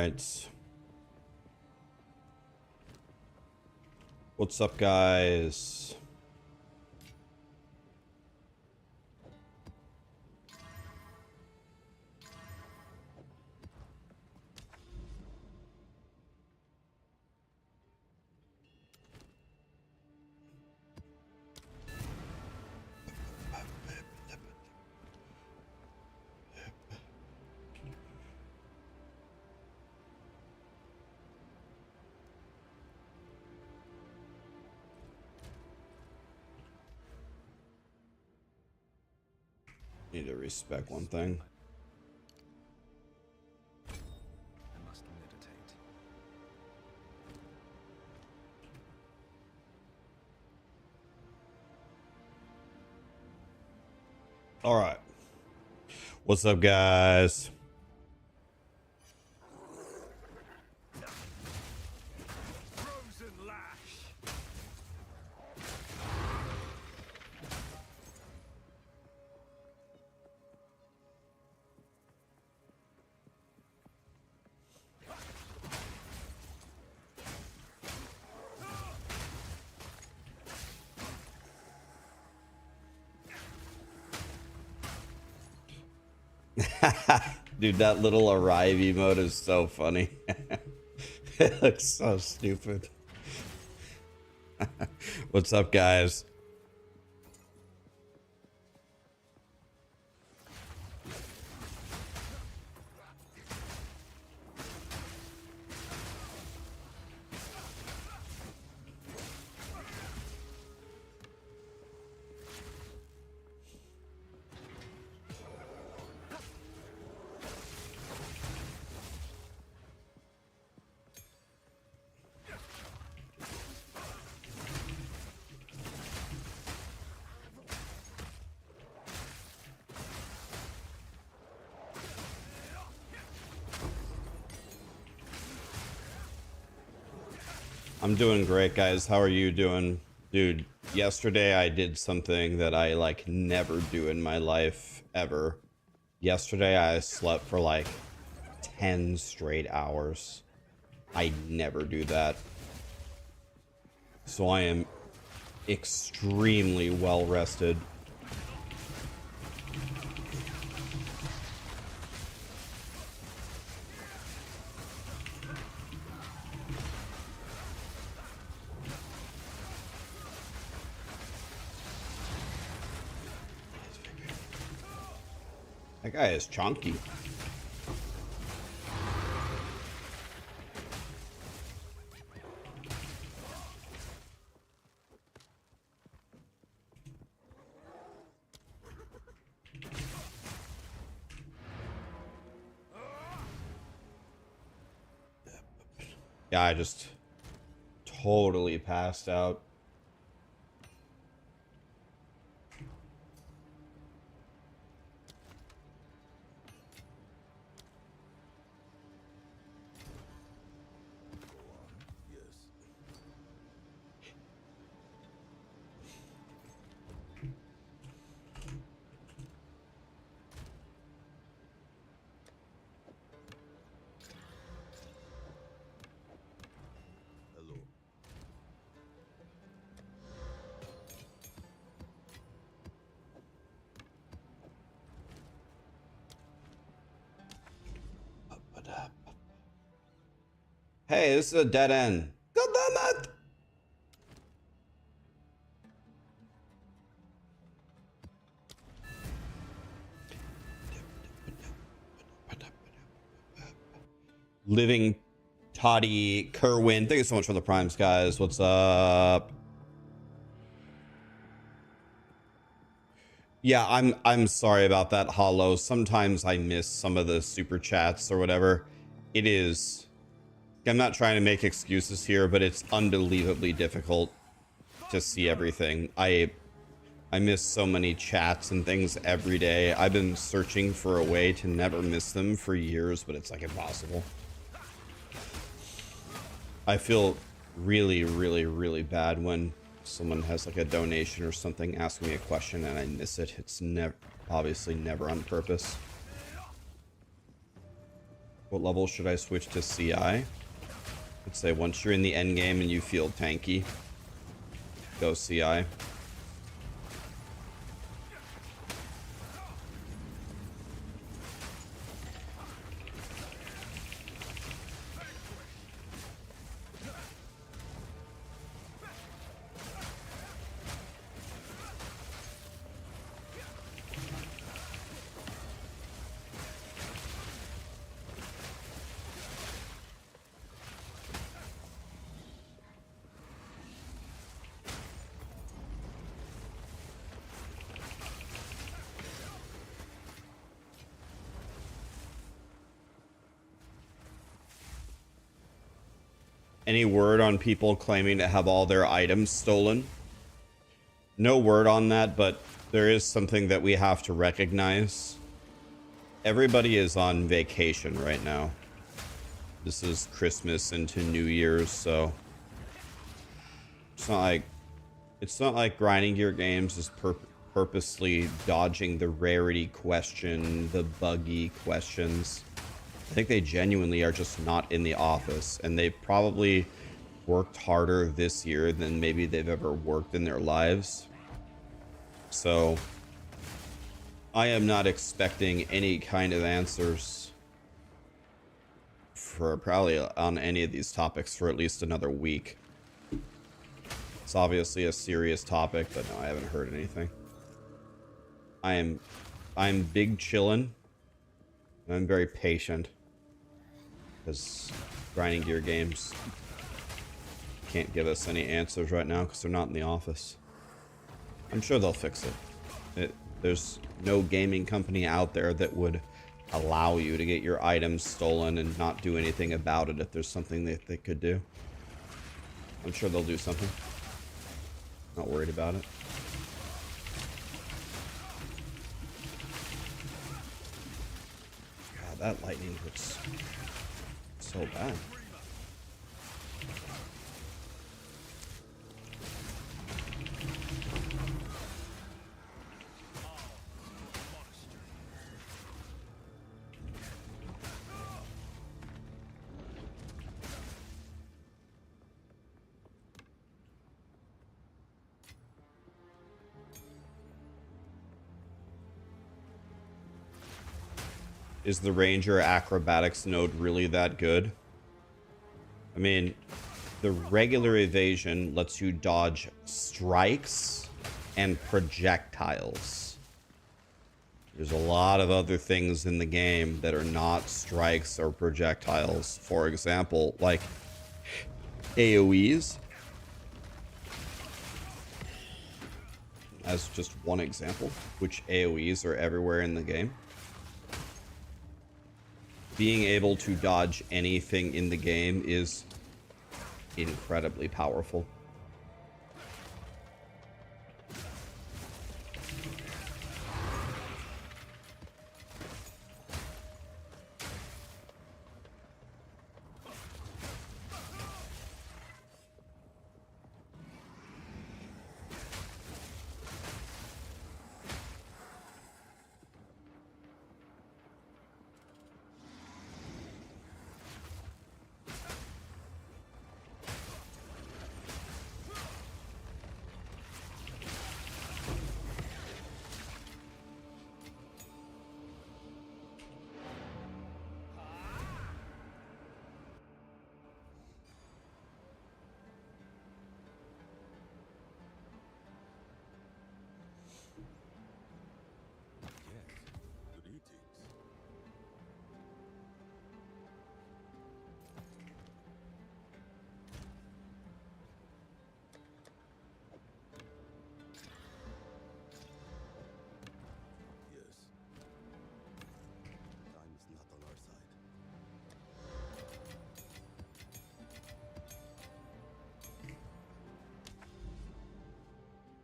right. What's up, guys? Need to respect one thing. I must meditate. All right. What's up, guys? Frozen lash. Dude, that little arrive emote is so funny. It looks so stupid. What's up, guys? I'm doing great, guys. How are you doing? Dude, yesterday I did something that I like never do in my life ever. Yesterday I slept for like 10 straight hours. I never do that. So I am extremely well rested. That guy is chunky. Yeah, I just totally passed out. Hey, this is a dead end. God damn it! Living Toddy Kerwin. Thank you so much for the primes, guys. What's up? Yeah, I'm sorry about that, Hollow. Sometimes I miss some of the super chats or whatever. It is. I'm not trying to make excuses here, but it's unbelievably difficult to see everything. I miss so many chats and things every day. I've been searching for a way to never miss them for years, but it's like impossible. I feel really, really, really bad when someone has like a donation or something, asking me a question and I miss it. It's never, obviously never on purpose. What level should I switch to CI? I'd say once you're in the end game and you feel tanky, go CI. Any word on people claiming to have all their items stolen? No word on that, but there is something that we have to recognize. Everybody is on vacation right now. This is Christmas into New Year's, so it's not like grinding gear games is purposely dodging the rarity question, the buggy questions. I think they genuinely are just not in the office, and they've probably worked harder this year than maybe they've ever worked in their lives. So I am not expecting any kind of answers for probably on any of these topics for at least another week. It's obviously a serious topic, but no, I haven't heard anything. I'm big chillin'. I'm very patient. Because grinding gear games can't give us any answers right now because they're not in the office. I'm sure they'll fix it. There's no gaming company out there that would allow you to get your items stolen and not do anything about it if there's something that they could do. I'm sure they'll do something. Not worried about it. God, that lightning hurts so bad. Is the Ranger acrobatics node really that good? I mean, the regular evasion lets you dodge strikes and projectiles. There's a lot of other things in the game that are not strikes or projectiles. For example, like AoEs. As just one example, which AoEs are everywhere in the game. Being able to dodge anything in the game is incredibly powerful.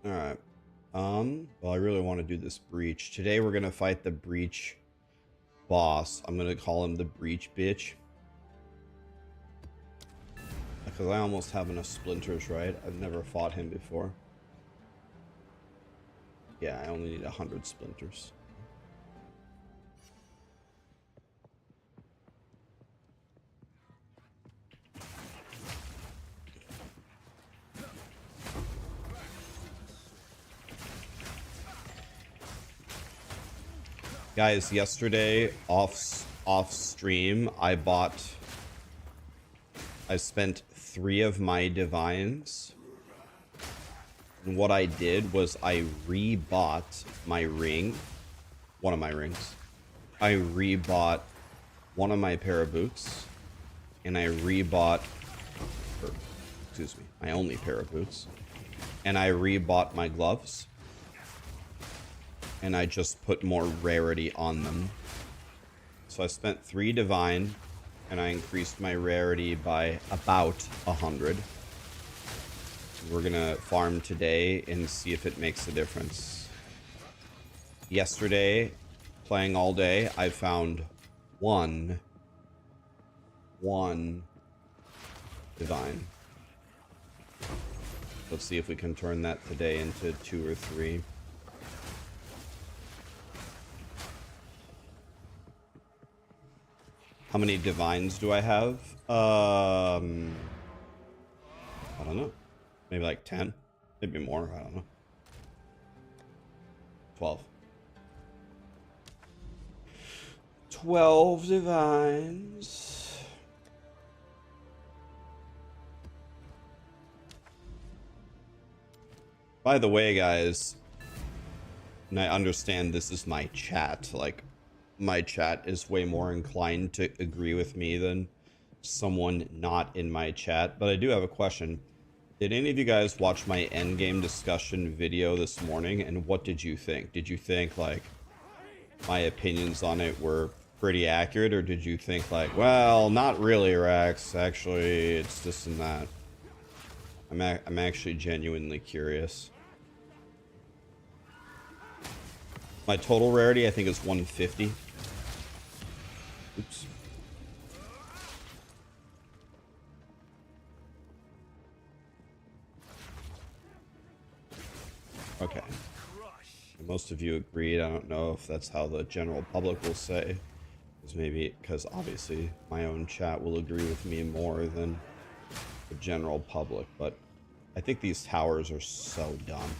Alright. Well, I really want to do this breach. Today we're gonna fight the breach boss. I'm gonna call him the breach bitch. Because I almost have enough splinters, right? I've never fought him before. Yeah, I only need 100 splinters. Guys, yesterday off stream, I spent 3 of my divines. And what I did was I rebought my ring, one of my rings. I rebought one of my pair of boots, and I rebought, or, excuse me, my only pair of boots, and I rebought my gloves, and I just put more rarity on them. So I spent 3 divine, and I increased my rarity by about 100. We're gonna farm today and see if it makes a difference. Yesterday, playing all day, I found one divine. Let's see if we can turn that today into 2 or 3. How many divines do I have? I don't know. Maybe like 10, maybe more, I don't know. 12. 12 divines. By the way, guys, and I understand this is my chat, like, my chat is way more inclined to agree with me than someone not in my chat, but I do have a question. Did any of you guys watch my endgame discussion video this morning, and what did you think? Did you think, like, my opinions on it were pretty accurate, or did you think, like, well, not really, Rax, actually, it's this and that? I'm actually genuinely curious. My total rarity, I think, is 150. Oops. Okay. Most of you agreed. I don't know if that's how the general public will say. Because obviously my own chat will agree with me more than the general public. But I think these towers are so dumb.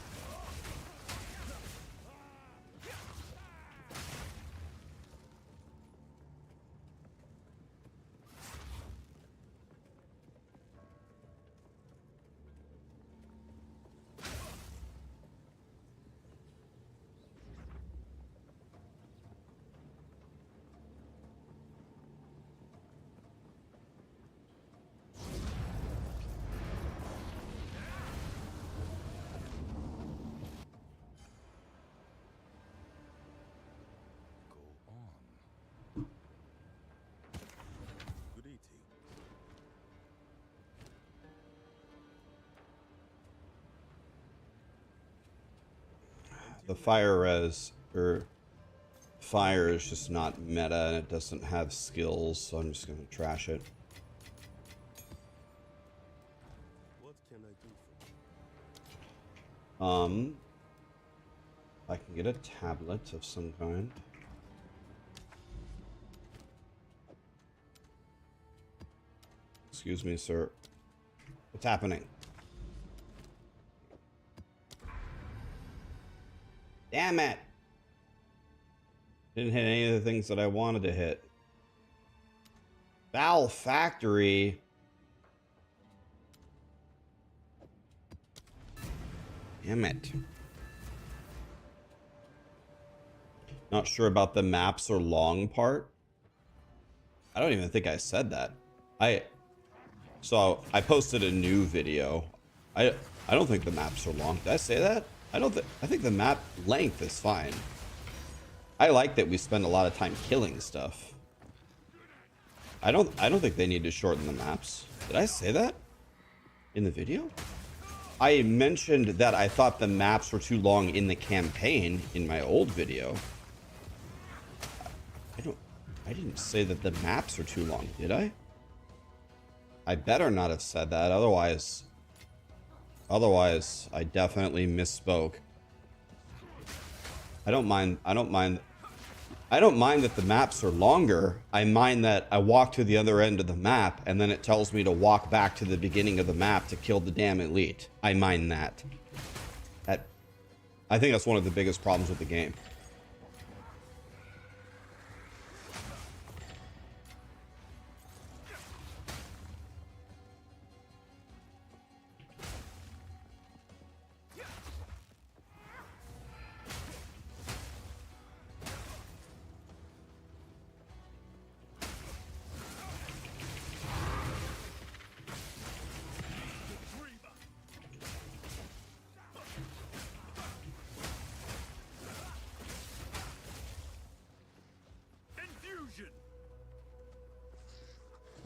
The fire res, or fire is just not meta, and it doesn't have skills, so I'm just gonna trash it. What can I do for you? I can get a tablet of some kind. Excuse me, sir. What's happening? Damn it! Didn't hit any of the things that I wanted to hit. Foul Factory. Damn it. Not sure about the maps or long part. I don't even think I said that. So I posted a new video. I don't think the maps are long. Did I say that? I think the map length is fine. I like that we spend a lot of time killing stuff. I don't think they need to shorten the maps. Did I say that in the video? I mentioned that I thought the maps were too long in the campaign in my old video. I didn't say that the maps are too long, did I? I better not have said that, otherwise I definitely misspoke. I don't mind that the maps are longer. I mind that I walk to the other end of the map and then it tells me to walk back to the beginning of the map to kill the damn elite. I mind that. I think that's one of the biggest problems with the game.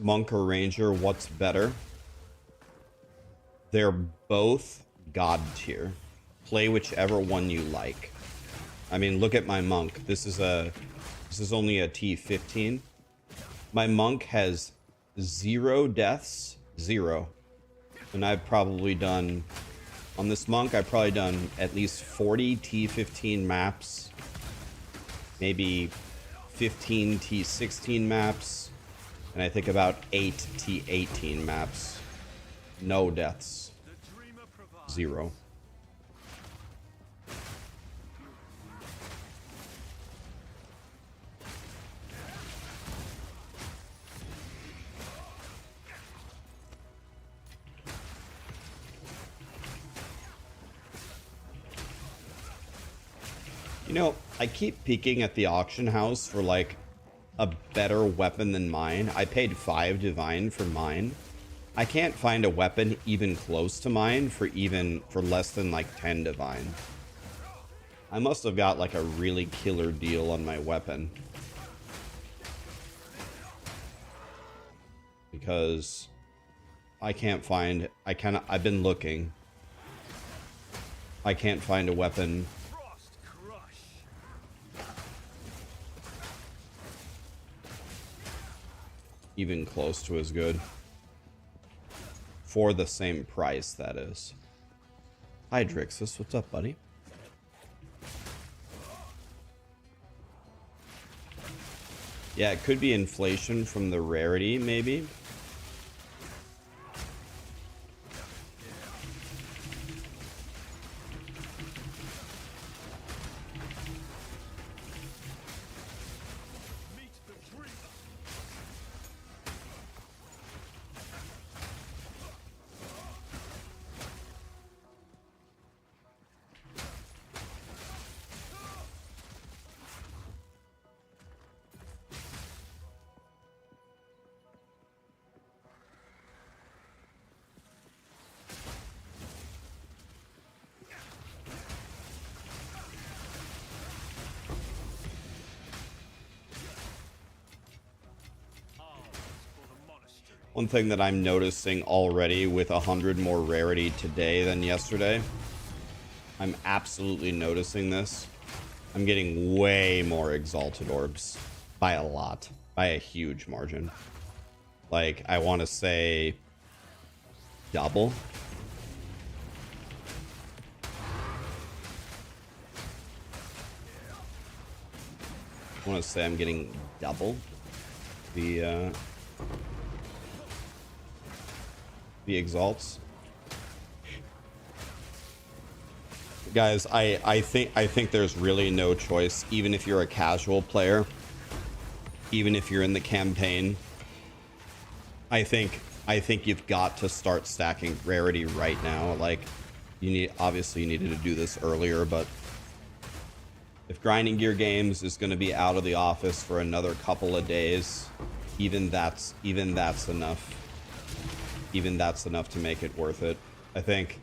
monk or ranger, what's better? They're both god tier. Play whichever one you like. I mean, look at my monk. This is only a T15. My monk has 0 deaths, 0. And I've probably done, on this monk, I've probably done at least 40 T15 maps, maybe 15 T16 maps, and I think about 8 T18 maps. No deaths. 0. You know, I keep peeking at the auction house for like a better weapon than mine. I paid 5 divine for mine. I can't find a weapon even close to mine for less than like 10 divine. I must have got like a really killer deal on my weapon. Because I can't find, I've been looking. I can't find a weapon even close to as good. For the same price, that is. Hi, Drixus. What's up, buddy? Yeah, it could be inflation from the rarity, maybe. One thing that I'm noticing already with 100 more rarity today than yesterday, I'm absolutely noticing this. I'm getting way more exalted orbs by a lot, by a huge margin. Like, I want to say double. I want to say I'm getting double the exalts. Guys, I think there's really no choice, even if you're a casual player, even if you're in the campaign. I think you've got to start stacking rarity right now. Like, obviously you needed to do this earlier, but if Grinding Gear Games is going to be out of the office for another couple of days, even that's enough. Even that's enough to make it worth it. I think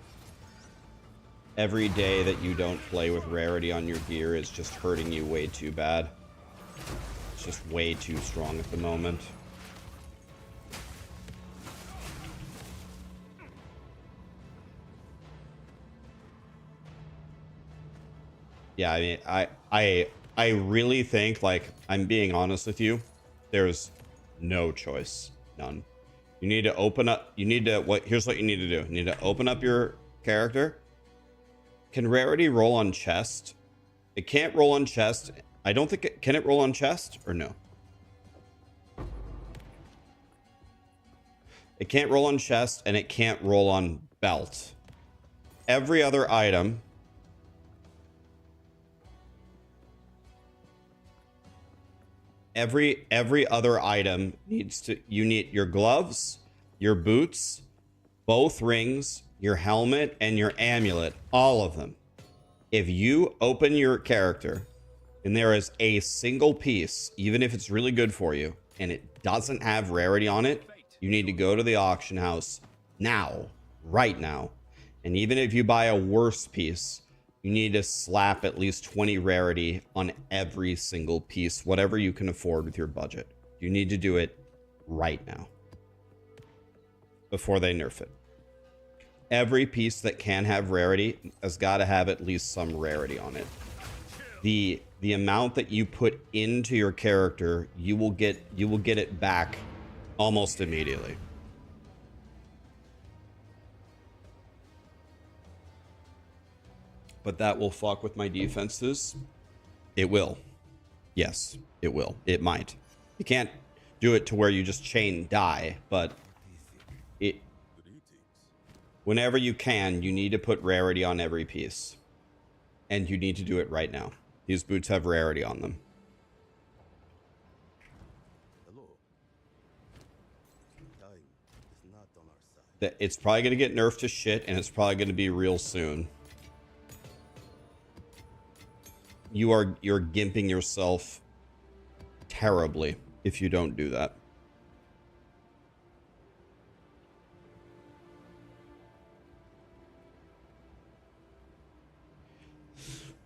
every day that you don't play with rarity on your gear is just hurting you way too bad. It's just way too strong at the moment. Yeah, I mean, I really think, like, I'm being honest with you, there's no choice. None. You need to open up, here's what you need to do. You need to open up your character. Can rarity roll on chest? It can't roll on chest. I don't think can it roll on chest or no? It can't roll on chest and it can't roll on belt. Every other item every other item needs to, you need your gloves, your boots, both rings, your helmet, and your amulet, all of them. If you open your character and there is a single piece, even if it's really good for you, and it doesn't have rarity on it, you need to go to the auction house now, right now. And even if you buy a worse piece, you need to slap at least 20 rarity on every single piece, whatever you can afford with your budget. You need to do it right now. before they nerf it. Every piece that can have rarity has got to have at least some rarity on it. The amount that you put into your character, you will get it back almost immediately. But that will fuck with my defenses. It will. Yes, it will. It might. You can't do it to where you just chain die, but it, whenever you can, you need to put rarity on every piece. And you need to do it right now. These boots have rarity on them. Hello. Time is not on our side. It's probably going to get nerfed to shit, and it's probably going to be real soon. You're gimping yourself terribly if you don't do that.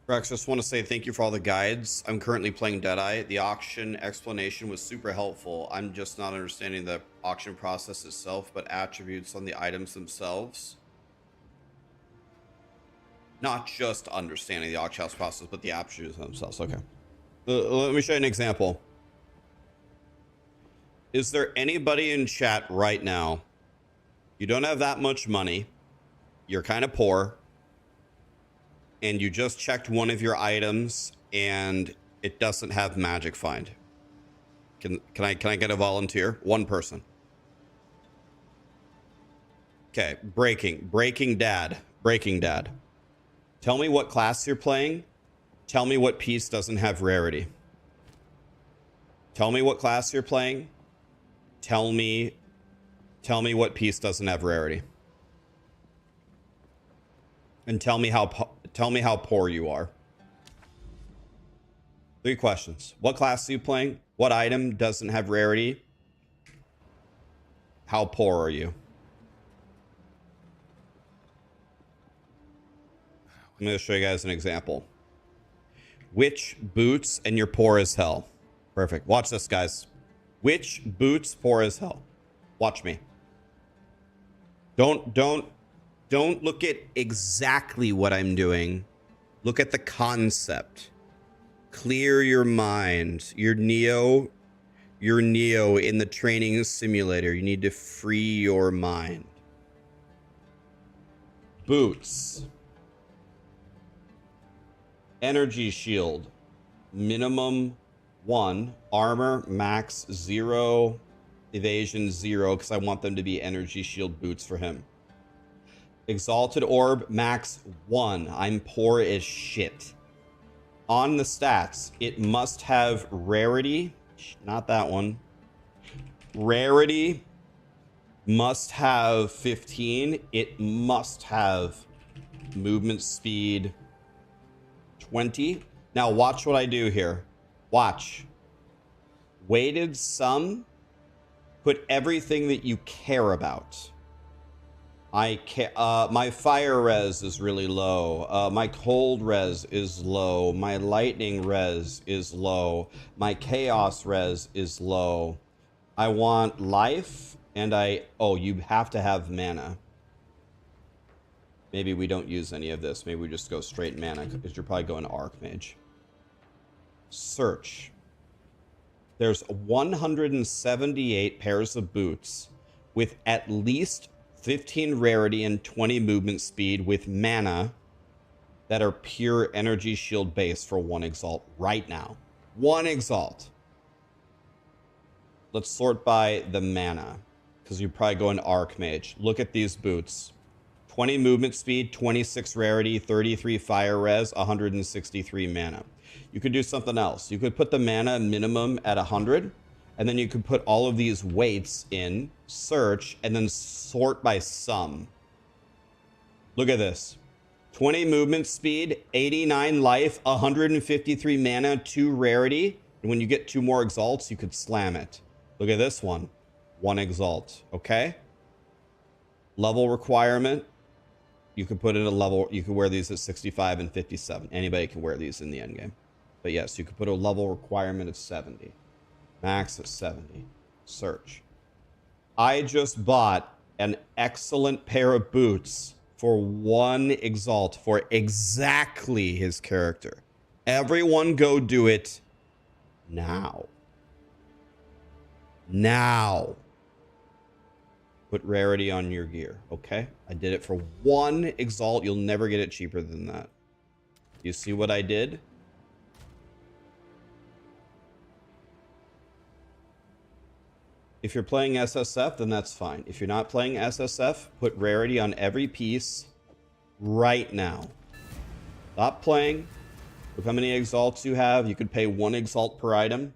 Rex, just want to say thank you for all the guides. I'm currently playing Deadeye. The auction explanation was super helpful. I'm just not understanding the auction process itself, but attributes on the items themselves. Not just understanding the auction house process, but the attributes themselves. Okay. Let me show you an example. Is there anybody in chat right now? You don't have that much money. You're kind of poor. And you just checked one of your items and it doesn't have magic find. Can I get a volunteer? One person. Okay, breaking dad. Tell me what class you're playing. Tell me what piece doesn't have rarity. Tell me what class you're playing. Tell me what piece doesn't have rarity. And tell me how poor you are. 3 questions. What class are you playing? What item doesn't have rarity? How poor are you? I'm going to show you guys an example. Which boots, and you're poor as hell. Perfect. Watch this, guys. Which boots poor as hell? Watch me. Don't look at exactly what I'm doing. Look at the concept. Clear your mind. You're Neo in the training simulator. You need to free your mind. Boots. Energy shield. Minimum 1. Armor max 0. Evasion 0, because I want them to be energy shield boots for him. Exalted orb max 1. I'm poor as shit. On the stats, it must have rarity. Not that one. Rarity must have 15. It must have movement speed 20. Now watch what I do here. Watch. Weighted sum. Put everything that you care about. My fire res is really low. My cold res is low. My lightning res is low. My chaos res is low. I want life, and you have to have mana. Maybe we don't use any of this. Maybe we just go straight mana, because you're probably going Archmage. Search. There's 178 pairs of boots with at least 15 rarity and 20 movement speed with mana that are pure energy shield base for 1 exalt right now. 1 exalt. Let's sort by the mana, because you're probably going Archmage. Look at these boots. 20 movement speed, 26 rarity, 33 fire res, 163 mana. You could do something else. You could put the mana minimum at 100, and then you could put all of these weights in, search, and then sort by sum. Look at this. 20 movement speed, 89 life, 153 mana, 2 rarity. And when you get 2 more exalts, you could slam it. Look at this one. 1 exalt, okay? Level requirement. You could put in a level, you could wear these at 65 and 57. Anybody can wear these in the endgame. But yes, you could put a level requirement of 70. Max at 70. Search. I just bought an excellent pair of boots for 1 exalt for exactly his character. Everyone go do it now. Now. Put rarity on your gear, okay? I did it for 1 exalt. You'll never get it cheaper than that. You see what I did? If you're playing SSF, then that's fine. If you're not playing SSF, put rarity on every piece right now. Stop playing. Look how many exalts you have. You could pay 1 exalt per item.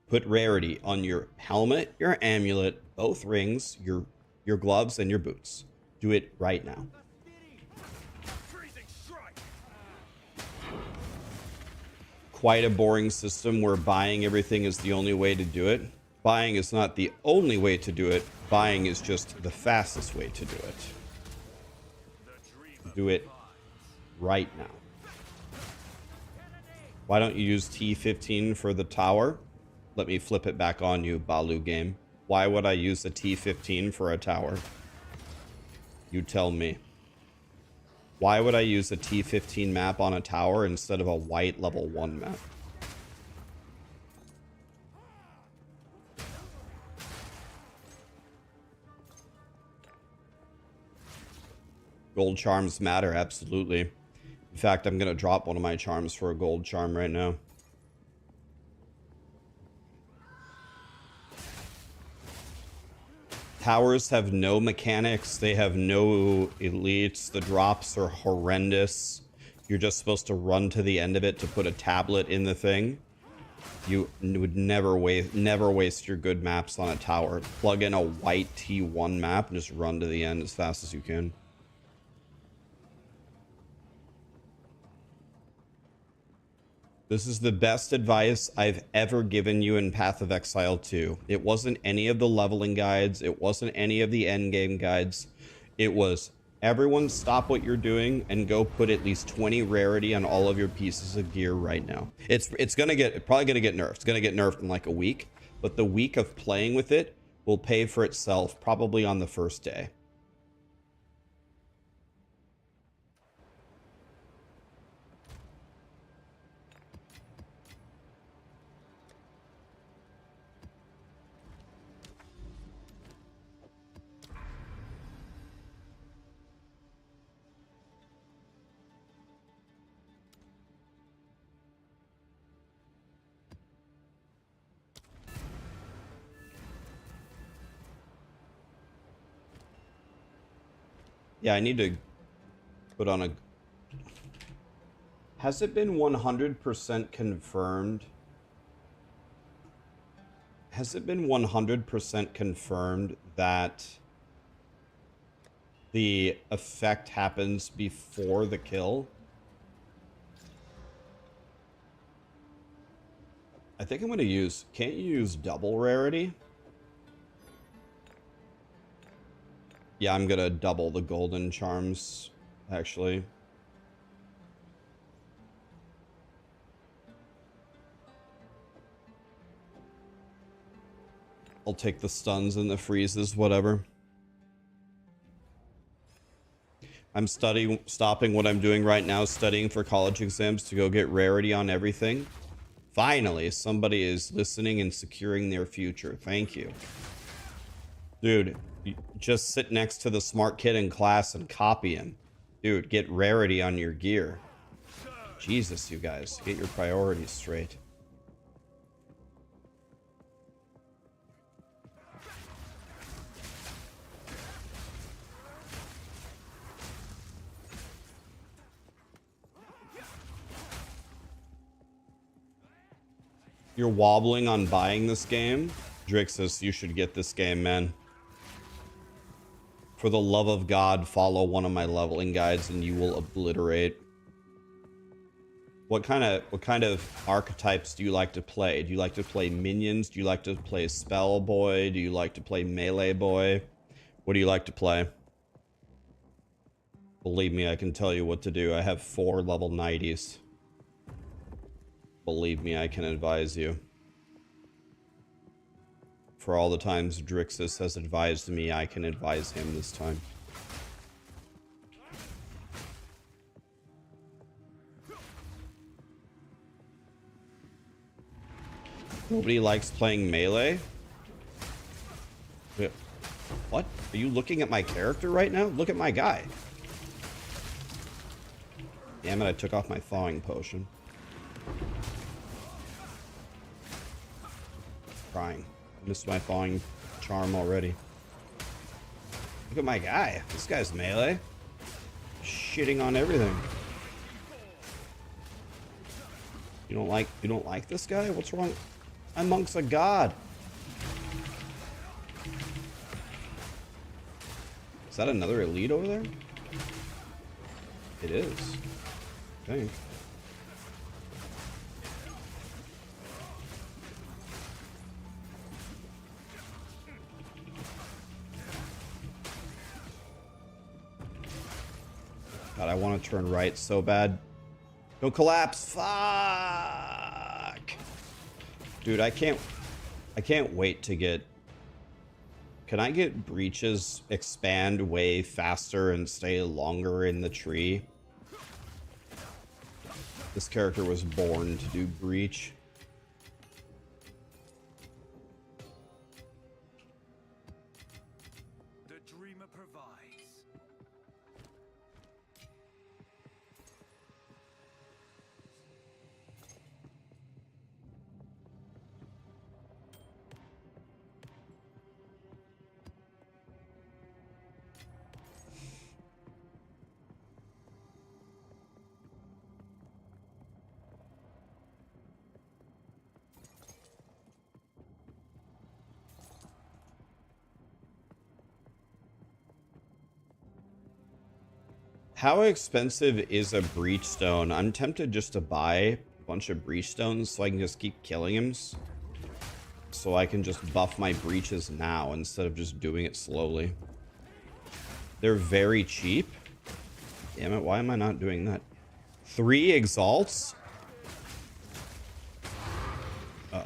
Put rarity on your helmet, your amulet, both rings, your gloves, and your boots. Do it right now. Quite a boring system where buying everything is the only way to do it. Buying is not the only way to do it. Buying is just the fastest way to do it. Do it right now. Why don't you use T15 for the tower? Let me flip it back on you, Balu game. Why would I use a T15 for a tower? You tell me. Why would I use a T15 map on a tower instead of a white level 1 map? Gold charms matter, absolutely. In fact, I'm going to drop one of my charms for a gold charm right now. Towers have no mechanics. They have no elites. The drops are horrendous. You're just supposed to run to the end of it to put a tablet in the thing. You would never waste your good maps on a tower. Plug in a white T1 map and just run to the end as fast as you can. This is the best advice I've ever given you in Path of Exile 2. It wasn't any of the leveling guides. It wasn't any of the endgame guides. It was everyone stop what you're doing and go put at least 20 rarity on all of your pieces of gear right now. It's probably gonna get nerfed. It's gonna get nerfed in like a week, but the week of playing with it will pay for itself probably on the first day. Yeah, I need to put on a... Has it been 100% confirmed? Has it been 100% confirmed that the effect happens before the kill? I think I'm going to use... Can't you use double rarity? Yeah, I'm gonna double the golden charms, actually. I'll take the stuns and the freezes, whatever. I'm stopping what I'm doing right now, studying for college exams to go get rarity on everything. Finally, somebody is listening and securing their future. Thank you. Dude. Just sit next to the smart kid in class and copy him. Dude, get rarity on your gear. Jesus, you guys. Get your priorities straight. You're wobbling on buying this game? Drixus, you should get this game, man. For the love of God, follow one of my leveling guides and you will obliterate. What kind of archetypes do you like to play? Do you like to play minions? Do you like to play spell boy? Do you like to play melee boy? What do you like to play? Believe me, I can tell you what to do. I have 4 level 90s. Believe me, I can advise you. for all the times Drixus has advised me, I can advise him this time. Nobody likes playing melee? Wait, what? Are you looking at my character right now? Look at my guy. Damn it, I took off my thawing potion. Crying. I missed my thawing charm already. Look at my guy. This guy's melee. Shitting on everything. You don't like this guy? What's wrong? My monk's a god. Is that another elite over there? It is. I think. God, I want to turn right so bad. Don't collapse. Fuck. Dude, I can't wait to get... Can I get breaches expand way faster and stay longer in the tree? This character was born to do breach. The dreamer provides. How expensive is a breach stone? I'm tempted just to buy a bunch of breach stones so I can just keep killing him. So I can just buff my breaches now instead of just doing it slowly. They're very cheap. Damn it, why am I not doing that? 3 exalts? Oh.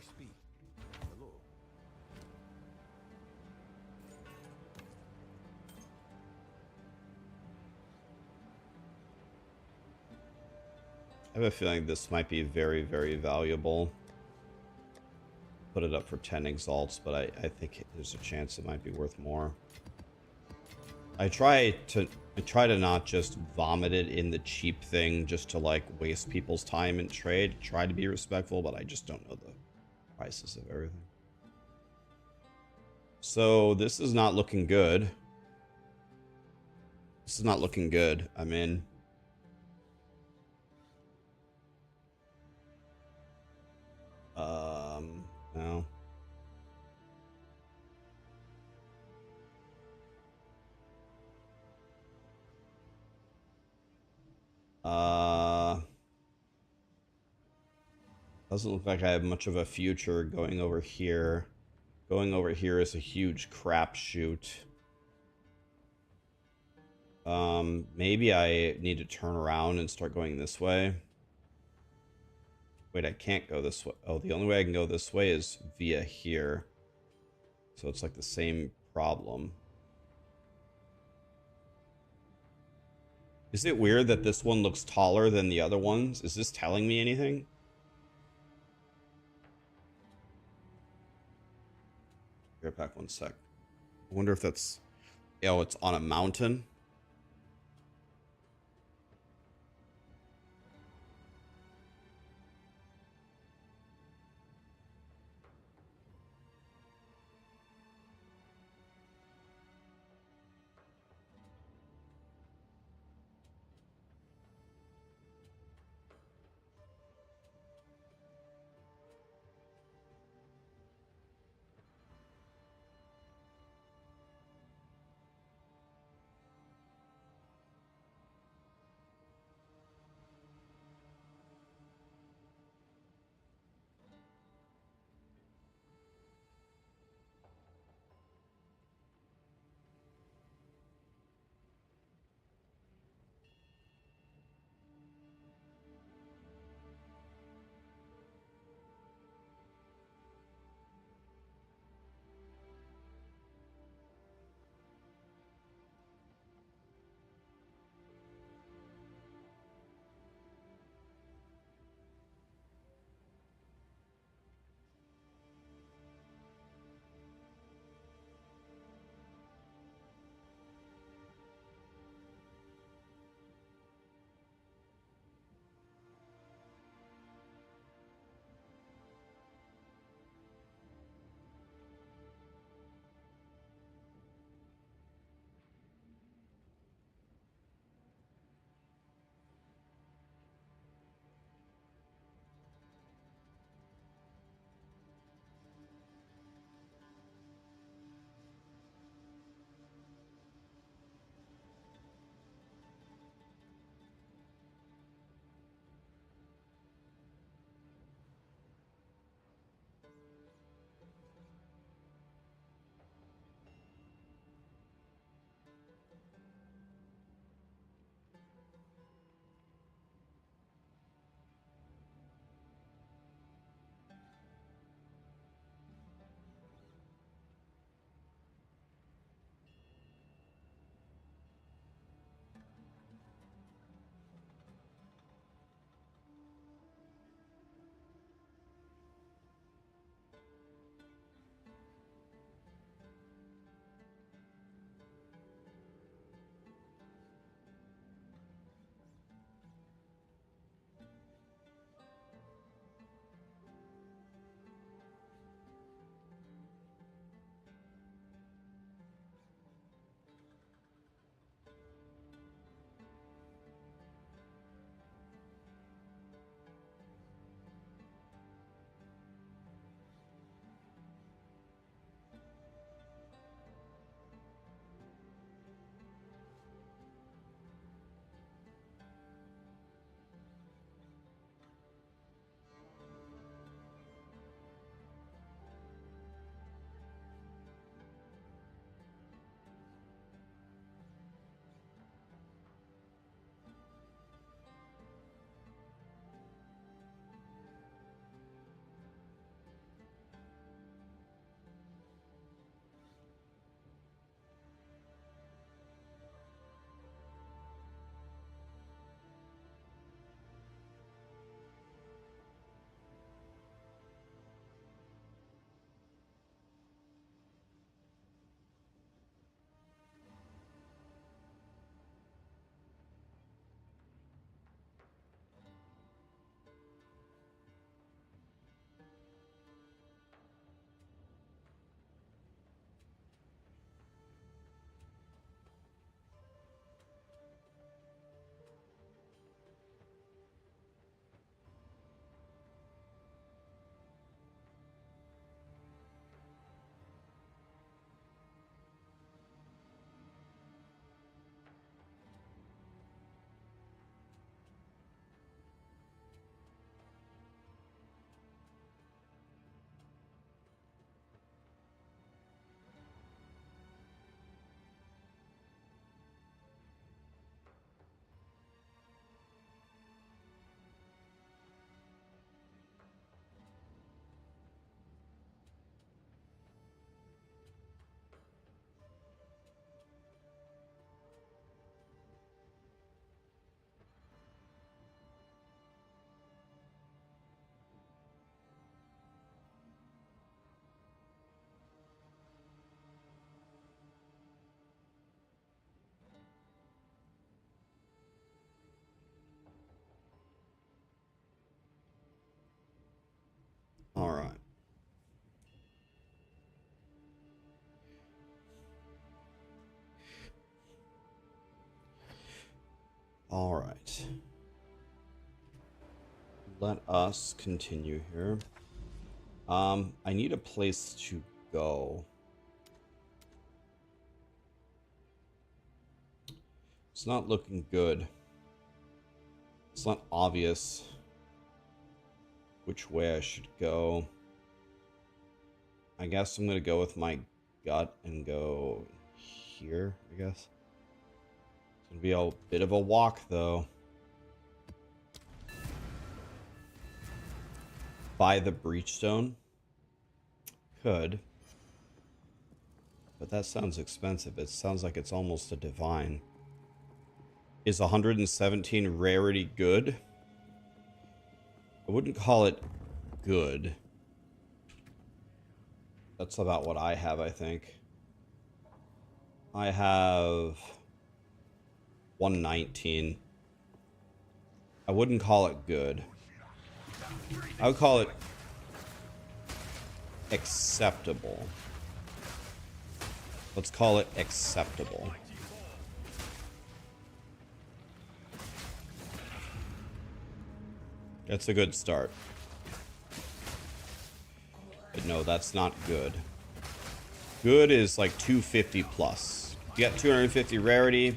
Speak. Hello. I have a feeling this might be very, very valuable. Put it up for 10 exalts, but I think there's a chance it might be worth more. I try to not just vomit it in the cheap thing just to like waste people's time and trade. Try to be respectful, but I just don't know the prices of everything. So this is not looking good. This is not looking good. I'm in. No. Doesn't look like I have much of a future going over here. Going over here is a huge crapshoot. Maybe I need to turn around and start going this way. Wait, I can't go this way. Oh, the only way I can go this way is via here. So it's like the same problem. Is it weird that this one looks taller than the other ones? Is this telling me anything? Be right back 1 sec. I wonder if that's... Oh, it's on a mountain. All right. All right. Let us continue here. I need a place to go. It's not looking good. It's not obvious which way I should go. I guess I'm gonna go with my gut and go here, I guess. It's gonna be a bit of a walk, though. Buy the breachstone? Could. But that sounds expensive. It sounds like it's almost a divine. Is 117 rarity good? I wouldn't call it good. That's about what I have, I think. I have 119. I wouldn't call it good. I would call it acceptable. Let's call it acceptable. That's a good start. But no, that's not good. Good is like 250 plus. You got 250 rarity.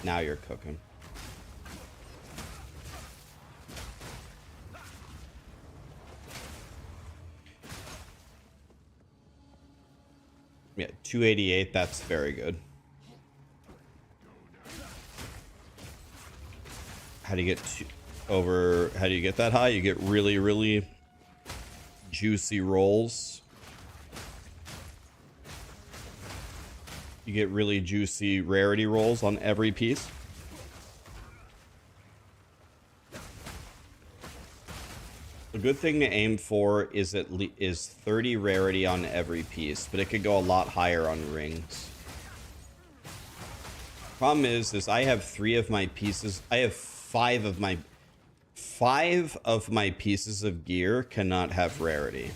Now you're cooking. Yeah, 288, that's very good. How do you get how do you get that high? You get really, really juicy rolls. You get really juicy rarity rolls on every piece. A good thing to aim for is is 30 rarity on every piece, but it could go a lot higher on rings. Problem is I have 3 of my pieces. I have 5 of my pieces of gear cannot have rarity.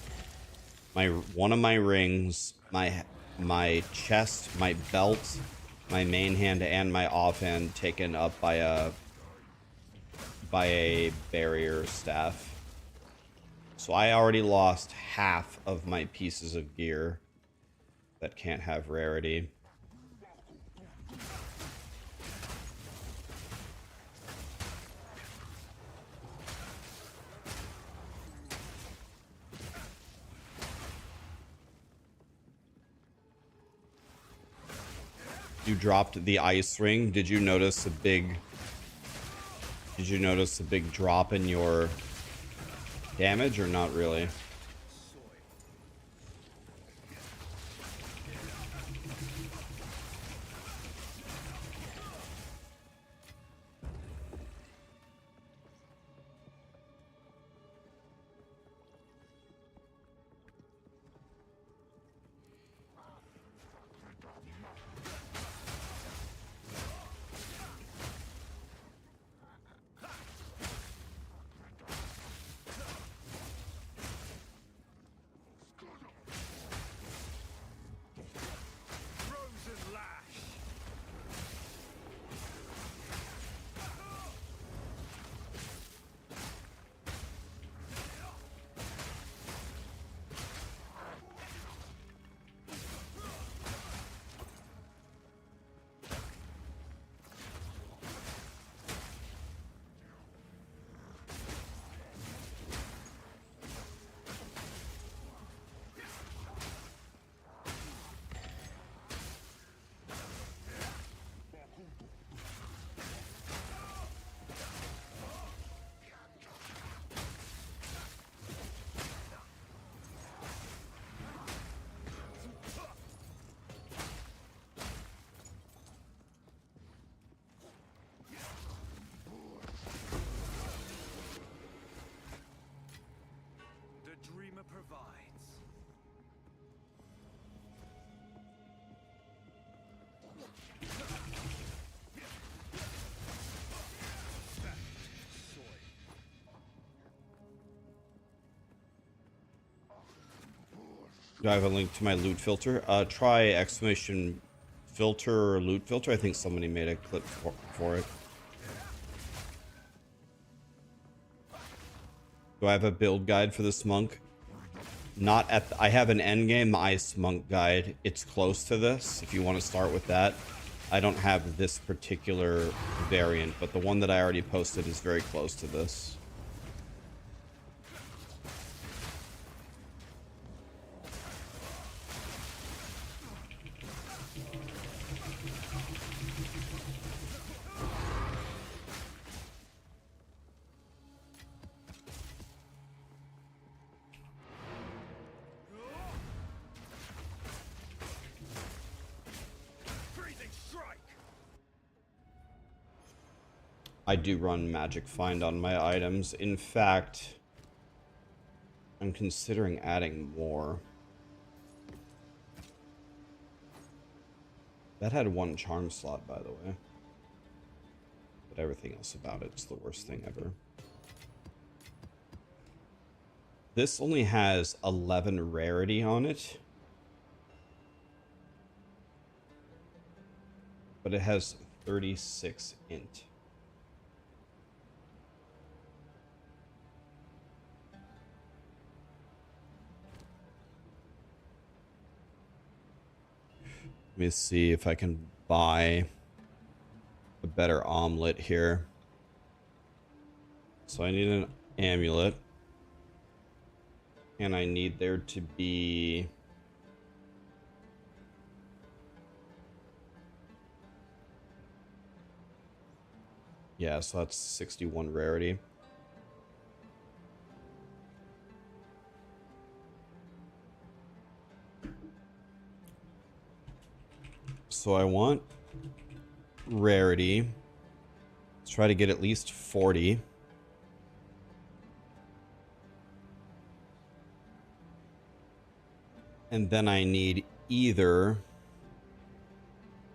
One of my rings, my chest, my belt, my main hand, and my offhand taken up by a barrier staff. So I already lost half of my pieces of gear that can't have rarity. You dropped the ice ring. Did you notice a big drop in your damage or not really? Do I have a link to my loot filter? Try exclamation filter or loot filter. I think somebody made a clip for it. Do I have a build guide for this monk? Not at I have an endgame ice monk guide. It's close to this if you want to start with that. I don't have this particular variant, but the one that I already posted is very close to this. I do run magic find on my items. In fact, I'm considering adding more. That had one charm slot, by the way. But everything else about it's the worst thing ever. This only has 11 rarity on it. But it has 36 int. Let me see if I can buy a better omelet here. So I need an amulet. And I need there to be... Yeah, so that's 61 rarity. So I want rarity. Let's try to get at least 40. And then I need either...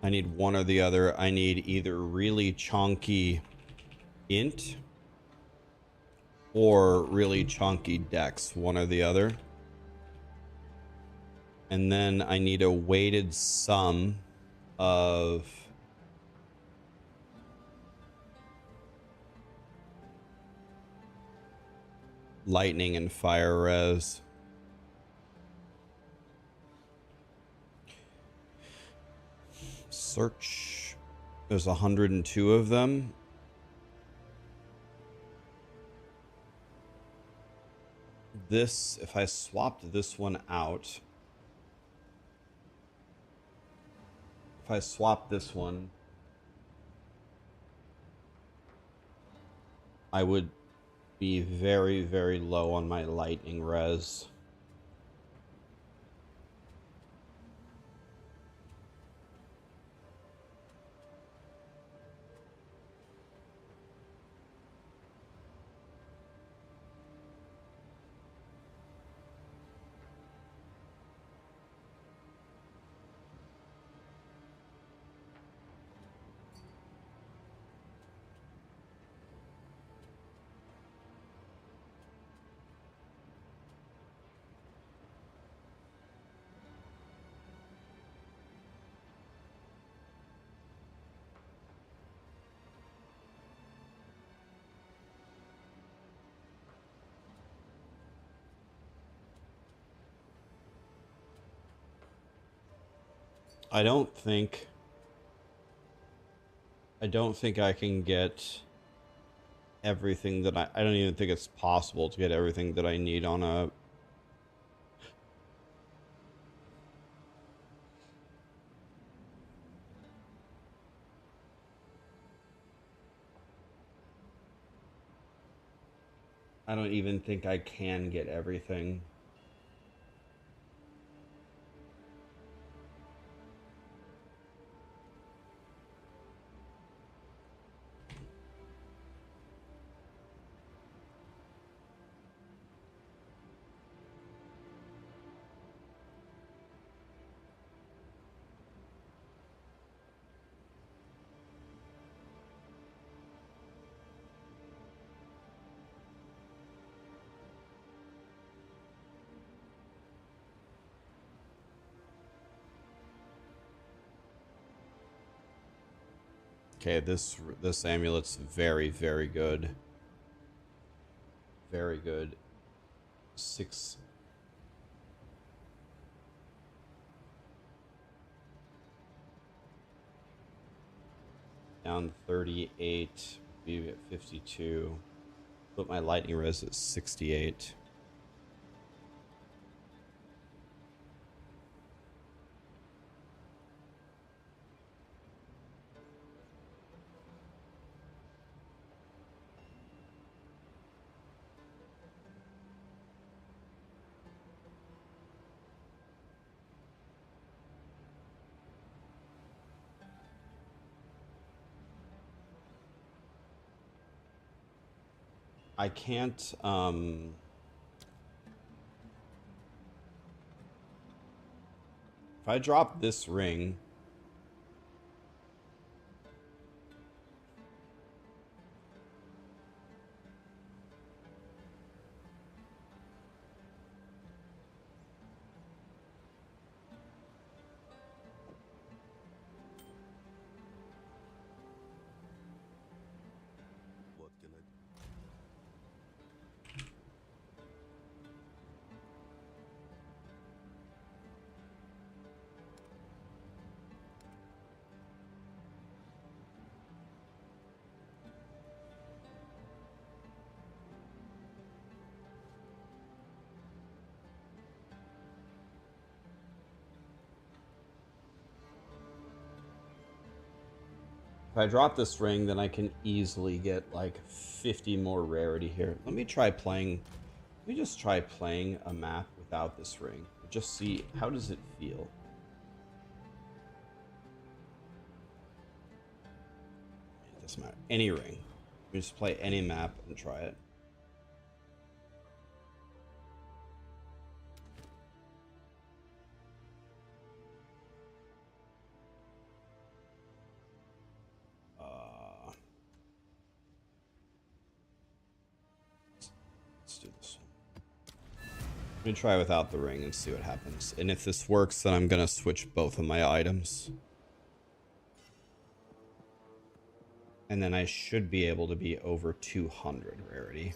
I need one or the other. I need either really chonky int or really chonky dex, one or the other. And then I need a weighted sum of lightning and fire res. Search. There's 102 of them. This, if I swapped this one out, if I swap this one, I would be very, very low on my lightning res. I don't think I can get everything that I don't even think it's possible to get everything that I need on a... I don't even think I can get everything. Okay, this amulet's very, very good. Very good. 6. Down 38. Be at 52. Put my lightning res at 68. I can't, if I drop this ring, What can I do? if I drop this ring, then I can easily get like 50 more rarity here. Let me just try playing a map without this ring. Just see, how does it feel? It doesn't matter. Any ring. We just play any map and try it. Let's do this one. Let me try without the ring and see what happens. And if this works, then I'm gonna switch both of my items. And then I should be able to be over 200 rarity.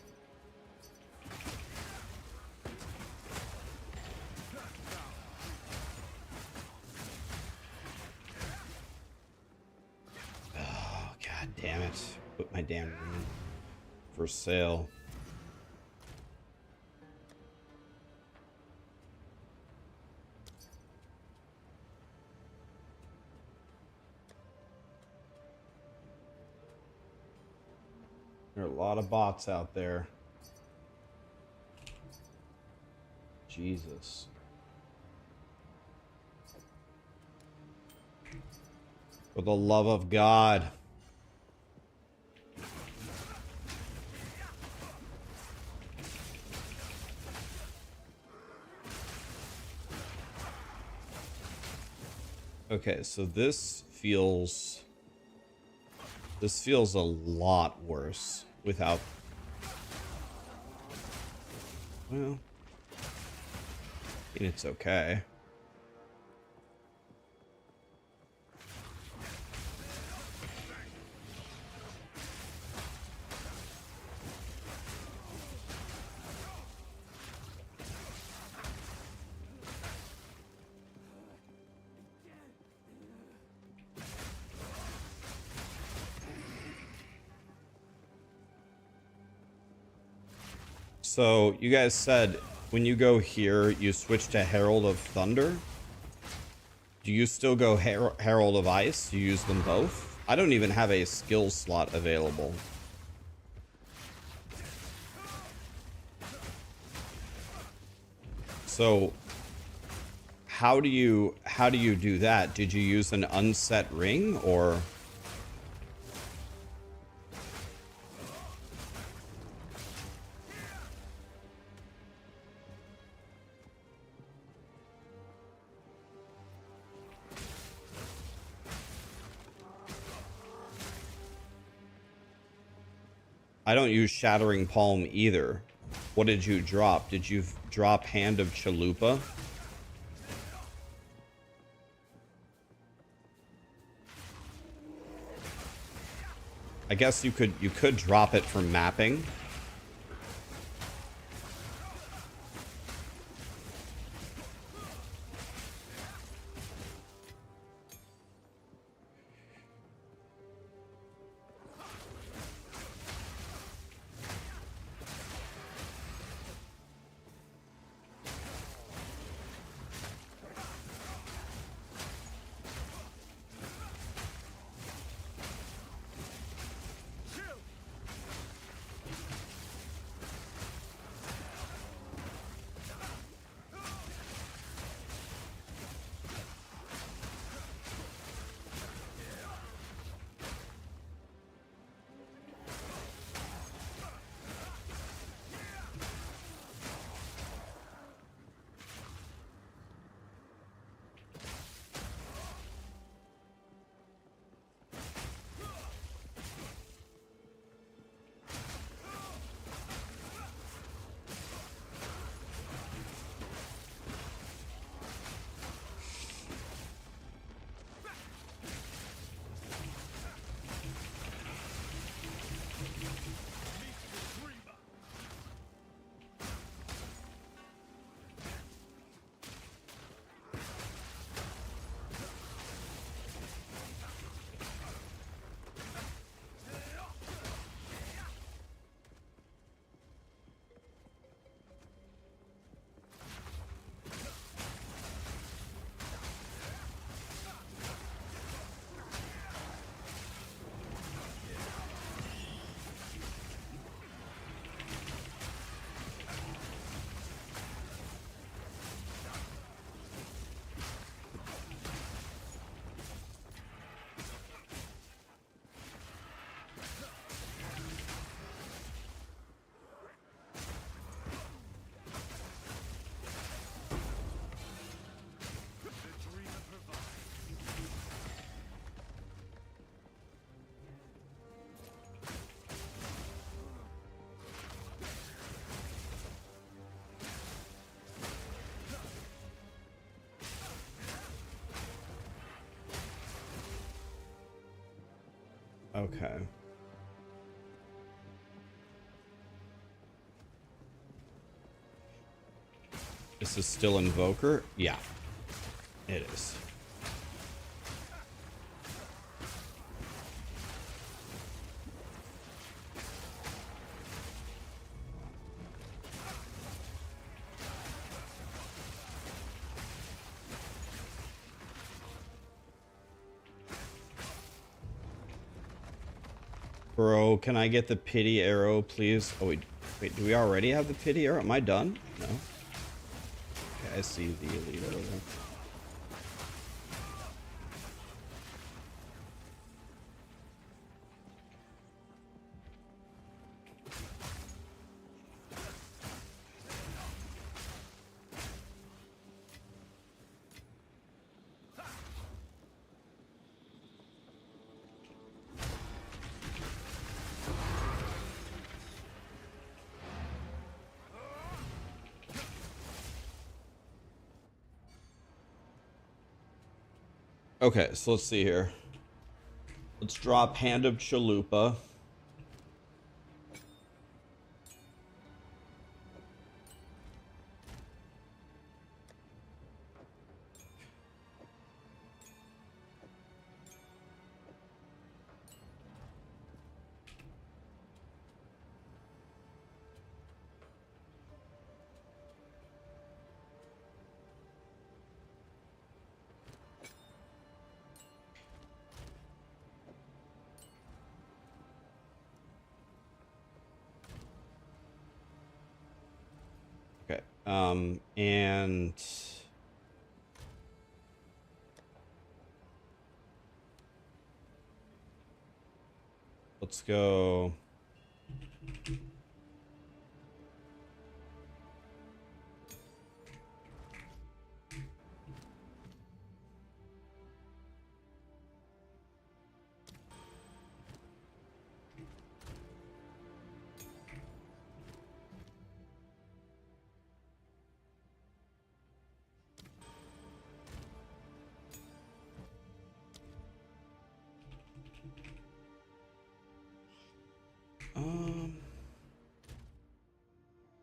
Oh, god damn it. Put my damn ring for sale. There are a lot of bots out there. Jesus. For the love of God. Okay, so this feels a lot worse without. Well, I mean, it's okay. So you guys said when you go here, you switch to Herald of Thunder. Do you still go Herald of Ice? You use them both? I don't even have a skill slot available. So how do you do that? Did you use an unset ring or? I don't use Shattering Palm either. What did you drop? Did you drop Hand of Chalupa? I guess you could drop it from mapping. Okay. This is still Invoker? Yeah, it is. Bro, can I get the pity arrow, please? Oh, wait, do we already have the pity arrow? Am I done? No. Okay, I see the elite over there. Okay, so let's see here. Let's drop Hand of Chalupa. Okay, and let's go.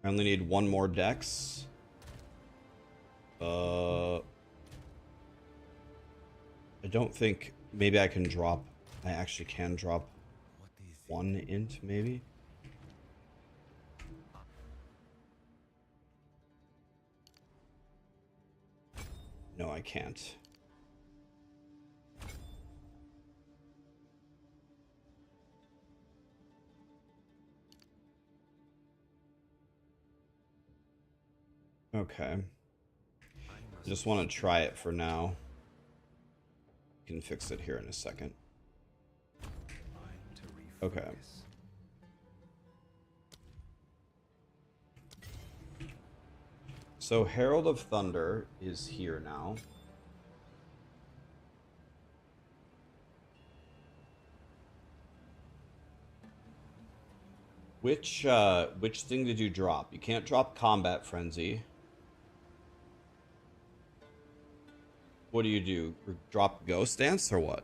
I only need one more dex. I don't think... Maybe I can drop... I actually can drop What do you think? one int, maybe? No, I can't. Okay. I just want to try it for now. Can fix it here in a second. Okay. So Herald of Thunder is here now. Which thing did you drop? You can't drop Combat Frenzy. What do you do? Drop Ghost Dance or what?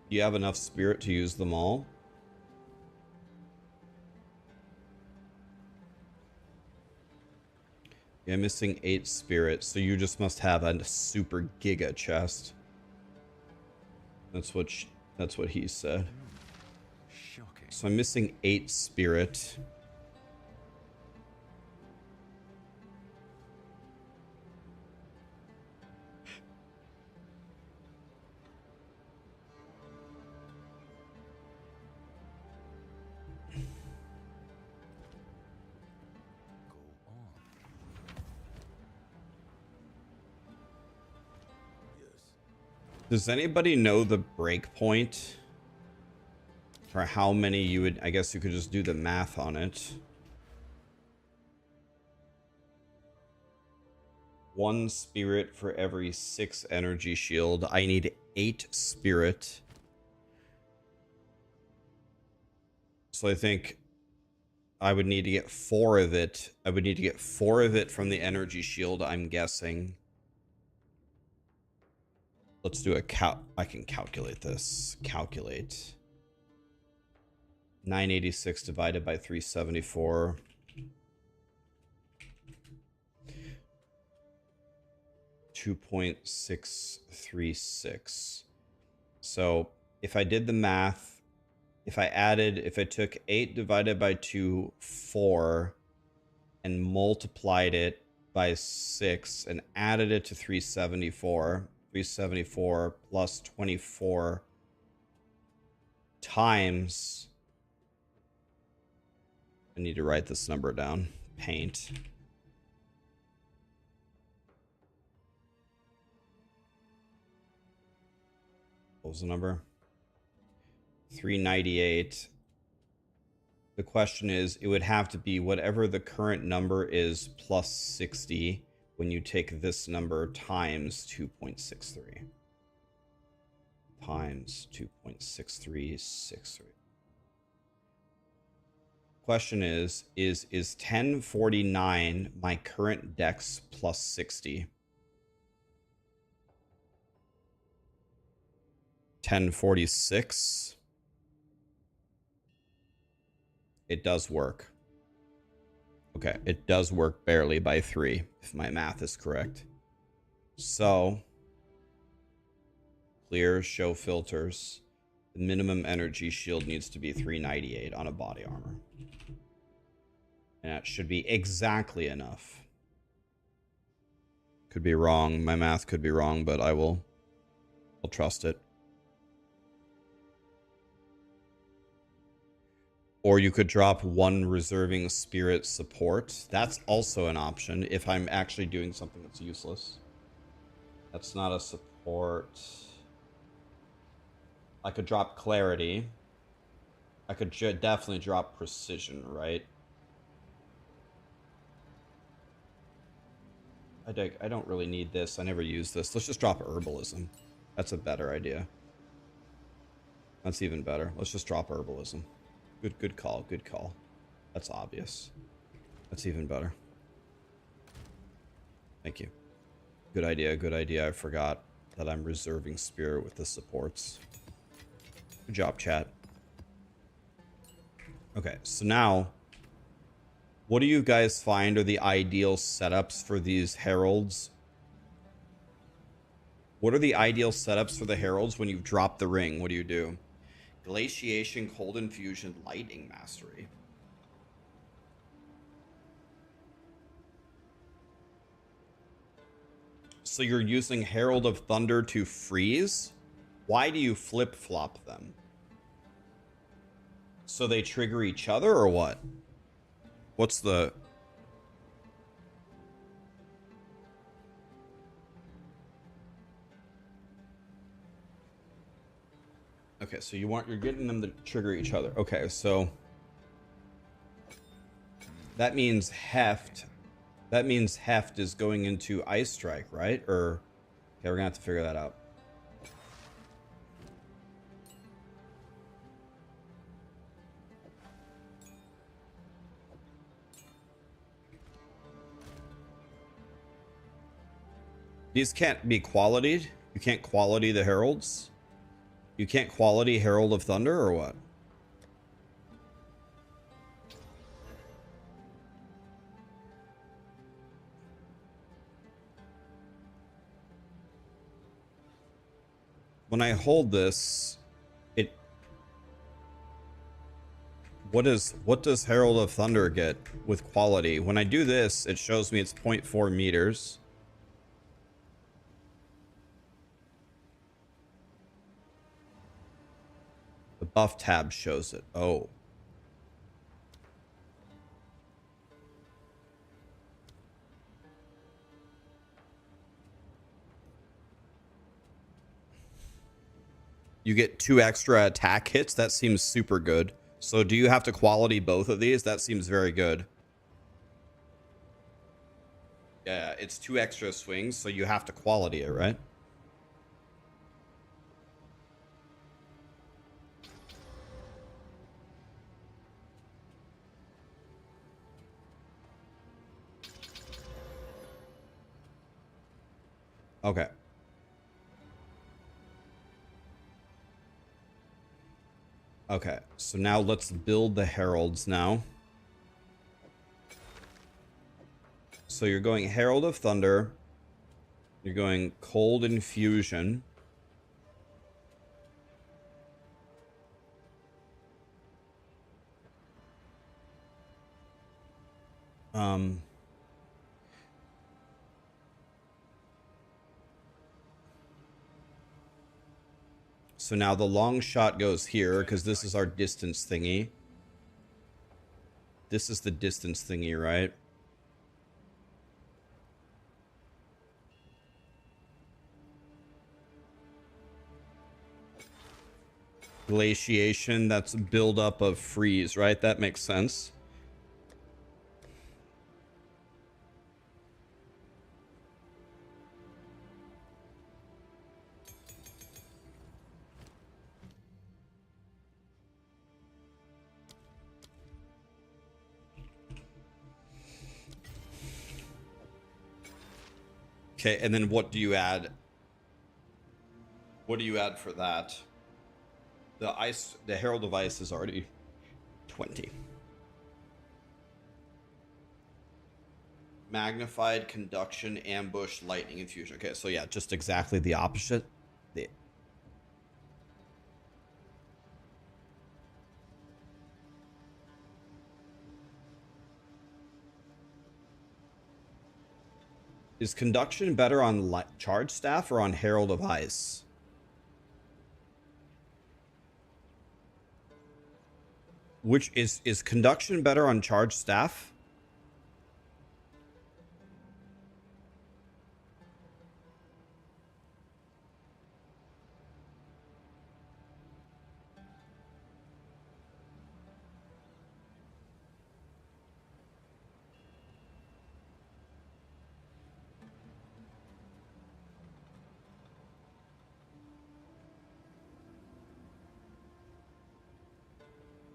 Do you have enough spirit to use them all? Yeah, I'm missing 8 spirit, so you just must have a super giga chest. That's what he said. Shocking. So I'm missing 8 spirit. Go on. Yes. Does anybody know the break point? Or how many you would... I guess you could just do the math on it. 1 spirit for every 6 energy shield. I need 8 spirit. So I think I would need to get 4 of it. I would need to get 4 of it from the energy shield, I'm guessing. Let's do a I can calculate this. Calculate. 986 divided by 374. $2.636. So if I did the math, if I took 8 divided by 2, 4, and multiplied it by 6 and added it to 374 plus 24 times... I need to write this number down. Paint. What was the number? 398. The question is, it would have to be whatever the current number is plus 60 when you take this number times 2.63. Times 2.6363. Question is 1049 my current dex plus 60? 1046. It does work. Okay, it does work barely by 3, if my math is correct. So, clear, show filters. The minimum energy shield needs to be 398 on a body armor. And that should be exactly enough. Could be wrong. My math could be wrong, but I'll trust it. Or you could drop 1 reserving spirit support. That's also an option if I'm actually doing something that's useless. That's not a support. I could drop clarity. I could definitely drop precision, right? I don't really need this. I never use this. Let's just drop herbalism. That's a better idea. That's even better. Let's just drop herbalism. Good call. Good call. That's obvious. That's even better. Thank you. Good idea. Good idea. I forgot. that I'm reserving spirit with the supports. Good job, chat. Okay, so now, what do you guys find are the ideal setups for these heralds? What are the ideal setups for the heralds when you've dropped the ring? What do you do? Glaciation, cold infusion, lightning mastery. So you're using Herald of Thunder to freeze? Why do you flip-flop them? So they trigger each other or what? What's the... Okay, so you're getting them to trigger each other. Okay, so that means Heft. That means Heft is going into Ice Strike, right? Or okay, we're gonna have to figure that out. These can't be qualityed. You can't quality the heralds. You can't quality Herald of Thunder or what? When I hold this, it... What does Herald of Thunder get with quality? When I do this, it shows me it's 0.4 meters. The buff tab shows it. Oh. You get 2 extra attack hits. That seems super good. So do you have to quality both of these? That seems very good. Yeah, it's 2 extra swings, so you have to quality it, right? Okay. Okay, so now let's build the heralds now. So you're going Herald of Thunder. You're going Cold Infusion. So now the long shot goes here because this is our distance thingy. This is the distance thingy, right? Glaciation, that's buildup of freeze, right? That makes sense. Okay, and then what do you add? What do you add for that? The Herald of Ice is already 20. Magnified, conduction, ambush, lightning infusion. Okay, so yeah, just exactly the opposite. Is conduction better on charge staff or on Herald of Ice? Which is conduction better on charge staff?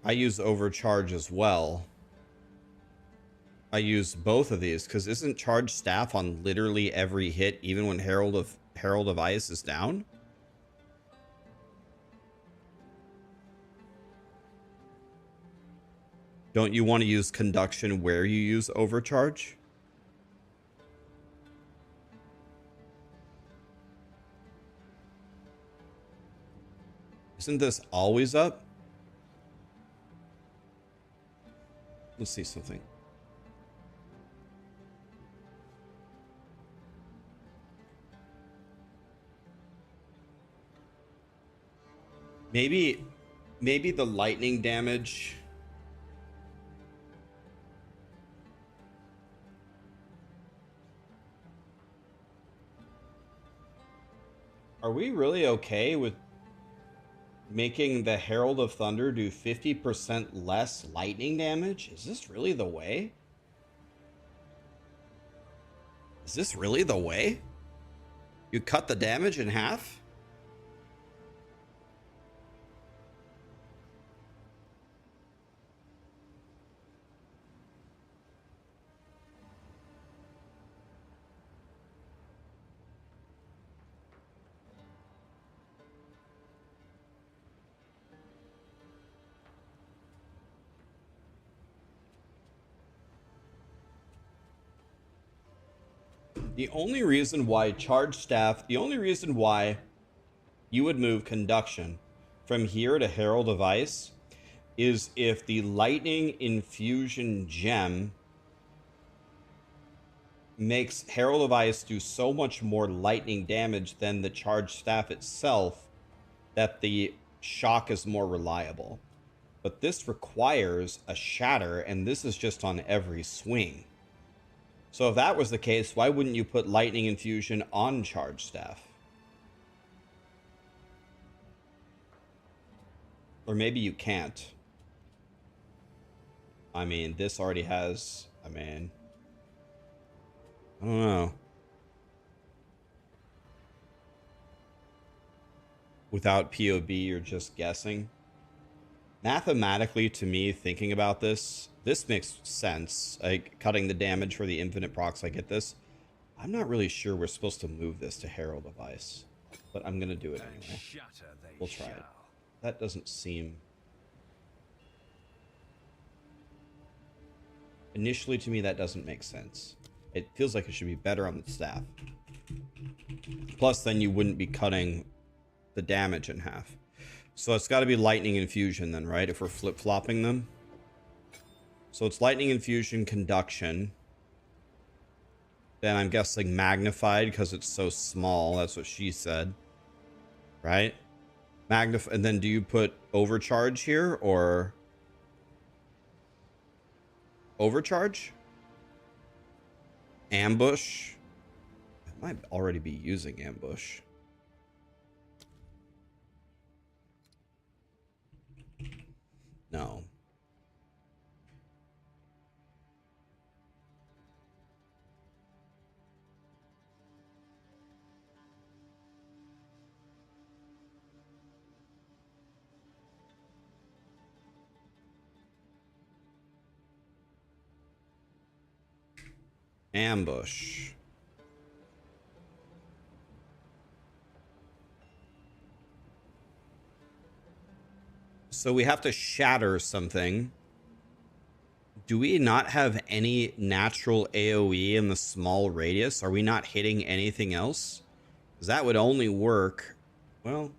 I use overcharge as well. I use both of these because isn't charge staff on literally every hit, even when Herald Herald of Ice is down? Don't you want to use conduction where you use overcharge? Isn't this always up? Let's see something. Maybe the lightning damage. Are we really okay with making the Herald of Thunder do 50% less lightning damage? Is this really the way? Is this really the way? You cut the damage in half? The only reason why charge staff, the only reason why you would move conduction from here to Herald of Ice is if the lightning infusion gem makes Herald of Ice do so much more lightning damage than the charge staff itself that the shock is more reliable. But this requires a shatter, and this is just on every swing. So if that was the case, why wouldn't you put lightning infusion on charge staff? Or maybe you can't. I mean, this already has, I don't know. Without POB, you're just guessing. Mathematically, to me, thinking about this makes sense. Like, cutting the damage for the infinite procs, I get this. I'm not really sure we're supposed to move this to Herald of Ice, but I'm going to do it anyway. We'll try it. That doesn't seem... Initially, to me, that doesn't make sense. It feels like it should be better on the staff. Plus, then you wouldn't be cutting the damage in half. So it's got to be lightning infusion then, right? If we're flip-flopping them. So it's lightning infusion, conduction. Then I'm guessing magnified because it's so small. That's what she said. Right? Magnify. And then do you put overcharge here or overcharge? Ambush. I might already be using ambush. No. Ambush. So we have to shatter something. Do we not have any natural AoE in the small radius? Are we not hitting anything else? Because that would only work... Well...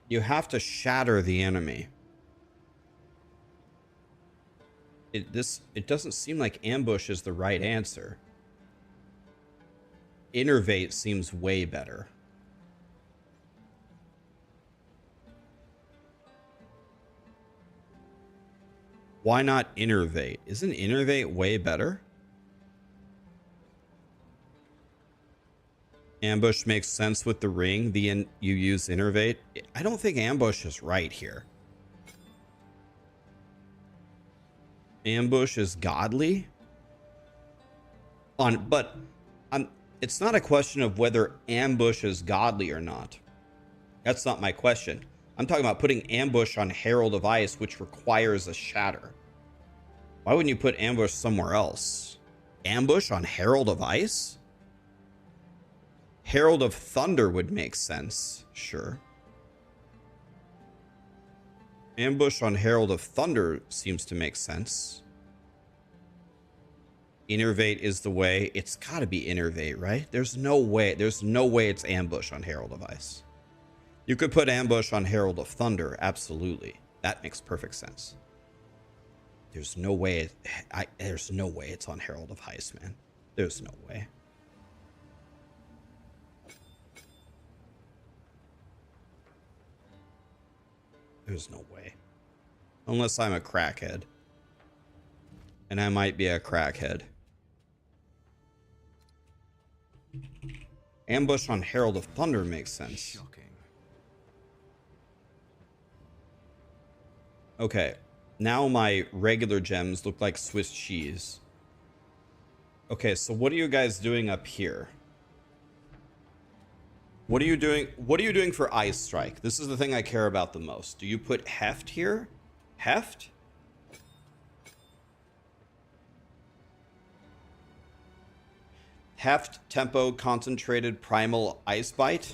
You have to shatter the enemy. It doesn't seem like ambush is the right answer. Innervate seems way better. Why not innervate? Isn't innervate way better? Ambush makes sense with the ring. You use innervate. I don't think ambush is right here. Ambush is godly. It's not a question of whether ambush is godly or not. That's not my question. I'm talking about putting ambush on Herald of Ice, which requires a shatter. Why wouldn't you put ambush somewhere else? Ambush on Herald of Ice? Herald of Thunder would make sense, sure. Ambush on Herald of Thunder seems to make sense. Innervate is the way. It's gotta be Innervate, right? There's no way it's ambush on Herald of Ice. You could put ambush on Herald of Thunder, absolutely. That makes perfect sense. There's no way it's on Herald of Ice, man. There's no way. There's no way. Unless I'm a crackhead. And I might be a crackhead. Ambush on Herald of Thunder makes sense. Shocking. Okay. Now my regular gems look like Swiss cheese. Okay, so what are you guys doing up here? What are you doing? What are you doing for Ice Strike? This is the thing I care about the most. Do you put Heft here? Heft? Heft, Tempo, Concentrated, Primal, Ice Bite?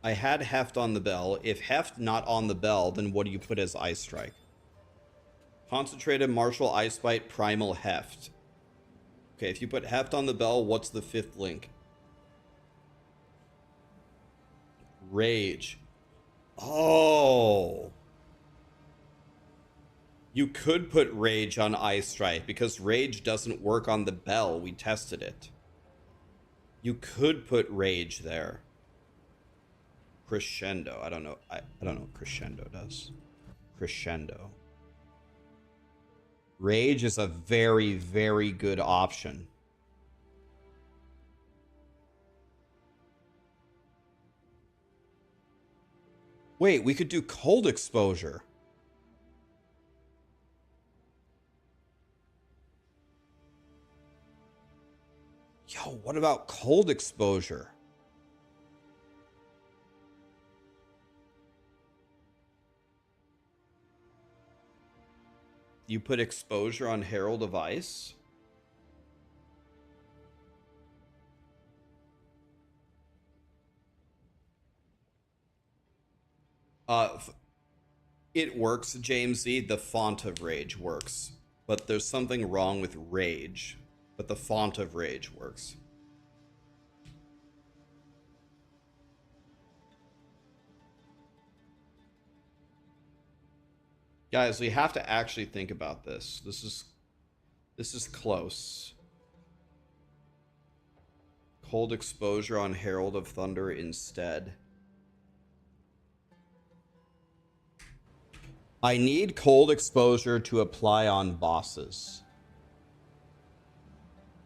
I had Heft on the bell. If Heft not on the bell, then what do you put as Ice Strike? Concentrated, Martial, Ice Bite, Primal, Heft. Okay, if you put Heft on the bell, what's the fifth link? Rage. Oh. You could put Rage on Ice Strike because Rage doesn't work on the bell. We tested it. You could put Rage there. Crescendo. I don't know. I don't know what Crescendo does. Crescendo. Rage is a very, very good option. Wait, we could do Cold Exposure. Yo, what about Cold Exposure? You put Exposure on Herald of Ice? It works, James Z. The font of Rage works. But there's something wrong with Rage. But the font of Rage works. Guys, we have to actually think about this. This is close. Cold Exposure on Herald of Thunder instead. I need Cold Exposure to apply on bosses.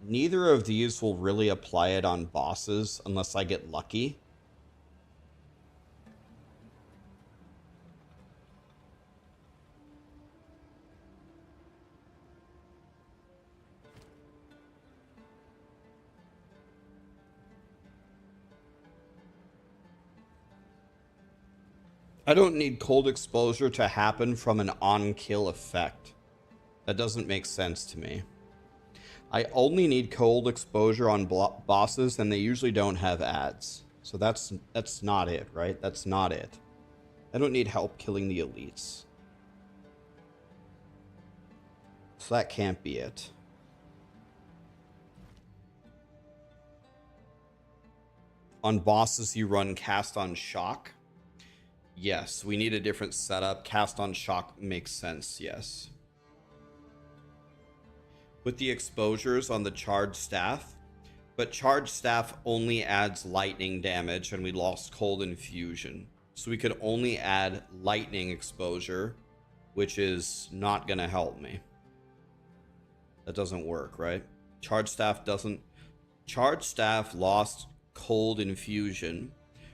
Neither of these will really apply it on bosses unless I get lucky. I don't need Cold Exposure to happen from an on-kill effect. That doesn't make sense to me. I only need Cold Exposure on bosses, and they usually don't have ads. So that's not it, right? That's not it. I don't need help killing the elites. So that can't be it. On bosses, you run Cast on Shock. Yes, we need a different setup. Cast on Shock makes sense, yes. Put the exposures on the Charged Staff, but Charged Staff only adds lightning damage, and we lost Cold Infusion. So we could only add lightning exposure, which is not going to help me. That doesn't work, right? Charged Staff doesn't... Charged Staff lost Cold Infusion,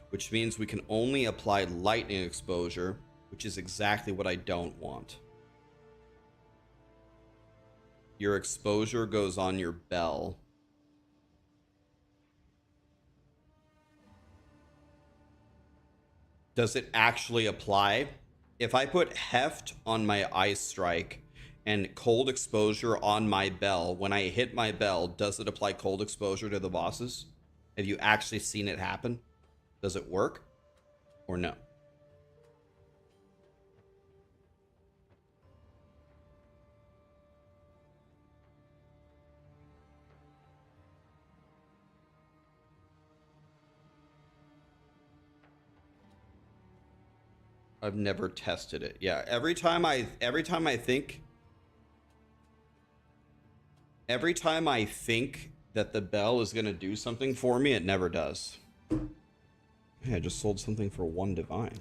which means we can only apply lightning exposure, which is exactly what I don't want. Your exposure goes on your bell. does it actually apply? If I put heft on my ice strike and cold exposure on my bell, when I hit my bell, does it apply cold exposure to the bosses? Have you actually seen it happen? Does it work or no? I've never tested it. Yeah, every time I think that the bell is going to do something for me, it never does. Hey, I just sold something for 1 divine.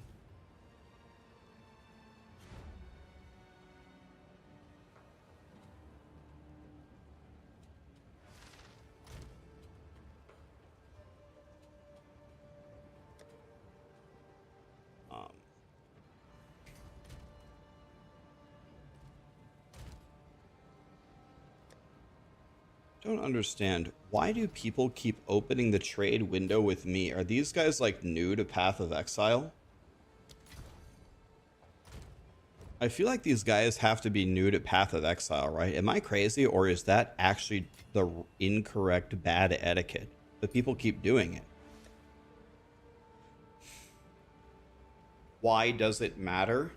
Don't understand. Why do people keep opening the trade window with me? Are these guys like new to Path of Exile? I feel like these guys have to be new to Path of Exile, right? Am I crazy, or is that actually the incorrect bad etiquette? But people keep doing it. Why does it matter?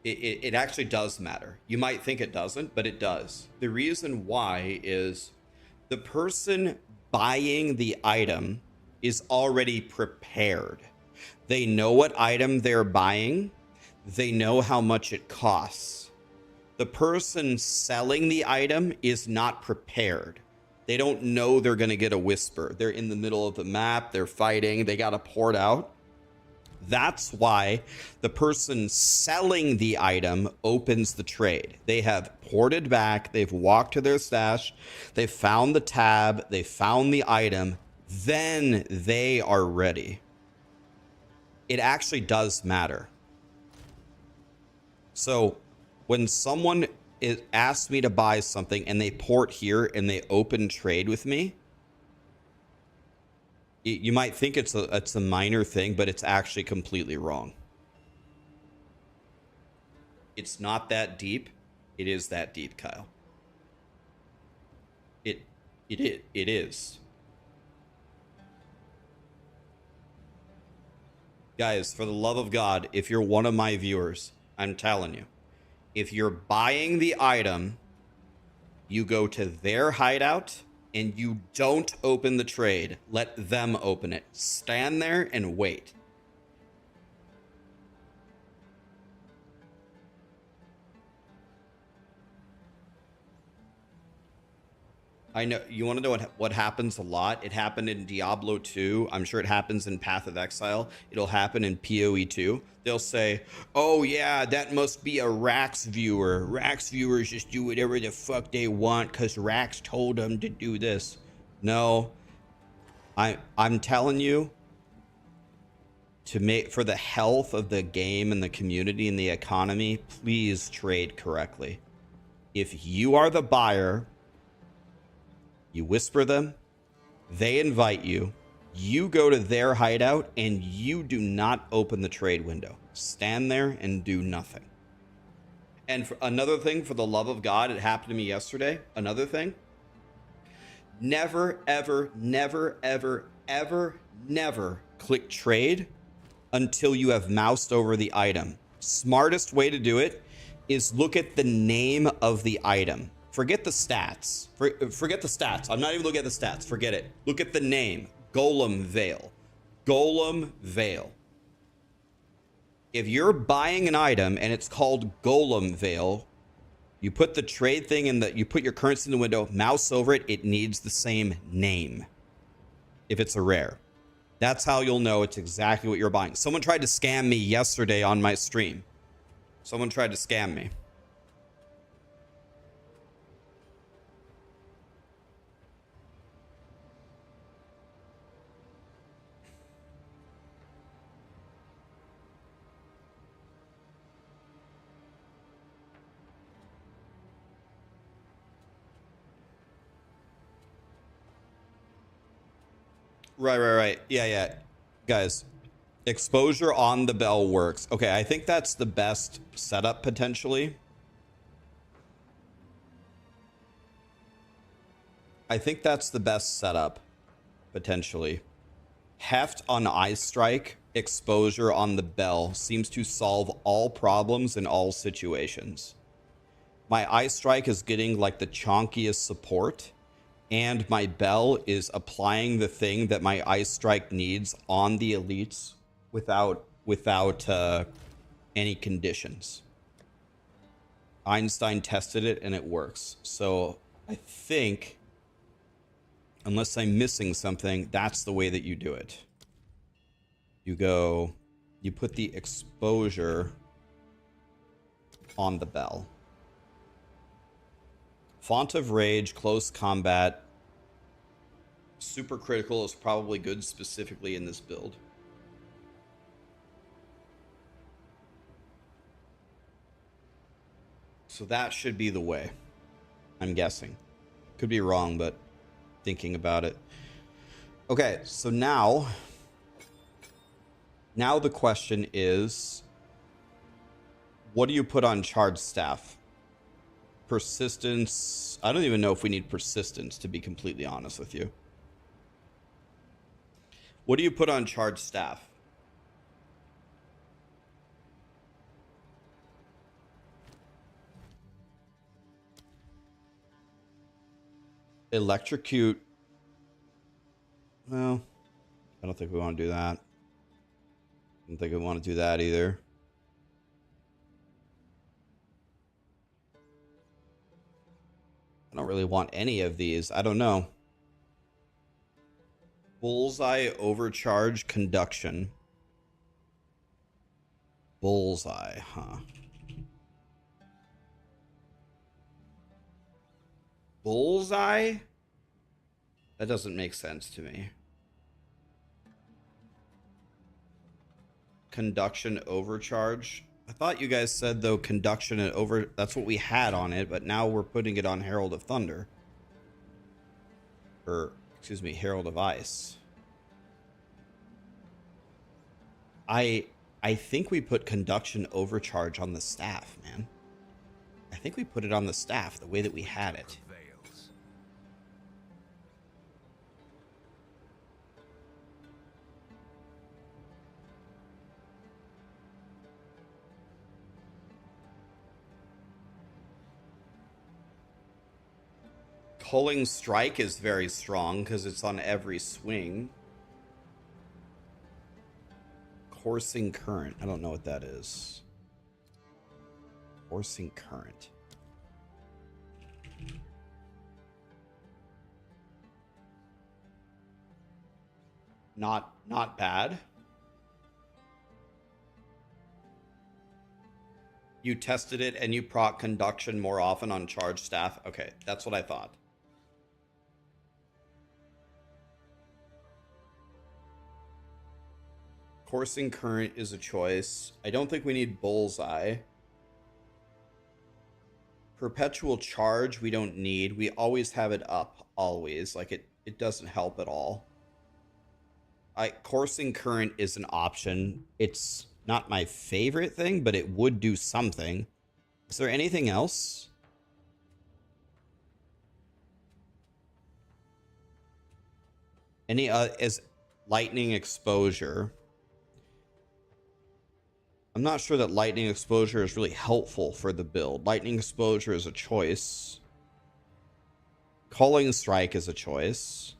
It actually does matter. You might think it doesn't, but it does. The reason why is the person buying the item is already prepared. They know what item they're buying. They know how much it costs. The person selling the item is not prepared. They don't know they're going to get a whisper. They're in the middle of the map. They're fighting. They got to port out. That's why the person selling the item opens the trade. They have ported back. They've walked to their stash. They found the tab. They found the item. Then they are ready. It actually does matter. So when someone asks me to buy something and they port here and they open trade with me, you might think it's a minor thing, but it's actually completely wrong. It's not that deep. It is that deep, Kyle. It is. Guys, for the love of God, if you're one of my viewers, I'm telling you, if you're buying the item, you go to their hideout and you don't open the trade. Let them open it. Stand there and wait. I know you want to know what happens a lot. It happened in Diablo 2. I'm sure it happens in Path of Exile. It'll happen in POE2. They'll say, oh yeah, that must be a Rax viewer. Rax viewers just do whatever the fuck they want because Rax told them to do this. No, I'm telling you, for the health of the game and the community and the economy, please trade correctly. If you are the buyer, you whisper them, they invite you, you go to their hideout, and you do not open the trade window. Stand there and do nothing. And for another thing, for the love of God, it happened to me yesterday. Another thing, never, ever, never, ever, ever, never click trade until you have moused over the item. Smartest way to do it is look at the name of the item. Forget the stats. Forget the stats. I'm not even looking at the stats. Forget it. Look at the name. Golem Veil. Golem Veil. If you're buying an item and it's called Golem Veil, you put the trade thing in you put your currency in the window, mouse over it, it needs the same name. If it's a rare. That's how you'll know it's exactly what you're buying. Someone tried to scam me yesterday on my stream. Someone tried to scam me. Right. Yeah. Guys, exposure on the bell works. Okay, I think that's the best setup potentially. I think that's the best setup potentially. Heft on eye strike, exposure on the bell seems to solve all problems in all situations. My eye strike is getting like the chonkiest support, and my bell is applying the thing that my eye strike needs on the elites without any conditions. Einstein tested it and it works. So I think, unless I'm missing something, that's the way that you do it. You put the exposure on the bell. Font of Rage, close combat, super critical is probably good specifically in this build. So that should be the way, I'm guessing. Could be wrong, but thinking about it. Okay, so now the question is, what do you put on charge staff? Persistence. I don't even know if we need persistence, to be completely honest with you. What do you put on charge staff? Electrocute. Well, I don't think we want to do that. I don't think we want to do that either. I don't really want any of these. I don't know. Bullseye, overcharge, conduction. Bullseye, huh? Bullseye? That doesn't make sense to me. Conduction, overcharge. I thought you guys said, though, conduction and over... That's what we had on it, but now we're putting it on Herald of Thunder. Or, excuse me, Herald of Ice. I think we put conduction overcharge on the staff, man. I think we put it on the staff the way that we had it. Culling Strike is very strong because it's on every swing. Coursing Current. I don't know what that is. Coursing Current. Not bad. You tested it and you proc conduction more often on charge staff. Okay, that's what I thought. Coursing Current is a choice. I don't think we need Bullseye. Perpetual Charge we don't need. We always have it up, always. Like, it doesn't help at all. Coursing Current is an option. It's not my favorite thing, but it would do something. Is there anything else? Any is lightning exposure. I'm not sure that lightning exposure is really helpful for the build. Lightning exposure is a choice. Culling Strike is a choice.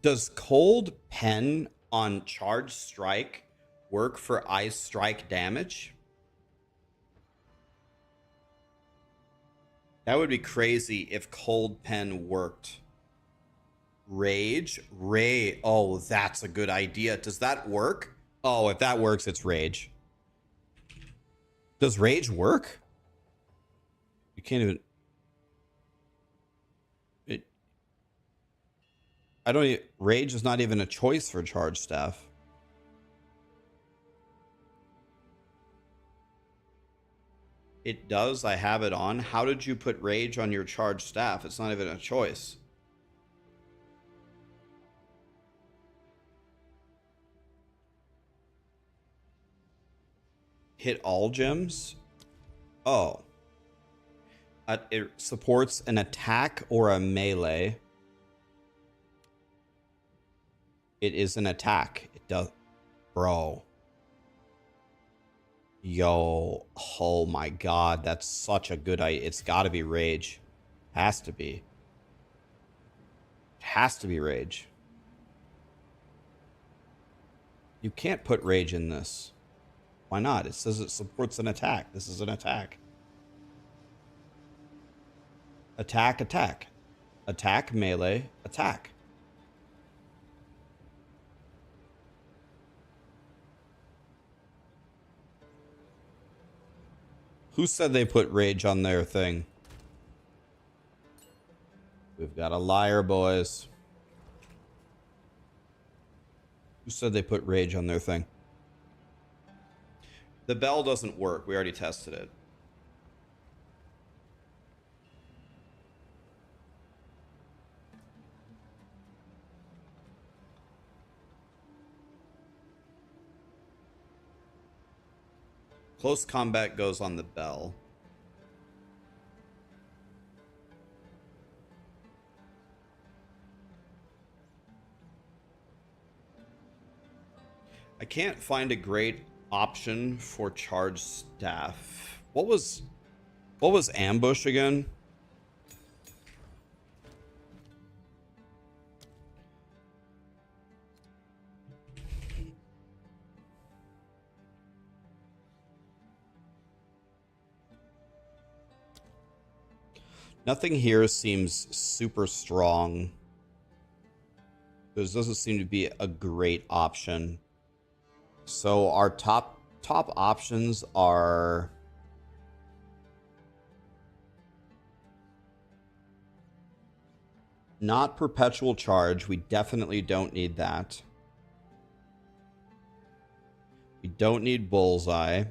Does Cold Pen on Charge Strike work for Ice Strike damage? That would be crazy if Cold Pen worked. Rage? Oh, that's a good idea. Does that work? Oh, if that works, it's Rage. Does rage work? You can't even... Rage is not even a choice for charge staff. It does. I have it on. How did you put rage on your charge staff? It's not even a choice. Hit all gems? Oh. It supports an attack or a melee. It is an attack. It does. Bro. Yo. Oh my god. That's such a good idea. It's got to be rage. Has to be. It has to be rage. You can't put rage in this. Why not? It says it supports an attack. This is an attack. Attack, attack. Attack, melee, attack. Who said they put rage on their thing? We've got a liar, boys. Who said they put rage on their thing? The bell doesn't work. We already tested it. Close combat goes on the bell. I can't find a great option for charge staff. What was ambush again? Nothing here seems super strong. There doesn't seem to be a great option. So our top options are not perpetual charge. We definitely don't need that. We don't need bullseye.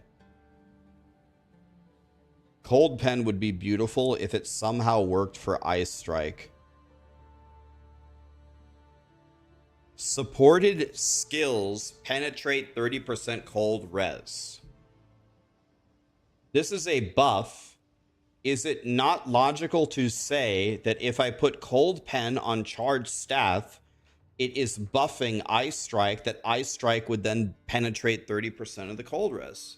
Cold pen would be beautiful if it somehow worked for ice strike. Supported skills penetrate 30% cold res. This is a buff. Is it not logical to say that if I put cold pen on charged staff, it is buffing ice strike, that ice strike would then penetrate 30% of the cold res?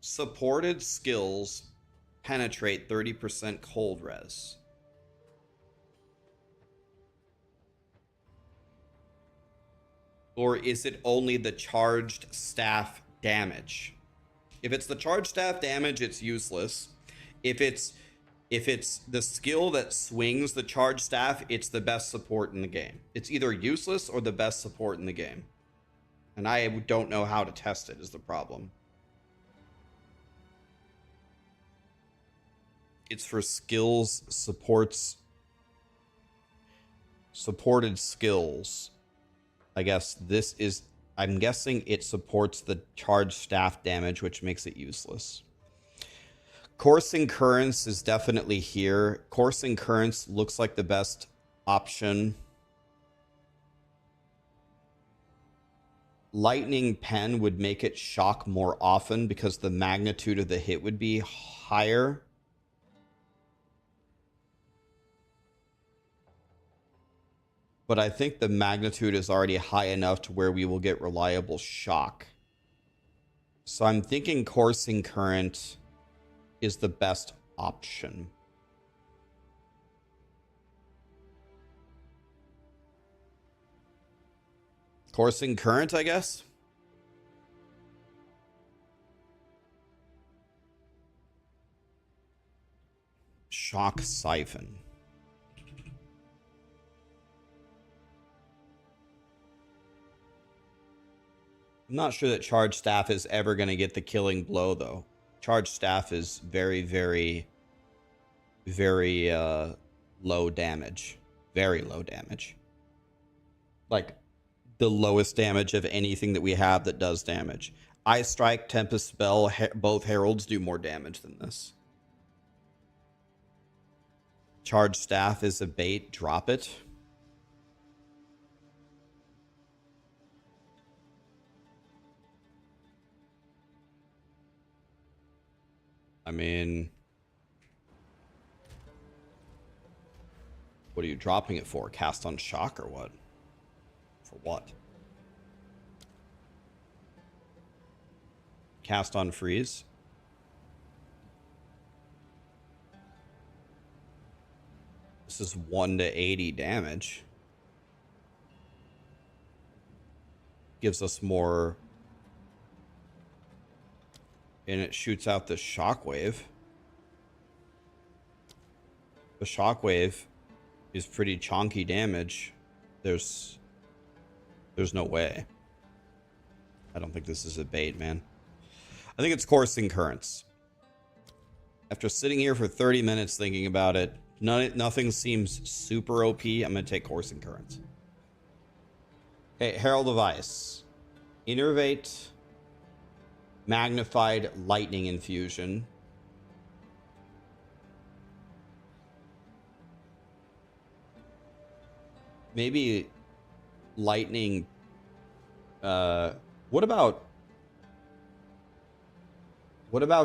Supported skills penetrate 30% cold res. Or is it only the charged staff damage? If it's the charged staff damage, it's useless. If it's the skill that swings the charged staff, it's the best support in the game. It's either useless or the best support in the game. And I don't know how to test it is the problem. It's for skills, supported skills. I guess this is, I'm guessing it supports the charged staff damage, which makes it useless. Coursing Currents is definitely here. Coursing Currents looks like the best option. Lightning Pen would make it shock more often because the magnitude of the hit would be higher. But I think the magnitude is already high enough to where we will get reliable shock. So I'm thinking Coursing Current is the best option. Coursing Current, I guess? Shock Siphon. I'm not sure that Charge Staff is ever going to get the killing blow, though. Charge Staff is very, very, very low damage. Very low damage. Like, the lowest damage of anything that we have that does damage. Ice Strike, Tempest Spell, both Heralds do more damage than this. Charge Staff is a bait. Drop it. I mean, what are you dropping it for? Cast on Shock or what? For what? Cast on Freeze? This is 1 to 80 damage. Gives us more. And it shoots out the Shockwave. The Shockwave is pretty chonky damage. There's no way. I don't think this is a bait, man. I think it's Coursing Currents. After sitting here for 30 minutes thinking about it, nothing seems super OP. I'm going to take Coursing Currents. Okay, Herald of Ice. Innervate. Magnified Lightning Infusion. Maybe Lightning. What about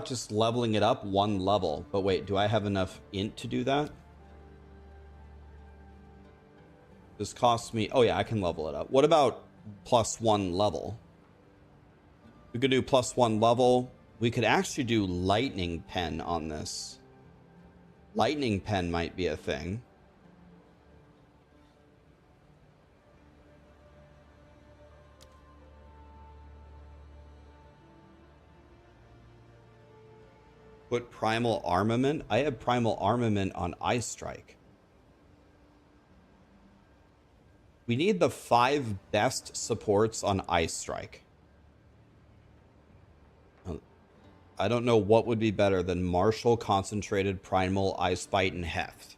just leveling it up 1 level? But wait, do I have enough int to do that? This costs me. Oh yeah, I can level it up. What about +1 level? We could do +1 level. We could actually do Lightning Pen on this. Lightning Pen might be a thing. Put Primal Armament. I have Primal Armament on Ice Strike. We need the 5 best supports on Ice Strike. I don't know what would be better than Martial, Concentrated, Primal, Ice Bite, and Heft.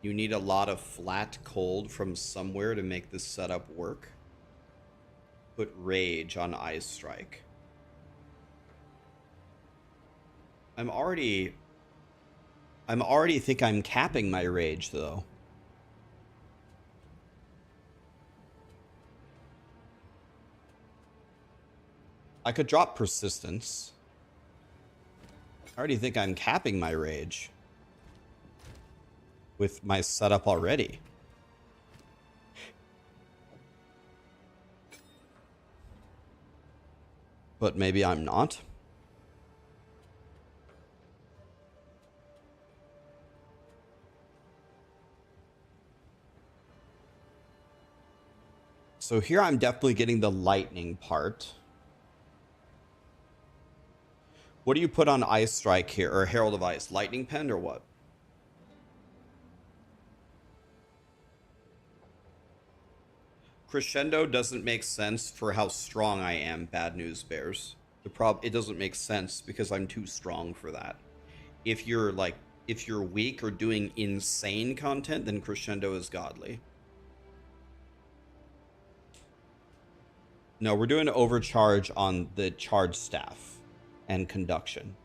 You need a lot of flat cold from somewhere to make this setup work. Put Rage on Ice Strike. I'm already think I'm capping my Rage, though. I could drop Persistence. I already think I'm capping my Rage with my setup already. But maybe I'm not. So here I'm definitely getting the lightning part. What do you put on Ice Strike here, or Herald of Ice? Lightning Pen or what? Crescendo doesn't make sense for how strong I am, Bad News Bears. It doesn't make sense because I'm too strong for that. If you're weak or doing insane content, then Crescendo is godly. No, we're doing overcharge on the charge staff and conduction.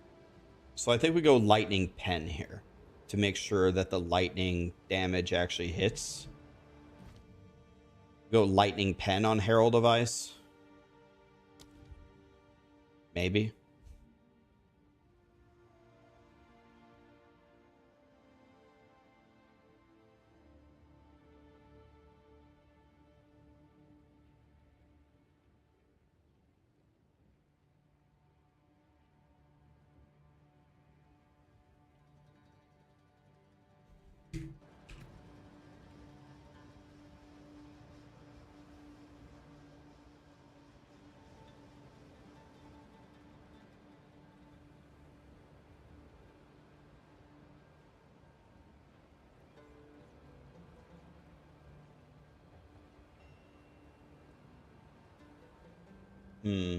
So I think we go Lightning Pen here to make sure that the lightning damage actually hits. Go Lightning Pen on Herald of Ice. Maybe. Hmm.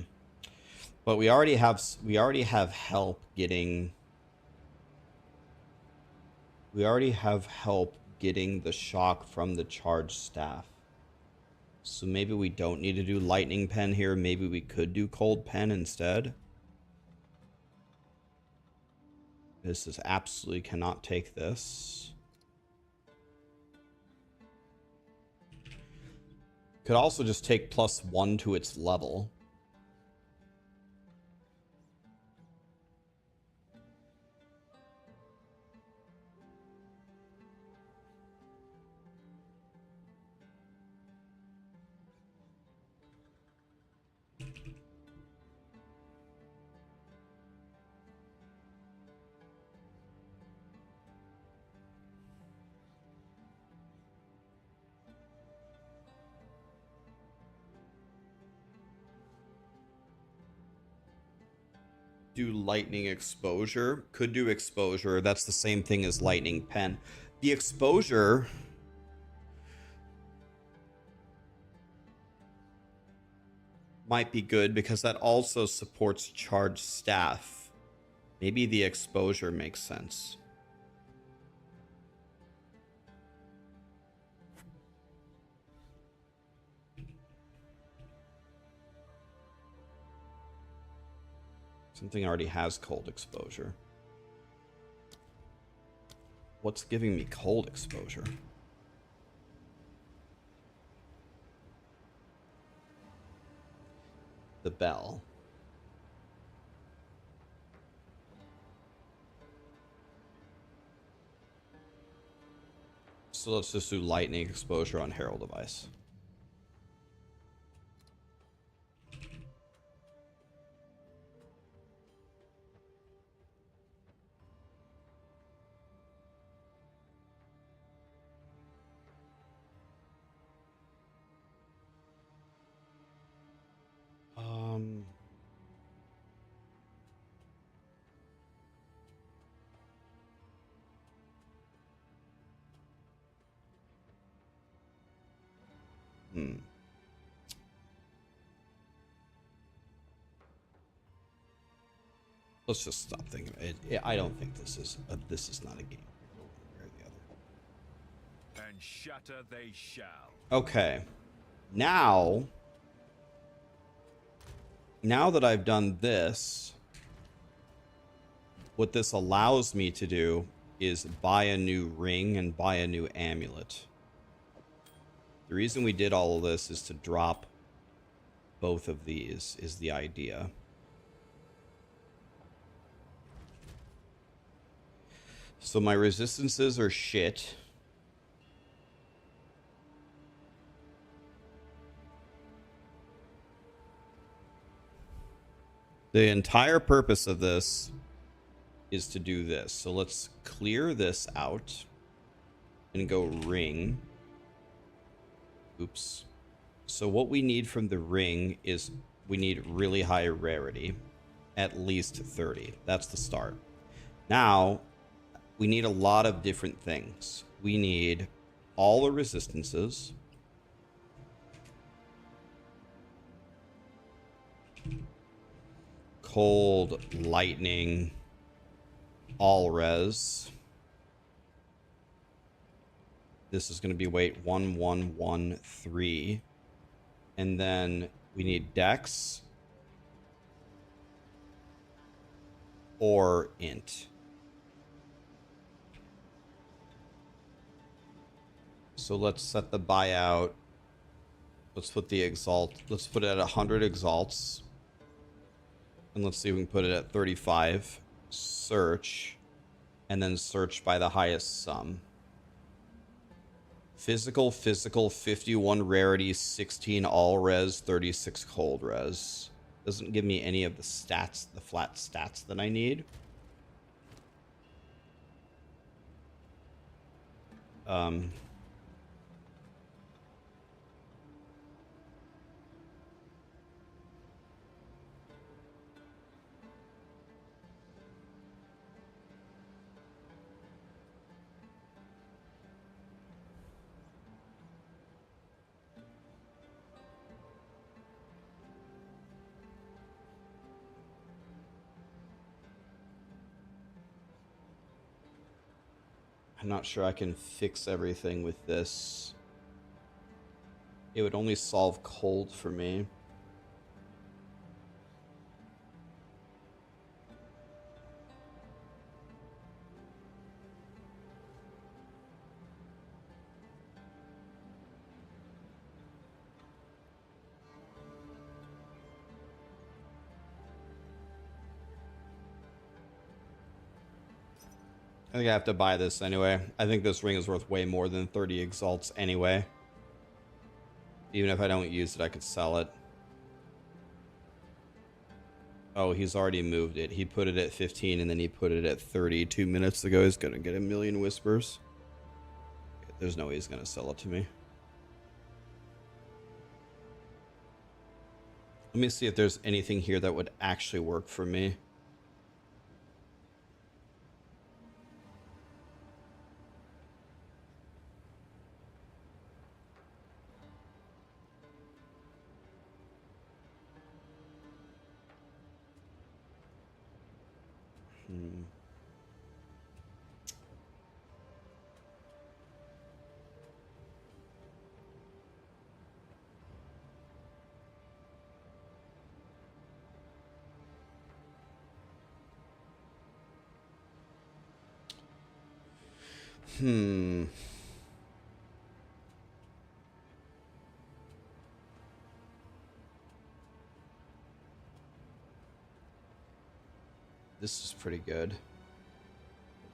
But we already have help getting the shock from the charged staff. So maybe we don't need to do lightning pen here. Maybe we could do cold pen instead. This is absolutely cannot take this. Could also just take +1 to its level. Do lightning exposure. Could do exposure. That's the same thing as lightning pen. The exposure might be good because that also supports charged staff. Maybe the exposure makes sense. Something already has cold exposure. What's giving me cold exposure? The bell. So let's just do lightning exposure on Herald device. Let's just stop thinking. I don't think this is not a game. One way or the other. And shatter they shall. Okay. Now that I've done this, what this allows me to do is buy a new ring and buy a new amulet. The reason we did all of this is to drop both of these is the idea. So my resistances are shit. The entire purpose of this is to do this. So let's clear this out and go ring. Oops. So what we need from the ring is we need really high rarity, at least 30. That's the start. Now, we need a lot of different things. We need all the resistances. Cold, lightning, all res. This is going to be weight 1113. And then we need dex or int. So let's set the buyout. Let's put the exalt. Let's put it at 100 exalts. And let's see if we can put it at 35. Search. And then search by the highest sum. Physical, 51 rarity, 16 all res, 36 cold res. Doesn't give me any of the stats, the flat stats that I need. I'm not sure I can fix everything with this. It would only solve cold for me. I think I have to buy this anyway. I think this ring is worth way more than 30 exalts anyway. Even if I don't use it, I could sell it. Oh, he's already moved it. He put it at 15 and then he put it at 30 2 minutes ago. He's gonna get a million whispers. There's no way he's gonna sell it to me. Let me see if there's anything here that would actually work for me. This is pretty good.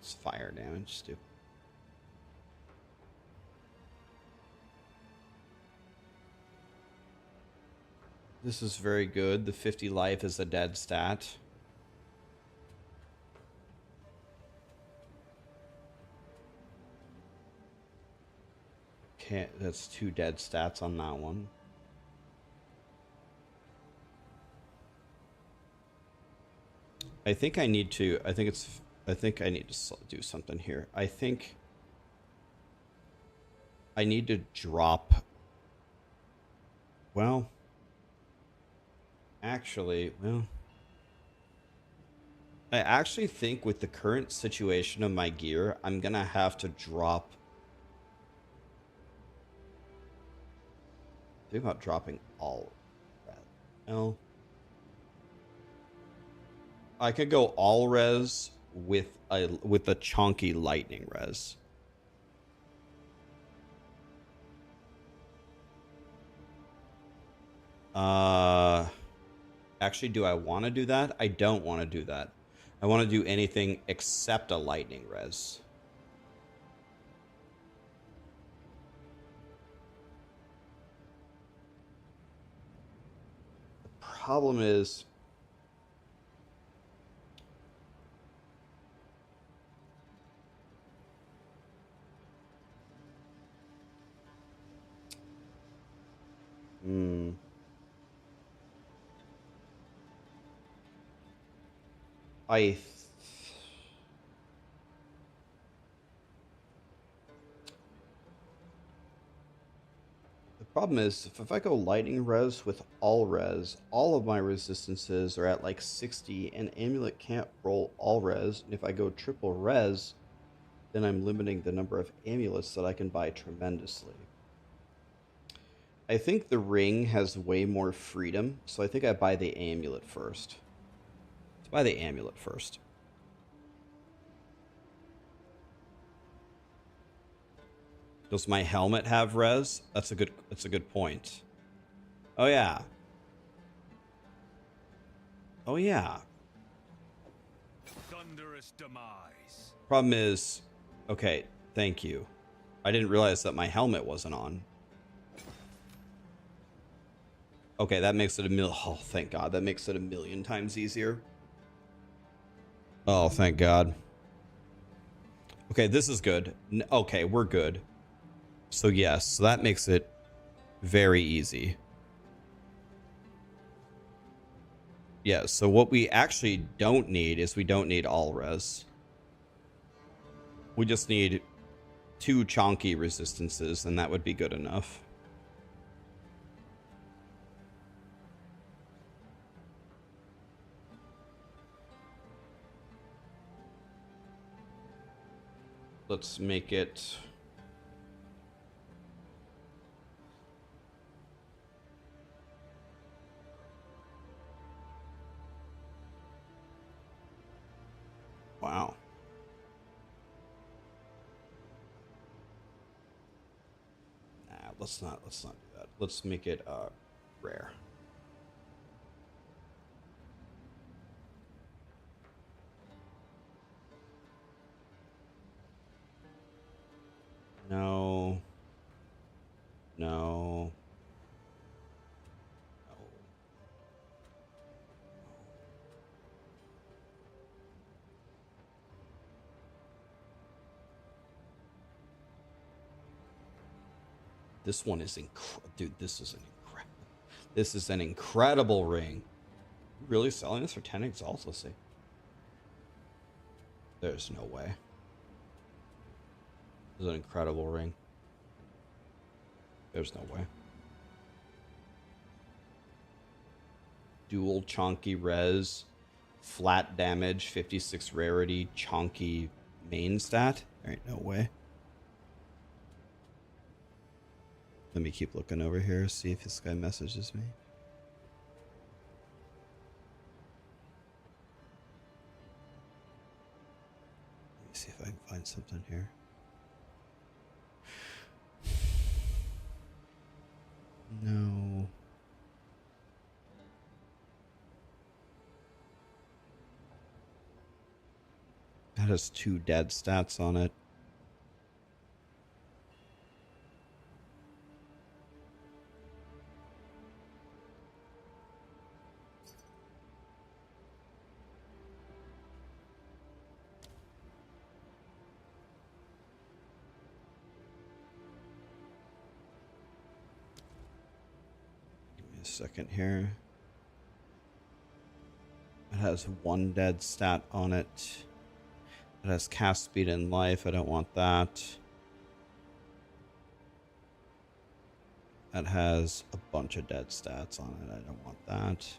It's fire damage too. This is very good. The 50 life is a dead stat. Okay, that's 2 dead stats on that one. I think I need to, I think I need to do something here. I think I need to drop, well, actually, well, I actually think with the current situation of my gear, I'm gonna have to drop. Think about dropping all res. Well, I could go all res with a chunky lightning res. Actually, do I want to do that? I don't want to do that. I want to do anything except a lightning res. The problem is, I the problem is if I go lightning res with all res, all of my resistances are at like 60 and amulet can't roll all res. And if I go triple res, then I'm limiting the number of amulets that I can buy tremendously. I think the ring has way more freedom, so I think I buy the amulet first. Let's buy the amulet first. Does my helmet have res? That's a good point. Oh yeah. Oh yeah. Thunderous demise. Problem is, okay, thank you. I didn't realize that my helmet wasn't on. Okay, that makes it oh, thank God. That makes it a million times easier. Oh, thank God. Okay, this is good. Okay, we're good. So yes, so that makes it very easy. Yeah, so what we actually don't need is we don't need all res. We just need 2 chonky resistances, and that would be good enough. let's make it. Wow. Nah, let's not do that. Let's make it rare. No. No. No. This one is dude, this is an incredible ring. Really selling this for 10 exalts? Let's see. There's no way. This is an incredible ring. There's no way. Dual chonky res, flat damage, 56 rarity, chonky main stat. There ain't no way. Let me keep looking over here, see if this guy messages me. Let me see if I can find something here. No. That has 2 dead stats on it. A second here. It has 1 dead stat on it. It has cast speed and life. I don't want that. That has a bunch of dead stats on it. I don't want that.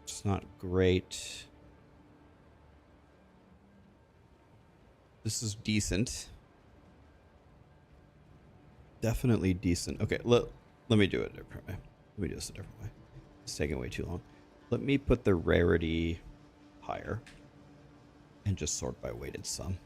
It's not great. This is decent. Definitely decent. Okay, let me do it a different way. Let me do this a different way. It's taking way too long. Let me put the rarity higher and just sort by weighted sum.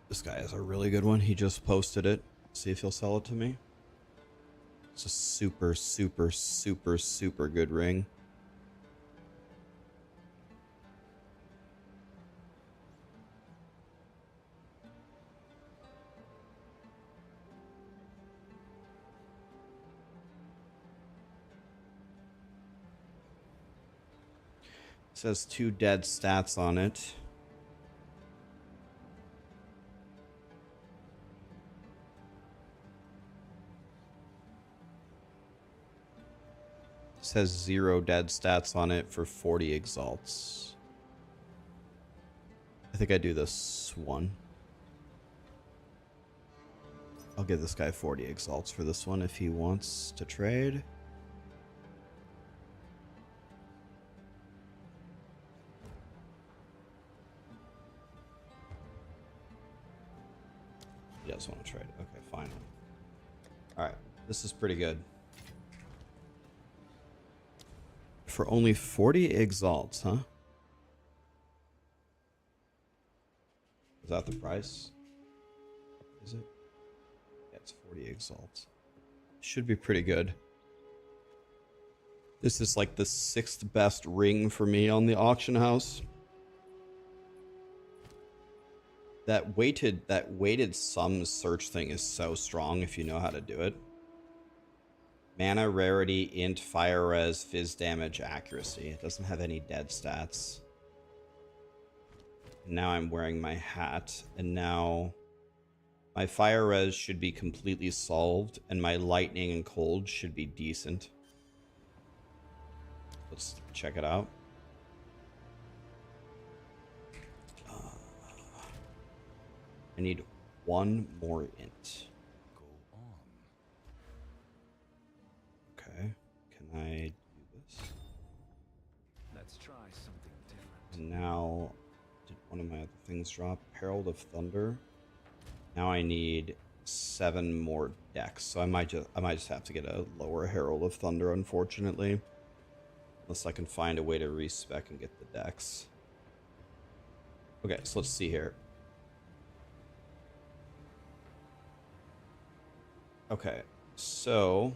This guy has a really good one. He just posted it. See if he'll sell it to me. It's a super, super, super, super good ring. It says 2 dead stats on it. Says 0 dead stats on it for 40 exalts. I think I do this one. I'll give this guy 40 exalts for this one if he wants to trade. He does want to trade. Okay, finally. Alright, this is pretty good. For only 40 exalts, huh? Is that the price? Is it? Yeah, it's 40 exalts. Should be pretty good. This is like the 6th best ring for me on the auction house. That weighted sum search thing is so strong if you know how to do it. Mana, rarity, int, fire res, fizz damage, accuracy. It doesn't have any dead stats. Now I'm wearing my hat, and now my fire res should be completely solved, and my lightning and cold should be decent. Let's check it out. I need one more int. Go on. Okay, can I do this? Let's try something different. And now, did one of my other things drop? Herald of Thunder. Now I need 7 more decks, so I might just have to get a lower Herald of Thunder, unfortunately. Unless I can find a way to respec and get the decks. Okay, so let's see here. Okay, so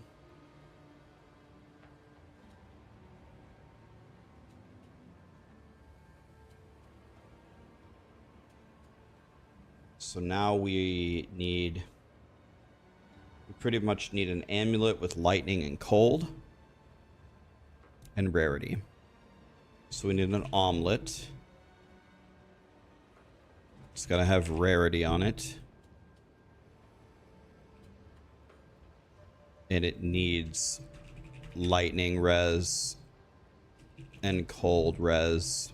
now we pretty much need an amulet with lightning and cold and rarity. So we need an omelet. It's gotta have rarity on it. And it needs lightning res and cold res.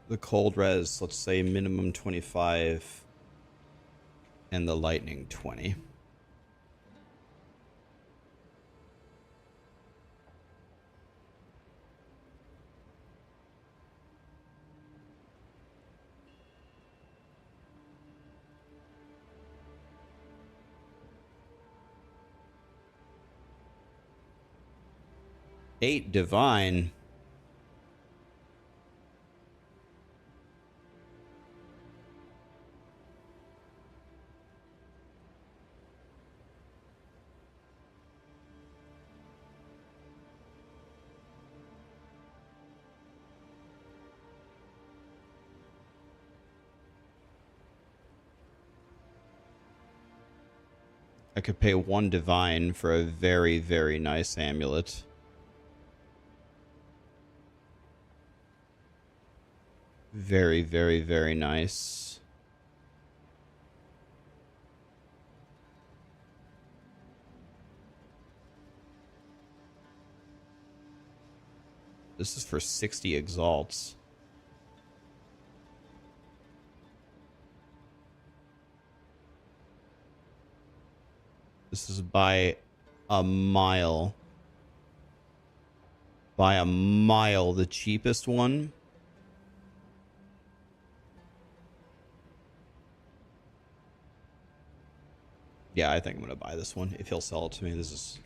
The cold res, let's say minimum 25, and the lightning 20. Eight divine. I could pay 1 divine for a very, very nice amulet. Very, very, very nice. This is for 60 exalts. This is by a mile. By a mile, the cheapest one. Yeah, I think I'm gonna buy this one if he'll sell it to me. This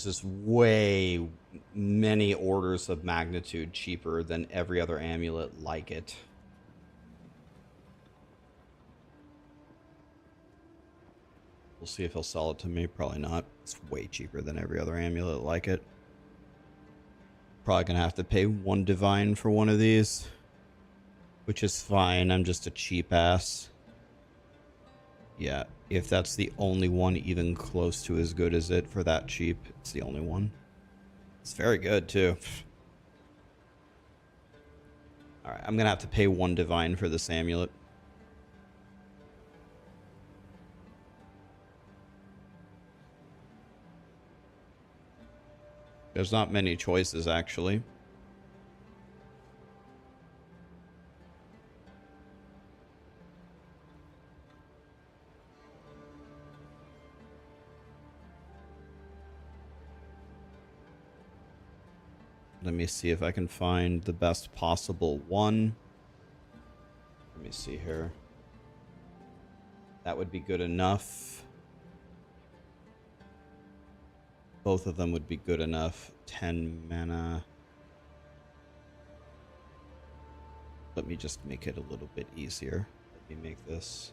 is way many orders of magnitude cheaper than every other amulet like it. We'll see if he'll sell it to me. Probably not. It's way cheaper than every other amulet like it. Probably gonna have to pay 1 divine for one of these, which is fine. I'm just a cheap ass. Yeah, if that's the only one even close to as good as it for that cheap, it's the only one. It's very good, too. Alright, I'm gonna have to pay 1 divine for this amulet. There's not many choices, actually. Let me see if I can find the best possible one. Let me see here. That would be good enough. Both of them would be good enough. 10 mana. Let me just make it a little bit easier. Let me make this.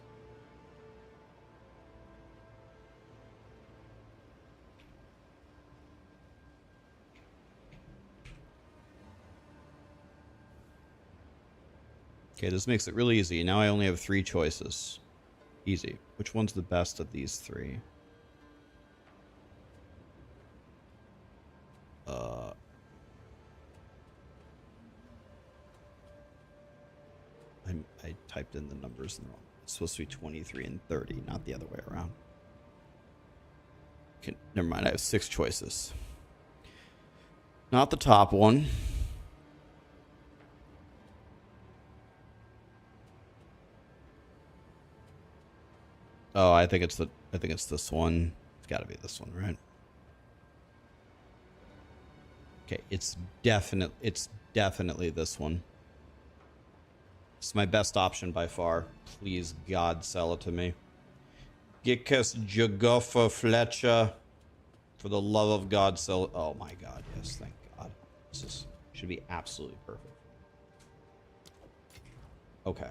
Okay, this makes it really easy. Now I only have 3 choices. Easy. Which one's the best of these three? I typed in the numbers wrong. It's supposed to be 23 and 30, not the other way around. Okay, never mind. I have 6 choices. Not the top one. Oh, I think it's this one. It's got to be this one, right? Okay, it's definitely this one. It's my best option by far. Please, God, sell it to me. Gickus Jagoffa Fletcher. For the love of God, sell it. Oh my God, yes, thank God. Should be absolutely perfect. Okay.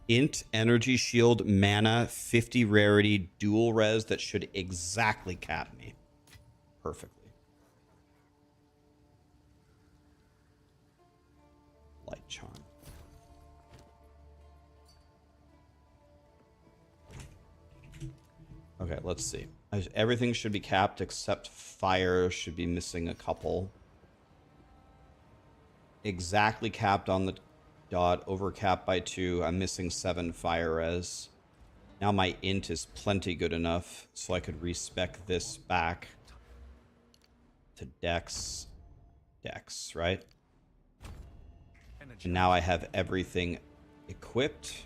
Int, energy shield, mana, 50 rarity, dual res that should exactly cap me. Perfectly. Light charm. Okay, let's see. Everything should be capped except fire should be missing a couple. Exactly capped on the dot, overcapped by 2. I'm missing 7 fire res. Now my int is plenty good enough, so I could respec this back to dex. Dex, right? And now I have everything equipped.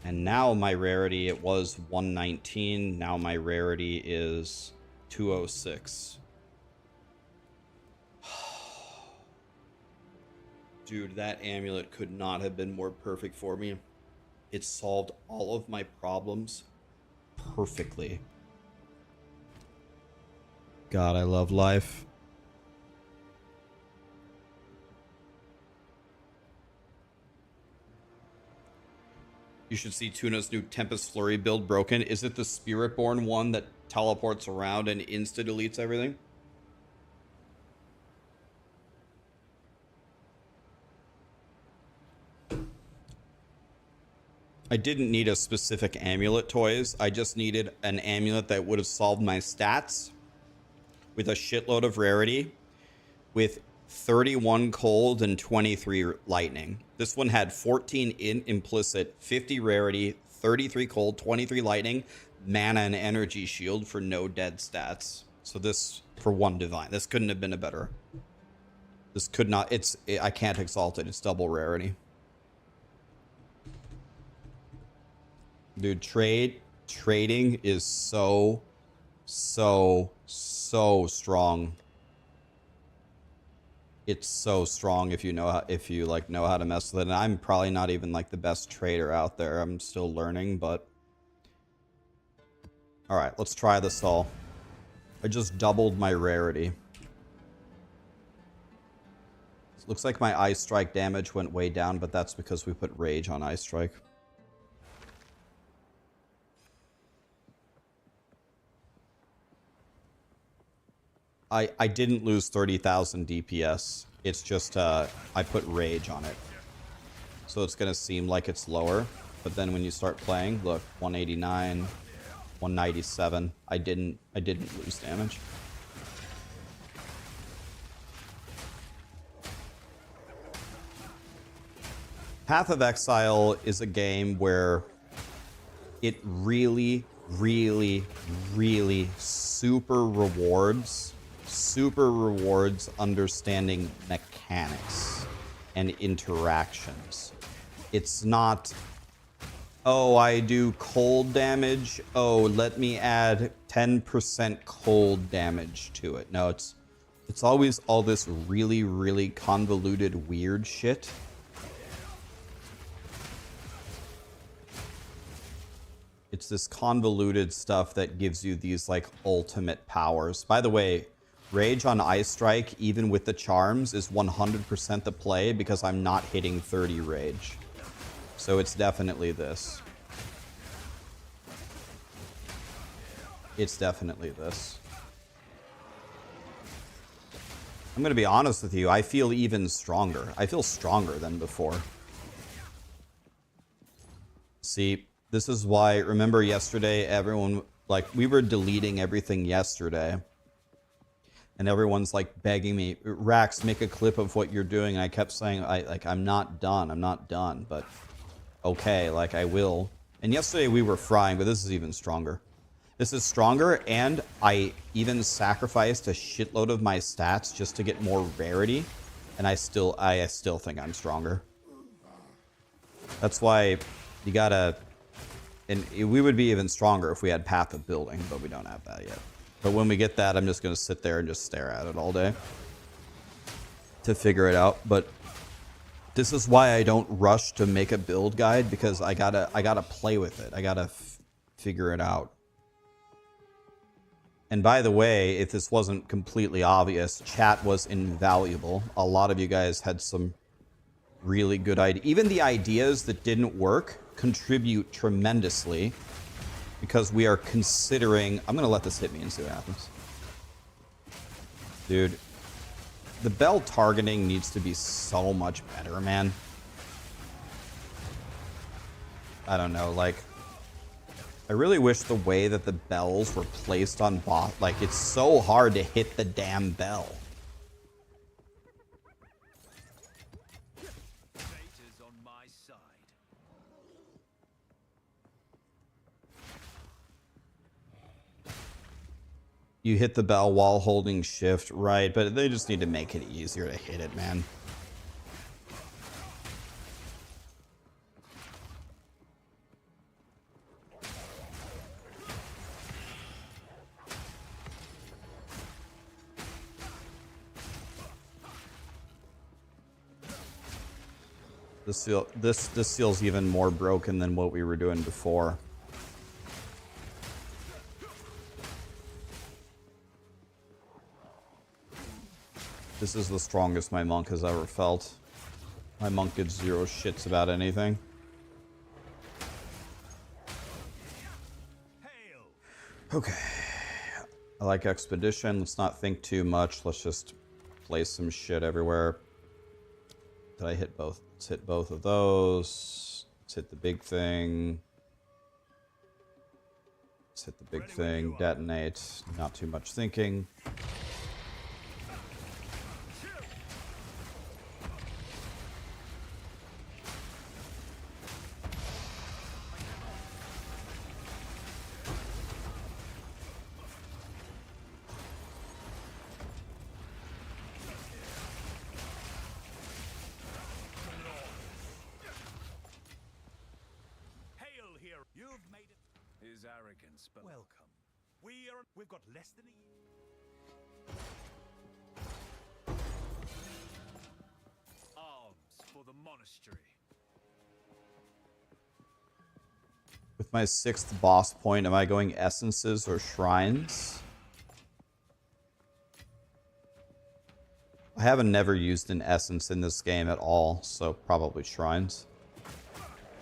And now my rarity, it was 119. Now my rarity is 206. Dude, that amulet could not have been more perfect for me. It solved all of my problems perfectly. God, I love life. You should see Tuna's new Tempest Flurry build broken. Is it the Spiritborn one that teleports around and insta-deletes everything? I didn't need a specific amulet, toys. I just needed an amulet that would have solved my stats with a shitload of rarity, with 31 cold and 23 lightning. This one had 14 implicit, 50 rarity, 33 cold, 23 lightning, mana and energy shield for no dead stats. So this for 1 divine. This couldn't have been a better. This could not. I can't exalt it. It's double rarity. Dude, trading is so strong. It's so strong if you know how, know how to mess with it. And I'm probably not even like the best trader out there. I'm still learning, but all right, let's try this all. I just doubled my rarity. Looks like my Ice Strike damage went way down, but that's because we put Rage on Ice Strike. I didn't lose 30,000 DPS. It's just I put Rage on it. So it's going to seem like it's lower. But then when you start playing, look, 189, 197. I didn't lose damage. Path of Exile is a game where it really super rewards understanding mechanics and interactions. It's not, oh, I do cold damage, oh, let me add 10% cold damage to it. No, it's always all this really convoluted weird shit. It's this convoluted stuff that gives you these like ultimate powers. By the way, Rage on Ice Strike, even with the charms, is 100% the play because I'm not hitting 30 Rage. So it's definitely this. It's definitely this. I'm going to be honest with you. I feel even stronger. I feel stronger than before. See, This is why, remember yesterday, everyone, like, we were deleting everything yesterday. And everyone's like begging me, Rax, make a clip of what you're doing. And I kept saying, I'm not done. I'm not done. But okay, like I will. And yesterday we were frying, but this is even stronger. This is stronger, and I even sacrificed a shitload of my stats just to get more rarity. And I still think I'm stronger. That's why you gotta... And we would be even stronger if we had Path of Building, but we don't have that yet. But when we get that, I'm just going to sit there and just stare at it all day to figure it out. But this is why I don't rush to make a build guide, because I gotta play with it. I gotta figure it out. And by the way, if this wasn't completely obvious, chat was invaluable. A lot of you guys had some really good ideas. Even the ideas that didn't work contribute tremendously, because we are considering... I'm going to let this hit me and see what happens. Dude, the bell targeting needs to be so much better, man. I don't know, like... I really wish the way that the bells were placed on boss... Like, it's so hard to hit the damn bell. You hit the bell while holding shift, right? But they just need to make it easier to hit it, man. This feels even more broken than what we were doing before. This is the strongest my monk has ever felt. My monk gives zero shits about anything. Okay. I like Expedition. Let's not think too much. Let's just place some shit everywhere. Did I hit both? Let's hit both of those. Let's hit the big thing. Let's hit the big thing. Detonate. Not too much thinking. Arrogance, but welcome. We've got less than a year. Arms for the monastery. With my 6th boss point, am I going essences or shrines? I haven't never used an essence in this game at all, so probably shrines.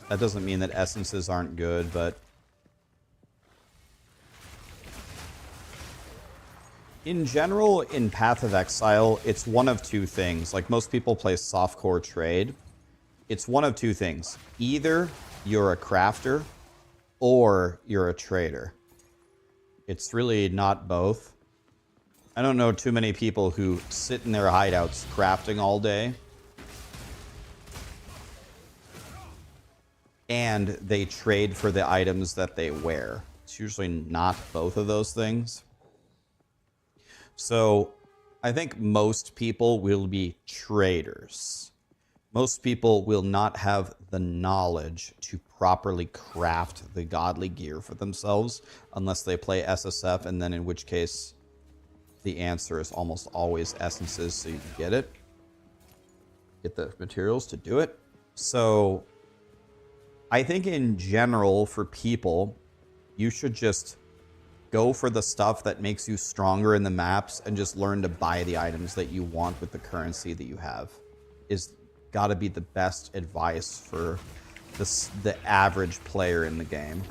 That doesn't mean that essences aren't good, but in general, in Path of Exile, it's one of two things. Like, most people play softcore trade. It's one of two things. Either you're a crafter or you're a trader. It's really not both. I don't know too many people who sit in their hideouts crafting all day and they trade for the items that they wear. It's usually not both of those things. So I think most people will be traders. Most people will not have the knowledge to properly craft the godly gear for themselves unless they play SSF, and then in which case the answer is almost always essences, so you can get it. Get the materials to do it. So I think in general for people, you should just go for the stuff that makes you stronger in the maps and just learn to buy the items that you want with the currency that you have. Is got to be the best advice for the average player in the game.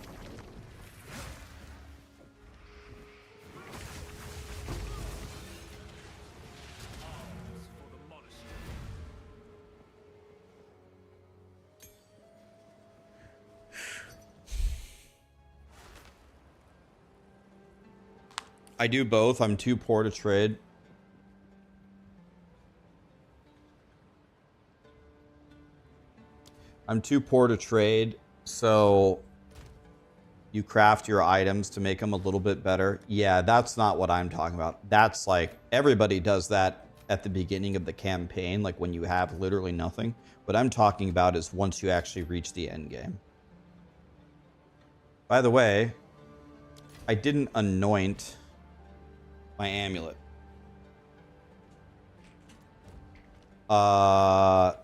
I do both. I'm too poor to trade. I'm too poor to trade, so you craft your items to make them a little bit better. Yeah, that's not what I'm talking about. That's like, everybody does that at the beginning of the campaign, like when you have literally nothing. What I'm talking about is once you actually reach the end game. By the way, I didn't anoint my amulet. Hello.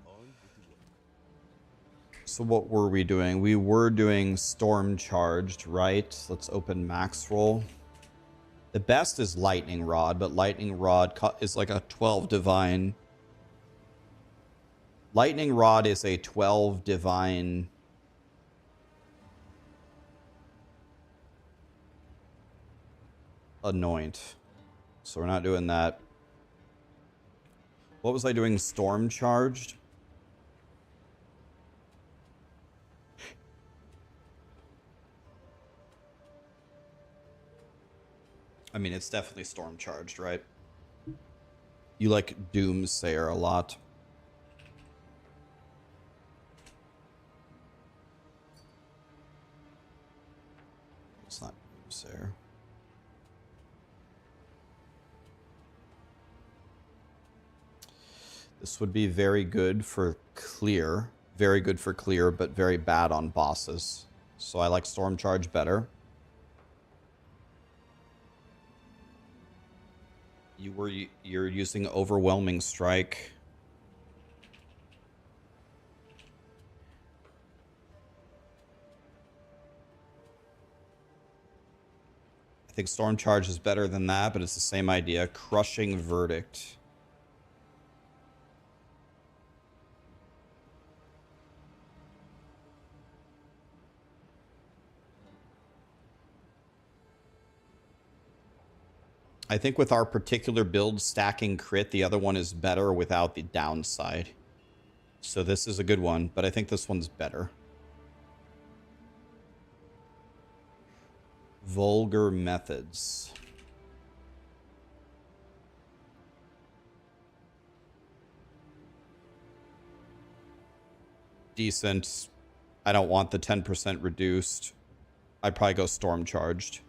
On with the work. So what were we doing? We were doing storm charged, right? Let's open max roll. The best is lightning rod, but lightning rod is like a 12 divine. Lightning rod is a 12 divine. Anoint. So we're not doing that. What was I doing? Storm charged? I mean, it's definitely storm charged, right? You like Doomsayer a lot. It's not Doomsayer. This would be very good for clear. Very good for clear, but very bad on bosses. So I like Storm Charge better. You're using Overwhelming Strike. I think Storm Charge is better than that, but it's the same idea. Crushing Verdict. I think with our particular build, stacking crit, the other one is better without the downside. So this is a good one, but I think this one's better. Vulgar Methods. Decent. I don't want the 10% reduced. I'd probably go Storm Charged.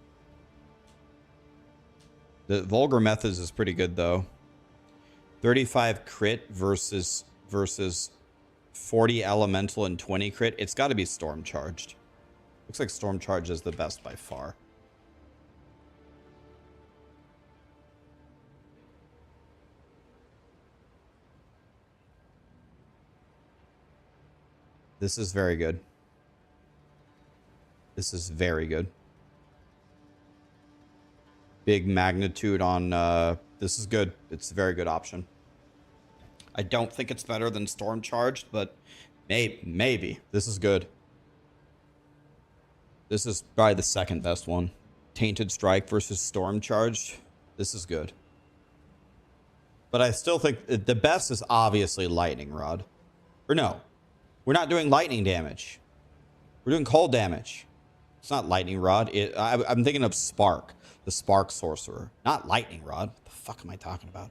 The Vulgar Methods is pretty good, though. 35 crit versus 40 elemental and 20 crit. It's got to be Storm Charged. Looks like Storm Charge is the best by far. This is very good. This is very good. Big magnitude on this is good. It's a very good option. I don't think it's better than Storm Charged, but maybe. This is good. This is probably the second best one. Tainted Strike versus Storm Charged. This is good. But I still think the best is obviously Lightning Rod. Or no, we're not doing lightning damage. We're doing cold damage. It's not Lightning Rod. I'm thinking of Spark. The Spark Sorcerer. Not Lightning Rod. What the fuck am I talking about?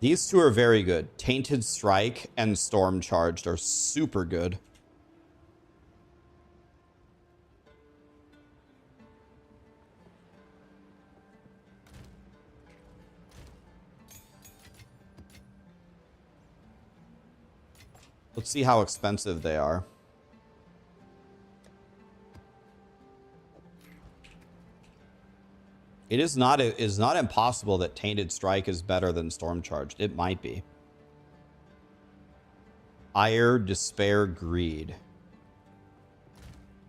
These two are very good. Tainted Strike and Storm Charged are super good. Let's see how expensive they are. It is not impossible that Tainted Strike is better than Storm Charged. It might be. Ire, Despair, Greed.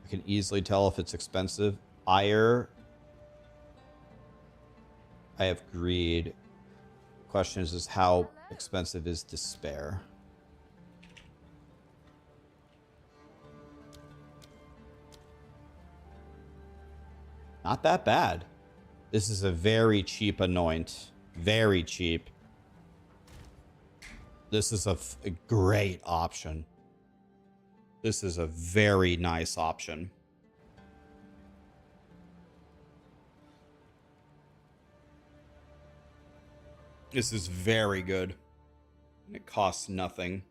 I can easily tell if it's expensive. Ire. I have Greed. Question is how expensive is Despair? Not that bad. This is a very cheap anoint. Very cheap. This is a great option. This is a very nice option. This is very good. And it costs nothing.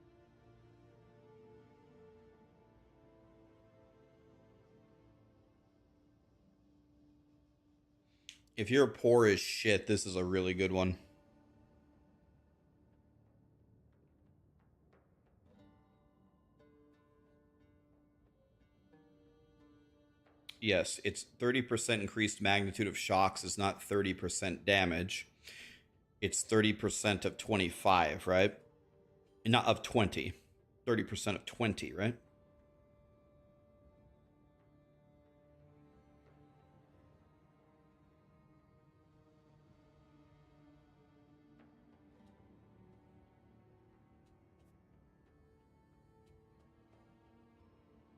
If you're poor as shit, this is a really good one. Yes, it's 30% increased magnitude of shocks is not 30% damage. It's 30% of 25, right? Not of 20. 30% of 20, right?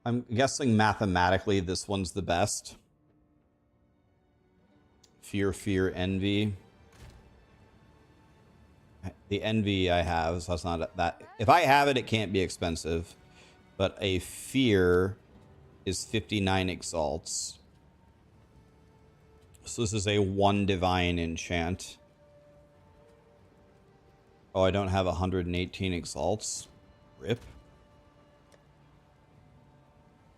I'm guessing mathematically this one's the best. Fear, fear, envy. The envy I have, so that's not that. If I have it, it can't be expensive. But a fear is 59 exalts. So this is a 1 divine enchant. Oh, I don't have 118 exalts. Rip.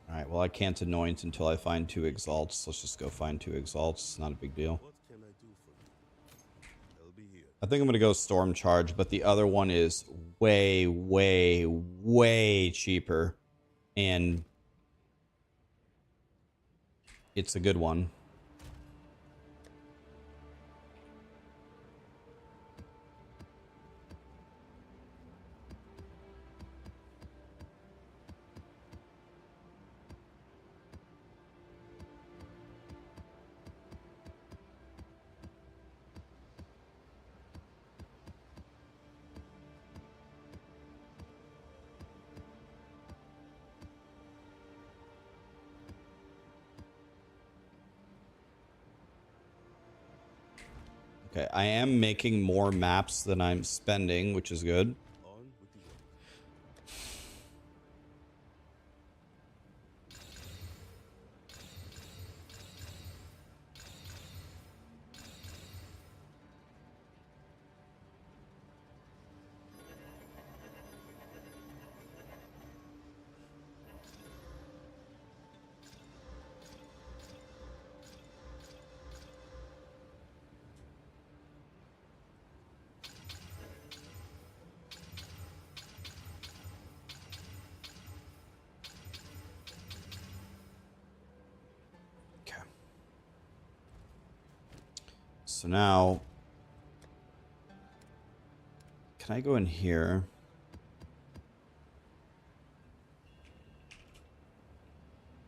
Alright, well I can't anoint until I find 2 exalts. Let's just go find 2 exalts. Not a big deal. What can I do for you? I'll be here. I think I'm going to go Storm Charge, but the other one is way, way, way cheaper. And it's a good one. Okay, I am making more maps than I'm spending, which is good. On with the work. Okay. So now, can I go in here?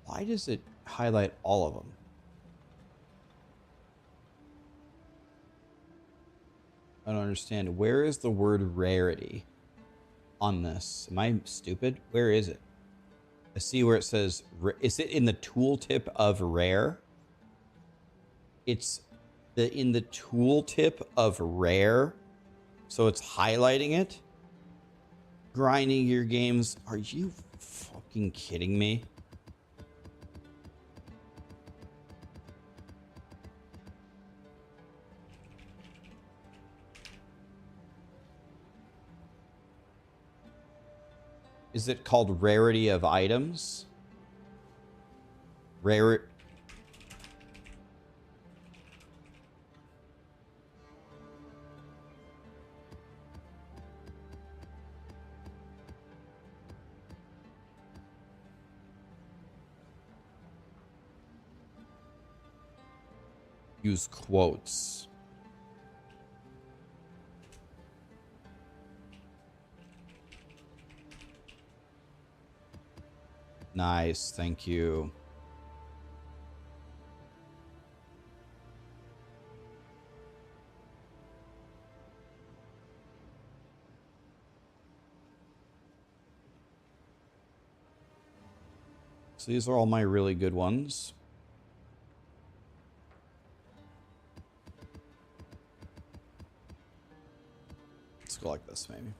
Why does it highlight all of them? I don't understand. Where is the word rarity on this? Am I stupid? Where is it? I see where it says, is it in the tooltip of rare? It's in the tooltip of rare. So it's highlighting it. Grinding your games. Are you fucking kidding me? Is it called rarity of items? Rare. Use quotes. Nice, thank you. So these are all my really good ones. Let's go like this, maybe.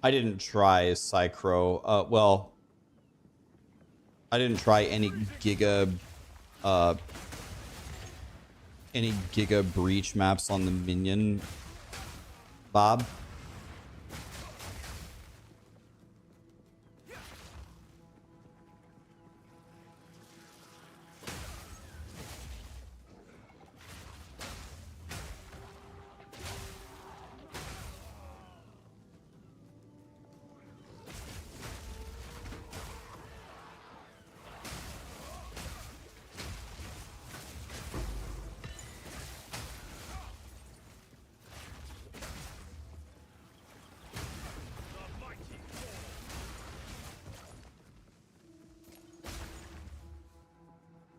I didn't try Psychro. Well, I didn't try any Giga Breach maps on the Minion, Bob.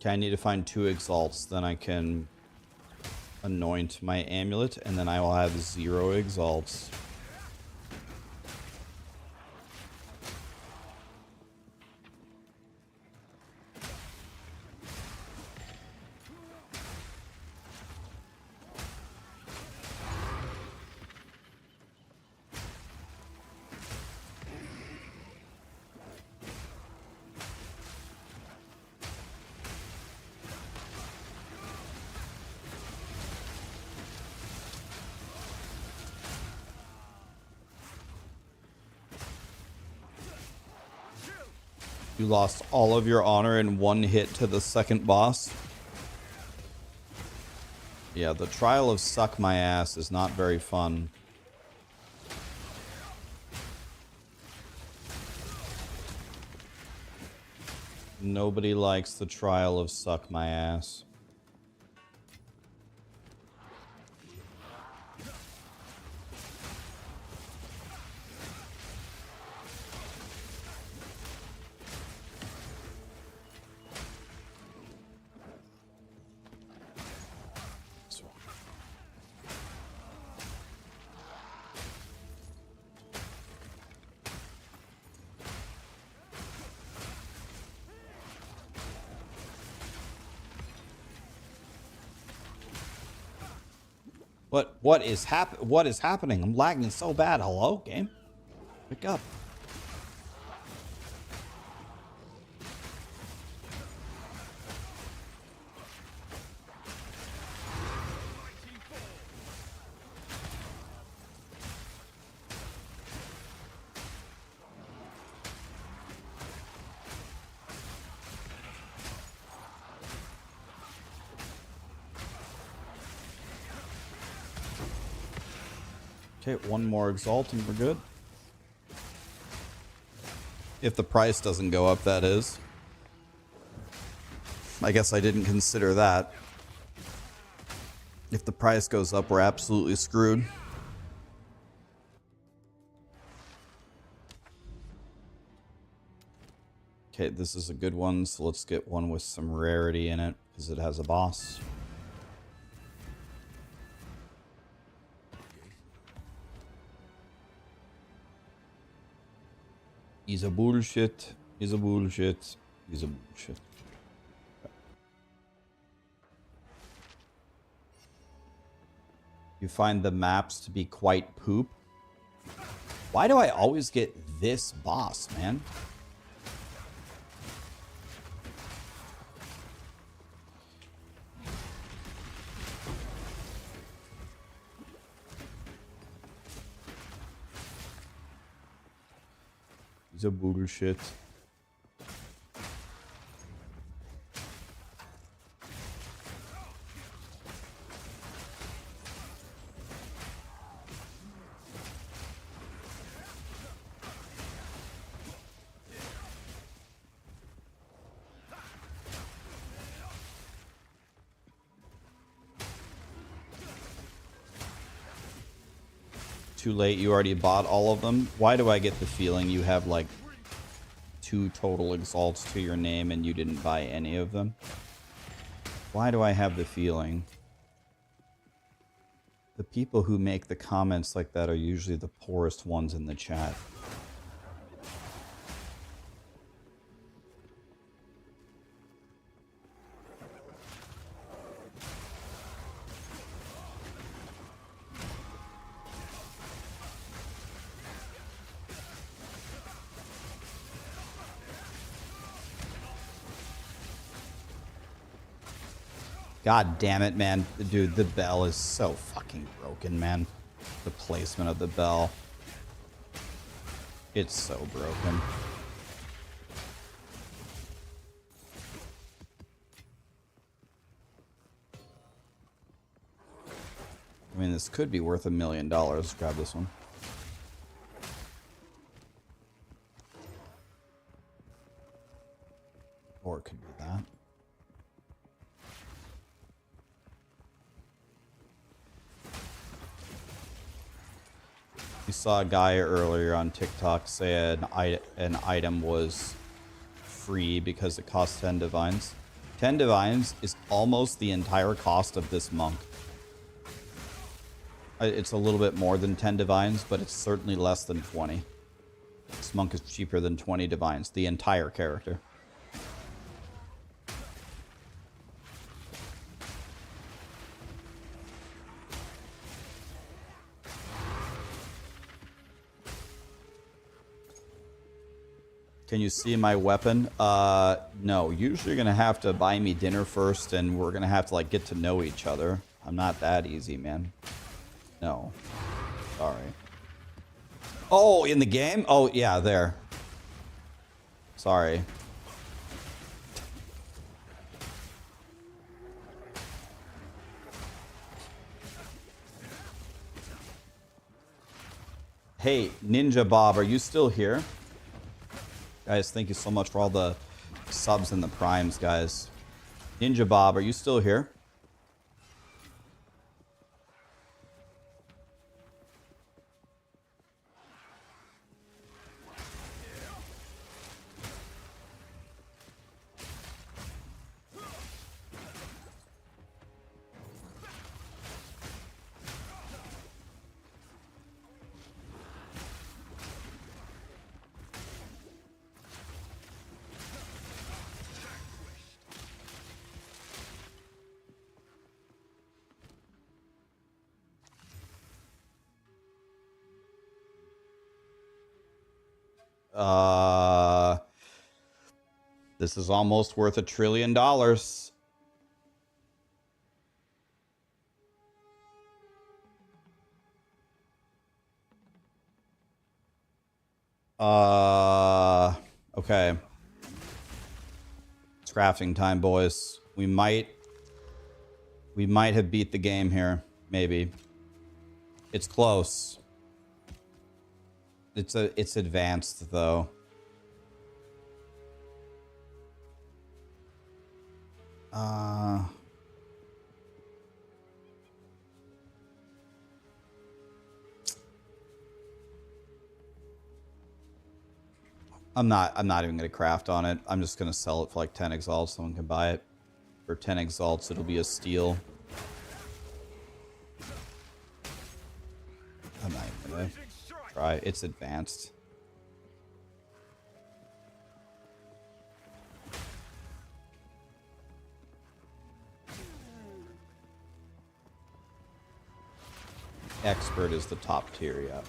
Okay, I need to find 2 exalts, then I can anoint my amulet, and then I will have 0 exalts. You lost all of your honor in 1 hit to the second boss. Yeah, the trial of suck my ass is not very fun. Nobody likes the trial of suck my ass. What is happening? I'm lagging so bad. Hello, game? Wake up. Okay, 1 more exalt and we're good. If the price doesn't go up, that is. I guess I didn't consider that. If the price goes up, we're absolutely screwed. Okay, this is a good one, so let's get one with some rarity in it, because it has a boss. He's a bullshit. He's a bullshit. He's a bullshit. You find the maps to be quite poop. Why do I always get this boss, man? He's a bullshit. Too late, you already bought all of them. Why do I get the feeling you have like 2 total exalts to your name and you didn't buy any of them? Why do I have the feeling? The people who make the comments like that are usually the poorest ones in the chat. God damn it, man. Dude, the bell is so fucking broken, man. The placement of the bell. It's so broken. I mean, this could be worth $1 million. Let's grab this one. Or it could be that. You saw a guy earlier on TikTok say an item was free because it costs 10 divines. 10 divines is almost the entire cost of this monk. It's a little bit more than 10 divines, but it's certainly less than 20. This monk is cheaper than 20 divines, the entire character. Can you see my weapon? No. Usually you're gonna have to buy me dinner first, and we're gonna have to, like, get to know each other. I'm not that easy, man. No. Sorry. Oh, in the game? Oh, yeah, there. Sorry. Hey, Ninja Bob, are you still here? Guys, thank you so much for all the subs and the primes, guys. Ninja Bob, are you still here? This is almost worth $1 trillion. Okay. It's crafting time, boys. We might have beat the game here. Maybe. It's close. It's advanced though. I'm not even gonna craft on it. I'm just gonna sell it for like 10 exalts. Someone can buy it. For 10 exalts, it'll be a steal. I'm not even gonna try. It's advanced. Expert is the top tier, yeah.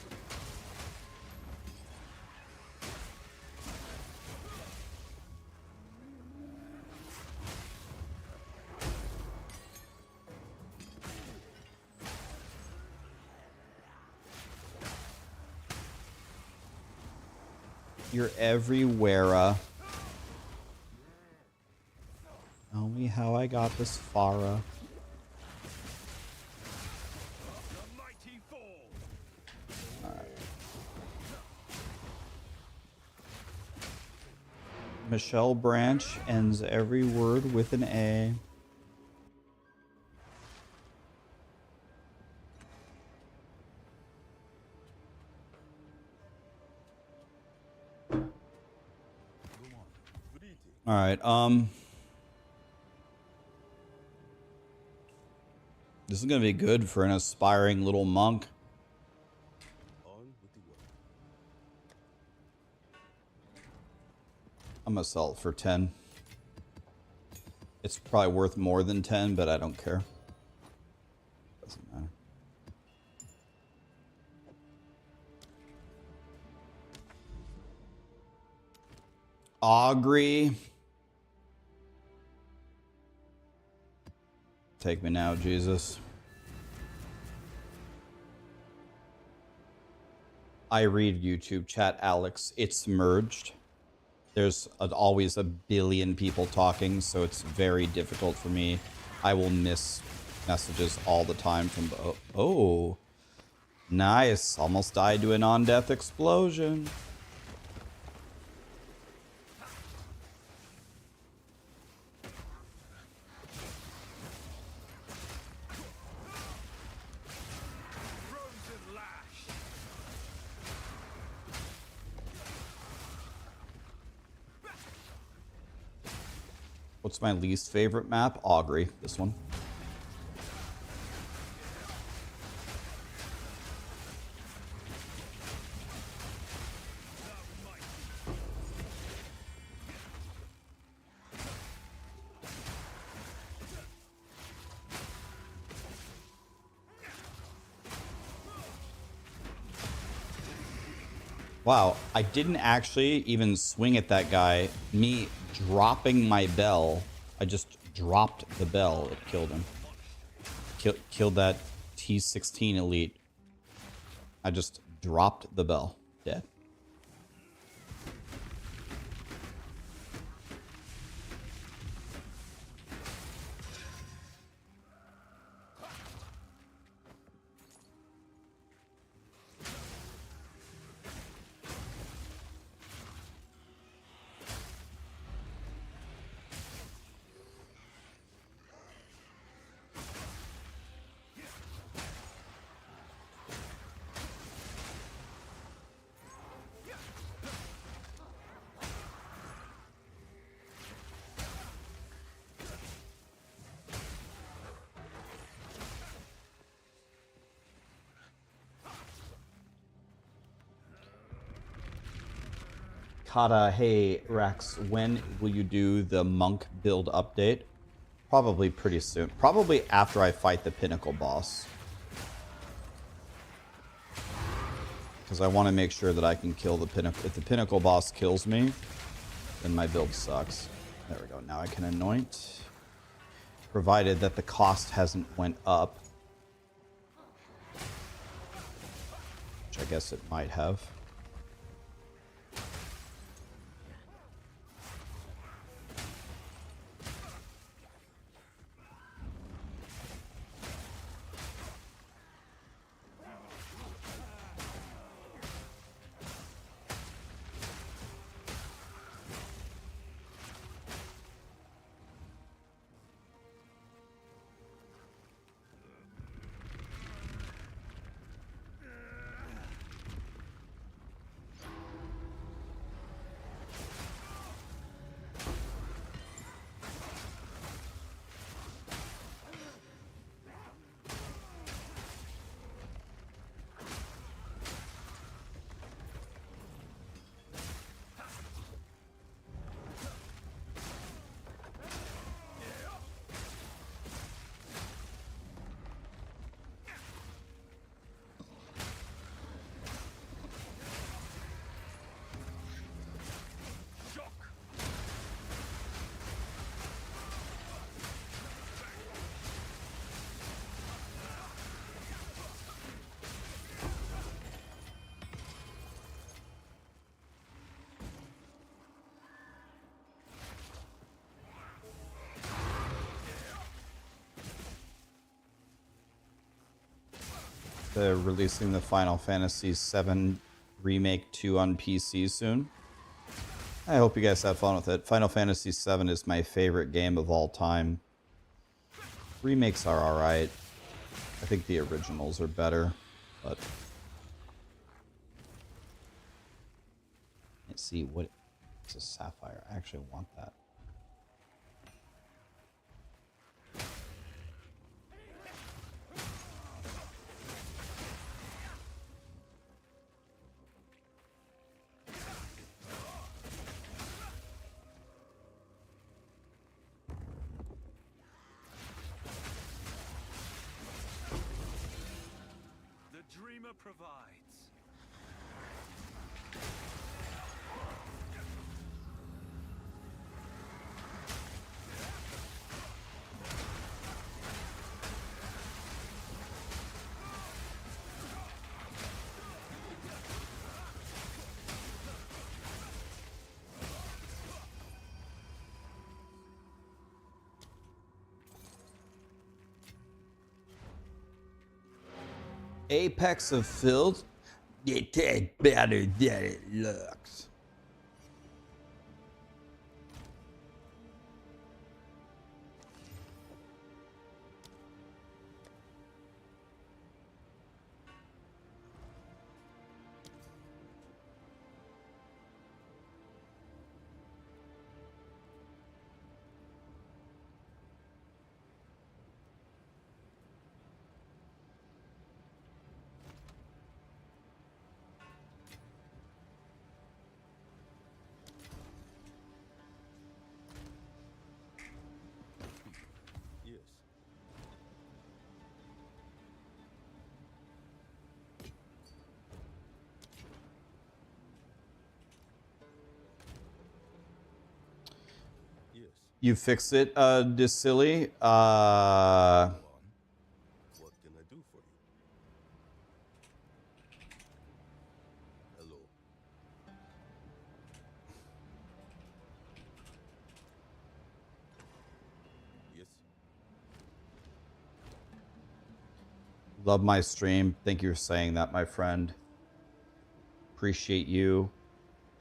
You're everywhere. Tell me how I got this Farah. Michelle Branch ends every word with an A. All right, this is gonna be good for an aspiring little monk. On with the work. I'm gonna sell it for 10. It's probably worth more than 10, but I don't care. Doesn't matter. Augury. Take me now, Jesus. I read YouTube chat, Alex. It's merged. There's always a billion people talking, so it's very difficult for me. I will miss messages all the time from... Oh, nice. Almost died to a non-death explosion. Frozen lash. What's my least favorite map? Augury, this one. Wow, I didn't actually even swing at that guy. Me dropping my bell, I just dropped the bell. It killed him. Killed that T16 elite. I just dropped the bell. Dead. Kata, hey Rex, when will you do the monk build update? Probably pretty soon. Probably after I fight the Pinnacle boss. Because I want to make sure that I can kill the Pinnacle. If the Pinnacle boss kills me, then my build sucks. There we go. Now I can anoint. Provided that the cost hasn't went up. Which I guess it might have. They're releasing the Final Fantasy VII Remake 2 on PC soon. I hope you guys have fun with it. Final Fantasy VII is my favorite game of all time. Remakes are alright. I think the originals are better, but... Let's see, what... It's a sapphire. I actually want that. Provides. Apex of filth. It tastes better than it looks. Yes. Yes. You fix it, Silly. Go on. What can I do for you? Hello. Yes. Love my stream. Thank you for saying that, my friend. Appreciate you.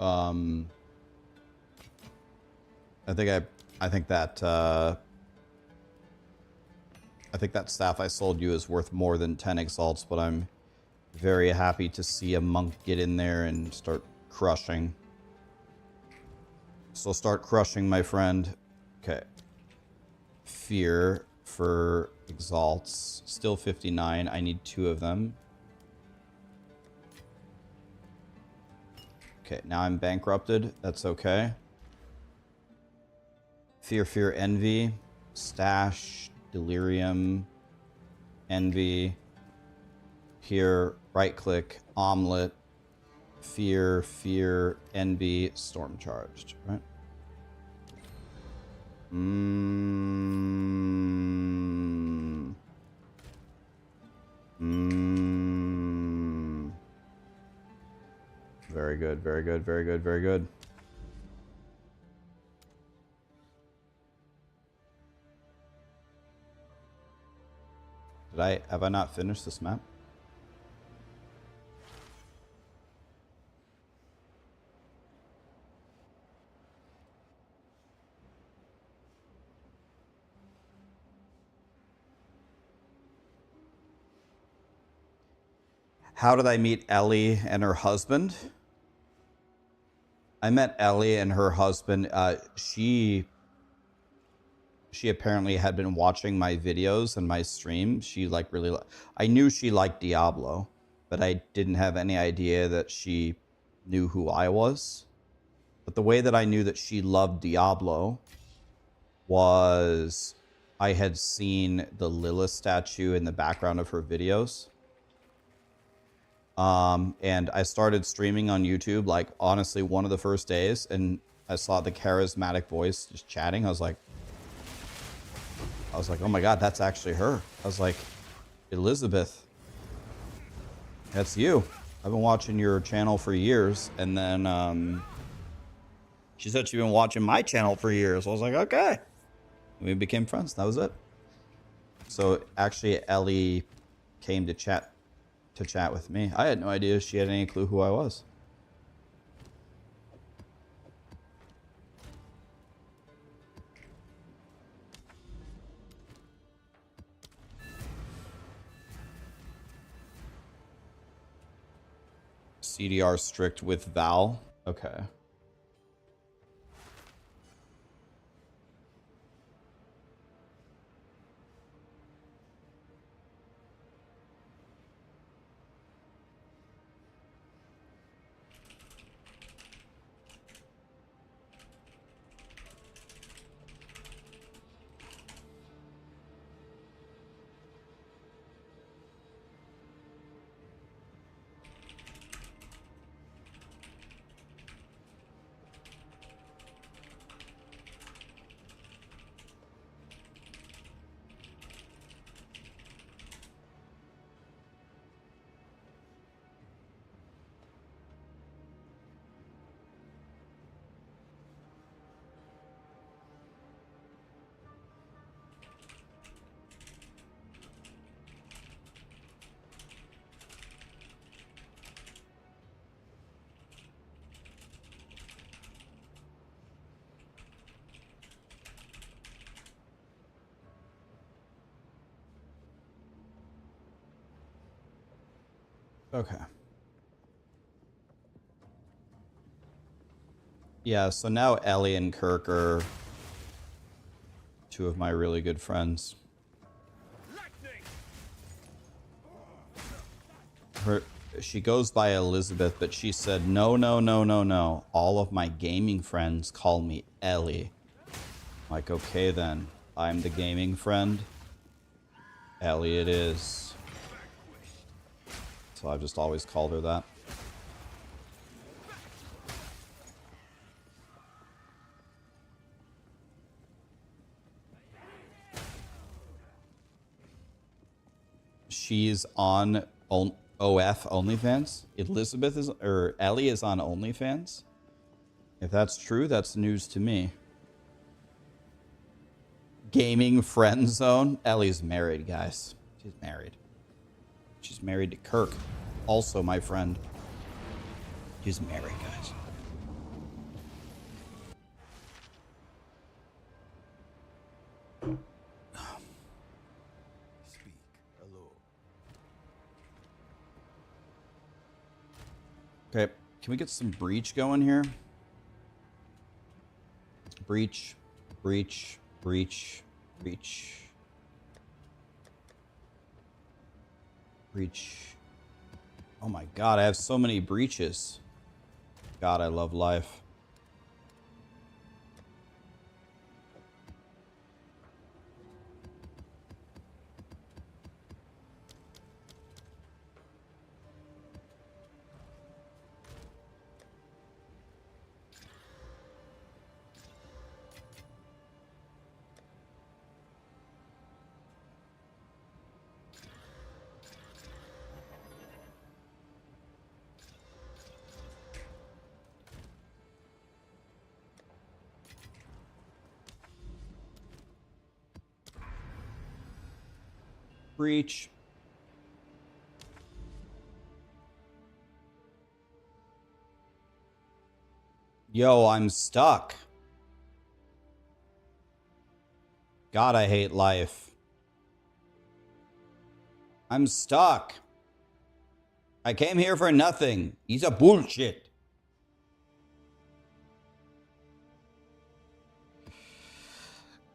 I think that staff I sold you is worth more than 10 exalts, but I'm very happy to see a monk get in there and start crushing. So start crushing, my friend. Okay. Fear for exalts. Still 59. I need 2 of them. Okay, now I'm bankrupted. That's okay. Fear, envy. Stash, delirium, envy. Here, right click, omelet. Fear, envy, storm charged, right? Very good, very good, very good, very good. Have I not finished this map? How did I meet Ellie and her husband? I met Ellie and her husband. She apparently had been watching my videos and my stream. She like really, I knew she liked Diablo, but I didn't have any idea that she knew who I was. But the way that I knew that she loved Diablo was I had seen the Lilith statue in the background of her videos. And I started streaming on YouTube, like honestly, one of the first days, and I saw the charismatic voice just chatting. I was like, oh my God, that's actually her. I was like, Elizabeth, that's you. I've been watching your channel for years. And then she said she'd been watching my channel for years. I was like, okay. We became friends. That was it. So actually, Ellie came to chat with me. I had no idea she had any clue who I was. CDR strict with Val. Okay. Okay. Yeah, so now Ellie and Kirk are two of my really good friends. She goes by Elizabeth, but she said, no, no, no, no, no. All of my gaming friends call me Ellie. I'm like, okay then. I'm the gaming friend. Ellie it is. So I've just always called her that. She's on OF OnlyFans. Elizabeth is, or Ellie is on OnlyFans. If that's true, that's news to me. Gaming friend zone. Ellie's married, guys. She's married. She's married to Kirk, also my friend. She's married, guys. Speak. Hello. Okay, can we get some breach going here? Breach, breach, breach, breach. Breach. Oh my god, I have so many breaches. God, I love life. Breach. Yo, I'm stuck. God, I hate life. I'm stuck. I came here for nothing. He's a bullshit.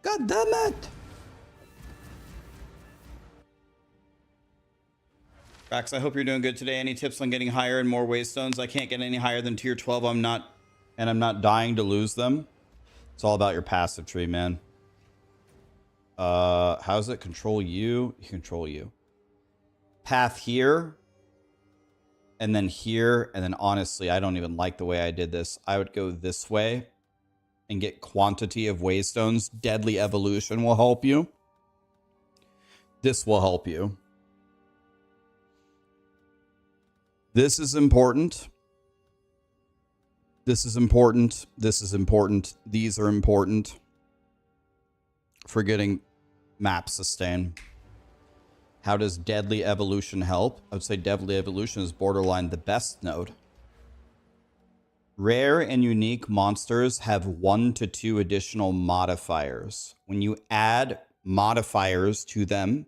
God damn it. Rax, I hope you're doing good today. Any tips on getting higher and more waystones? I can't get any higher than tier 12. I'm not dying to lose them. It's all about your passive tree, man. How does it control you? Control you. Path here. And then here. And then honestly, I don't even like the way I did this. I would go this way and get quantity of waystones. Deadly evolution will help you. This will help you. This is important. This is important. This is important. These are important for getting map sustain. How does deadly evolution help? I would say deadly evolution is borderline the best node. Rare and unique monsters have 1 to 2 additional modifiers. When you add modifiers to them,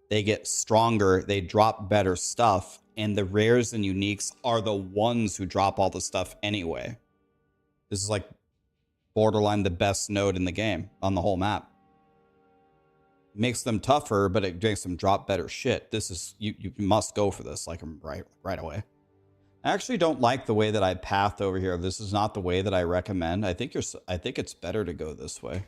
they get stronger, they drop better stuff, and the rares and uniques are the ones who drop all the stuff anyway. This is like borderline the best node in the game on the whole map. Makes them tougher, but it makes them drop better shit. This is, you must go for this like right away. I actually don't like the way that I pathed over here. This is not the way that I recommend. I think it's better to go this way.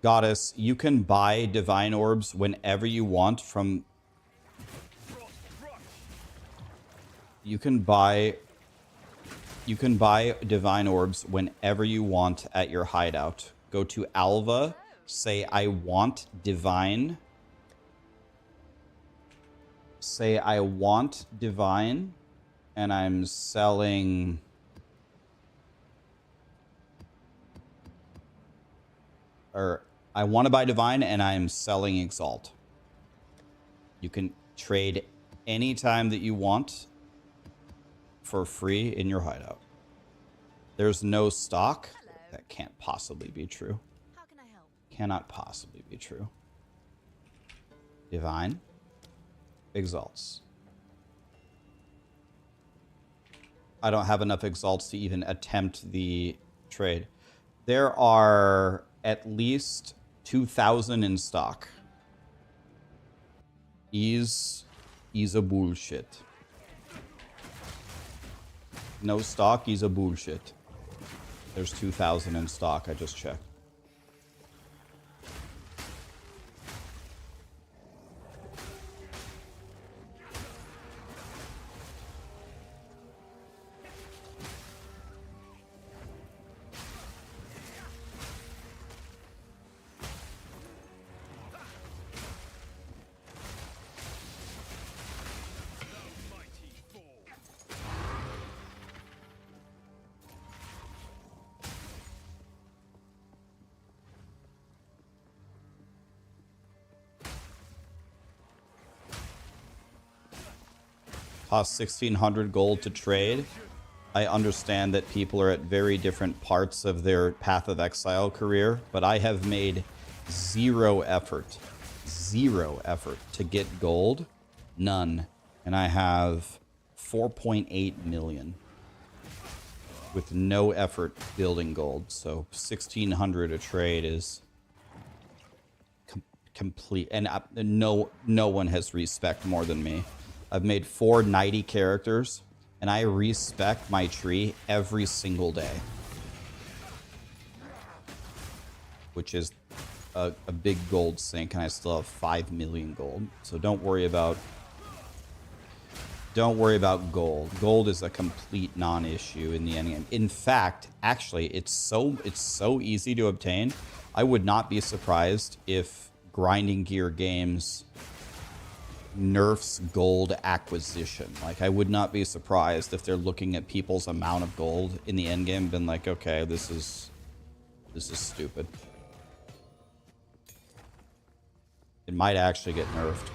Goddess, you can buy divine orbs whenever you want from... You can buy divine orbs whenever you want at your hideout. Go to Alva, say I want divine. Say I want divine, and I'm selling... Or I want to buy divine and I'm selling exalt. You can trade anytime that you want for free in your hideout. There's no stock. Hello. That can't possibly be true. How can I help? Cannot possibly be true. Divine. exalts. I don't have enough exalts to even attempt the trade. There are at least 2,000 in stock. Is a bullshit. No stock is a bullshit. There's 2,000 in stock. I just checked. Cost 1,600 gold to trade. I understand that people are at very different parts of their Path of Exile career, but I have made zero effort to get gold. None. And I have 4.8 million with no effort building gold. So 1,600 a trade is complete. And no one has respect more than me. I've made 4 knighty characters, and I respec my tree every single day. Which is a big gold sink, and I still have 5 million gold. So don't worry about gold. Gold is a complete non-issue in the endgame. In fact, actually, it's so easy to obtain. I would not be surprised if Grinding Gear Games nerfs gold acquisition. Like, I would not be surprised if they're looking at people's amount of gold in the endgame and been like, okay, this is stupid. It might actually get nerfed.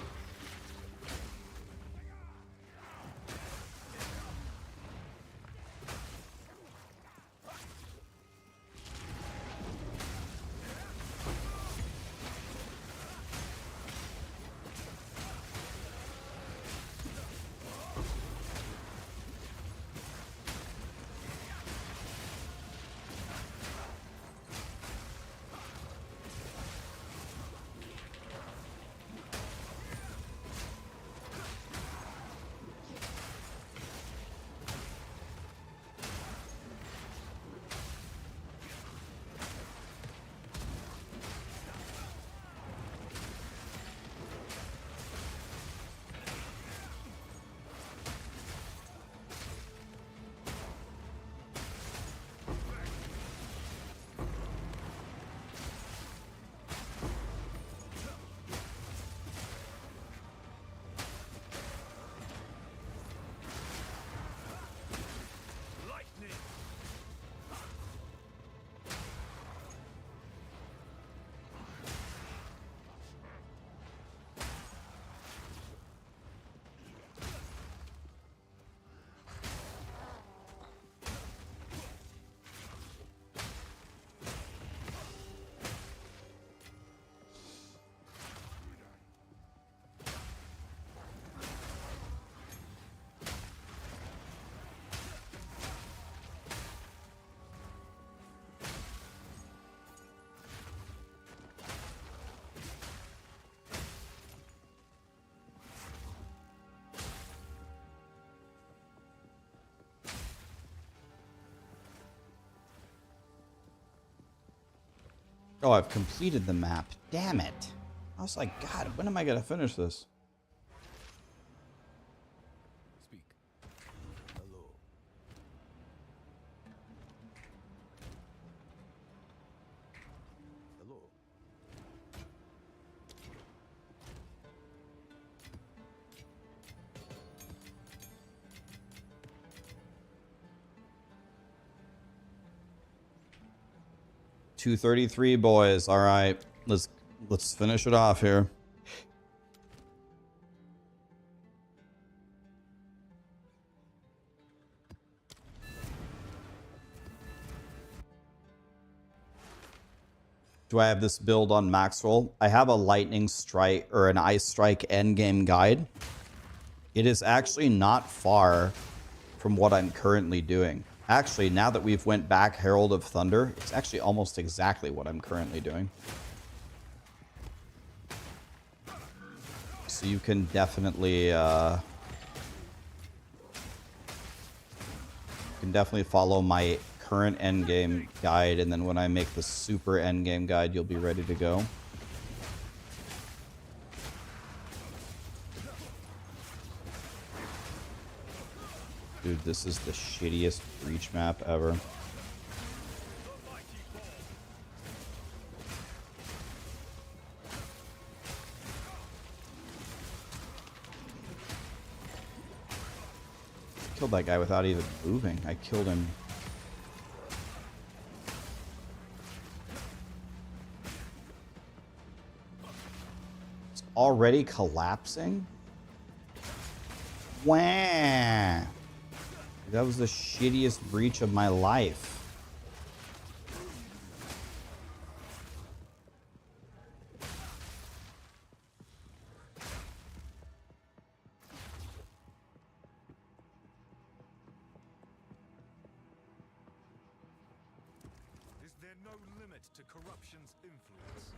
Oh, I've completed the map. Damn it. I was like, God, when am I going to finish this? Speak. Hello. Hello. $233, boys. All right, let's finish it off here. Do I have this build on Maxwell? I have a lightning strike or an ice strike endgame guide. It is actually not far from what I'm currently doing. Actually, now that we've went back Herald of Thunder, it's actually almost exactly what I'm currently doing. So you can definitely follow my current endgame guide, and then when I make the super endgame guide, you'll be ready to go. Dude, this is the shittiest breach map ever. Killed that guy without even moving. I killed him. It's already collapsing? Wah! That was the shittiest breach of my life. Is there no limit to corruption's influence?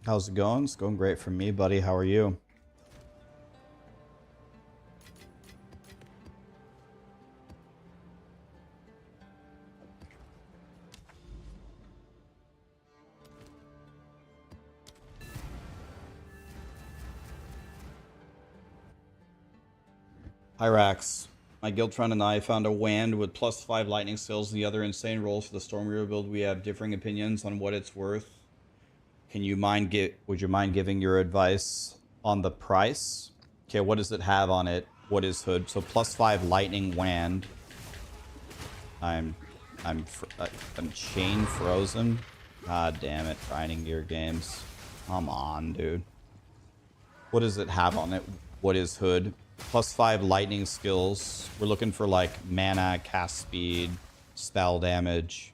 How's it going? It's going great for me, buddy. How are you? Hi, Rax. My guild friend and I found a wand with +5 lightning skills and the other insane rolls for the Storm Reaver build. We have differing opinions on what it's worth. Would you mind giving your advice on the price? Okay, what does it have on it? What is hood? So +5 lightning wand. I'm chain frozen. God damn it, grinding gear games. Come on, dude. What does it have on it? What is hood? +5 lightning skills. We're looking for like mana, cast speed, spell damage.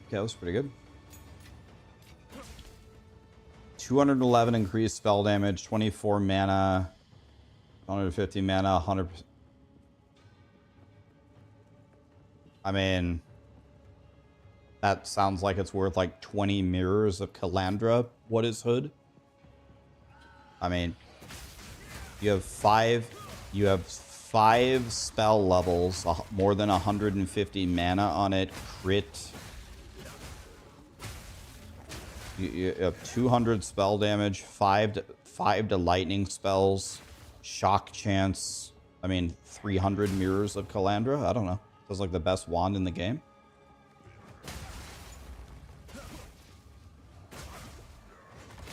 Okay, that was pretty good. 211 increased spell damage, 24 mana, 150 mana, 100%. I mean, that sounds like it's worth like 20 mirrors of Calandra. What is hood? I mean, you have five spell levels, more than 150 mana on it, crit. You have 200 spell damage, 5 to lightning spells, shock chance. I mean, 300 mirrors of Calandra. I don't know. Feels like the best wand in the game.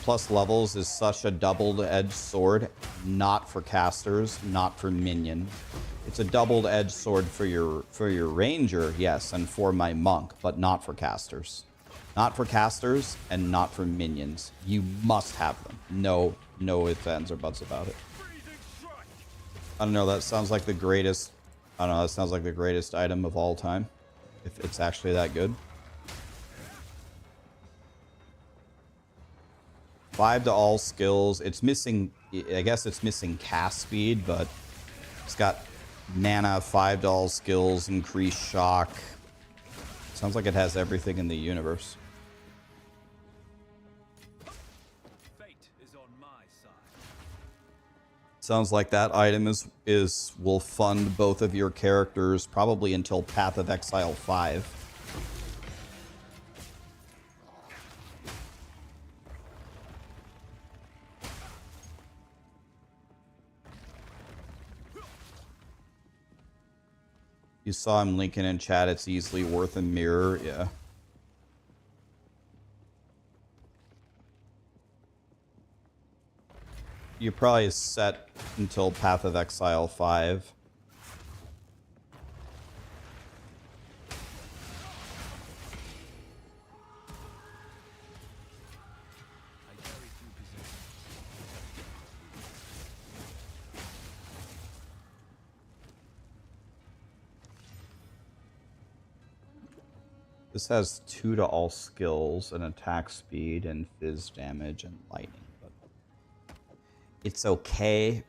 plus levels is such a double-edged sword, not for casters, not for minion. It's a double-edged sword for your ranger, yes, and for my monk, but not for casters. Not for casters and not for minions. You must have them. No ifs, ands, or buts about it. I don't know, that sounds like the greatest... I don't know, that sounds like the greatest item of all time. If it's actually that good. 5 to all skills. It's missing... I guess it's missing cast speed, but... It's got mana, 5 to all skills, increased shock. Sounds like it has everything in the universe. Sounds like that item will fund both of your characters probably until Path of Exile 5. You saw him linking in chat, it's easily worth a mirror, yeah. You probably set until Path of Exile 5. This has 2 to all skills and attack speed and fizz damage and lightning. It's okay.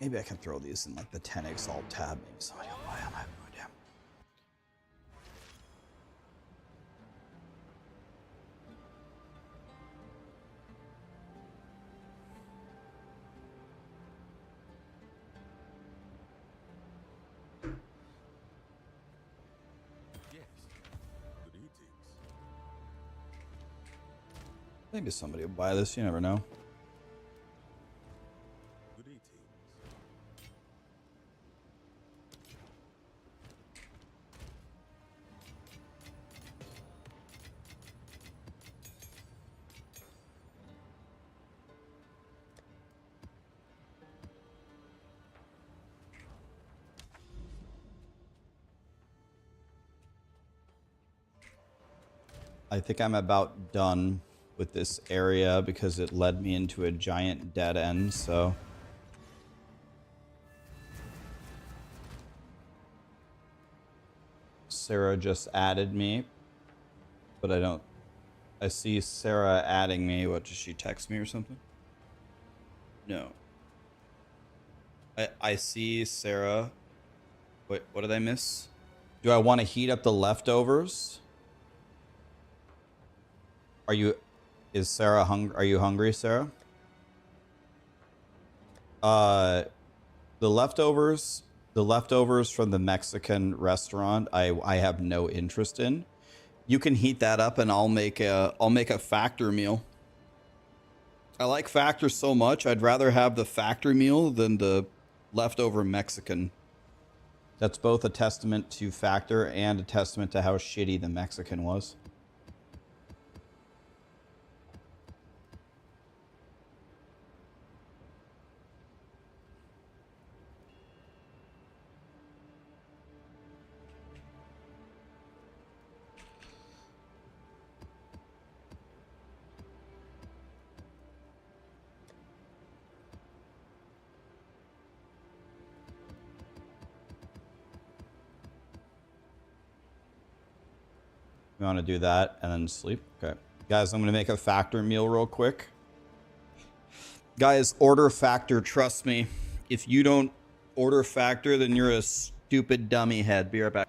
Maybe I can throw these in like the 10 Exalt tab. Maybe somebody will buy them. I have no idea. Maybe somebody will buy this, you never know. I think I'm about done with this area because it led me into a giant dead end, so... Sarah just added me, but I don't... I see Sarah adding me. What, does she text me or something? No. I see Sarah... Wait, what did I miss? Do I want to heat up the leftovers? Are you... Is Sarah hungry? Are you hungry, Sarah? The leftovers from the Mexican restaurant, I have no interest in. You can heat that up, and I'll make a factor meal. I like factor so much. I'd rather have the factor meal than the leftover Mexican. That's both a testament to factor and a testament to how shitty the Mexican was. We want to do that and then sleep. Okay. Guys, I'm going to make a factor meal real quick. Guys, order factor. Trust me. If you don't order factor, then you're a stupid dummy head. Be right back.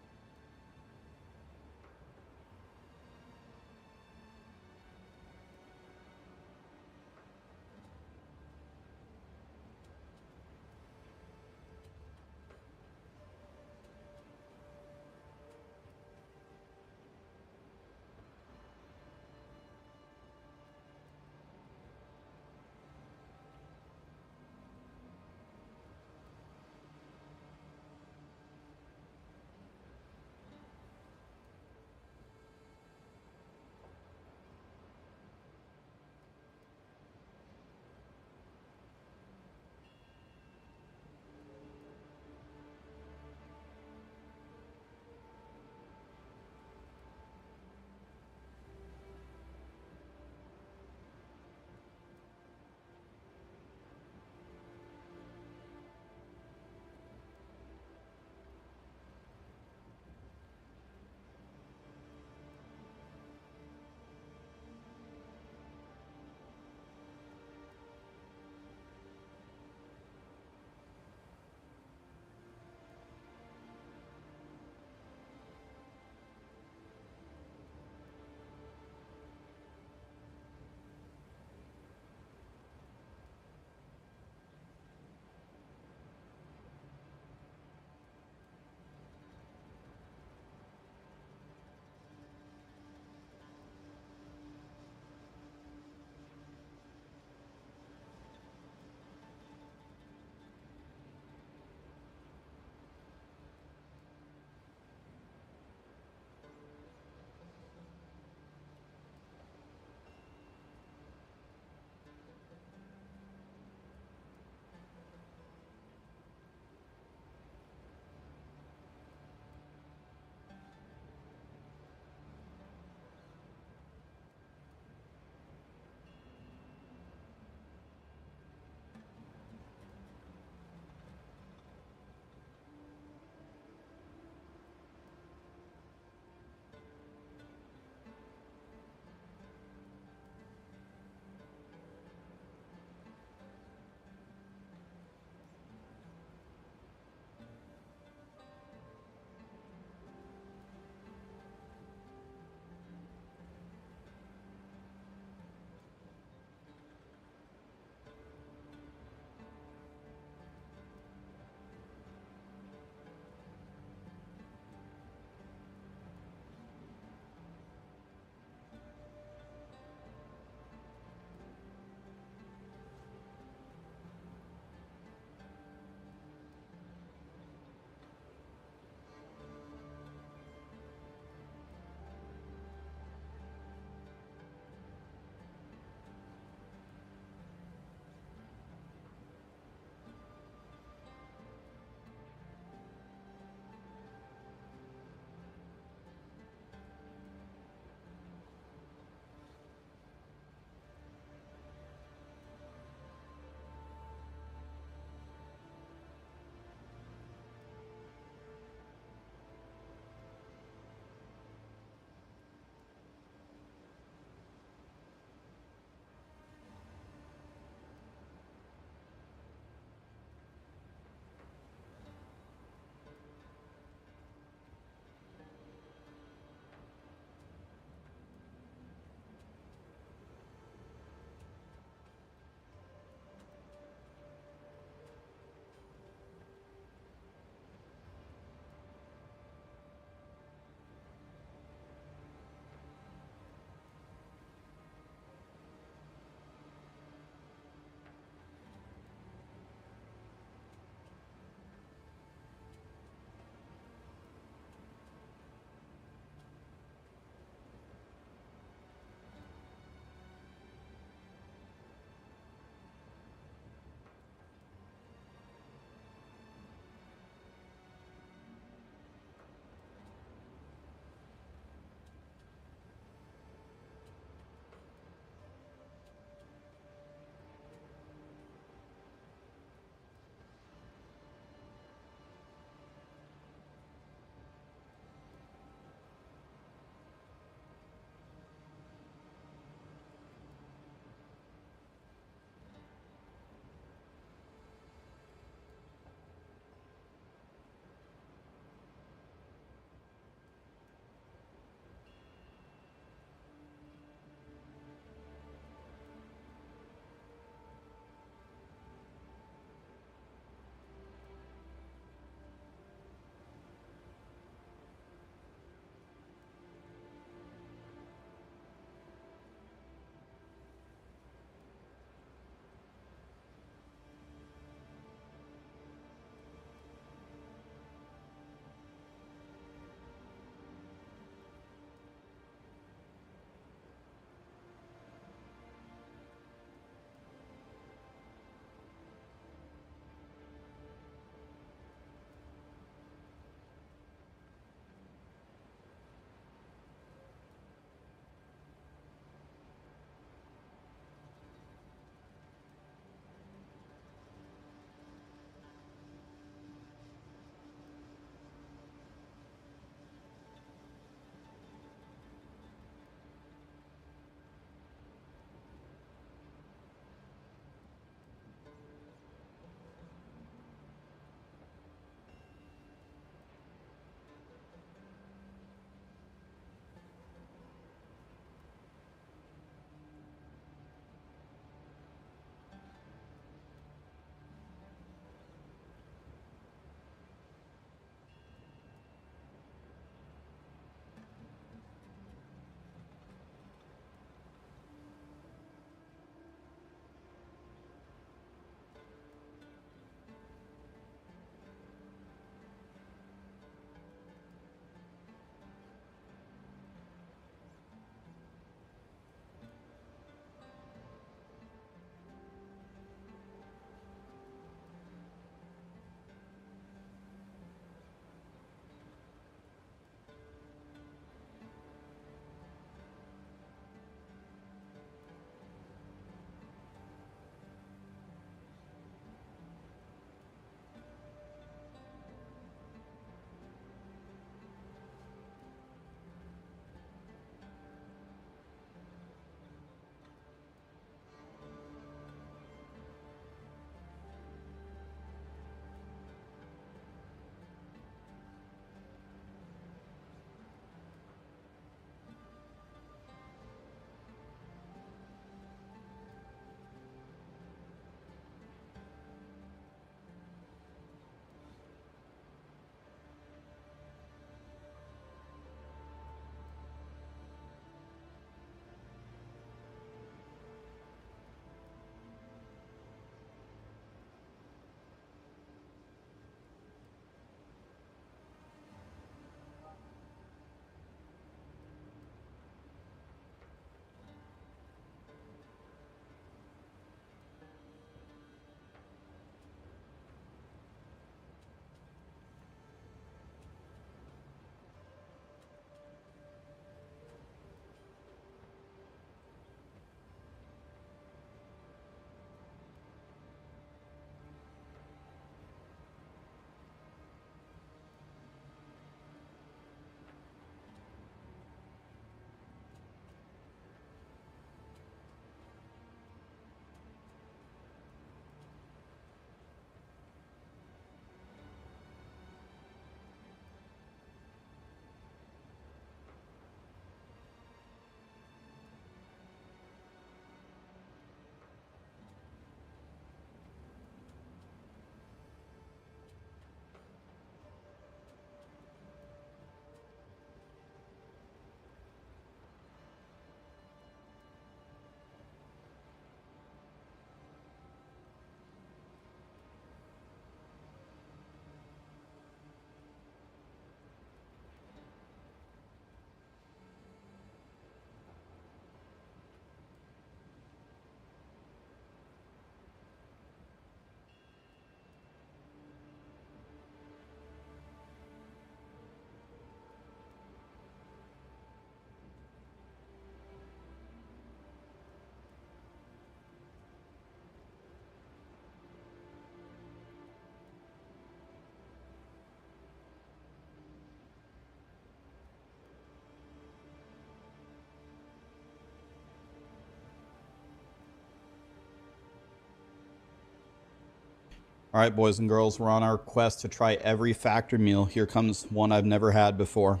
All right, boys and girls, we're on our quest to try every factory meal. Here comes one I've never had before.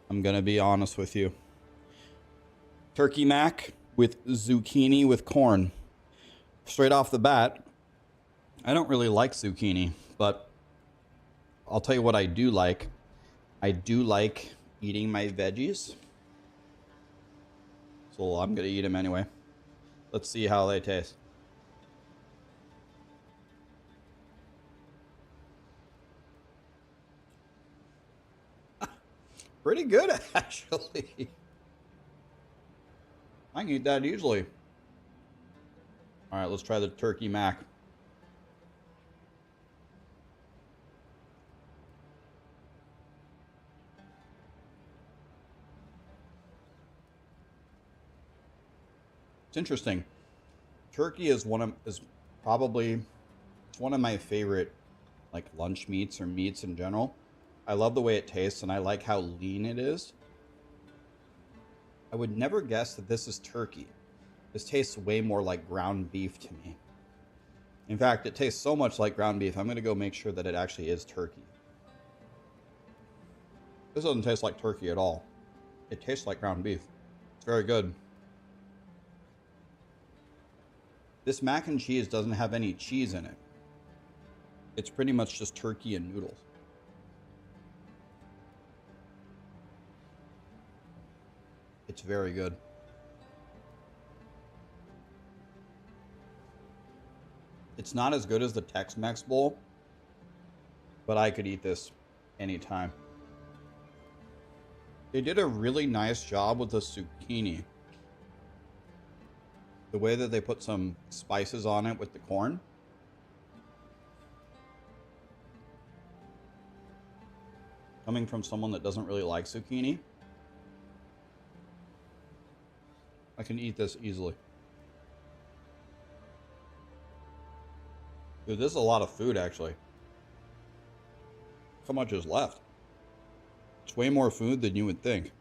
I'm going to be honest with you. Turkey mac with zucchini with corn. Straight off the bat, I don't really like zucchini, but I'll tell you what I do like. I do like eating my veggies. So I'm going to eat them anyway. Let's see how they taste. Pretty good, actually. I can eat that easily. All right, let's try the turkey mac. It's interesting. Turkey is probably one of my favorite like lunch meats or meats in general. I love the way it tastes and I like how lean it is. I would never guess that this is turkey. This tastes way more like ground beef to me. In fact, it tastes so much like ground beef, I'm going to go make sure that it actually is turkey. This doesn't taste like turkey at all. It tastes like ground beef. It's very good. This mac and cheese doesn't have any cheese in it. It's pretty much just turkey and noodles. It's very good. It's not as good as the Tex-Mex bowl, but I could eat this anytime. They did a really nice job with the zucchini. The way that they put some spices on it with the corn. Coming from someone that doesn't really like zucchini, I can eat this easily. Dude, this is a lot of food, actually. How much is left? It's way more food than you would think.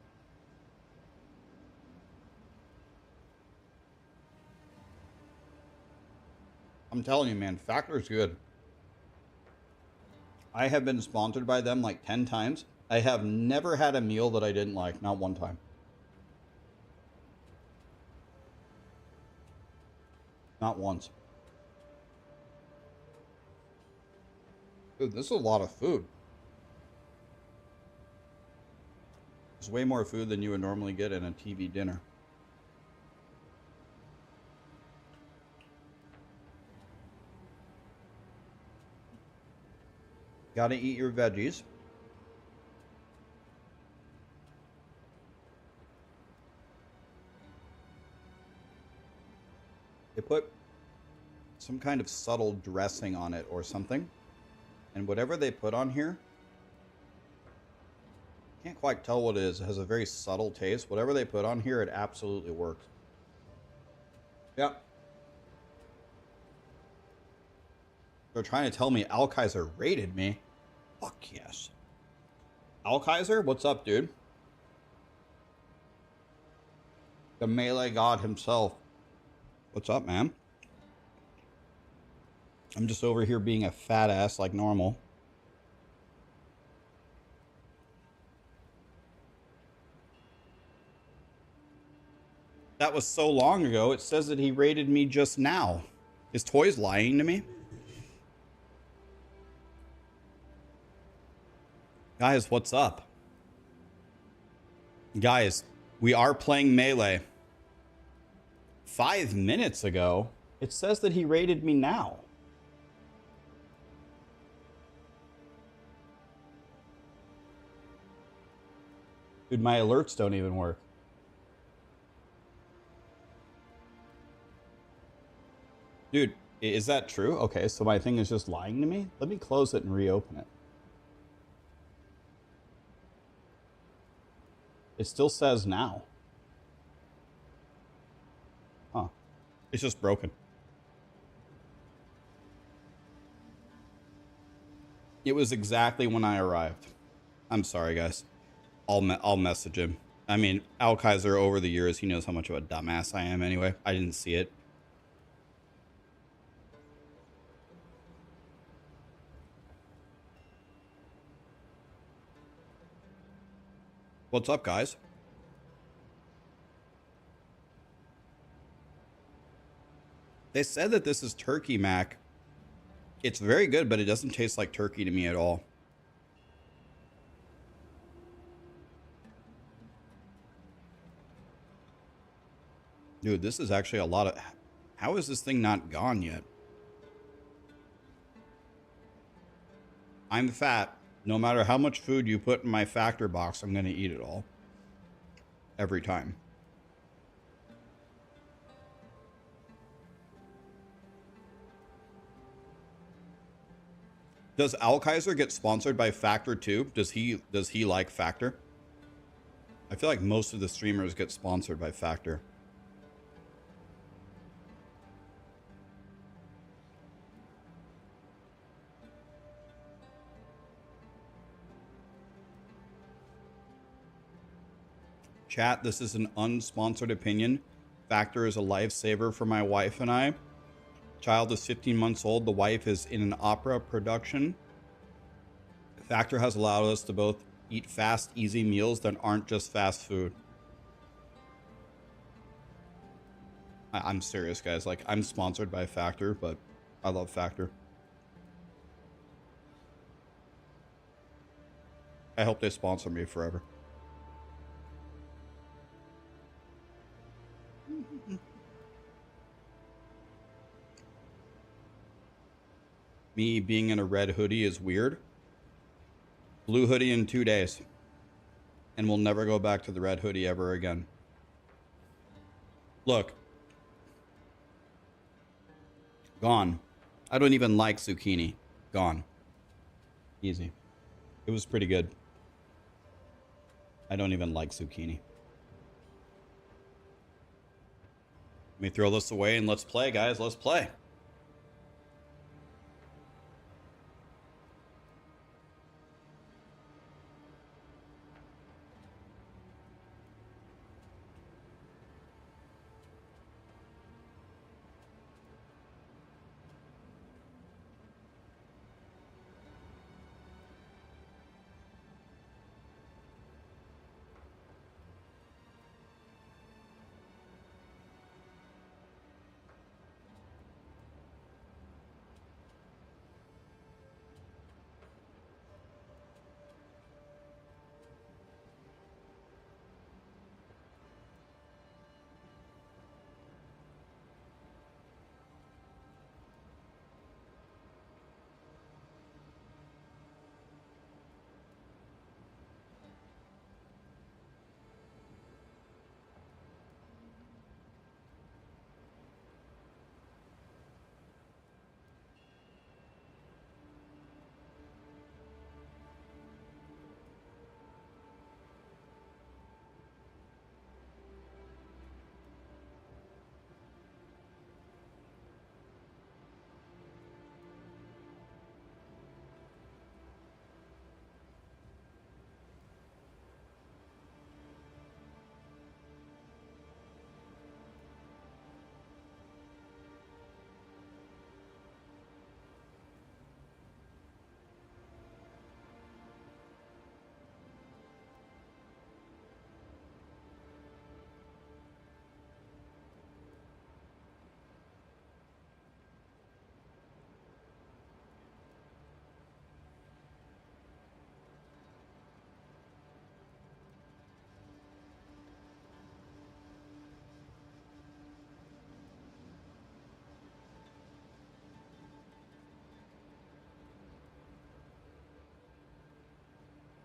I'm telling you, man, Factor's good. I have been sponsored by them like 10 times. I have never had a meal that I didn't like, not one time. Not once. Dude, this is a lot of food. It's way more food than you would normally get in a TV dinner. Gotta eat your veggies. They put some kind of subtle dressing on it or something. And whatever they put on here, can't quite tell what it is. It has a very subtle taste. Whatever they put on here, it absolutely works. Yep. They're trying to tell me Alkaiser raided me. Fuck yes. Alkaiser, what's up, dude? The melee god himself. What's up, man? I'm just over here being a fat ass like normal. That was so long ago. It says that he raided me just now. Is Toys lying to me? Guys, what's up? Guys, we are playing Melee. 5 minutes ago, it says that he raided me now. Dude, my alerts don't even work. Dude, is that true? Okay, so my thing is just lying to me? Let me close it and reopen it. It still says now. Huh. It's just broken. It was exactly when I arrived. I'm sorry, guys. I'll message him. I mean, Alkaiser, over the years, he knows how much of a dumbass I am anyway. I didn't see it. What's up, guys? They said that this is turkey mac. It's very good, but it doesn't taste like turkey to me at all. Dude, this is actually a lot of... How is this thing not gone yet? I'm fat. No matter how much food you put in my factor box, I'm going to eat it all. Every time. Does Alkaiser get sponsored by Factor too? Does he like Factor? I feel like most of the streamers get sponsored by Factor. Chat, this is an unsponsored opinion. Factor is a lifesaver for my wife and I. Child is 15 months old. The wife is in an opera production. Factor has allowed us to both eat fast, easy meals that aren't just fast food. I'm serious, guys. Like, I'm sponsored by Factor, but I love Factor. I hope they sponsor me forever. Me being in a red hoodie is weird. Blue hoodie in 2 days. And we'll never go back to the red hoodie ever again. Look. Gone. I don't even like zucchini. Gone. Easy. It was pretty good. I don't even like zucchini. Let me throw this away and let's play, guys. Let's play.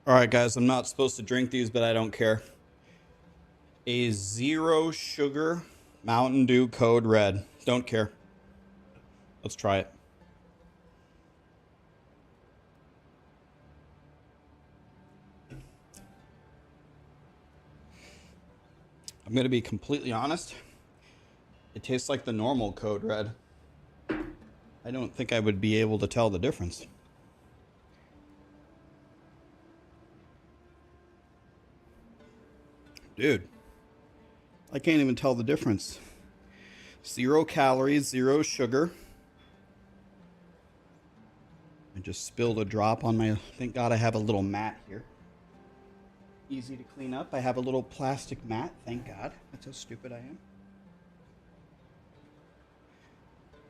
All right, guys, I'm not supposed to drink these, but I don't care. A 0 sugar Mountain Dew Code Red. Don't care. Let's try it. I'm going to be completely honest. It tastes like the normal Code Red. I don't think I would be able to tell the difference. Dude, I can't even tell the difference. 0 calories, 0 sugar. I just spilled a drop on my... Thank God I have a little mat here. Easy to clean up. I have a little plastic mat. Thank God. That's how stupid I am.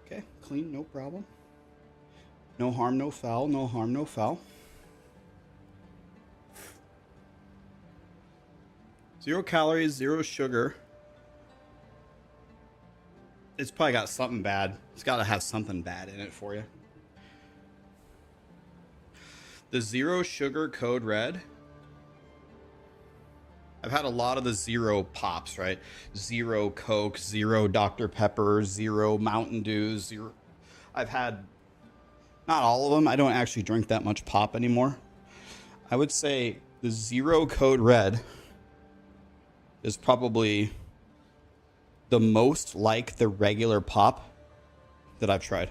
Okay, clean, no problem. No harm, no foul. No harm, no foul. 0 calories, 0 sugar. It's probably got something bad. It's got to have something bad in it for you. The 0 sugar code red. I've had a lot of the 0 pops, right? 0 Coke, 0 Dr. Pepper, 0 Mountain Dew, 0. I've had not all of them. I don't actually drink that much pop anymore. I would say the 0 code red is probably the most like the regular pop that I've tried.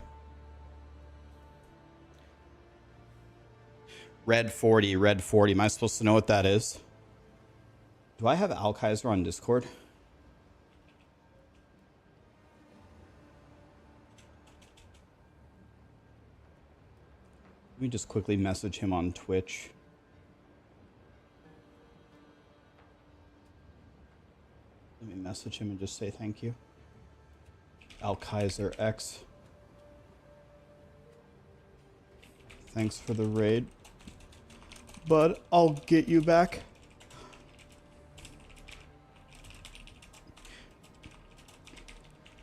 Red 40, red 40. Am I supposed to know what that is? Do I have Alkaiser on Discord? Let me just quickly message him on Twitch. Let me message him and just say thank you. Alkaiser Thanks for the raid. But I'll get you back.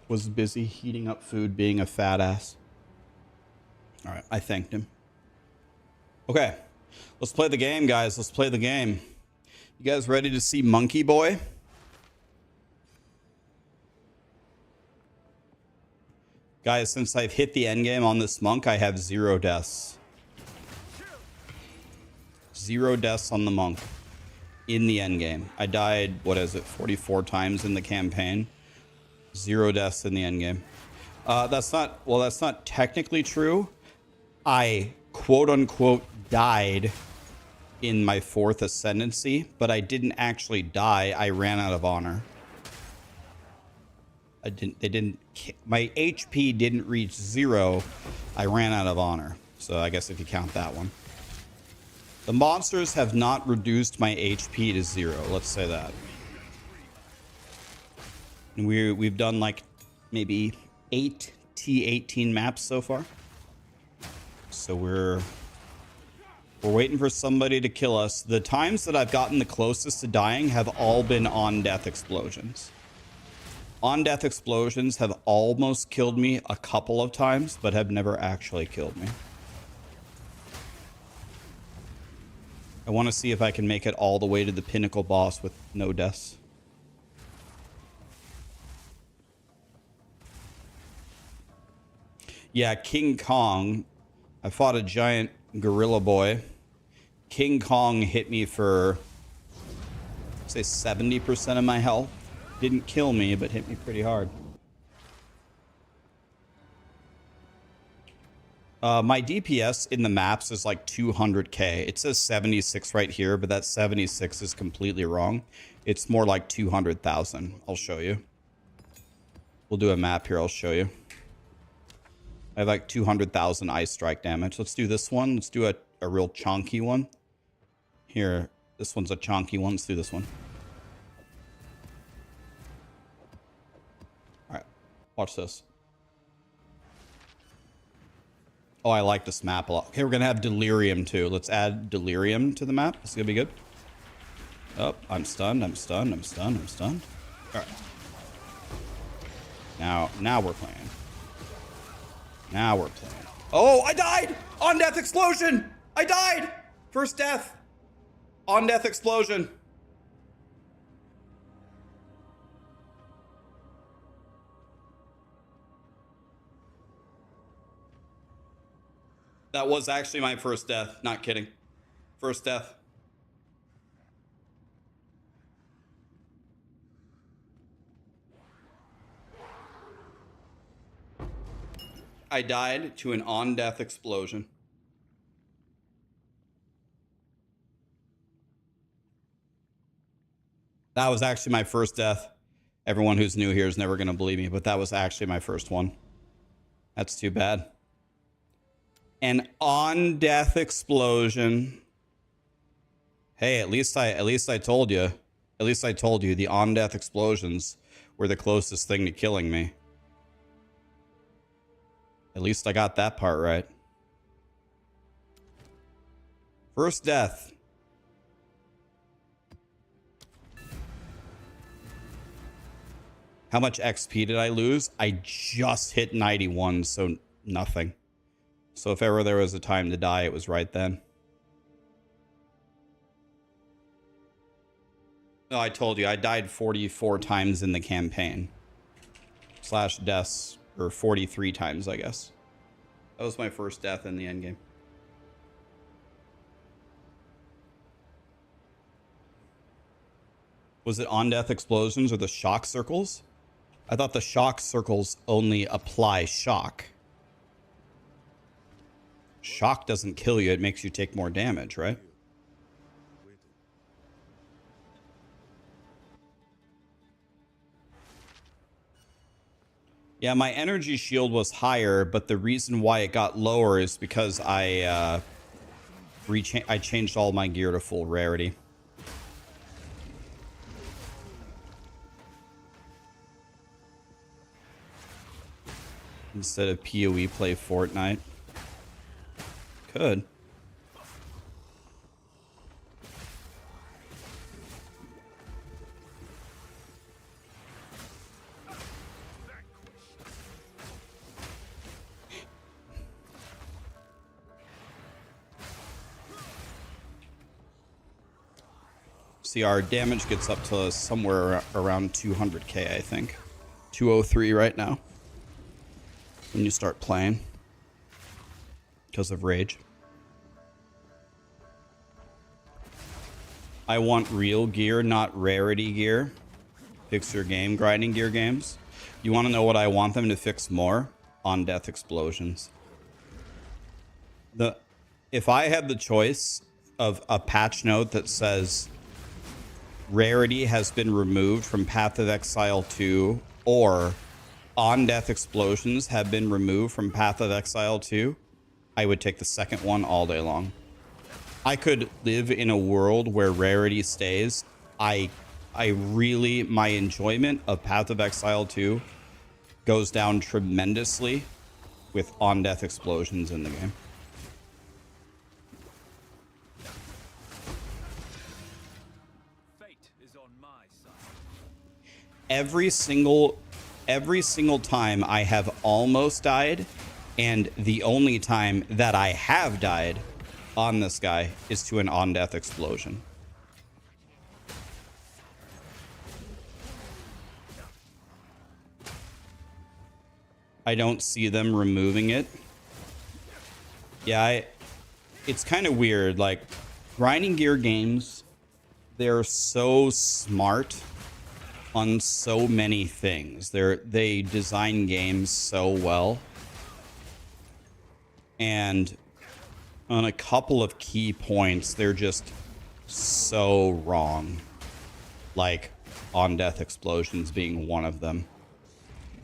Was busy heating up food, being a fat ass. All right, I thanked him. Okay, let's play the game, guys. Let's play the game. You guys ready to see Monkey Boy? Guys, since I've hit the endgame on this monk, I have 0 deaths. 0 deaths on the monk in the endgame. I died, what is it, 44 times in the campaign. 0 deaths in the endgame. That's not technically true. I quote unquote died in my 4th ascendancy, but I didn't actually die. I ran out of honor. My HP didn't reach 0. I ran out of honor. So I guess if you count that one. The monsters have not reduced my HP to 0. Let's say that. And we've done like maybe 8 T18 maps so far. So we're waiting for somebody to kill us. The times that I've gotten the closest to dying have all been on death explosions. On death explosions have almost killed me a couple of times, but have never actually killed me. I want to see if I can make it all the way to the Pinnacle boss with no deaths. Yeah, King Kong. I fought a giant gorilla boy. King Kong hit me for, say, 70% of my health. Didn't kill me, but hit me pretty hard. My DPS in the maps is like 200k. It says 76 right here, but that 76 is completely wrong. It's more like 200,000. I'll show you. We'll do a map here. I'll show you. I have like 200,000 ice strike damage. Let's do this one. Let's do a real chonky one. Here, this one's a chonky one. Let's do this one. All right, watch this. Oh, I like this map a lot. Okay, we're going to have Delirium too. Let's add Delirium to the map. This is going to be good. Oh, I'm stunned. I'm stunned. I'm stunned. I'm stunned. All right. Now we're playing. Now we're playing. Oh, I died! On death explosion! I died! First death. On death explosion. That was actually my first death. Not kidding. First death. I died to an on-death explosion. That was actually my first death. Everyone who's new here is never going to believe me, but that was actually my first one. That's too bad. An on-death explosion Hey, at least I told you. At least I told you the on-death explosions were the closest thing to killing me. At least I got that part right. First death. How much XP did I lose? I just hit 91, so nothing. So if ever there was a time to die, it was right then. No, I told you, I died 44 times in the campaign. Slash deaths, or 43 times, I guess. That was my first death in the endgame. Was it on-death explosions or the shock circles? I thought the shock circles only apply shock. Shock doesn't kill you, it makes you take more damage, right? Yeah, my energy shield was higher, but the reason why it got lower is because I changed all my gear to full rarity. Instead of POE play Fortnite. Could. See, our damage gets up to somewhere around 200k, I think. 203 right now. When you start playing. Because of rage. I want real gear, not rarity gear. Fix your game, grinding gear games. You want to know what I want them to fix more? On death explosions. If I had the choice of a patch note that says rarity has been removed from Path of Exile 2 or on death explosions have been removed from Path of Exile 2, I would take the second one all day long. I could live in a world where rarity stays. My enjoyment of Path of Exile 2 goes down tremendously with on death explosions in the game. Every single time I have almost died, and the only time that I have died on this guy is to an on-death explosion. I don't see them removing it. Yeah, it's kind of weird. Like, grinding gear games, they're so smart on so many things. They design games so well. And on a couple of key points, they're just so wrong. Like on-death explosions being one of them.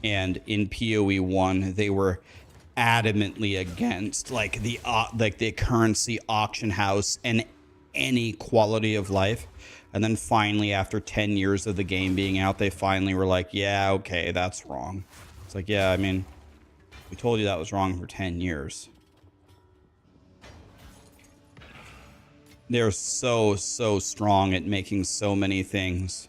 And in PoE 1, they were adamantly against like the currency auction house and any quality of life. And then finally, after 10 years of the game being out, they finally were like, yeah, okay, that's wrong. It's like, yeah, I mean, we told you that was wrong for 10 years. They're so strong at making so many things.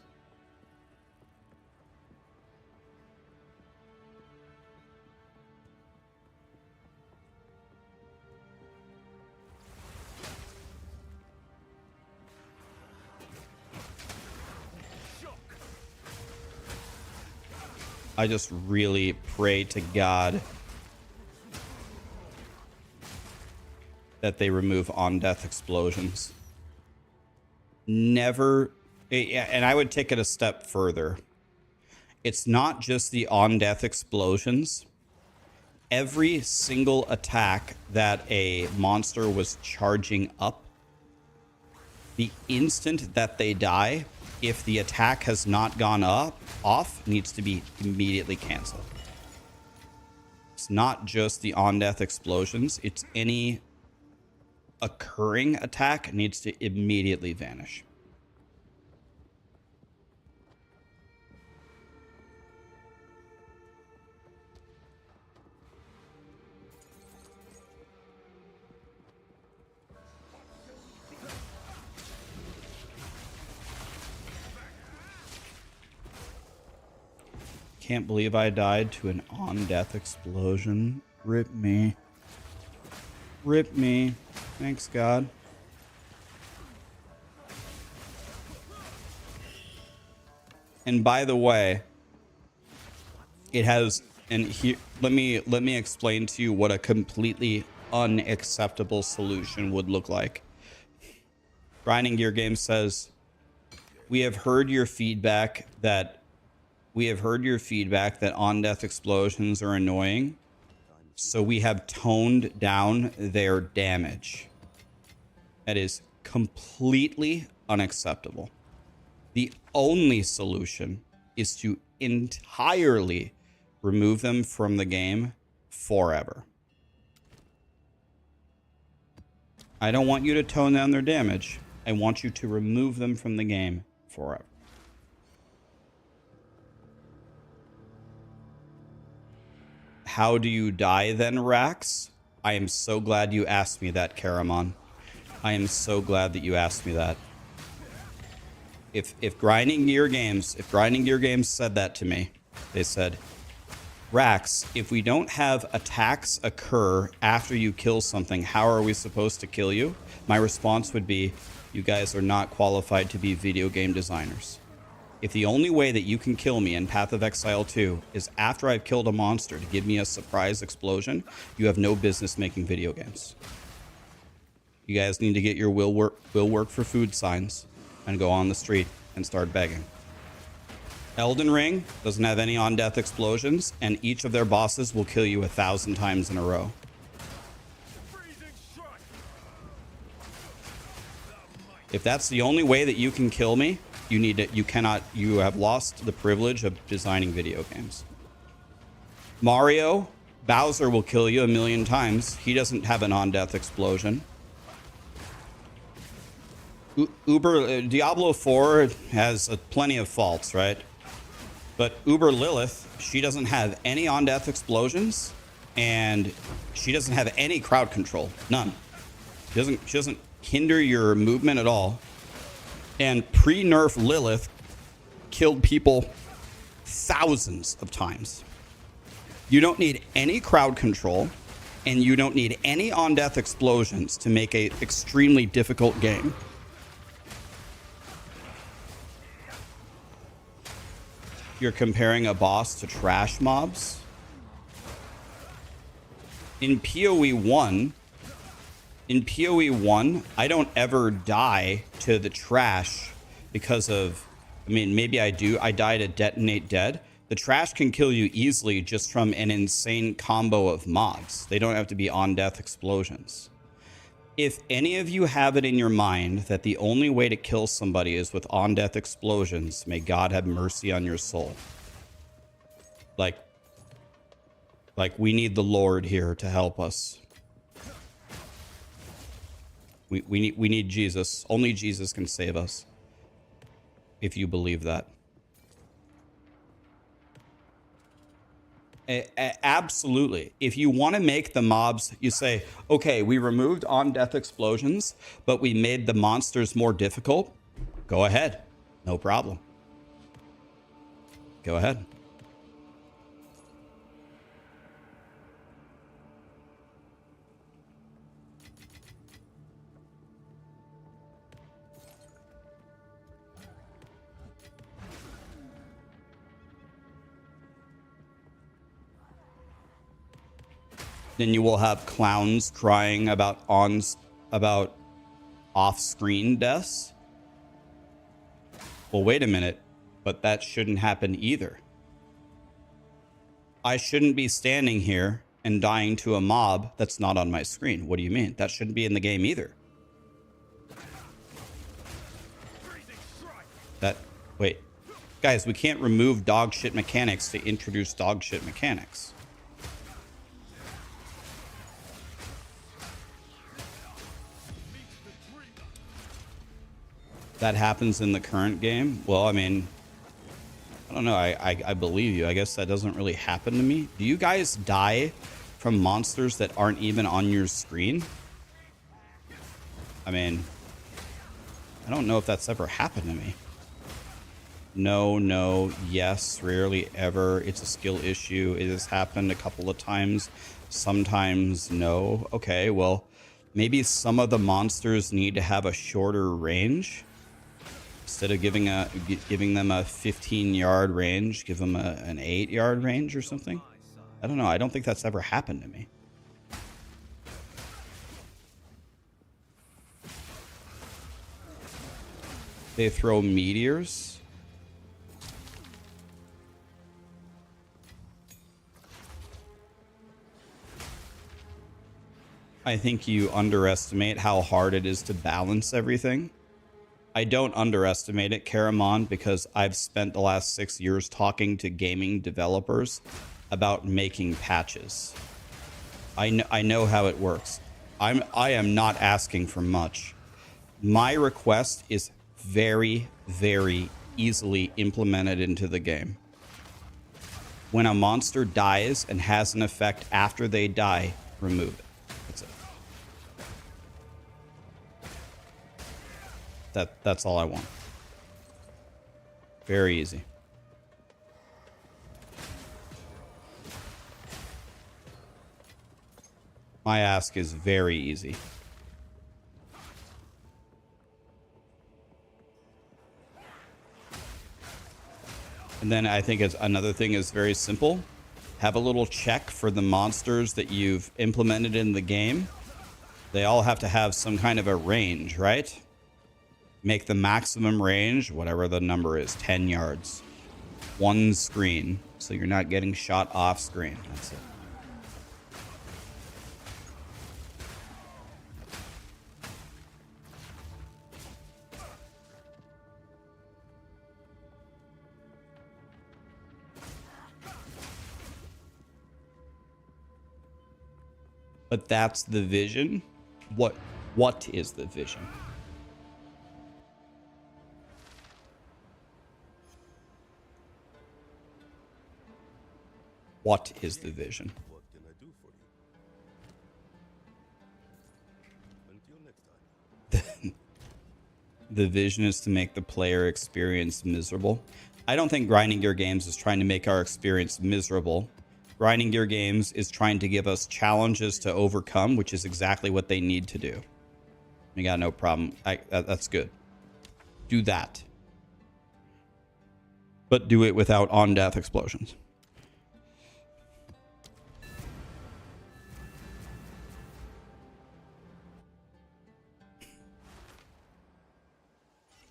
I just really pray to God that they remove on-death explosions. Never, and I would take it a step further. It's not just the on-death explosions. Every single attack that a monster was charging up, the instant that they die, if the attack has not gone off, needs to be immediately canceled. It's not just the on-death explosions. It's any occurring attack needs to immediately vanish. Can't believe I died to an on-death explosion. Rip me. Rip me. Thanks, God. And by the way, it has, and here, let me explain to you what a completely unacceptable solution would look like. Grinding Gear Games says, we have heard your feedback that on-death explosions are annoying, so we have toned down their damage. That is completely unacceptable. The only solution is to entirely remove them from the game forever. I don't want you to tone down their damage. I want you to remove them from the game forever. How do you die then, Rax? I am so glad you asked me that, Karamon. I am so glad that you asked me that. If Grinding Gear Games said that to me, they said, Rax, if we don't have attacks occur after you kill something, how are we supposed to kill you? My response would be, you guys are not qualified to be video game designers. If the only way that you can kill me in Path of Exile 2 is after I've killed a monster to give me a surprise explosion, you have no business making video games. You guys need to get your will work for food signs and go on the street and start begging. Elden Ring doesn't have any on-death explosions, and each of their bosses will kill you 1,000 times in a row. If that's the only way that you can kill me, you have lost the privilege of designing video games. Mario, Bowser will kill you 1,000,000 times. He doesn't have an on-death explosion. Diablo 4 has plenty of faults, right? But Uber Lilith, she doesn't have any on-death explosions, and she doesn't have any crowd control. None. She doesn't hinder your movement at all. And pre-nerf Lilith killed people thousands of times. You don't need any crowd control, and you don't need any on-death explosions to make an extremely difficult game. You're comparing a boss to trash mobs? In POE 1, I don't ever die to the trash because of, I mean, maybe I do. I die to detonate dead. The trash can kill you easily just from an insane combo of mobs. They don't have to be on-death explosions. If any of you have it in your mind that the only way to kill somebody is with on-death explosions, may God have mercy on your soul. Like we need the Lord here to help us. We need Jesus. Only Jesus can save us. If you believe that. Absolutely. If you want to make the mobs, you say, okay, we removed on-death explosions, but we made the monsters more difficult. Go ahead. No problem. Go ahead. Then you will have clowns crying about off-screen deaths. Well, wait a minute, but that shouldn't happen either. I shouldn't be standing here and dying to a mob that's not on my screen. What do you mean? That shouldn't be in the game either. Wait. Guys, we can't remove dog shit mechanics to introduce dog shit mechanics. That happens in the current game. Well, I mean, I don't know. I believe you. I guess that doesn't really happen to me. Do you guys die from monsters that aren't even on your screen? I mean, I don't know if that's ever happened to me. No, no, yes, rarely ever. It's a skill issue. It has happened a couple of times. Sometimes no. Okay, well, maybe some of the monsters need to have a shorter range. Instead of giving them a 15-yard range, give them an 8-yard range or something. I don't know. I don't think that's ever happened to me. They throw meteors. I think you underestimate how hard it is to balance everything. I don't underestimate it, Karamon, because I've spent the last 6 years talking to gaming developers about making patches. I know how it works. I am not asking for much. My request is very, very easily implemented into the game. When a monster dies and has an effect after they die, remove it. That's it. That's all I want. Very easy. My ask is very easy. And then I think it's another thing is very simple. Have a little check for the monsters that you've implemented in the game. They all have to have some kind of a range, right? Make the maximum range, whatever the number is, 10 yards. One screen, so you're not getting shot off screen. That's it. But that's the vision. What is the vision? What is the vision? What can I do for you? Until next time. The vision is to make the player experience miserable. I don't think Grinding Gear Games is trying to make our experience miserable. Grinding Gear Games is trying to give us challenges to overcome, which is exactly what they need to do. We got no problem. That's good. Do that. But do it without on-death explosions.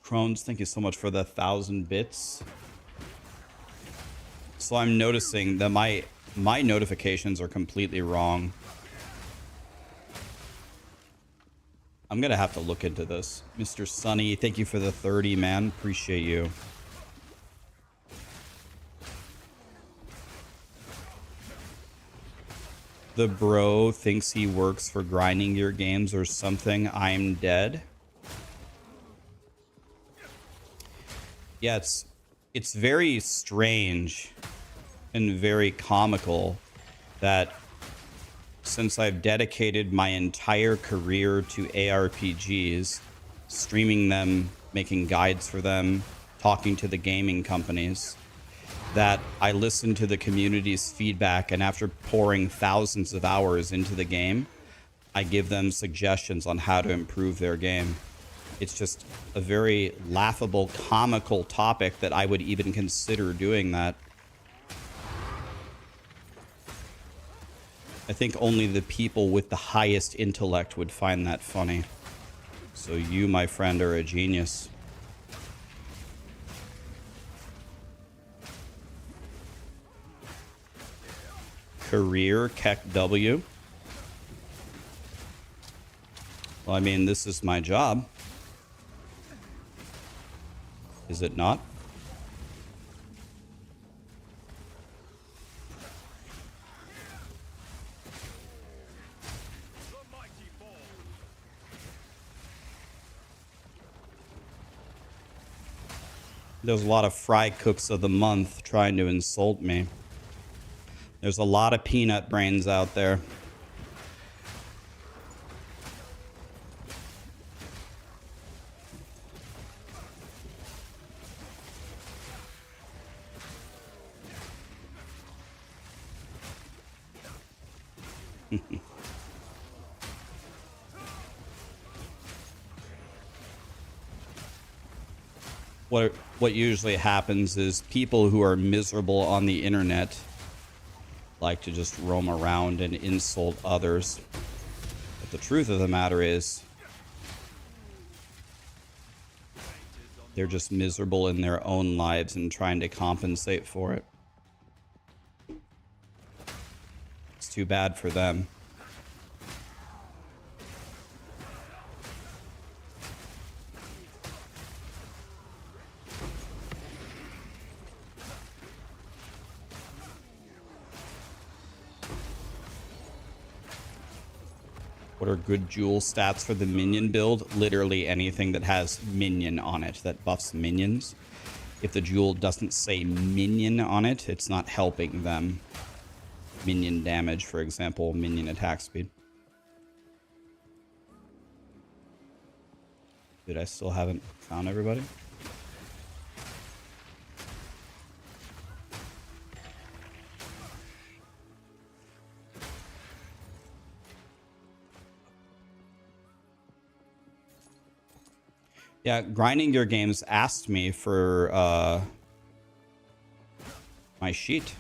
Crohn's, thank you so much for the 1,000 bits. So I'm noticing that my notifications are completely wrong. I'm gonna have to look into this. Mr. Sunny, thank you for the 30, man. Appreciate you. The bro thinks he works for Grinding Gear Games or something. I'm dead. Yeah, it's very strange and very comical that since I've dedicated my entire career to ARPGs, streaming them, making guides for them, talking to the gaming companies, that I listen to the community's feedback, and after pouring thousands of hours into the game, I give them suggestions on how to improve their game. It's just a very laughable, comical topic that I would even consider doing that. I think only the people with the highest intellect would find that funny. So you, my friend, are a genius. Career, Keck W. Well, I mean, this is my job. Is it not? There's a lot of fry cooks of the month trying to insult me. There's a lot of peanut brains out there. What usually happens is people who are miserable on the internet like to just roam around and insult others. But the truth of the matter is they're just miserable in their own lives and trying to compensate for it. It's too bad for them. What are good jewel stats for the minion build? Literally anything that has minion on it, that buffs minions. If the jewel doesn't say minion on it, it's not helping them. Minion damage, for example, minion attack speed. Dude, I still haven't found everybody. Yeah, Grinding Your Games asked me for my sheet.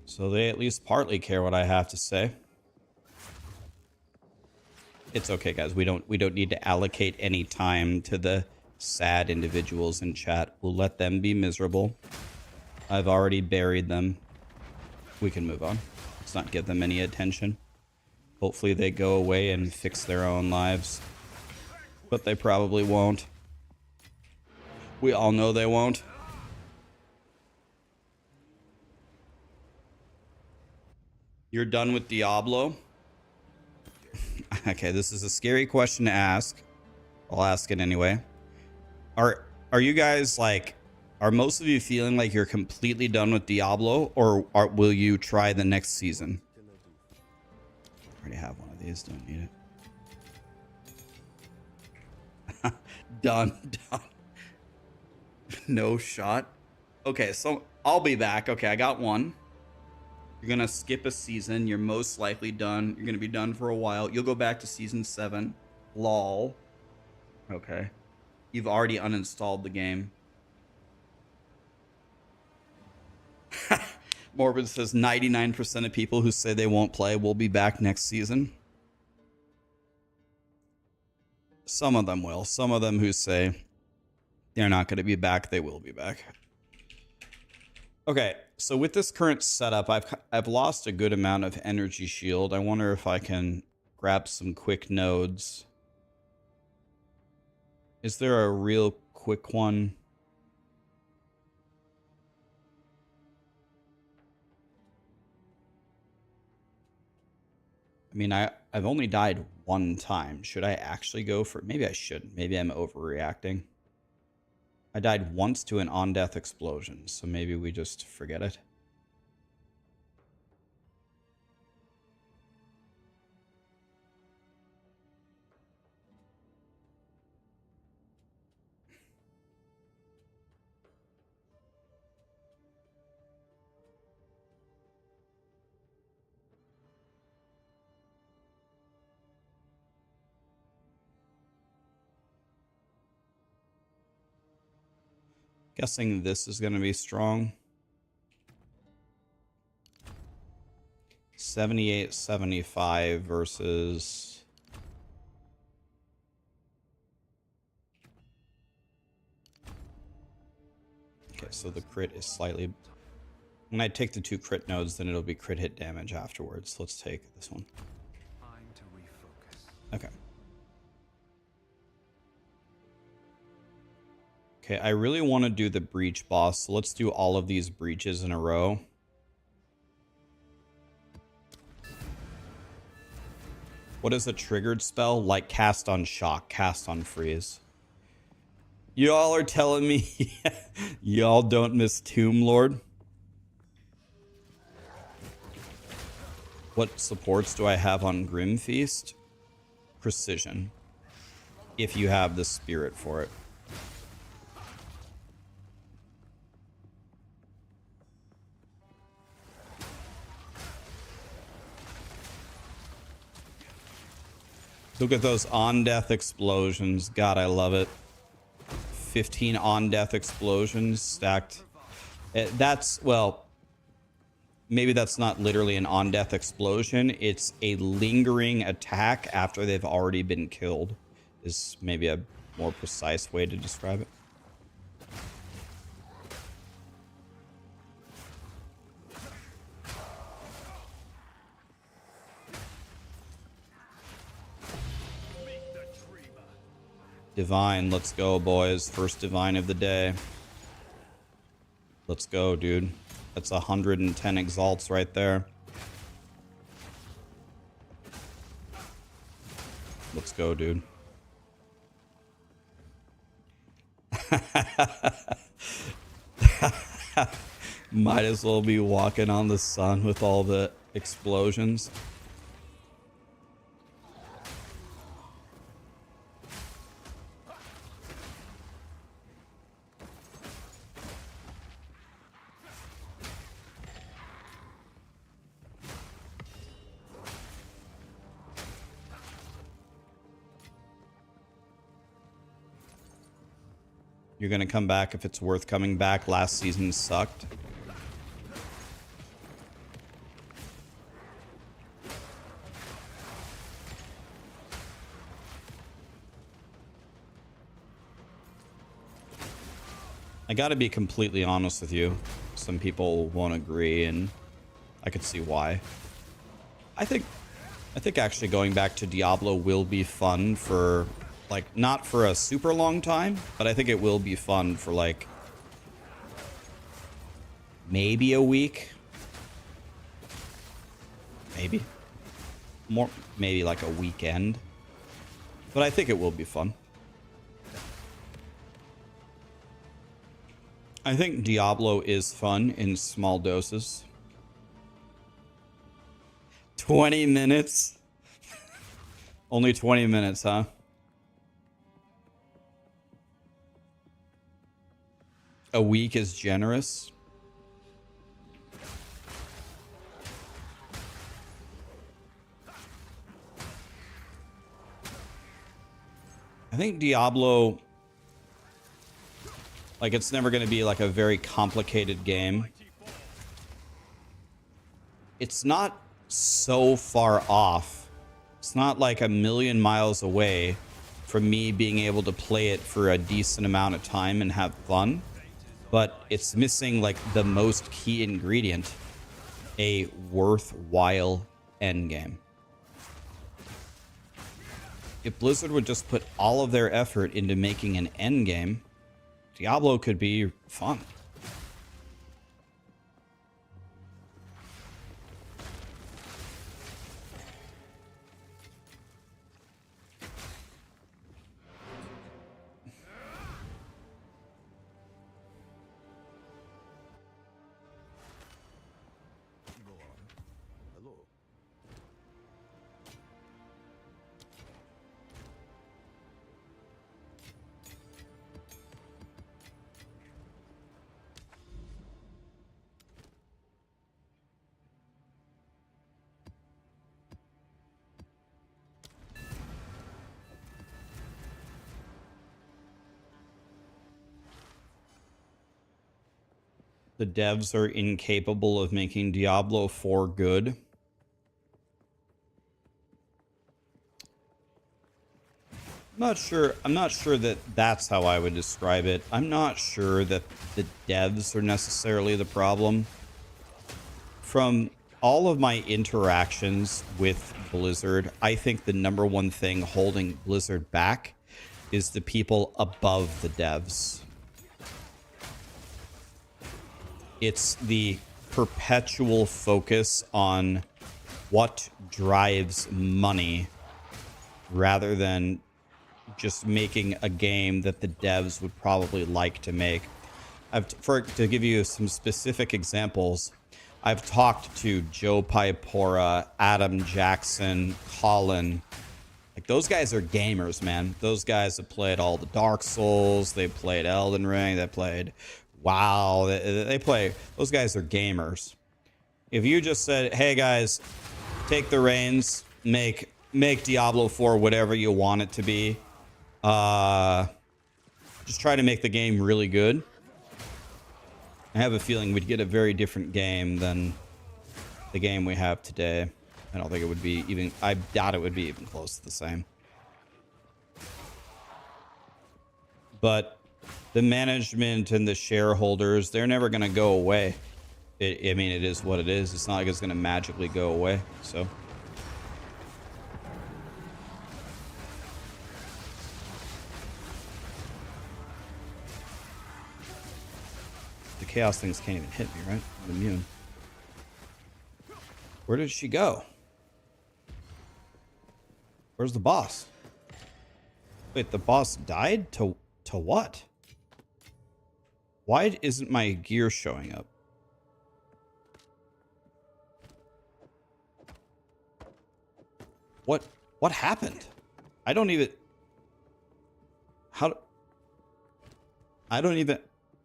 So they at least partly care what I have to say. It's okay, guys. We don't need to allocate any time to the sad individuals in chat. We'll let them be miserable. I've already buried them. We can move on. Let's not give them any attention. Hopefully they go away and fix their own lives. But they probably won't. We all know they won't. You're done with Diablo? Okay, this is a scary question to ask. I'll ask it anyway. Are you guys like... Are most of you feeling like you're completely done with Diablo, or will you try the next season? I already have one of these, don't need it. Done. No shot. Okay, so I'll be back. Okay, I got one. You're gonna skip a season. You're most likely done. You're gonna be done for a while. You'll go back to season 7. Lol. Okay. You've already uninstalled the game. Morbid says 99% of people who say they won't play will be back next season. Some of them will. Some of them who say they're not going to be back, they will be back. Okay, so with this current setup, I've lost a good amount of energy shield. I wonder if I can grab some quick nodes. Is there a real quick one? I mean, I've only died one time. Should I actually go for... Maybe I shouldn't. Maybe I'm overreacting. I died once to an on-death explosion, so maybe we just forget it. Guessing this is going to be strong. 78-75 versus... Okay, so the crit is slightly... When I take the 2 crit nodes, then it'll be crit hit damage afterwards. Let's take this one. Time to refocus. Okay. Okay, I really want to do the breach boss, so let's do all of these breaches in a row. What is a triggered spell? Like cast on shock, cast on freeze. Y'all are telling me y'all don't miss Tomb Lord? What supports do I have on Grim Feast? Precision. If you have the spirit for it. Look at those on-death explosions. God, I love it. 15 on-death explosions stacked. That's, well, maybe that's not literally an on-death explosion. It's a lingering attack after they've already been killed. Is maybe a more precise way to describe it. Divine, let's go, boys. First divine of the day. Let's go, dude. That's 110 exalts right there. Let's go, dude. Might as well be walking on the sun with all the explosions. You're going to come back if it's worth coming back. Last season sucked. I got to be completely honest with you. Some people won't agree, and I could see why. I think actually going back to Diablo will be fun for, like, not for a super long time, but I think it will be fun for, like, maybe a week. Maybe. More, maybe like a weekend. But I think it will be fun. I think Diablo is fun in small doses. 20 minutes? Only 20 minutes, huh? A week is generous. I think Diablo, like, it's never going to be like a very complicated game. It's not so far off. It's not like a million miles away from me being able to play it for a decent amount of time and have fun. But it's missing, like, the most key ingredient, a worthwhile endgame. If Blizzard would just put all of their effort into making an endgame, Diablo could be fun. The devs are incapable of making Diablo 4 good. I'm not sure that that's how I would describe it. I'm not sure that the devs are necessarily the problem. From all of my interactions with Blizzard, I think the number one thing holding Blizzard back is the people above the devs. It's the perpetual focus on what drives money rather than just making a game that the devs would probably like to make. To give you some specific examples, I've talked to Joe Piepora, Adam Jackson, Colin. Like, those guys are gamers, man. Those guys have played all the Dark Souls. They played Elden Ring. They played WoW. They play. Those guys are gamers. If you just said, hey, guys, take the reins, make Diablo 4 whatever you want it to be. Just try to make the game really good. I have a feeling we'd get a very different game than the game we have today. I don't think it would be even... I doubt it would be even close to the same. But the management and the shareholders, they're never going to go away. I mean, it is what it is. It's not like it's going to magically go away. So... the chaos things can't even hit me, right? I'm immune. Where did she go? Where's the boss? Wait, the boss died? To what? Why isn't my gear showing up? What happened? I don't even...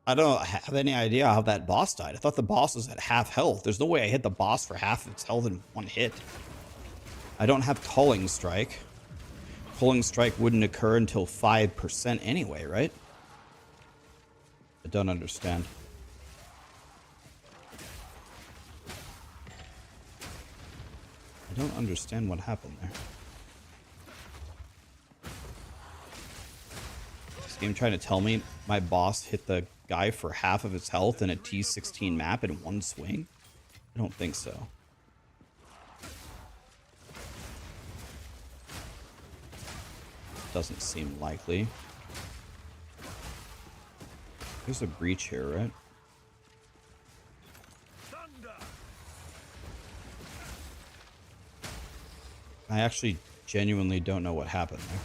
I don't have any idea how that boss died. I thought the boss was at half health. There's no way I hit the boss for half its health in one hit. I don't have Culling Strike. Culling Strike wouldn't occur until 5% anyway, right? I don't understand. I don't understand what happened there. This game trying to tell me my boss hit the guy for half of its health in a T16 map in one swing? I don't think so. Doesn't seem likely. There's a breach here, right? I actually genuinely don't know what happened there.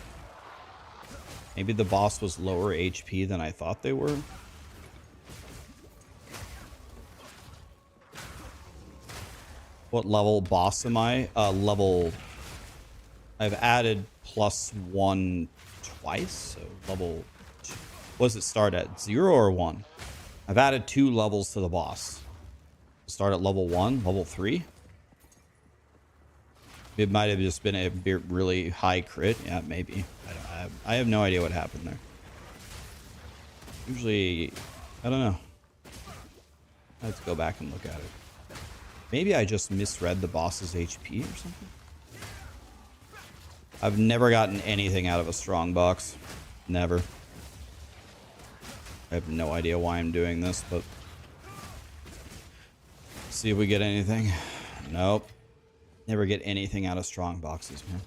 Maybe the boss was lower HP than I thought they were. What level boss am I? Level... I've added +1 twice, so level... What does it start at? 0 or 1? I've added 2 levels to the boss. Start at level 1, level 3. It might have just been a really high crit. Yeah, maybe. I have no idea what happened there. Usually, I don't know. I have to go back and look at it. Maybe I just misread the boss's HP or something. I've never gotten anything out of a strong box. Never. I have no idea why I'm doing this, but... see if we get anything. Nope. Never get anything out of strong boxes, man.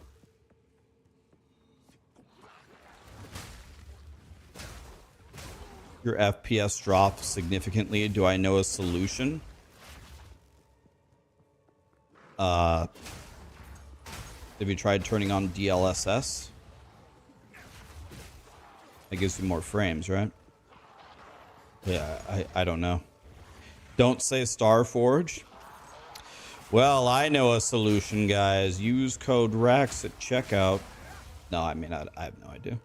Your FPS dropped significantly. Do I know a solution? Have you tried turning on DLSS? That gives you more frames, right? Yeah, I don't know. Don't say Starforge. Well, I know a solution, guys. Use code RAX at checkout. No, I mean, I have no idea.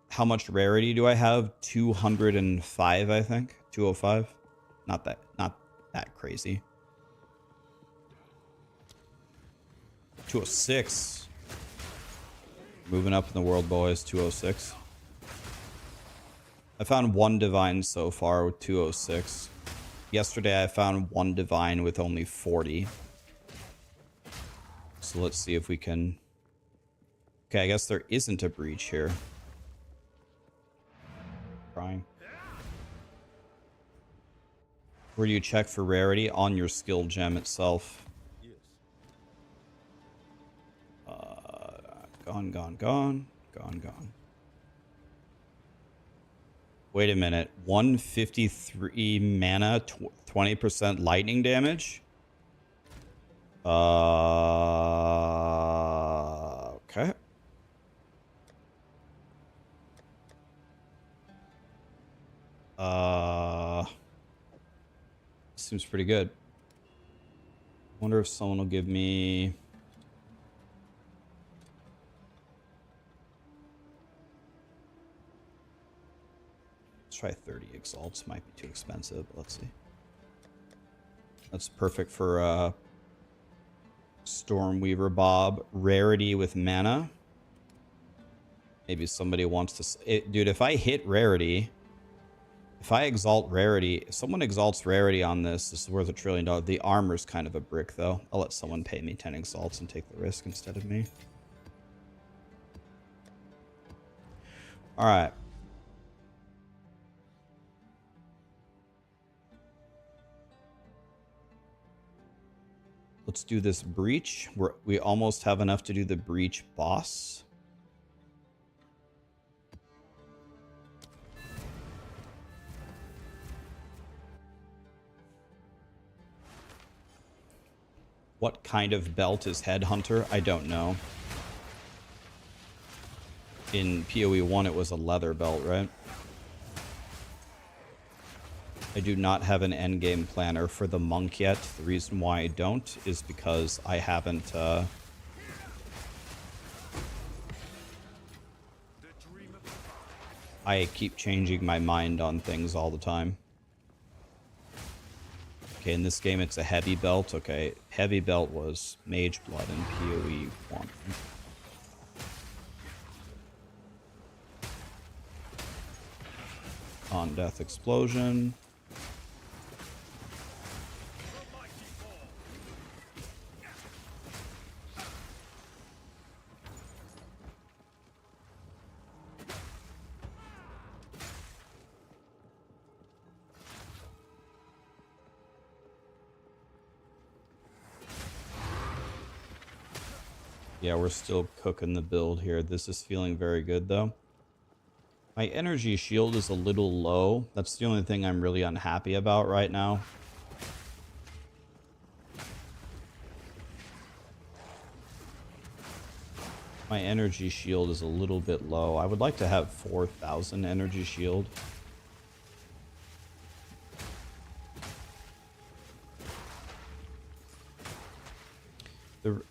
How much rarity do I have? 205, I think. 205. Not that crazy. 206. Moving up in the world, boys. 206. I found 1 divine so far with 206. Yesterday I found 1 divine with only 40. So let's see if we can... okay, I guess there isn't a breach here. Trying. Where do you check for rarity? On your skill gem itself. Yes. Gone. Wait a minute. 153 mana, 20% lightning damage? seems pretty good. Wonder if someone will give me... Let's try 30 exalts. Might be too expensive, but let's see. That's perfect for Stormweaver Bob. Rarity with mana. Maybe somebody wants to... dude, if I hit Rarity... If I exalt Rarity... If someone exalts Rarity on this, this is worth $1 trillion. The armor's kind of a brick, though. I'll let someone pay me 10 exalts and take the risk instead of me. Alright. Let's do this breach. We almost have enough to do the breach boss. What kind of belt is Headhunter? I don't know. In POE1 it was a leather belt, right? I do not have an endgame planner for the monk yet. The reason why I don't is because I haven't... I keep changing my mind on things all the time. Okay, in this game it's a heavy belt. Okay, heavy belt was Mage Blood in POE1. On Death Explosion. Yeah, we're still cooking the build here. This is feeling very good, though. My energy shield is a little low. That's the only thing I'm really unhappy about right now. My energy shield is a little bit low. I would like to have 4,000 energy shield.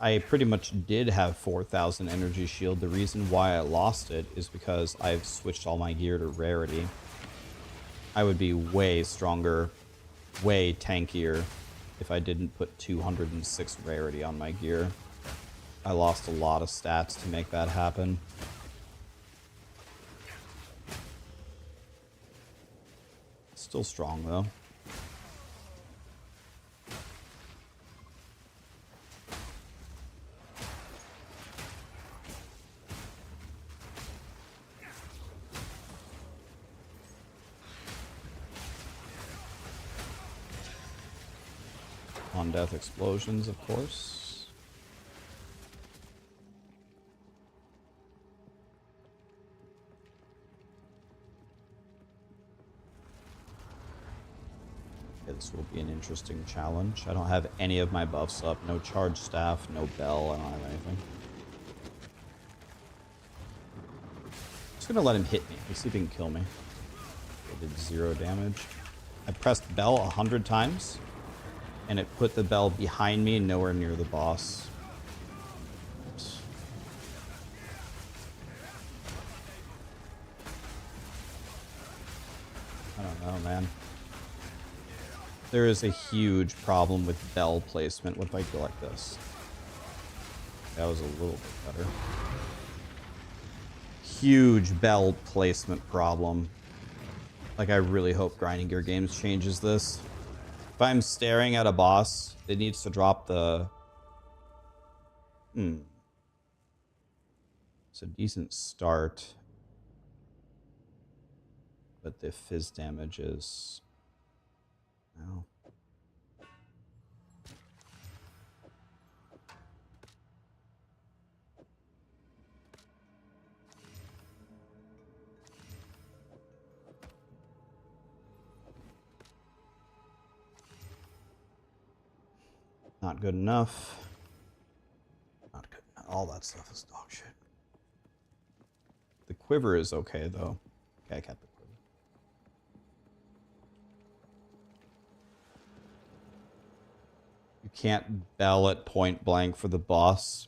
I pretty much did have 4,000 energy shield. The reason why I lost it is because I've switched all my gear to Rarity. I would be way stronger, way tankier if I didn't put 206 Rarity on my gear. I lost a lot of stats to make that happen. Still strong though. On Death Explosions, of course. Okay, this will be an interesting challenge. I don't have any of my buffs up. No charge staff, no bell. I don't have anything. Just gonna let him hit me. Let's see if he can kill me. I did 0 damage. I pressed bell 100 times. And it put the bell behind me, nowhere near the boss. I don't know, man. There is a huge problem with bell placement. What if I go like this? That was a little bit better. Huge bell placement problem. Like, I really hope Grinding Gear Games changes this. If I'm staring at a boss, it needs to drop the... It's a decent start. But the fizz damage is... No. Not good enough. Not good enough. All that stuff is dog shit. The quiver is okay, though. Okay, I kept the quiver. can't bell at point blank for the boss.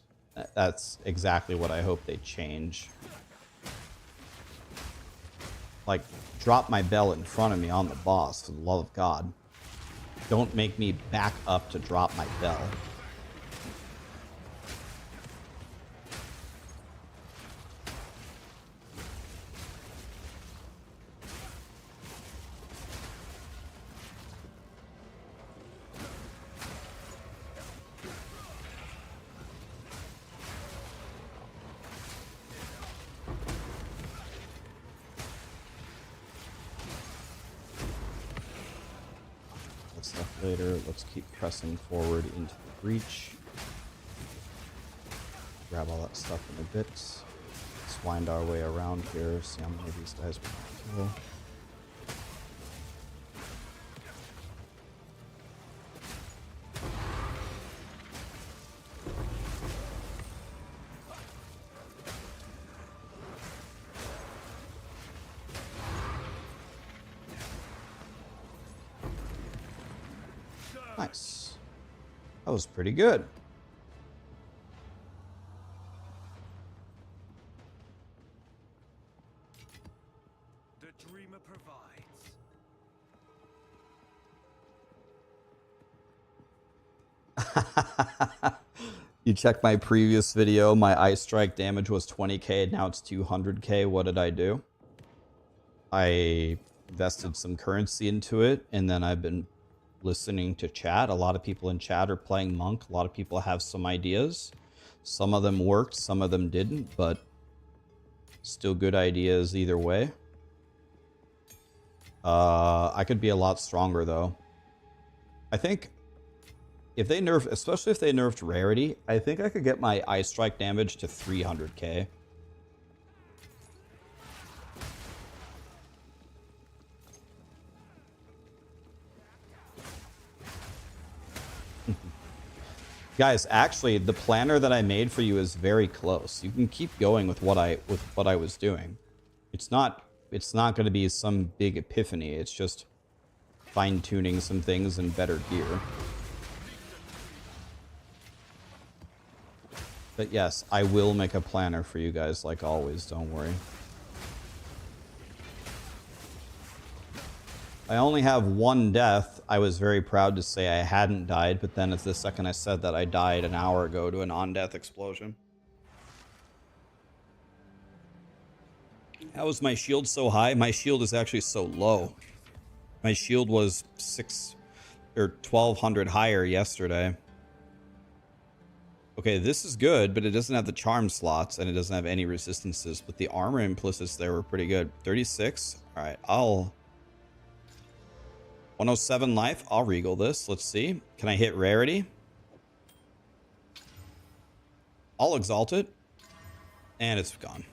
That's exactly what I hope they change. Like, drop my bell in front of me on the boss, for the love of God. Don't make me back up to drop my bell. Stuff later. Let's keep pressing forward into the breach. Grab all that stuff in a bit. Let's wind our way around here. See how many of these guys we can kill. Nice. That was pretty good. The dreamer provides. You check my previous video, my ice strike damage was 20k, now it's 200k. What did I do? I invested some currency into it, and then I've been listening to chat. A lot of people in chat are playing Monk. A lot of people have some ideas. Some of them worked, some of them didn't, but still good ideas either way. I could be a lot stronger though. I think if they nerf, especially if they nerfed Rarity, I think I could get my ice strike damage to 300k. Guys, actually, the planner that I made for you is very close. You can keep going with what I was doing. It's not going to be some big epiphany. It's just fine-tuning some things and better gear. But yes, I will make a planner for you guys like always, don't worry. I only have one death. I was very proud to say I hadn't died, but then at the second I said that, I died an hour ago to an on-death explosion. How is my shield so high? My shield is actually so low. My shield was 1200 higher yesterday. Okay, this is good, but it doesn't have the charm slots and it doesn't have any resistances, but the armor implicits there were pretty good. 36. All right, 107 life. I'll regal this. Let's see. Can I hit Rarity? I'll exalt it. And it's gone.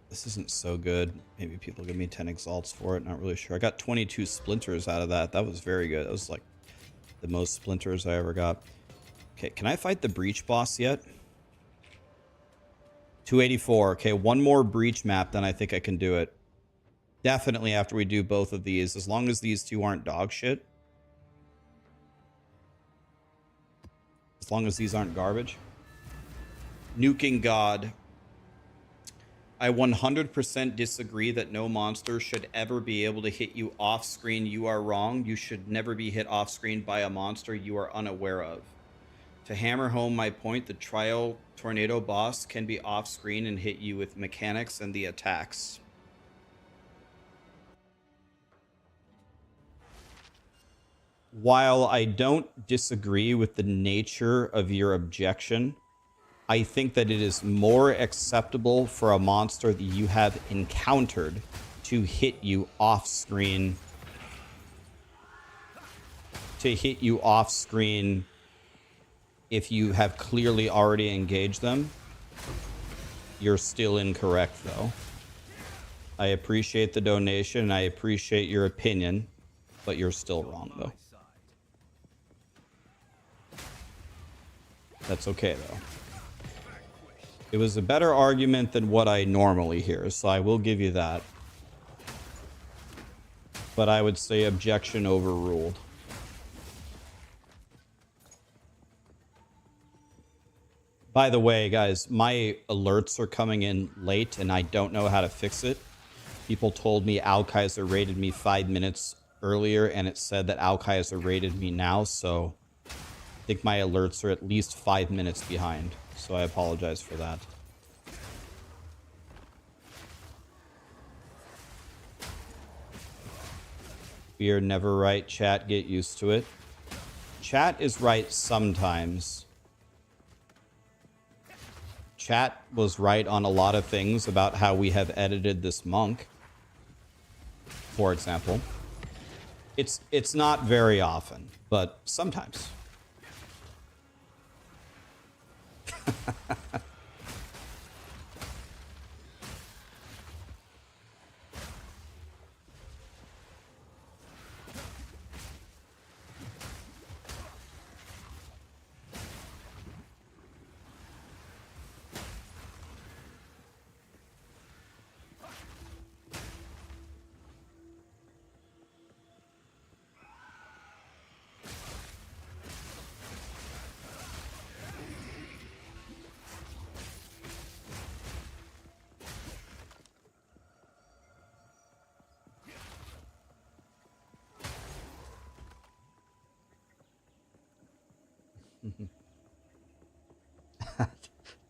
This isn't so good. Maybe people give me 10 exalts for it. Not really sure. I got 22 splinters out of that. That was very good. That was like the most splinters I ever got. Okay, can I fight the breach boss yet? 284. Okay, one more breach map, then I think I can do it. Definitely after we do both of these, as long as these two aren't dog shit. As long as these aren't garbage. Nuking God. I 100% disagree that no monster should ever be able to hit you off screen. You are wrong. You should never be hit off screen by a monster you are unaware of. To hammer home my point, the Trio Tornado boss can be off screen and hit you with mechanics and the attacks. While I don't disagree with the nature of your objection, I think that it is more acceptable for a monster that you have encountered to hit you off screen. If you have clearly already engaged them. You're still incorrect, though. I appreciate the donation and I appreciate your opinion, but you're still wrong, though. That's okay, though. It was a better argument than what I normally hear, so I will give you that. but I would say objection overruled. By the way, guys, my alerts are coming in late and I don't know how to fix it. People told me Alkaiser rated me 5 minutes earlier and it said that Alkaiser rated me now, so I think my alerts are at least 5 minutes behind. So I apologize for that. We are never right, chat, get used to it. Chat is right sometimes. Chat was right on a lot of things about how we have edited this monk, for example. It's not very often, but sometimes.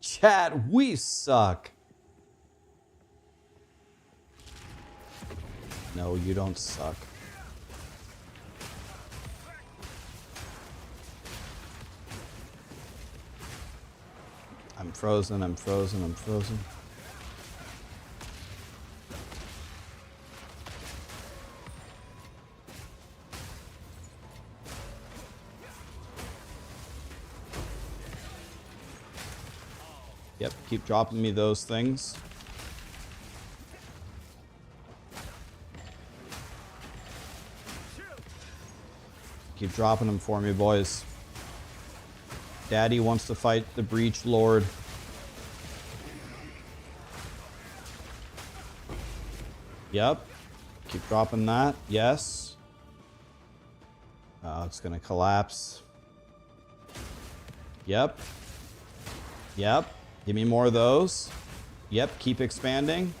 Chat, we suck. No, you don't suck. I'm frozen, I'm frozen, I'm frozen. Yep, keep dropping me those things. Keep dropping them for me, boys. Daddy wants to fight the Breach Lord. Yep. Keep dropping that. Yes. It's gonna collapse. Yep. Yep. Give me more of those. Yep, keep expanding.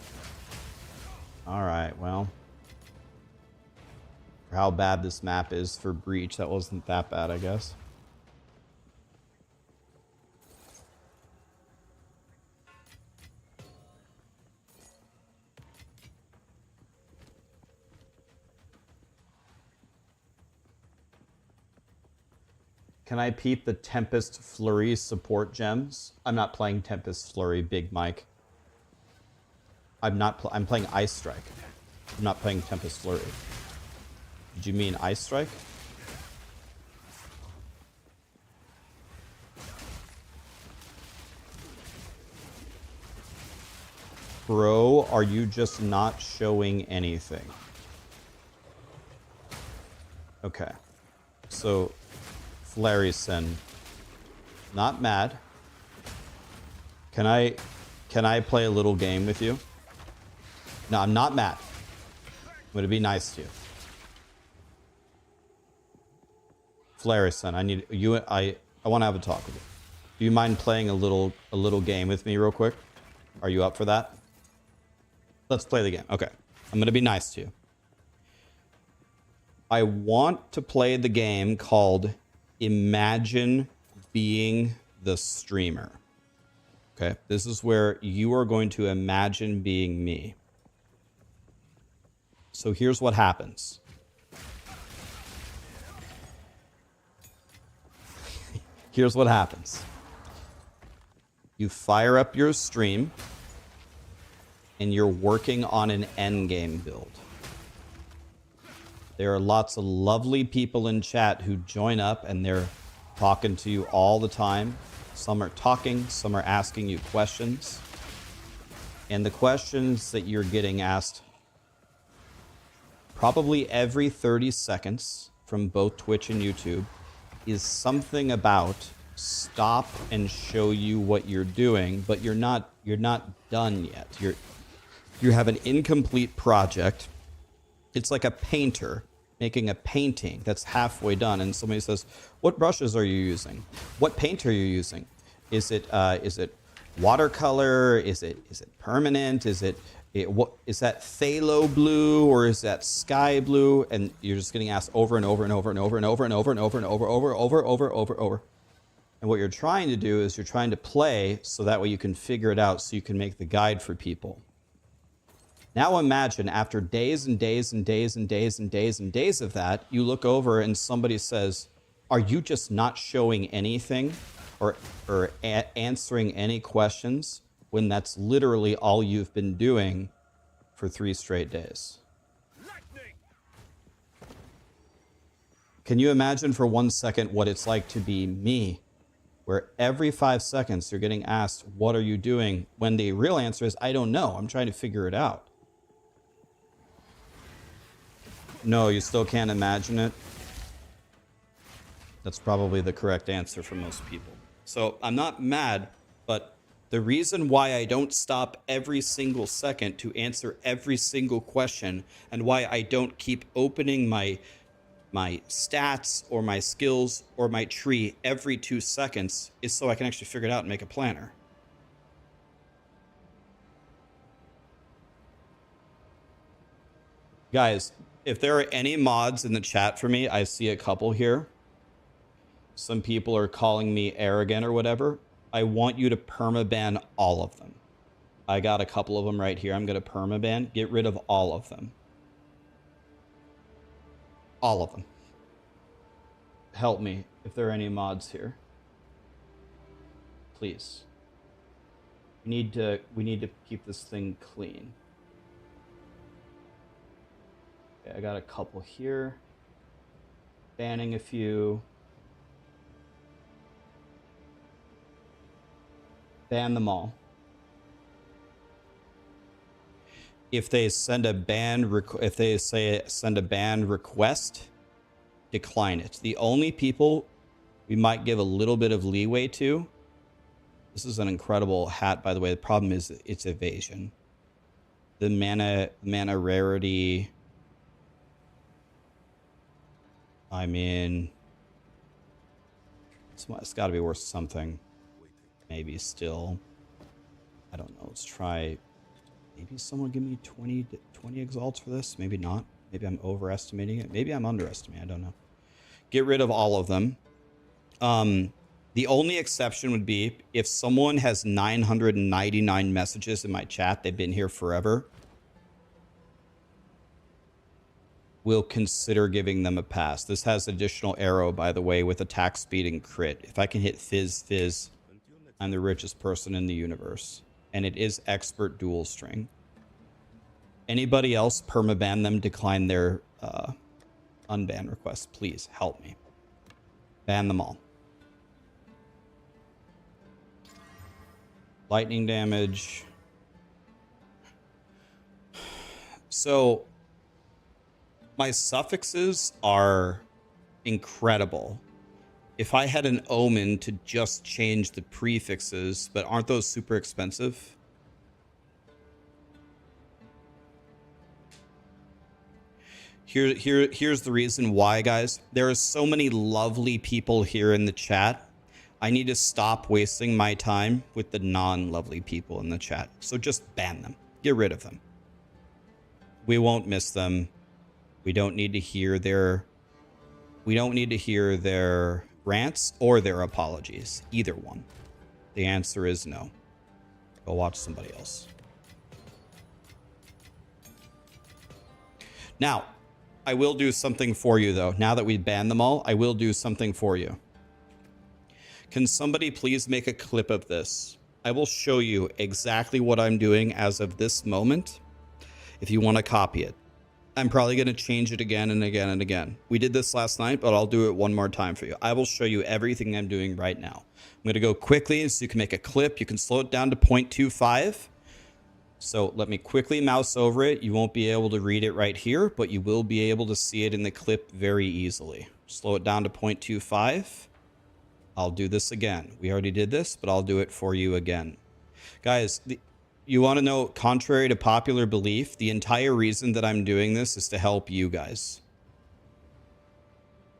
Alright, well. For how bad this map is for Breach, that wasn't that bad, I guess. Can I peep the Tempest Flurry support gems? I'm not playing Tempest Flurry, Big Mike. I'm playing Ice Strike. I'm not playing Tempest Flurry. Did you mean Ice Strike? Bro, are you just not showing anything? Okay. So Flarison, not mad. Can I play a little game with you? No, I'm not mad. I'm gonna be nice to you. Flarison, I need you. I want to have a talk with you. Do you mind playing a little game with me real quick? Are you up for that? Let's play the game. Okay, I'm gonna be nice to you. I want to play the game called Imagine Being the Streamer. Okay, this is where you are going to imagine being me. So here's what happens. Here's what happens. You fire up your stream and you're working on an endgame build. There are lots of lovely people in chat who join up and they're talking to you all the time. Some are talking, some are asking you questions. And the questions that you're getting asked probably every 30 seconds from both Twitch and YouTube is something about stop and show you what you're doing, but you're not done yet. You have an incomplete project It's like a painter making a painting that's halfway done, and somebody says, "What brushes are you using? What paint are you using? Is it watercolor? Is it permanent? What is that, phthalo blue or is that sky blue?" And you're just getting asked over and over and over and over and over and over and over and over. And what you're trying to do is you're trying to play so that way you can figure it out so you can make the guide for people. Now imagine after days and days and days and days and days and days of that, you look over and somebody says, "Are you just not showing anything or answering any questions?" when that's literally all you've been doing for 3 straight days. Can you imagine for 1 second what it's like to be me, where every 5 seconds you're getting asked, "What are you doing?" when the real answer is, "I don't know. I'm trying to figure it out." No, you still can't imagine it. That's probably the correct answer for most people. So I'm not mad, but the reason why I don't stop every single second to answer every single question, and why I don't keep opening my stats or my skills or my tree every 2 seconds, is so I can actually figure it out and make a planner. Guys, if there are any mods in the chat for me, I see a couple here. Some people are calling me arrogant or whatever. I want you to permaban all of them. I got a couple of them right here. I'm going to permaban. Get rid of all of them. All of them. Help me if there are any mods here. Please. We need to keep this thing clean. Okay, I got a couple here. Banning a few. Ban them all. If they send a ban send a ban request, decline it. The only people we might give a little bit of leeway to. This is an incredible hat, by the way. The problem is it's evasion. The mana rarity. I mean, it's got to be worth something. Maybe still. I don't know. Let's try. Maybe someone give me 20 exalts for this. Maybe not. Maybe I'm overestimating it. Maybe I'm underestimating. I don't know. Get rid of all of them. The only exception would be if someone has 999 messages in my chat. They've been here forever. We'll consider giving them a pass. This has additional arrow, by the way, with attack speed and crit. If I can hit fizz, I'm the richest person in the universe. And it is expert dual string. Anybody else, permaban them, decline their unban requests. Please help me. Ban them all. Lightning damage. So my suffixes are incredible. If I had an omen to just change the prefixes, but aren't those super expensive? Here's the reason why, guys. There are so many lovely people here in the chat. I need to stop wasting my time with the non-lovely people in the chat. So just ban them. Get rid of them. We won't miss them. We don't need to hear their rants or their apologies. Either one. The answer is no. Go watch somebody else. Now, I will do something for you, though. Now that we've banned them all, I will do something for you. Can somebody please make a clip of this? I will show you exactly what I'm doing as of this moment, if you want to copy it. I'm probably going to change it again and again and again. We did this last night, but I'll do it one more time for you. I will show you everything I'm doing right now. I'm going to go quickly so you can make a clip. You can slow it down to 0.25. So let me quickly mouse over it. You won't be able to read it right here, but you will be able to see it in the clip very easily. Slow it down to 0.25. I'll do this again. We already did this, but I'll do it for you again. Guys, You want to know, contrary to popular belief, the entire reason that I'm doing this is to help you guys.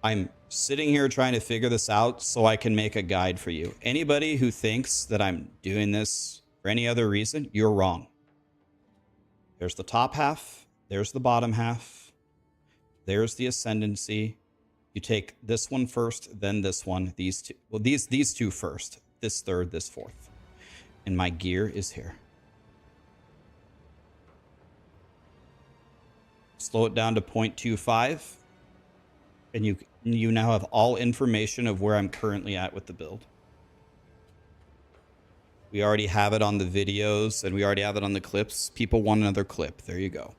I'm sitting here trying to figure this out so I can make a guide for you. Anybody who thinks that I'm doing this for any other reason, you're wrong. There's the top half. There's the bottom half. There's the ascendancy. You take this one first, then this one. These two. Well, these two first. This third, this fourth. And my gear is here. Slow it down to 0.25. And you now have all information of where I'm currently at with the build. We already have it on the videos and we already have it on the clips. People want another clip. There you go.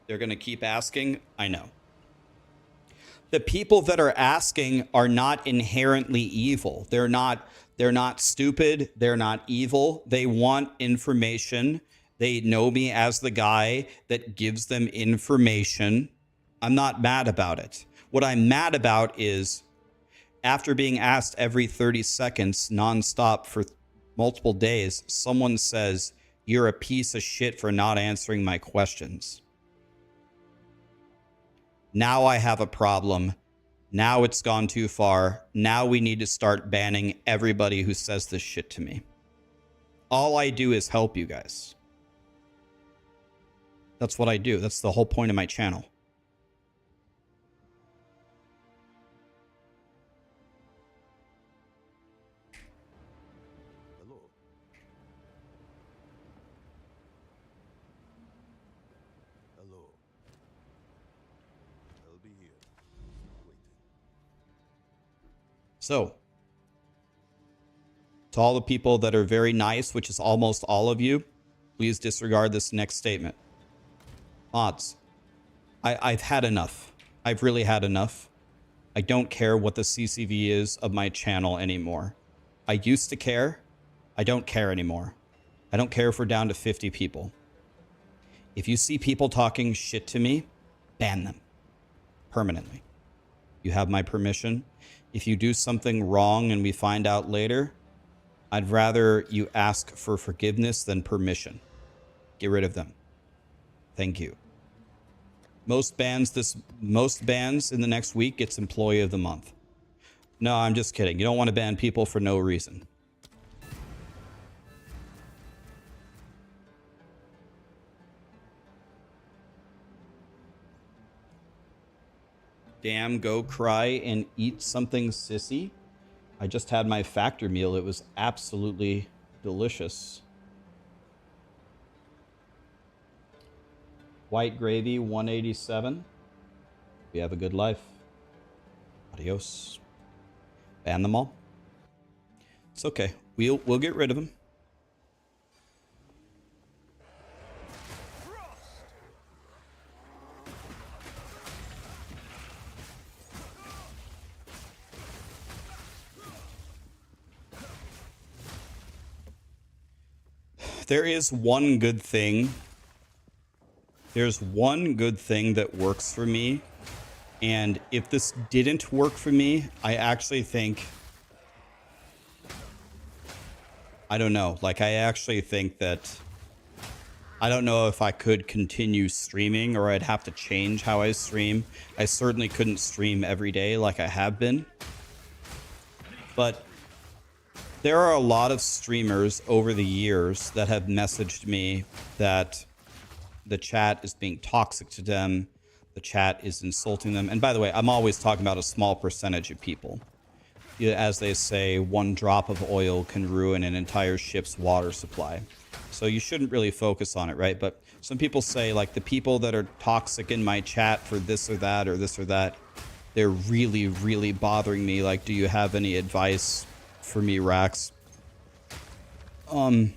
They're going to keep asking. I know. The people that are asking are not inherently evil. They're not stupid. They're not evil. They want information. They know me as the guy that gives them information. I'm not mad about it. What I'm mad about is after being asked every 30 seconds nonstop for multiple days, someone says, "You're a piece of shit for not answering my questions." Now I have a problem. Now it's gone too far. Now we need to start banning everybody who says this shit to me. All I do is help you guys. That's what I do. That's the whole point of my channel. Hello. Hello. I'll be here. Waiting. So, to all the people that are very nice, which is almost all of you, please disregard this next statement. Mods, I've had enough. I've really had enough. I don't care what the CCV is of my channel anymore. I used to care. I don't care anymore. I don't care if we're down to 50 people. If you see people talking shit to me, ban them permanently. You have my permission. If you do something wrong and we find out later, I'd rather you ask for forgiveness than permission. Get rid of them. Thank you. Most bans in the next week gets Employee of the Month. No, I'm just kidding. You don't want to ban people for no reason. Damn, go cry and eat something, sissy. I just had my factor meal. It was absolutely delicious. White gravy, 187. We have a good life. Adios. Ban them all. It's okay. We'll get rid of them. There is one good thing. There's one good thing that works for me. And if this didn't work for me, I actually think, I don't know. Like, I actually think that, I don't know if I could continue streaming or I'd have to change how I stream. I certainly couldn't stream every day like I have been. But there are a lot of streamers over the years that have messaged me that the chat is being toxic to them. The chat is insulting them. And by the way, I'm always talking about a small percentage of people. As they say, one drop of oil can ruin an entire ship's water supply. So you shouldn't really focus on it, right? But some people say, like, the people that are toxic in my chat for this or that or this or that, they're really, really bothering me. Like, do you have any advice for me, Rax? And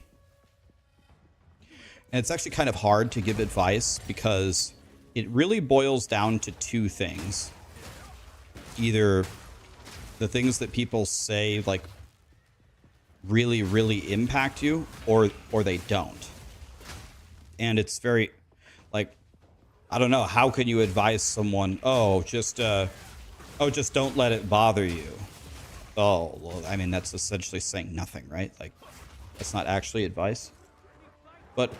it's actually kind of hard to give advice because it really boils down to two things. Either the things that people say, like, really, really impact you, or they don't. And it's very, like, I don't know, how can you advise someone, just don't let it bother you? Oh, well, I mean, that's essentially saying nothing, right? Like, that's not actually advice. But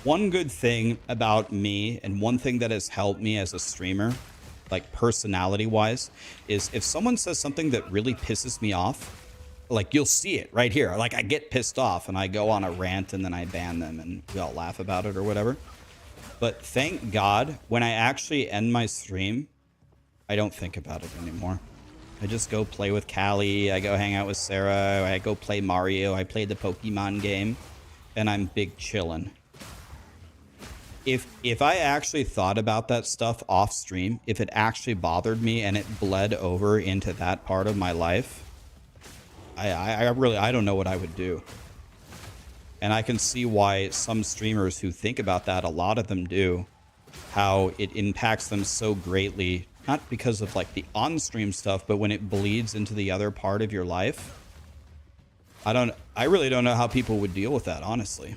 one good thing about me, and one thing that has helped me as a streamer, like personality-wise, is if someone says something that really pisses me off, like you'll see it right here. Like I get pissed off and I go on a rant and then I ban them and we all laugh about it or whatever. But thank God, when I actually end my stream, I don't think about it anymore. I just go play with Callie, I go hang out with Sarah, I go play Mario, I play the Pokemon game, and I'm big chillin'. If I actually thought about that stuff off stream, if it actually bothered me and it bled over into that part of my life, I don't know what I would do. And I can see why some streamers who think about that, a lot of them do, how it impacts them so greatly, not because of like the on-stream stuff, but when it bleeds into the other part of your life. I really don't know how people would deal with that, honestly.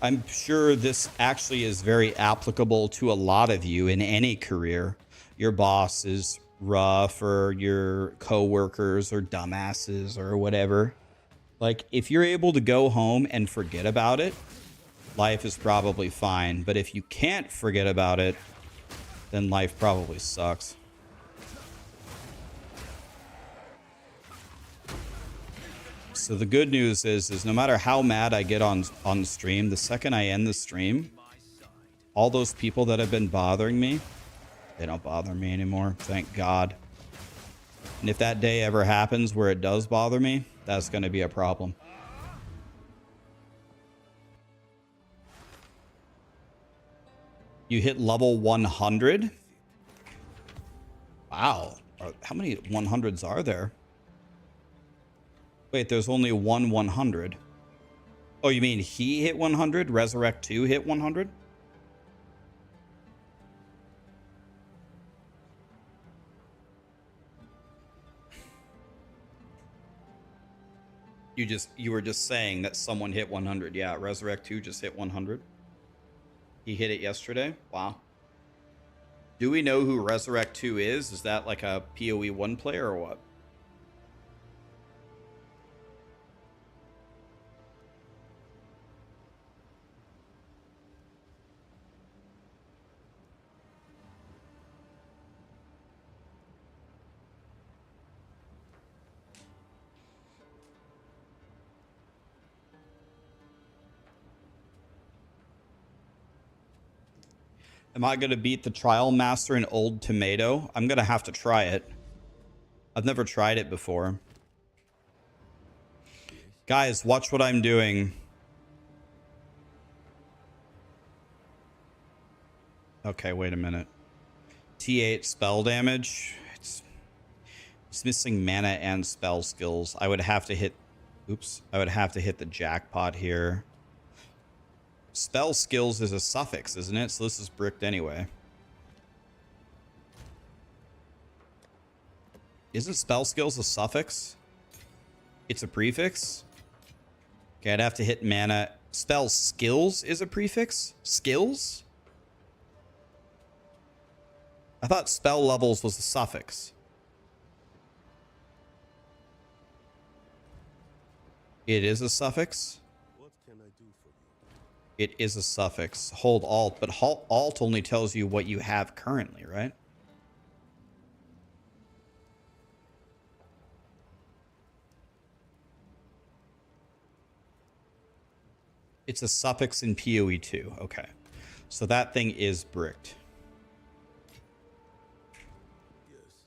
I'm sure this actually is very applicable to a lot of you in any career. Your boss is rough, or your coworkers or dumbasses or whatever. Like, if you're able to go home and forget about it, life is probably fine. But if you can't forget about it, then life probably sucks. So the good news is no matter how mad I get on stream, the second I end the stream, all those people that have been bothering me, they don't bother me anymore. Thank God. And if that day ever happens where it does bother me, that's going to be a problem. You hit level 100? Wow. How many 100s are there? Wait, there's only one 100. Oh, you mean he hit 100? Resurrect 2 hit 100? You were just saying that someone hit 100. Yeah, Resurrect 2 just hit 100. He hit it yesterday. Wow. Do we know who Resurrect 2 is? Is that like a POE1 player or what? Am I going to beat the Trial Master in Old Tomato? I'm going to have to try it. I've never tried it before. Guys, watch what I'm doing. Okay, wait a minute. T8 spell damage. It's missing mana and spell skills. I would have to hit... Oops. I would have to hit the jackpot here. Spell skills is a suffix, isn't it? So this is bricked anyway. Isn't spell skills a suffix? It's a prefix? Okay, I'd have to hit mana. Spell skills is a prefix? Skills? I thought spell levels was a suffix. It is a suffix? What can I do for you? It is a suffix. Hold Alt, but Alt only tells you what you have currently, right? It's a suffix in POE2. Okay. So that thing is bricked. Yes.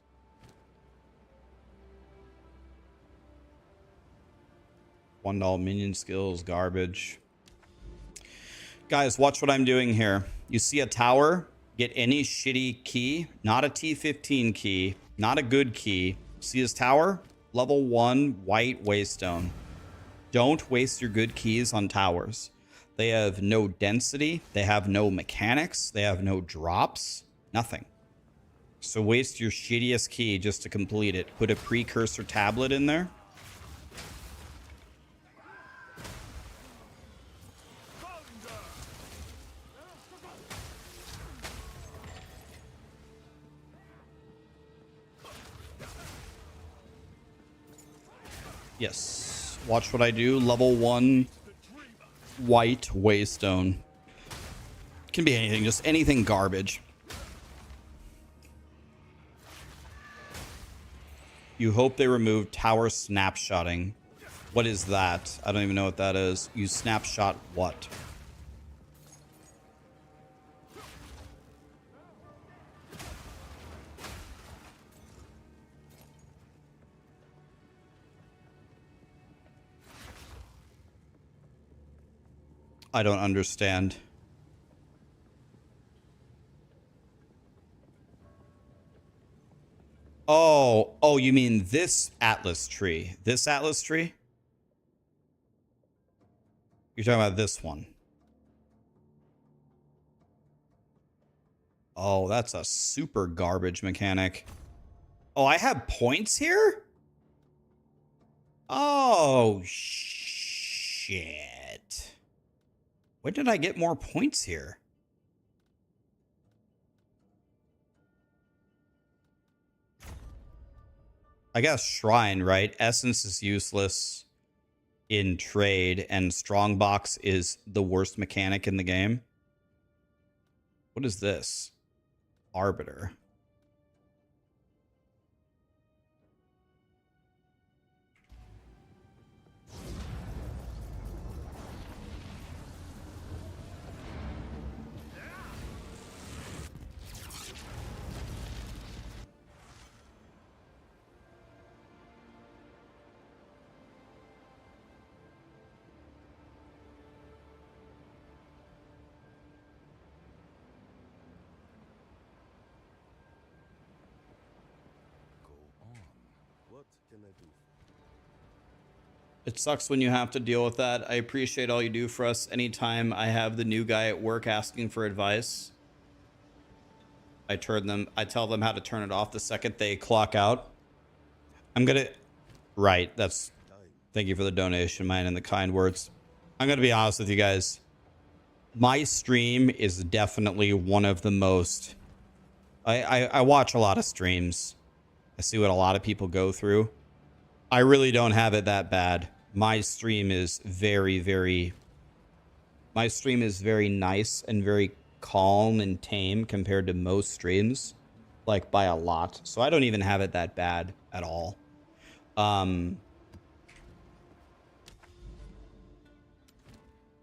$1 minion skills, garbage. Guys, watch what I'm doing here. You see a tower? Get any shitty key, not a T15 key, not a good key. See his tower? Level 1 white waystone. Don't waste your good keys on towers. They have no density. They have no mechanics. They have no drops. Nothing. So waste your shittiest key just to complete it. Put a precursor tablet in there. Yes. Watch what I do. Level 1 white waystone. Can be anything, just anything garbage. You hope they remove tower snapshotting. What is that? I don't even know what that is. You snapshot what? I don't understand. Oh, you mean this Atlas tree? This Atlas tree? You're talking about this one. Oh, that's a super garbage mechanic. Oh, I have points here? Oh, shit. When did I get more points here? I guess Shrine, right? Essence is useless in trade, and Strongbox is the worst mechanic in the game. What is this? Arbiter. What can I do? It sucks when you have to deal with that. I appreciate all you do for us. Anytime I have the new guy at work asking for advice, I tell them how to turn it off the second they clock out. Right, thank you for the donation, man, and the kind words. I'm gonna be honest with you guys. My stream is definitely one of the most, I watch a lot of streams. I see what a lot of people go through. I really don't have it that bad. My stream is very nice and very calm and tame compared to most streams, like by a lot. So I don't even have it that bad at all.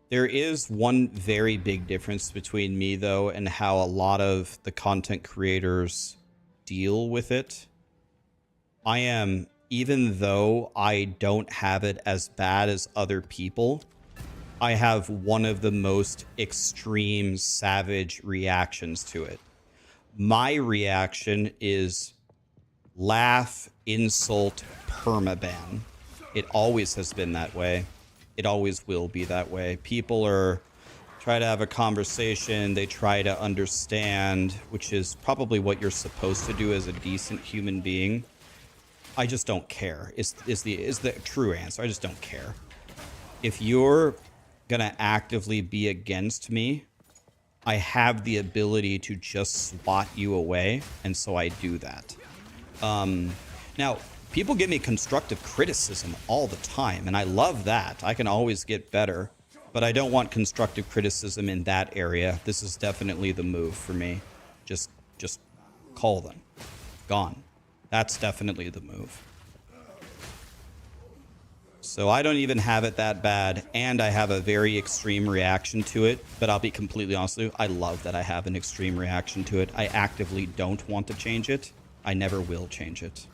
There is one very big difference between me, though, and how a lot of the content creators deal with it. Even though I don't have it as bad as other people, I have one of the most extreme, savage reactions to it. My reaction is laugh, insult, permaban. It always has been that way. It always will be that way. People try to have a conversation. They try to understand, which is probably what you're supposed to do as a decent human being. I just don't care. Is the true answer. I just don't care. If you're gonna actively be against me, I have the ability to just swat you away, and so I do that. Now, people give me constructive criticism all the time, and I love that. I can always get better, but I don't want constructive criticism in that area. This is definitely the move for me. Just call them. Gone. That's definitely the move. So I don't even have it that bad, and I have a very extreme reaction to it, but I'll be completely honest with you, I love that I have an extreme reaction to it. I actively don't want to change it. I never will change it.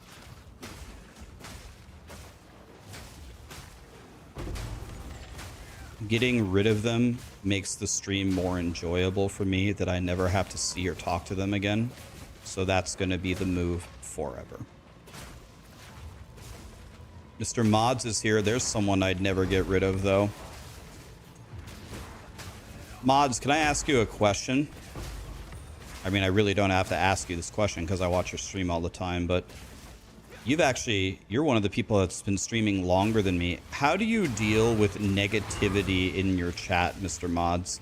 Getting rid of them makes the stream more enjoyable for me, that I never have to see or talk to them again. So that's going to be the move forever. Mr. Mods is here. There's someone I'd never get rid of, though. Mods, can I ask you a question? I mean, I really don't have to ask you this question because I watch your stream all the time, but you're one of the people that's been streaming longer than me. How do you deal with negativity in your chat, Mr. Mods?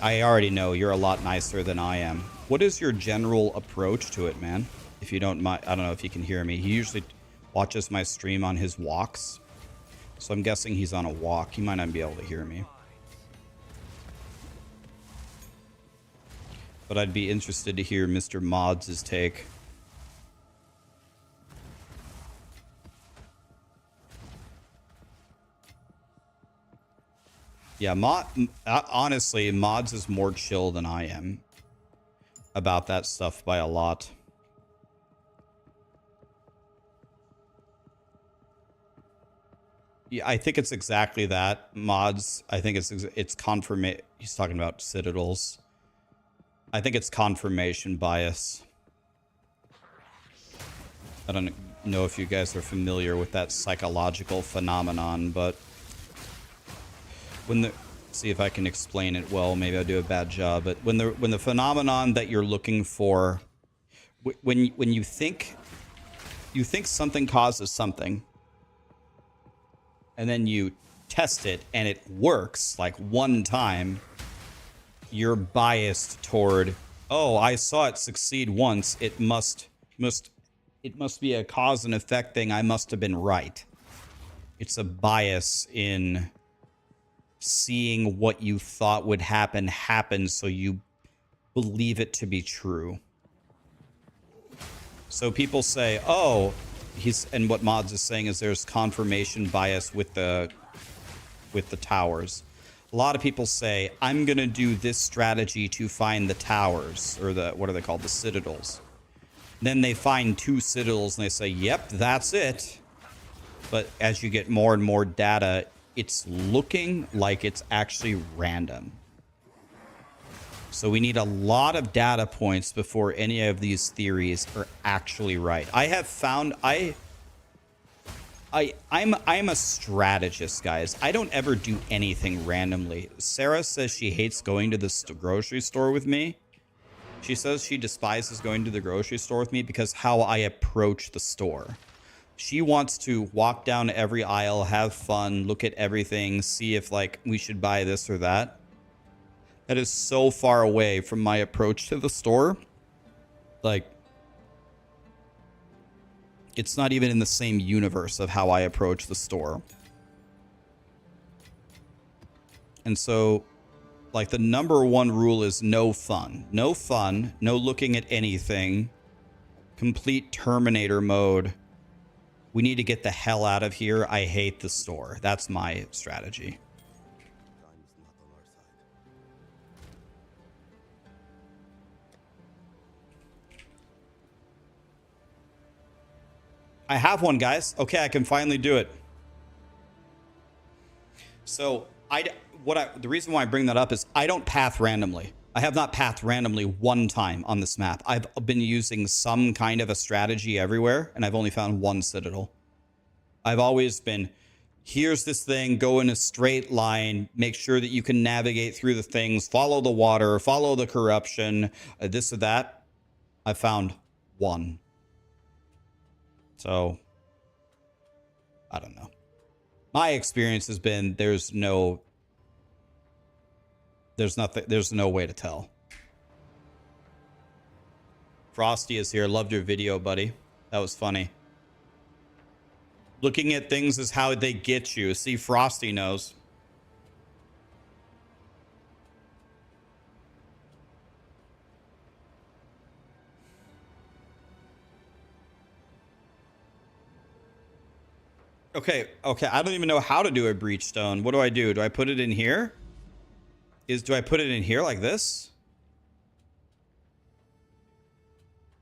I already know you're a lot nicer than I am. What is your general approach to it, man? If you don't mind, I don't know if you can hear me. watches my stream on his walks. So I'm guessing he's on a walk. He might not be able to hear me. But I'd be interested to hear Mr. Mods' take. Yeah, honestly, Mods is more chill than I am about that stuff by a lot. Yeah, I think it's exactly that. Mods, I think it's confirmation. He's talking about Citadels. I think it's confirmation bias. I don't know if you guys are familiar with that psychological phenomenon, but see if I can explain it well. Maybe I'll do a bad job. But when the phenomenon that you're looking for, when you think something causes something, and then you test it and it works like one time, you're biased toward, oh, I saw it succeed once. It must be a cause and effect thing. I must have been right. It's a bias in seeing what you thought would happen, so you believe it to be true. So people say, oh, and what Mods is saying is there's confirmation bias with the towers. A lot of people say, I'm going to do this strategy to find the towers, or what are they called? The citadels. Then they find 2 citadels and they say, yep, that's it. But as you get more and more data, it's looking like it's actually random. So we need a lot of data points before any of these theories are actually right. I have found I'm a strategist, guys. I don't ever do anything randomly. Sarah says she hates going to the grocery store with me. She says she despises going to the grocery store with me because how I approach the store. She wants to walk down every aisle, have fun, look at everything, see if like we should buy this or that. That is so far away from my approach to the store. Like, it's not even in the same universe of how I approach the store. And so, like, the #1 rule is no fun. No fun, no looking at anything. Complete Terminator mode. We need to get the hell out of here. I hate the store. That's my strategy. I have one, guys. Okay, I can finally do it. So the reason why I bring that up is I don't path randomly. I have not pathed randomly one time on this map. I've been using some kind of a strategy everywhere, and I've only found 1 citadel. I've always been, here's this thing, go in a straight line, make sure that you can navigate through the things, follow the water, follow the corruption, this or that. I found 1. So, I don't know. My experience has been there's no way to tell. Frosty is here. Loved your video, buddy. That was funny. Looking at things is how they get you. See, Frosty knows. Okay, I don't even know how to do a breach stone. What do I do? Do I put it in here? Do I put it in here like this?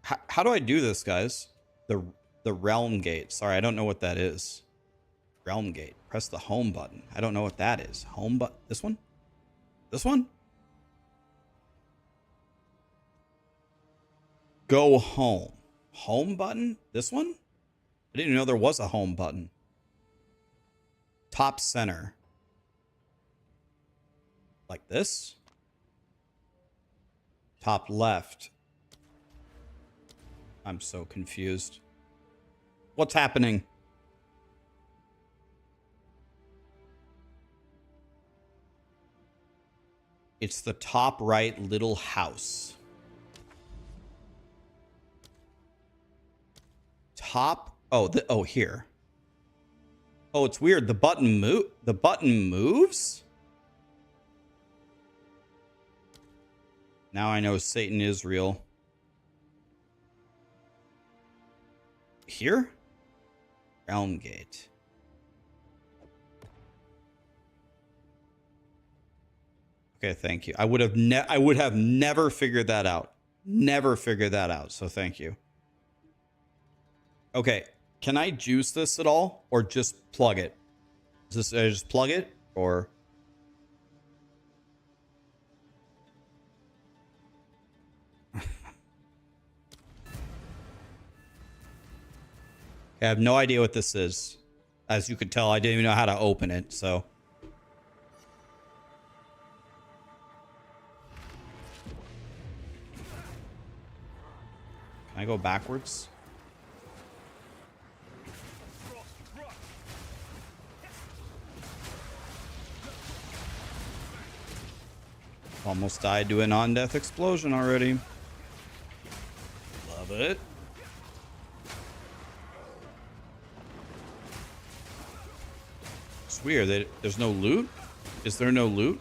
How do I do this, guys? The realm gate. Sorry, I don't know what that is. Realm gate. Press the home button. I don't know what that is. Home button. This one? This one? Go home. Home button? This one? I didn't even know there was a home button. Top center. Like this? Top left. I'm so confused. What's happening? It's the top right little house. Top Oh, oh, here. Oh, it's weird. The button moves? Now I know Satan is real. Here? Realm Gate. Okay, thank you. I would have never figured that out. Never figured that out. So thank you. Okay, can I juice this at all, or just plug it? Is this just plug it, or? I have no idea what this is. As you could tell, I didn't even know how to open it, so. Can I go backwards? Almost died to an on-death explosion already. Love it. It's weird that there's no loot. Is there no loot?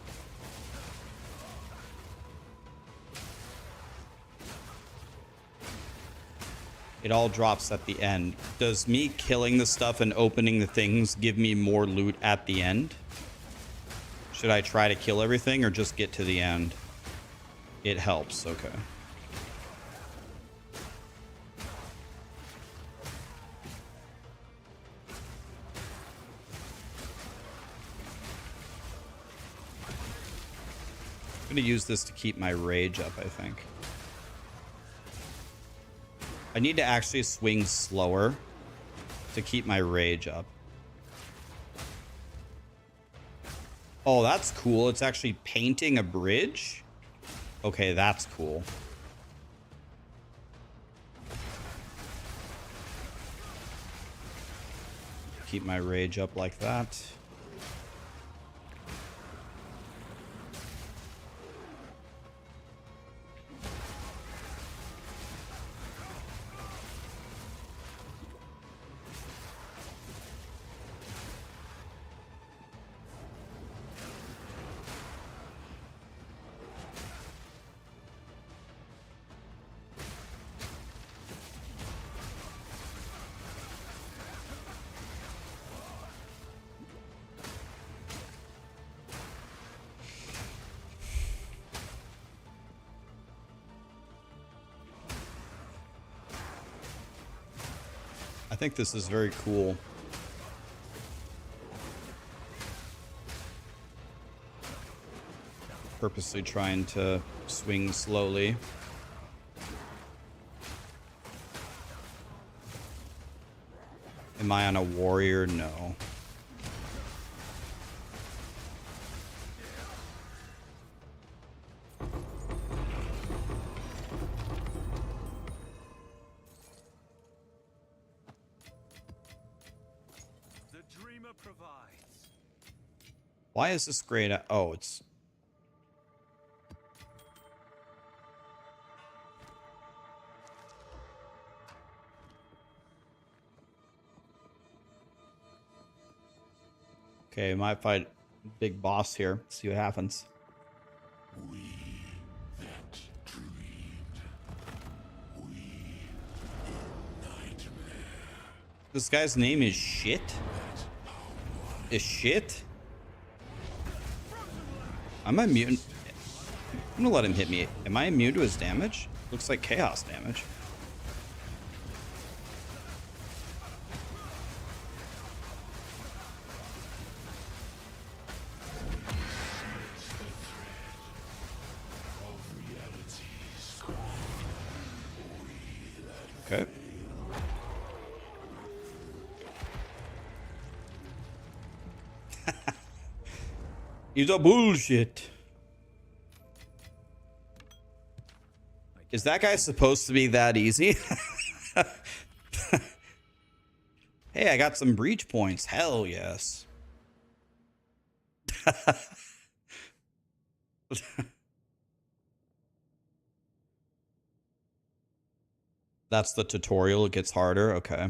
It all drops at the end. Does me killing the stuff and opening the things give me more loot at the end? Should I try to kill everything or just get to the end? It helps, okay. I'm gonna use this to keep my rage up, I think. I need to actually swing slower to keep my rage up. Oh, that's cool. It's actually painting a bridge. Okay, that's cool. Keep my rage up like that. I think this is very cool. Purposely trying to swing slowly. Am I on a warrior? No. Why is this great? Oh, it's... Okay, might fight big boss here. See what happens. We that dreamed. We in nightmare. This guy's name is Shit? Is Shit? I'm immune. I'm gonna let him hit me. Am I immune to his damage? Looks like chaos damage. Okay. He's a bullshit. Is that guy supposed to be that easy? Hey, I got some breach points. Hell yes. That's the tutorial. It gets harder. Okay.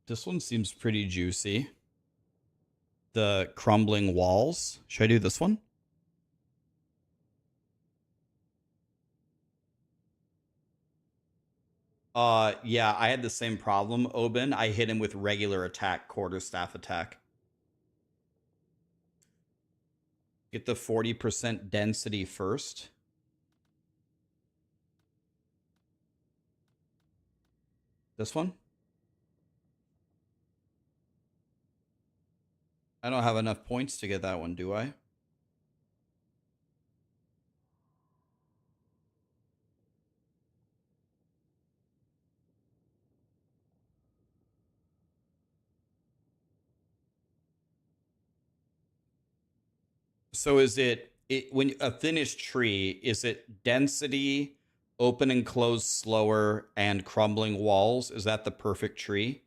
This one seems pretty juicy. The crumbling walls. Should I do this one? Yeah, I had the same problem, Oben. I hit him with regular attack, quarterstaff attack. Get the 40% density first. This one? I don't have enough points to get that one, do I? So is it when a finished tree, is it density, open and close slower, and crumbling walls? Is that the perfect tree?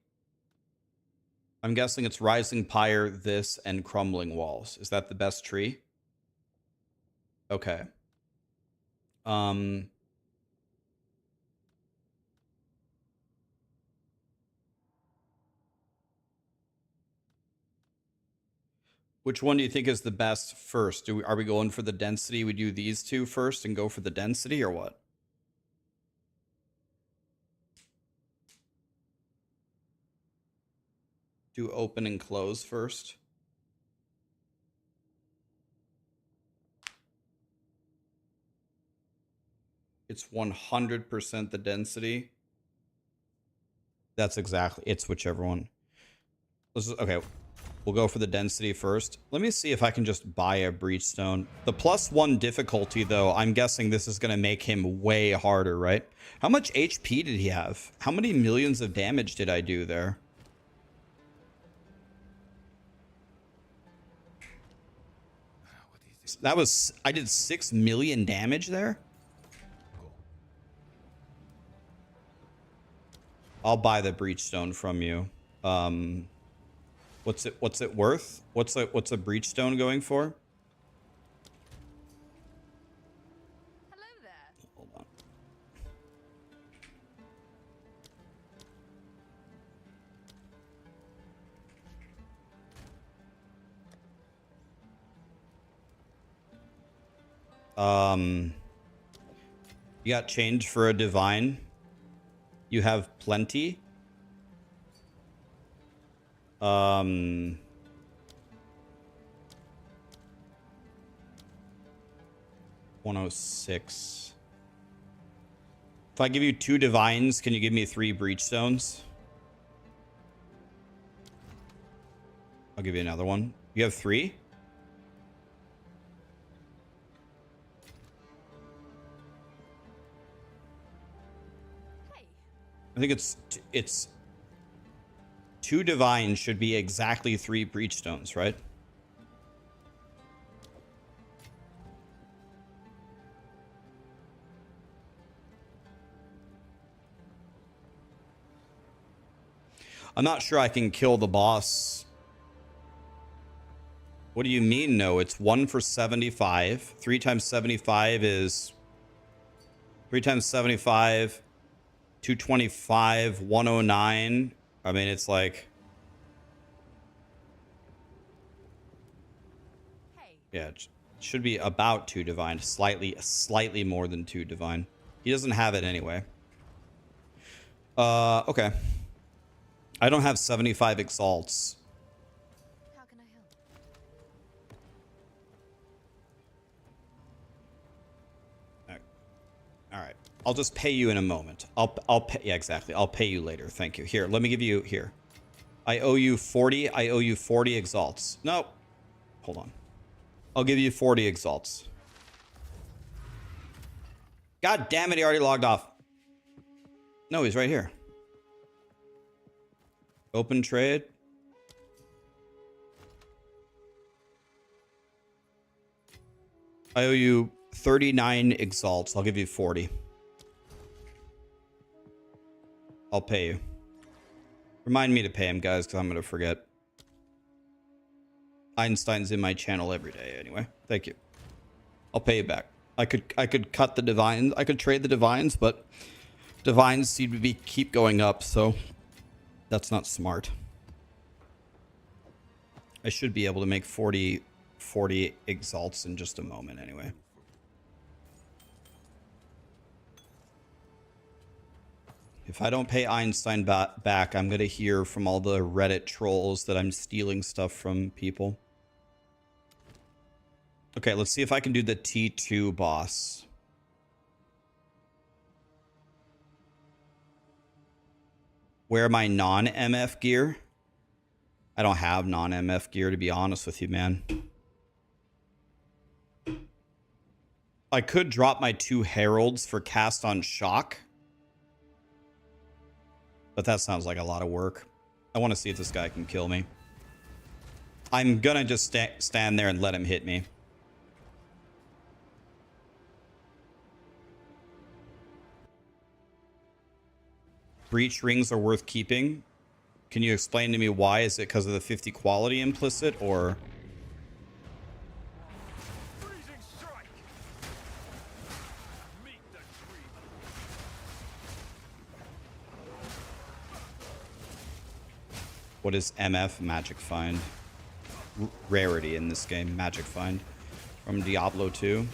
I'm guessing it's rising pyre, this, and crumbling walls. Is that the best tree? Okay. Which one do you think is the best first? Are we going for the density? We do these two first and go for the density, or what? Do open and close first. It's 100% the density. That's exactly, it's whichever one. Okay, we'll go for the density first. Let me see if I can just buy a breachstone. The +1 difficulty, though, I'm guessing this is going to make him way harder, right? How much HP did he have? How many millions of damage did I do there? That was, I did 6 million damage there? I'll buy the breachstone from you. What's it worth? What's a breachstone going for? Hello there. Hold on. You got change for a divine? You have plenty? 106. If I give you 2 divines, can you give me 3 breachstones? I'll give you another one. You have 3? I think it's 2 divines should be exactly 3 breachstones, right? I'm not sure I can kill the boss. What do you mean? No, it's 1 for 75. 3 times 75 is 3 times 75. 225, 109. I mean, it's like, yeah, it should be about 2 divine, slightly more than 2 divine. He doesn't have it anyway. Okay. I don't have 75 exalts. How can I help? All right. I'll just pay you in a moment. I'll pay, yeah, exactly. I'll pay you later. Thank you. Here, let me give you here. I owe you 40. I owe you 40 exalts. No. Hold on. I'll give you 40 exalts. God damn it, he already logged off. No, he's right here. Open trade. I owe you 39 exalts. I'll give you 40. I'll pay you. Remind me to pay him, guys, because I'm going to forget. Einstein's in my channel every day anyway. Thank you. I'll pay you back. I could cut the divines. I could trade the divines, but divines seem to keep going up, so That's not smart. I should be able to make 40 exalts in just a moment anyway. If I don't pay Einstein back, I'm going to hear from all the Reddit trolls that I'm stealing stuff from people. Okay, let's see if I can do the T2 boss. Wear my non-MF gear. I don't have non-MF gear, to be honest with you, man. I could drop my 2 heralds for cast on shock. But that sounds like a lot of work. I want to see if this guy can kill me. I'm gonna just stand there and let him hit me. Breach rings are worth keeping. Can you explain to me why? Is it because of the 50 quality implicit, or... Freezing strike. Meet the dreamer. What is MF? Magic Find. Rarity in this game. Magic Find. From Diablo 2.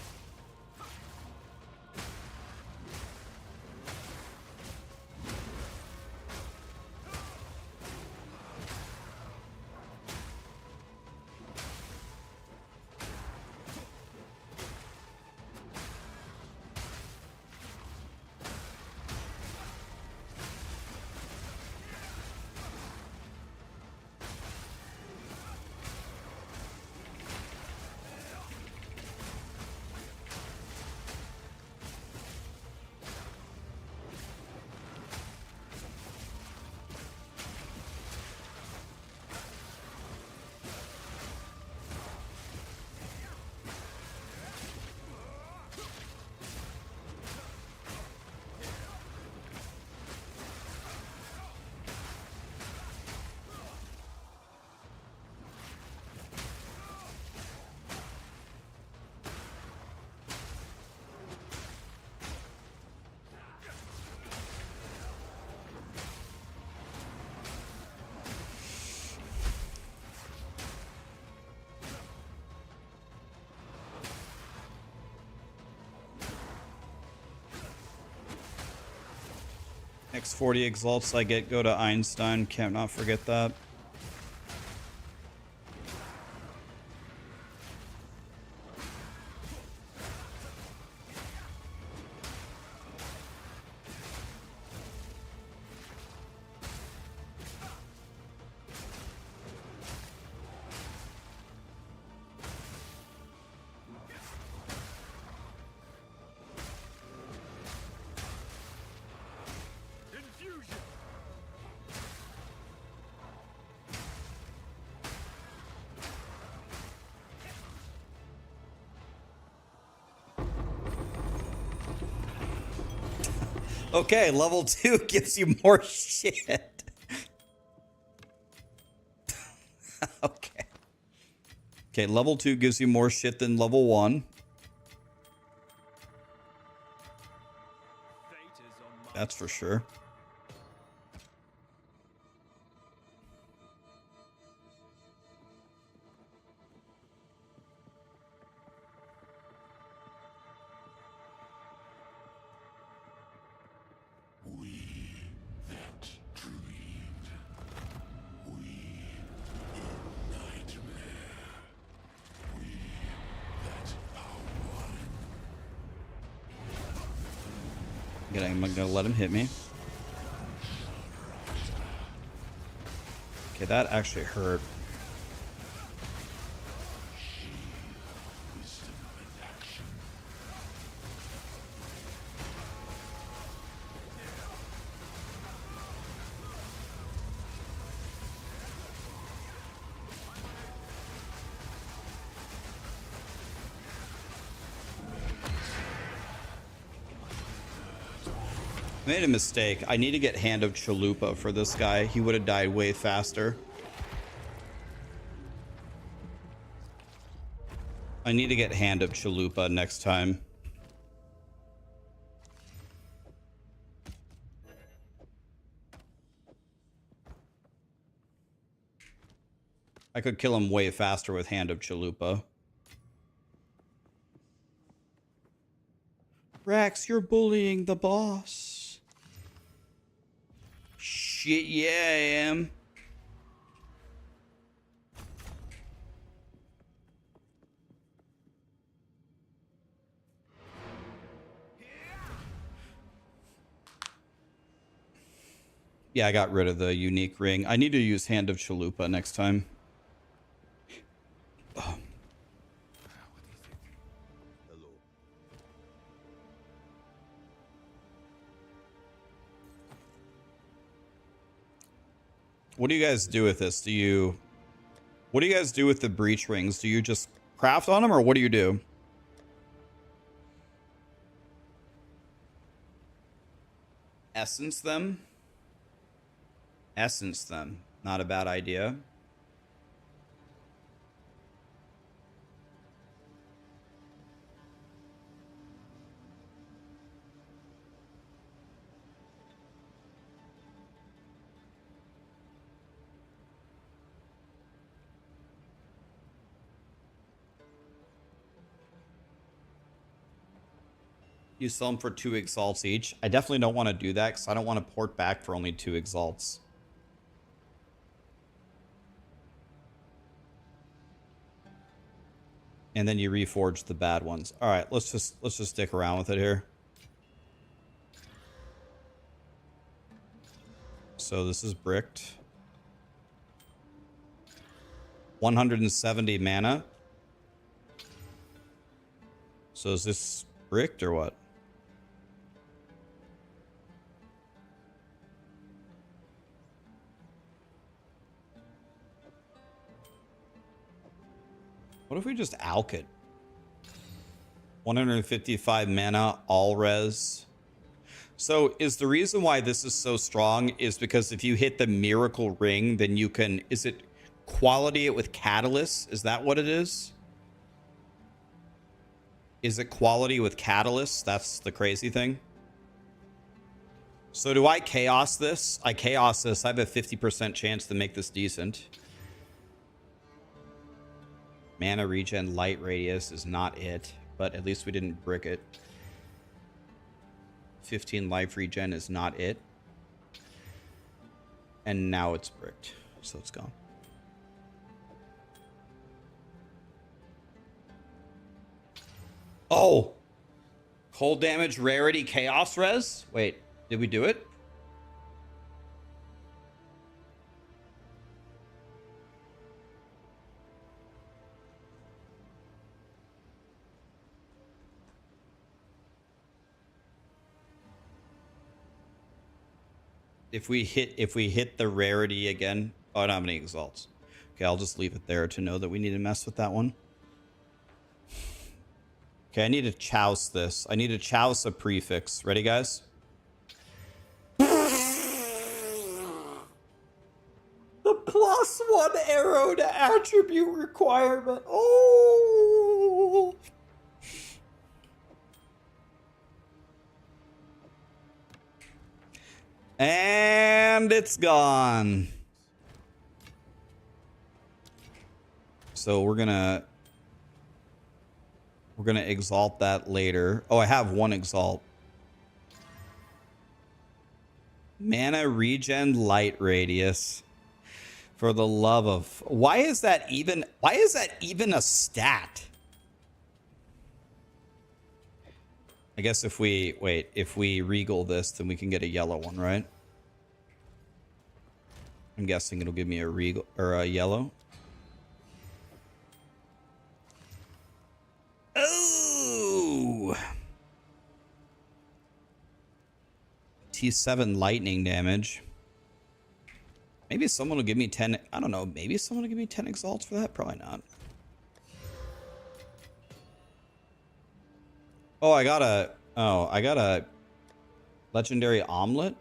Next 40 exalts I get go to Einstein. Can't not forget that. Infusion. Okay, level 2 gives you more shit. Okay. Okay, level 2 gives you more shit than level 1. Fate is on my That's for sure. That dreamed. We nightmare. We that are one. I'm gonna let him hit me. Okay, that actually hurt. Wisdom and action. I made a mistake. I need to get Hand of Chalupa for this guy. He would have died way faster. I need to get Hand of Chalupa next time. I could kill him way faster with Hand of Chalupa. Rax, you're bullying the boss. Shit, yeah, I am. Yeah, I got rid of the unique ring. I need to use Hand of Chalupa next time. Hello. What do you guys do with this? What do you guys do with the breach rings? Do you just craft on them, or what do you do? Essence them? Essence them. Not a bad idea. You sell them for 2 exalts each. I definitely don't want to do that because I don't want to port back for only 2 exalts. And then you reforge the bad ones. All right, let's just stick around with it here. So this is bricked. 170 mana. So is this bricked or what? What if we just alk it? 155 mana, all res. So is the reason why this is so strong is because if you hit the miracle ring, then you can, is it quality it with catalyst? Is that what it is? Is it quality with catalyst? That's the crazy thing. So do I chaos this? I chaos this. I have a 50% chance to make this decent. Mana regen light radius is not it, but at least we didn't brick it. 15 life regen is not it. And now it's bricked, so it's gone. Oh! Cold damage, rarity, chaos res? Wait, did we do it? If we hit the rarity again, oh, I don't have any exalts. Okay, I'll just leave it there to know that we need to mess with that one. Okay, I need to chouse this. I need to chouse a prefix. Ready, guys? The +1 arrow to attribute requirement. Oh! And it's gone. So we're gonna exalt that later. Oh, I have 1 exalt. Mana regen light radius. For the love of, why is that even a stat? I guess if we regal this, then we can get a yellow one, right? I'm guessing it'll give me a regal or a yellow. Oh! T7 lightning damage. Maybe someone will give me 10. I don't know. Maybe someone will give me 10 exalts for that. Probably not. Oh, I got a legendary omelet.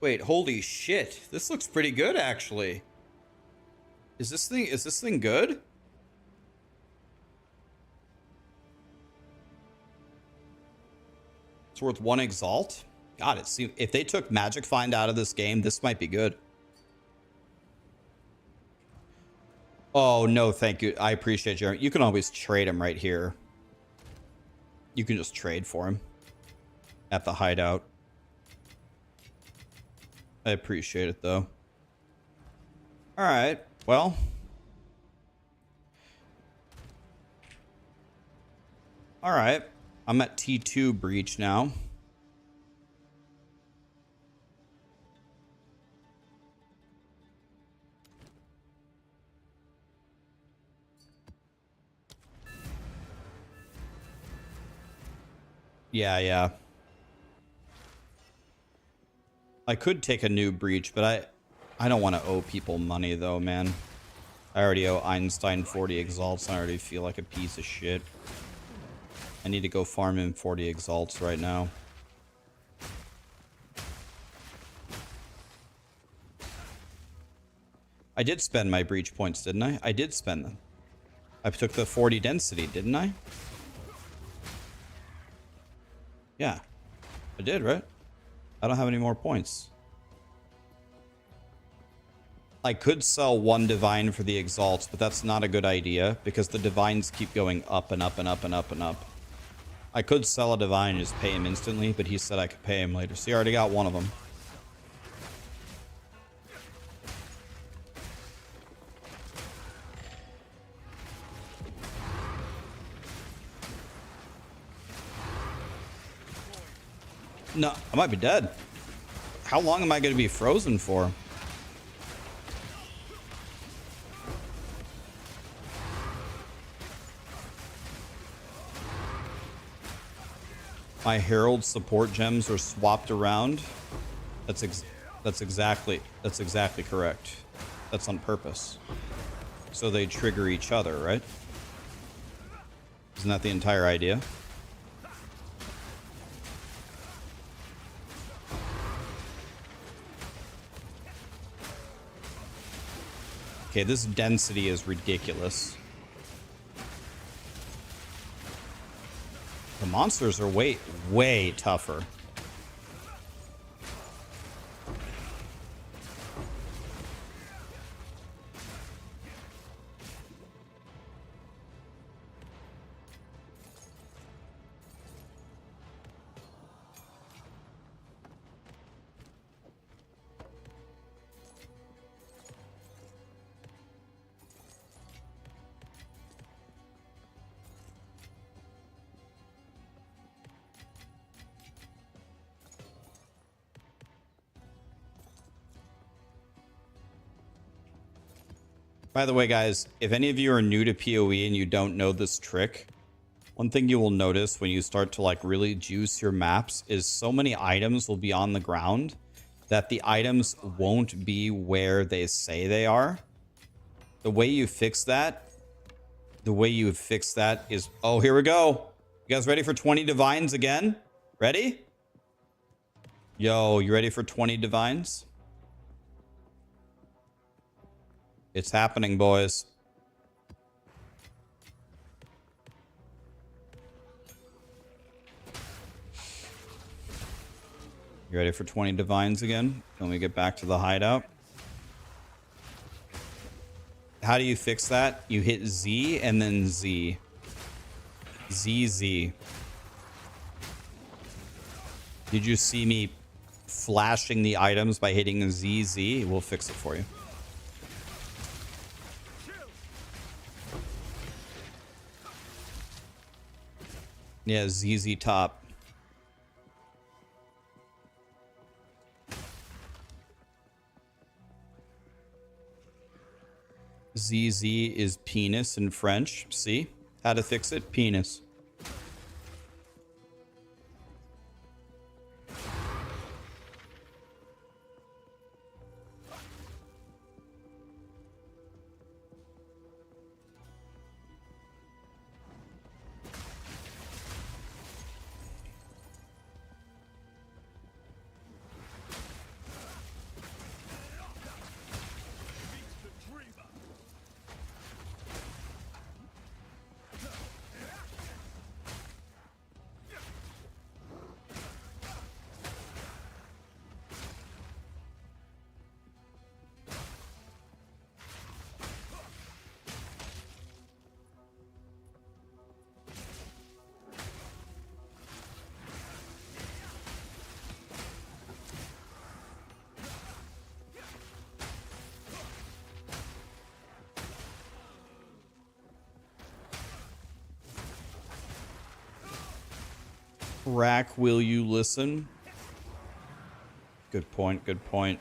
Wait, holy shit. This looks pretty good, actually. Is this thing good? It's worth 1 exalt. God, it seems if they took Magic Find out of this game, this might be good. Oh, no, thank you. I appreciate you. You can always trade him right here. You can just trade for him at the hideout. I appreciate it, though. All right. Well. All right. I'm at T2 breach now. Yeah. I could take a new breach, but I don't want to owe people money, though, man. I already owe Einstein 40 exalts, and I already feel like a piece of shit. I need to go farm in 40 exalts right now. I did spend my breach points, didn't I? I did spend them. I took the 40 density, didn't I? Yeah. I did, right? I don't have any more points. I could sell one divine for the exalts, but that's not a good idea because the divines keep going up and up and up and up and up. I could sell a divine and just pay him instantly, but he said I could pay him later. So he already got one of them. No, I might be dead. How long am I going to be frozen for? My Herald support gems are swapped around. That's exactly correct. That's on purpose. So they trigger each other, right? Isn't that the entire idea? Okay, this density is ridiculous. The monsters are way tougher. By the way, guys, if any of you are new to PoE and you don't know this trick, one thing you will notice when you start to like really juice your maps is so many items will be on the ground that the items won't be where they say they are. The way you fix that is, oh, here we go. You guys ready for 20 divines again? Ready? Yo, you ready for 20 divines? It's happening, boys. You ready for 20 divines again? When we get back to the hideout. How do you fix that? You hit Z and then Z. ZZ. Did you see me flashing the items by hitting ZZ? We'll fix it for you. Yeah, ZZ top. ZZ is penis in French. See? How to fix it? Penis. Rack, will you listen? Good point, good point.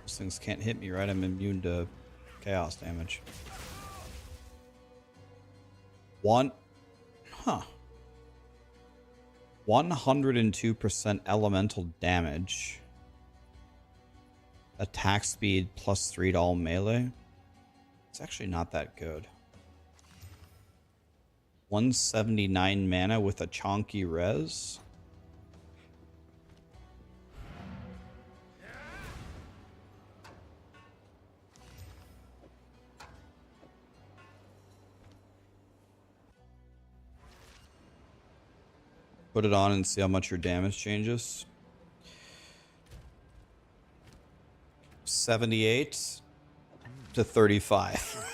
Those things can't hit me, right? I'm immune to chaos damage. Huh. 102% elemental damage. Attack speed +3 to all melee. It's actually not that good. 179 mana with a chonky res. Put it on and see how much your damage changes. 78 to 35.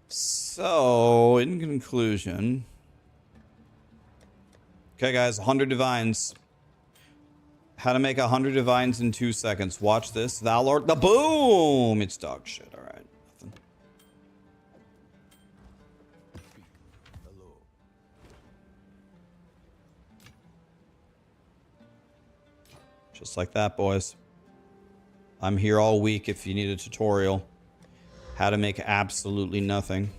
So, in conclusion... Okay, guys, 100 divines. How to make 100 divines in 2 seconds. Watch this. Valor. The boom! It's dog shit, alright. Nothing. Hello. Just like that, boys. I'm here all week if you need a tutorial. How to make absolutely nothing.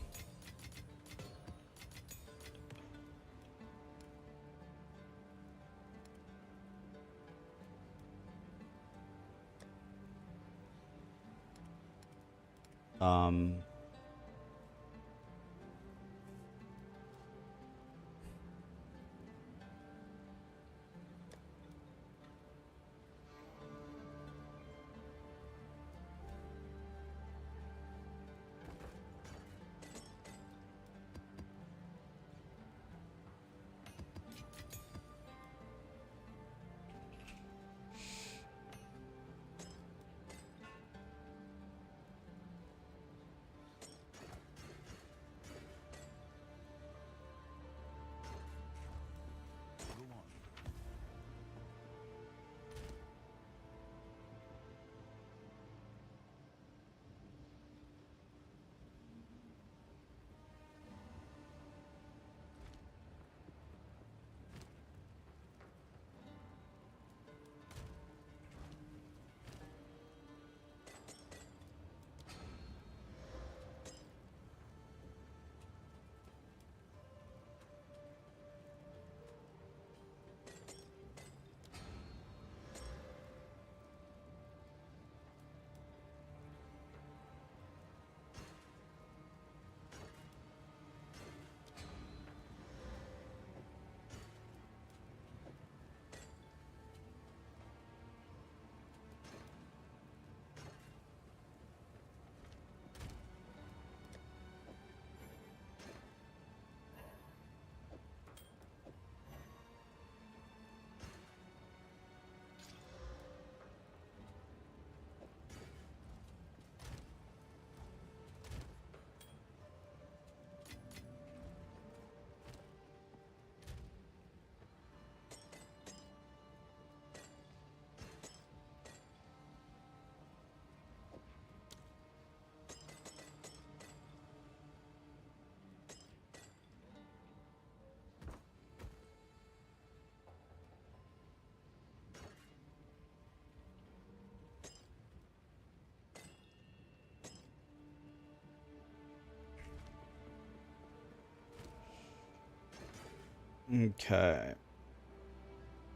Okay.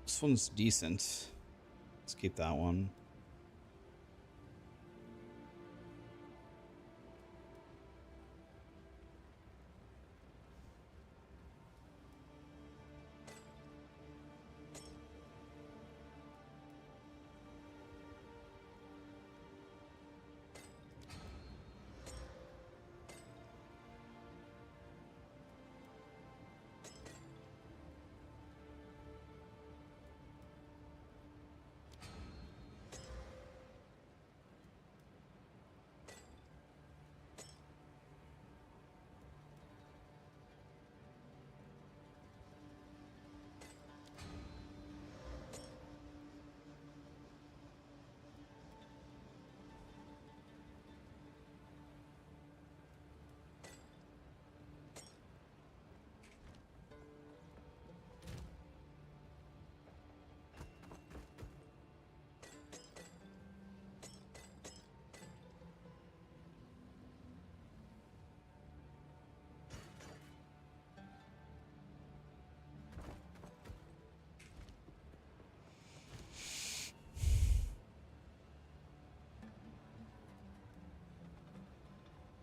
This one's decent. Let's keep that one.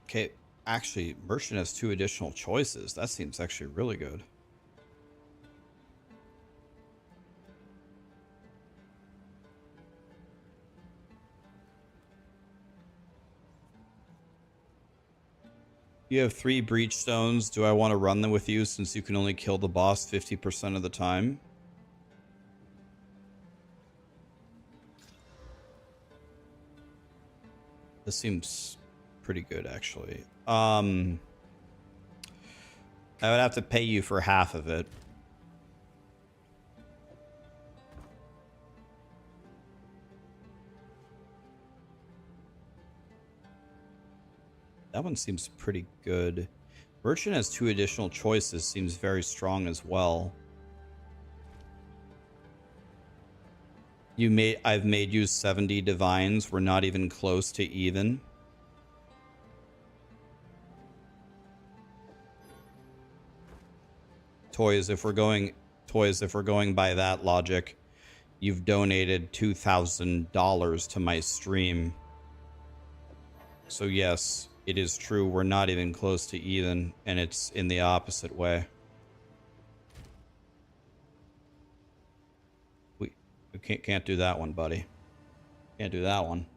Okay, actually, merchant has 2 additional choices. That seems actually really good. You have 3 breach stones. Do I want to run them with you since you can only kill the boss 50% of the time? This seems pretty good, actually. I would have to pay you for half of it. That one seems pretty good. Merchant has 2 additional choices. Seems very strong as well. I've made you 70 divines. We're not even close to even. Toys, if we're going by that logic, you've donated $2,000 to my stream. So yes, it is true. We're not even close to even, and it's in the opposite way. We can't do that one, buddy. Can't do that one.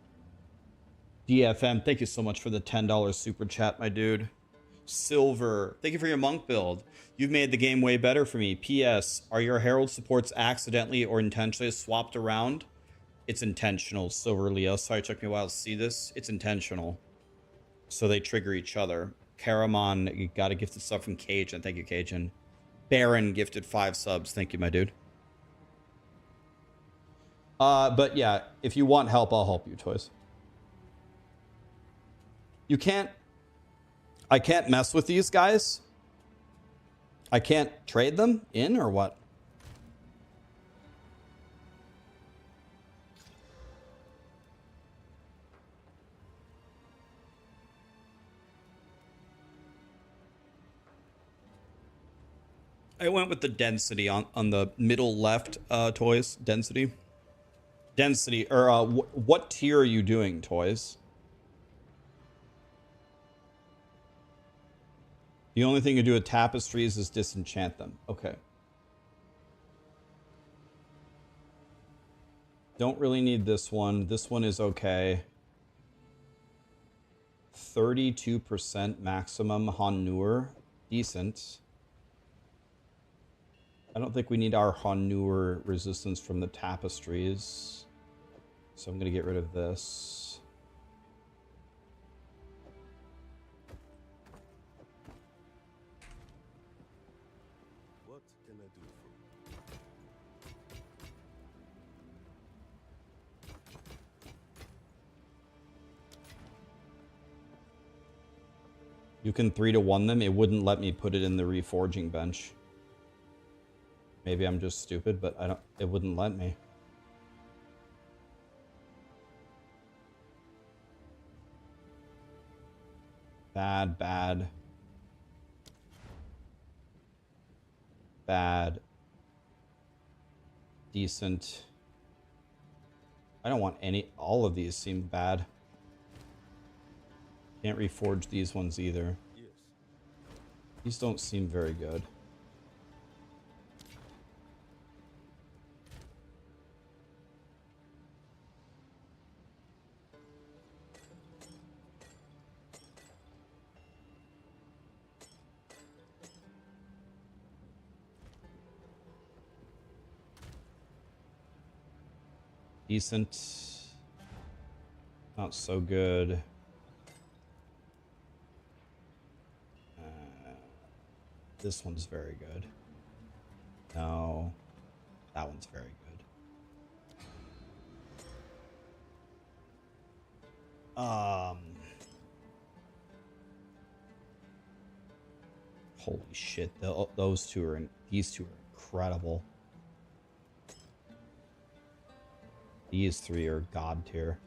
DFM, thank you so much for the $10 super chat, my dude. Silver, thank you for your monk build. You've made the game way better for me. PS, are your Herald supports accidentally or intentionally swapped around? It's intentional, Silver Leo. Sorry, it took me a while to see this. It's intentional. So they trigger each other. Karamon, you got a gifted sub from Cajun. Thank you, Cajun. Baron gifted 5 subs. Thank you, my dude. But yeah, if you want help, I'll help you, Toys. You can't... I can't mess with these guys? I can't trade them in or what? I went with the density on the middle left, Toys. Density. Density, or what tier are you doing, Toys? The only thing you do with tapestries is disenchant them. Okay. Don't really need this one. This one is okay. 32% maximum Honur. Decent. I don't think we need our Honur resistance from the tapestries. So I'm going to get rid of this. What can I do for you? You can 3-1 them. It wouldn't let me put it in the reforging bench. Maybe I'm just stupid, but it wouldn't let me. Bad, bad. Bad. Decent. I don't want all of these seem bad. Can't reforge these ones either. Yes. These don't seem very good. Decent. Not so good. This one's very good. No. That one's very good. Holy shit. These two are incredible. These 3 are god tier.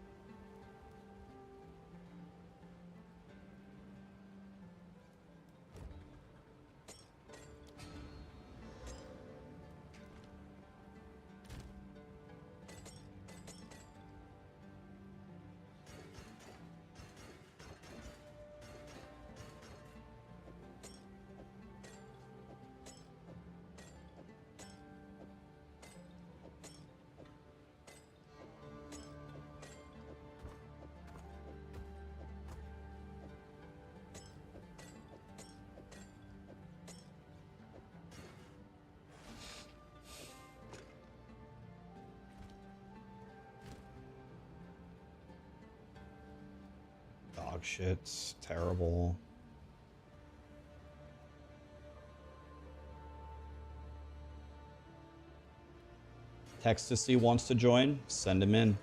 dog shit. It's terrible. Textasy wants to join. Send him in.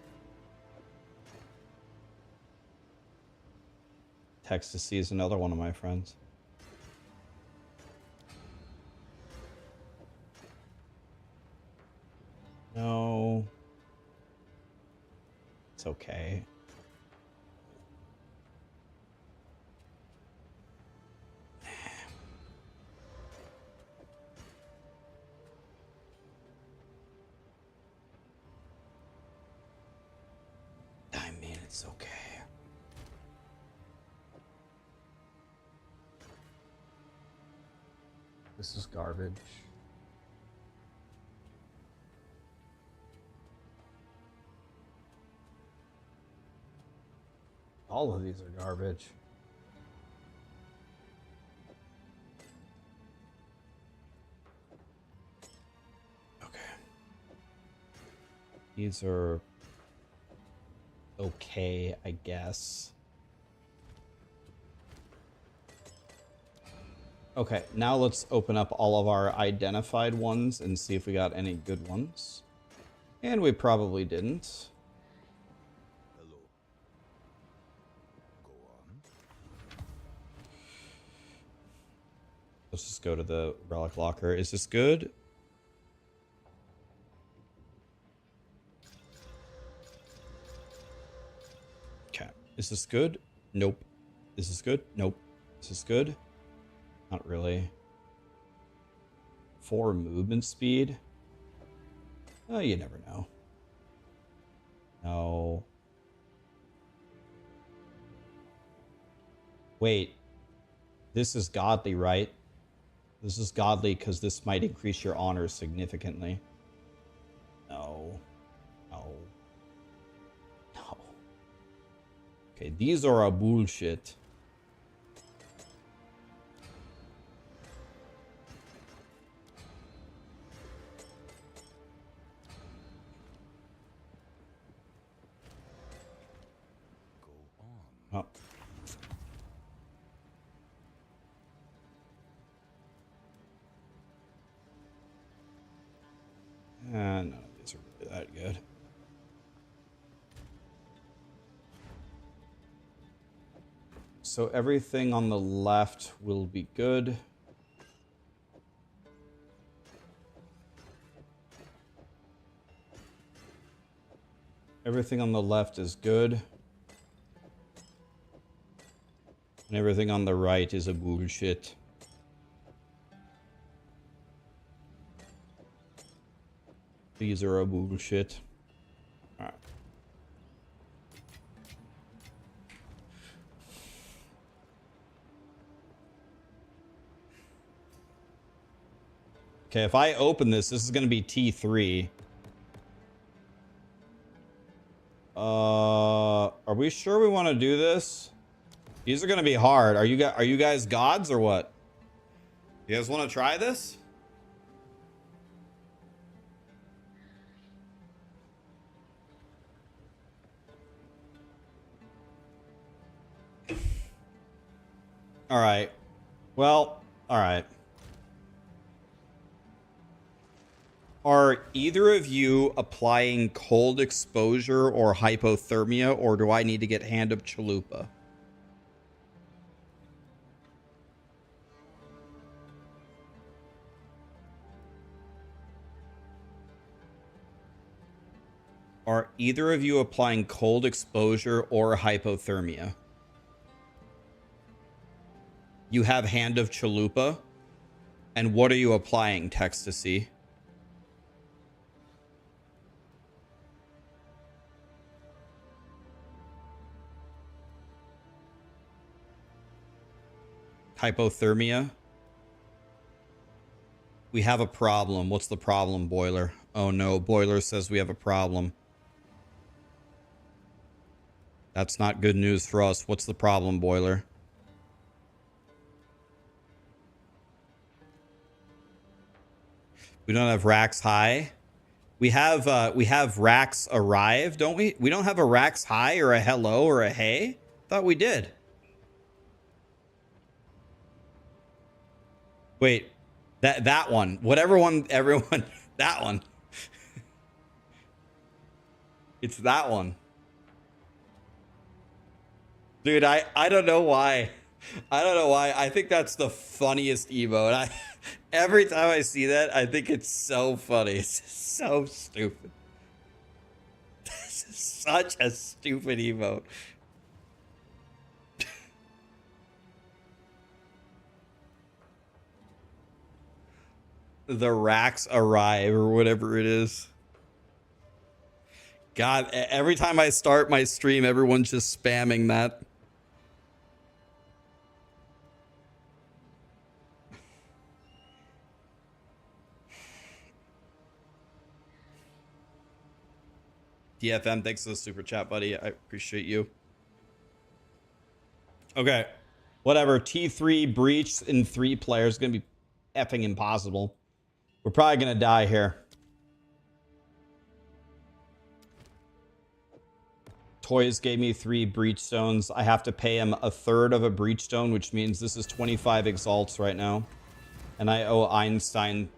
Textasy is another one of my friends. No. It's okay. I mean, it's okay. This is garbage. All of these are garbage. Okay. These are okay, I guess. Okay, now let's open up all of our identified ones and see if we got any good ones. And we probably didn't. Hello. Go on. Let's just go to the relic locker. Is this good? Okay. Is this good? Nope. Is this good? Nope. Is this good? Not really. 4 movement speed? Oh, you never know. No. Wait. This is godly, right? This is godly because this might increase your honor significantly. No. No. No. Okay, these are a bullshit. Oh. None of these are really that good. So everything on the left will be good. Everything on the left is good. And everything on the right is a bullshit. These are a bullshit. Alright. Okay, if I open this, this is going to be T3. Are we sure we want to do this? These are going to be hard. Are you guys gods or what? You guys want to try this? All right. Well, all right. Are either of you applying cold exposure or hypothermia, or do I need to get Hand of Chalupa? Are either of you applying cold exposure or hypothermia? You have Hand of Chalupa. And what are you applying, Textasy? Hypothermia. We have a problem. What's the problem, Boiler? Oh no, Boiler says we have a problem. That's not good news for us. What's the problem, Boiler? We don't have Rax High. We have Rax Arrive, don't we? We don't have a Rax High or a Hello or a Hey? Thought we did. Wait, that one. Whatever one, everyone, that one. It's that one. Dude, I don't know why. I don't know why. I think that's the funniest emote. Every time I see that, I think it's so funny. It's so stupid. This is such a stupid emote. The racks arrive or whatever it is. God, every time I start my stream, everyone's just spamming that. DFM, thanks for the super chat, buddy. I appreciate you. Okay. Whatever. T3 breach in 3 players. Gonna be effing impossible. We're probably gonna die here. Toys gave me 3 breach stones. I have to pay him a third of a breach stone, which means this is 25 exalts right now. And I owe Einstein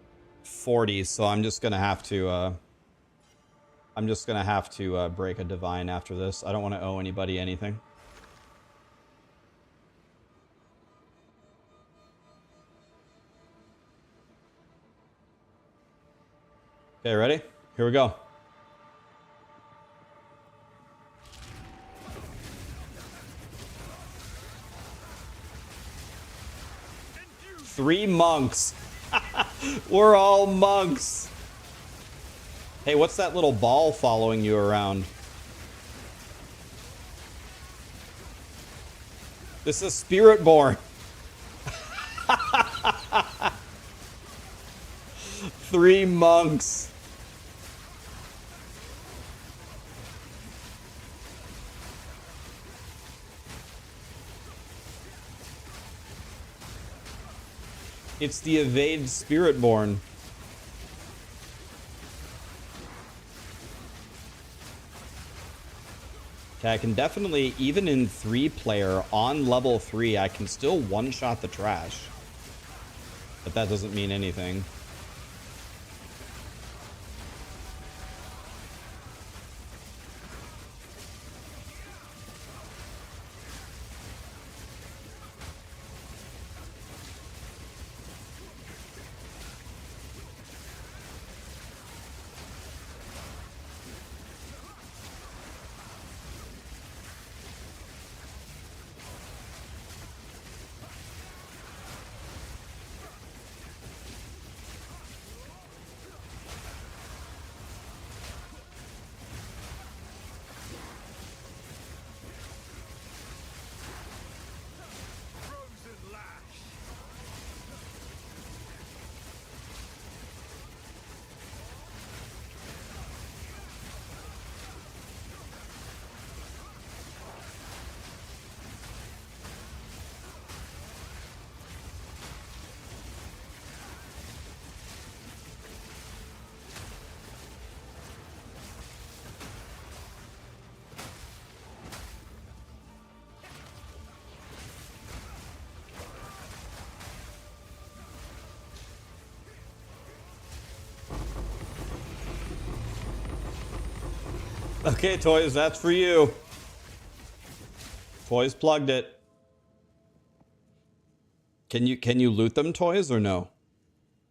40, so I'm just gonna have to break a divine after this. I don't want to owe anybody anything. Okay, ready? Here we go. Three monks. We're all monks. Hey, what's that little ball following you around? This is Spiritborn. 3 monks. It's the evade Spiritborn. Okay, I can definitely, even in 3-player on level 3, I can still one-shot the trash. But that doesn't mean anything. Okay, Toys, that's for you. Toys plugged it. Can you loot them, Toys, or no?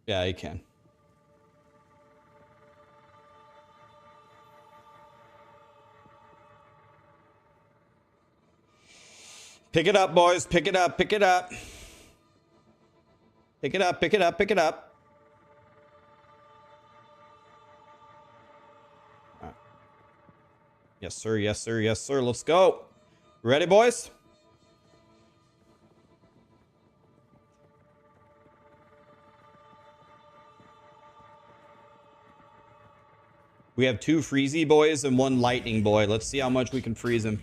Yeah, you can. Pick it up, boys. Pick it up. Pick it up. Pick it up. Pick it up. Pick it up. Yes, sir. Yes, sir. Yes, sir. Let's go. Ready, boys? We have 2 freezy boys and 1 lightning boy. Let's see how much we can freeze him.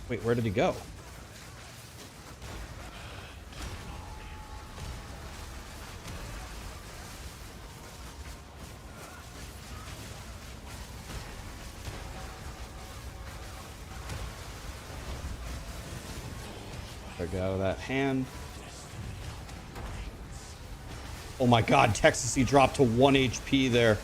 Wait, where did he go? Get out of that hand. Oh my god, Texas, he dropped to 1 HP there.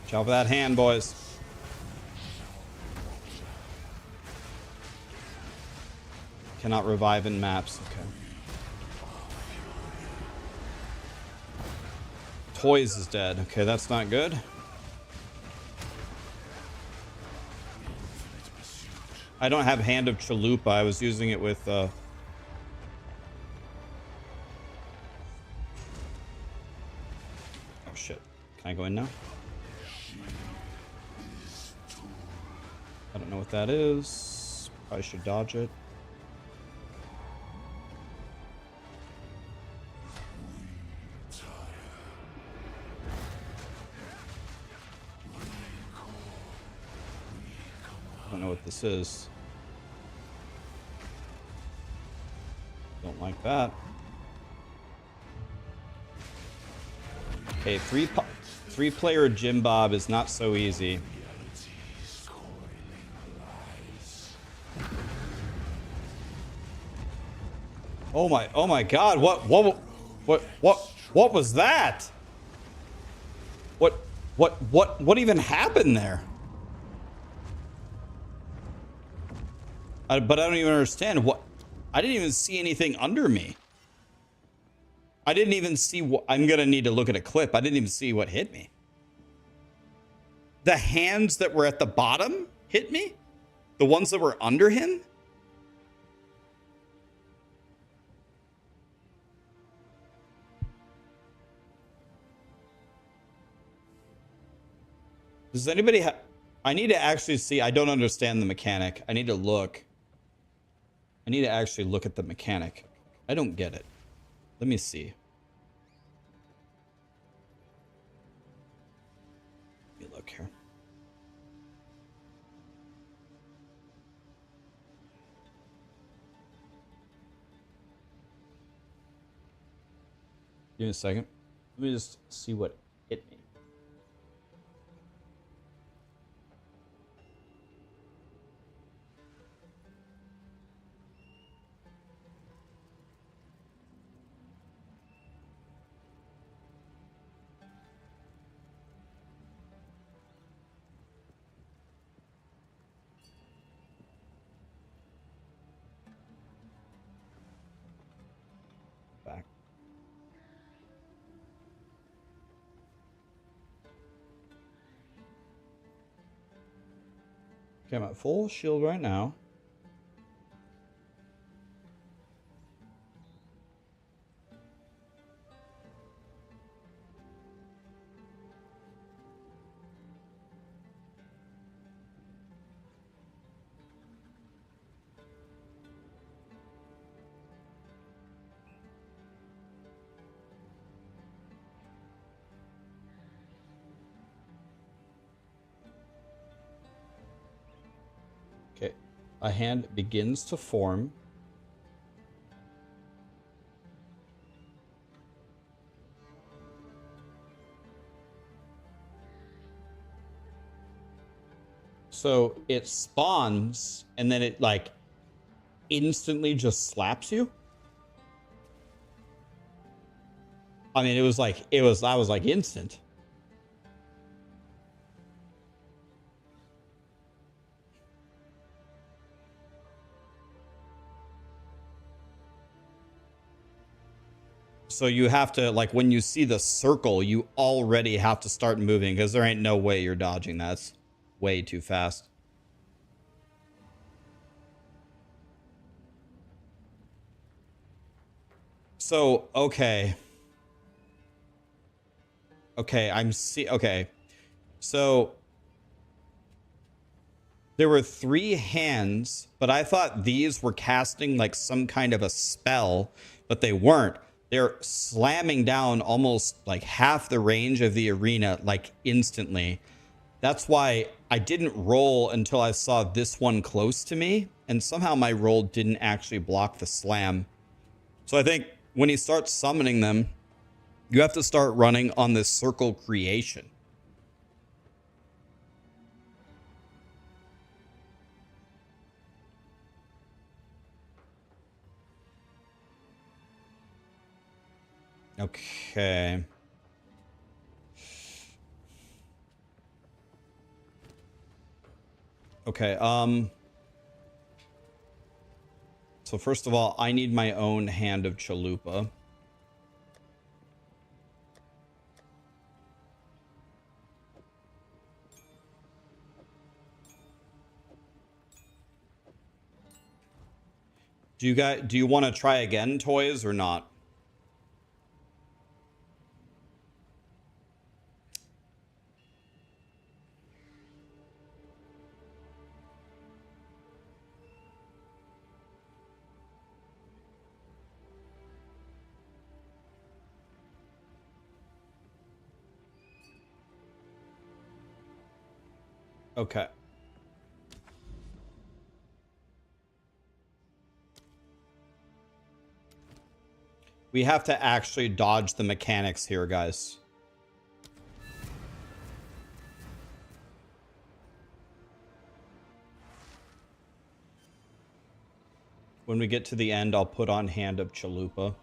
Watch out for that hand, boys. Cannot revive in maps. Okay. Toys is dead. Okay, that's not good. I don't have Hand of Chalupa. I was using it with oh shit. Can I go in now? I don't know what that is. Probably should dodge it. I don't know what this is. Don't like that. Okay, three-player Jim Bob is not so easy. Oh my god, what was that? What even happened there? But I don't even understand what. I didn't even see anything under me. I didn't even see what. I'm gonna need to look at a clip. I didn't even see what hit me. The hands that were at the bottom hit me? The ones that were under him? Does anybody have... I need to actually see. I don't understand the mechanic. I need to look. I need to actually look at the mechanic. I don't get it. Let me see. Let me look here. Give me a second. Let me just see what hit me. Back. Okay, I'm at full shield right now. Okay, a hand begins to form. So it spawns and then it like instantly just slaps you. I mean, I was like instant. So you have to, like, when you see the circle, you already have to start moving because there ain't no way you're dodging that. That's way too fast. So, okay. Okay, so there were 3 hands, but I thought these were casting like some kind of a spell, but they weren't. They're slamming down almost like half the range of the arena, like instantly. That's why I didn't roll until I saw this one close to me, and somehow my roll didn't actually block the slam. So I think when he starts summoning them, you have to start running on this circle creation. Okay. Okay, so first of all, I need my own hand of Chalupa. Do you want to try again, toys, or not? Okay. We have to actually dodge the mechanics here, guys. When we get to the end, I'll put on Hand of Chalupa.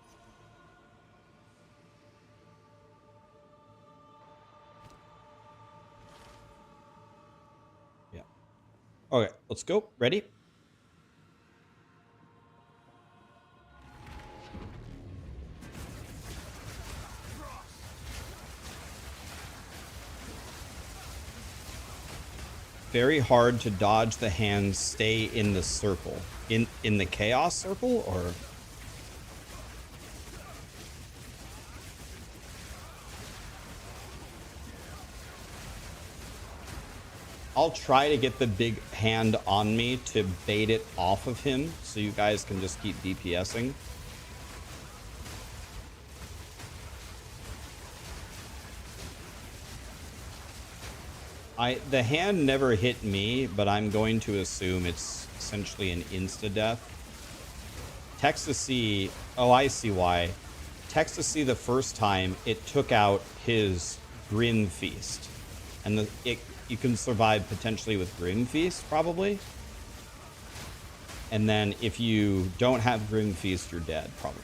Yeah. Okay, let's go. Ready? Very hard to dodge the hands, stay in the circle. In the chaos circle, or? I'll try to get the big hand on me to bait it off of him so you guys can just keep DPSing. The hand never hit me, but I'm going to assume it's essentially an insta-death. Texas-C, oh, I see why. Texas-C the first time, it took out his Grim Feast. And you can survive potentially with Grim Feast, probably. And then if you don't have Grim Feast, you're dead, probably.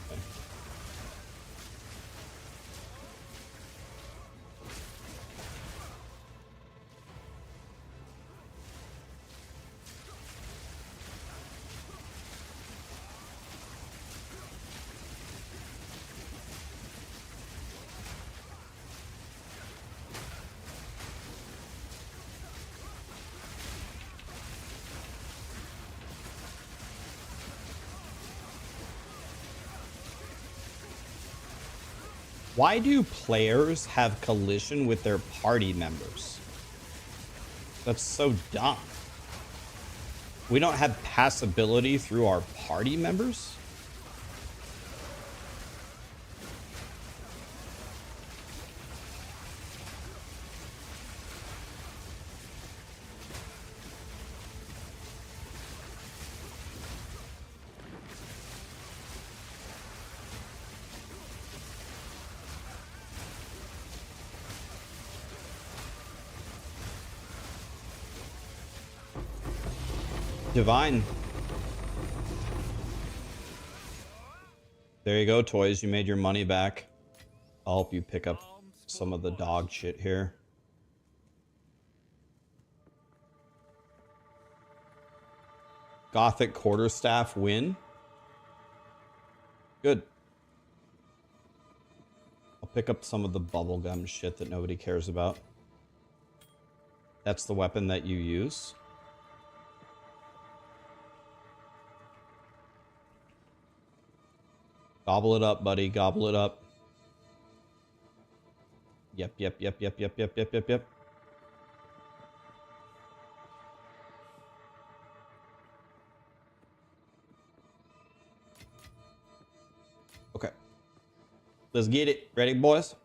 Why do players have collision with their party members? That's so dumb. We don't have passability through our party members? Divine. There you go, toys. You made your money back. I'll help you pick up some of the dog shit here. Gothic quarterstaff win. Good. I'll pick up some of the bubblegum shit that nobody cares about. That's the weapon that you use. Gobble it up, buddy. Gobble it up. Yep. Okay. Let's get it. Ready, boys?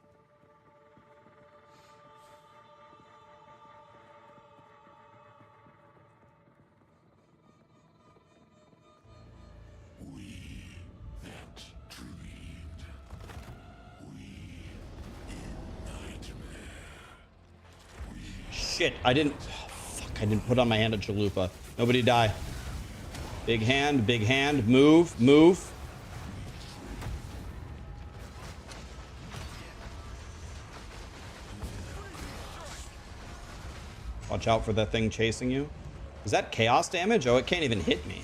Shit, I didn't put on my hand of Chalupa. Nobody die. Big hand, move. Watch out for that thing chasing you. Is that chaos damage? Oh, it can't even hit me.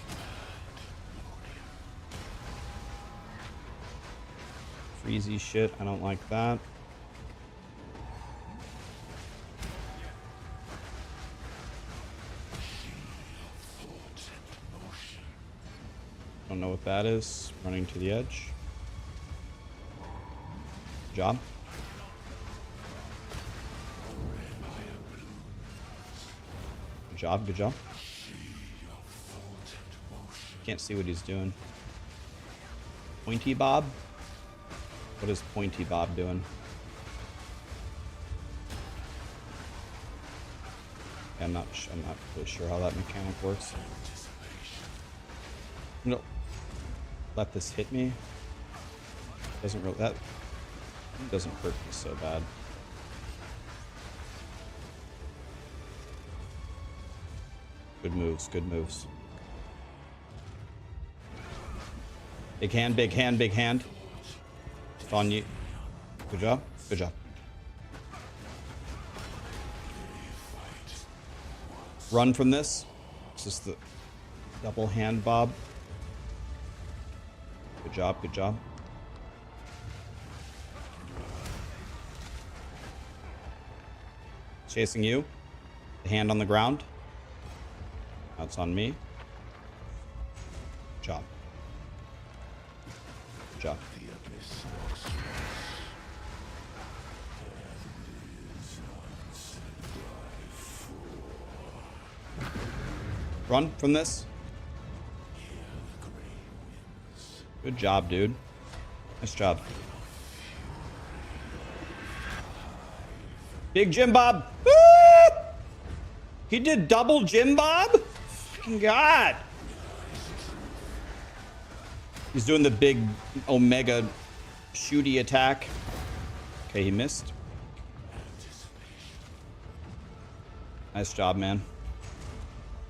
Freezy shit. I don't like that. Don't know what that is. Running to the edge. Good job. Good job, good job. Can't see what he's doing. Pointy Bob? What is Pointy Bob doing? I'm not really sure how that mechanic works. No. Let this hit me. Doesn't really, that doesn't hurt me so bad. Good moves, good moves. Big hand, big hand, big hand. It's on you. Good job, good job. Run from this. It's just the double hand bob. Good job, good job. Chasing you. The hand on the ground. That's on me. Good job. Good job. Run from this. Good job, dude. Nice job. Big Jim Bob. Woo! He did double Jim Bob? Fucking God. He's doing the big Omega shooty attack. Okay, he missed. Nice job, man.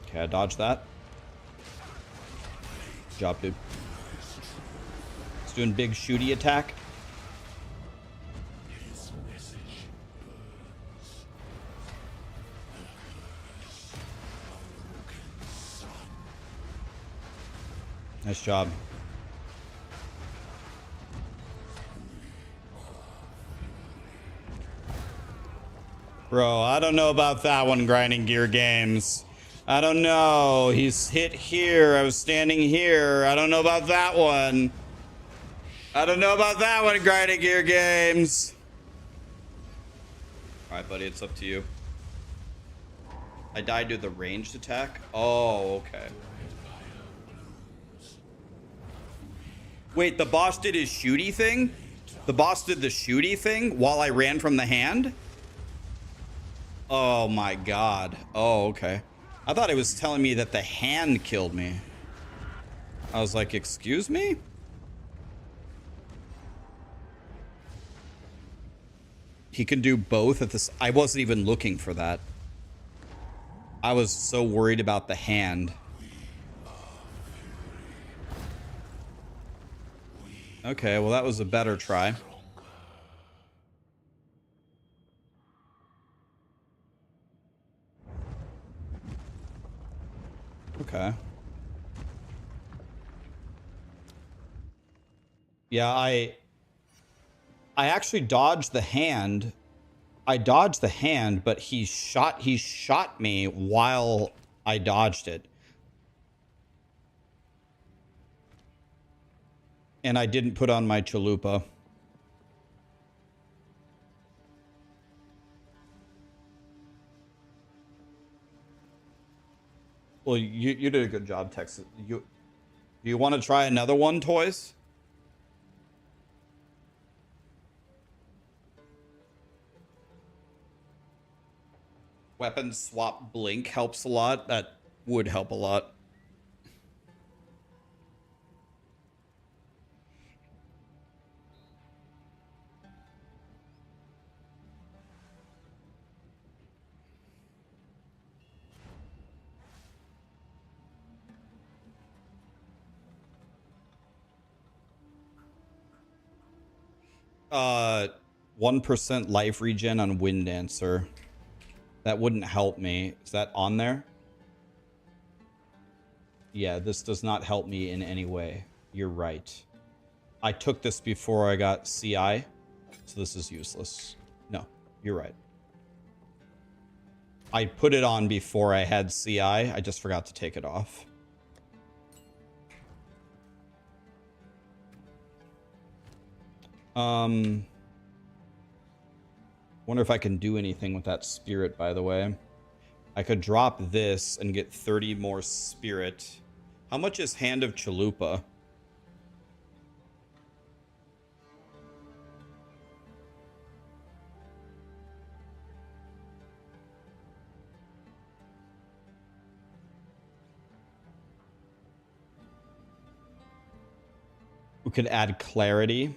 Okay, I dodged that. Good job, dude. He's doing big shooty attack. Nice job. Bro, I don't know about that one, Grinding Gear Games. I don't know. He's hit here. I was standing here. I don't know about that one. I don't know about that one, Grinding Gear Games. All right, buddy, it's up to you. I died to the ranged attack. Oh, okay. Wait, the boss did his shooty thing? The boss did the shooty thing while I ran from the hand? Oh my God. Oh, okay. I thought it was telling me that the hand killed me. I was like, excuse me? He can do both at this. I wasn't even looking for that. I was so worried about the hand. Okay, well, that was a better try. Okay. Yeah, I actually dodged the hand. I dodged the hand, but he shot me while I dodged it. And I didn't put on my chalupa. Well, you did a good job, Texas. Do you want to try another one, Toys? Weapon swap blink helps a lot. That would help a lot. Uh, 1% life regen on Wind Dancer. That wouldn't help me. Is that on there? Yeah, this does not help me in any way. You're right. I took this before I got CI, so this is useless. No, you're right. I put it on before I had CI. I just forgot to take it off. Wonder if I can do anything with that spirit, by the way. I could drop this and get 30 more spirit. How much is Hand of Chalupa? We could add clarity.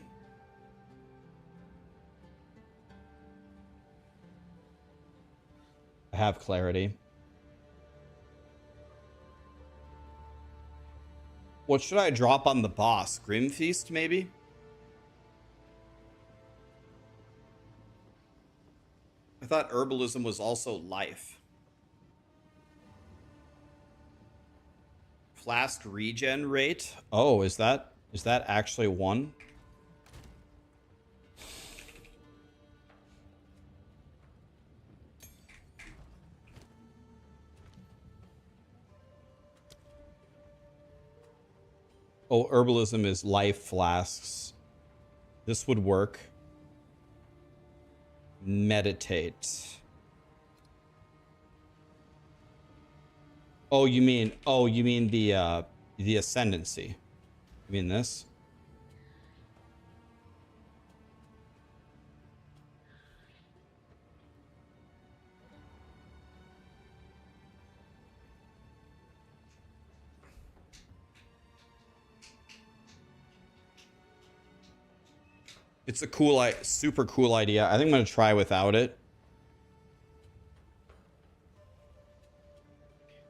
I have clarity. What should I drop on the boss? Grim Feast, maybe? I thought herbalism was also life. Flask regen rate? Oh, is that actually one? Oh, herbalism is life flasks. This would work. Meditate. Oh, you mean the ascendancy. You mean this? It's a cool, super cool idea. I think I'm going to try without it.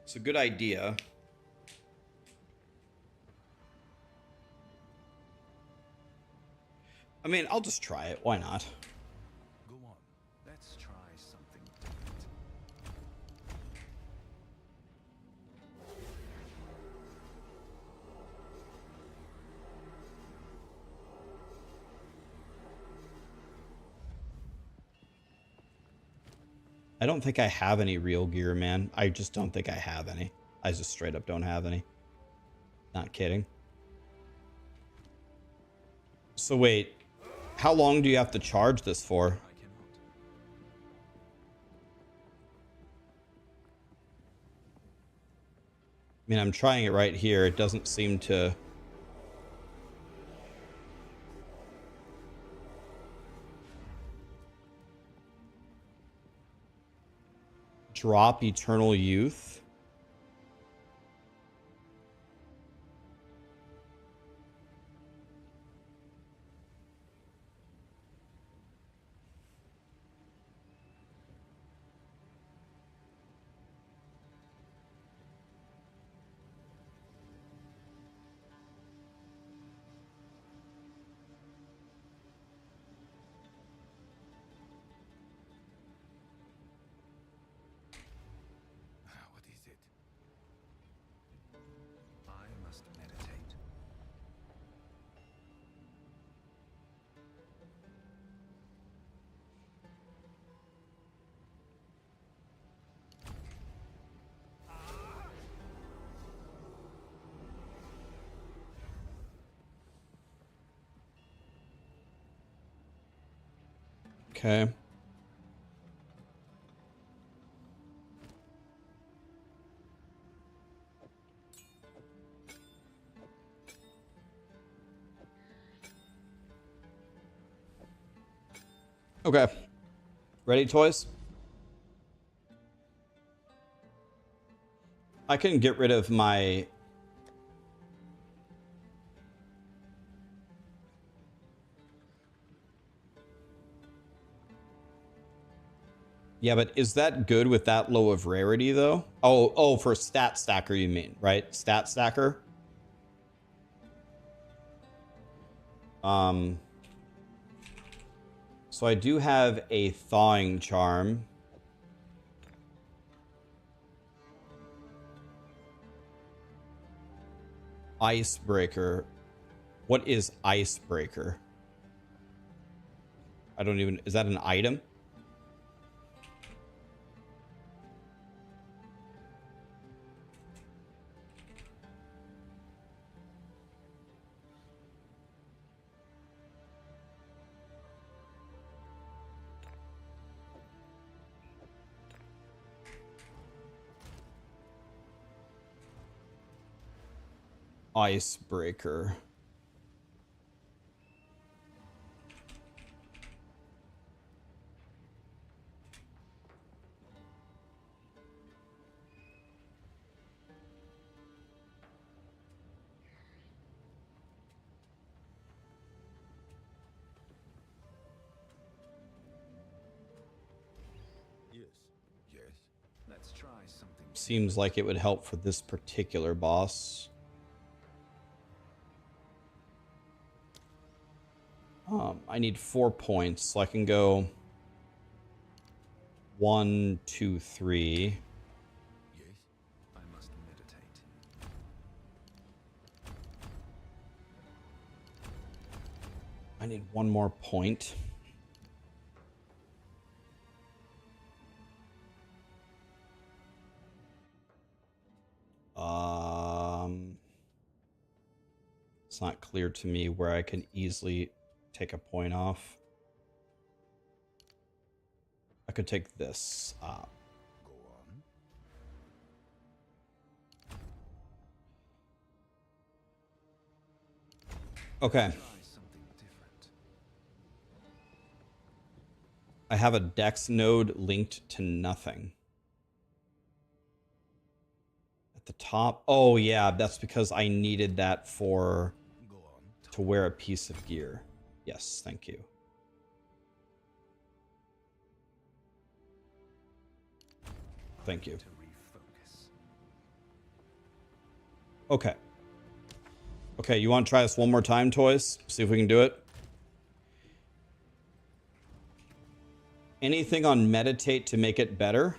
It's a good idea. I mean, I'll just try it. Why not? Go on. Let's try something different. I don't think I have any real gear, man. I just don't think I have any. I just straight up don't have any. Not kidding. So wait, how long do you have to charge this for? I cannot. I mean, I'm trying it right here. It doesn't seem to... Drop Eternal Youth. What is it? I must meditate. Okay. Okay. Ready, toys? I can get rid of my... Yeah, but is that good with that low of rarity, though? Oh, for stat stacker, you mean, right? Stat stacker? So I do have a thawing charm. Icebreaker. What is Icebreaker? I don't even... Is that an item? Icebreaker. Yes. Yes. Let's try something. Seems like it would help for this particular boss. I need 4 points, so I can go 1, 2, 3. Yes. I must meditate. I need 1 more point. It's not clear to me where I can easily take a point off. I could take this. Go on. Okay. Try something different. I have a dex node linked to nothing. At the top. Oh, yeah, that's because I needed that for Go on. to wear a piece of gear. Yes, thank you. Thank you. To refocus. Okay. Okay, you want to try this one more time, Toys? See if we can do it. Anything on meditate to make it better?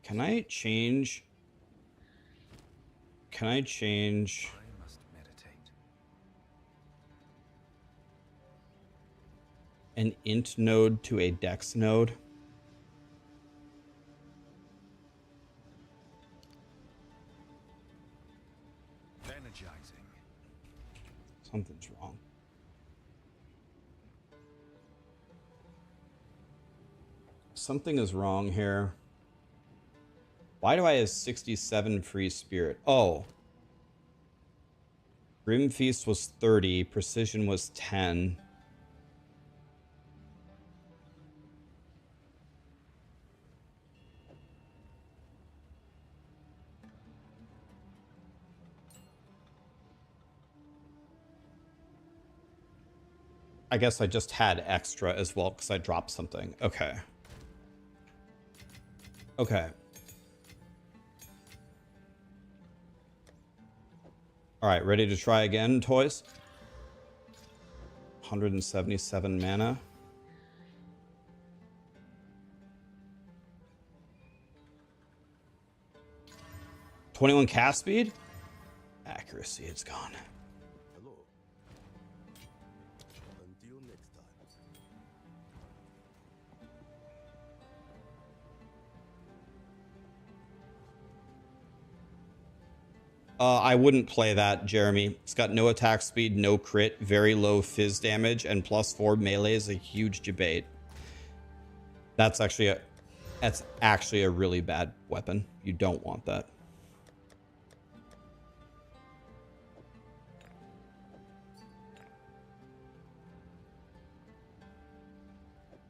Can I change? Can I change? I must meditate. An int node to a dex node? Energizing. Something's wrong. Something is wrong here. Why do I have 67 free spirit? Oh. Grim Feast was 30. Precision was 10. I guess I just had extra as well because I dropped something. Okay. Okay. All right, ready to try again, Toys? 177 mana. $21 cast speed? Accuracy, it's gone. Hello. Until next time. I wouldn't play that, Jeremy. It's got no attack speed, no crit, very low fizz damage, and +4 melee is a huge debate. That's actually a really bad weapon. You don't want that.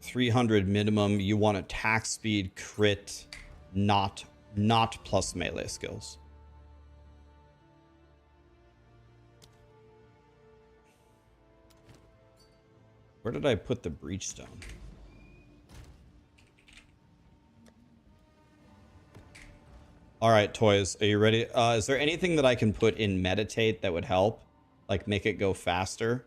$300 minimum. You want attack speed, crit, not plus melee skills. Where did I put the breachstone? All right, toys, are you ready? Is there anything that I can put in meditate that would help? Like make it go faster?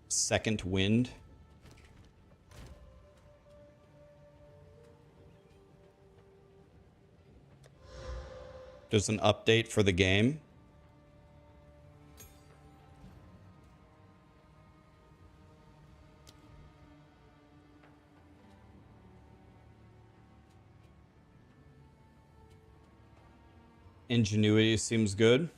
Second wind. There's an update for the game. Ingenuity seems good.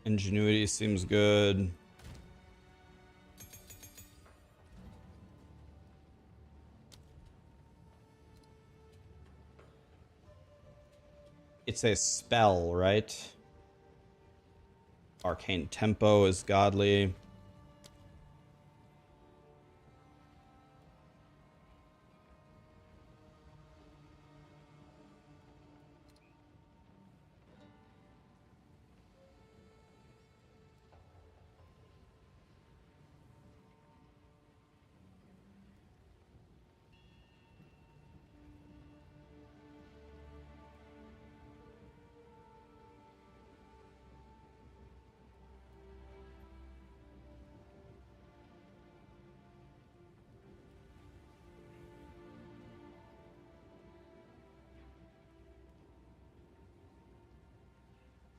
Ingenuity seems good. It's a spell, right? Arcane tempo is godly.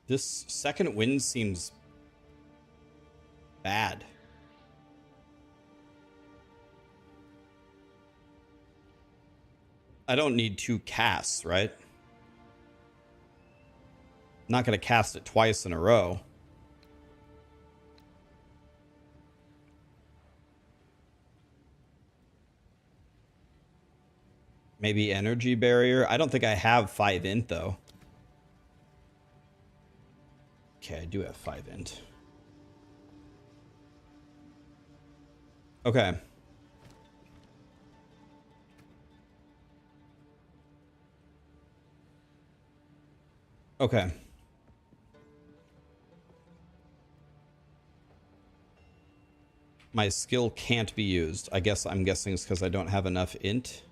This second wind seems bad. I don't need 2 casts, right? I'm not going to cast it twice in a row. Maybe energy barrier. I don't think I have 5 int though. Okay, I do have 5 int. Okay. Okay. My skill can't be used. I'm guessing it's because I don't have enough int.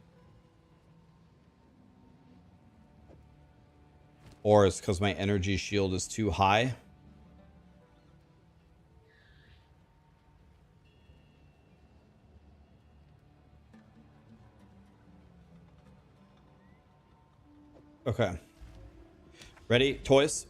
Or it's because my energy shield is too high. Okay. Ready, toys?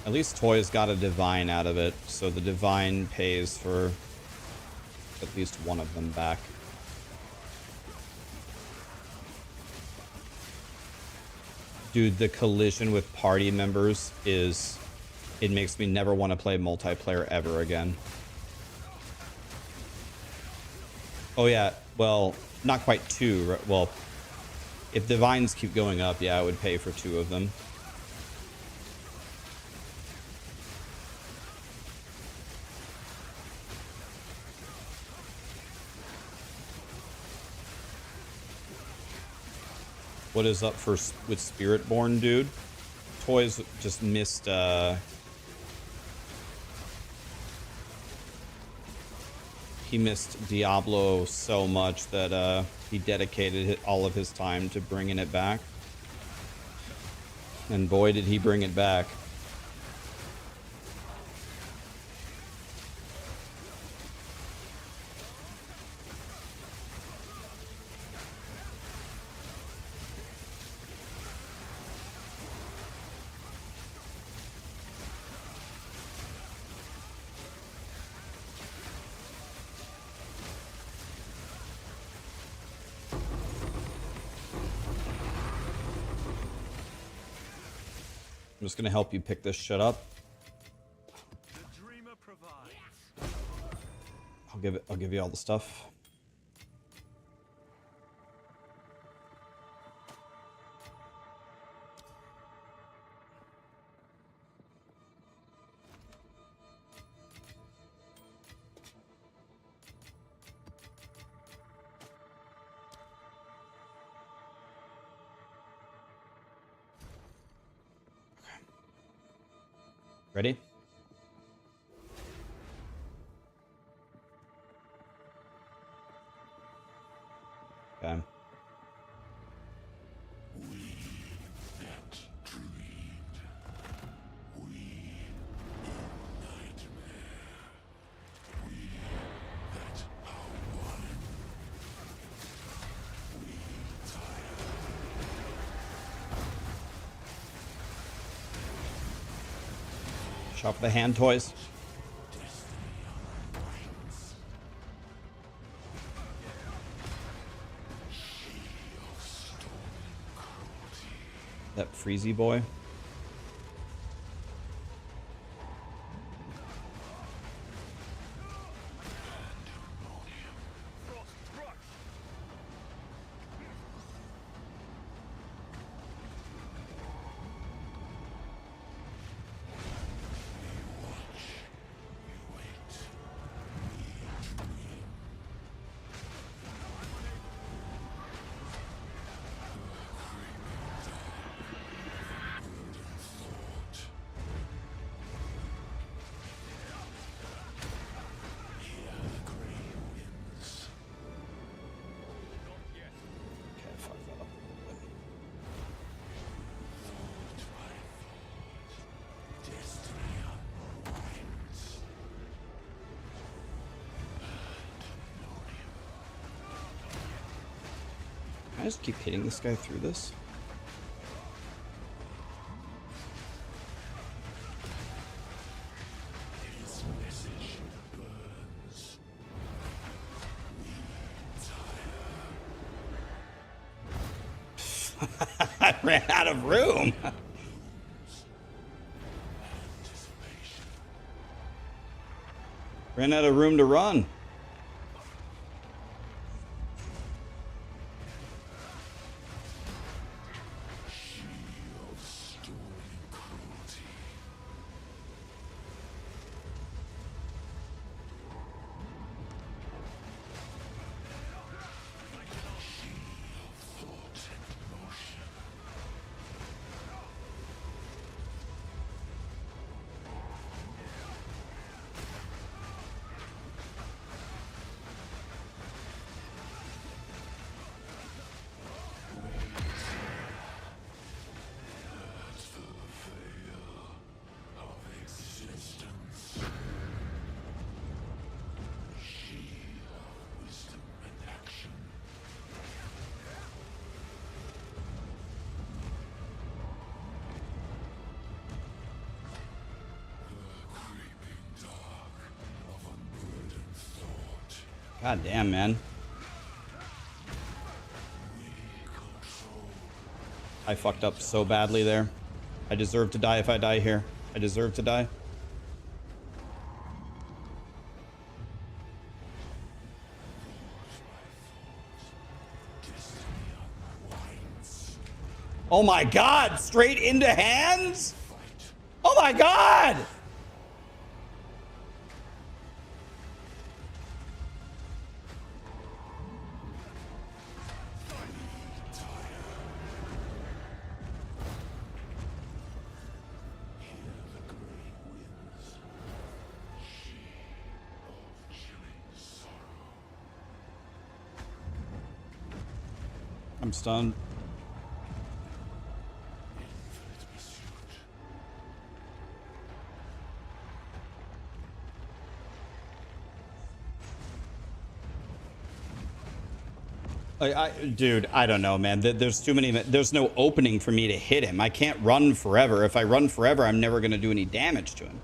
At least Toys got a divine out of it, so the divine pays for at least one of them back. Dude, the collision with party members is... It makes me never want to play multiplayer ever again. Oh yeah, well, not quite 2. Right? Well, if divines keep going up, yeah, I would pay for 2 of them. What is up for with Spiritborn, dude? Toys just missed he missed Diablo so much that he dedicated all of his time to bringing it back. And boy, did he bring it back. I'm just gonna help you pick this shit up. The dreamer provides. I'll give you all the stuff. Ready? Okay. Shop the hand toys. That freezy boy. I just keep hitting this guy through this. I ran out of room. Ran out of room to run. God damn, man. I fucked up so badly there. I deserve to die if I die here. I deserve to die. Oh my god! Straight into hands? Oh my god! I'm stunned. Infinite pursuit. Dude, I don't know, man. There's too many. There's no opening for me to hit him. I can't run forever. If I run forever, I'm never going to do any damage to him.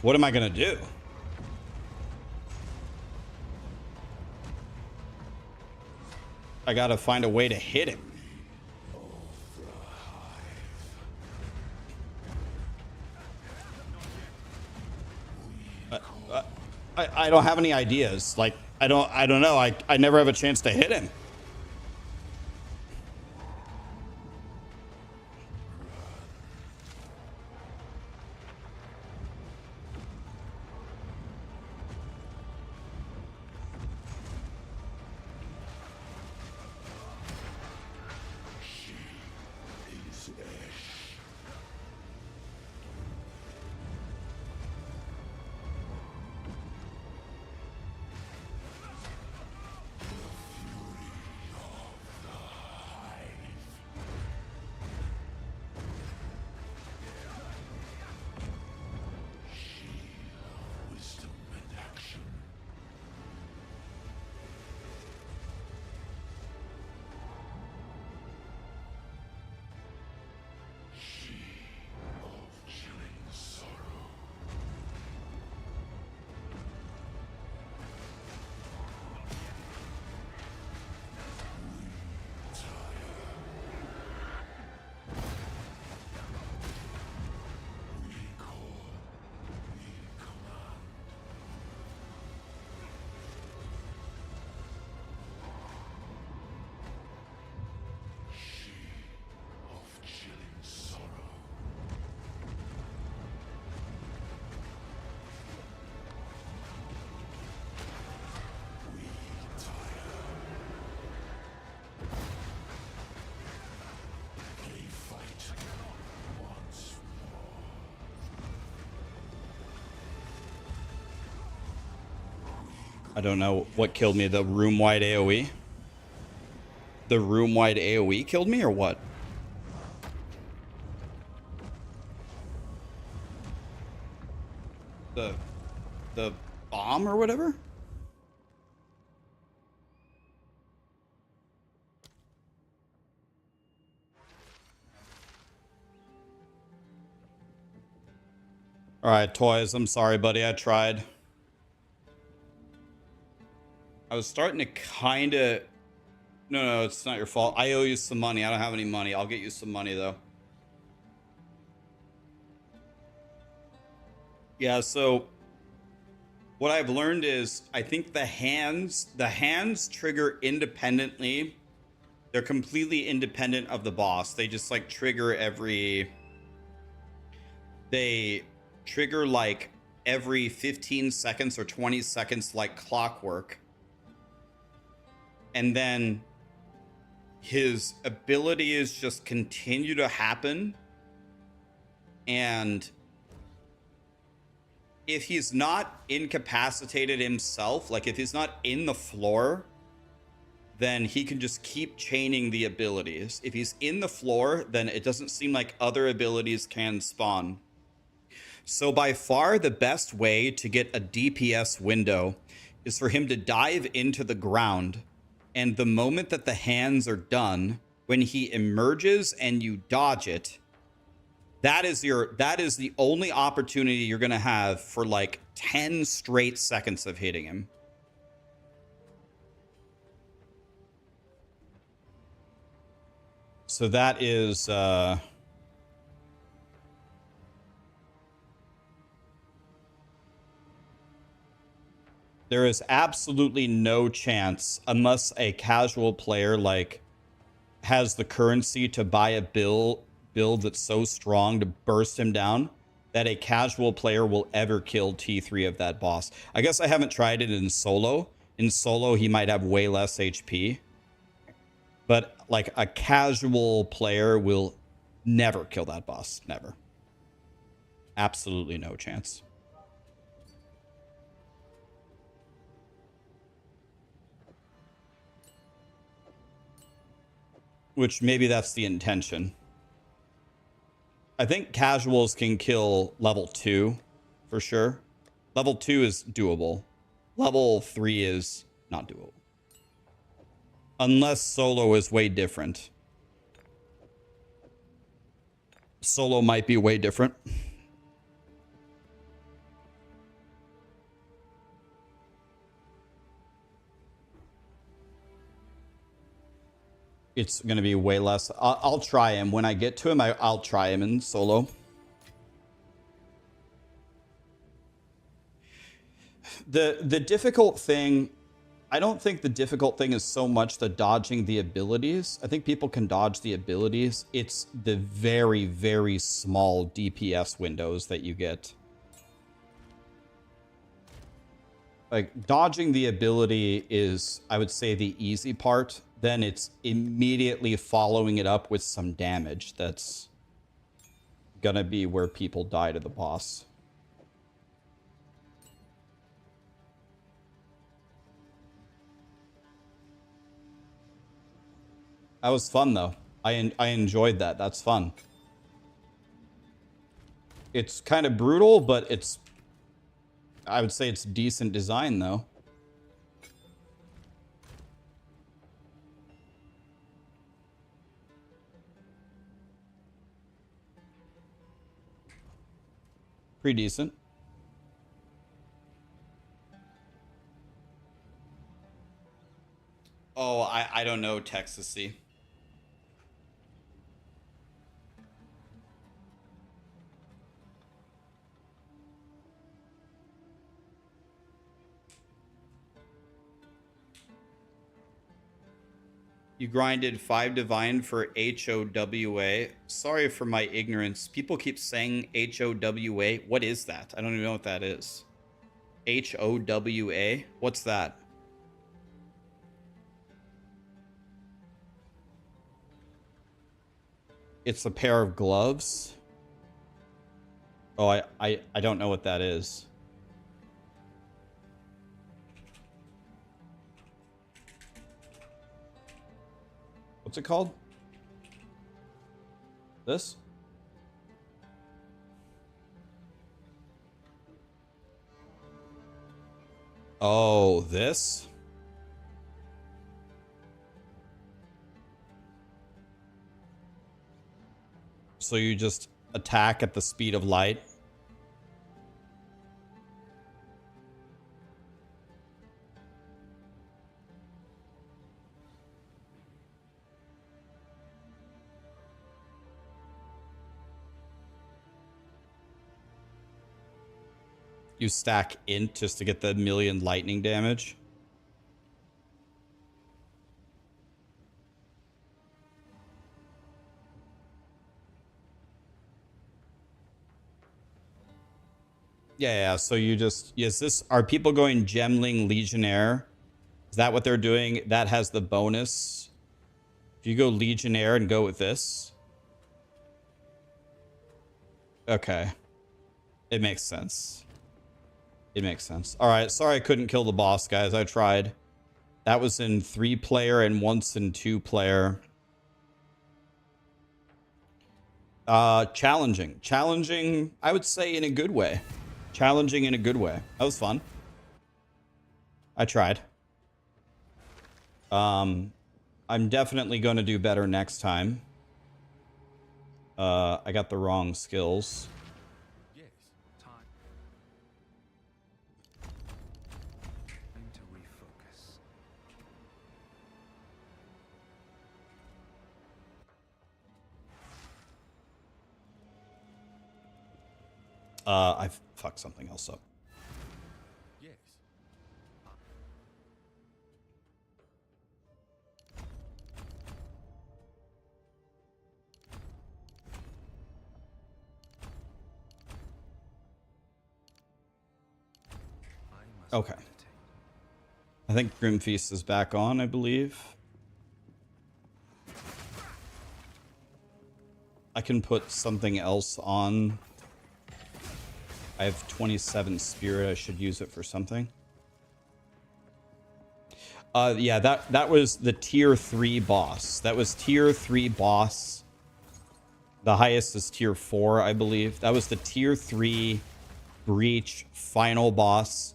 What am I going to do? I got to find a way to hit him. I don't have any ideas. Like, I don't know. I never have a chance to hit him. Wisdom and action. She of chilling sorrow. Of chilling sorrow. We tire. They fight once more. I don't know what killed me. The room-wide AoE? The room-wide AoE killed me or what? The bomb or whatever? All right, Toys, I'm sorry, buddy. I tried. I was starting to kind of... No, it's not your fault. I owe you some money. I don't have any money. I'll get you some money, though. Yeah, so... What I've learned is, I think the hands trigger independently. They're completely independent of the boss. They just, like, trigger every... They trigger, like, every 15 seconds or 20 seconds like clockwork. And then his abilities just continue to happen. And if he's not incapacitated himself, like if he's not in the floor, then he can just keep chaining the abilities. If he's in the floor, then it doesn't seem like other abilities can spawn. So by far the best way to get a DPS window is for him to dive into the ground. And the moment that the hands are done, when he emerges and you dodge it, that is the only opportunity you're going to have for like 10 straight seconds of hitting him. So that is there is absolutely no chance, unless a casual player like has the currency to buy a build that's so strong to burst him down, that a casual player will ever kill T3 of that boss. I guess I haven't tried it in solo. In solo, he might have way less HP. But like a casual player will never kill that boss. Never. Absolutely no chance. which maybe that's the intention. I think casuals can kill level 2 for sure. Level 2 is doable. Level 3 is not doable. Unless solo is way different. Solo might be way different. It's going to be way less. I'll try him. When I get to him, I'll try him in solo. The difficult thing, I don't think the difficult thing is so much the dodging the abilities. I think people can dodge the abilities. It's the very, very small DPS windows that you get. Like, dodging the ability is, I would say, the easy part. Then it's immediately following it up with some damage. That's gonna be where people die to the boss. That was fun, though. I enjoyed that. That's fun. It's kind of brutal, but it's... I would say it's decent design, though. Pretty decent. Oh, I don't know, Texasy. You grinded 5 divine for HOWA. Sorry for my ignorance. People keep saying HOWA. What is that? I don't even know what that is. HOWA? What's that? It's a pair of gloves. Oh, I don't know what that is. What's it called? This? Oh, this? So you just attack at the speed of light? You stack int just to get the 1,000,000 lightning damage. Yeah, so you just... Is this... Are people going Gemling Legionnaire? Is that what they're doing? That has the bonus. If you go Legionnaire and go with this... Okay. It makes sense. It makes sense. All right, sorry I couldn't kill the boss, guys. I tried. That was in 3-player and once in 2-player. Challenging. Challenging, I would say, in a good way. Challenging in a good way. That was fun. I tried. I'm definitely going to do better next time. I got the wrong skills. Yes, time. Time to refocus. I fucked something else up. Yes. I must Okay. meditate. I think Grim Feast is back on, I believe. I can put something else on. I have 27 spirit. I should use it for something. Yeah, that was the tier 3 boss. That was tier 3 boss. The highest is tier 4, I believe. That was the tier 3 breach final boss.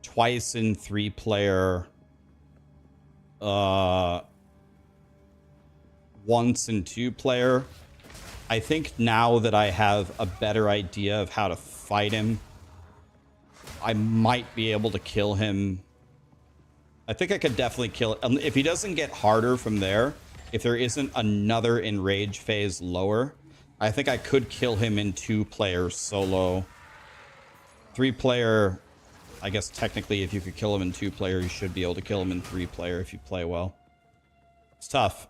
Twice in 3-player. Once in 2-player. I think now that I have a better idea of how to fight him, I might be able to kill him. I think I could definitely kill it. If he doesn't get harder from there, if there isn't another enrage phase lower, I think I could kill him in 2-player solo. 3-player, I guess technically if you could kill him in 2-player, you should be able to kill him in 3-player if you play well. It's tough.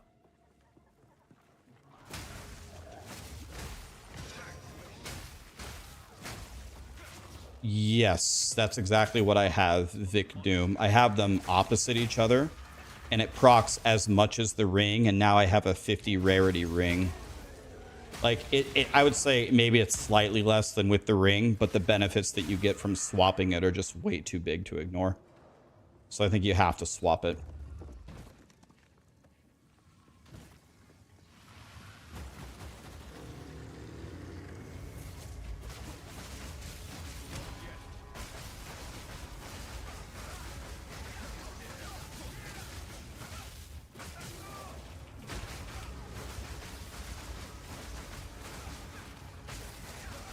Yes, that's exactly what I have, Vic Doom. I have them opposite each other, and it procs as much as the ring, and now I have a 50 rarity ring. Like, I would say maybe it's slightly less than with the ring, but the benefits that you get from swapping it are just way too big to ignore. So I think you have to swap it.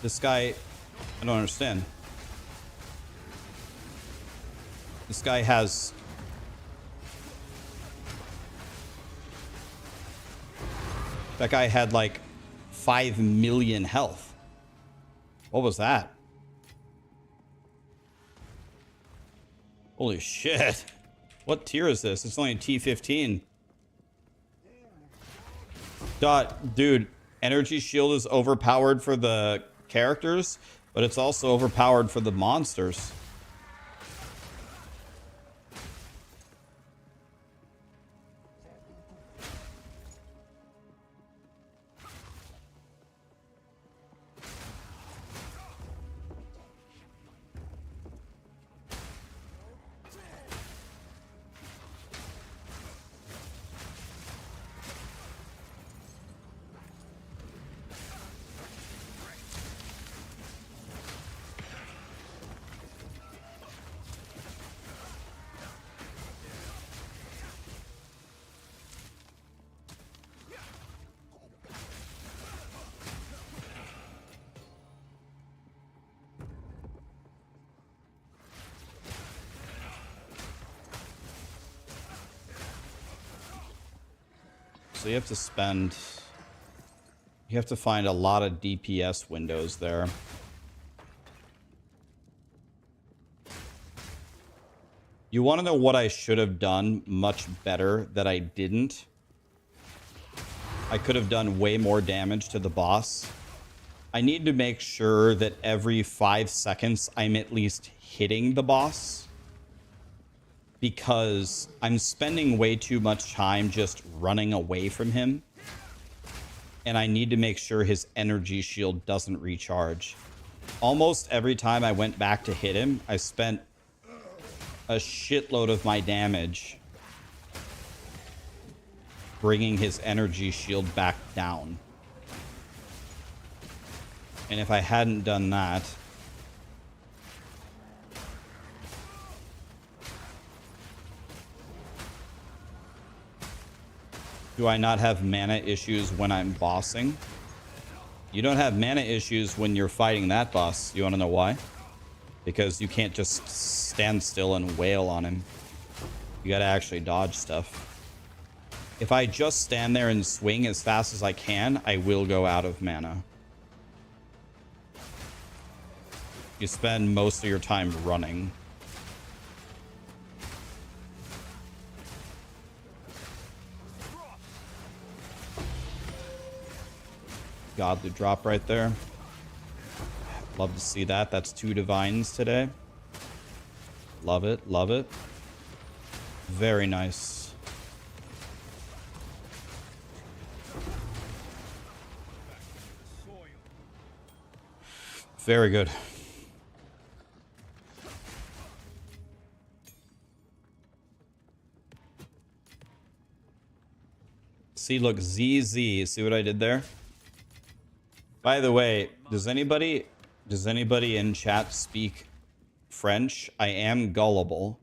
This guy, I don't understand. This guy has... That guy had like 5 million health. What was that? Holy shit. What tier is this? It's only a T15. Dude, energy shield is overpowered for the characters, but it's also overpowered for the monsters. So you have to spend... You have to find a lot of DPS windows there. You want to know what I should have done much better that I didn't? I could have done way more damage to the boss. I need to make sure that every 5 seconds I'm at least hitting the boss. Because I'm spending way too much time just running away from him. And I need to make sure his energy shield doesn't recharge. Almost every time I went back to hit him, I spent a shitload of my damage bringing his energy shield back down. And if I hadn't done that... Do I not have mana issues when I'm bossing? You don't have mana issues when you're fighting that boss. You want to know why? Because you can't just stand still and wail on him. You gotta actually dodge stuff. If I just stand there and swing as fast as I can, I will go out of mana. You spend most of your time running. Godly drop right there. Love to see that. That's 2 divines today. Love it. Love it. Very nice. Very good. See, look, ZZ. See what I did there? By the way, does anybody in chat speak French? I am gullible.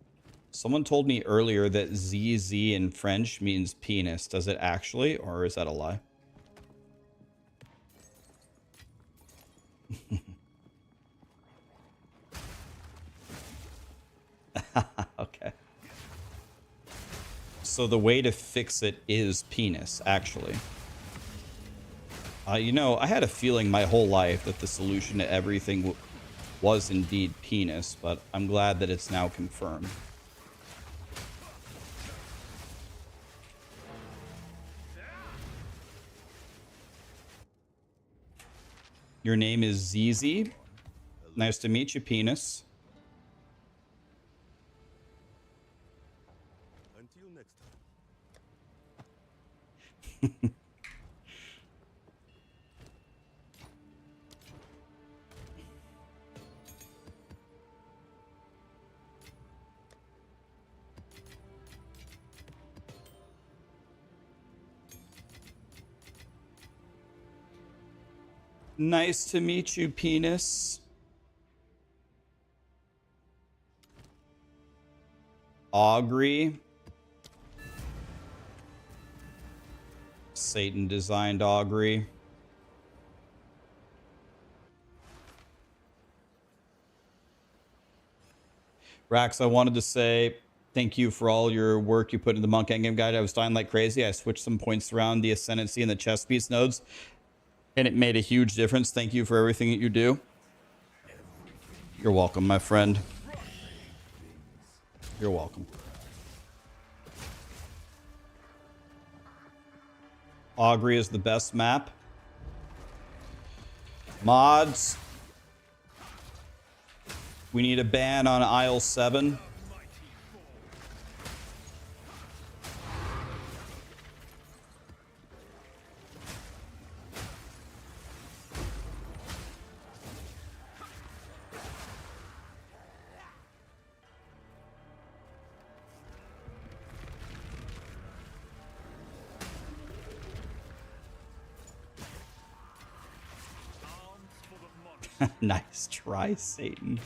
Someone told me earlier that ZZ in French means penis. Does it actually, or is that a lie? Okay. So the way to fix it is penis, actually. You know, I had a feeling my whole life that the solution to everything was indeed penis, but I'm glad that it's now confirmed. Your name is ZZ. Nice to meet you, penis. Until next time. Nice to meet you, penis. Augury. Satan designed augury. Rax, I wanted to say thank you for all your work you put in the Monk Endgame guide. I was dying like crazy. I switched some points around the Ascendancy and the chess piece nodes, and it made a huge difference. Thank you for everything that you do. You're welcome, my friend. You're welcome. Augury is the best map. Mods. We need a ban on aisle 7. Nice try, Satan.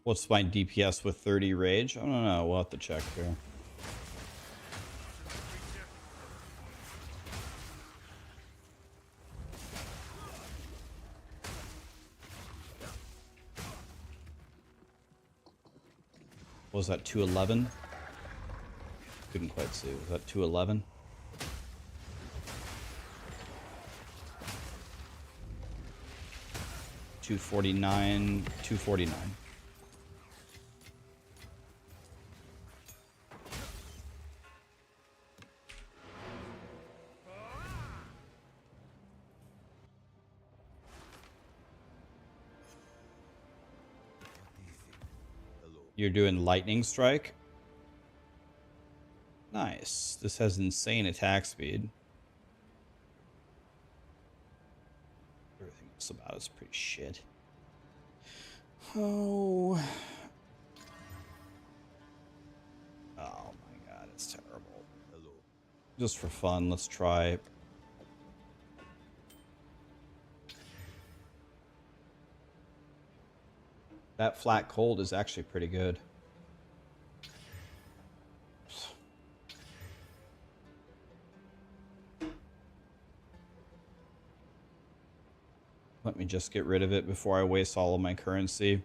What's my DPS with 30 rage? I don't know. We'll have to check here. What was that, 211? Couldn't quite see. Was that 211? $249, $249. You're doing lightning strike. Nice. This has insane attack speed. Everything else about it's pretty shit. Oh. Oh my god, it's terrible. Just for fun, let's try. That flat cold is actually pretty good. Let me just get rid of it before I waste all of my currency.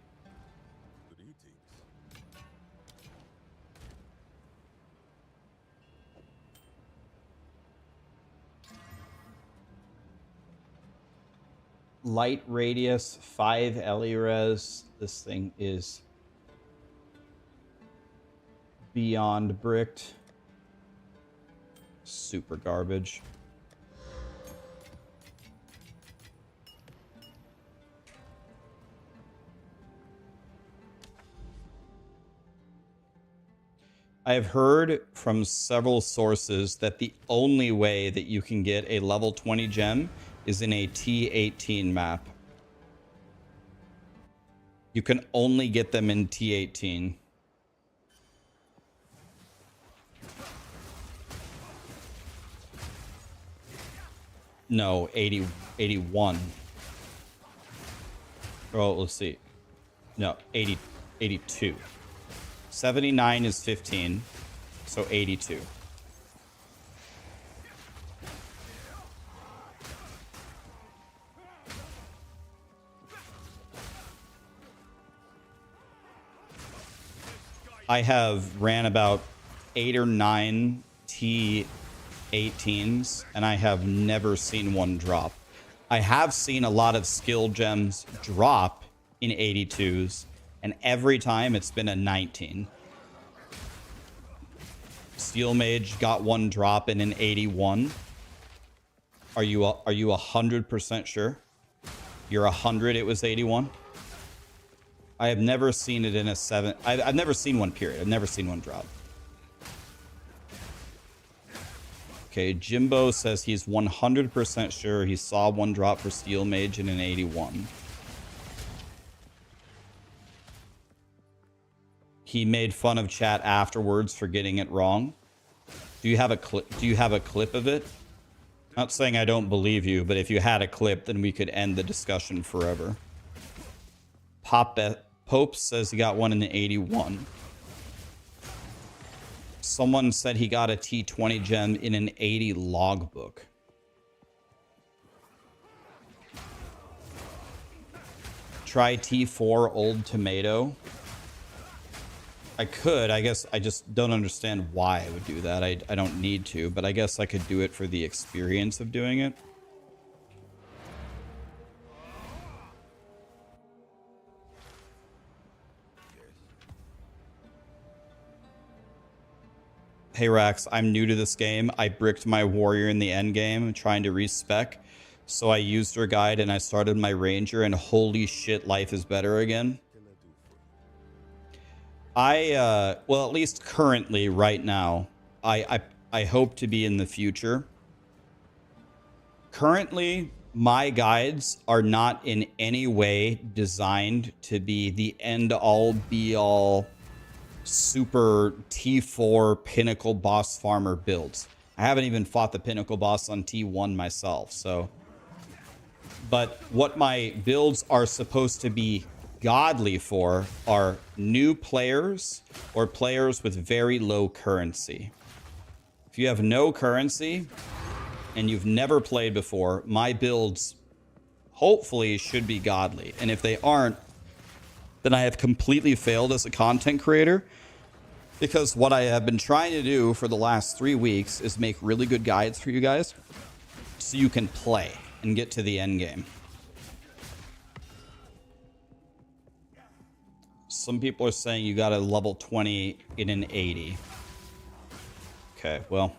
Light radius, 5 res. This thing is beyond bricked. Super garbage. I have heard from several sources that the only way that you can get a level 20 gem is in a T18 map. You can only get them in T18. No, 80, 81. Oh, let's see. No, 80, 82. 79 is 15, so 82. I have ran about 8 or 9 T18s, and I have never seen one drop. I have seen a lot of skill gems drop in 82s, and every time it's been a 19. Steel Mage got one drop in an 81. Are you 100% sure? You're 100 it was 81? I have never seen it in a 7. I've never seen one, period. I've never seen one drop. Okay, Jimbo says he's 100% sure he saw one drop for Steel Mage in an 81. He made fun of chat afterwards for getting it wrong. Do you have a clip? Do you have a clip of it? Not saying I don't believe you, but if you had a clip, then we could end the discussion forever. Pope says he got one in the 81. Someone said he got a T20 gem in an 80 logbook. Try T4 Old Tomato. I could. I guess I just don't understand why I would do that. I don't need to, but I guess I could do it for the experience of doing it. Hey Rax, I'm new to this game. I bricked my warrior in the endgame trying to respec. So I used her guide and I started my ranger, and holy shit, life is better again. Well, at least currently, right now, I hope to be in the future. Currently, my guides are not in any way designed to be the end-all, be-all, super T4 Pinnacle boss farmer builds. I haven't even fought the Pinnacle boss on T1 myself, so. But what my builds are supposed to be godly for are new players or players with very low currency. If you have no currency and you've never played before, my builds hopefully should be godly. And if they aren't, then I have completely failed as a content creator, Because what I have been trying to do for the last 3 weeks is make really good guides for you guys so you can play and get to the end game. Some people are saying you got a level 20 in an 80. Okay, well,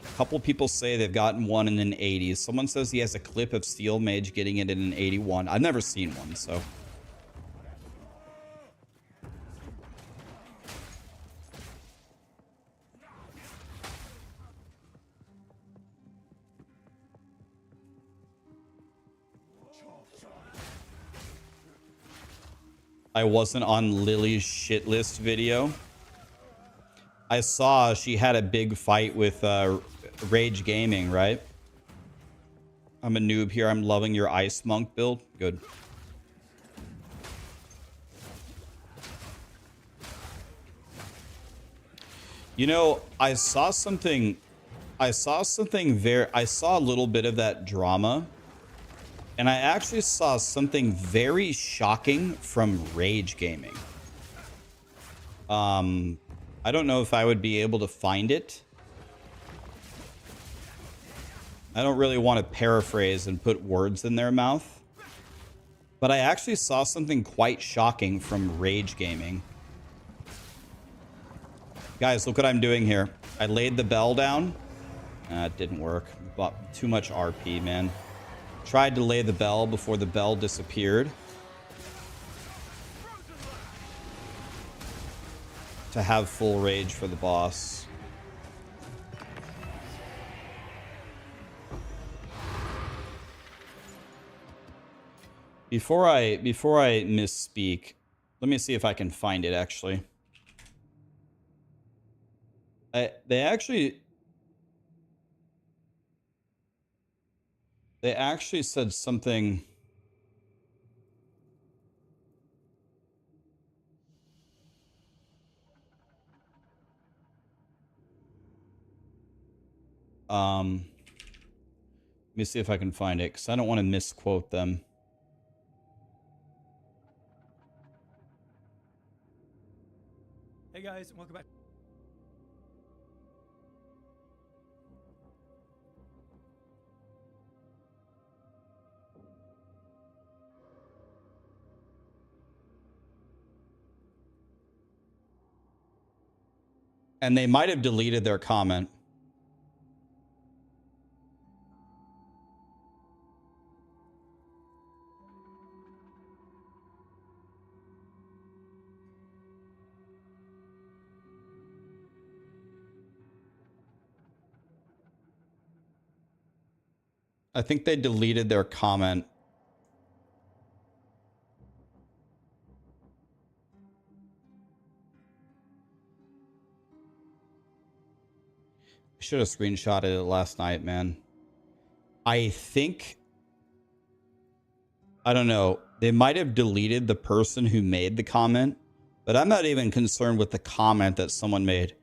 a couple people say they've gotten one in an 80. Someone says he has a clip of Steel Mage getting it in an 81. I've never seen one, so... I wasn't on Lily's shit list video. I saw she had a big fight with Rage Gaming, right? I'm a noob here. I'm loving your Ice Monk build. Good. You know, I saw a little bit of that drama. And I actually saw something very shocking from Rage Gaming. I don't know if I would be able to find it. I don't really want to paraphrase and put words in their mouth. But I actually saw something quite shocking from Rage Gaming. Guys, look what I'm doing here. I laid the bell down. It didn't work. Bought too much RP, man. Tried to lay the bell before the bell disappeared. To have full rage for the boss. Before I misspeak, let me see if I can find it actually. They actually said something. Let me see if I can find it, because I don't want to misquote them. Hey guys, welcome back. And they might have deleted their comment. I think they deleted their comment. I should have screenshotted it last night, man. I think, I don't know. They might have deleted the person who made the comment, but I'm not even concerned with the comment that someone made.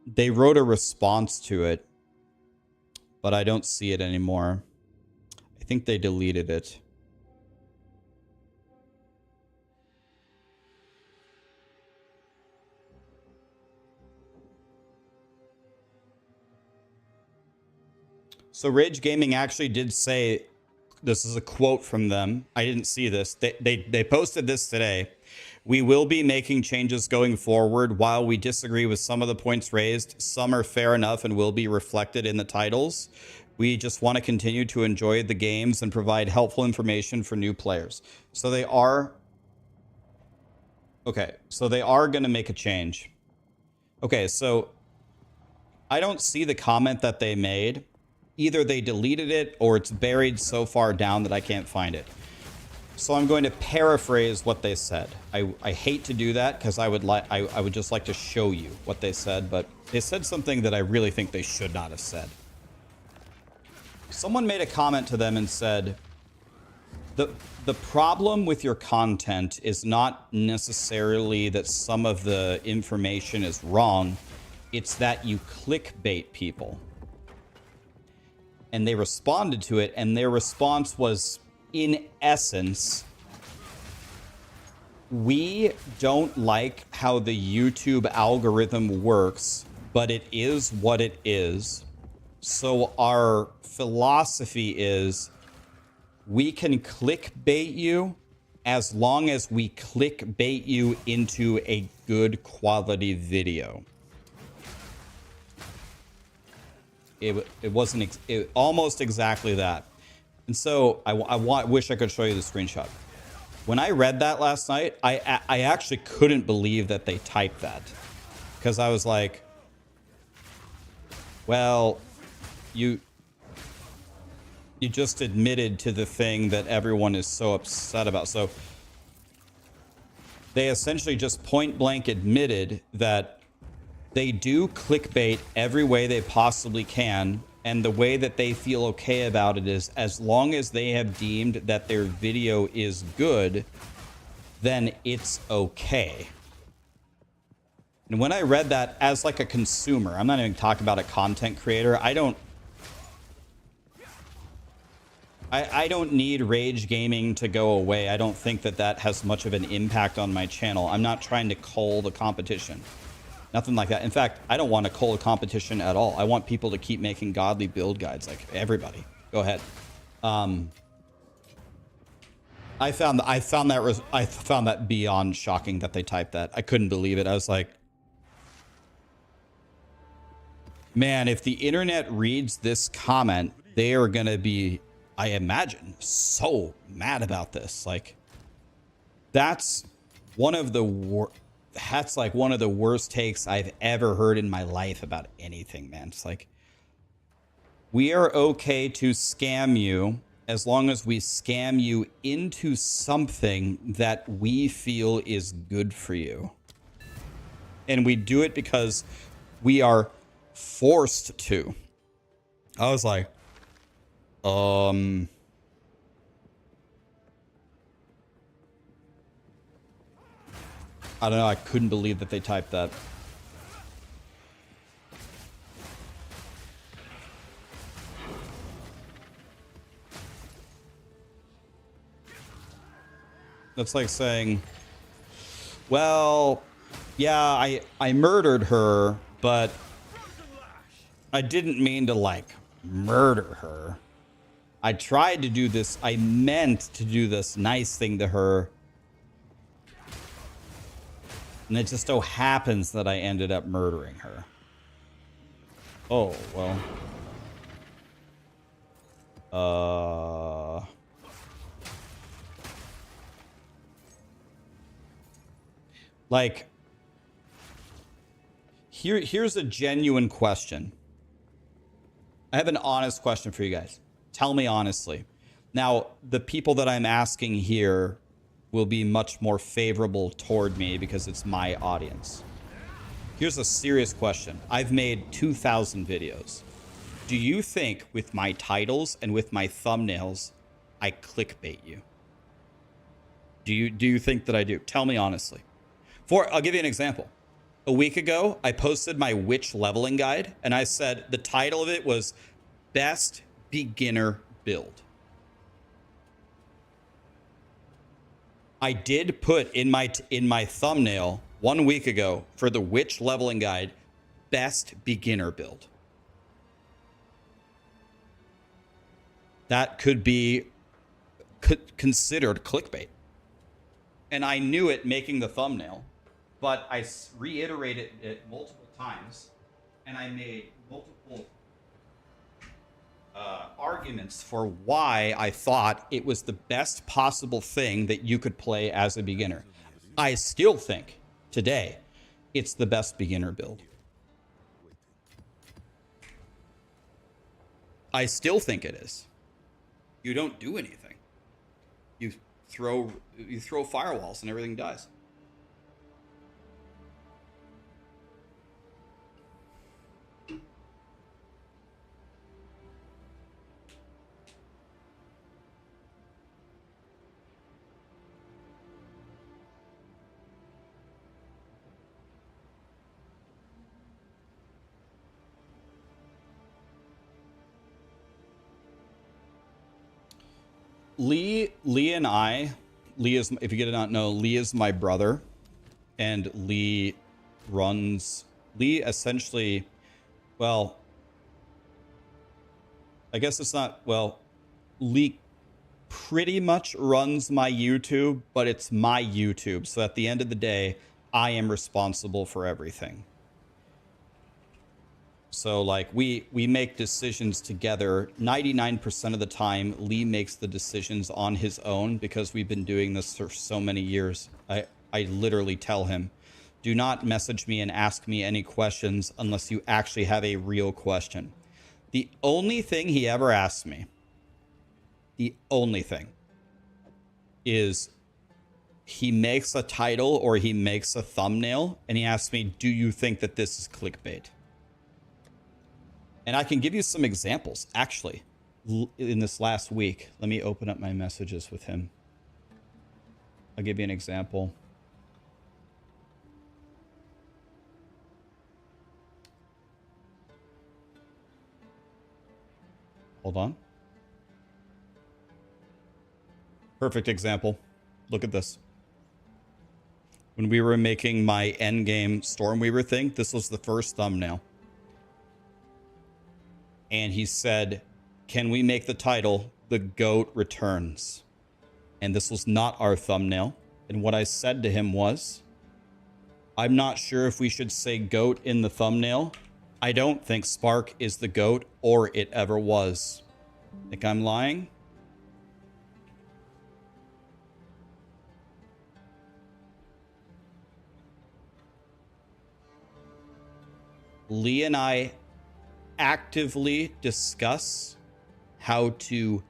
They wrote a response to it, but I don't see it anymore. I think they deleted it. So Rage Gaming actually did say, this is a quote from them. I didn't see this. They posted this today. We will be making changes going forward. While we disagree with some of the points raised, some are fair enough and will be reflected in the titles. We just want to continue to enjoy the games and provide helpful information for new players. So they are... Okay, so they are going to make a change. Okay, so I don't see the comment that they made. Either they deleted it or it's buried so far down that I can't find it. So I'm going to paraphrase what they said. I hate to do that because I would just like to show you what they said, but they said something that I really think they should not have said. Someone made a comment to them and said, the problem with your content is not necessarily that some of the information is wrong. It's that you clickbait people. And they responded to it, and their response was, in essence, We don't like how the YouTube algorithm works, but it is what it is. So our philosophy is we can clickbait you as long as we clickbait you into a good quality video. It wasn't almost exactly that. And so I wish I could show you the screenshot. When I read that last night, I actually couldn't believe that they typed that, because I was like, well, you just admitted to the thing that everyone is so upset about. So they essentially just point blank admitted that they do clickbait every way they possibly can. And the way that they feel okay about it is as long as they have deemed that their video is good, then it's okay. And when I read that as like a consumer, I'm not even talking about a content creator. I don't need rage gaming to go away. I don't think that that has much of an impact on my channel. I'm not trying to cull the competition. Nothing like that. In fact, I don't want to cull a competition at all. I want people to keep making godly build guides, like everybody. Go ahead. I found that beyond shocking that they typed that. I couldn't believe it. I was like, man, if the internet reads this comment, they are gonna be, I imagine, so mad about this. Like, that's one of the worst. That's like one of the worst takes I've ever heard in my life about anything, man. It's like, we are okay to scam you as long as we scam you into something that we feel is good for you. And we do it because we are forced to. I was like, I don't know. I couldn't believe that they typed that. That's like saying, well, yeah, I murdered her, but I didn't mean to, like, murder her. I tried to do this. I meant to do this nice thing to her. And it just so happens that I ended up murdering her. Oh, well. Like, here's a genuine question. I have an honest question for you guys. Tell me honestly. Now, the people that I'm asking here will be much more favorable toward me because it's my audience. Here's a serious question. I've made 2,000 videos. Do you think with my titles and with my thumbnails, I clickbait you? Do you think that I do? Tell me honestly. I'll give you an example. A week ago, I posted my witch leveling guide, and I said the title of it was Best Beginner Build. I did put in my thumbnail 1 week ago for the witch leveling guide, Best Beginner Build. That could be considered clickbait. And I knew it making the thumbnail, but I reiterated it multiple times, and I made multiple arguments for why I thought it was the best possible thing that you could play as a beginner. I still think today it's the best beginner build. I still think it is. You don't do anything. You throw firewalls and everything dies. Lee and I Lee is, if you did not know, Lee is my brother, and Lee essentially, well, I guess it's not, well, Lee pretty much runs my YouTube, but it's my YouTube. So at the end of the day, I am responsible for everything. So like we make decisions together. 99% of the time, Lee makes the decisions on his own because we've been doing this for so many years. I literally tell him, do not message me and ask me any questions unless you actually have a real question. The only thing he ever asks me, the only thing, is he makes a title or he makes a thumbnail and he asks me, do you think that this is clickbait? And I can give you some examples, actually, in this last week. Let me open up my messages with him. I'll give you an example. Hold on. Perfect example. Look at this. When we were making my Endgame Stormweaver thing, this was the first thumbnail. And he said, can we make the title, The Goat Returns? And this was not our thumbnail. And what I said to him was, I'm not sure if we should say goat in the thumbnail. I don't think Spark is the goat or it ever was. Think I'm lying? Lee and I actively discuss how to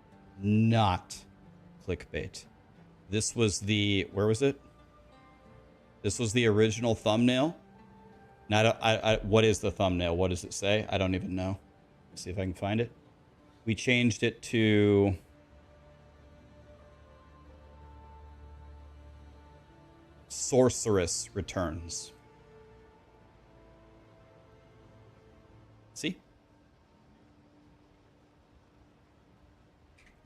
not clickbait. This was the, where was it? This was the original thumbnail. Now, what is the thumbnail? What does it say? I don't even know. Let's see if I can find it. We changed it to Sorceress Returns. See?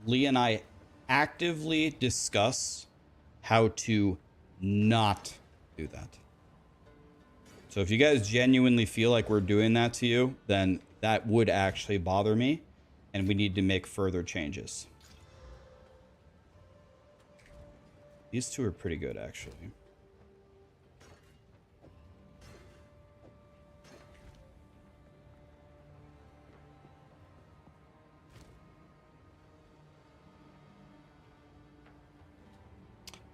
Lee and I actively discuss how to not do that. So if you guys genuinely feel like we're doing that to you, then that would actually bother me, and we need to make further changes. These two are pretty good, actually.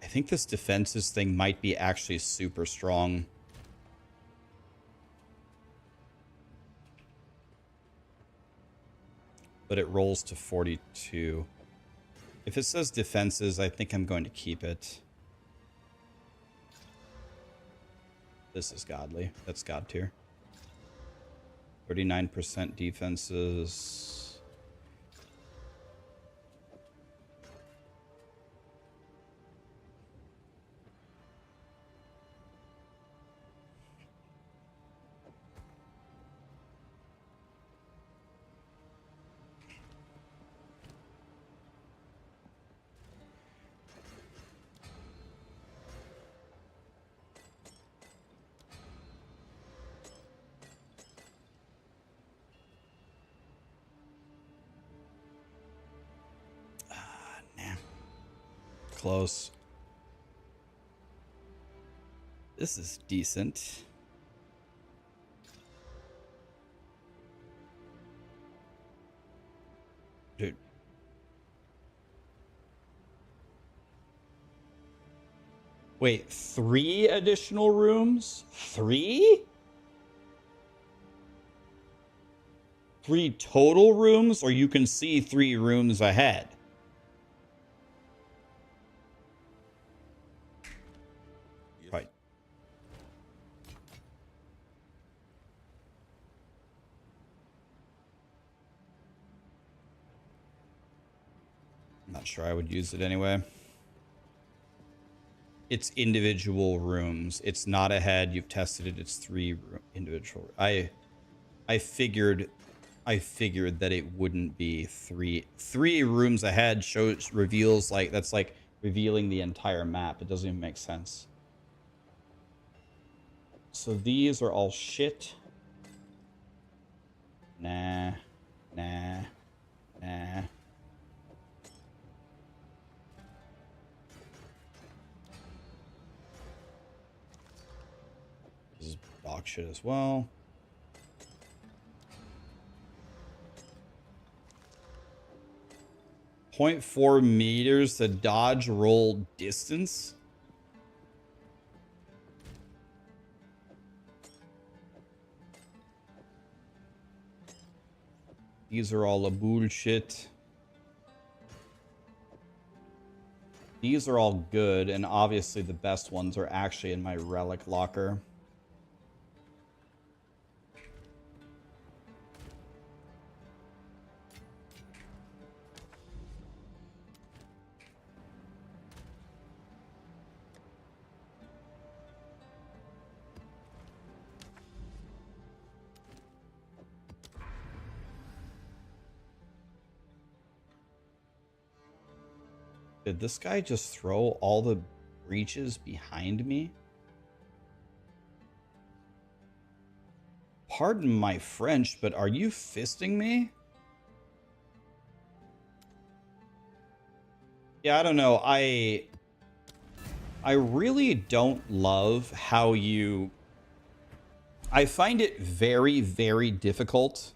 I think this defenses thing might be actually super strong. But it rolls to 42. If it says defenses, I think I'm going to keep it. This is godly. That's god tier. 39% defenses. Close. This is decent. Dude. Wait, 3 additional rooms? 3? 3 total rooms, or you can see 3 rooms ahead? Right. I'm not sure I would use it anyway. It's individual rooms. It's not ahead. You've tested it. It's 3 individual. I figured that it wouldn't be 3 rooms ahead. Reveals like that's like revealing the entire map. It doesn't even make sense. So these are all shit. Nah. Nah. Nah. This is dog shit as well. .4 meters to dodge roll distance. These are all a bullshit. These are all good, and obviously the best ones are actually in my relic locker. Did this guy just throw all the breaches behind me? Pardon my French, but are you fisting me? Yeah, I don't know. I really don't love how you... I find it very, very difficult.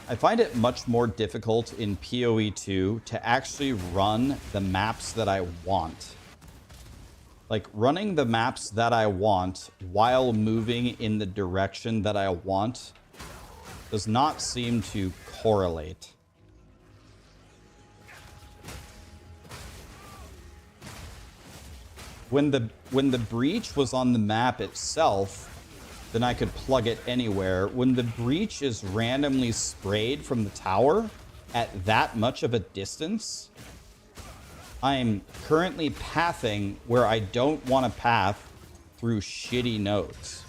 I find it much more difficult in POE2 to actually run the maps that I want. Like, running the maps that I want while moving in the direction that I want does not seem to correlate. When the breach was on the map itself, then I could plug it anywhere. When the breach is randomly sprayed from the tower at that much of a distance, I'm currently pathing where I don't want to path through shitty nodes.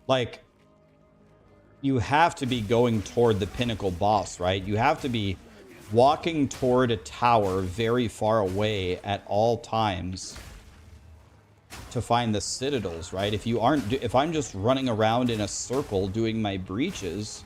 Like, you have to be going toward the Pinnacle boss, right? You have to be walking toward a tower very far away at all times to find the citadels, right? If I'm just running around in a circle doing my breaches,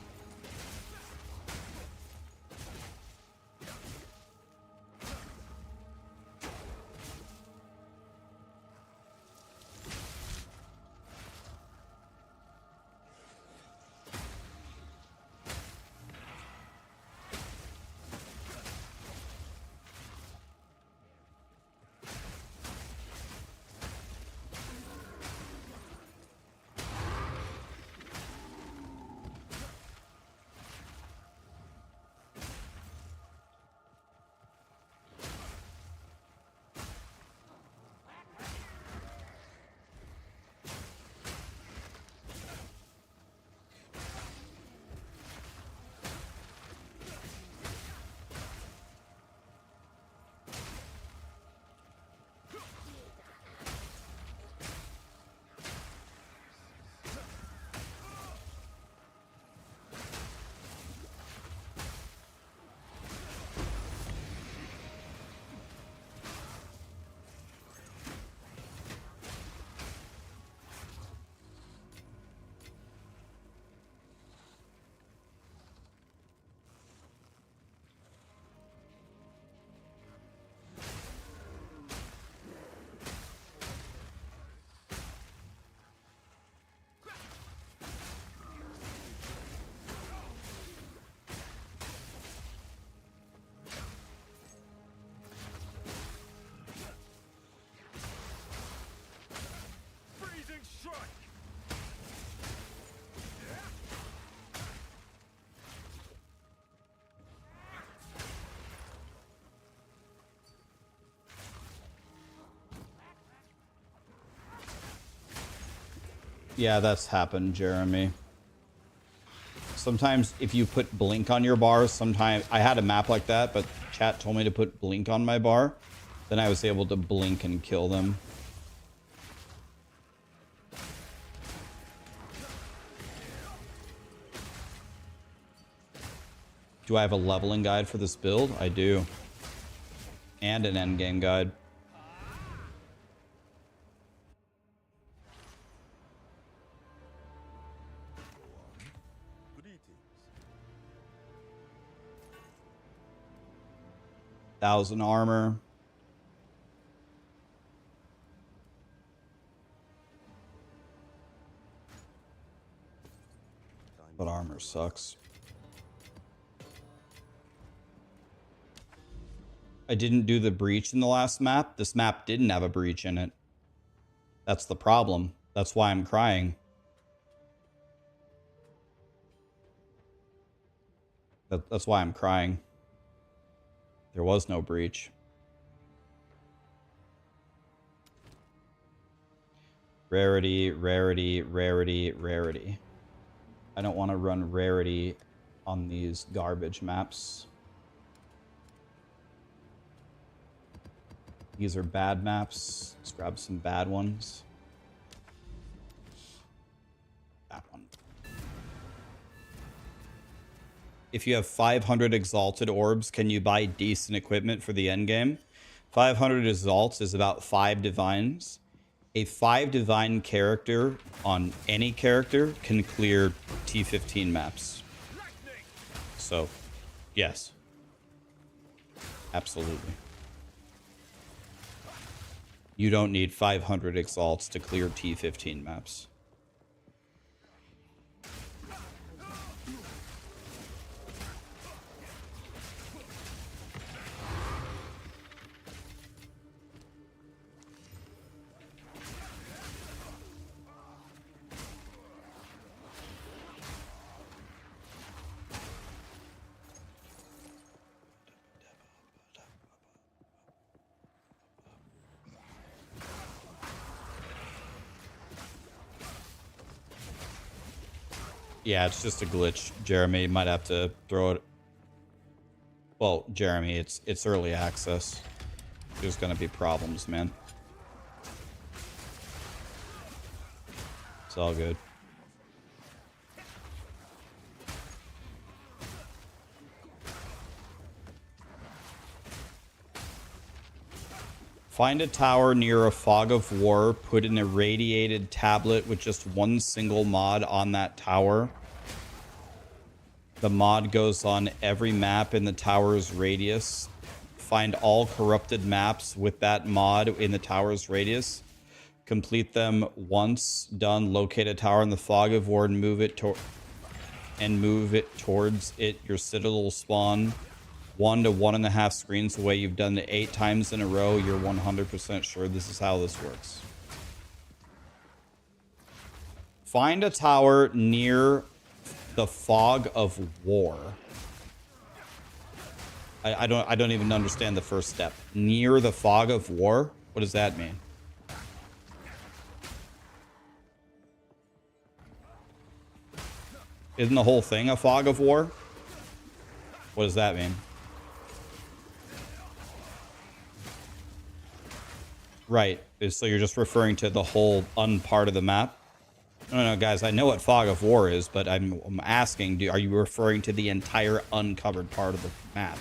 yeah, that's happened, Jeremy. Sometimes if you put blink on your bar, sometimes I had a map like that, but chat told me to put blink on my bar. Then I was able to blink and kill them. Do I have a leveling guide for this build? I do. And an endgame guide. Greetings. 1,000 armor. But armor sucks. I didn't do the breach in the last map. This map didn't have a breach in it. That's the problem. That's why I'm crying. That's why I'm crying. There was no breach. Rarity, rarity, rarity, rarity. I don't want to run rarity on these garbage maps. These are bad maps. Let's grab some bad ones. That one. If you have 500 exalted orbs, can you buy decent equipment for the endgame? 500 exalts is about 5 divines. A 5 divine character on any character can clear T15 maps. So, yes. Absolutely. You don't need 500 exalts to clear T15 maps. Yeah, it's just a glitch. Jeremy might have to throw it. Well, Jeremy, it's early access. There's gonna be problems, man. It's all good. Find a tower near a fog of war, put an irradiated tablet with just one single mod on that tower. The mod goes on every map in the tower's radius. Find all corrupted maps with that mod in the tower's radius. Complete them once done. Locate a tower in the fog of war and move it towards it. Your citadel spawn 1 to 1.5 screens away. You've done it 8 times in a row. You're 100% sure this is how this works. Find a tower near the fog of war. I don't even understand the first step. Near the fog of war? What does that mean? Isn't the whole thing a fog of war? What does that mean? Right. So you're just referring to the whole part of the map? No, guys, I know what fog of war is, but I'm asking, are you referring to the entire uncovered part of the map?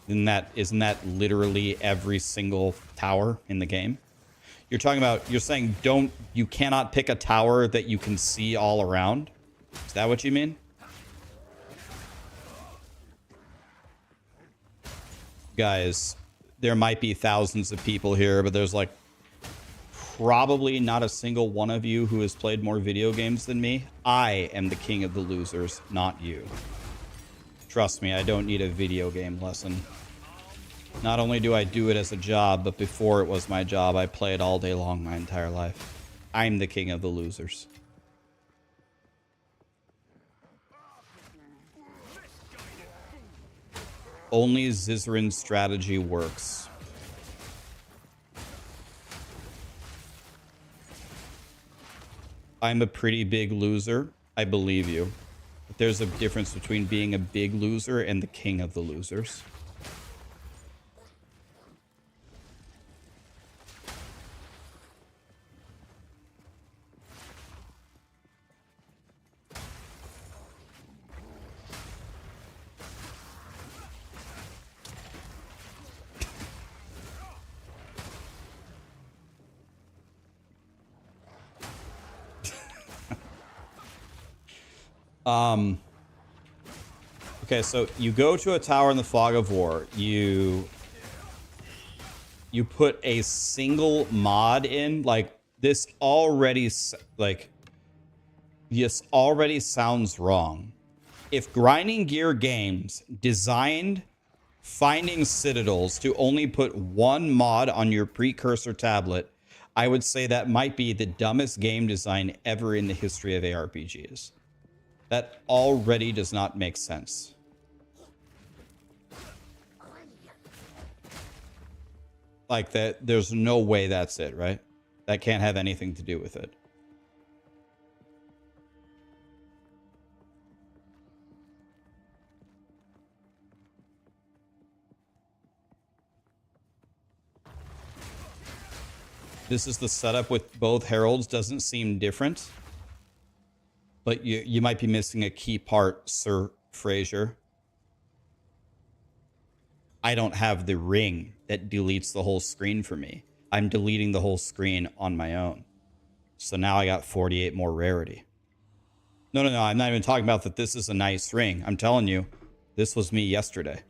Isn't that literally every single tower in the game? You're saying you cannot pick a tower that you can see all around? Is that what you mean? Guys, there might be thousands of people here, but there's like probably not a single one of you who has played more video games than me. I am the king of the losers, not you. Trust me, I don't need a video game lesson. Not only do I do it as a job, but before it was my job, I played all day long my entire life. I'm the king of the losers. Only Zizrin's strategy works. I'm a pretty big loser. I believe you. But there's a difference between being a big loser and the king of the losers. Okay, so you go to a tower in the Fog of War. You put a single mod in. Like, this already sounds wrong. If Grinding Gear Games designed finding citadels to only put one mod on your precursor tablet, I would say that might be the dumbest game design ever in the history of ARPGs. That already does not make sense. Like that, there's no way that's it, right? That can't have anything to do with it. This is the setup with both heralds. Doesn't seem different. But you might be missing a key part, Sir Fraser. I don't have the ring that deletes the whole screen for me. I'm deleting the whole screen on my own. So now I got 48 more rarity. No. I'm not even talking about that this is a nice ring. I'm telling you, this was me yesterday.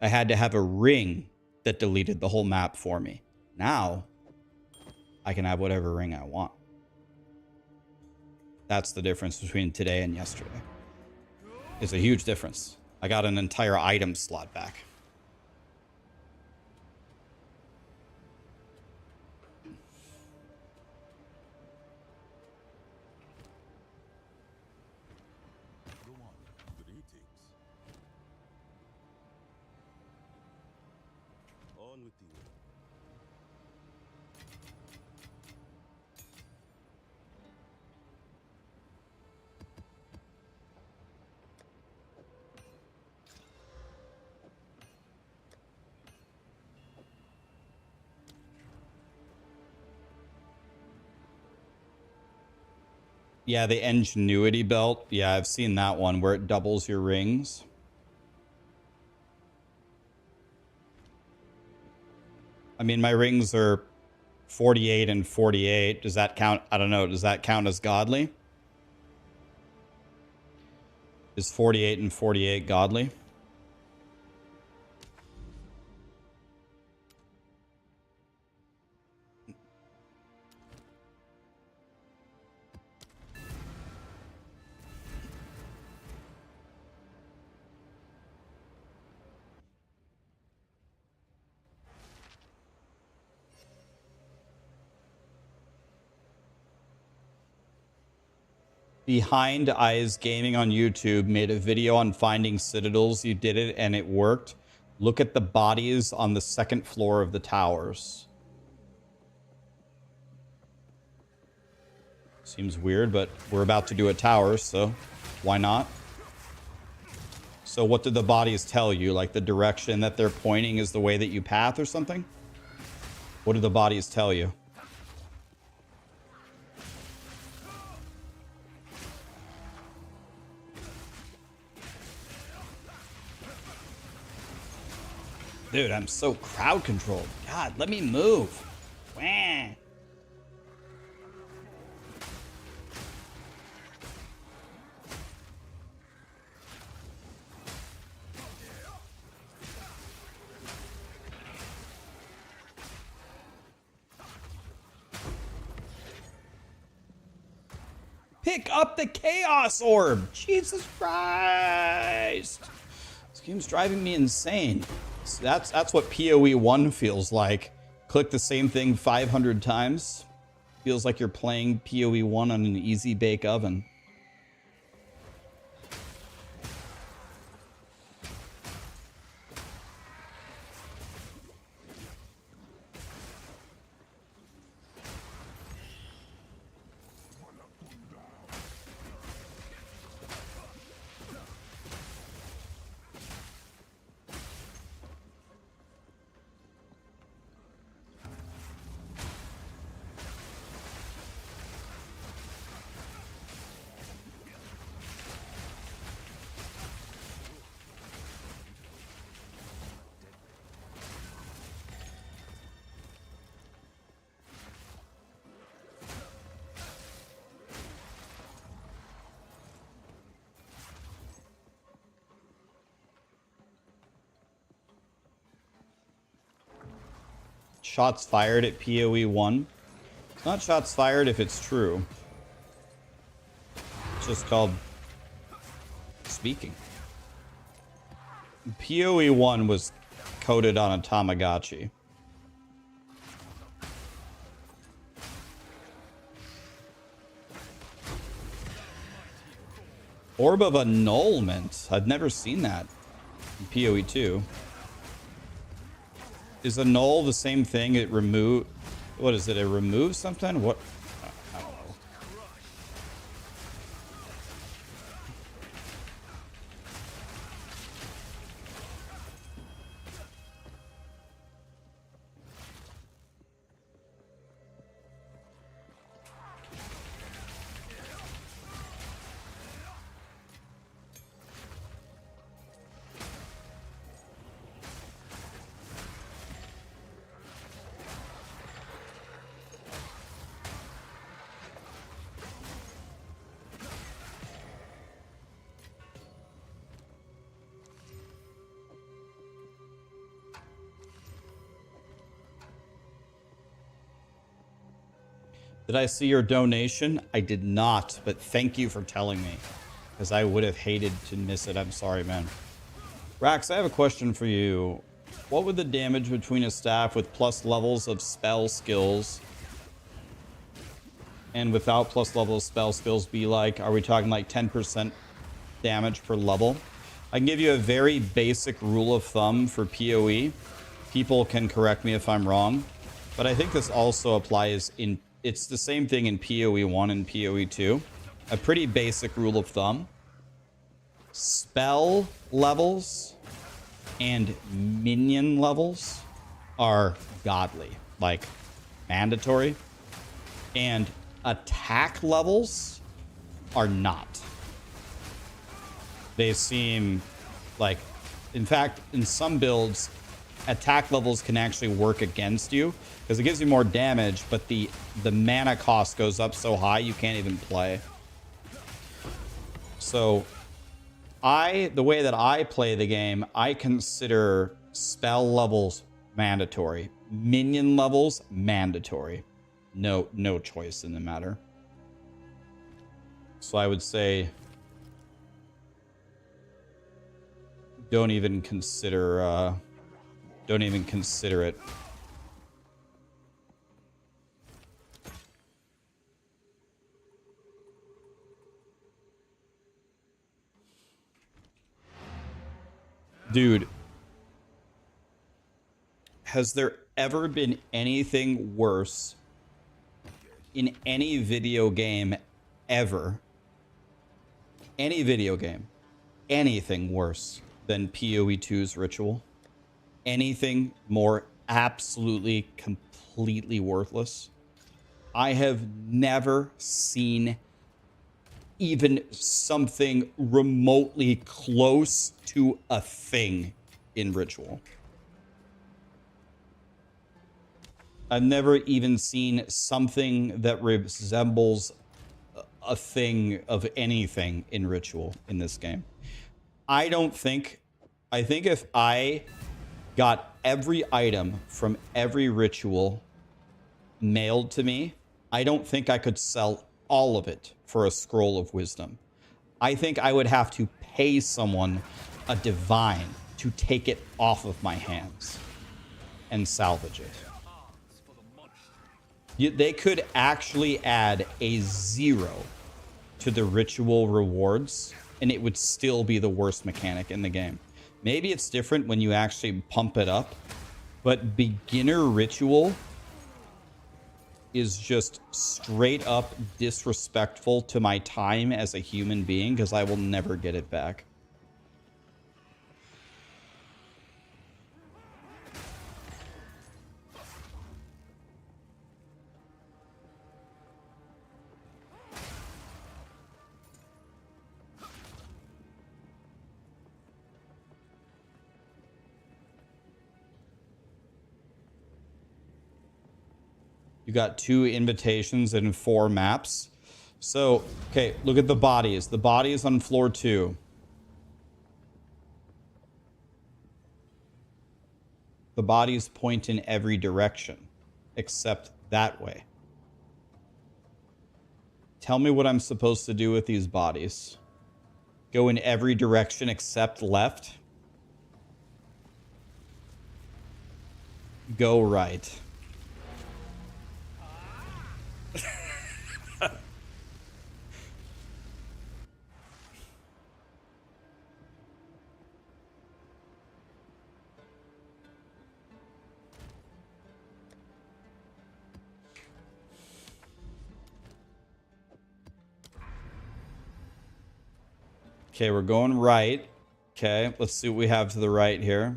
I had to have a ring that deleted the whole map for me. Now, I can have whatever ring I want. That's the difference between today and yesterday. It's a huge difference. I got an entire item slot back. Go on. Greetings. On with you. Yeah, the Ingenuity belt. Yeah, I've seen that one where it doubles your rings. I mean, my rings are 48 and 48. Does that count? I don't know. Does that count as godly? Is 48 and 48 godly? Behind Eyes Gaming on YouTube made a video on finding citadels. You did it and it worked. Look at the bodies on the second floor of the towers. Seems weird, but we're about to do a tower, so why not? So what did the bodies tell you? Like the direction that they're pointing is the way that you path or something? What did the bodies tell you? Dude, I'm so crowd controlled. God, let me move. Wah. Pick up the Chaos Orb. Jesus Christ. This game's driving me insane. So that's what POE1 feels like. Click the same thing 500 times. Feels like you're playing POE1 on an easy bake oven. shots fired at POE1. It's not shots fired if it's true. It's just called speaking. POE1 was coded on a Tamagotchi. Orb of Annulment. I've never seen that in POE2. Is Annul the same thing? It remove... What is it? It removes something? What? I don't know. Did I see your donation? I did not, but thank you for telling me, because I would have hated to miss it. I'm sorry, man. Rax, I have a question for you. What would the damage between a staff with plus levels of spell skills and without plus level of spell skills be like? Are we talking like 10% damage per level? I can give you a very basic rule of thumb for PoE. People can correct me if I'm wrong, but I think this also applies in... It's the same thing in PoE1 and PoE2. A pretty basic rule of thumb. Spell levels and minion levels are godly, like mandatory. And attack levels are not. They seem like, in fact, in some builds, attack levels can actually work against you because it gives you more damage, but the mana cost goes up so high you can't even play. So the way that I play the game, I consider spell levels mandatory, minion levels mandatory. No choice in the matter. So I would say don't even consider it. Dude, has there ever been anything worse in any video game ever? Any video game, anything worse than PoE2's Ritual? Anything more absolutely, completely worthless? I have never seen even something remotely close to a thing in Ritual. I've never even seen something that resembles a thing of anything in Ritual in this game. I think if I got every item from every Ritual mailed to me, I don't think I could sell all of it for a scroll of wisdom. I think I would have to pay someone a divine to take it off of my hands and salvage it. They could actually add a 0 to the Ritual rewards, and it would still be the worst mechanic in the game. Maybe it's different when you actually pump it up, but beginner Ritual is just straight up disrespectful to my time as a human being because I will never get it back. You got 2 invitations and 4 maps. So, okay, look at the bodies. The bodies on floor 2. The bodies point in every direction, except that way. Tell me what I'm supposed to do with these bodies. Go in every direction except left. Go right. Okay, we're going right. Okay, let's see what we have to the right here.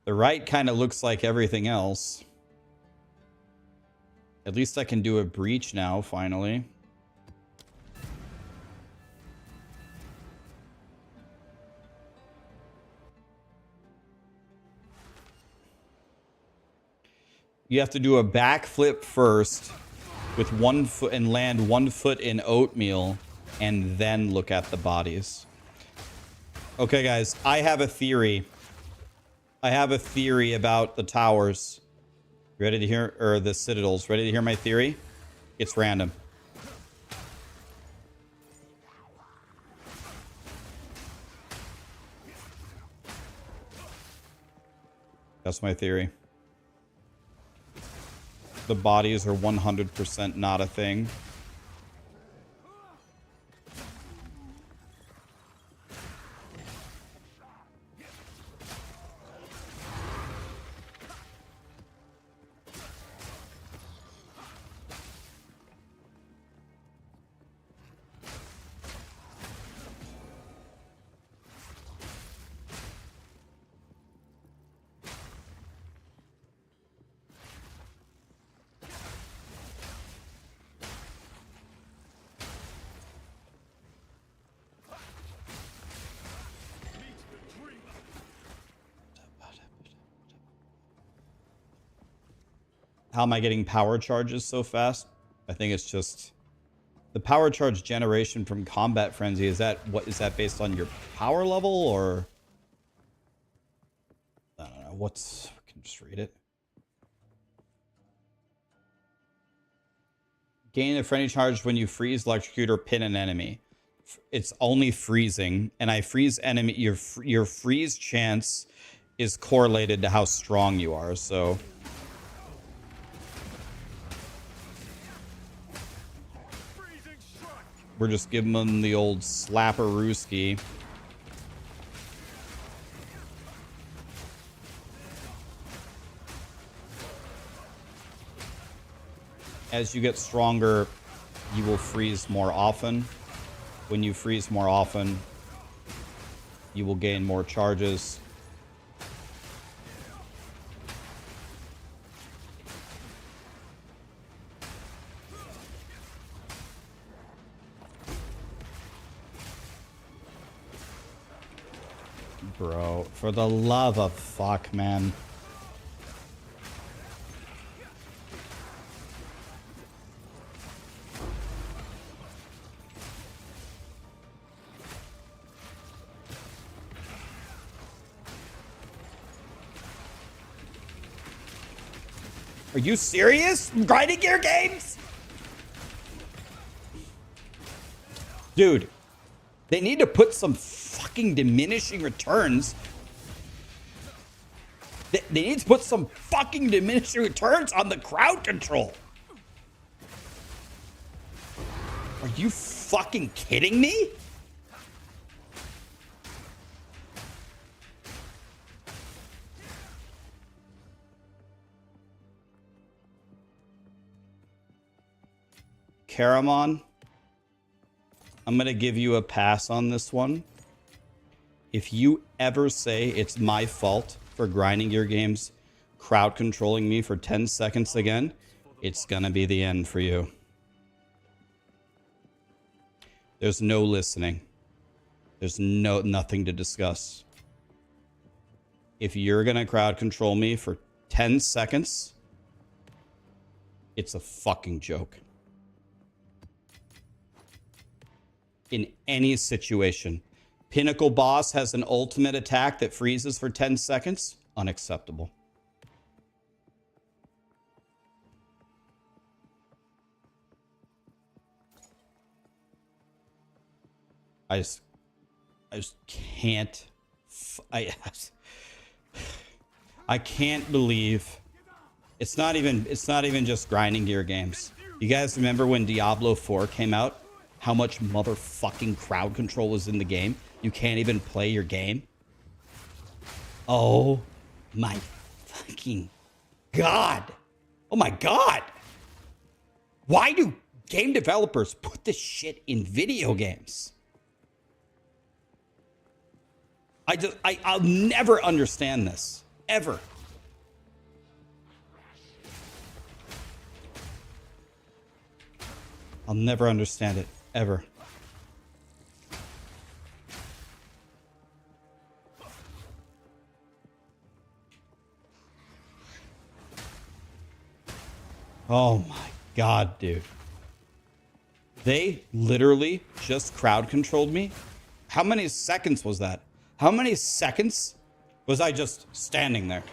The right kind of looks like everything else. At least I can do a breach now, finally. You have to do a backflip first with 1 foot and land 1 foot in oatmeal and then look at the bodies. Okay, guys, I have a theory. I have a theory about the towers. Ready to hear, or the citadels? Ready to hear my theory? It's random. That's my theory. The bodies are 100% not a thing. How am I getting power charges so fast? I think it's just the power charge generation from Combat Frenzy. Is that based on your power level, or I don't know. I can just read it. Gain a friendly charge when you freeze, electrocute, or pin an enemy. It's only freezing, and I freeze enemy. Your freeze chance is correlated to how strong you are. So. We're just giving them the old slapperooski. As you get stronger, you will freeze more often. When you freeze more often, you will gain more charges. Bro, for the love of fuck, man. Are you serious? Grinding gear games? Dude, they need to put some fucking diminishing returns. They need to put some fucking diminishing returns on the crowd control. Are you fucking kidding me? Caramon, I'm going to give you a pass on this one. If you ever say it's my fault for grinding your games, crowd controlling me for 10 seconds again, it's going to be the end for you. There's no listening. There's nothing to discuss. If you're going to crowd control me for 10 seconds, it's a fucking joke. in any situation. Pinnacle boss has an ultimate attack that freezes for 10 seconds. Unacceptable. I just can't. I can't believe it's not even just grinding gear games. You guys remember when Diablo 4 came out? How much motherfucking crowd control was in the game? You can't even play your game. Oh my fucking God. Oh my God. Why do game developers put this shit in video games? I'll never understand this. Ever. I'll never understand it. Ever. Oh my God, dude. They literally just crowd controlled me. How many seconds was that? How many seconds was I just standing there?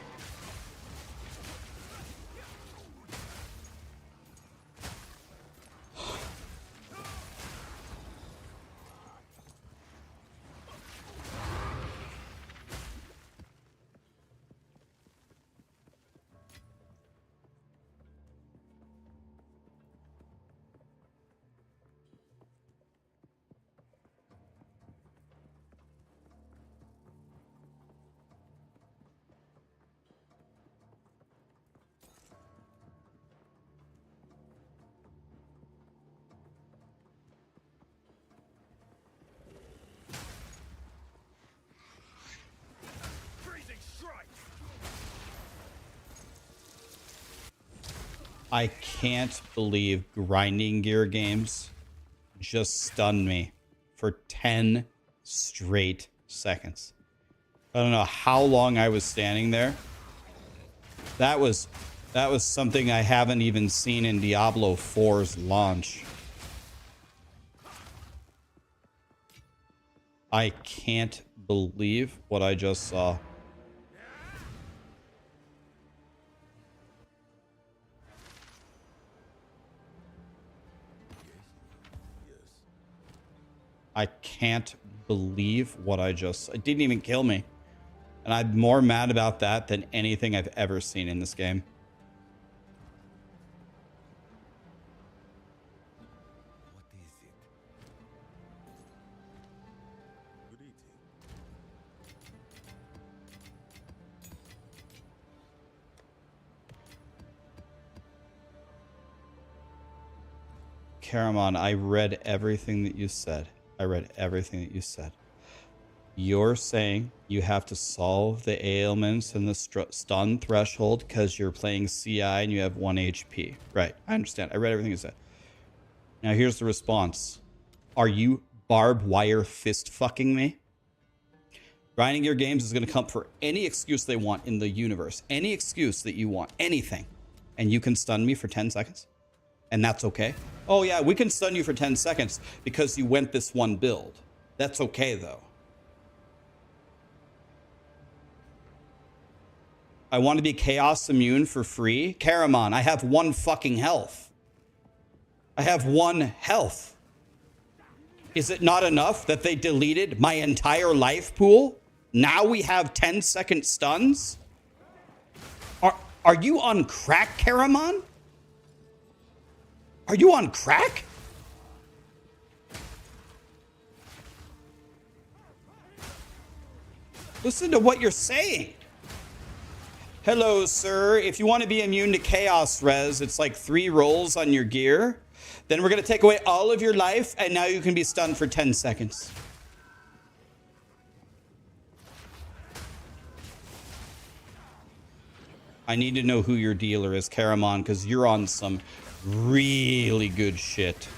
I can't believe grinding gear games just stunned me for 10 straight seconds. I don't know how long I was standing there. That was something I haven't even seen in Diablo 4's launch. I can't believe what I just saw. I can't believe what I just... It didn't even kill me. And I'm more mad about that than anything I've ever seen in this game. What is it? Good eating. Caramon, I read everything that you said. I read everything that you said. You're saying you have to solve the ailments and the stun threshold because you're playing CI and you have 1 HP. Right. I understand. I read everything you said. Now here's the response. Are you barbed wire fist fucking me? Grinding your games is going to come for any excuse they want in the universe. Any excuse that you want. Anything. And you can stun me for 10 seconds? And that's okay? Oh yeah, we can stun you for 10 seconds because you went this one build. That's okay though. I want to be chaos immune for free. Caramon, I have 1 fucking health. I have 1 health. Is it not enough that they deleted my entire life pool? Now we have 10-second stuns? Are you on crack, Caramon? Are you on crack? Listen to what you're saying. Hello, sir. If you want to be immune to chaos res, it's like 3 rolls on your gear. Then we're going to take away all of your life, and now you can be stunned for 10 seconds. I need to know who your dealer is, Caramon, because you're on some really good shit.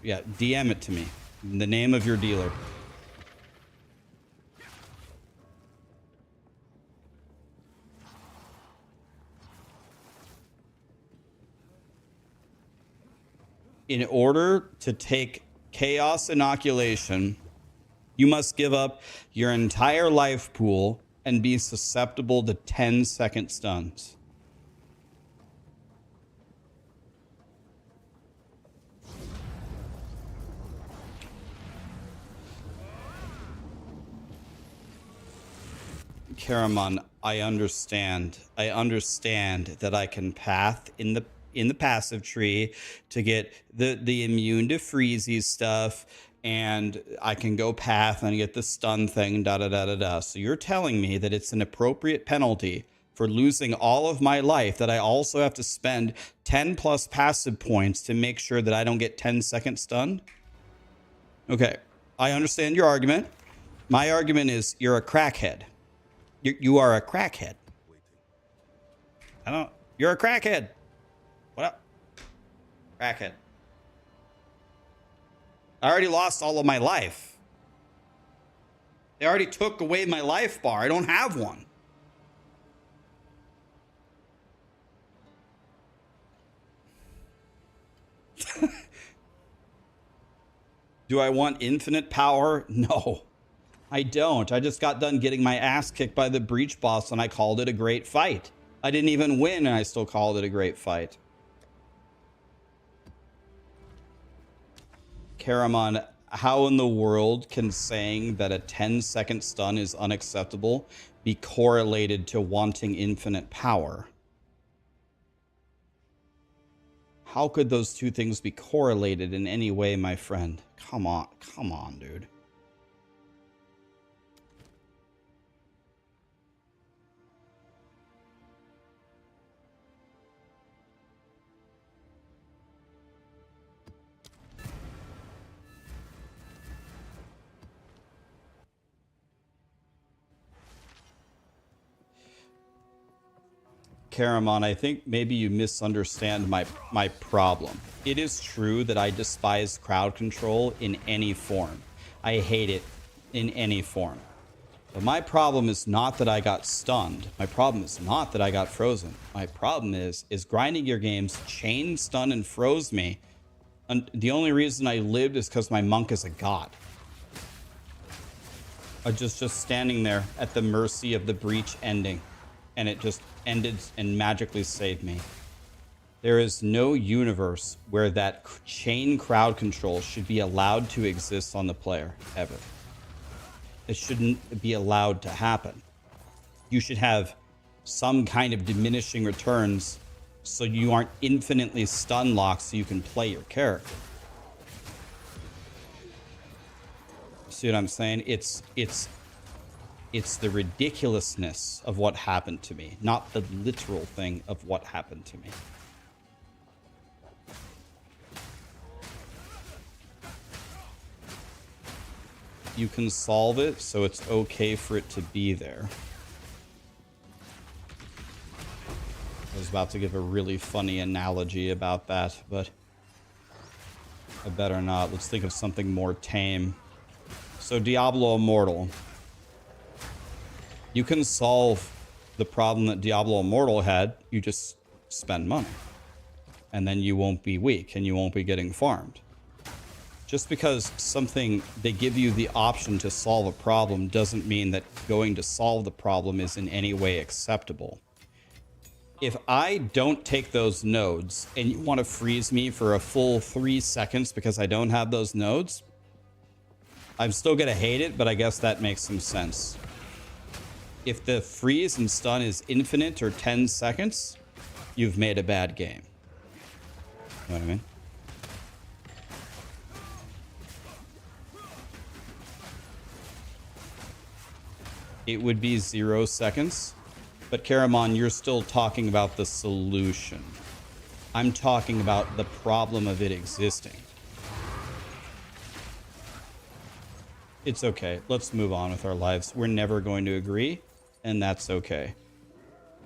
Yeah, DM it to me. In the name of your dealer. In order to take Chaos Inoculation, you must give up your entire life pool and be susceptible to 10-second stuns. Karaman, I understand. I understand that I can path in the passive tree to get the immune to freezy stuff, and I can go path and get the stun thing, da da da da da. So you're telling me that it's an appropriate penalty for losing all of my life that I also have to spend 10 plus passive points to make sure that I don't get 10-second stun? Okay, I understand your argument. My argument is you're a crackhead. You are a crackhead. You're a crackhead. What up? Crackhead. I already lost all of my life. They already took away my life bar. I don't have one. Do I want infinite power? No. I don't. I just got done getting my ass kicked by the breach boss and I called it a great fight. I didn't even win and I still called it a great fight. Karaman, how in the world can saying that a 10-second stun is unacceptable be correlated to wanting infinite power? How could those two things be correlated in any way, my friend? Come on, dude. Karaman, I think maybe you misunderstand my problem. It is true that I despise crowd control in any form. I hate it in any form. But my problem is not that I got stunned. My problem is not that I got frozen. My problem is grinding your games chain, stun, and froze me. And the only reason I lived is because my monk is a god. Just standing there at the mercy of the breach ending. And it just ended and magically saved me. There is no universe where that chain crowd control should be allowed to exist on the player, ever. It shouldn't be allowed to happen. You should have some kind of diminishing returns so you aren't infinitely stun locked so you can play your character. See what I'm saying? It's the ridiculousness of what happened to me, not the literal thing of what happened to me. You can solve it, so it's okay for it to be there. I was about to give a really funny analogy about that, but I better not. Let's think of something more tame. So Diablo Immortal. You can solve the problem that Diablo Immortal had. You just spend money. And then you won't be weak and you won't be getting farmed. Just because they give you the option to solve a problem doesn't mean that going to solve the problem is in any way acceptable. If I don't take those nodes and you want to freeze me for a full 3 seconds because I don't have those nodes, I'm still going to hate it, but I guess that makes some sense. If the freeze and stun is infinite or 10 seconds, you've made a bad game. You know what I mean? It would be 0 seconds. But Karaman, you're still talking about the solution. I'm talking about the problem of it existing. It's okay. Let's move on with our lives. We're never going to agree, and that's okay.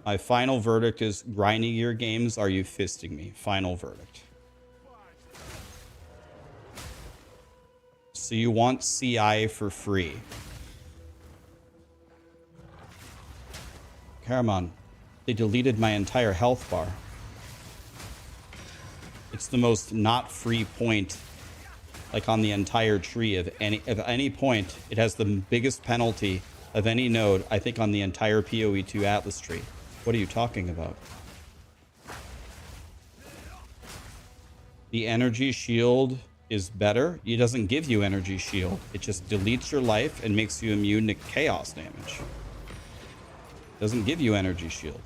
My final verdict is grinding your games. Are you fisting me? Final verdict. So you want CI for free. Karaman, they deleted my entire health bar. It's the most not free point, like on the entire tree of any point. It has the biggest penalty of any node, I think, on the entire POE2 Atlas tree. What are you talking about? The energy shield is better. It doesn't give you energy shield. It just deletes your life and makes you immune to chaos damage. Doesn't give you energy shield.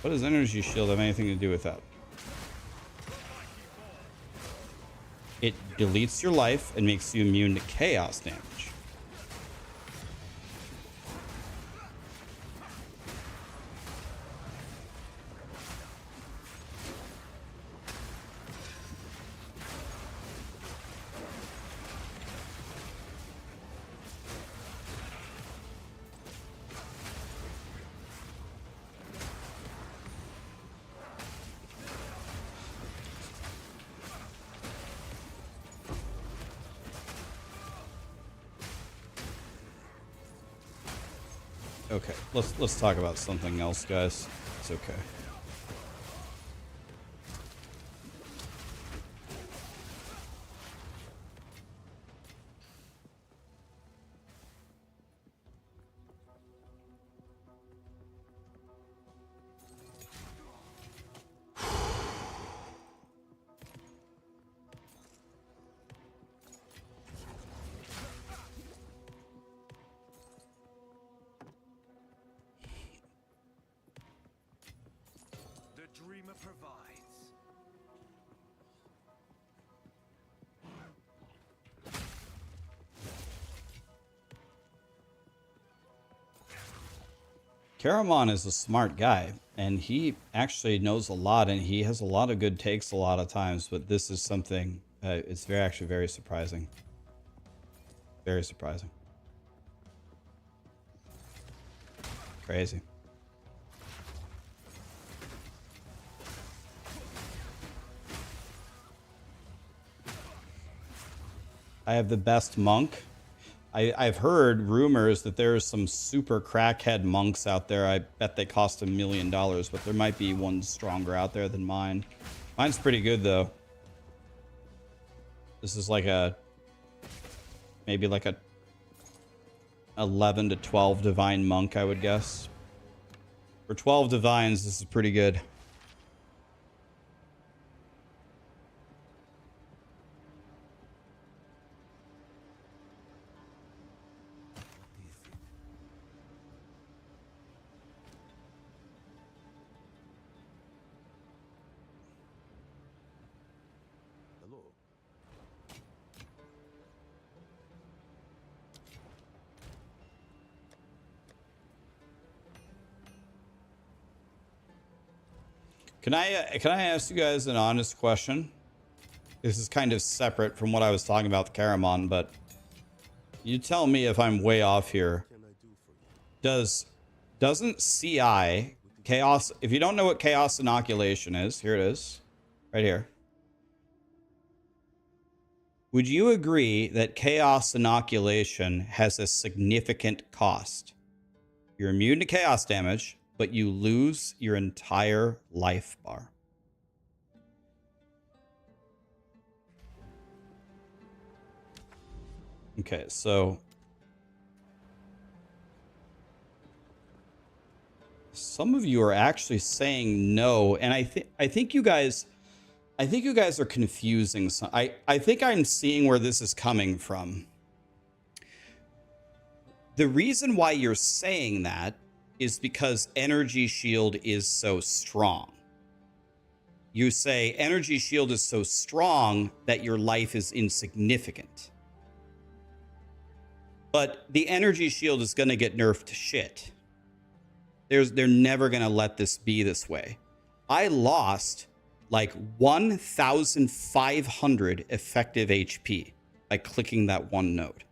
What does energy shield have anything to do with that? It deletes your life and makes you immune to chaos damage. Okay, let's talk about something else, guys. It's okay. The dreamer provides. Caramon is a smart guy, and he actually knows a lot, and he has a lot of good takes a lot of times, but this is something, it's actually very surprising. Very surprising. Crazy. I have the best monk. I've heard rumors that there's some super crackhead monks out there. I bet they cost $1 million, but there might be one stronger out there than mine. Mine's pretty good, though. This is like a... maybe like a 11 to 12 divine monk, I would guess. For 12 divines, this is pretty good. Hello. Can I ask you guys an honest question? This is kind of separate from what I was talking about with Caramon, but you tell me if I'm way off here. What can I do for you? Doesn't CI chaos? If you don't know what chaos inoculation is, here it is, right here. Would you agree that chaos inoculation has a significant cost? You're immune to chaos damage, but you lose your entire life bar. Okay, so some of you are actually saying no, and I think you guys are confusing some. I think I'm seeing where this is coming from. The reason why you're saying that is because energy shield is so strong. You say energy shield is so strong that your life is insignificant. But the energy shield is going to get nerfed to shit. They're never going to let this be this way. I lost like 1,500 effective HP by clicking that one node.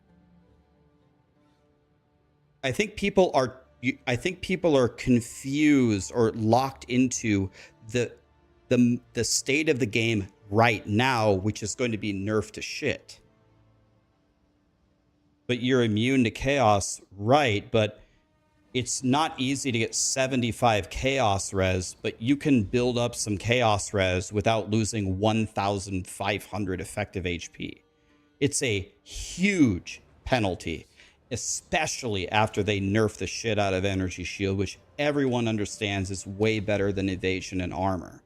I think people are confused or locked into the state of the game right now, which is going to be nerfed to shit. but you're immune to chaos, right? But it's not easy to get 75 chaos res, but you can build up some chaos res without losing 1,500 effective HP. It's a huge penalty, especially after they nerf the shit out of energy shield, which everyone understands is way better than evasion and armor.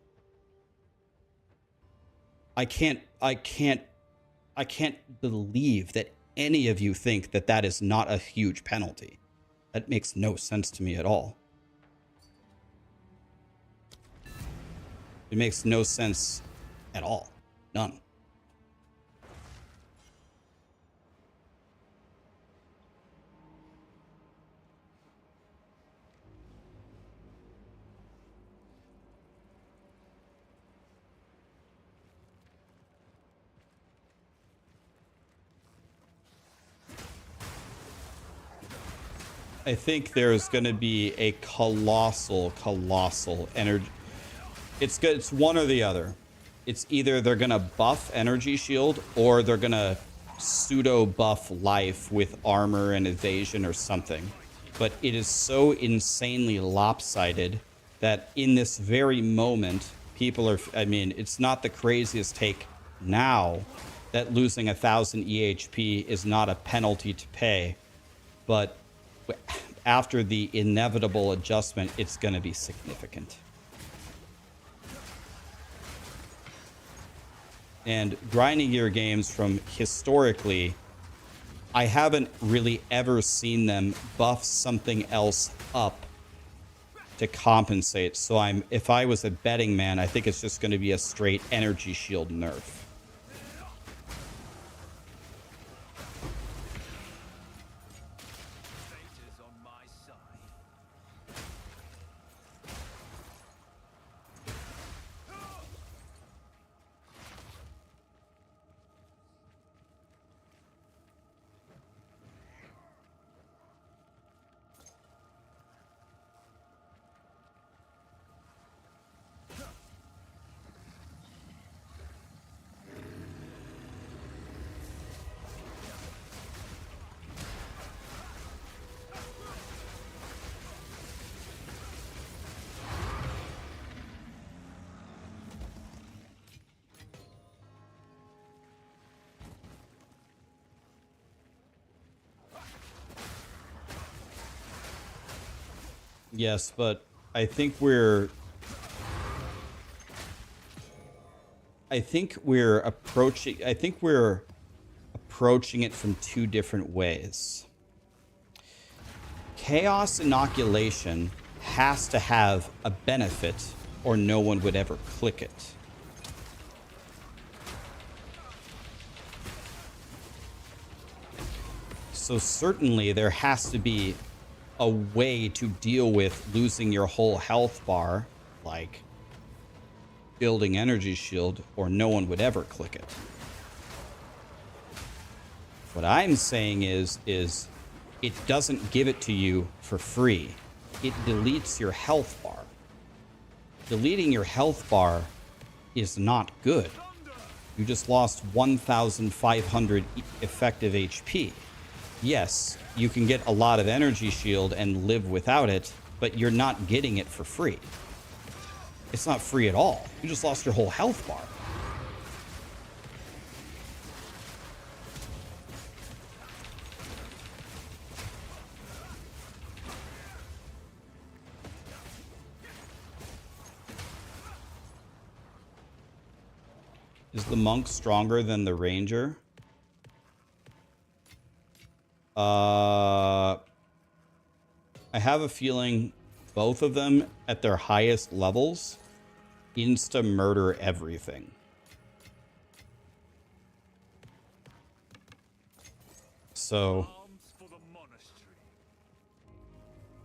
I can't believe that any of you think that that is not a huge penalty. That makes no sense to me at all. It makes no sense at all. None. I think there's going to be a colossal energy. It's good. It's one or the other. It's either they're going to buff energy shield or they're going to pseudo buff life with armor and evasion or something. But it is so insanely lopsided that in this very moment, people are, I mean, it's not the craziest take now that losing 1,000 EHP is not a penalty to pay, but after the inevitable adjustment, it's going to be significant. And grinding gear games from historically, I haven't really ever seen them buff something else up to compensate. So if I was a betting man, I think it's just going to be a straight energy shield nerf. Yes, but I think we're approaching it from two different ways. Chaos Inoculation has to have a benefit or no one would ever click it. So certainly there has to be a way to deal with losing your whole health bar, like building energy shield, or no one would ever click it. What I'm saying is it doesn't give it to you for free. It deletes your health bar. Deleting your health bar is not good. You just lost 1,500 effective HP. Yes, you can get a lot of energy shield and live without it, but you're not getting it for free. It's not free at all. You just lost your whole health bar. Is the monk stronger than the ranger? I have a feeling both of them at their highest levels insta murder everything. So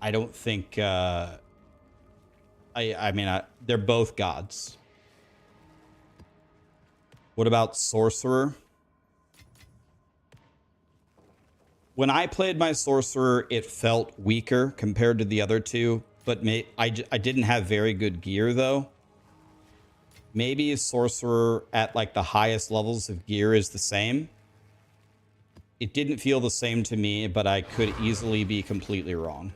I don't think I mean they're both gods. What about sorcerer? When I played my sorcerer, it felt weaker compared to the other two, but I didn't have very good gear though. Maybe sorcerer at like the highest levels of gear is the same. It didn't feel the same to me, but I could easily be completely wrong.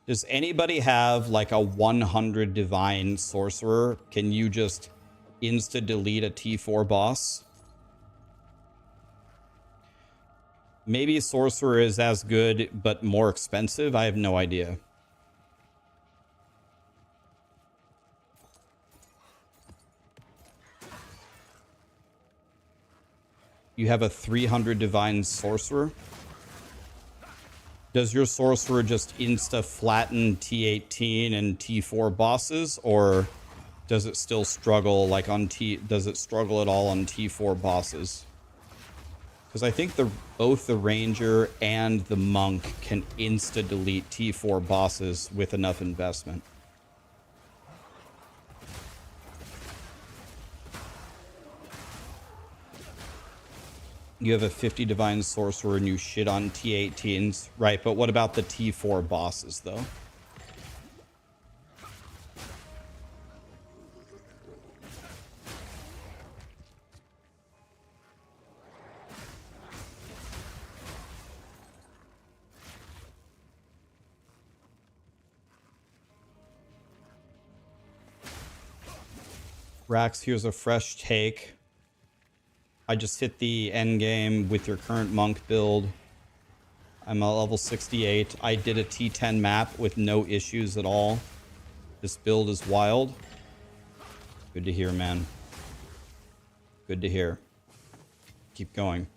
Does anybody have like a 100 divine sorcerer? Can you just insta-delete a T4 boss? Maybe sorcerer is as good, but more expensive? I have no idea. You have a 300 divine sorcerer? Does your sorcerer just insta-flatten T18 and T4 bosses, or does it still struggle like on does it struggle at all on T4 bosses? Because I think both the ranger and the monk can insta-delete T4 bosses with enough investment. You have a 50 divine sorcerer and you shit on T18s. Right, but what about the T4 bosses, though? Rax, here's a fresh take. I just hit the end game with your current monk build. I'm at level 68. I did a T10 map with no issues at all. This build is wild. Good to hear, man. Good to hear. Keep going.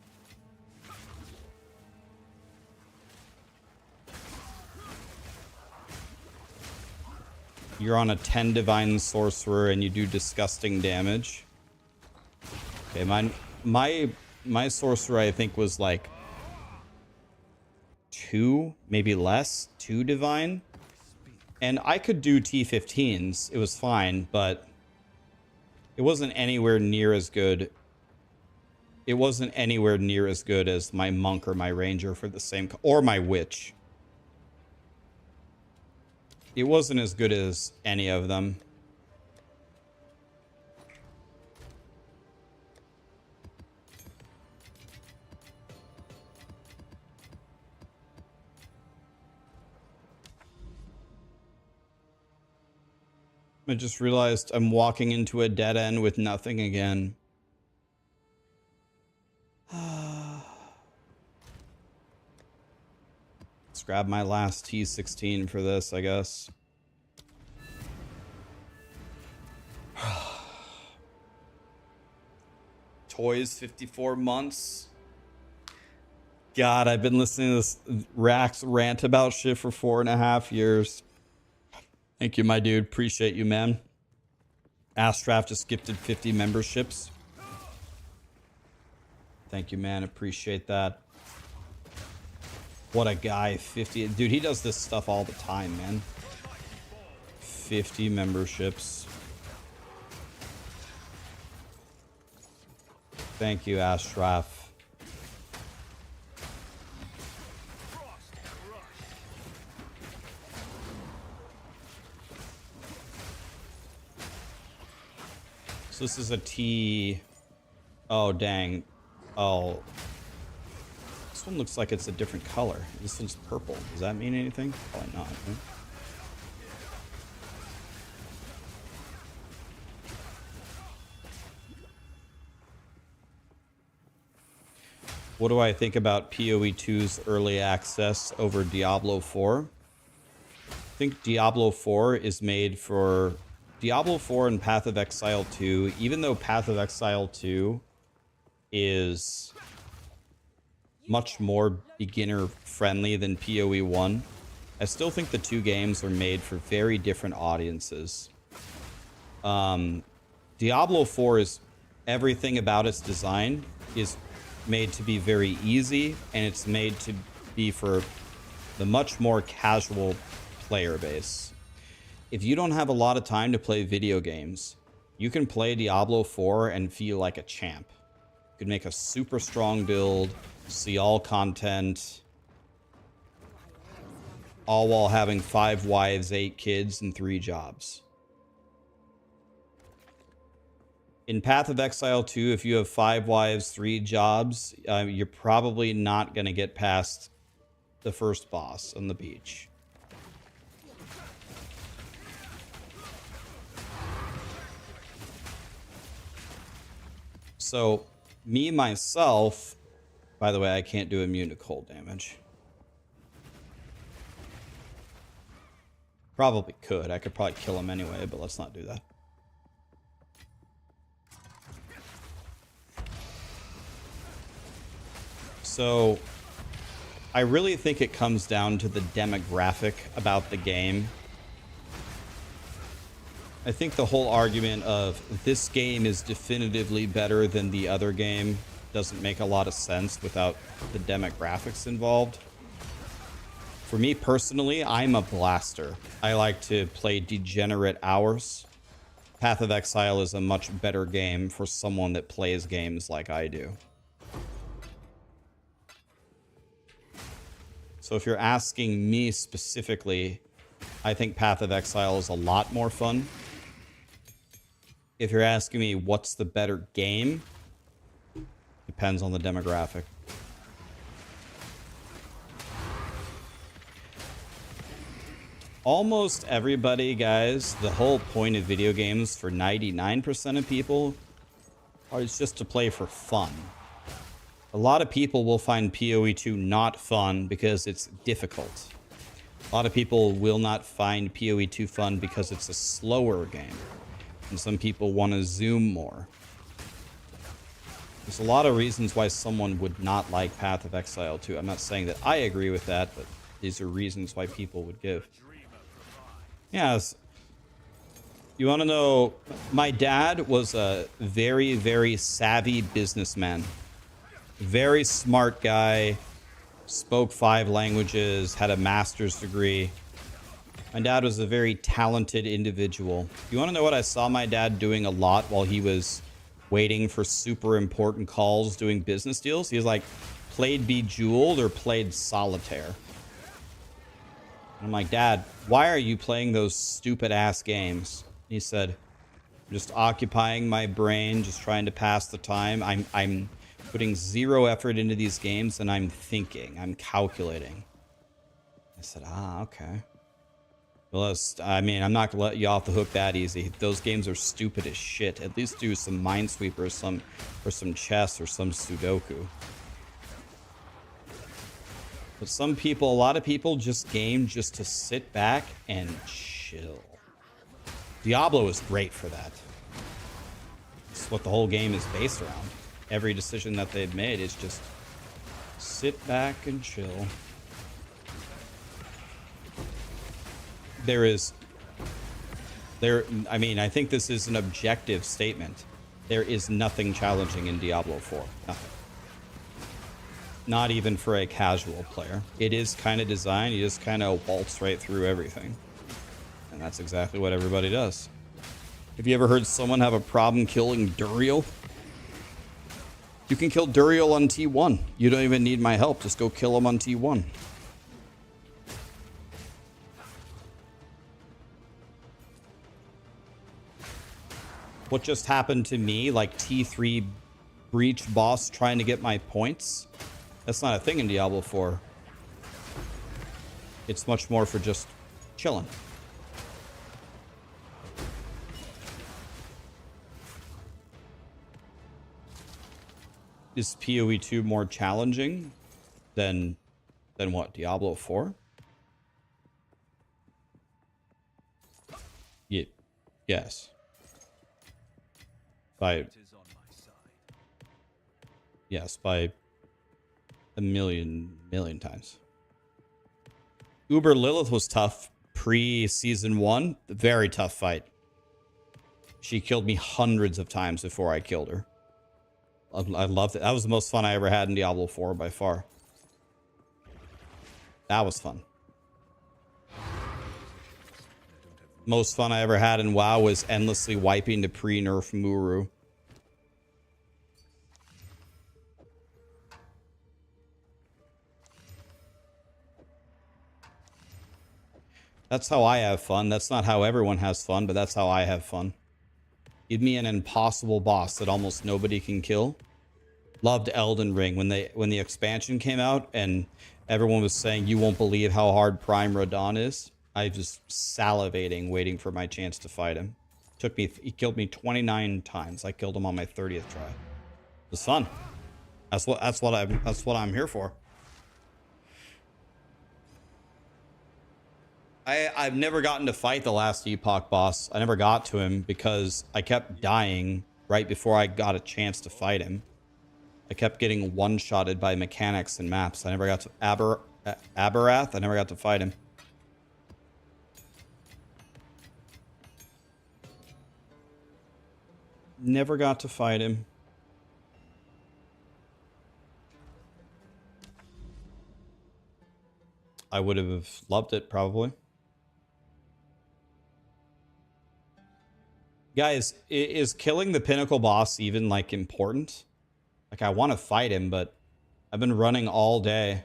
You're on a 10 divine sorcerer and you do disgusting damage. Okay, my sorcerer I think was like 2, maybe less, 2 divine. And I could do T15s. It was fine, but it wasn't anywhere near as good. It wasn't anywhere near as good as my monk or my ranger for the same, or my witch. It wasn't as good as any of them. I just realized I'm walking into a dead end with nothing again. Let's grab my last T16 for this, I guess. Toys 54 months. God, I've been listening to this Rax rant about shit for 4.5 years. Thank you, my dude. Appreciate you, man. Astraf just gifted 50 memberships. Thank you, man. Appreciate that. What a guy. 50. Dude, he does this stuff all the time, man. 50 memberships. Thank you, Astraf. So this is a T. Oh, dang. Oh. This one looks like it's a different color. This one's purple. Does that mean anything? Probably not. Right? What do I think about POE2's early access over Diablo 4? I think Diablo 4 is made for Diablo 4 and Path of Exile 2, even though Path of Exile 2 is much more beginner friendly than PoE 1, I still think the two games are made for very different audiences. Diablo 4 is everything about its design is made to be very easy, and it's made to be for the much more casual player base. If you don't have a lot of time to play video games, you can play Diablo 4 and feel like a champ. You can make a super strong build, see all content, all while having 5 wives, 8 kids, and 3 jobs. In Path of Exile 2, if you have 5 wives, 3 jobs, you're probably not going to get past the first boss on the beach. So, me, myself... By the way, I can't do immune to cold damage. Probably could. I could probably kill him anyway, but let's not do that. So, I really think it comes down to the demographic about the game. I think the whole argument of this game is definitively better than the other game doesn't make a lot of sense without the demographics involved. For me personally, I'm a blaster. I like to play degenerate hours. Path of Exile is a much better game for someone that plays games like I do. So if you're asking me specifically, I think Path of Exile is a lot more fun. If you're asking me what's the better game, depends on the demographic. Almost everybody, guys, the whole point of video games for 99% of people is just to play for fun. A lot of people will find POE2 not fun because it's difficult. A lot of people will not find POE2 fun because it's a slower game. And some people want to zoom more. There's a lot of reasons why someone would not like Path of Exile 2. I'm not saying that I agree with that, but these are reasons why people would give. Yes. You want to know, my dad was a very, very savvy businessman. Very smart guy. Spoke 5 languages, had a master's degree. My dad was a very talented individual. You want to know what I saw my dad doing a lot while he was waiting for super important calls doing business deals? He was like, played Bejeweled or played Solitaire. And I'm like, Dad, why are you playing those stupid ass games? He said, I'm just occupying my brain, just trying to pass the time. I'm putting 0 effort into these games and I'm thinking, I'm calculating. I said, okay. Well, I mean, I'm not gonna let you off the hook that easy. Those games are stupid as shit. At least do some Minesweeper or some chess or some Sudoku. But some people, a lot of people just game just to sit back and chill. Diablo is great for that. It's what the whole game is based around. Every decision that they've made is just sit back and chill. I mean, I think this is an objective statement. There is nothing challenging in Diablo 4. Nothing. Not even for a casual player. It is kind of designed, you just kind of waltz right through everything. And that's exactly what everybody does. Have you ever heard someone have a problem killing Duriel? You can kill Duriel on T1. You don't even need my help. Just go kill him on T1. What just happened to me, like T3 Breach boss trying to get my points? That's not a thing in Diablo 4. It's much more for just chilling. Is POE2 more challenging than what? Diablo 4? Yeah. Yes. Yes, by a million times. Uber Lilith was tough pre-season 1. Very tough fight. She killed me hundreds of times before I killed her. I loved it. That was the most fun I ever had in Diablo 4 by far. That was fun. Most fun I ever had in WoW was endlessly wiping the pre-nerf Muru. That's how I have fun. That's not how everyone has fun, but that's how I have fun. Give me an impossible boss that almost nobody can kill. Loved Elden Ring when the expansion came out and everyone was saying you won't believe how hard Prime Radon is. I was salivating waiting for my chance to fight him. He killed me 29 times. I killed him on my 30th try. It was fun. That's what I'm here for. I've never gotten to fight the last Epoch boss. I never got to him because I kept dying right before I got a chance to fight him. I kept getting one-shotted by mechanics and maps. I never got to Aberath. I never got to fight him. Never got to fight him. I would have loved it, probably. Guys, is killing the Pinnacle boss even, like, important? Like, I want to fight him, but I've been running all day.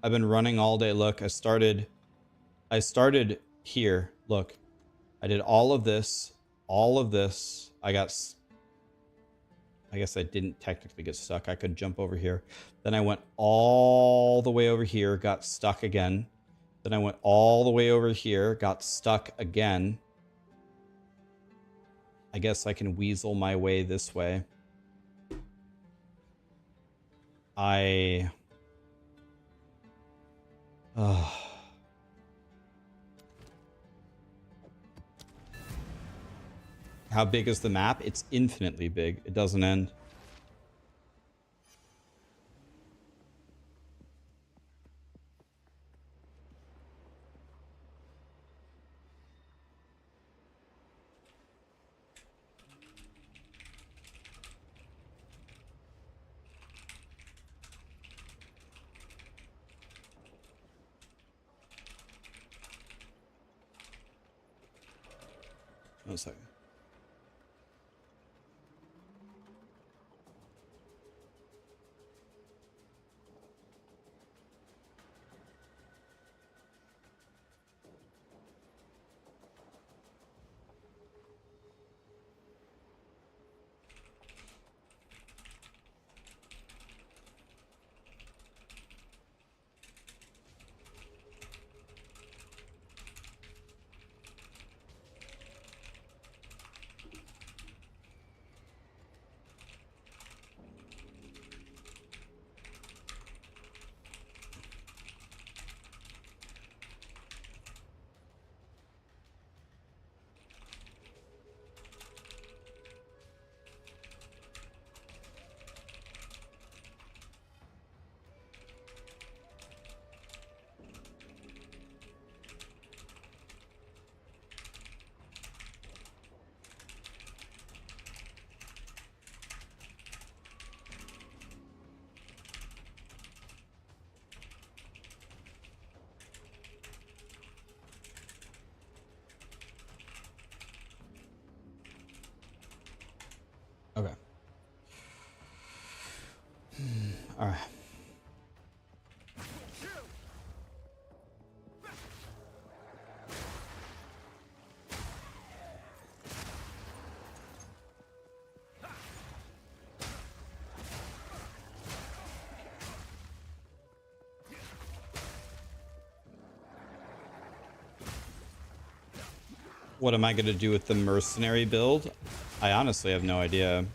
I've been running all day. Look, I started here. Look, I did all of this. I guess I didn't technically get stuck. I could jump over here. Then I went all the way over here, got stuck again. Then I went all the way over here, got stuck again. I guess I can weasel my way this way. How big is the map? It's infinitely big. It doesn't end. One second. Okay. All right. What am I going to do with the mercenary build? I honestly have no idea.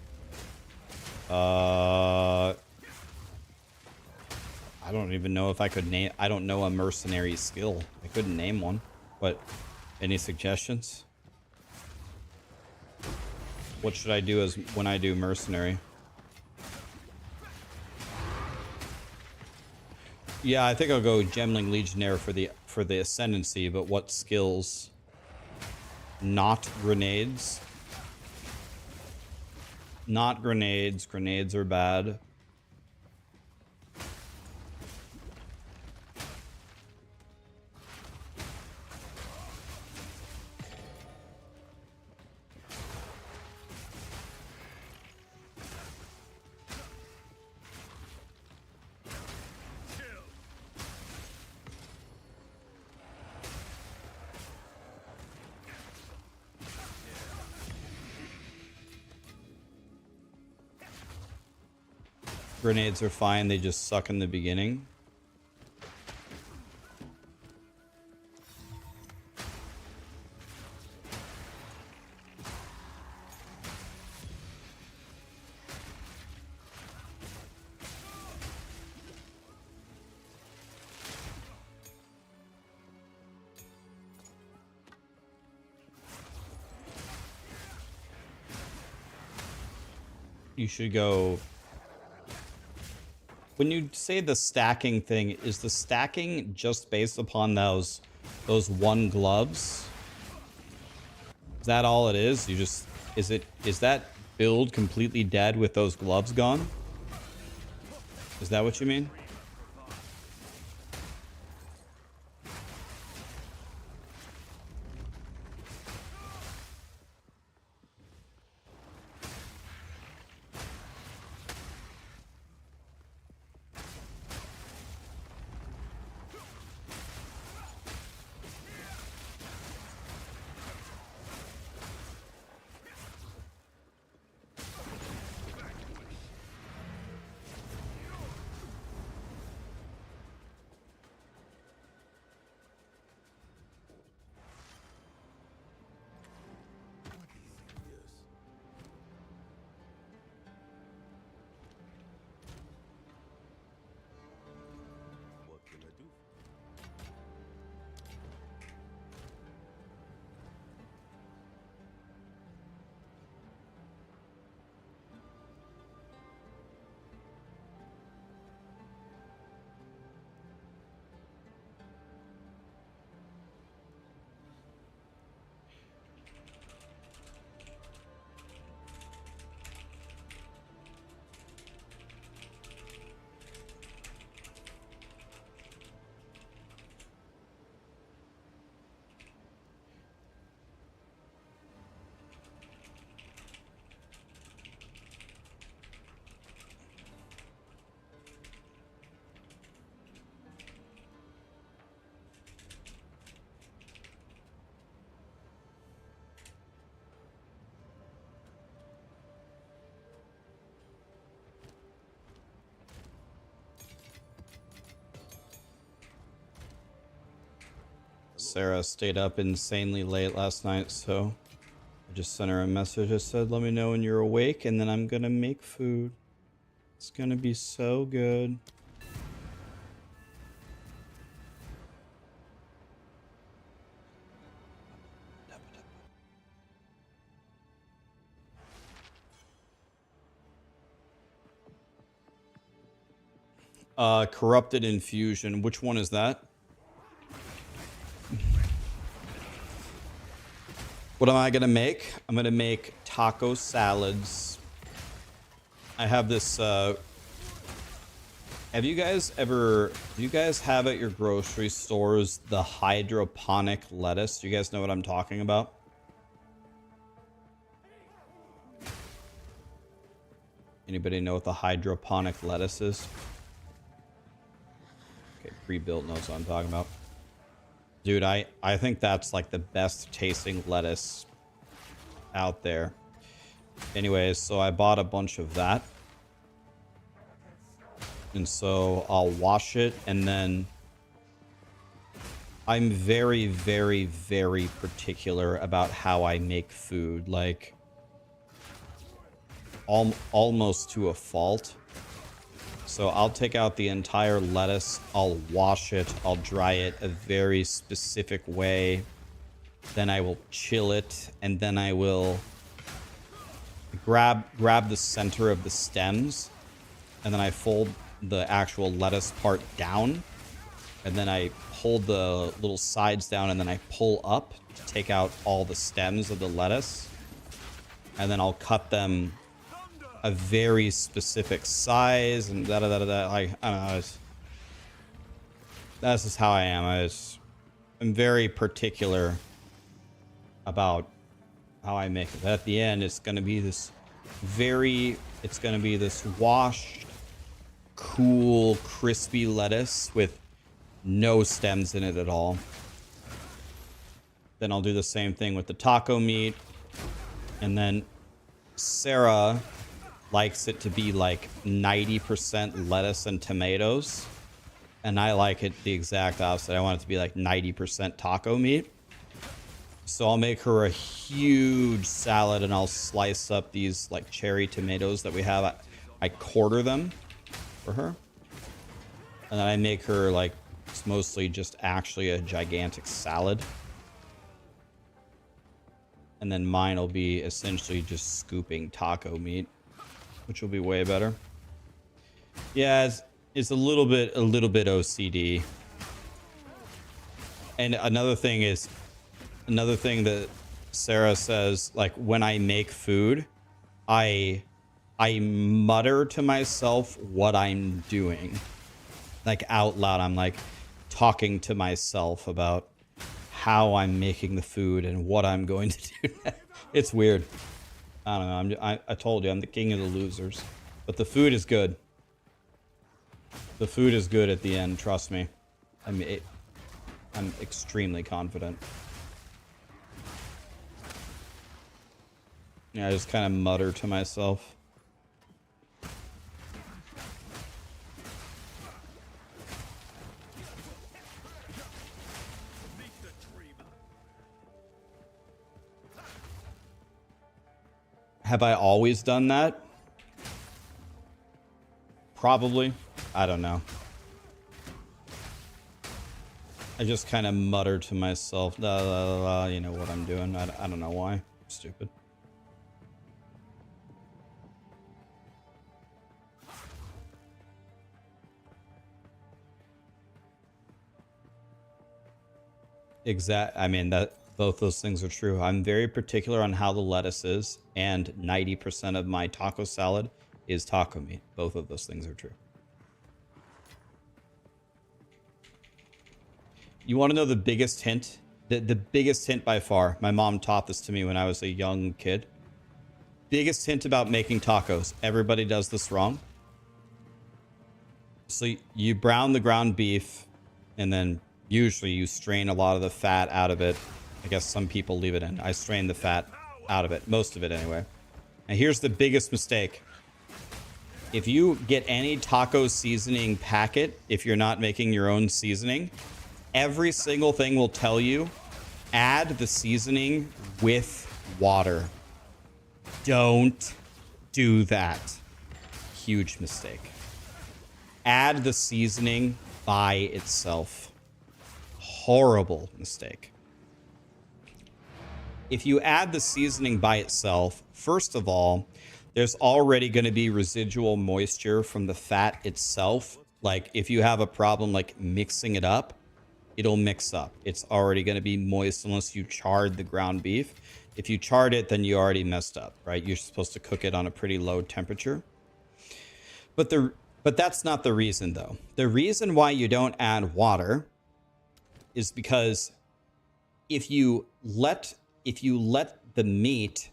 I don't even know if I could name... I don't know a mercenary skill. I couldn't name one. But any suggestions? What should I do as when I do mercenary? Yeah, I think I'll go Gemling Legionnaire for the ascendancy, but what skills? Not grenades. Not grenades. Grenades are bad. Grenades are fine, they just suck in the beginning. You should go. When you say the stacking thing, is the stacking just based upon those one gloves? Is that all it is? You just is that build completely dead with those gloves gone? Is that what you mean? What can I do? Sarah stayed up insanely late last night, so I just sent her a message. I said, let me know when you're awake, and then I'm gonna make food. It's gonna be so good. Corrupted infusion. Which one is that? What am I gonna make? I'm gonna make taco salads. I have this, have you guys ever, do you guys have at your grocery stores the hydroponic lettuce? Do you guys know what I'm talking about? Anybody know what the hydroponic lettuce is? Okay, pre-built knows what I'm talking about. Dude, I think that's like the best tasting lettuce out there. Anyways, so I bought a bunch of that. And so I'll wash it, and then I'm very, very, very particular about how I make food. Like, almost to a fault. So I'll take out the entire lettuce, I'll wash it, I'll dry it a very specific way. Then I will chill it, and then I will grab the center of the stems, and then I fold the actual lettuce part down, and then I pull the little sides down, and then I pull up to take out all the stems of the lettuce. And then I'll cut them a very specific size and da-da-da-da-da. Like, I don't know. That's just how I am. I'm very particular about how I make it. But at the end, it's going to be this washed, cool, crispy lettuce with no stems in it at all. Then I'll do the same thing with the taco meat. And then Sarah likes it to be like 90% lettuce and tomatoes. And I like it the exact opposite. I want it to be like 90% taco meat. So I'll make her a huge salad and I'll slice up these like cherry tomatoes that we have. I quarter them for her. And then I make her like, it's mostly just actually a gigantic salad. And then mine will be essentially just scooping taco meat, which will be way better. Yeah, it's a little bit OCD. And another thing that Sarah says, like when I make food, I mutter to myself what I'm doing. Like out loud, I'm like talking to myself about how I'm making the food and what I'm going to do. It's weird. I don't know. I told you, I'm the king of the losers. But the food is good. The food is good at the end, trust me. I mean, I'm extremely confident. Yeah, I just kind of mutter to myself. Have I always done that? Probably. I don't know. I just kind of mutter to myself, la, la, la, la, you know what I'm doing. I don't know why. I'm stupid. I mean, that both those things are true. I'm very particular on how the lettuce is, and 90% of my taco salad is taco meat. Both of those things are true. You want to know the biggest hint? The biggest hint by far. My mom taught this to me when I was a young kid. Biggest hint about making tacos. Everybody does this wrong. So you brown the ground beef, and then usually you strain a lot of the fat out of it. I guess some people leave it in. I strain the fat out of it. Most of it anyway. And here's the biggest mistake. If you get any taco seasoning packet, if you're not making your own seasoning, every single thing will tell you, add the seasoning with water. Don't do that. Huge mistake. Add the seasoning by itself. Horrible mistake. If you add the seasoning by itself, first of all, there's already going to be residual moisture from the fat itself. Like if you have a problem like mixing it up, it'll mix up. It's already going to be moist unless you charred the ground beef. If you charred it, then you already messed up, right? You're supposed to cook it on a pretty low temperature. But that's not the reason though. The reason why you don't add water is because if you let the meat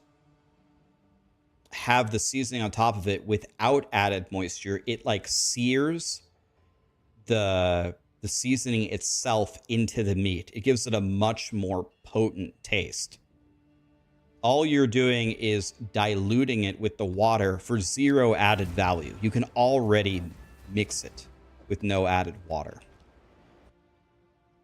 have the seasoning on top of it without added moisture, it like sears the seasoning itself into the meat. It gives it a much more potent taste. All you're doing is diluting it with the water for zero added value. You can already mix it with no added water.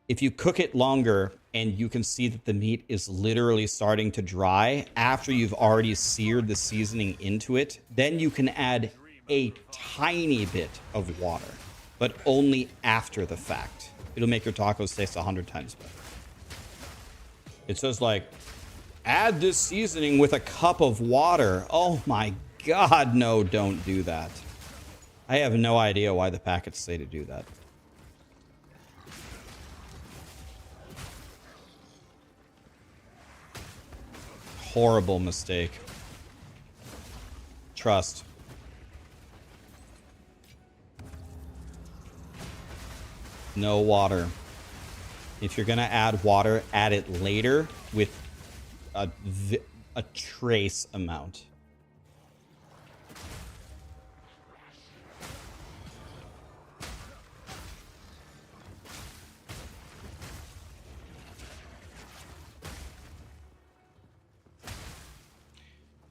If you cook it longer and you can see that the meat is literally starting to dry after you've already seared the seasoning into it, then you can add a tiny bit of water, but only after the fact. It'll make your tacos taste 100 times better. It says like, add this seasoning with a cup of water. Oh my God, no, don't do that. I have no idea why the packets say to do that. Horrible mistake. Trust. No water. If you're gonna add water, add it later with a trace amount.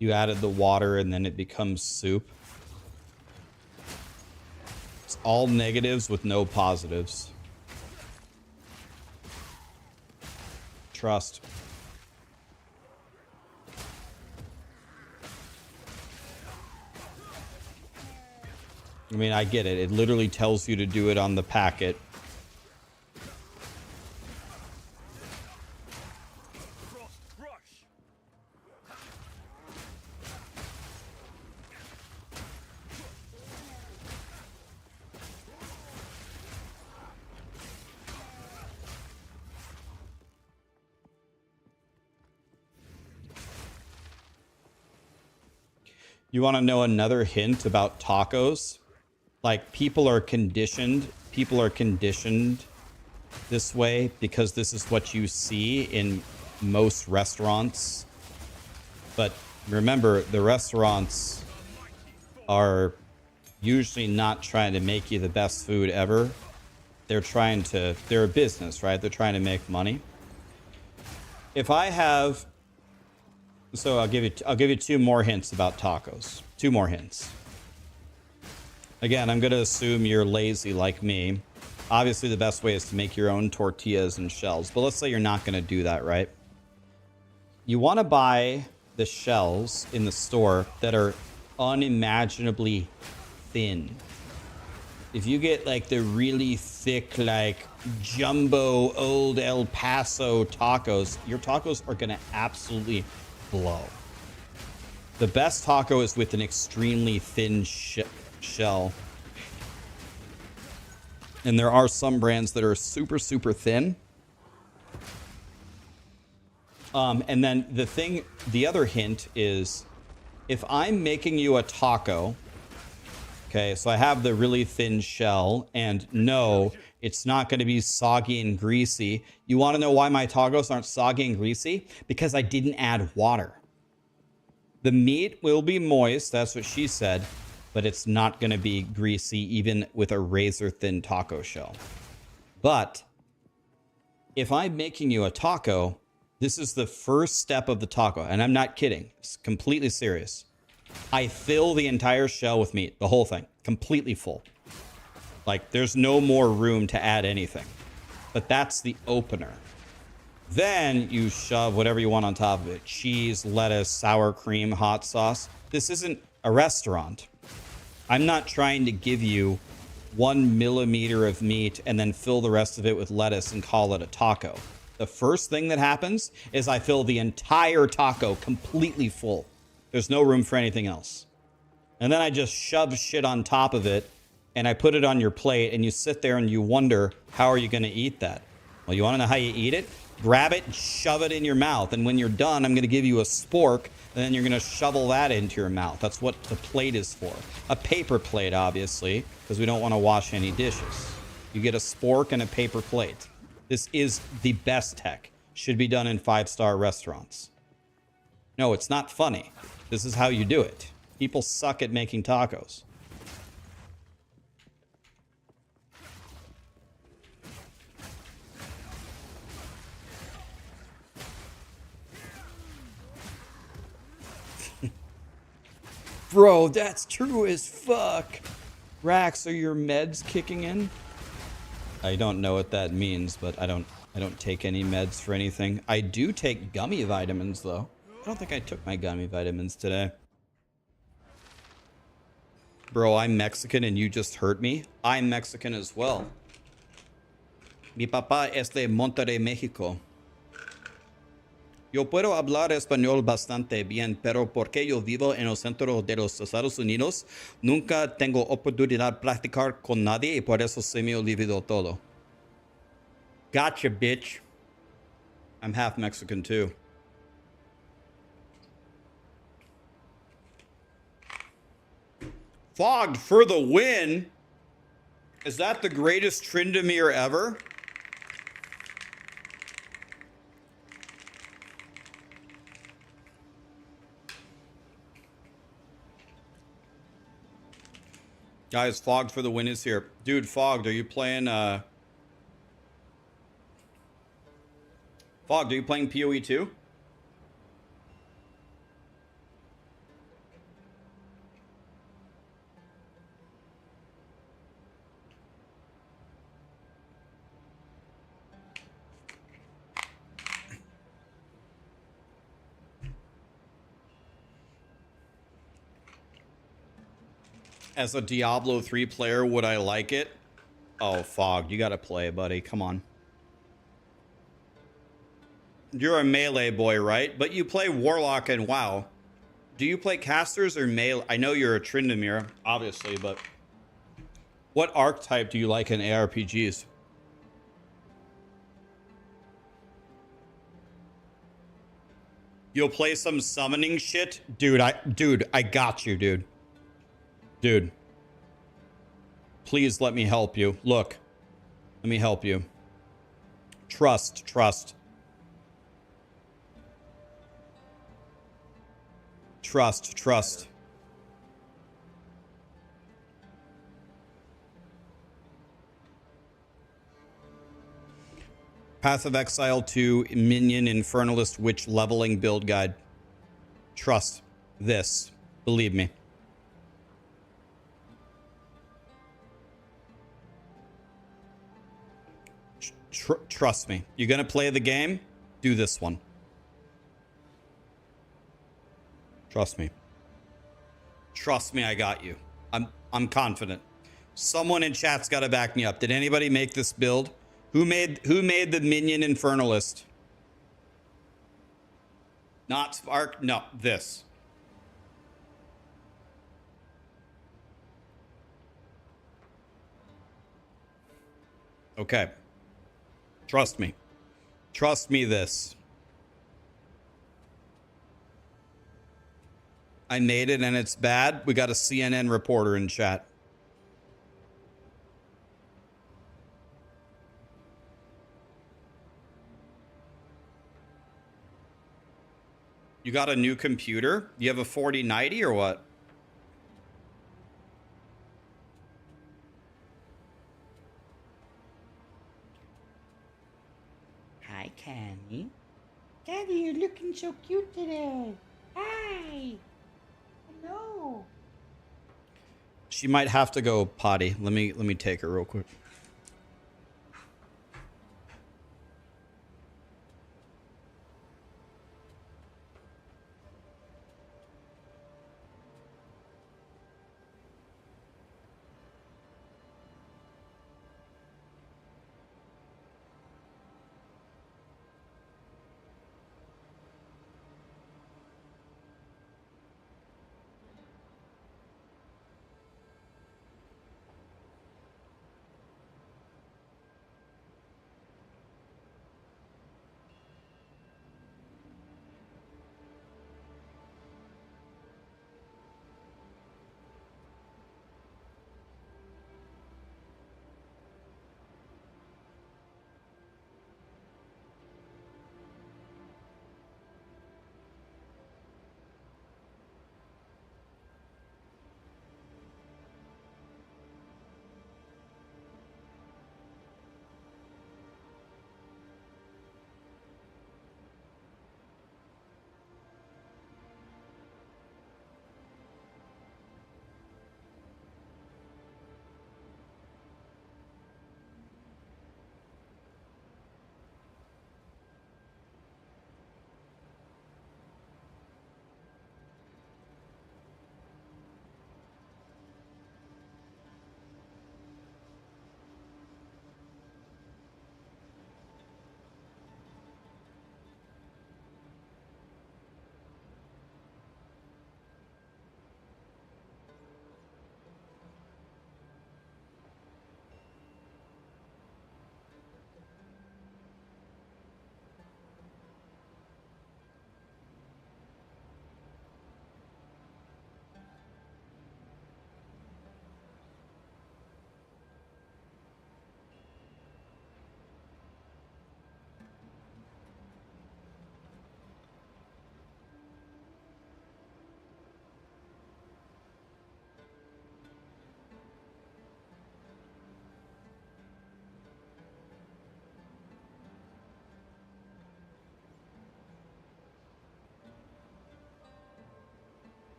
You added the water and then it becomes soup. It's all negatives with no positives. Trust. I mean, I get it. It literally tells you to do it on the packet. Frost rush. You want to know another hint about tacos? Like, people are conditioned this way because this is what you see in most restaurants. But remember, the restaurants are usually not trying to make you the best food ever. They're a business, right? They're trying to make money. If I have, so I'll give you 2 more hints about tacos. 2 more hints. Again, I'm going to assume you're lazy like me. Obviously, the best way is to make your own tortillas and shells. But let's say you're not going to do that, right? You want to buy the shells in the store that are unimaginably thin. If you get like the really thick, like jumbo old El Paso tacos, your tacos are going to absolutely blow. The best taco is with an extremely thin shell. And there are some brands that are super, super thin. And then the other hint is if I'm making you a taco, okay, so I have the really thin shell, and no, it's not going to be soggy and greasy. You want to know why my tacos aren't soggy and greasy? Because I didn't add water. The meat will be moist, that's what she said, but it's not going to be greasy even with a razor thin taco shell. But if I'm making you a taco, this is the first step of the taco, and I'm not kidding. It's completely serious. I fill the entire shell with meat, the whole thing, completely full. Like, there's no more room to add anything. But that's the opener. Then you shove whatever you want on top of it. Cheese, lettuce, sour cream, hot sauce. This isn't a restaurant. I'm not trying to give you 1 millimeter of meat and then fill the rest of it with lettuce and call it a taco. The first thing that happens is I fill the entire taco completely full. There's no room for anything else. And then I just shove shit on top of it and I put it on your plate, and you sit there and you wonder, how are you going to eat that? Well, you want to know how you eat it? Grab it and shove it in your mouth. And when you're done, I'm going to give you a spork, and then you're going to shovel that into your mouth. That's what the plate is for. A paper plate, obviously, because we don't want to wash any dishes. You get a spork and a paper plate. This is the best tech. Should be done in 5-star restaurants. No, it's not funny. This is how you do it. People suck at making tacos. Bro, that's true as fuck. Rax, are your meds kicking in? I don't know what that means, but I don't take any meds for anything. I do take gummy vitamins, though. I don't think I took my gummy vitamins today. Bro, I'm Mexican and you just hurt me. I'm Mexican as well. Mi papá es de Monterrey, México. Yo puedo hablar español bastante bien, pero porque yo vivo en el centro de los Estados Unidos, nunca tengo oportunidad de practicar con nadie y por eso se me olvidó todo. Gotcha, bitch. I'm half Mexican too. Fogged for the win? Is that the greatest Tryndamere ever? Guys, Fogged for the win is here. Dude, Fogged, are you playing, Fogged, are you playing POE2? As a Diablo 3 player, would I like it? Oh, Fog, you gotta play, buddy. Come on. You're a melee boy, right? But you play Warlock and WoW. Do you play casters or melee? I know you're a Tryndamere, obviously, but what archetype do you like in ARPGs? You'll play some summoning shit? Dude, I got you, dude. Dude. Please let me help you. Look. Let me help you. Trust. Trust, trust. Path of Exile 2 Minion Infernalist Witch Leveling Build Guide. Trust this. Believe me. Trust me. You're gonna play the game? Do this one. Trust me. Trust me, I got you. I'm confident. Someone in chat's got to back me up. Did anybody make this build? Who made the Minion Infernalist? Not Spark. No, this. Okay. Trust me. Trust me this. I made it and it's bad. We got a CNN reporter in chat. You got a new computer? You have a 4090 or what? Hi, Candy. Daddy, you're looking so cute today. Hi. Hello. She might have to go potty. Let me take her real quick.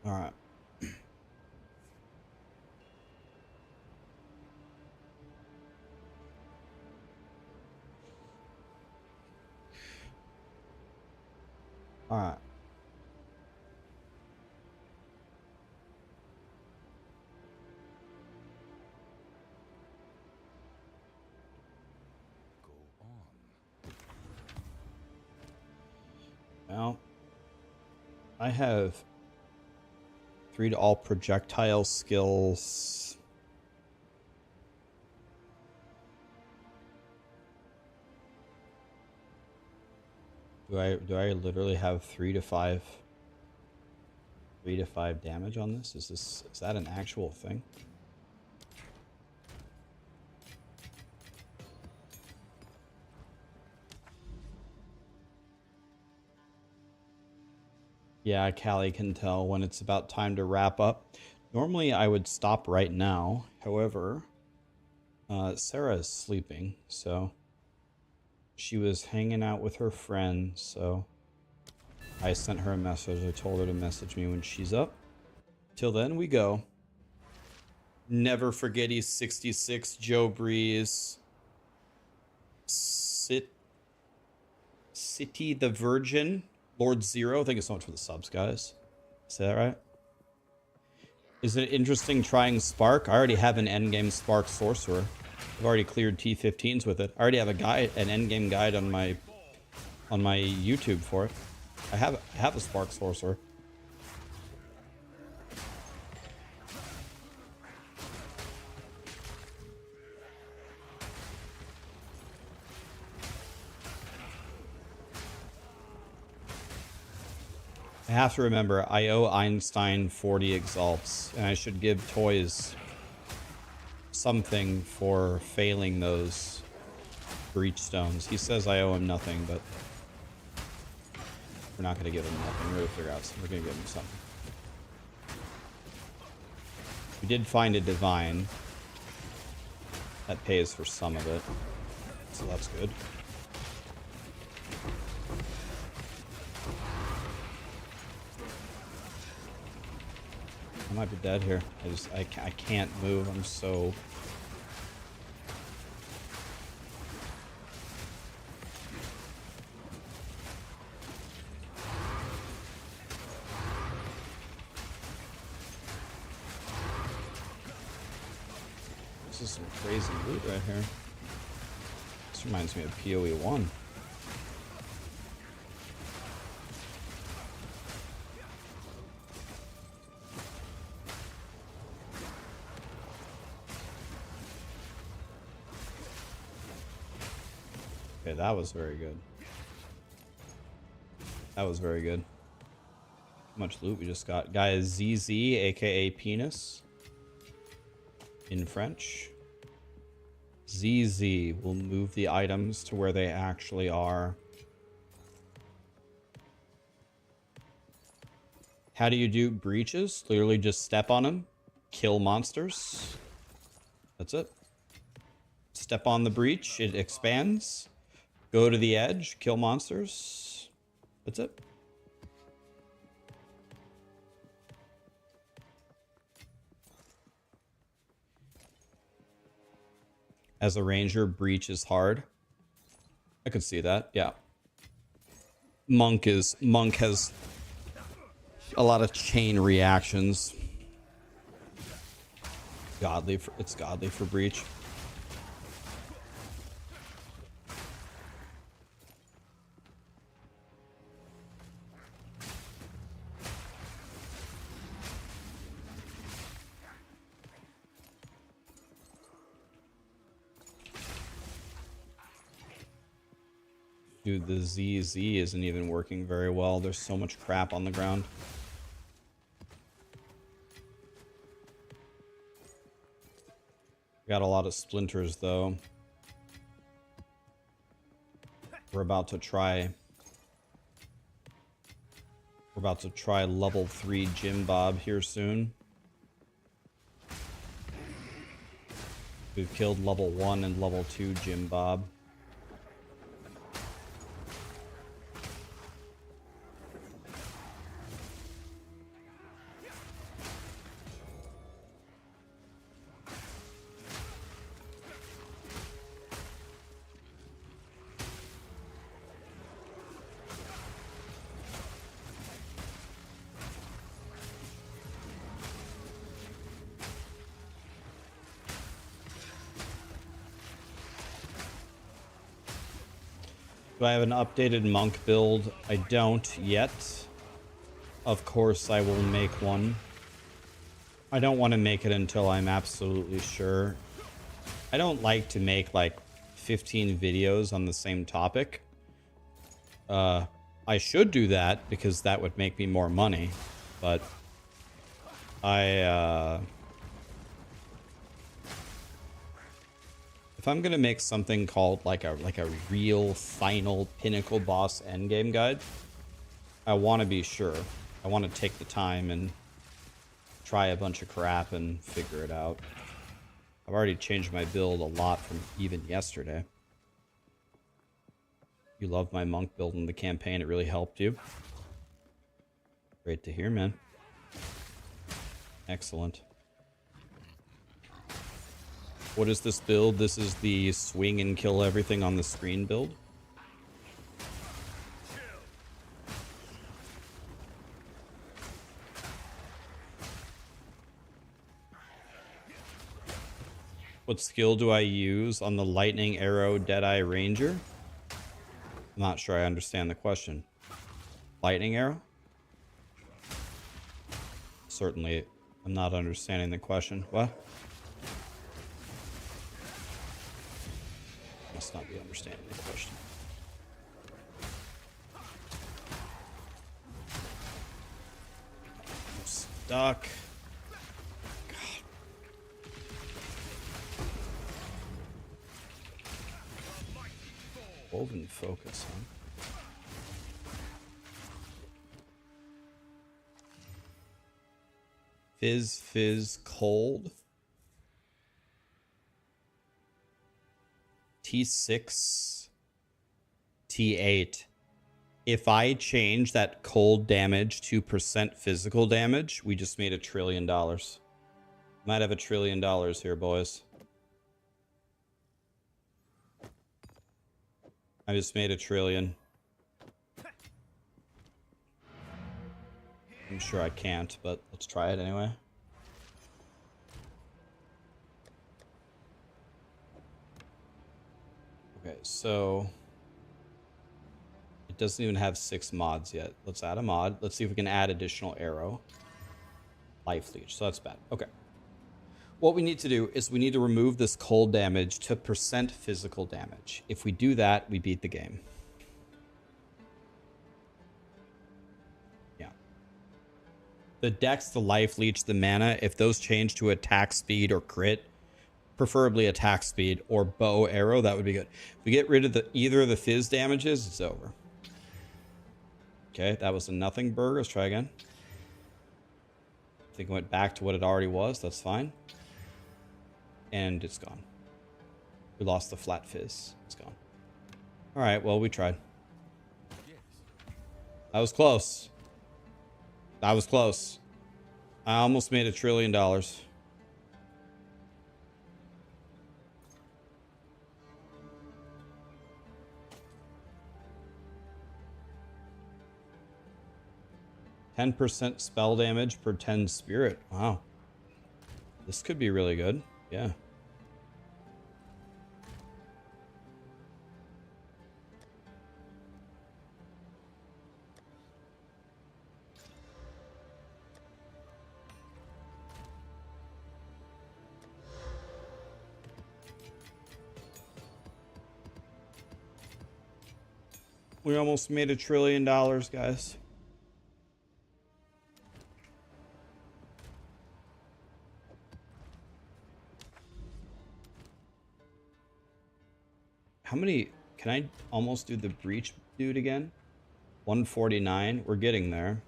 All right. All right. Go on. Now, I have 3 to all projectile skills. Do I literally have 3 to 5 damage on this? Is that an actual thing? Yeah, Callie can tell when it's about time to wrap up. Normally I would stop right now. However, Sarah is sleeping, so she was hanging out with her friend, so I sent her a message. I told her to message me when she's up. Till then, we go. Never forget he's 66, Joe Breeze. City the Virgin, Lord Zero. Thank you so much for the subs, guys. Say that right? Is it interesting trying Spark? I already have an endgame Spark Sorcerer. I've already cleared T15s with it. I already have a guide, an endgame guide on my YouTube for it. I have a Spark Sorcerer. I have to remember, I owe Einstein 40 exalts, and I should give Toys something for failing those breach stones. He says I owe him nothing, but we're not going to give him nothing. We're going to figure out something. We're going to give him something. We did find a divine. That pays for some of it, so that's good. I might be dead here. I can't move. I'm so... This is some crazy loot right here. This reminds me of POE1. Okay, that was very good. That was very good. How much loot we just got? Guy is ZZ, aka Penis. In French. ZZ will move the items to where they actually are. How do you do breaches? Literally just step on them, kill monsters. That's it. Step on the breach, it expands. Go to the edge, kill monsters. That's it. As a ranger, breach is hard. I could see that, yeah. Monk has a lot of chain reactions. It's godly for breach. Dude, the ZZ isn't even working very well. There's so much crap on the ground. Got a lot of splinters though. We're about to try level 3 Jim Bob here soon. We've killed level 1 and level 2 Jim Bob. Do I have an updated monk build? I don't yet. Of course I will make one. I don't want to make it until I'm absolutely sure. I don't like to make like 15 videos on the same topic. I should do that because that would make me more money, but if I'm gonna make something called like a real final Pinnacle boss endgame guide, I want to be sure. I want to take the time and try a bunch of crap and figure it out. I've already changed my build a lot from even yesterday. You love my monk build in the campaign. It really helped you. Great to hear, man. Excellent. What is this build? This is the swing and kill everything on the screen build. What skill do I use on the lightning arrow Deadeye Ranger? I'm not sure I understand the question. Lightning arrow? Certainly, I'm not understanding the question. What? Must not be understanding the question. I'm stuck. Woven focus, huh? Fizz cold. T6 T8. If I change that cold damage to % physical damage, we just made $1 trillion. Might have $1 trillion here, boys. I just made $1 trillion. I'm sure I can't, but let's try it anyway. Okay, so it doesn't even have 6 mods yet. Let's add a mod. Let's see if we can add additional arrow. Life leech, so that's bad. Okay. What we need to do is we need to remove this cold damage to % physical damage. If we do that, we beat the game. Yeah. The dex, the life leech, the mana, if those change to attack speed or crit, preferably attack speed or bow arrow, that would be good. If we get rid of either of the fizz damages, it's over. Okay, that was a nothing burger. Let's try again. I think it went back to what it already was. That's fine. And it's gone. We lost the flat fizz. It's gone. All right, well, we tried. That was close. That was close. I almost made $1 trillion. 10% spell damage per 10 spirit. Wow. This could be really good. Yeah. We almost made $1 trillion, guys. How many? Can I almost do the breach dude again? 149. We're getting there.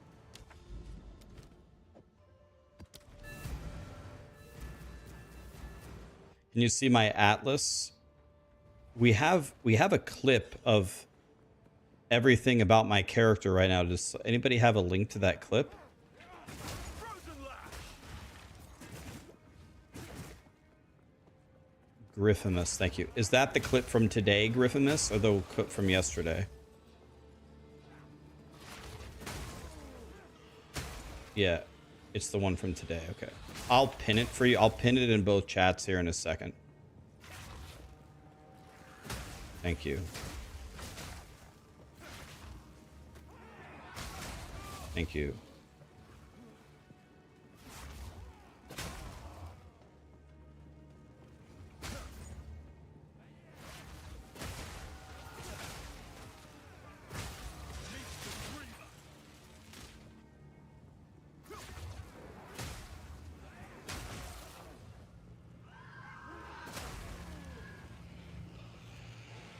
Can you see my atlas? We have a clip of everything about my character right now. Does anybody have a link to that clip? Griffimus, thank you. Is that the clip from today, Griffimus, or the clip from yesterday? Yeah, it's the one from today. Okay. I'll pin it for you. I'll pin it in both chats here in a second. Thank you. Thank you.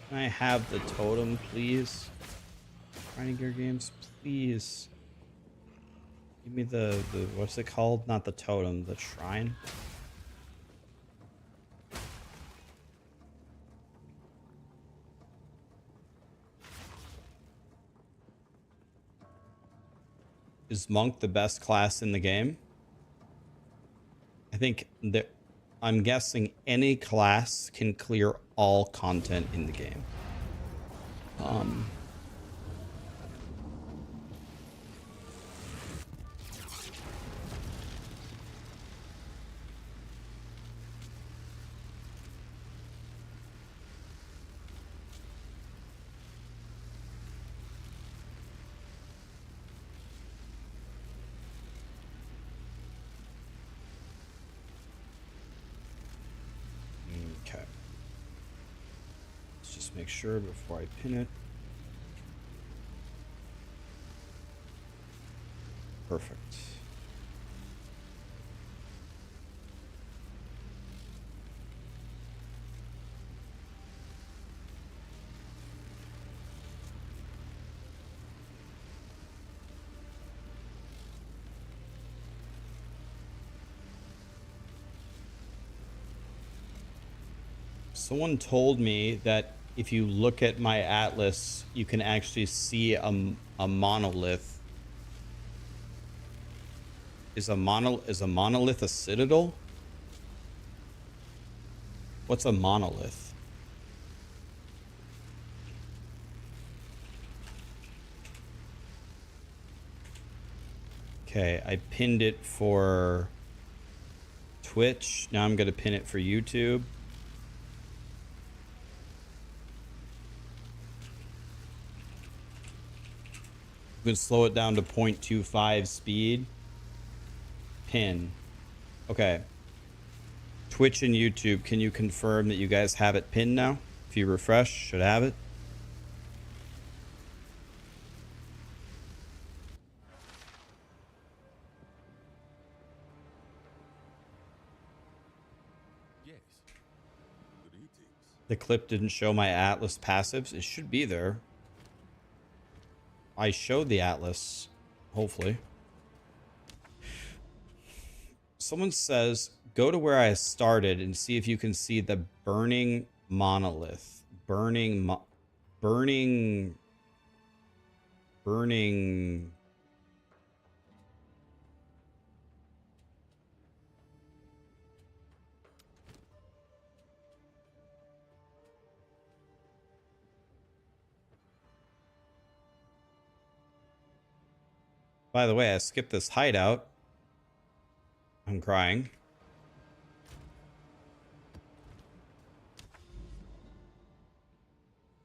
Can I have the totem, please? Grinding Gear Games, please. Give me the what's it called? Not the totem, the shrine. Is Monk the best class in the game? I think that I'm guessing any class can clear all content in the game. Okay. Let's just make sure before I pin it. Perfect. Someone told me that if you look at my atlas, you can actually see a monolith. Is a monolith a citadel? What's a monolith? Okay, I pinned it for Twitch. Now I'm gonna pin it for YouTube. You can slow it down to 0.25 speed. Pin. Okay. Twitch and YouTube, can you confirm that you guys have it pinned now? If you refresh, should have it. Yes. Greetings. The clip didn't show my Atlas passives. It should be there. I showed the Atlas, hopefully. Someone says, go to where I started and see if you can see the burning monolith. Burning. By the way, I skipped this hideout. I'm crying.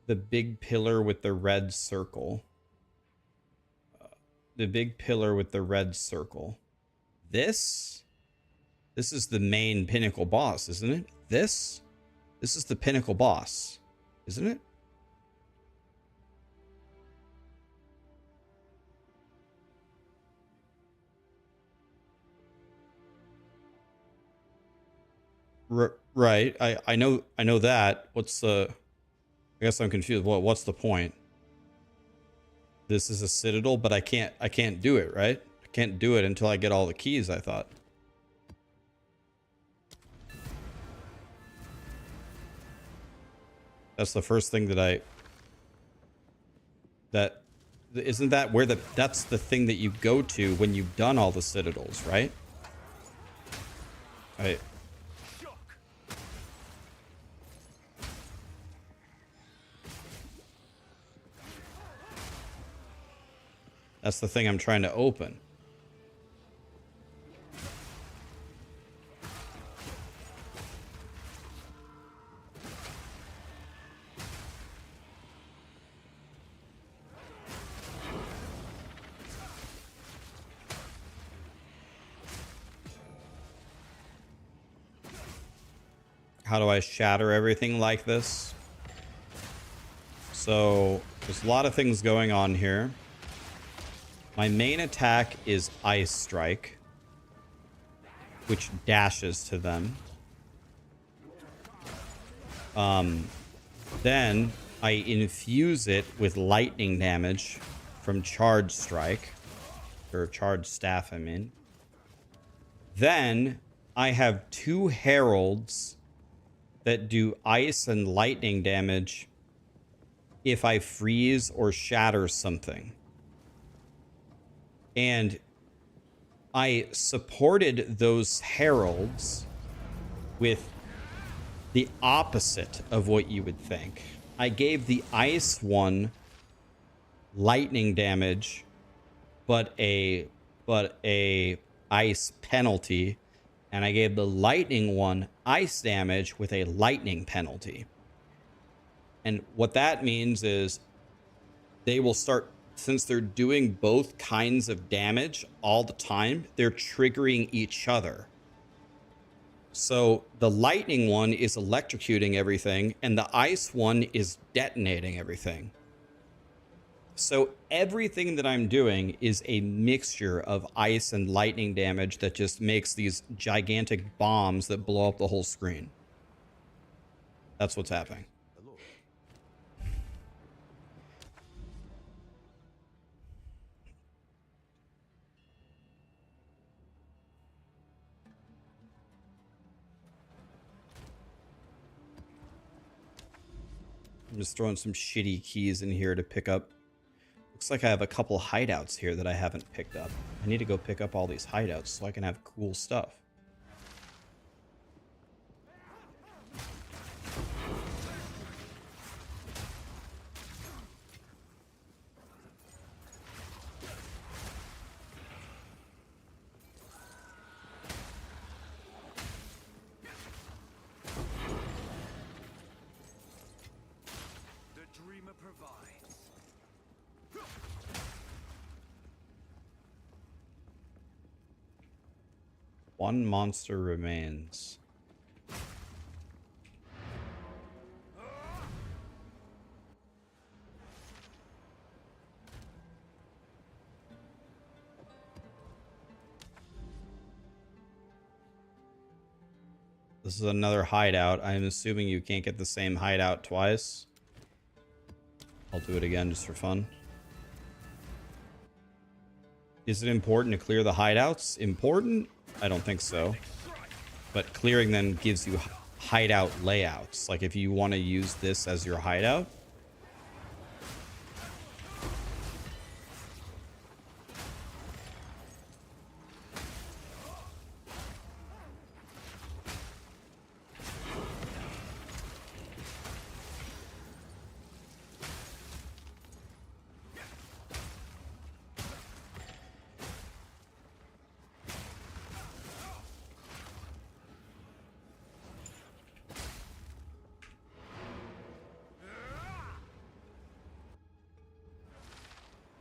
The big pillar with the red circle. The big pillar with the red circle. This is the main Pinnacle boss, isn't it? This is the Pinnacle boss, isn't it? Right. I know that. What's the... I guess I'm confused. What's the point? This is a citadel, but I can't do it, right? I can't do it until I get all the keys, I thought. That's the first thing that isn't that where that's the thing that you go to when you've done all the citadels, right? Right. That's the thing I'm trying to open. how do I shatter everything like this? So there's a lot of things going on here. My main attack is Ice Strike, which dashes to them. Then I infuse it with lightning damage from Charge Strike, or Charge Staff, I mean. Then I have 2 Heralds that do ice and lightning damage if I freeze or shatter something. And I supported those Heralds with the opposite of what you would think. I gave the ice one lightning damage, but a ice penalty, and I gave the lightning one ice damage with a lightning penalty. And what that means is they will start, since they're doing both kinds of damage all the time, they're triggering each other. So the lightning one is electrocuting everything, and the ice one is detonating everything. So everything that I'm doing is a mixture of ice and lightning damage that just makes these gigantic bombs that blow up the whole screen. That's what's happening. I'm just throwing some shitty keys in here to pick up. Looks like I have a couple hideouts here that I haven't picked up. I need to go pick up all these hideouts so I can have cool stuff. The dreamer provides. One monster remains. This is another hideout. I'm assuming you can't get the same hideout twice. I'll do it again just for fun. Is it important to clear the hideouts? Important? I don't think so. But clearing them gives you hideout layouts. Like if you want to use this as your hideout.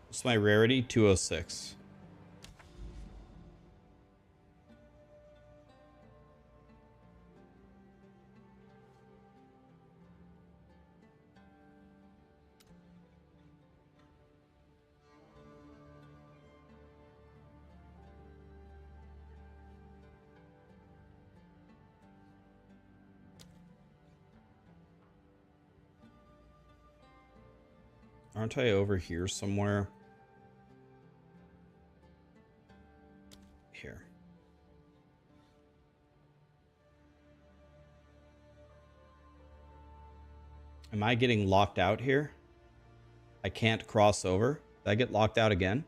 What's my rarity? 206. Aren't I over here somewhere? Here. Am I getting locked out here? I can't cross over. Did I get locked out again?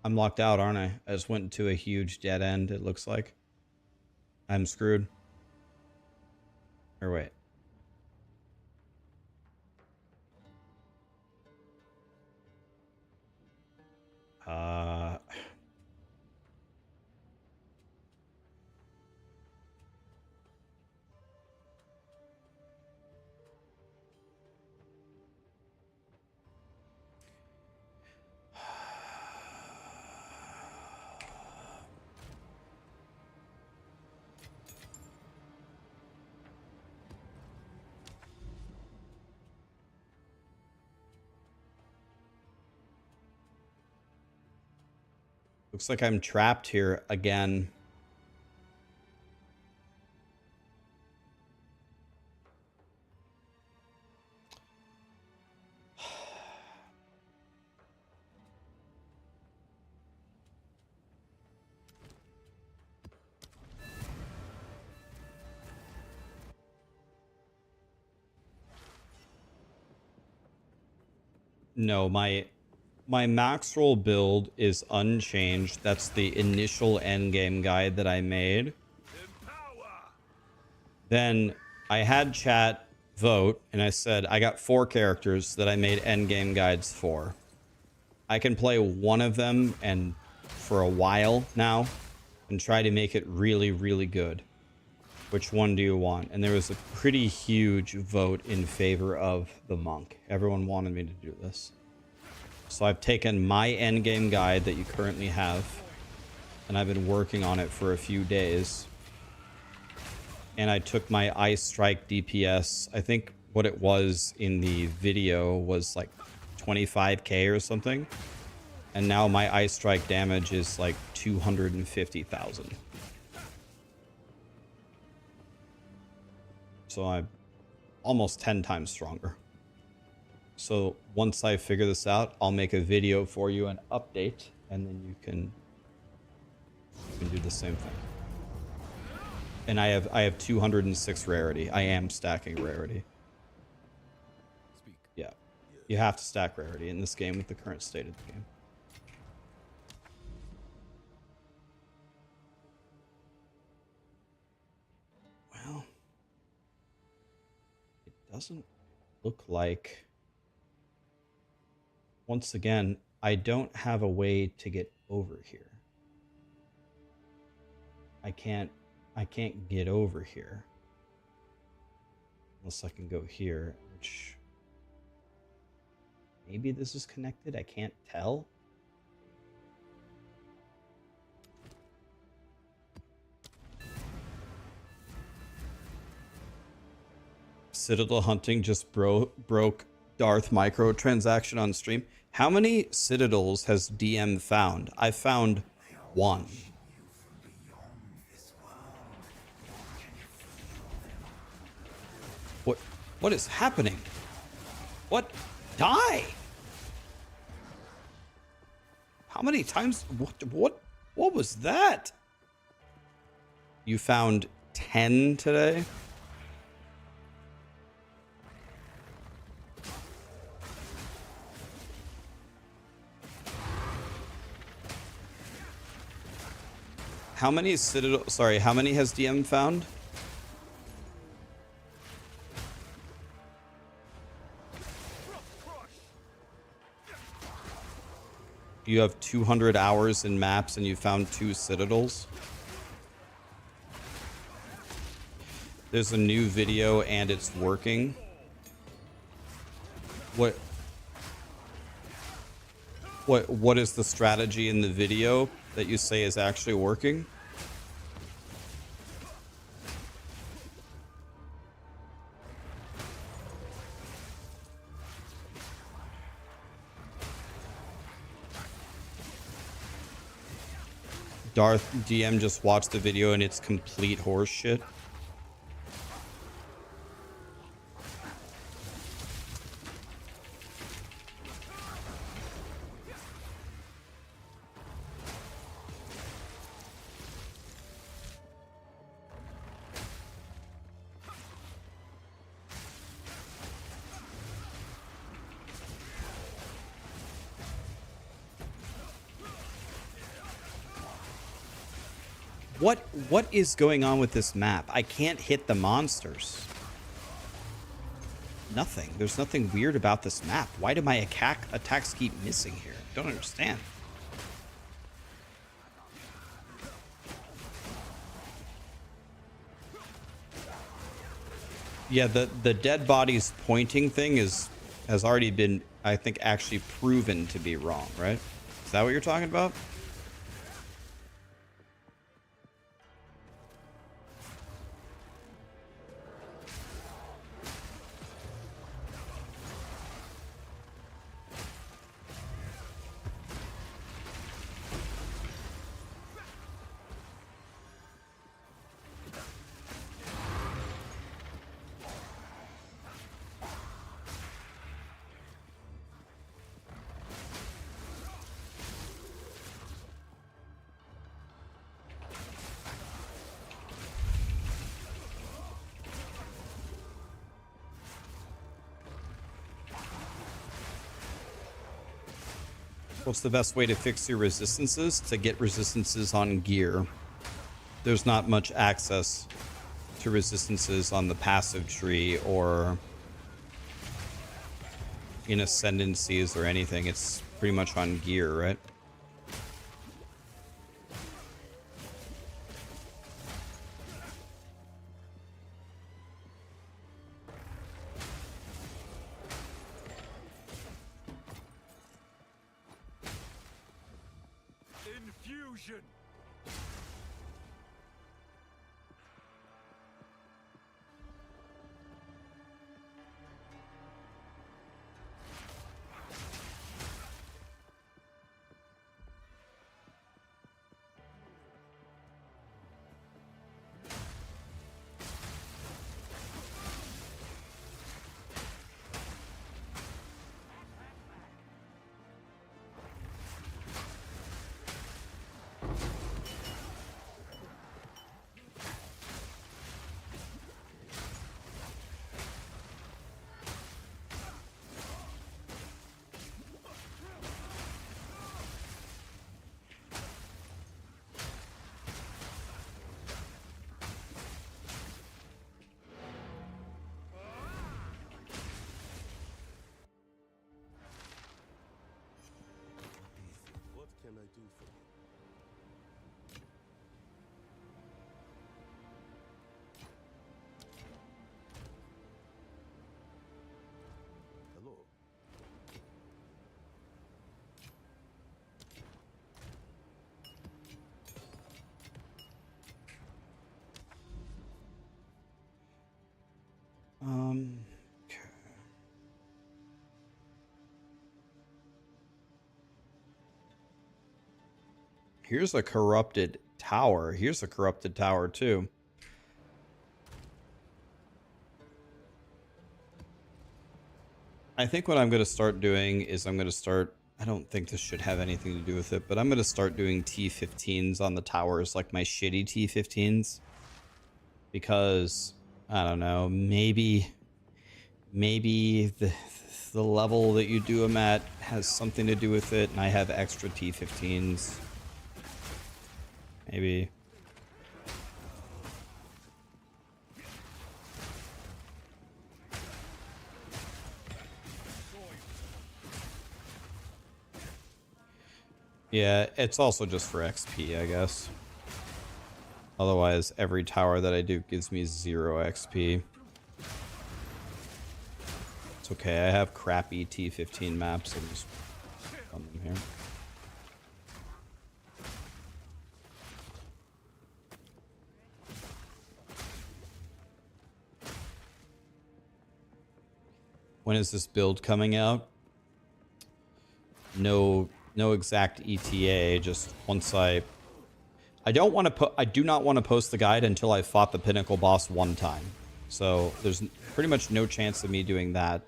I'm locked out, aren't I? I just went into a huge dead end, it looks like. I'm screwed. Or wait. Looks like I'm trapped here again. No, my max roll build is unchanged. That's the initial endgame guide that I made. Then I had chat vote, and I said I got 4 characters that I made endgame guides for. I can play one of them and for a while now and try to make it really, really good. Which one do you want? And there was a pretty huge vote in favor of the monk. Everyone wanted me to do this. So I've taken my endgame guide that you currently have, and I've been working on it for a few days. And I took my Ice Strike DPS. I think what it was in the video was like 25k or something. And now my Ice Strike damage is like 250,000. So I'm almost 10 times stronger. So once I figure this out, I'll make a video for you and update, and then you can do the same thing. And I have 206 rarity. I am stacking rarity. Yeah. You have to stack rarity in this game with the current state of the game. Well, it doesn't look like... Once again, I don't have a way to get over here. I can't get over here. Unless I can go here, which... Maybe this is connected? I can't tell. Citadel hunting just broke Darth microtransaction on stream. How many Citadels has DM found? I found 1. What is happening? What? Die! How many times? What was that? You found 10 today? How many Citadel... Sorry, how many has DM found? You have 200 hours in maps and you found 2 Citadels? There's a new video and it's working. What is the strategy in the video that you say is actually working? Darth DM just watched the video and it's complete horse shit. What is going on with this map? I can't hit the monsters. Nothing. There's nothing weird about this map. Why do my attacks keep missing here? Don't understand. Yeah, the dead bodies pointing thing has already been, I think, actually proven to be wrong, right? Is that what you're talking about? What's the best way to fix your resistances? To get resistances on gear. There's not much access to resistances on the passive tree or in ascendancies or anything. It's pretty much on gear, right? Infusion. What can I do for you? Hello. Okay. Here's a corrupted tower. Here's a corrupted tower too. I think what I'm going to start doing is I don't think this should have anything to do with it, but I'm going to start doing T15s on the towers, like my shitty T15s. Because, I don't know, maybe the level that you do them at has something to do with it, and I have extra T15s. Maybe. Yeah, it's also just for XP, I guess. Otherwise, every tower that I do gives me 0 XP. It's okay, I have crappy T15 maps. I'll just run them here. When is this build coming out? No exact ETA, just once I do not want to post the guide until I fought the Pinnacle boss one time. So there's pretty much no chance of me doing that.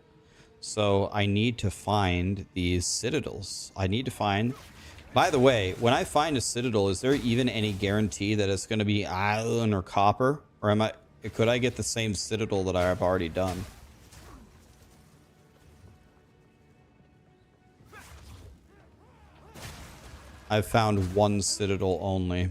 So I need to find these citadels. I need to find... By the way, when I find a citadel, is there even any guarantee that it's going to be iron or copper? Or could I get the same citadel that I have already done? I've found one citadel only.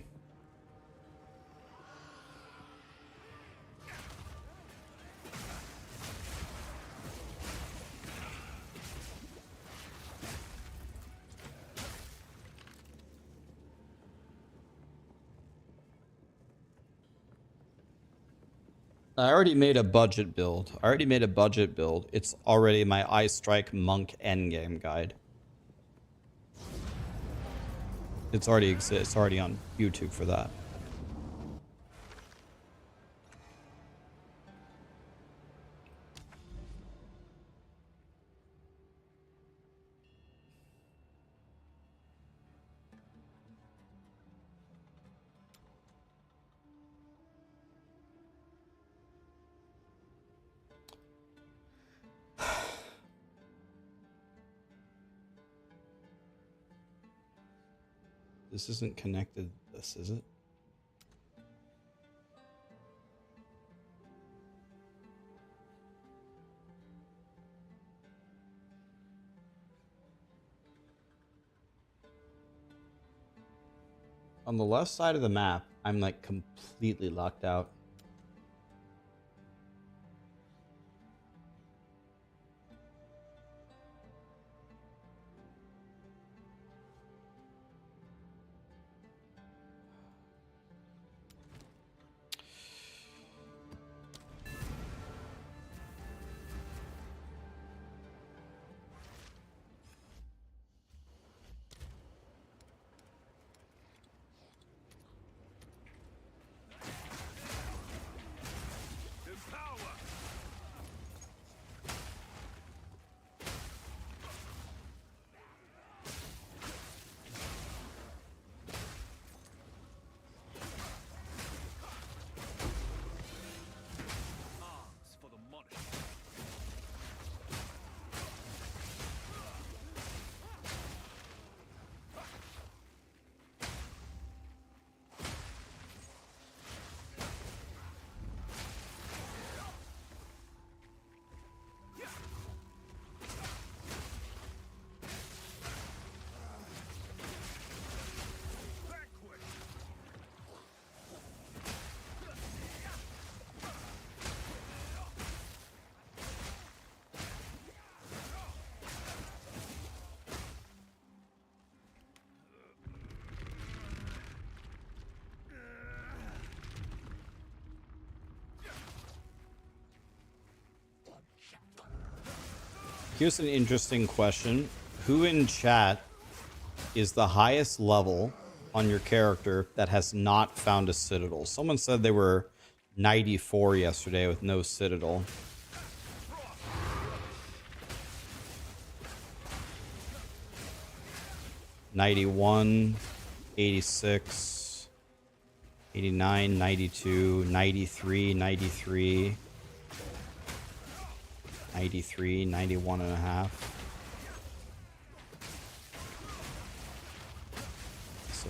I already made a budget build. It's already my Eye Strike Monk Endgame guide. It's already exists. It's already on YouTube for that. This isn't connected to this, is it? On the left side of the map, I'm like completely locked out. Here's an interesting question. Who in chat is the highest level on your character that has not found a Citadel? Someone said they were 94 yesterday with no Citadel. '91, '86, '89, '92, '93, '93. 93, 91 and a half. So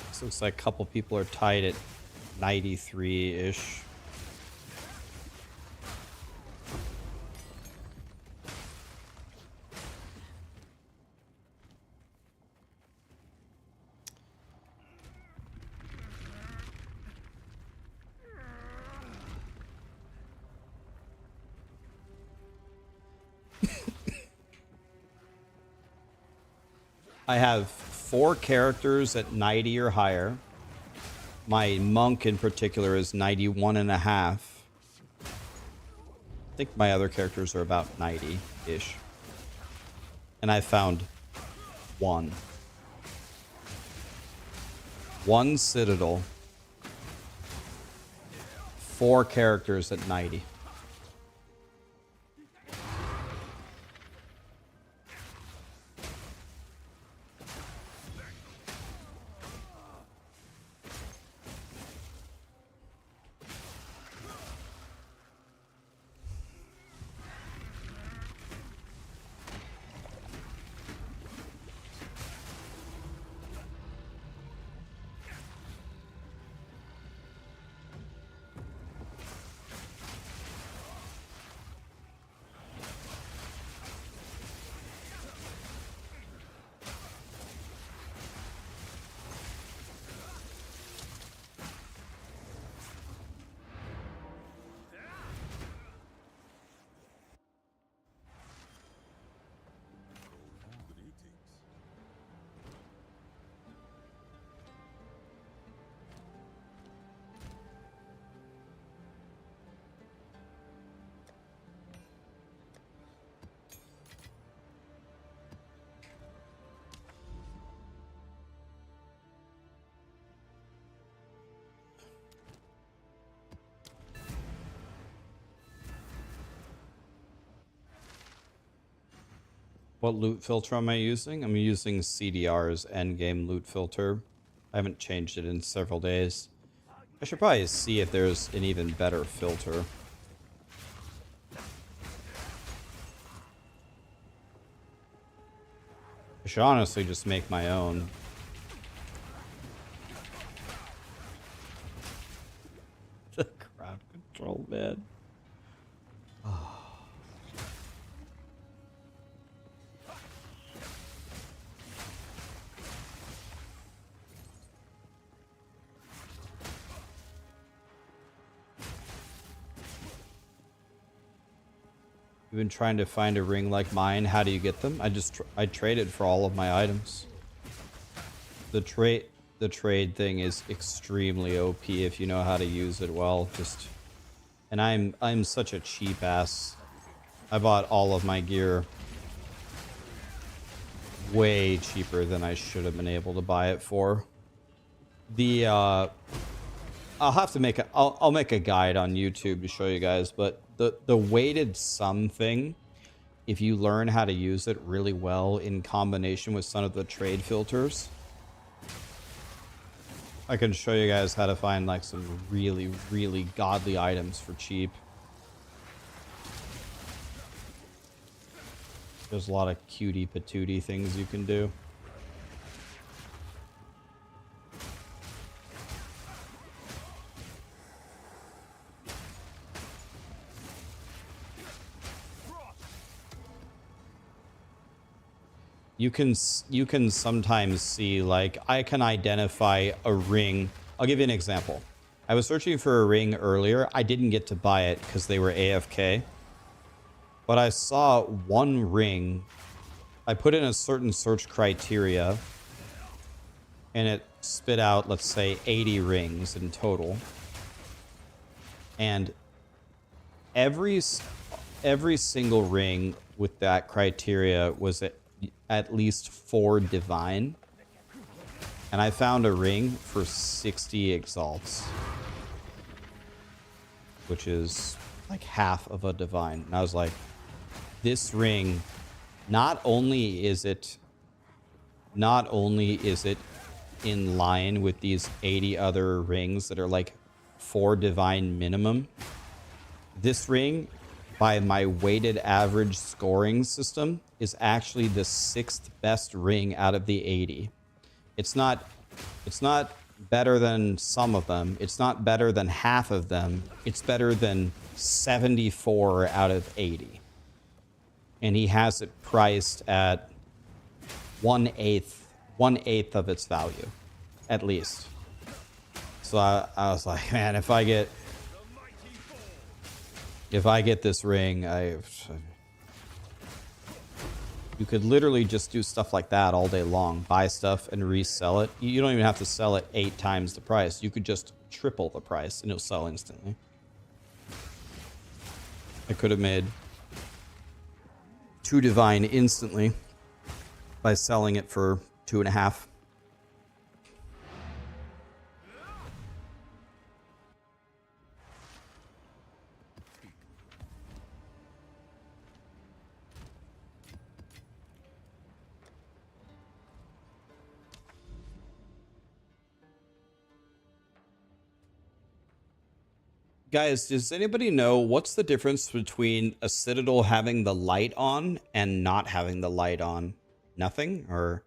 this looks like a couple people are tied at 93-ish. I have 4 characters at 90 or higher. My monk in particular is 91 and a half. I think my other characters are about 90-ish. And I found one. One Citadel. 4 characters at 90. What loot filter am I using? I'm using CDR's Endgame loot filter. I haven't changed it in several days. I should probably see if there's an even better filter. I should honestly just make my own. The crowd control, man. You've been trying to find a ring like mine. How do you get them? I traded for all of my items. The trade thing is extremely OP if you know how to use it well. And I'm such a cheap ass. I bought all of my gear way cheaper than I should have been able to buy it for. I'll have to make I'll make a guide on YouTube to show you guys, but the weighted sum thing, if you learn how to use it really well in combination with some of the trade filters, I can show you guys how to find like some really, really godly items for cheap. There's a lot of cutie patootie things you can do. You can sometimes see, like, I can identify a ring. I'll give you an example. I was searching for a ring earlier. I didn't get to buy it because they were AFK. But I saw one ring. I put in a certain search criteria, and it spit out, let's say, 80 rings in total. And every single ring with that criteria was at least 4 divine. And I found a ring for 60 exalts, which is like half of a divine. And I was like, this ring, not only is it in line with these 80 other rings that are like 4 divine minimum, this ring, by my weighted average scoring system, is actually the 6th best ring out of the 80. It's not better than some of them. It's not better than half of them. It's better than 74 out of 80. And he has it priced at 1/8 of its value, at least. So I was like, man, if I get this ring, you could literally just do stuff like that all day long. Buy stuff and resell it. You don't even have to sell it 8 times the price. You could just triple the price and it'll sell instantly. I could have made 2 divine instantly by selling it for 2.5. Guys, does anybody know what's the difference between a Citadel having the light on and not having the light on? Nothing? Or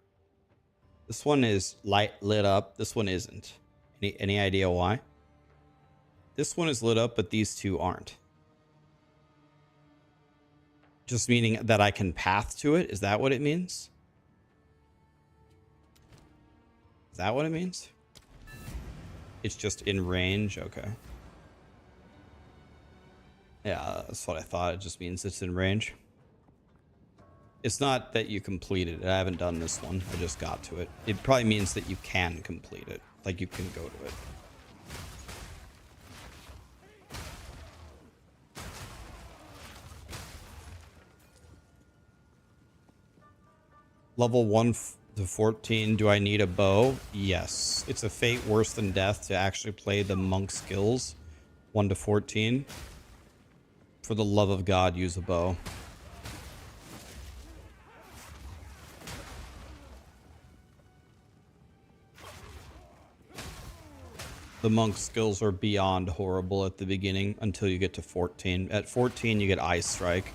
this one is lit up, this one isn't. Any idea why? This one is lit up, but these two aren't. Just meaning that I can path to it? Is that what it means? Is that what it means? It's just in range? Okay. Yeah, that's what I thought. It just means it's in range. It's not that you completed it. I haven't done this one. I just got to it. It probably means that you can complete it. Like, you can go to it. Level 1 to 14, do I need a bow? Yes. It's a fate worse than death to actually play the monk skills. 1 to 14. For the love of God, use a bow. The monk skills are beyond horrible at the beginning until you get to 14. At 14, you get Ice Strike.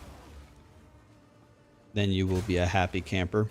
Then you will be a happy camper.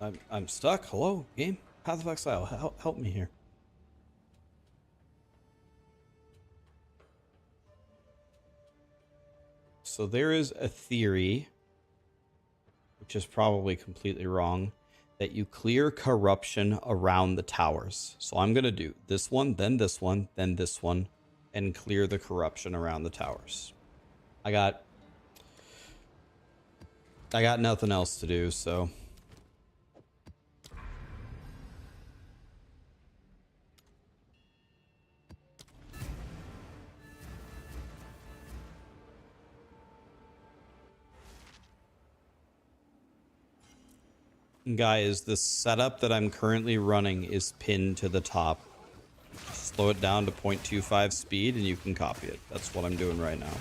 I'm stuck. Hello, game. Path of Exile. Help me here. So there is a theory, which is probably completely wrong, that you clear corruption around the towers. So I'm going to do this one, then this one, then this one, and clear the corruption around the towers. I got nothing else to do, so... Guys, the setup that I'm currently running is pinned to the top. Slow it down to 0.25 speed and you can copy it. That's what I'm doing right now.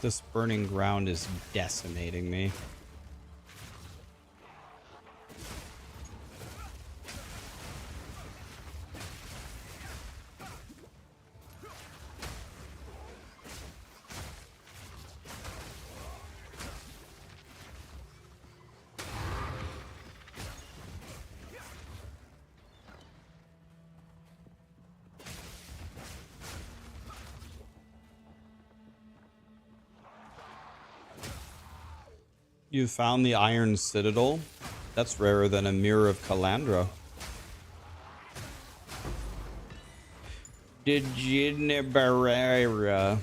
This burning ground is decimating me. You found the Iron Citadel? That's rarer than a Mirror of Calandra. Barrera.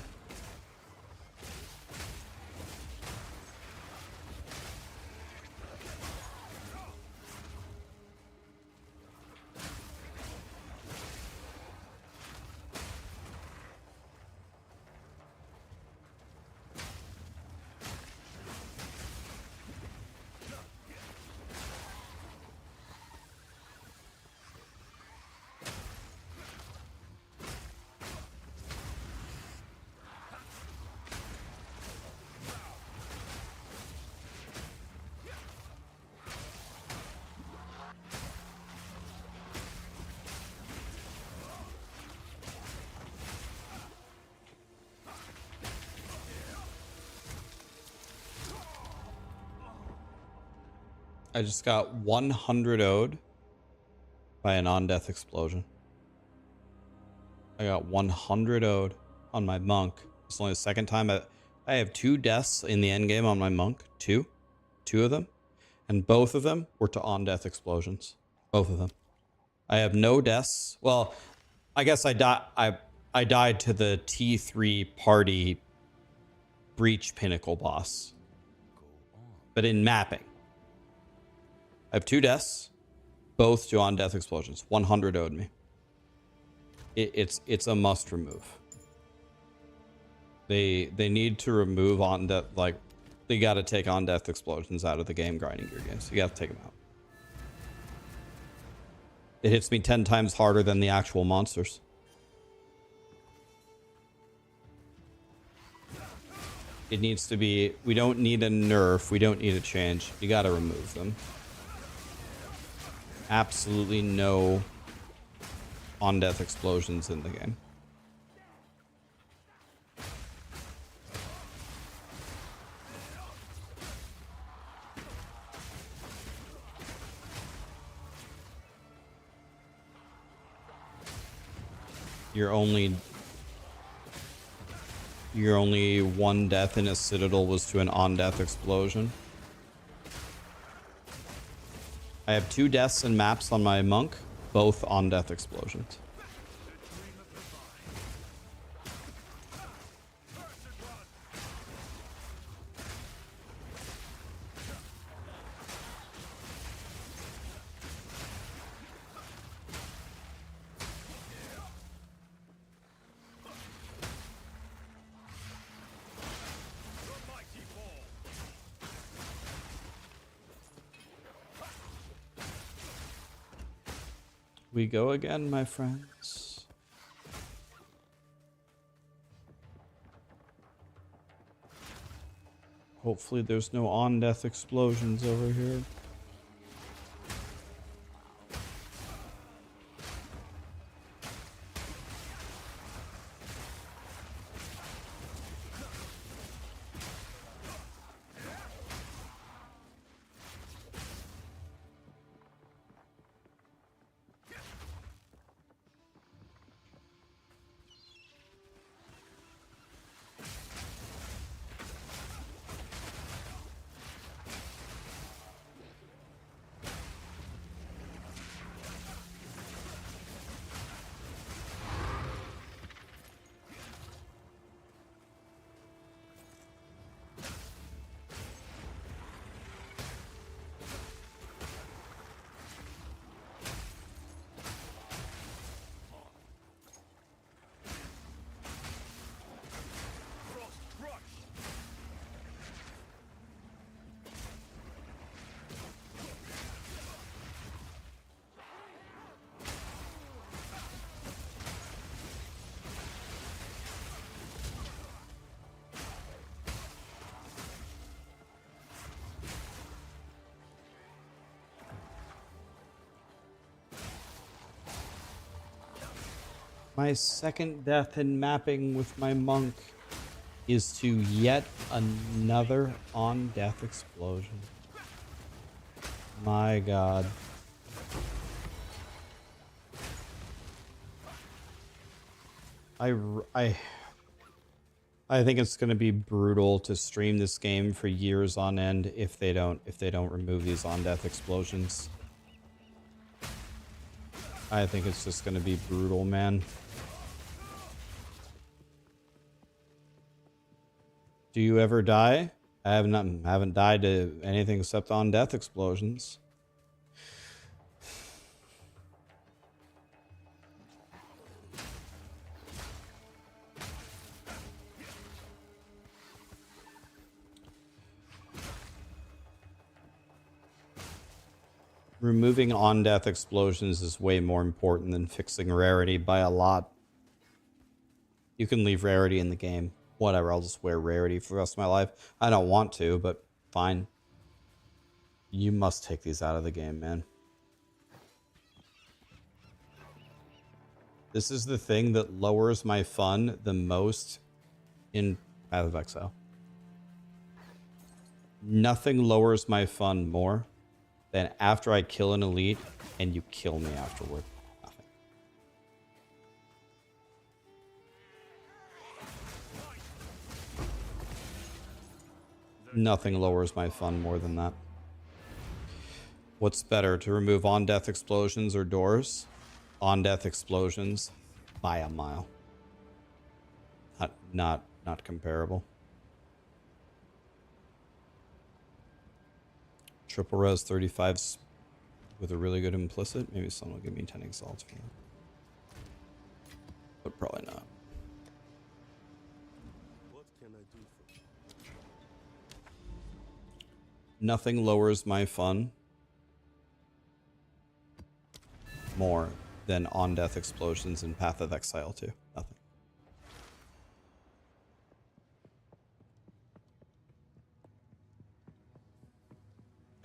I just got 100 owed by an on-death explosion. I got 100 owed on my monk. It's only the second time I have 2 deaths in the endgame on my monk. Two of them. And both of them were to on-death explosions. Both of them. I have no deaths. Well, I guess I died to the T3 party breach Pinnacle boss. But in mapping. I have 2 deaths, both to on-death explosions. 100 owed me. It's a must remove. They need to remove on-death, like, they got to take on-death explosions out of the game grinding gear games. You got to take them out. It hits me 10 times harder than the actual monsters. It needs to be, we don't need a nerf, we don't need a change. You got to remove them. Absolutely no on-death explosions in the game. Your only 1 death in a Citadel was to an on-death explosion. I have 2 deaths and maps on my monk, both on-death explosions. we go again, my friends. Hopefully there's no on-death explosions over here. My second death in mapping with my monk is to yet another on-death explosion. My god. I think it's going to be brutal to stream this game for years on end if they don't remove these on-death explosions. I think it's just going to be brutal, man. Do you ever die? I haven't died to anything except on death explosions. Removing on death explosions is way more important than fixing rarity by a lot. You can leave rarity in the game. Whatever, I'll just wear rarity for the rest of my life. I don't want to, but fine. You must take these out of the game, man. This is the thing that lowers my fun the most in Path of Exile. Nothing lowers my fun more than after I kill an elite and you kill me afterward. Nothing lowers my fun more than that. What's better, to remove on-death explosions or doors? On-death explosions by a mile. Not comparable. Triple res 35s with a really good implicit. Maybe someone will give me 10 exalts for that. But probably not. What can I do for you? Nothing lowers my fun more than on-death explosions in Path of Exile 2. Nothing.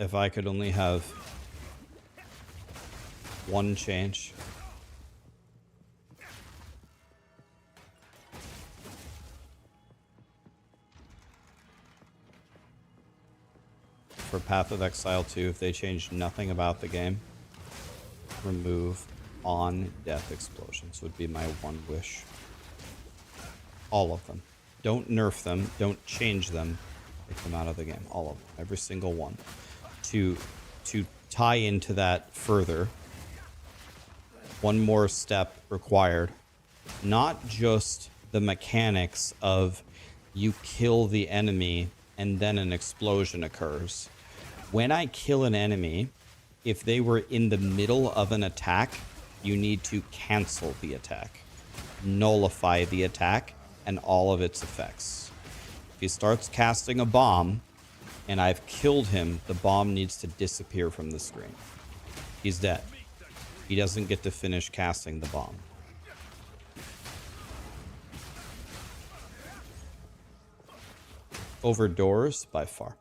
If I could only have one change. For Path of Exile 2, if they change nothing about the game, remove on-death explosions would be my one wish. All of them. Don't nerf them. Don't change them. Take them out of the game. All of them. Every single one. To tie into that further, one more step required. Not just the mechanics of you kill the enemy and then an explosion occurs. When I kill an enemy, if they were in the middle of an attack, you need to cancel the attack, nullify the attack and all of its effects. If he starts casting a bomb and I've killed him, the bomb needs to disappear from the screen. He's dead. he doesn't get to finish casting the bomb. Over doors, by far.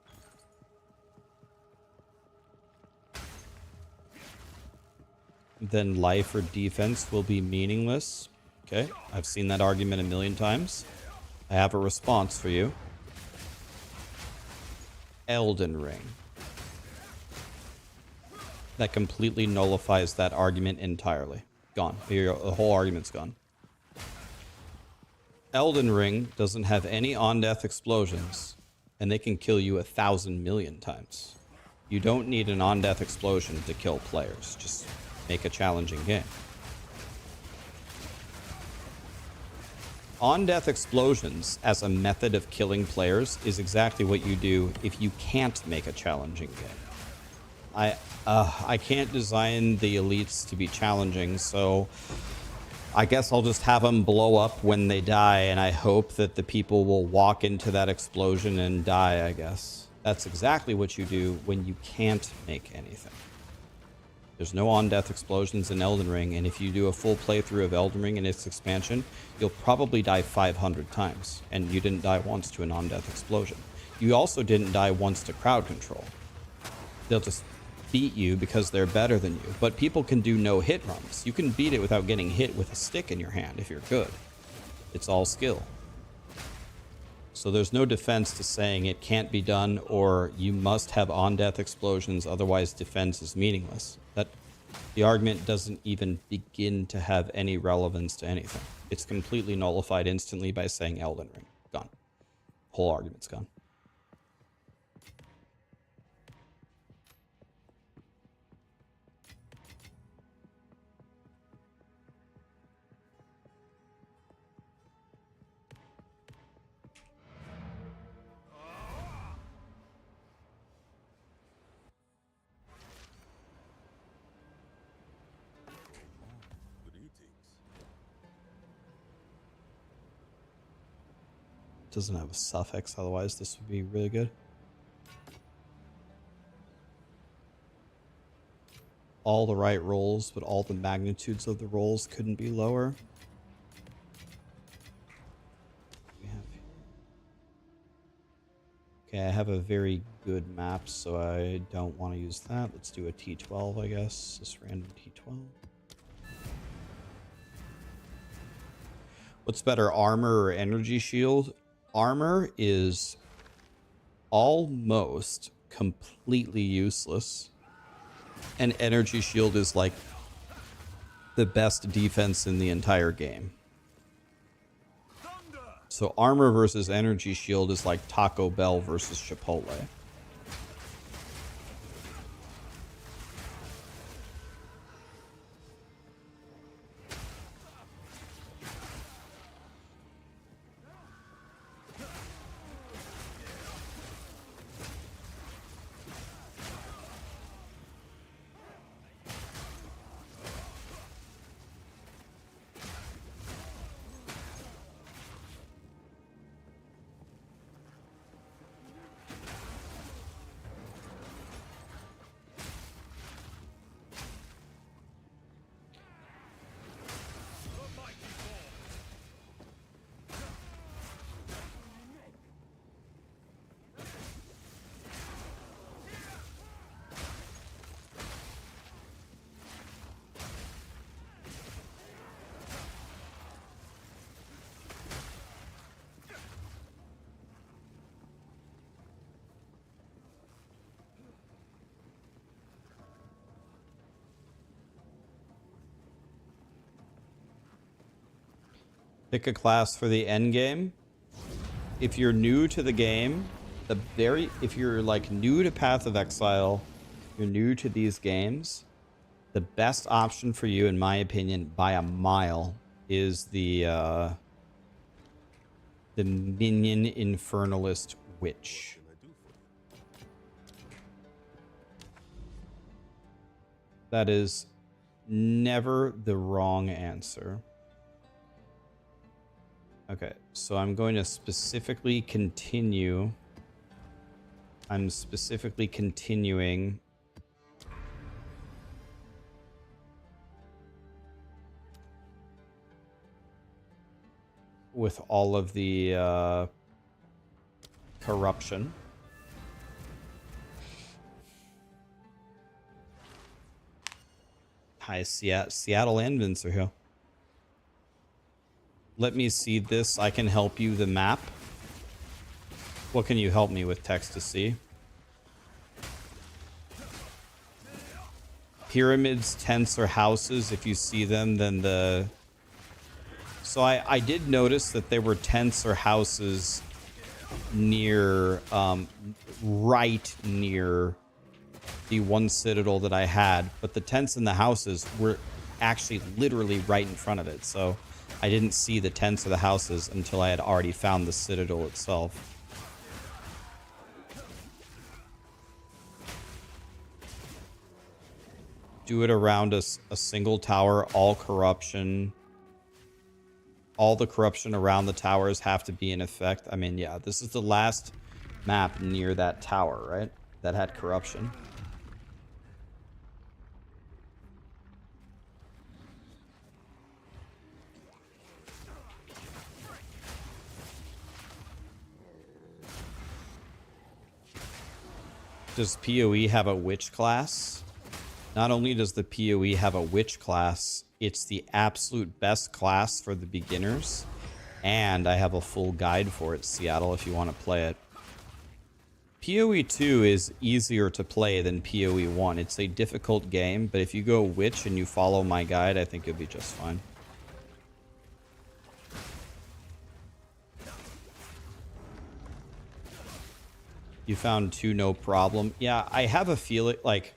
Then life or defense will be meaningless. Okay, I've seen that argument a million times. I have a response for you. Elden Ring. That completely nullifies that argument entirely. Gone. The whole argument's gone. Elden Ring doesn't have any on-death explosions, and they can kill you 1,000,000,000 times. You don't need an on-death explosion to kill players. Just make a challenging game. On-death explosions as a method of killing players is exactly what you do if you can't make a challenging game. I can't design the elites to be challenging, so I guess I'll just have them blow up when they die, and I hope that the people will walk into that explosion and die, I guess. That's exactly what you do when you can't make anything. There's no on-death explosions in Elden Ring, and if you do a full playthrough of Elden Ring and its expansion, you'll probably die 500 times, and you didn't die once to an on-death explosion. You also didn't die once to crowd control. They'll just beat you because they're better than you, but people can do no-hit runs. You can beat it without getting hit with a stick in your hand if you're good. It's all skill. So there's no defense to saying it can't be done or you must have on-death explosions, otherwise defense is meaningless. The argument doesn't even begin to have any relevance to anything. It's completely nullified instantly by saying Elden Ring. Gone. Whole argument's gone. Doesn't have a suffix, otherwise this would be really good. All the right rolls, but all the magnitudes of the rolls couldn't be lower. Okay, I have a very good map, so I don't want to use that. Let's do a T12, I guess. Just random T12. What's better, armor or energy shield? Armor is almost completely useless. And energy shield is like the best defense in the entire game. So armor versus energy shield is like Taco Bell versus Chipotle. Pick a class for the end game. If you're new to the game, if you're like new to Path of Exile, you're new to these games, the best option for you, in my opinion, by a mile, is the Minion Infernalist Witch. That is never the wrong answer. Okay, so I'm going to specifically continue. I'm specifically continuing with all of the corruption. Hi, Seattle and Vince are here. Let me see this. I can help you the map. What can you help me with, text to see? Pyramids, tents, or houses. If you see them, then the... So I did notice that there were tents or houses near, right near the one citadel that I had, but the tents and the houses were actually literally right in front of it, so I didn't see the tents or the houses until I had already found the citadel itself. Do it around a single tower, all corruption. All the corruption around the towers have to be in effect. I mean, yeah, this is the last map near that tower, right? That had corruption. Does PoE have a witch class? Not only does the PoE have a witch class, it's the absolute best class for the beginners. And I have a full guide for it, Seattle, if you want to play it. PoE2 is easier to play than PoE1. It's a difficult game, but if you go witch and you follow my guide, I think you'll be just fine. You found 2, no problem. Yeah, I have a feeling like...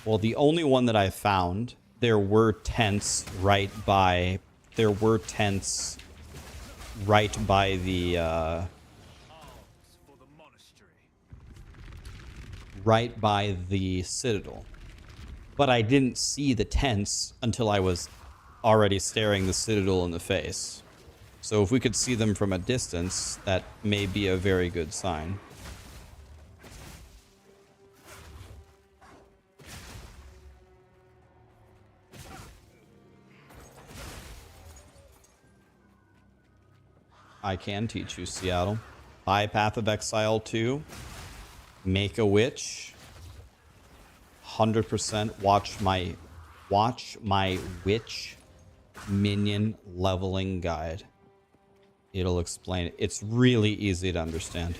Well, the only one that I found, there were tents right by... There were tents right by the... right by the citadel. But I didn't see the tents until I was already staring the citadel in the face. So if we could see them from a distance, that may be a very good sign. I can teach you, Seattle. High Path of Exile 2. Make a witch. 100% watch my witch minion leveling guide. It'll explain it. It's really easy to understand.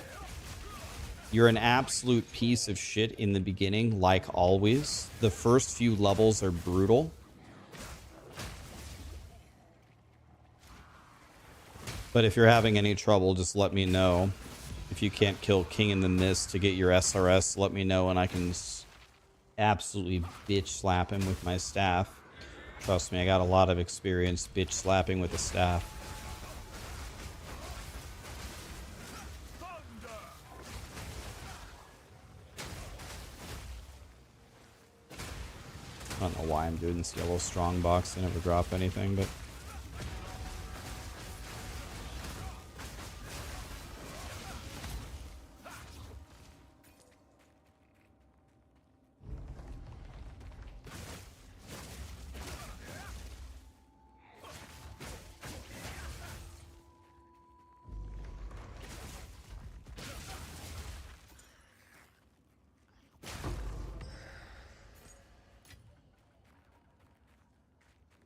You're an absolute piece of shit in the beginning, like always. The first few levels are brutal. But if you're having any trouble, just let me know. If you can't kill King in the Mist to get your SRS, let me know and I can absolutely bitch slap him with my staff. Trust me, I got a lot of experience bitch slapping with a staff. I don't know why I'm doing this yellow strong box. I never drop anything, but...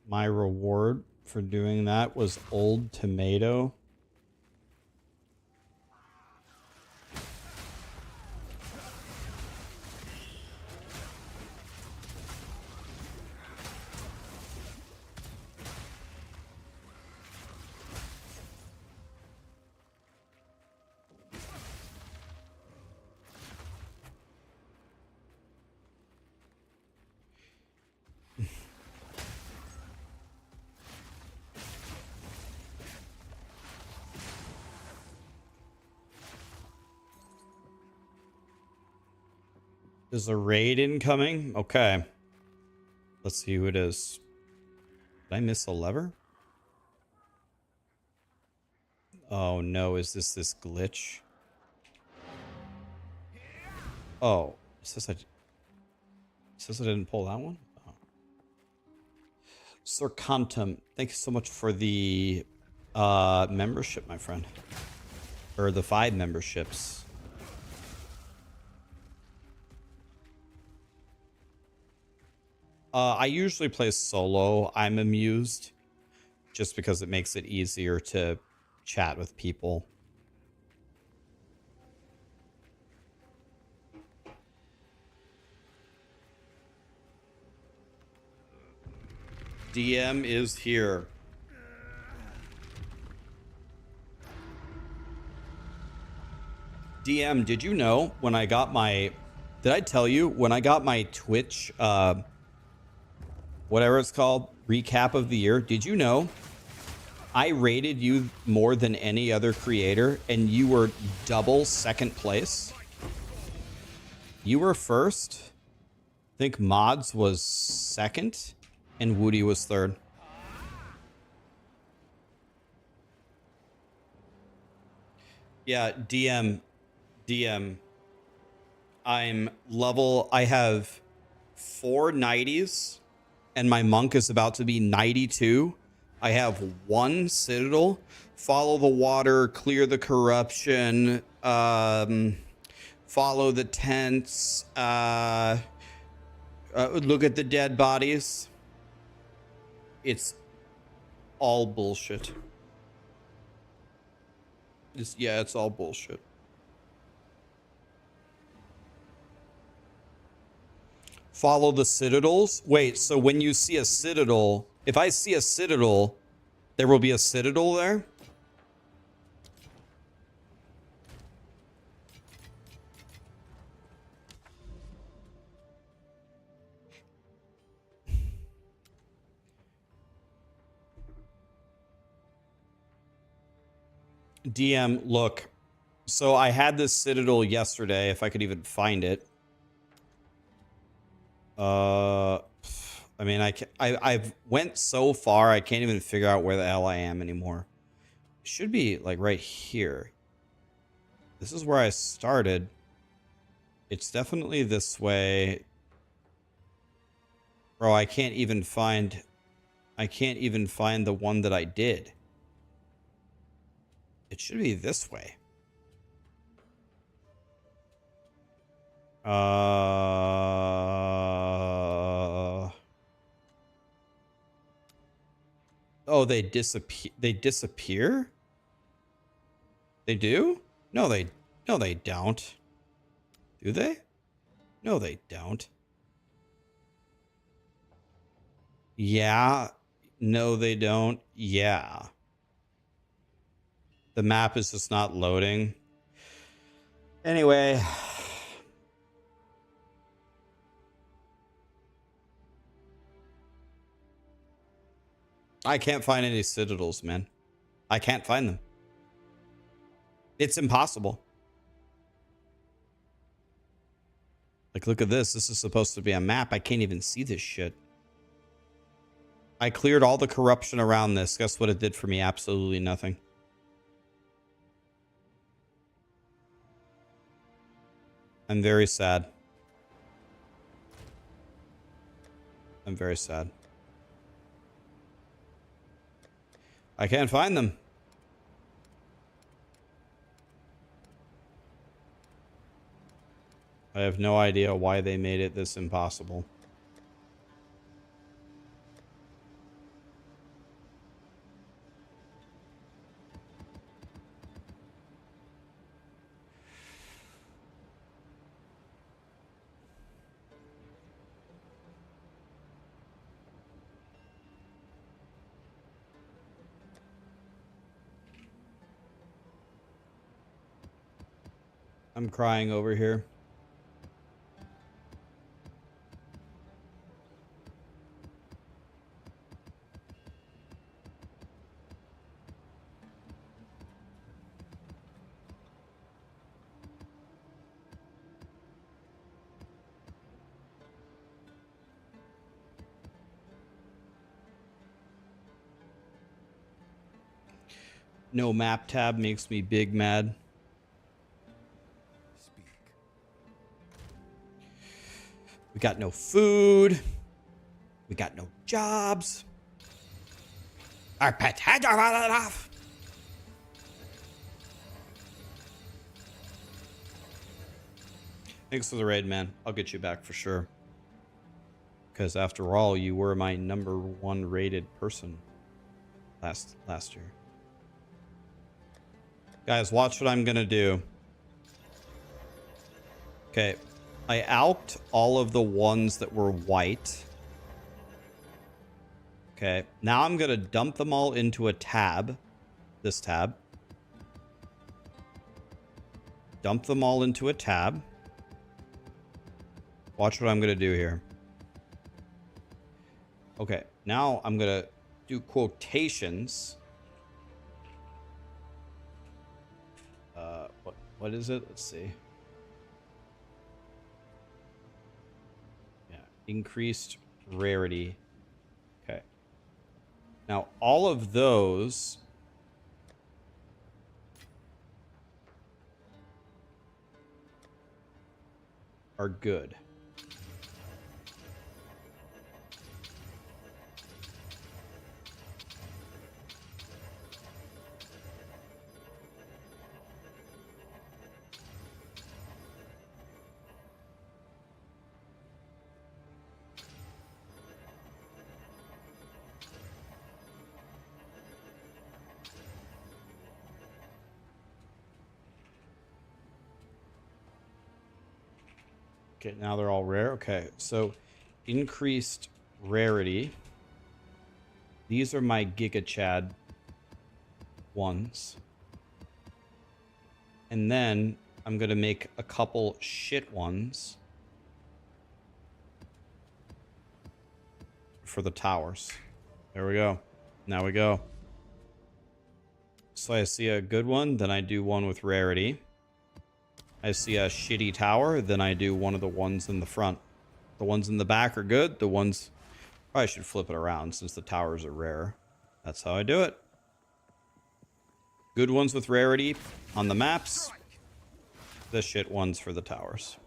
My reward for doing that was old tomato. Is a raid incoming? Okay. Let's see who it is. Did I miss a lever? Oh no, is this glitch? Oh, it says I didn't pull that one? Oh. Circantum, thank you so much for the Membership, my friend. Or the 5 memberships. I usually play solo. I'm amused just because it makes it easier to chat with people. DM is here. DM, did you know when I got my... Did I tell you when I got my Twitch, whatever it's called, recap of the year? Did you know I rated you more than any other creator and you were double second place? You were first. I think Mods was second and Woody was third. Yeah, DM. I'm level, I have 4 90s and my monk is about to be 92. I have 1 Citadel, follow the water, clear the corruption, follow the tents, look at the dead bodies. It's all bullshit. It's all bullshit. Follow the citadels. Wait, so when you see a citadel, if I see a citadel, there will be a citadel there? DM, look. So I had this citadel yesterday, if I could even find it. I mean, I've went so far, I can't even figure out where the hell I am anymore. It should be like right here. This is where I started. It's definitely this way. Bro, I can't even find the one that I did. It should be this way. Oh, they disappear. They disappear? They do? No, they don't. Do they? No, they don't. Yeah. No, they don't. Yeah. The map is just not loading. Anyway. I can't find any citadels, man. I can't find them. It's impossible. Like, look at this. This is supposed to be a map. I can't even see this shit. I cleared all the corruption around this. Guess what it did for me? Absolutely nothing. I'm very sad. I'm very sad. I can't find them. I have no idea why they made it this impossible. I'm crying over here. No map tab makes me big mad. We got no food. We got no jobs. Our pets had to run it off. Thanks for the raid, man. I'll get you back for sure. Because after all, you were my #1 rated person last year. Guys, watch what I'm gonna do. Okay, I alked all of the ones that were white. Okay, now I'm gonna dump them all into a tab. This tab. Dump them all into a tab. Watch what I'm gonna do here. Okay, now I'm gonna do quotations. What is it? Let's see. Yeah, increased rarity. Okay. Now all of those are good. Okay, now they're all rare. Okay, so increased rarity. These are my Giga Chad ones. And then I'm going to make a couple shit ones for the towers. There we go. Now we go. So I see a good one, then I do one with rarity. I see a shitty tower, then I do one of the ones in the front. The ones in the back are good. The ones... Probably should flip it around since the towers are rare. That's how I do it. Good ones with rarity on the maps. The shit ones for the towers.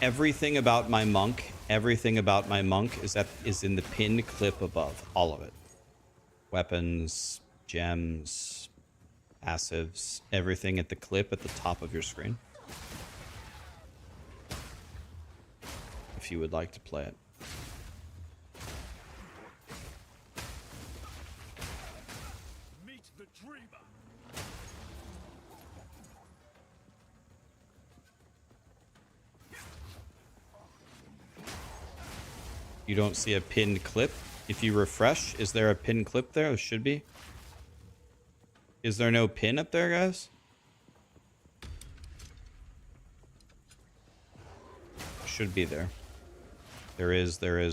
Everything about my monk is in the pinned clip above. All of it. Weapons, gems, passives, everything at the clip at the top of your screen. If you would like to play it. Meet the dreamer. You don't see a pinned clip. If you refresh, is there a pinned clip there? There should be. Is there no pin up there, guys? Should be there. There is. Okay.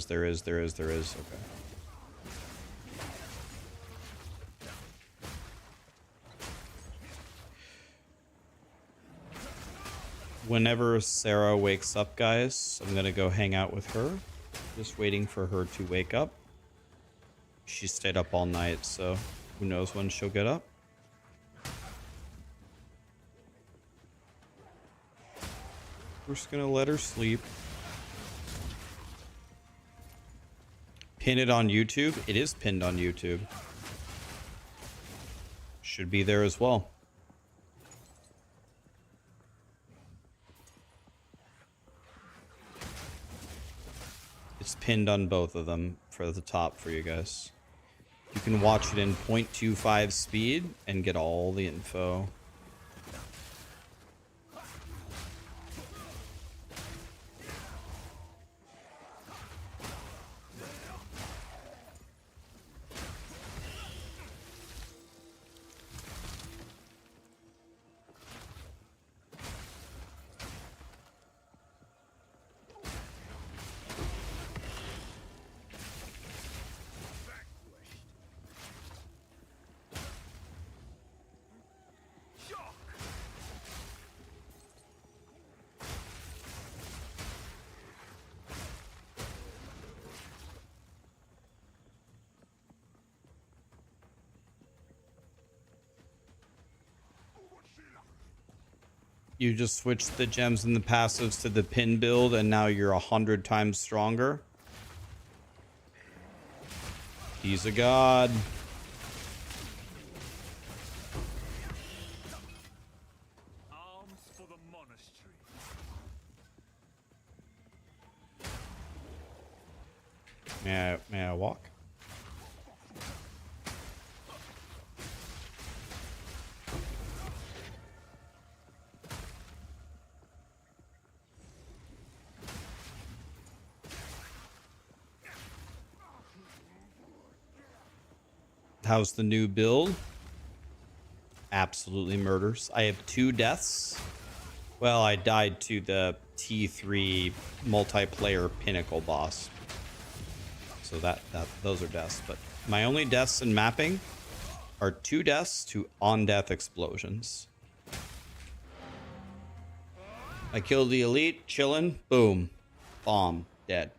Whenever Sarah wakes up, guys, I'm gonna go hang out with her. Just waiting for her to wake up. She stayed up all night, so who knows when she'll get up. We're just gonna let her sleep. Pin it on YouTube. It is pinned on YouTube. Should be there as well. It's pinned on both of them for the top for you guys. You can watch it in 0.25 speed and get all the info. You just switched the gems and the passives to the pin build, and now you're 100 times stronger. He's a god. Arms for the monastery. May I walk? How's the new build? Absolutely murders. I have 2 deaths. Well, I died to the T3 multiplayer Pinnacle boss. So those are deaths. But my only deaths in mapping are 2 deaths to on-death explosions. I killed the elite, chillin', boom, bomb, dead.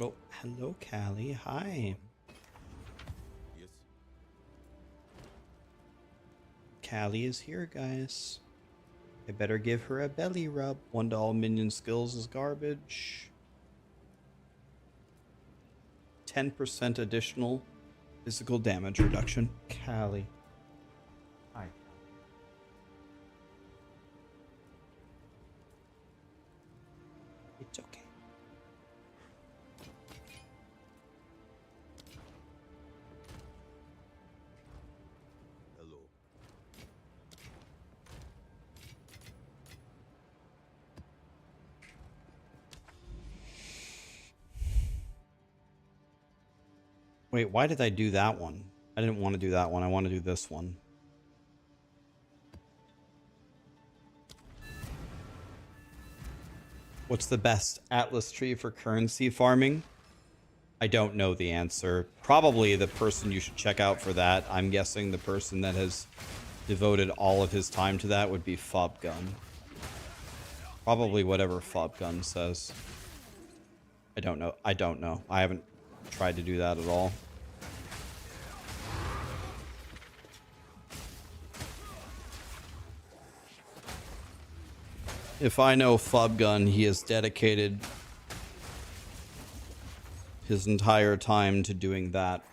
Oh, hello, Callie. Hi. Yes. Callie is here, guys. I better give her a belly rub. 1 to all minion skills is garbage. 10% additional physical damage reduction. Callie. Hi. It's okay. Hello. Wait, why did I do that one? I didn't want to do that one. I want to do this one. What's the best Atlas tree for currency farming? I don't know the answer. Probably the person you should check out for that. I'm guessing the person that has devoted all of his time to that would be Fobgun. Probably whatever Fobgun says. I don't know. I don't know. I haven't tried to do that at all. If I know Fobgun, he has dedicated his entire time to doing that.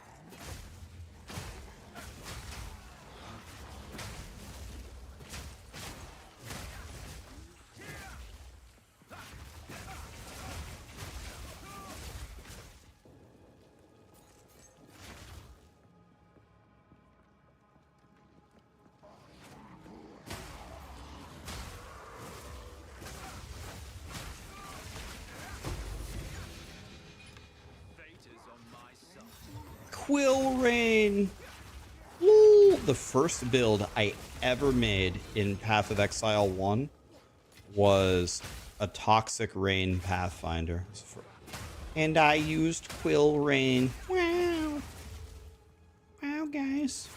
Quill Rain. Woo! The first build I ever made in Path of Exile 1 was a Toxic Rain Pathfinder. And I used Quill Rain. Wow. Wow, guys.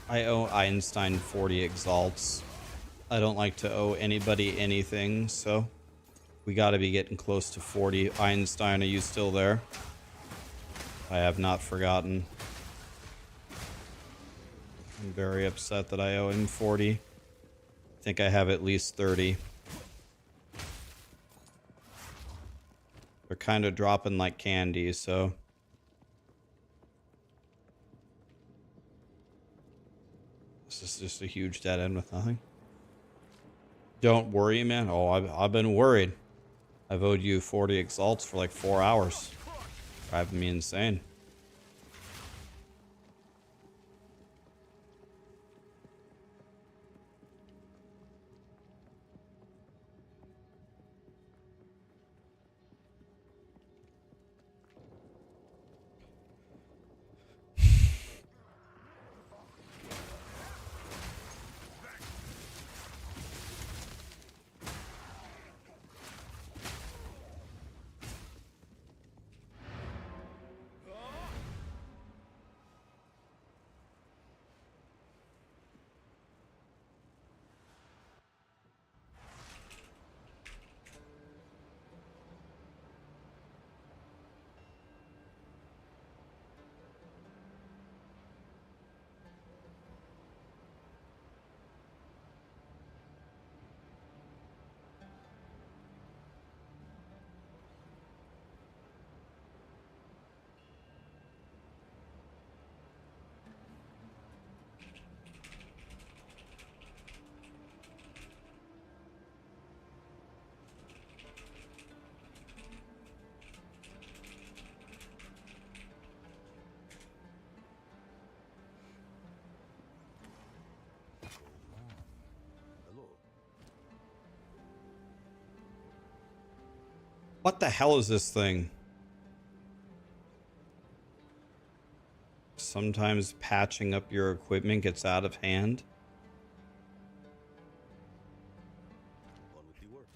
I owe Einstein 40 exalts. I don't like to owe anybody anything, so we gotta be getting close to 40. Einstein, are you still there? I have not forgotten. I'm very upset that I owe him 40. I think I have at least 30. They're kind of dropping like candy, so... This is just a huge dead end with nothing. Don't worry, man. Oh, I've been worried. I've owed you 40 exalts for like 4 hours. Driving me insane. What the hell is this thing? Sometimes patching up your equipment gets out of hand. Quality work.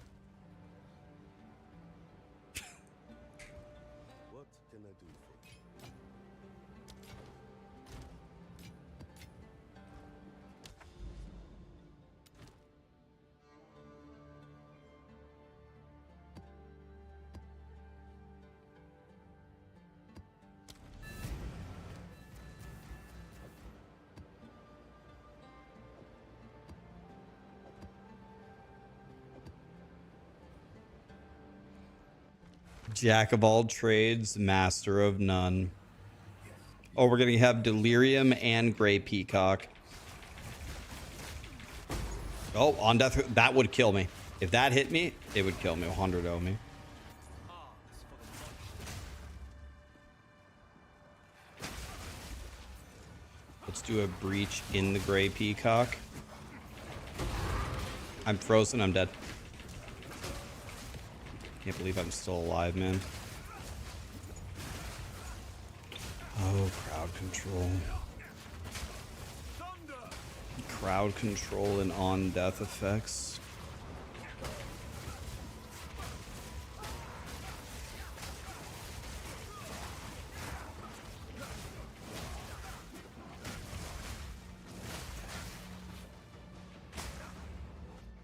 What can I do for you? Jack of all trades, master of none. Oh, we're gonna have Delirium and Gray Peacock. Oh, on death, that would kill me. If that hit me, it would kill me. 100 me. Let's do a breach in the Gray Peacock. I'm frozen. I'm dead. Can't believe I'm still alive, man. Oh, crowd control. Crowd control and on death effects.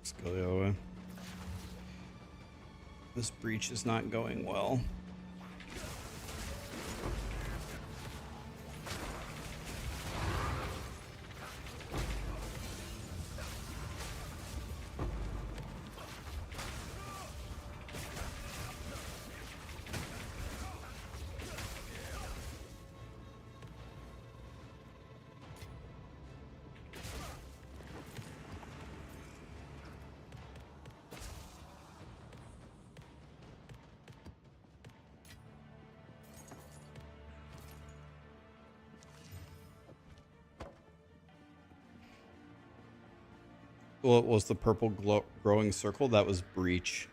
Let's go the other way. This breach is not going well. What was the purple growing circle? That was breach.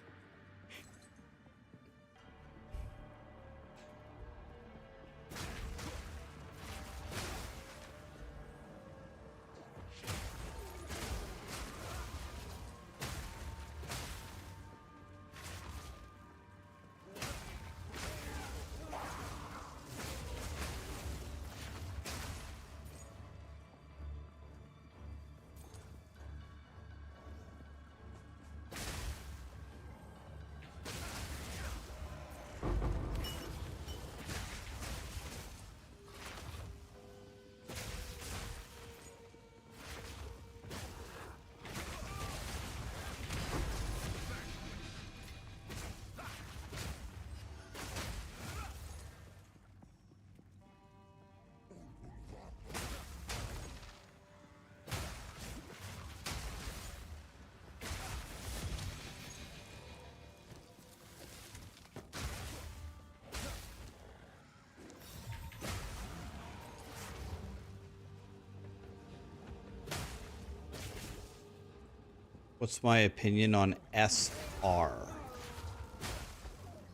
What's my opinion on SR?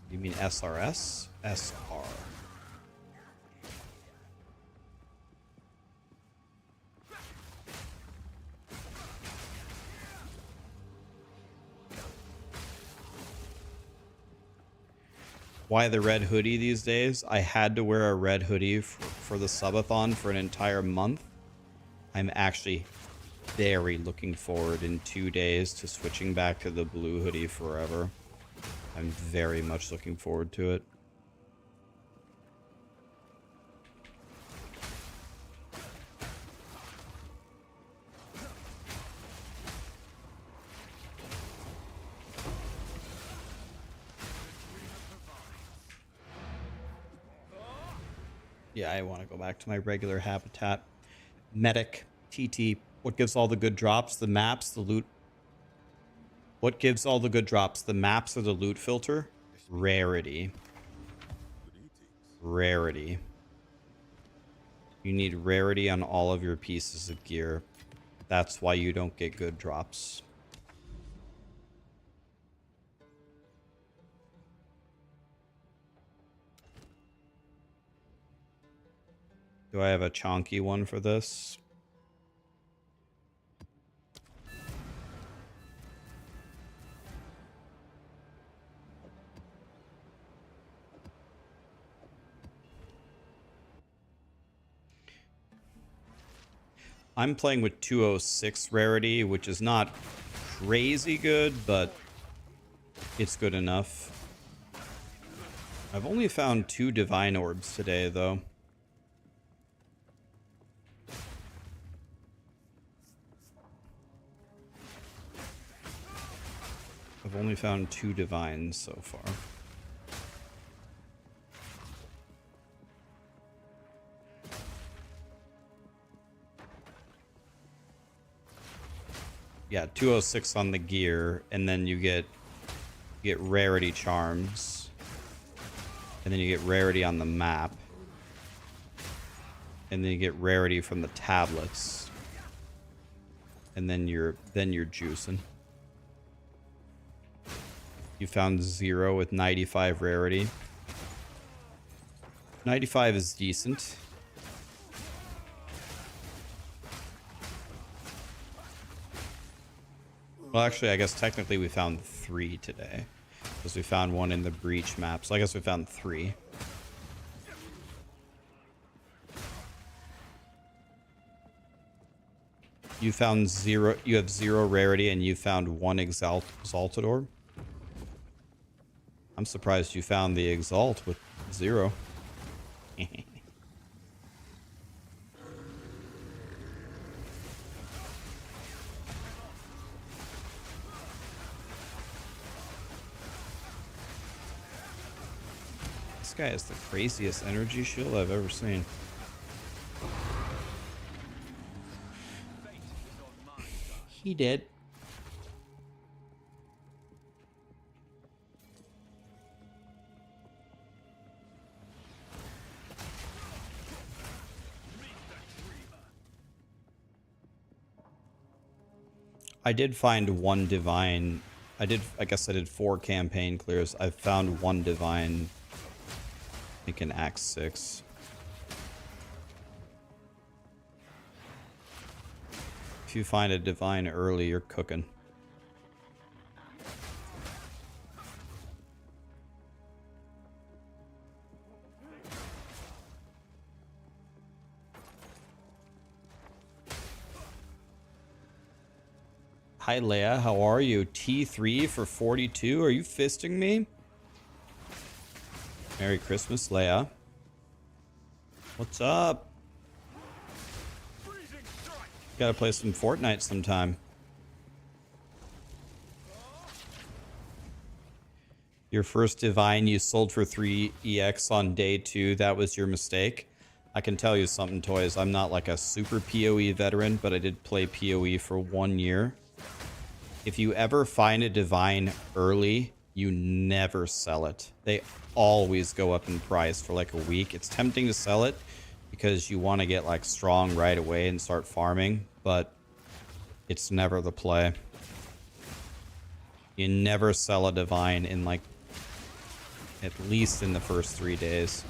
You mean SRS? SR. Why the red hoodie these days? I had to wear a red hoodie for the subathon for an entire month. I'm actually very looking forward in 2 days to switching back to the blue hoodie forever. I'm very much looking forward to it. Yeah, I want to go back to my regular habitat. Medic, TT. What gives all the good drops? The maps, the loot. What gives all the good drops? The maps or the loot filter? Rarity. Rarity. You need rarity on all of your pieces of gear. That's why you don't get good drops. Do I have a chonky one for this? I'm playing with 206 rarity, which is not crazy good, but it's good enough. I've only found 2 divine orbs today, though. I've only found 2 divines so far. Yeah, 206 on the gear, and then you get rarity charms. And then you get rarity on the map. And then you get rarity from the tablets. And then you're juicing. You found 0 with 95 rarity. 95 is decent. Well, actually, I guess technically we found 3 today. Because we found one in the breach map. So I guess we found 3. You found 0. You have 0 rarity and you found 1 exalted orb. I'm surprised you found the exalt with 0. This guy is the craziest energy shield I've ever seen. He did. I did find 1 divine. I guess I did 4 campaign clears. I found 1 divine. I think in Act 6. If you find a divine early, you're cooking. Hi Leia, how are you? T3 for 42. Are you fisting me? Merry Christmas, Leia. What's up? Gotta play some Fortnite sometime. Your first divine you sold for 3 EX on day 2. That was your mistake. I can tell you something, Toys. I'm not like a super PoE veteran, but I did play PoE for 1 year. If you ever find a divine early, you never sell it. They always go up in price for like a week. It's tempting to sell it because you want to get like strong right away and start farming, but it's never the play. You never sell a divine in like at least in the first 3 days.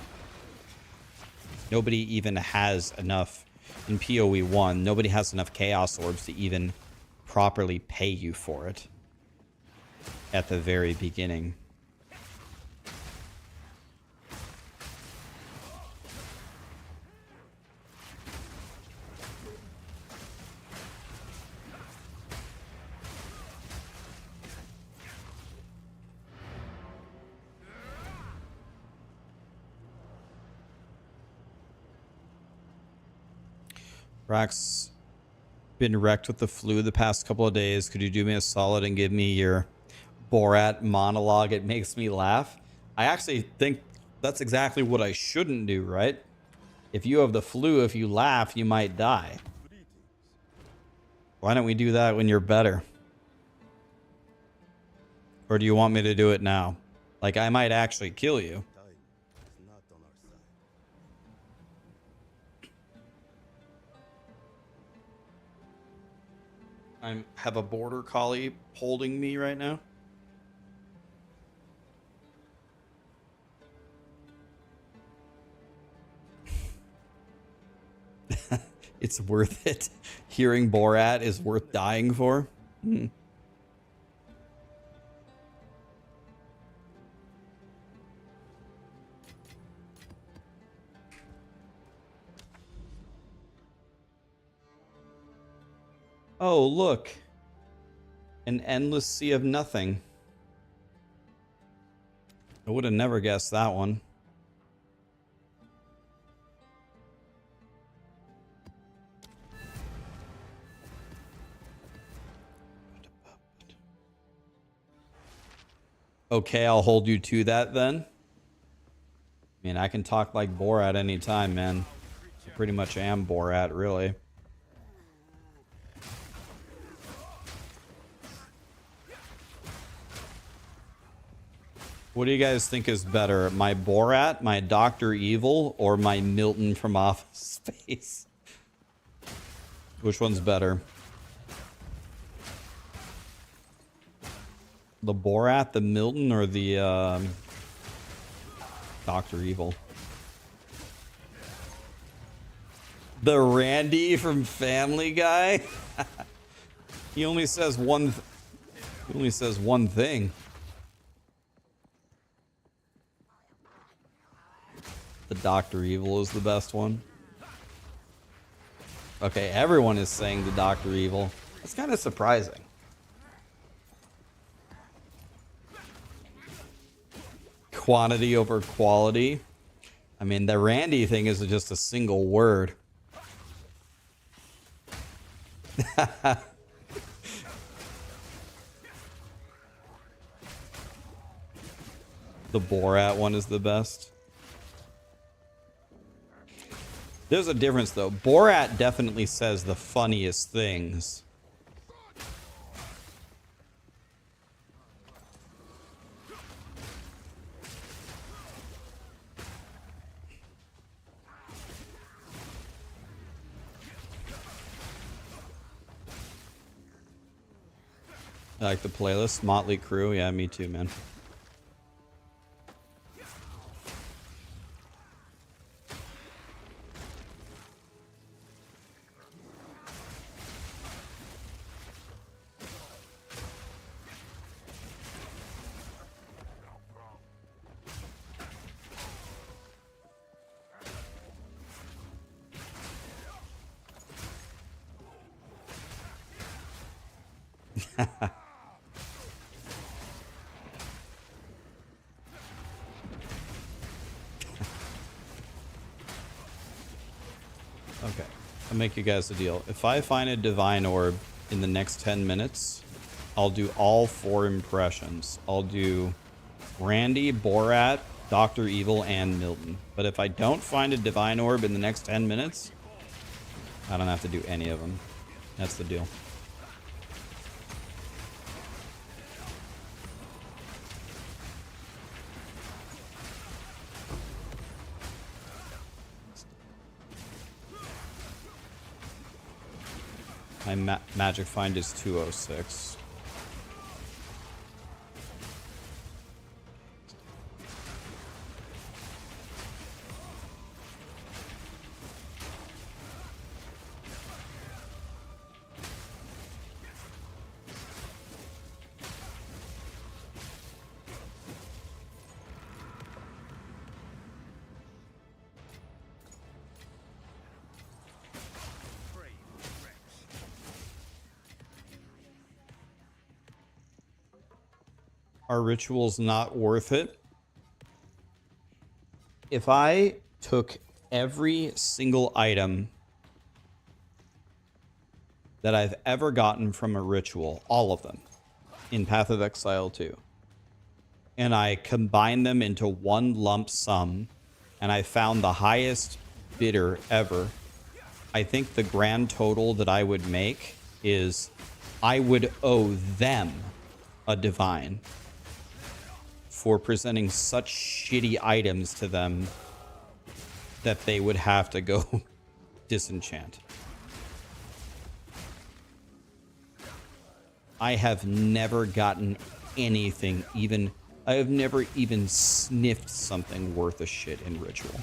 Nobody even has enough in PoE 1. Nobody has enough chaos orbs to even properly pay you for it at the very beginning. Rax, been wrecked with the flu the past couple of days. Could you do me a solid and give me your Borat monologue? It makes me laugh. I actually think that's exactly what I shouldn't do, right? If you have the flu, if you laugh, you might die. Why don't we do that when you're better? Or do you want me to do it now? Like, I might actually kill you. Time is not on our side. I have a border collie holding me right now. It's worth it. Hearing Borat is worth dying for. Oh, look. An endless sea of nothing. I would have never guessed that one. Okay, I'll hold you to that then. I mean, I can talk like Borat anytime, man. I pretty much am Borat, really. What do you guys think is better? My Borat, my Dr. Evil, or my Milton from Office Space? Which one's better? The Borat, the Milton, or the Dr. Evil? The Randy from Family Guy? He only says one thing. The Dr. Evil is the best one. Okay, everyone is saying the Dr. Evil. It's kind of surprising. Quantity over quality. I mean, the Randy thing is just a single word. The Borat one is the best. There's a difference, though. Borat definitely says the funniest things. I like the playlist. Motley Crue. Yeah, me too, man. Okay, I'll make you guys a deal. If I find a divine orb in the next 10 minutes, I'll do all 4 impressions. I'll do Randy, Borat, Dr. Evil, and Milton. But if I don't find a divine orb in the next 10 minutes, I don't have to do any of them. That's the deal. My magic find is 206. Are rituals not worth it? If I took every single item that I've ever gotten from a ritual, all of them, in Path of Exile 2, and I combined them into one lump sum, and I found the highest bidder ever, I think the grand total that I would make is I would owe them a divine for presenting such shitty items to them that they would have to go disenchant. I have never gotten anything, I have never even sniffed something worth a shit in ritual.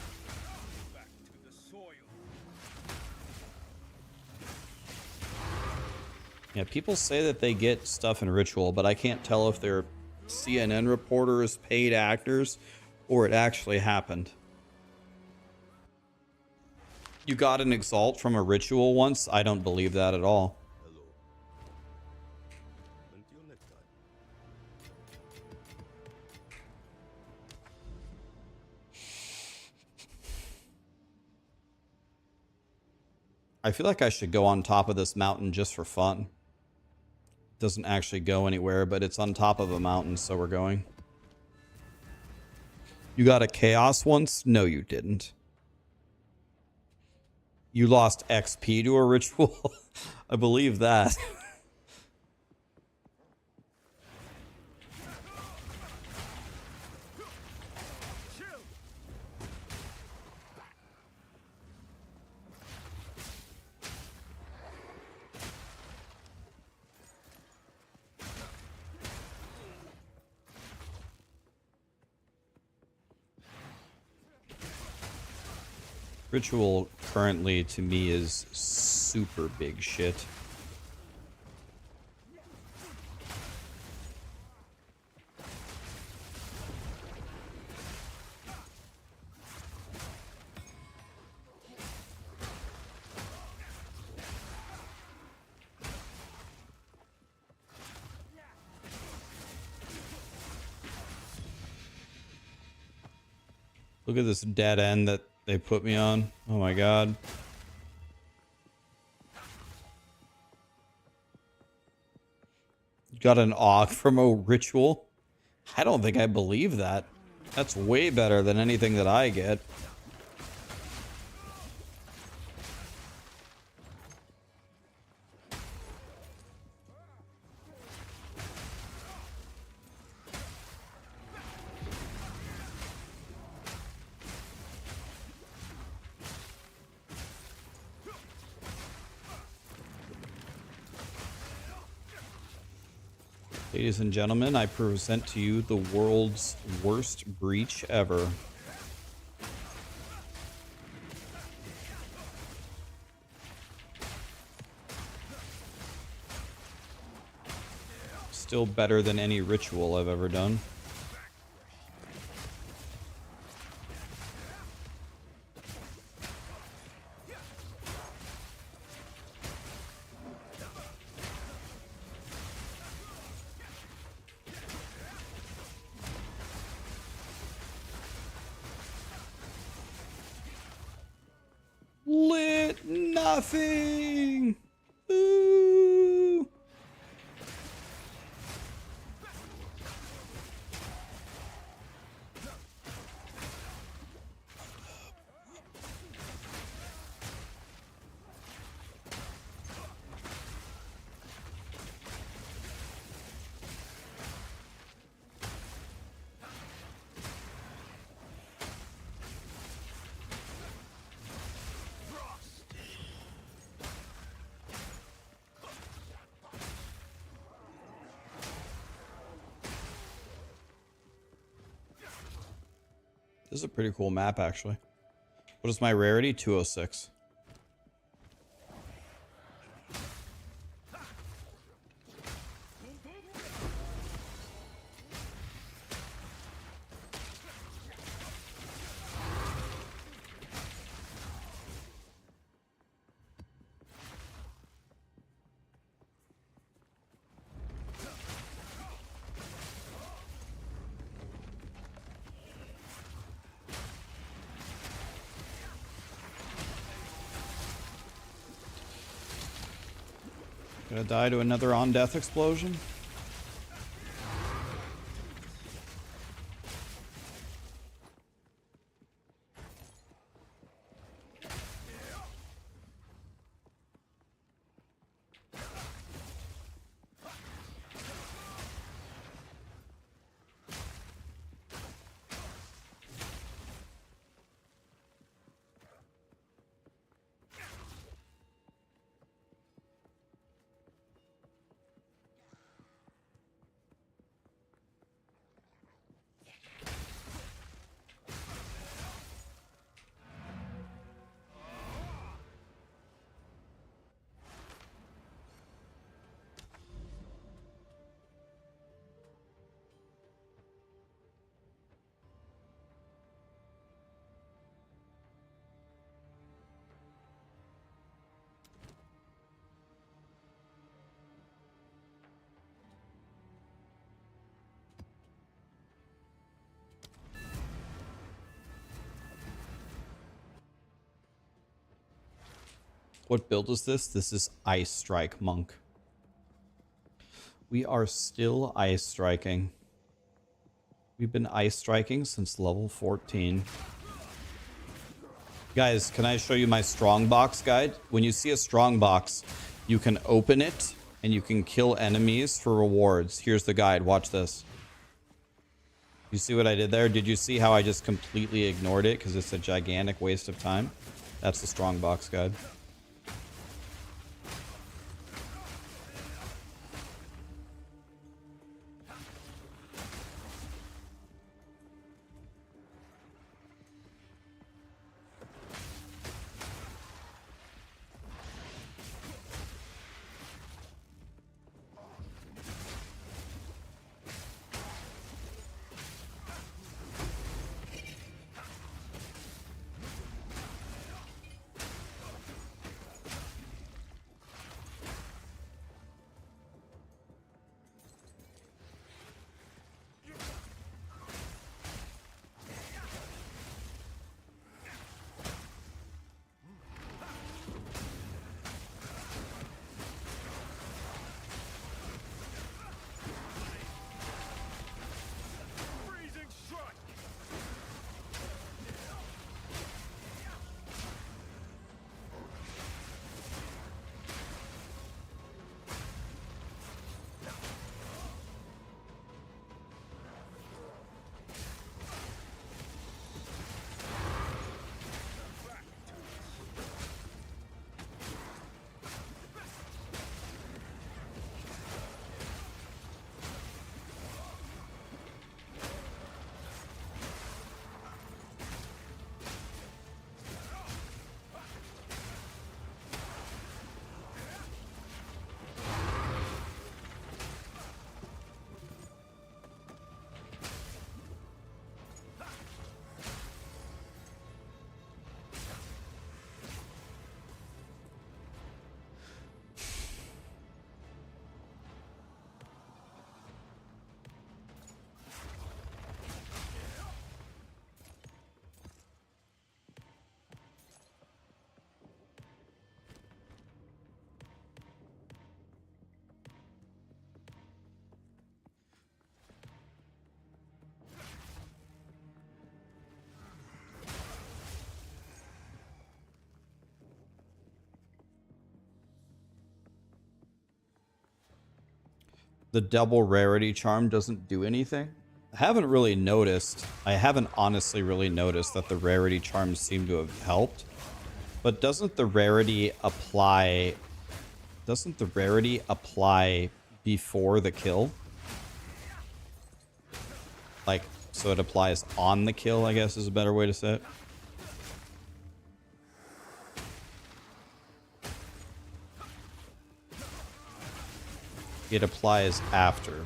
Yeah, people say that they get stuff in Ritual, but I can't tell if they're CNN reporters, paid actors, or it actually happened. You got an Exalt from a Ritual once? I don't believe that at all. Hello. Until next time. I feel like I should go on top of this mountain just for fun. Doesn't actually go anywhere, but it's on top of a mountain, so we're going. You got a Chaos once? No, you didn't. You lost XP to a Ritual? I believe that. Ritual currently to me is super big shit. Look at this dead end that they put me on. Oh my god. Got an AUG from a Ritual? I don't think I believe that. That's way better than anything that I get. Ladies and gentlemen, I present to you the world's worst breach ever. Still better than any Ritual I've ever done. Lit nothing. Ooh. This is a pretty cool map, actually. What is my rarity? 206. Gonna die to another on-death explosion? What build is this? This is Ice Strike Monk. We are still ice striking. We've been ice striking since level 14. Guys, can I show you my strong box guide? When you see a strong box, you can open it and you can kill enemies for rewards. Here's the guide. Watch this. You see what I did there? Did you see how I just completely ignored it because it's a gigantic waste of time? That's the strong box guide. Freezing strike. The double rarity charm doesn't do anything. I haven't really noticed. I haven't honestly really noticed that the rarity charms seem to have helped. But doesn't the rarity apply... Doesn't the rarity apply before the kill? Like, so it applies on the kill, I guess is a better way to say it. It applies after.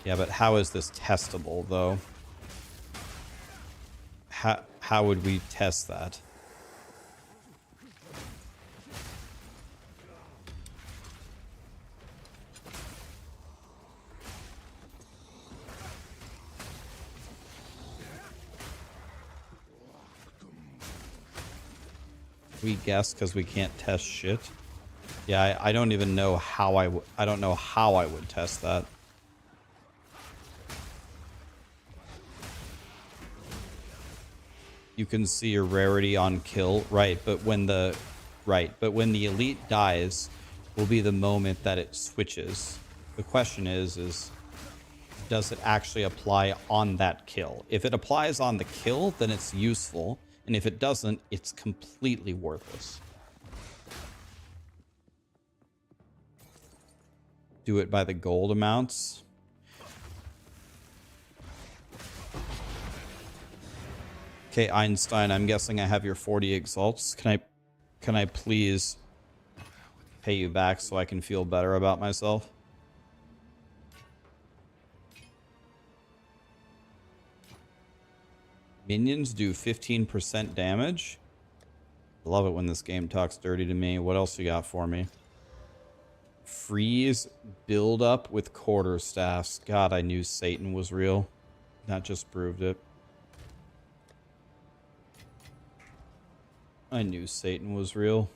Yeah, but how is this testable, though? How would we test that? We guess because we can't test shit. Yeah, I don't even know how I don't know how I would test that. You can see your rarity on kill, right? But when the elite dies, will be the moment that it switches. The question is does it actually apply on that kill? If it applies on the kill, then it's useful, and if it doesn't, it's completely worthless. Do it by the gold amounts. Okay, Einstein, I'm guessing I have your 40 exalts. Can I please pay you back so I can feel better about myself? Minions do 15% damage. I love it when this game talks dirty to me. What else you got for me? Freeze build up with quarterstaffs. God, I knew Satan was real. That just proved it. I knew Satan was real.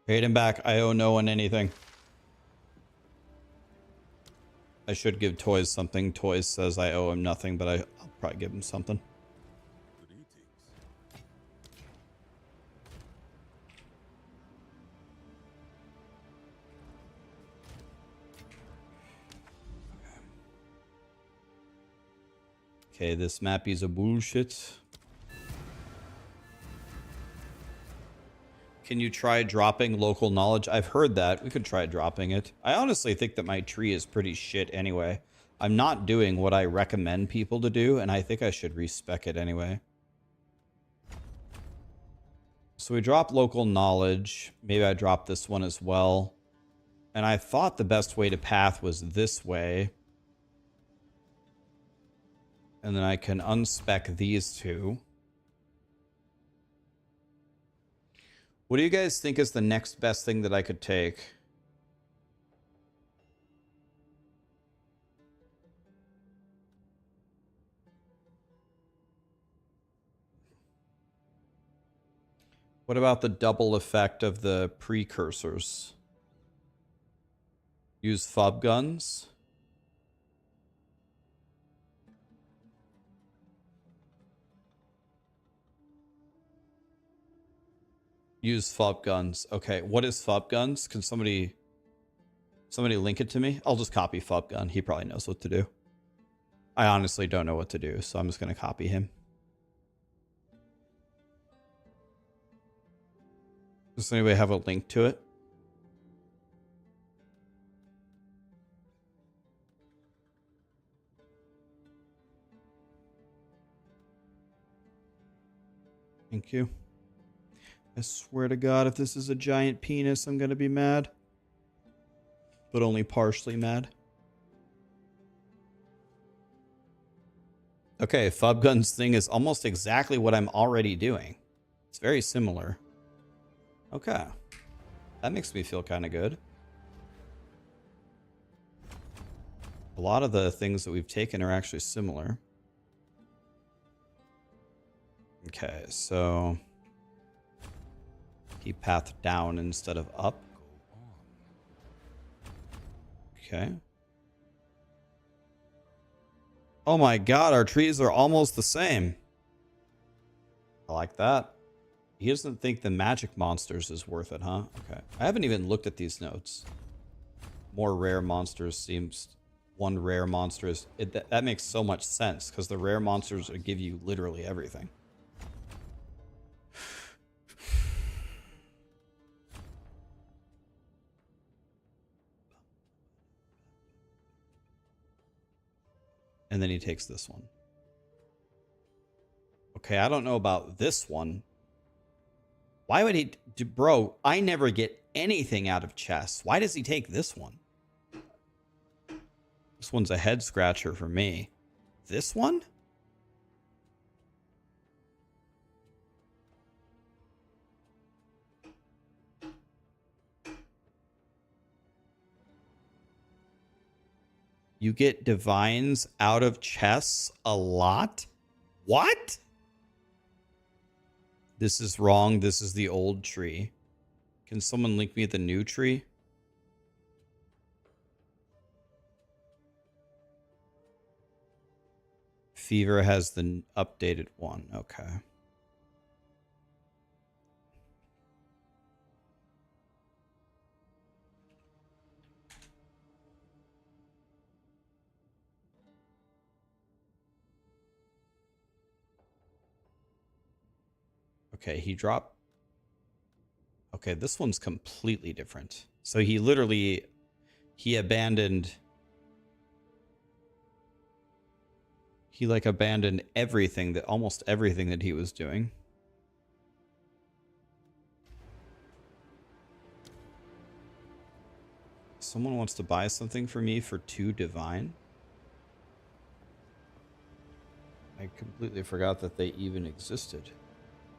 Paid him back. I owe no one anything. I should give Toys something. Toys says I owe him nothing, but I'll probably give him something. Greetings. Okay, this map is a bullshit. Can you try dropping local knowledge? I've heard that. We could try dropping it. I honestly think that my tree is pretty shit anyway. I'm not doing what I recommend people to do, and I think I should respec it anyway. So we drop local knowledge. Maybe I drop this one as well. And I thought the best way to path was this way. And then I can unspec these two. What do you guys think is the next best thing that I could take? What about the double effect of the precursors? Use fob guns? Use fob guns. Okay, what is fob guns? Can somebody link it to me? I'll just copy fob gun. He probably knows what to do. I honestly don't know what to do, so I'm just going to copy him. Does anybody have a link to it? Thank you. I swear to God, if this is a giant penis, I'm going to be mad. But only partially mad. Okay, fob guns thing is almost exactly what I'm already doing. It's very similar. Okay. That makes me feel kind of good. A lot of the things that we've taken are actually similar. Okay, so he pathed down instead of up. Okay. Oh my God, our trees are almost the same. I like that. He doesn't think the magic monsters is worth it, huh? Okay. I haven't even looked at these notes. More rare monsters seems... One rare monster is... that makes so much sense, because the rare monsters would give you literally everything. And then he takes this one. Okay, I don't know about this one. Why would he... Bro, I never get anything out of chests. Why does he take this one? This one's a head scratcher for me. This one? You get divines out of chests a lot? What? This is wrong. This is the old tree. Can someone link me the new tree? Fever has the updated one. Okay. Okay, he dropped. Okay, this one's completely different. So he literally, he abandoned He like abandoned everything that almost everything that he was doing. Someone wants to buy something for me for 2 divine. I completely forgot that they even existed.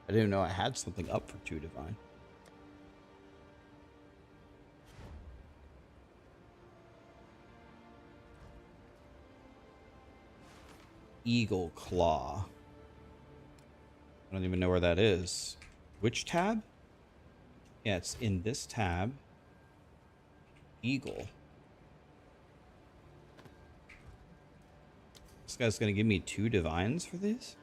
I didn't know I had something up for 2 divine. Eagle Claw. I don't even know where that is. Which tab? Yeah, it's in this tab. Eagle. This guy's gonna give me 2 divines for these?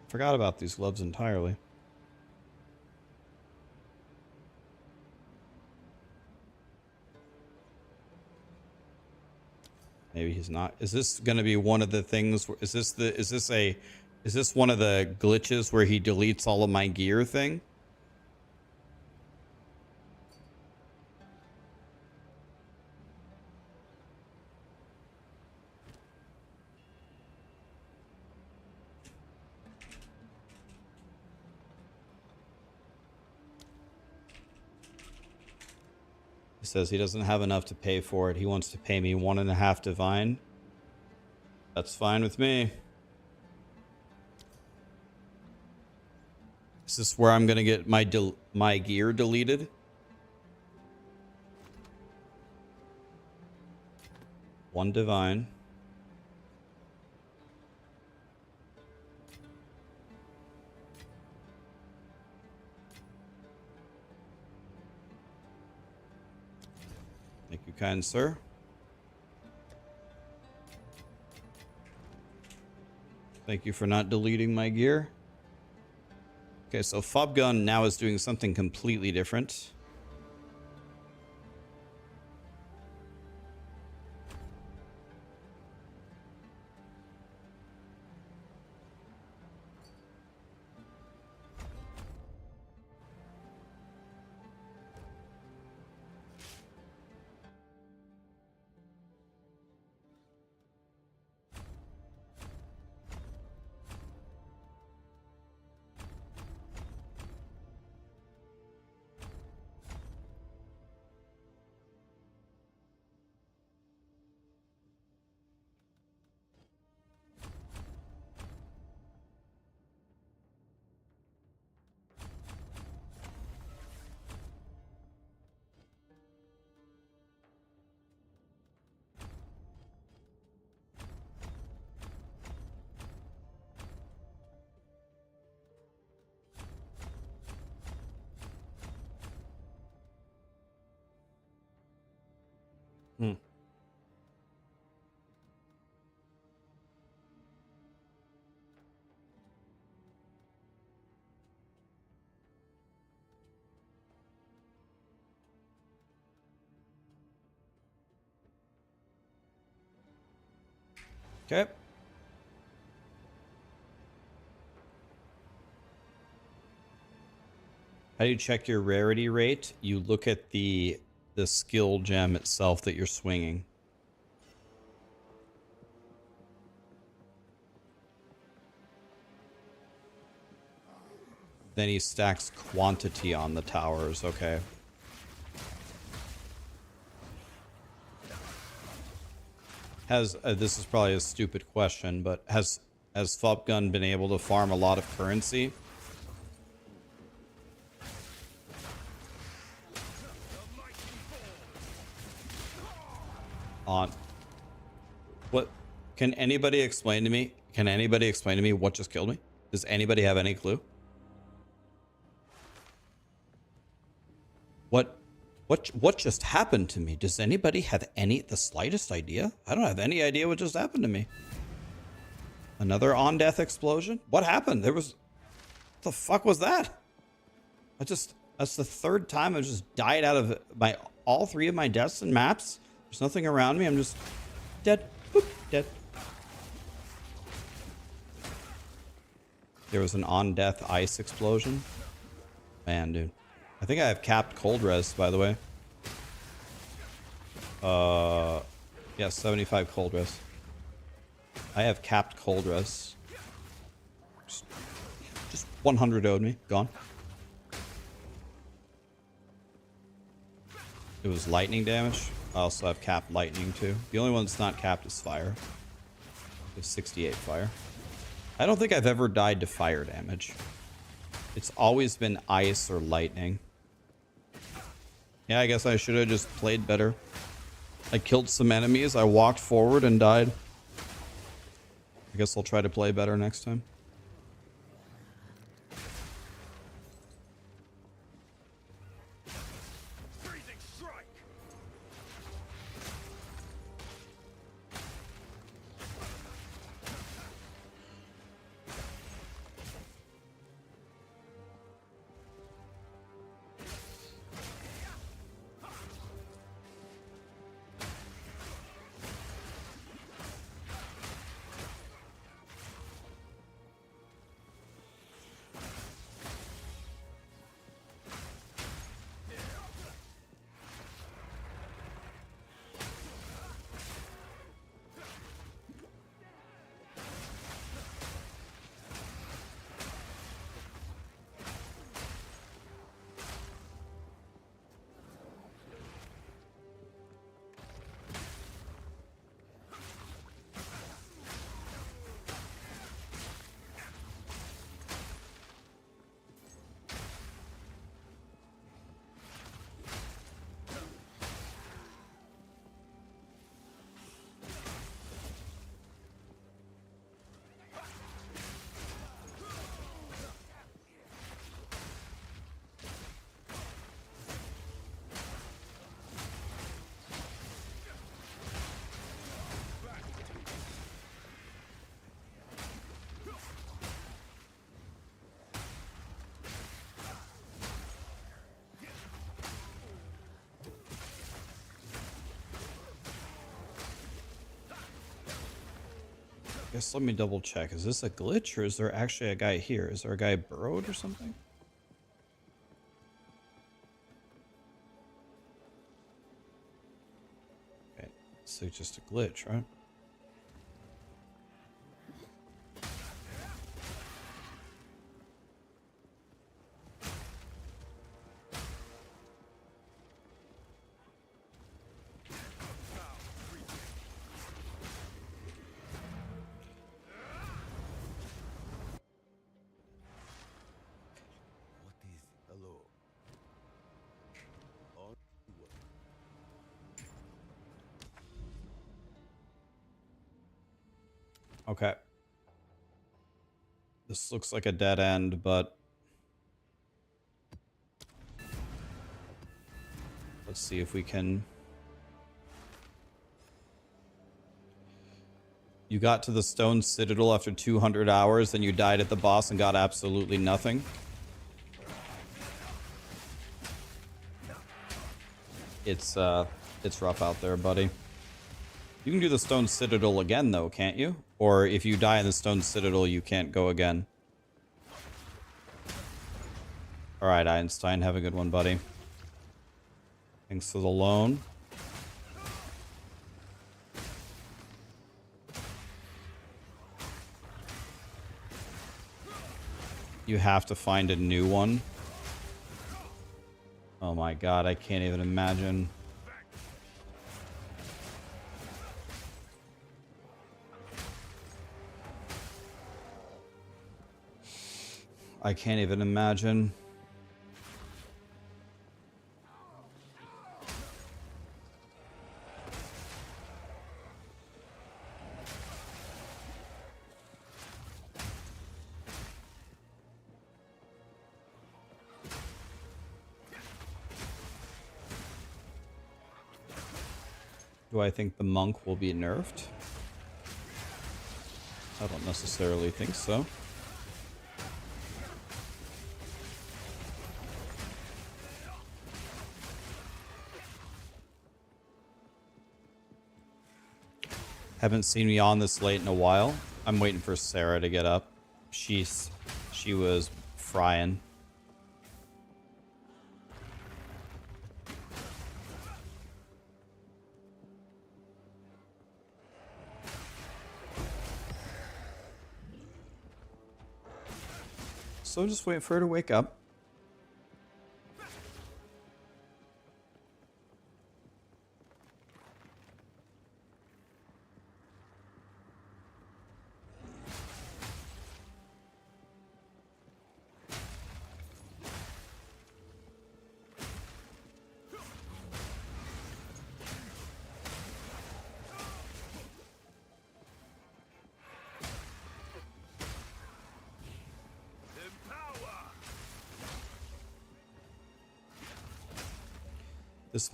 Forgot about these gloves entirely. Maybe he's not. Is this gonna be one of the things? Is this one of the glitches where he deletes all of my gear thing? He says he doesn't have enough to pay for it. He wants to pay me 1.5 divine. That's fine with me. Is this where I'm gonna get my gear deleted? One divine. Thank you, kind sir. Thank you for not deleting my gear. Okay, so Fob Gun now is doing something completely different. Hmm. Okay. How do you check your rarity rate? You look at the skill gem itself that you're swinging. Then he stacks quantity on the towers. Okay. Has this is probably a stupid question, but has Fopgun been able to farm a lot of currency? On what? Can anybody explain to me? Can anybody explain to me what just killed me? Does anybody have any clue? What just happened to me? Does anybody have the slightest idea? I don't have any idea what just happened to me. Another on-death explosion? What happened? What the fuck was that? That's the 3rd time I just died out of all 3 of my deaths and maps. There's nothing around me. I'm just dead. Boop, dead. There was an on-death ice explosion. Man, dude. I think I have capped cold res, by the way. Yeah, 75 cold rest. I have capped cold rest. Just 100 owed me. Gone. It was lightning damage. I also have capped lightning too. The only one that's not capped is fire. It's 68 fire. I don't think I've ever died to fire damage. It's always been ice or lightning. Yeah, I guess I should have just played better. I killed some enemies. I walked forward and died. I guess I'll try to play better next time. Freezing strike. Guess let me double check. Is this a glitch or is there actually a guy here? Is there a guy burrowed or something? Okay, so just a glitch, right? What is hello? On what? Okay. This looks like a dead end, but let's see if we can. You got to the Stone Citadel after 200 hours, then you died at the boss and got absolutely nothing. It's rough out there, buddy. You can do the Stone Citadel again, though, can't you? Or if you die in the Stone Citadel, you can't go again. Alright, Einstein, have a good one, buddy. Thanks for the loan. You have to find a new one. Oh my god, I can't even imagine. I can't even imagine. Do I think the monk will be nerfed? I don't necessarily think so. Haven't seen me on this late in a while. I'm waiting for Sarah to get up. She was frying. so just wait for her to wake up. This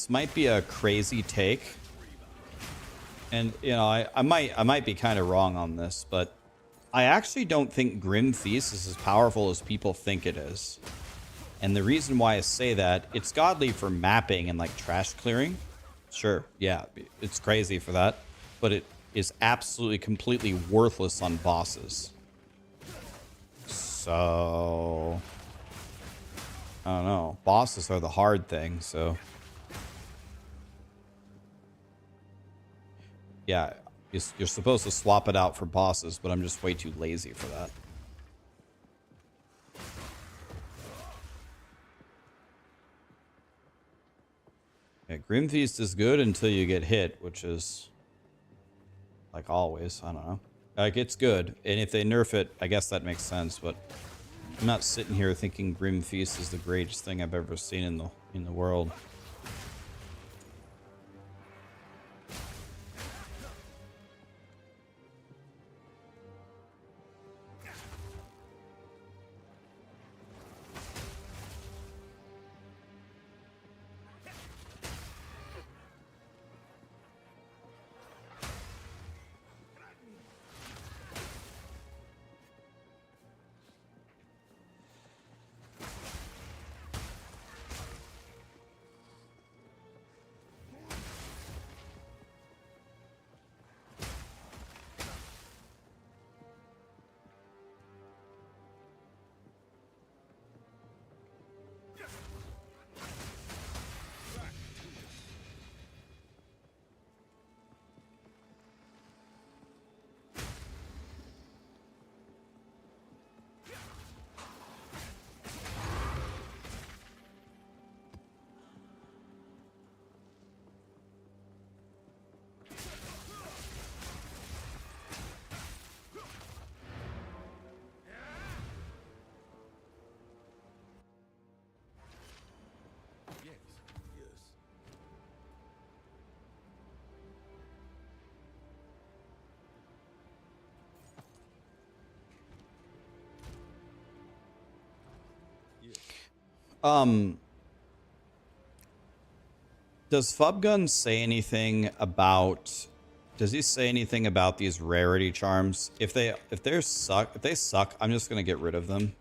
might be a crazy take, and you know I might be kind of wrong on this, but I actually don't think Grim Feast is as powerful as people think it is. And the reason why I say that, it's godly for mapping and like trash clearing. Sure, yeah, it's crazy for that, but it is absolutely completely worthless on bosses. So I don't know. Bosses are the hard thing, so yeah, you're supposed to swap it out for bosses, but I'm just way too lazy for that. Yeah, Grim Feast is good until you get hit, which is like always. I don't know. Like, it's good, and if they nerf it, I guess that makes sense, but I'm not sitting here thinking Grim Feast is the greatest thing I've ever seen in the world. Yes. Yes. Does Fubgun say anything about? Does he say anything about these rarity charms? If they suck, I'm just gonna get rid of them.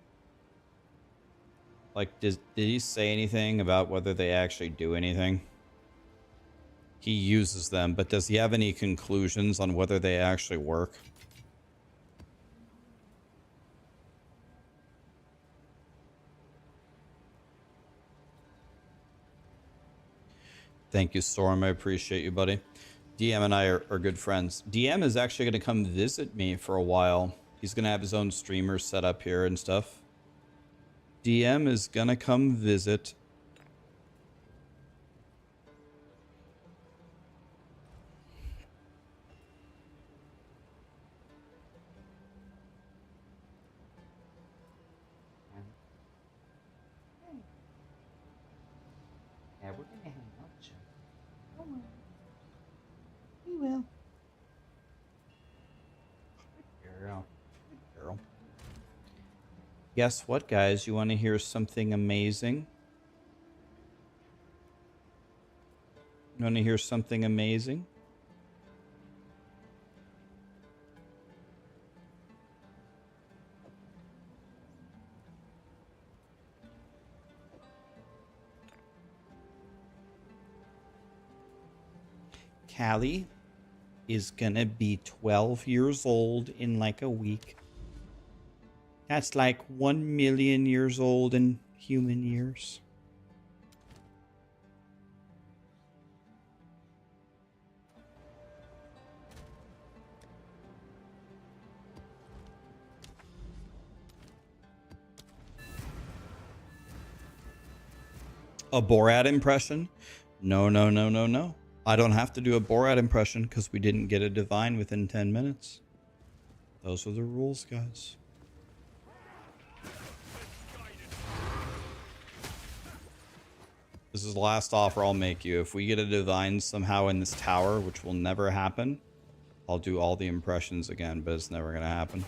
Like, did he say anything about whether they actually do anything? He uses them, but does he have any conclusions on whether they actually work? Thank you, Storm. I appreciate you, buddy. DM and I are good friends. DM is actually going to come visit me for a while. He's going to have his own streamer set up here and stuff. DM is going to come visit. Yeah, we're gonna hang out, Joe. Don't worry. We will. Girl. Girl. Guess what, guys? You want to hear something amazing? You want to hear something amazing? Callie is gonna be 12 years old in like a week. That's like 1 million years old in human years. A Borat impression? No, no, no, no, no. I don't have to do a Borat impression because we didn't get a divine within 10 minutes. Those are the rules, guys. This is the last offer I'll make you. If we get a divine somehow in this tower, which will never happen, I'll do all the impressions again, but it's never going to happen.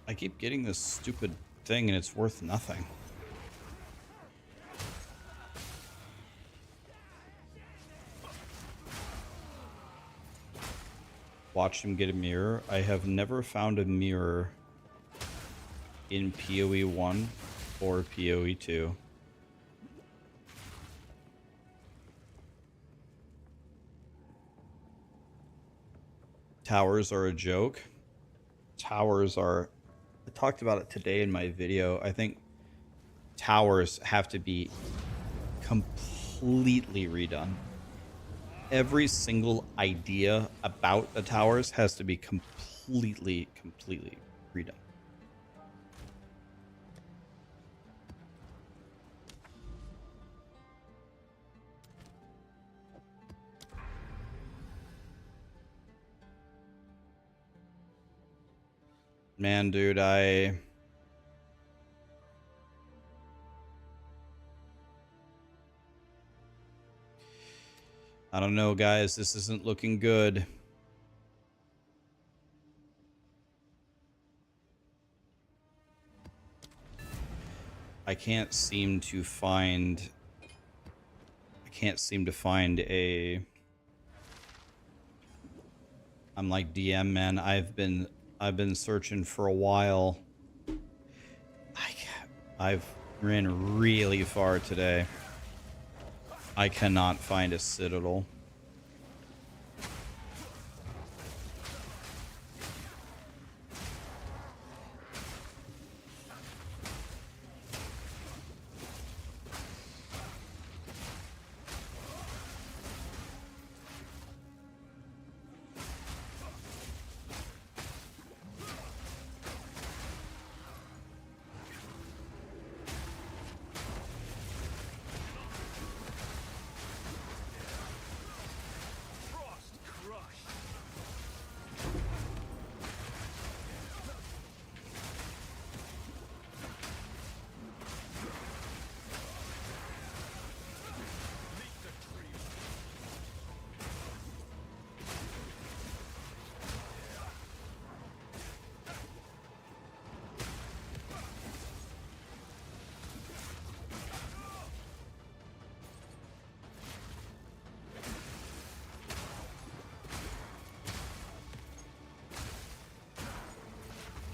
I keep getting this stupid thing and it's worth nothing. Watch him get a mirror. I have never found a mirror in POE1 or POE2. Towers are a joke. Towers are... I talked about it today in my video. I think towers have to be completely redone. Every single idea about the towers has to be completely redone. Man, dude, I don't know, guys. This isn't looking good. I can't seem to find a... I'm like, DM, man. I've been searching for a while. I've ran really far today. I cannot find a Citadel.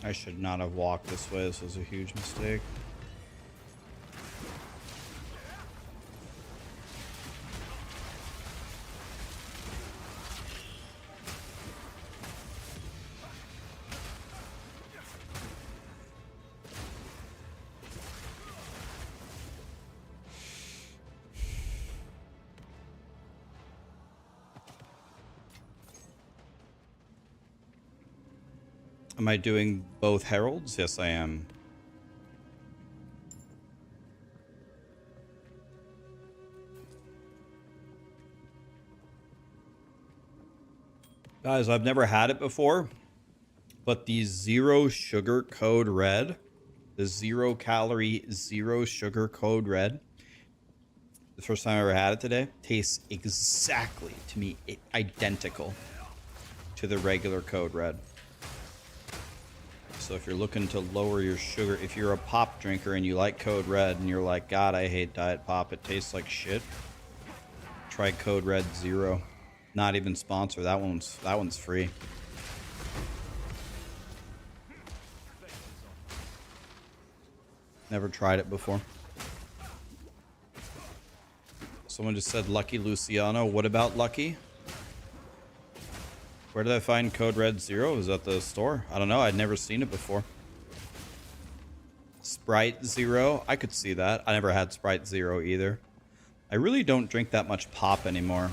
I should not have walked this way. This was a huge mistake. Am I doing both heralds? Yes, I am. Guys, I've never had it before, but the zero sugar code red, the 0 calorie, 0 sugar code red, the first time I ever had it today, tastes exactly, to me, identical to the regular code red. So if you're looking to lower your sugar, if you're a pop drinker and you like Code Red and you're like, God, I hate Diet Pop, it tastes like shit, try Code Red 0. Not even sponsored. That one's free. Never tried it before. Someone just said Lucky Luciano. What about Lucky? Where did I find Code Red 0? Was at the store? I don't know. I'd never seen it before. Sprite 0? I could see that. I never had Sprite 0 either. I really don't drink that much pop anymore.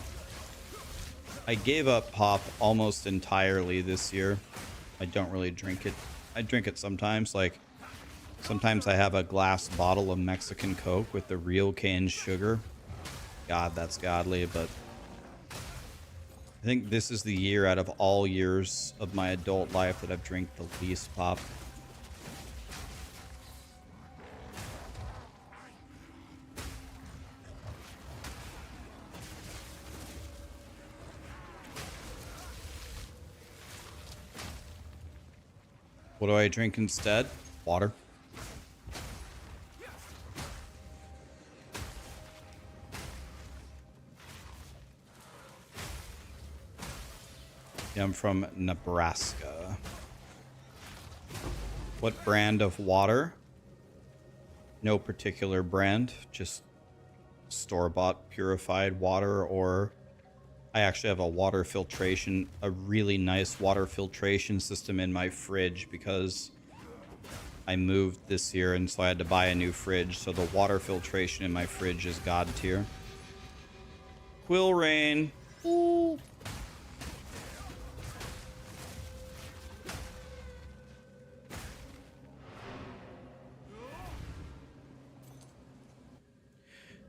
I gave up pop almost entirely this year. I don't really drink it. I drink it sometimes. Like, sometimes I have a glass bottle of Mexican Coke with the real cane sugar. God, that's godly, but I think this is the year out of all years of my adult life that I've drank the least pop. What do I drink instead? Water. Yeah, I'm from Nebraska. What brand of water? No particular brand, just store-bought purified water, or I actually have a water filtration, a really nice water filtration system in my fridge because I moved this year and so I had to buy a new fridge. So the water filtration in my fridge is god tier. Quill Rain. Ooh.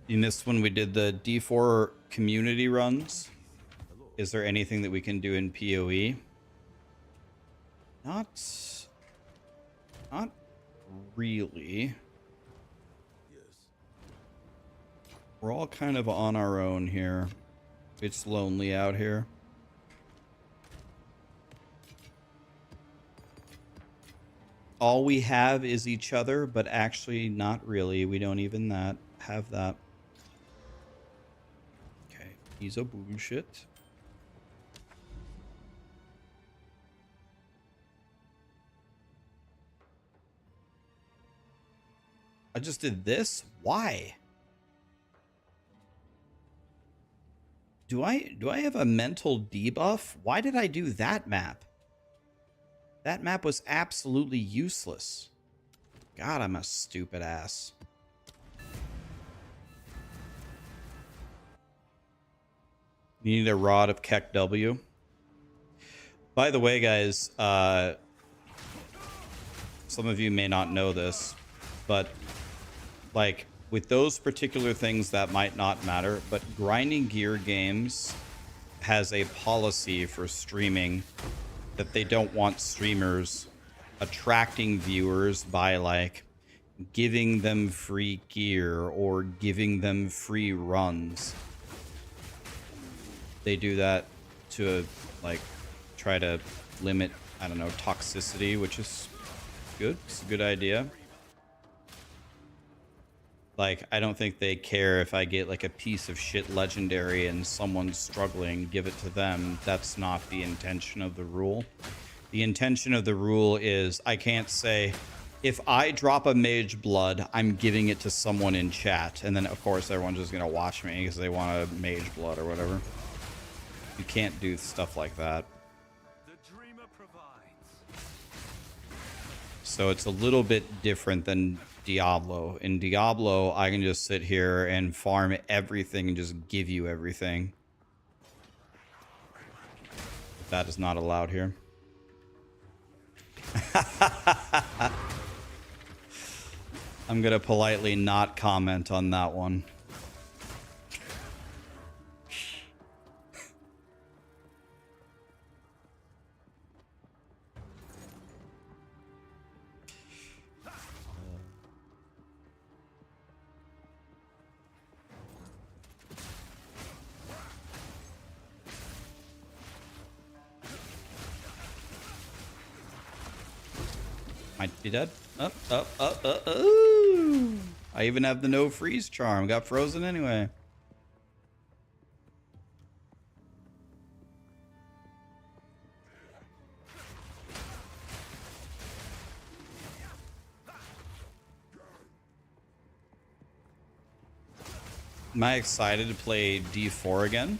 You missed when we did the D4 community runs. Is there anything that we can do in PoE? Not really. We're all kind of on our own here. It's lonely out here. All we have is each other, but actually not really. We don't even have that. Okay, he's a bullshit. I just did this? Why? Do I have a mental debuff? Why did I do that map? That map was absolutely useless. God, I'm a stupid ass. You need a rod of Keck W. By the way, guys, some of you may not know this, but like with those particular things that might not matter, but Grinding Gear Games has a policy for streaming that they don't want streamers attracting viewers by like giving them free gear or giving them free runs. They do that to like try to limit, I don't know, toxicity, which is good. It's a good idea. Like, I don't think they care if I get like a piece of shit legendary and someone's struggling, give it to them. That's not the intention of the rule. The intention of the rule is I can't say, if I drop a mage blood, I'm giving it to someone in chat. And then, of course, everyone's just going to watch me because they want a mage blood or whatever. You can't do stuff like that. The dreamer provides. So it's a little bit different than Diablo. In Diablo, I can just sit here and farm everything and just give you everything. That is not allowed here. I'm gonna politely not comment on that one. Might be dead. Ooh. I even have the no freeze charm. Got frozen anyway. Am I excited to play D4 again?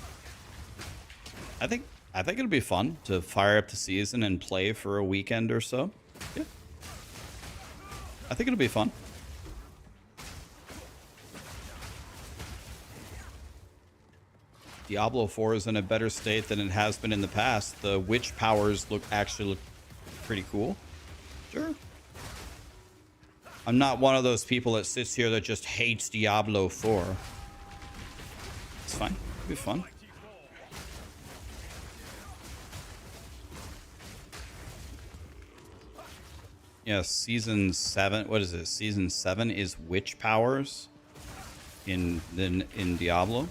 I think it'll be fun to fire up the season and play for a weekend or so. Yeah. I think it'll be fun. Diablo 4 is in a better state than it has been in the past. The witch powers actually look pretty cool. Sure. I'm not one of those people that sits here that just hates Diablo 4. It's fine. It'll be fun. Yeah, season 7. What is it? Season 7 is witch powers in Diablo.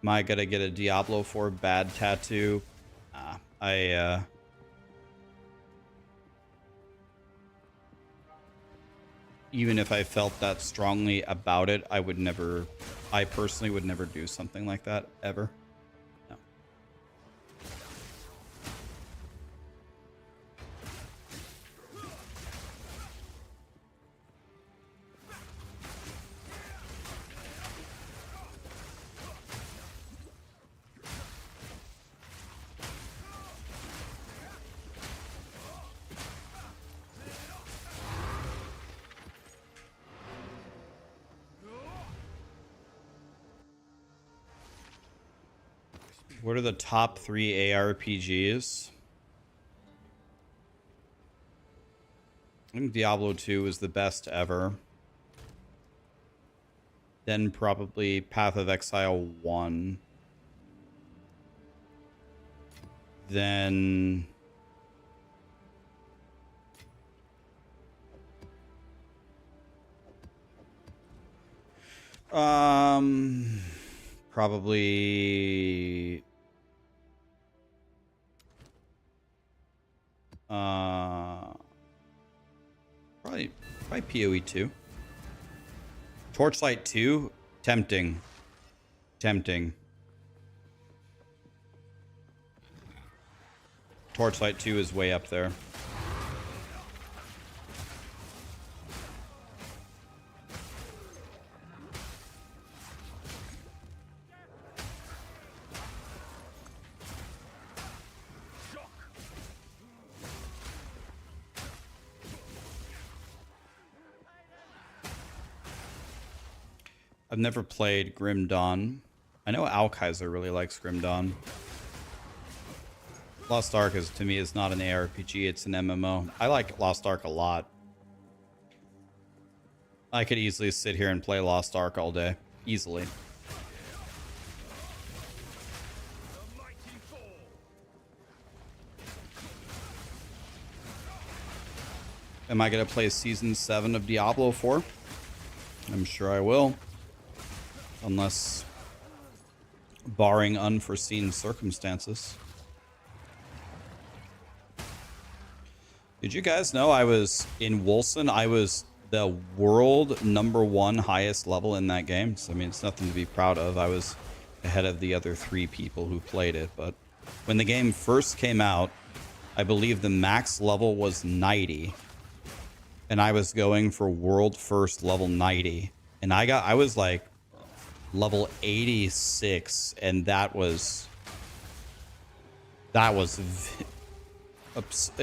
Am I gonna get a Diablo 4 bad tattoo? Even if I felt that strongly about it, I personally would never do something like that ever. No. What are the top 3 ARPGs? I think Diablo 2 is the best ever. Then probably Path of Exile 1. Then... probably... probably POE2. Torchlight 2, tempting. Torchlight 2 is way up there. I've never played Grim Dawn. I know Alkaiser really likes Grim Dawn. Lost Ark to me is not an ARPG, it's an MMO. I like Lost Ark a lot. I could easily sit here and play Lost Ark all day. Easily. Am I going to play Season 7 of Diablo 4? I'm sure I will. Unless, barring unforeseen circumstances. Did you guys know I was in Wolcen? I was the world #1 highest level in that game. So, I mean, it's nothing to be proud of. I was ahead of the other 3 people who played it. But when the game first came out, I believe the max level was 90. And I was going for world first level 90. And I was like level 86, and that was an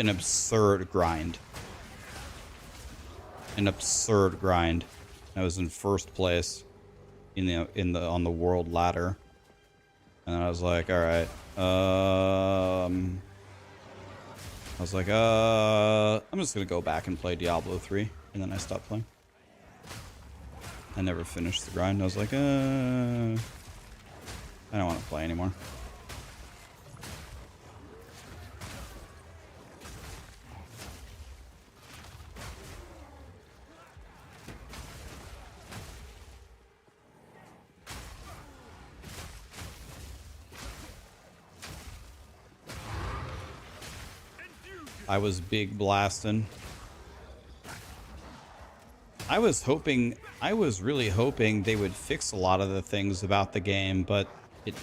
absurd grind. An absurd grind. I was in first place on the world ladder, and I was like, all right, I'm just gonna go back and play Diablo 3, and then I stopped playing. I never finished the grind. I was like, I don't want to play anymore. I was big blasting. I was really hoping they would fix a lot of the things about the game, but it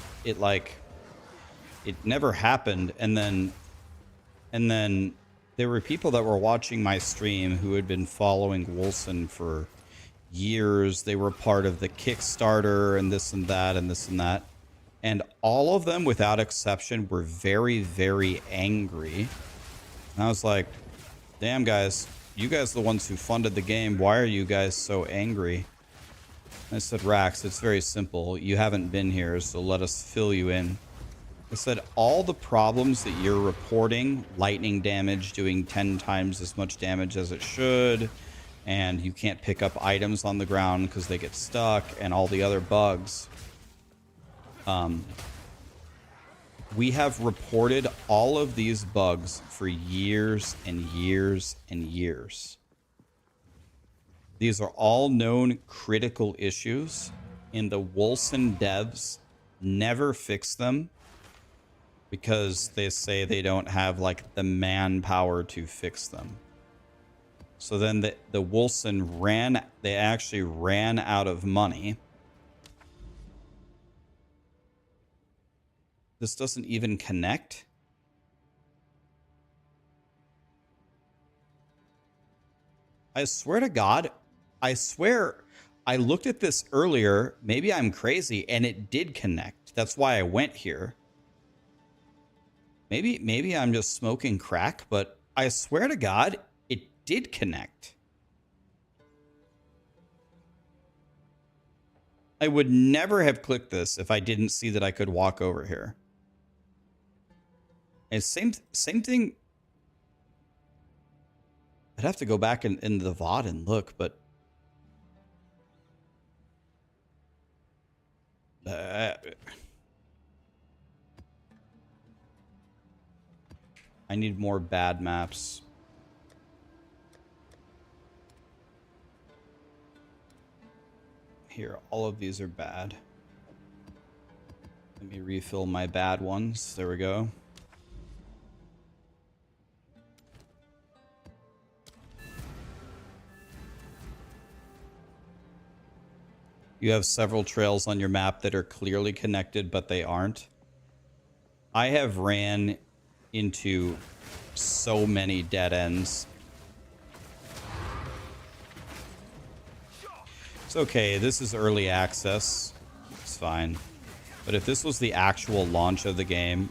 never happened. And then there were people that were watching my stream who had been following Wolcen for years. They were part of the Kickstarter and this and that and this and that. And all of them, without exception, were very, very angry. And I was like, damn, guys. You guys are the ones who funded the game. Why are you guys so angry? I said, Rax, it's very simple. You haven't been here, so let us fill you in. I said, all the problems that you're reporting, lightning damage doing 10 times as much damage as it should, and you can't pick up items on the ground because they get stuck, and all the other bugs. We have reported all of these bugs for years and years and years. These are all known critical issues, and the Wolcen devs never fix them because they say they don't have like the manpower to fix them. So then the Wolcen they actually ran out of money. This doesn't even connect. I swear to God, I swear I looked at this earlier. Maybe I'm crazy and it did connect. That's why I went here. Maybe I'm just smoking crack, but I swear to God, it did connect. I would never have clicked this if I didn't see that I could walk over here. And same thing. I'd have to go back in the VOD and look, but I need more bad maps. Here, all of these are bad. Let me refill my bad ones. There we go. You have several trails on your map that are clearly connected, but they aren't. I have ran into so many dead ends. It's okay. This is early access. It's fine. But if this was the actual launch of the game,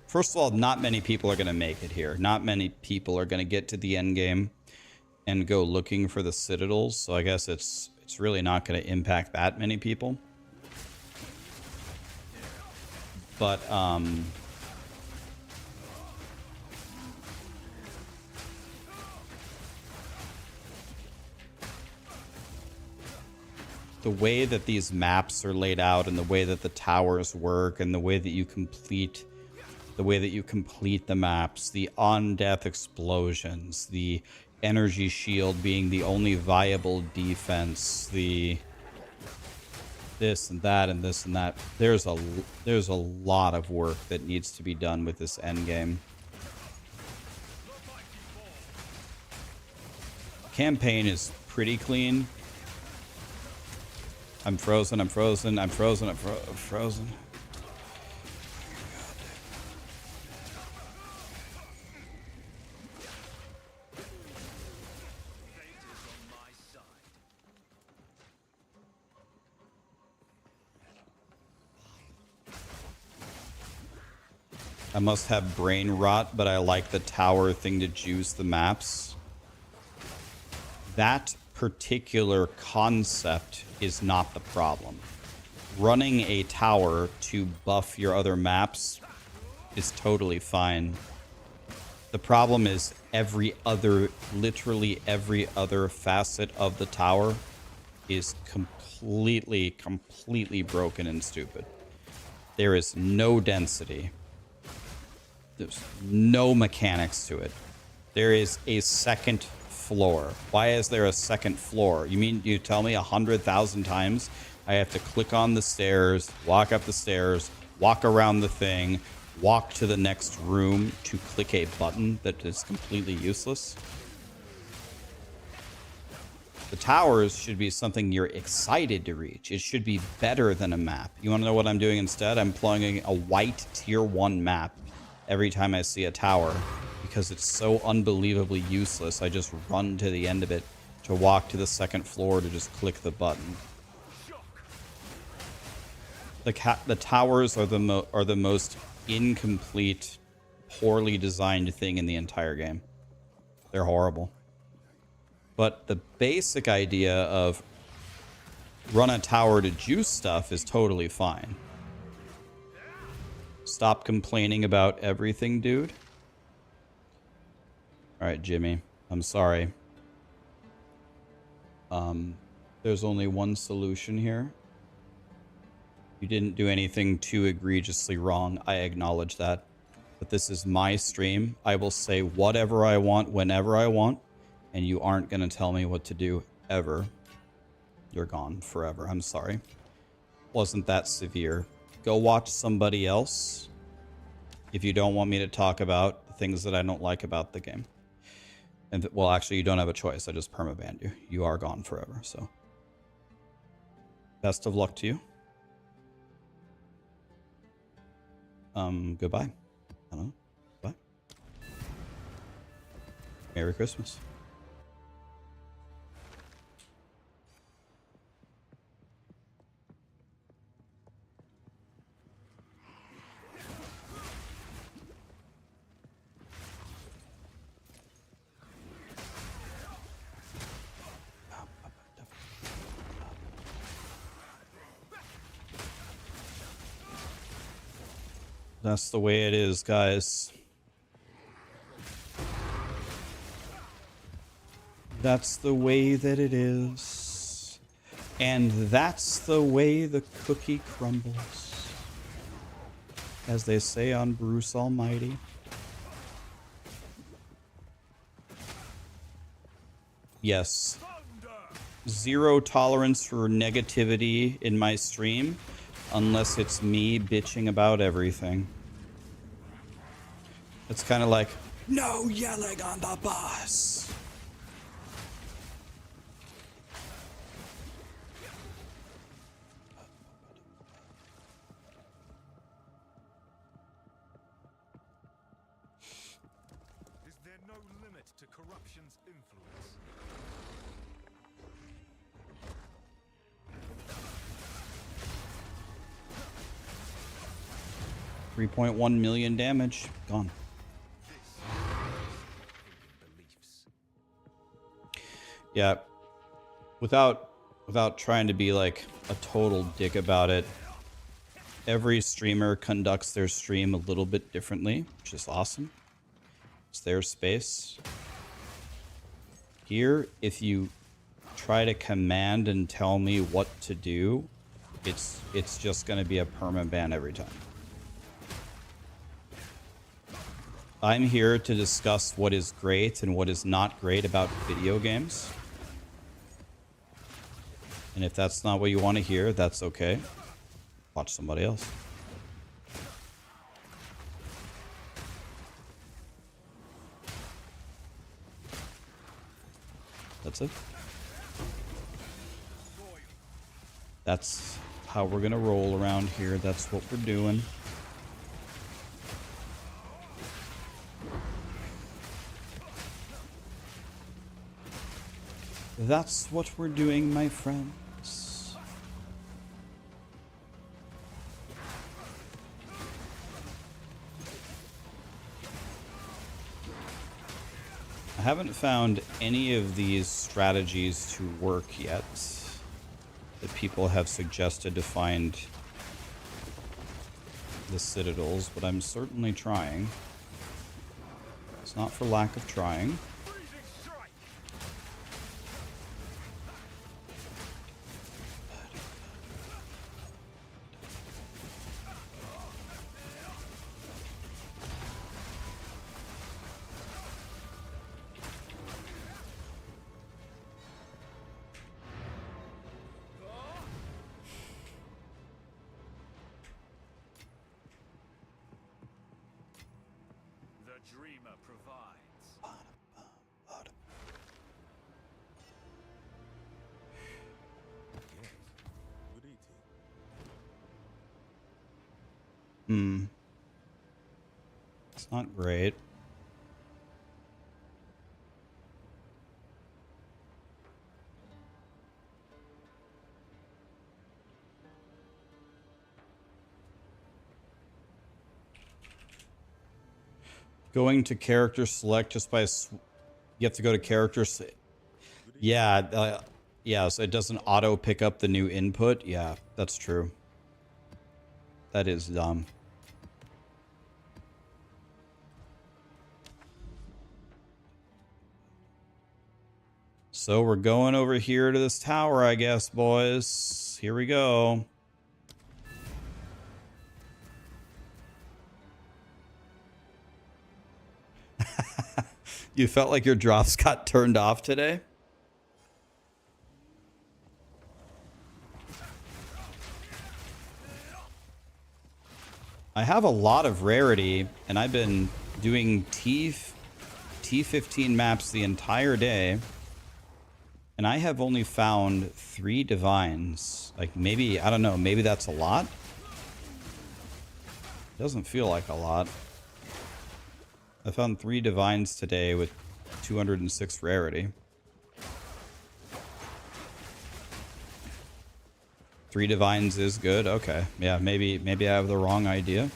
first of all, not many people are going to make it here. Not many people are going to get to the end game and go looking for the citadels. So I guess it's really not going to impact that many people. But the way that these maps are laid out and the way that the towers work and the way that you complete the maps, the on-death explosions, the energy shield being the only viable defense, the this and that and this and that. There's a lot of work that needs to be done with this end game. Campaign is pretty clean. I'm frozen, I'm frozen, I'm frozen, I'm frozen. I must have brain rot, but I like the tower thing to juice the maps. That particular concept is not the problem. Running a tower to buff your other maps is totally fine. The problem is literally every other facet of the tower is completely broken and stupid. There is no density. There's no mechanics to it. There is a second floor. Why is there a second floor? You tell me 100,000 times I have to click on the stairs, walk up the stairs, walk around the thing, walk to the next room to click a button that is completely useless? The towers should be something you're excited to reach. It should be better than a map. You want to know what I'm doing instead? I'm plugging a white tier 1 map every time I see a tower because it's so unbelievably useless. I just run to the end of it to walk to the second floor to just click the button. The towers are the most incomplete, poorly designed thing in the entire game. They're horrible. But the basic idea of run a tower to juice stuff is totally fine. Stop complaining about everything, dude. All right, Jimmy. I'm sorry. There's only one solution here. You didn't do anything too egregiously wrong. I acknowledge that. But this is my stream. I will say whatever I want, whenever I want. And you aren't going to tell me what to do, ever. You're gone forever. I'm sorry. Wasn't that severe. Go watch somebody else if you don't want me to talk about the things that I don't like about the game. And well, actually, you don't have a choice. I just permabanned you. You are gone forever, so. Best of luck to you. Goodbye. Hello. Bye. Merry Christmas. That's the way it is, guys. That's the way that it is. And that's the way the cookie crumbles. As they say on Bruce Almighty. Yes. Zero tolerance for negativity in my stream, unless it's me bitching about everything. It's kind of like, no yelling on the boss. Is there no limit to corruption's influence? 3.1 million damage. Gone. Yeah. Without trying to be like a total dick about it, every streamer conducts their stream a little bit differently, which is awesome. It's their space. Here, if you try to command and tell me what to do, it's just going to be a permaban every time. I'm here to discuss what is great and what is not great about video games. And if that's not what you want to hear, that's okay. Watch somebody else. That's it. That's how we're gonna roll around here. That's what we're doing. That's what we're doing, my friends. I haven't found any of these strategies to work yet that people have suggested to find the citadels, but I'm certainly trying. It's not for lack of trying. It's not great. Going to character select just by... You have to go to character... Yeah, Yeah, so it doesn't auto pick up the new input. Yeah, that's true. That is dumb. So we're going over here to this tower, I guess, boys. Here we go. You felt like your drops got turned off today? I have a lot of rarity, and I've been doing T15 maps the entire day. And I have only found 3 divines. Like, maybe, I don't know, maybe that's a lot? Doesn't feel like a lot. I found 3 divines today with 206 rarity. 3 divines is good? Okay. Yeah, maybe I have the wrong idea.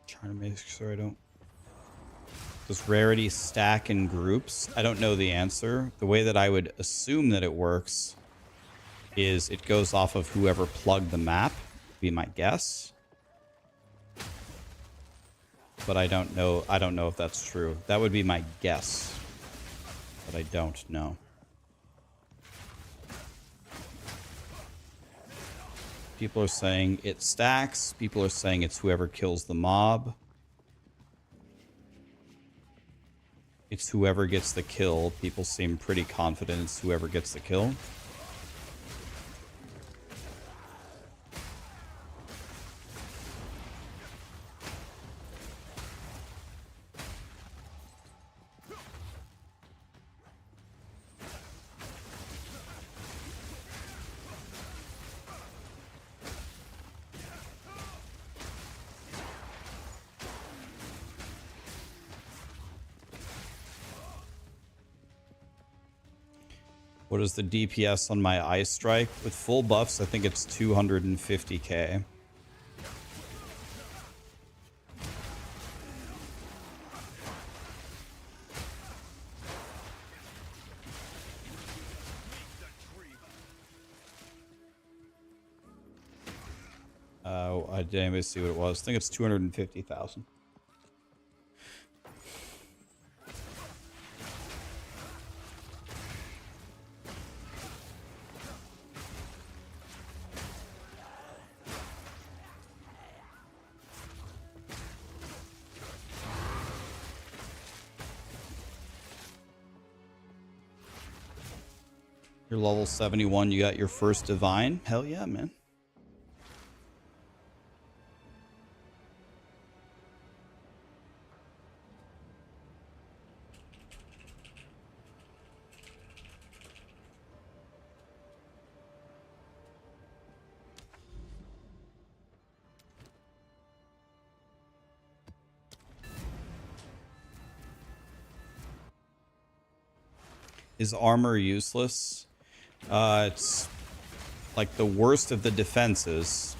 Trying to make sure I don't... Does rarity stack in groups? I don't know the answer. The way that I would assume that it works is it goes off of whoever plugged the map, be my guess. But I don't know if that's true. That would be my guess. But I don't know. People are saying it stacks. People are saying it's whoever kills the mob. It's whoever gets the kill. People seem pretty confident it's whoever gets the kill. What is the DPS on my Ice Strike? With full buffs, I think it's 250k. I didn't even see what it was. I think it's 250,000. You're level 71, you got your first divine? Hell yeah, man. Is armor useless? It's like the worst of the defenses.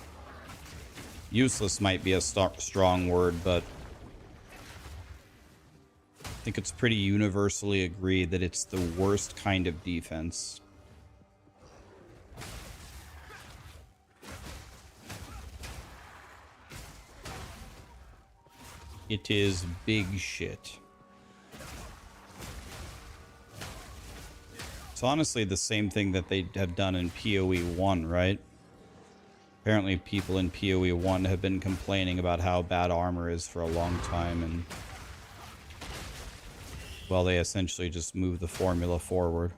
Useless might be a strong word, but I think it's pretty universally agreed that it's the worst kind of defense. It is big shit. It's honestly the same thing that they have done in PoE 1, right? Apparently people in PoE 1 have been complaining about how bad armor is for a long time, and well, they essentially just moved the formula forward.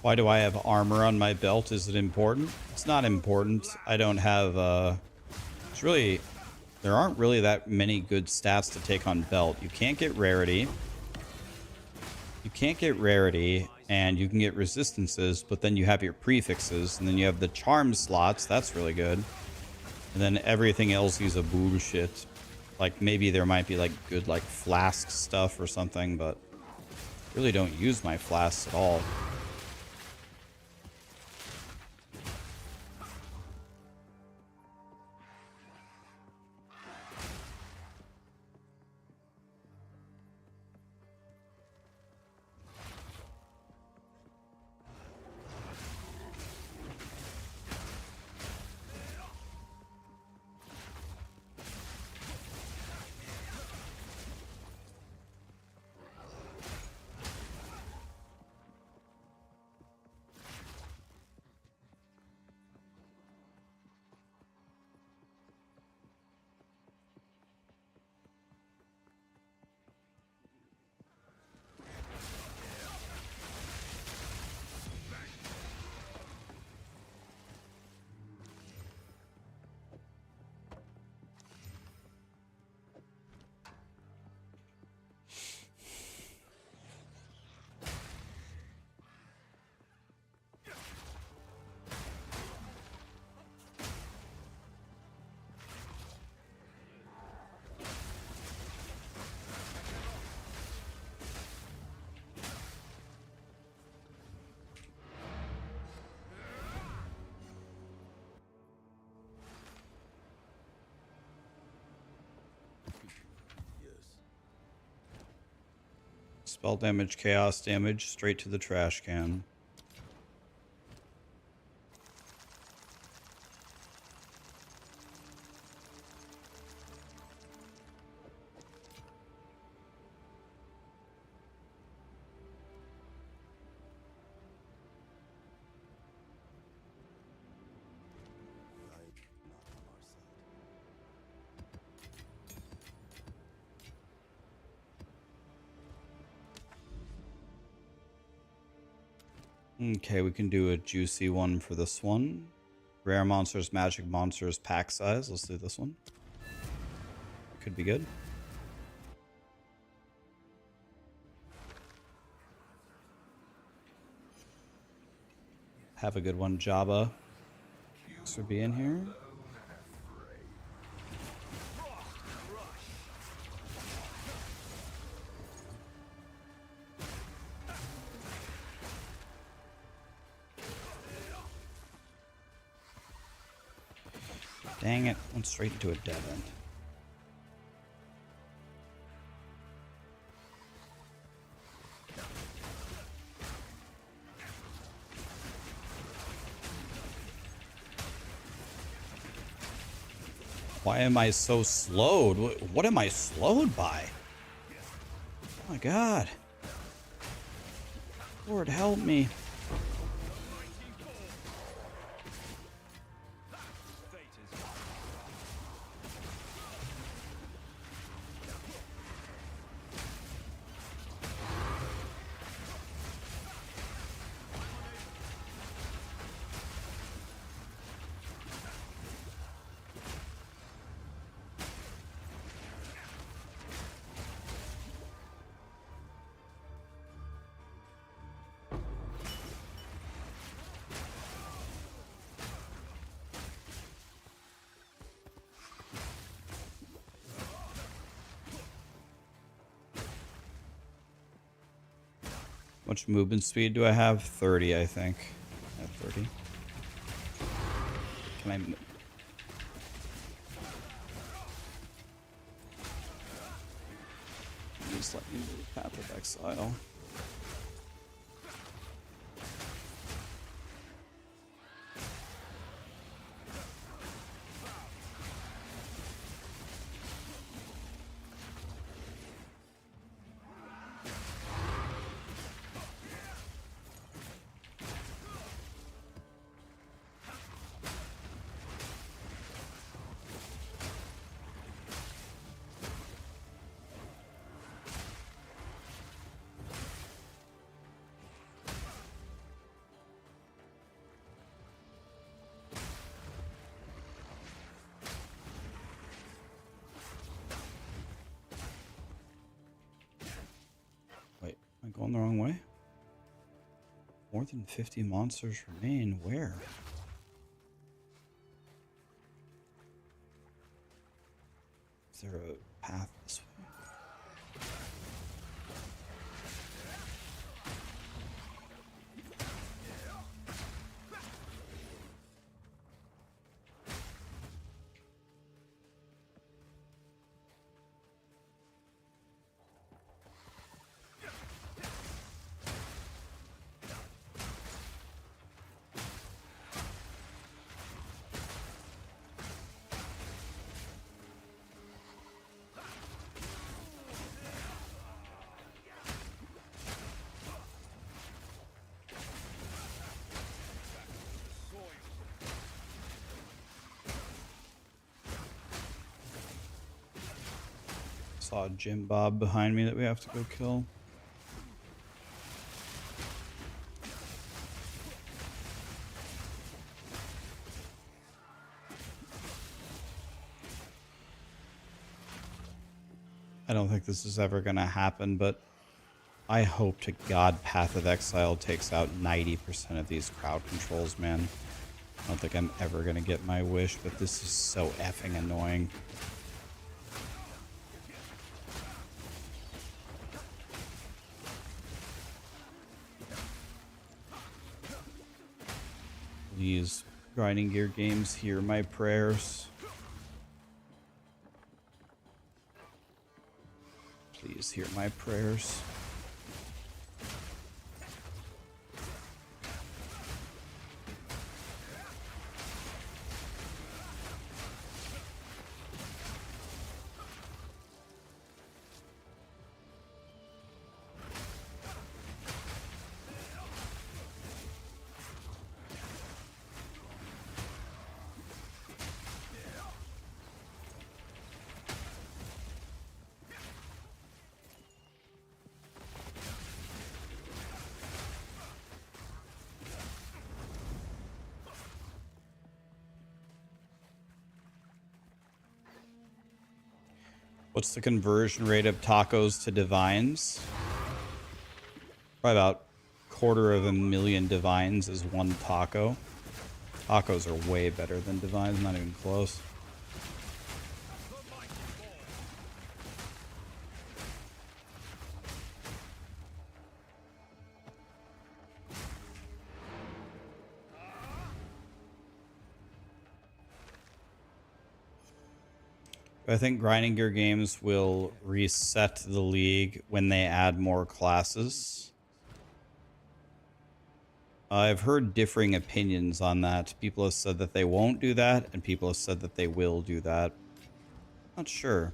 Why do I have armor on my belt? Is it important? It's not important. I don't have, it's really, there aren't really that many good stats to take on belt. You can't get rarity. You can't get rarity, and you can get resistances, but then you have your prefixes, and then you have the charm slots. That's really good. And then everything else is a bullshit. Like, maybe there might be, like, good, like, flask stuff or something, but I really don't use my flasks at all. Spell damage, chaos damage, straight to the trash can. Okay, we can do a juicy one for this one. Rare monsters, magic monsters, pack size. Let's do this one. Could be good. Have a good one, Jabba. Thanks for being here. Dang it, went straight into a dead end. Why am I so slowed? What am I slowed by? Oh my god. Lord help me. much movement speed do I have? 30, I think. I have 30. Can I... Just let me move Path of Exile. Wait, am I going the wrong way? More than 50 monsters remain. Where? Is there a path this way? Saw a Jim Bob behind me that we have to go kill. I don't think this is ever going to happen, but I hope to God Path of Exile takes out 90% of these crowd controls, man. I don't think I'm ever going to get my wish, but this is so effing annoying. Please, grinding gear games, hear my prayers. Please hear my prayers. What's the conversion rate of tacos to divines? Probably about 250,000 divines is one taco. Tacos are way better than divines, not even close. I think grinding gear games will reset the league when they add more classes. I've heard differing opinions on that. People have said that they won't do that, and people have said that they will do that. Not sure.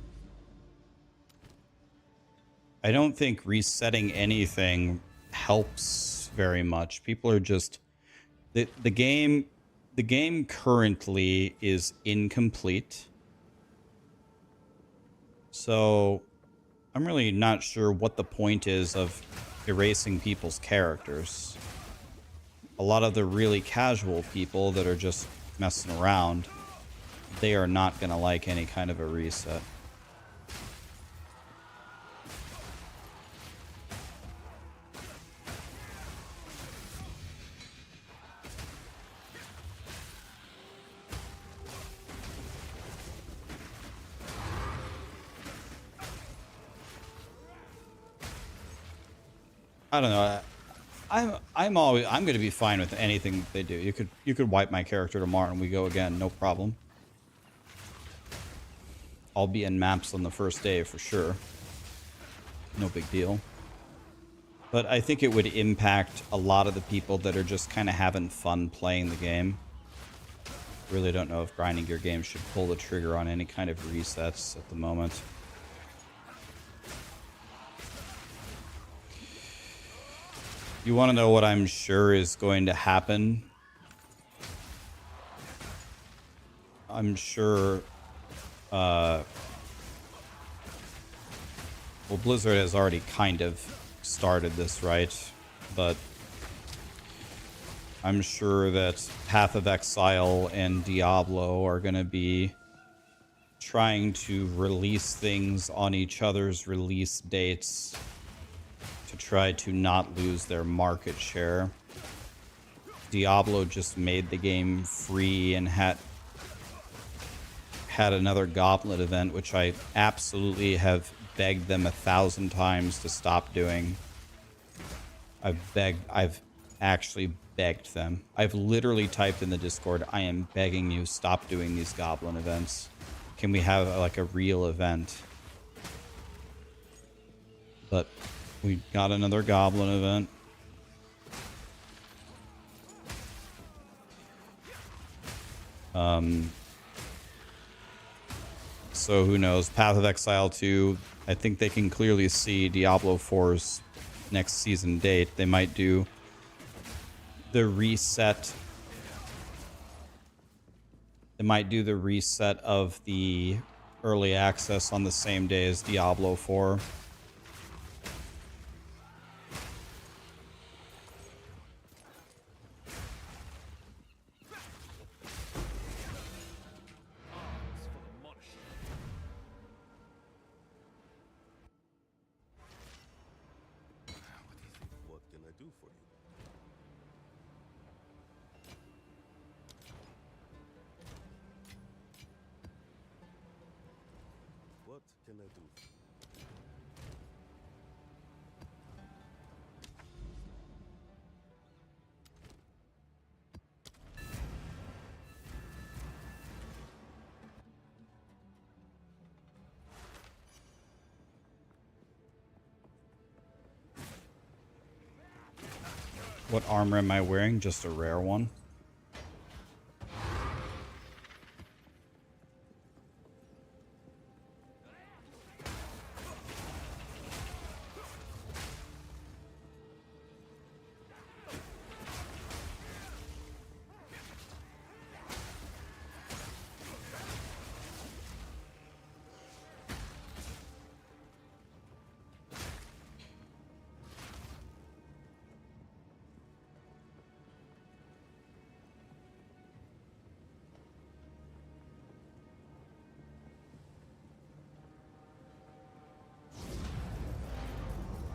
I don't think resetting anything helps very much. People are just the game currently is incomplete. So I'm really not sure what the point is of erasing people's characters. A lot of the really casual people that are just messing around, they are not going to like any kind of a reset. I don't know. I'm going to be fine with anything they do. You could wipe my character tomorrow and we go again, no problem. I'll be in maps on the first day for sure. No big deal. But I think it would impact a lot of the people that are just kind of having fun playing the game. Really don't know if grinding your game should pull the trigger on any kind of resets at the moment. You want to know what I'm sure is going to happen? I'm sure... well, Blizzard has already kind of started this, right? But I'm sure that Path of Exile and Diablo are going to be trying to release things on each other's release dates to try to not lose their market share. Diablo just made the game free and had another goblet event, which I absolutely have begged them 1,000 times to stop doing. I've actually begged them. I've literally typed in the Discord, I am begging you, stop doing these goblin events. Can we have like a real event? But we got another goblin event. So who knows? Path of Exile 2, I think they can clearly see Diablo 4's next season date. They might do the reset. They might do the reset of the early access on the same day as Diablo 4. What can I do for you? What can I do? What armor am I wearing? Just a rare one.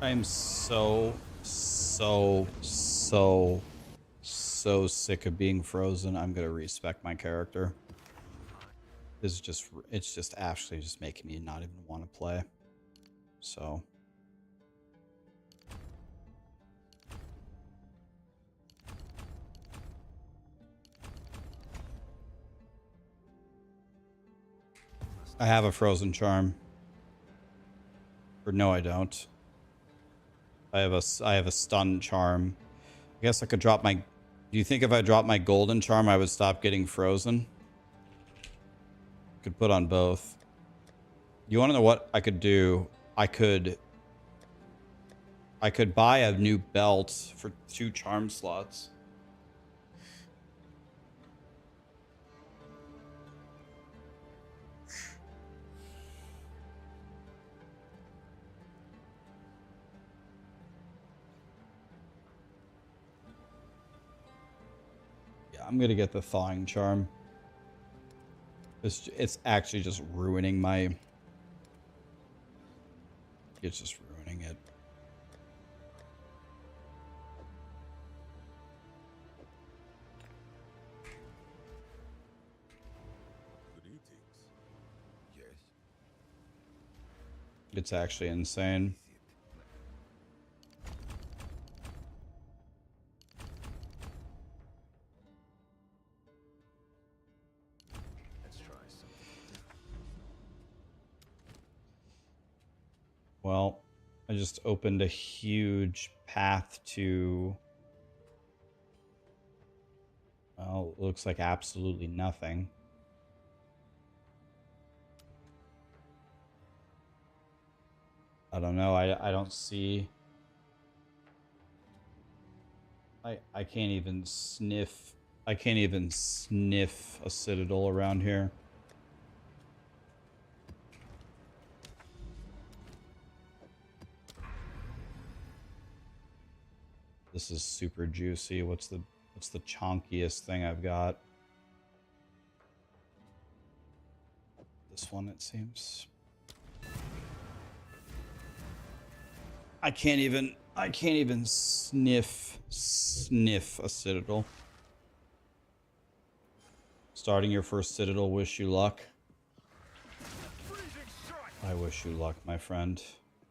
I'm so sick of being frozen. I'm gonna respec my character. It's just actually just making me not even want to play. So. I have a frozen charm. Or no, I don't. I have a stun charm. I guess I could drop my... Do you think if I dropped my golden charm, I would stop getting frozen? Could put on both. You want to know what I could do? I could buy a new belt for 2 charm slots. I'm gonna get the thawing charm. It's actually just ruining my... It's just ruining it. Greetings. Yes. It's actually insane. well, I just opened a huge path to... Well, it looks like absolutely nothing. I don't know. I don't see... I can't even sniff... I can't even sniff a citadel around here. This is super juicy. What's the chonkiest thing I've got? This one, it seems. I can't even sniff a citadel. Starting your first citadel, wish you luck. I wish you luck, my friend.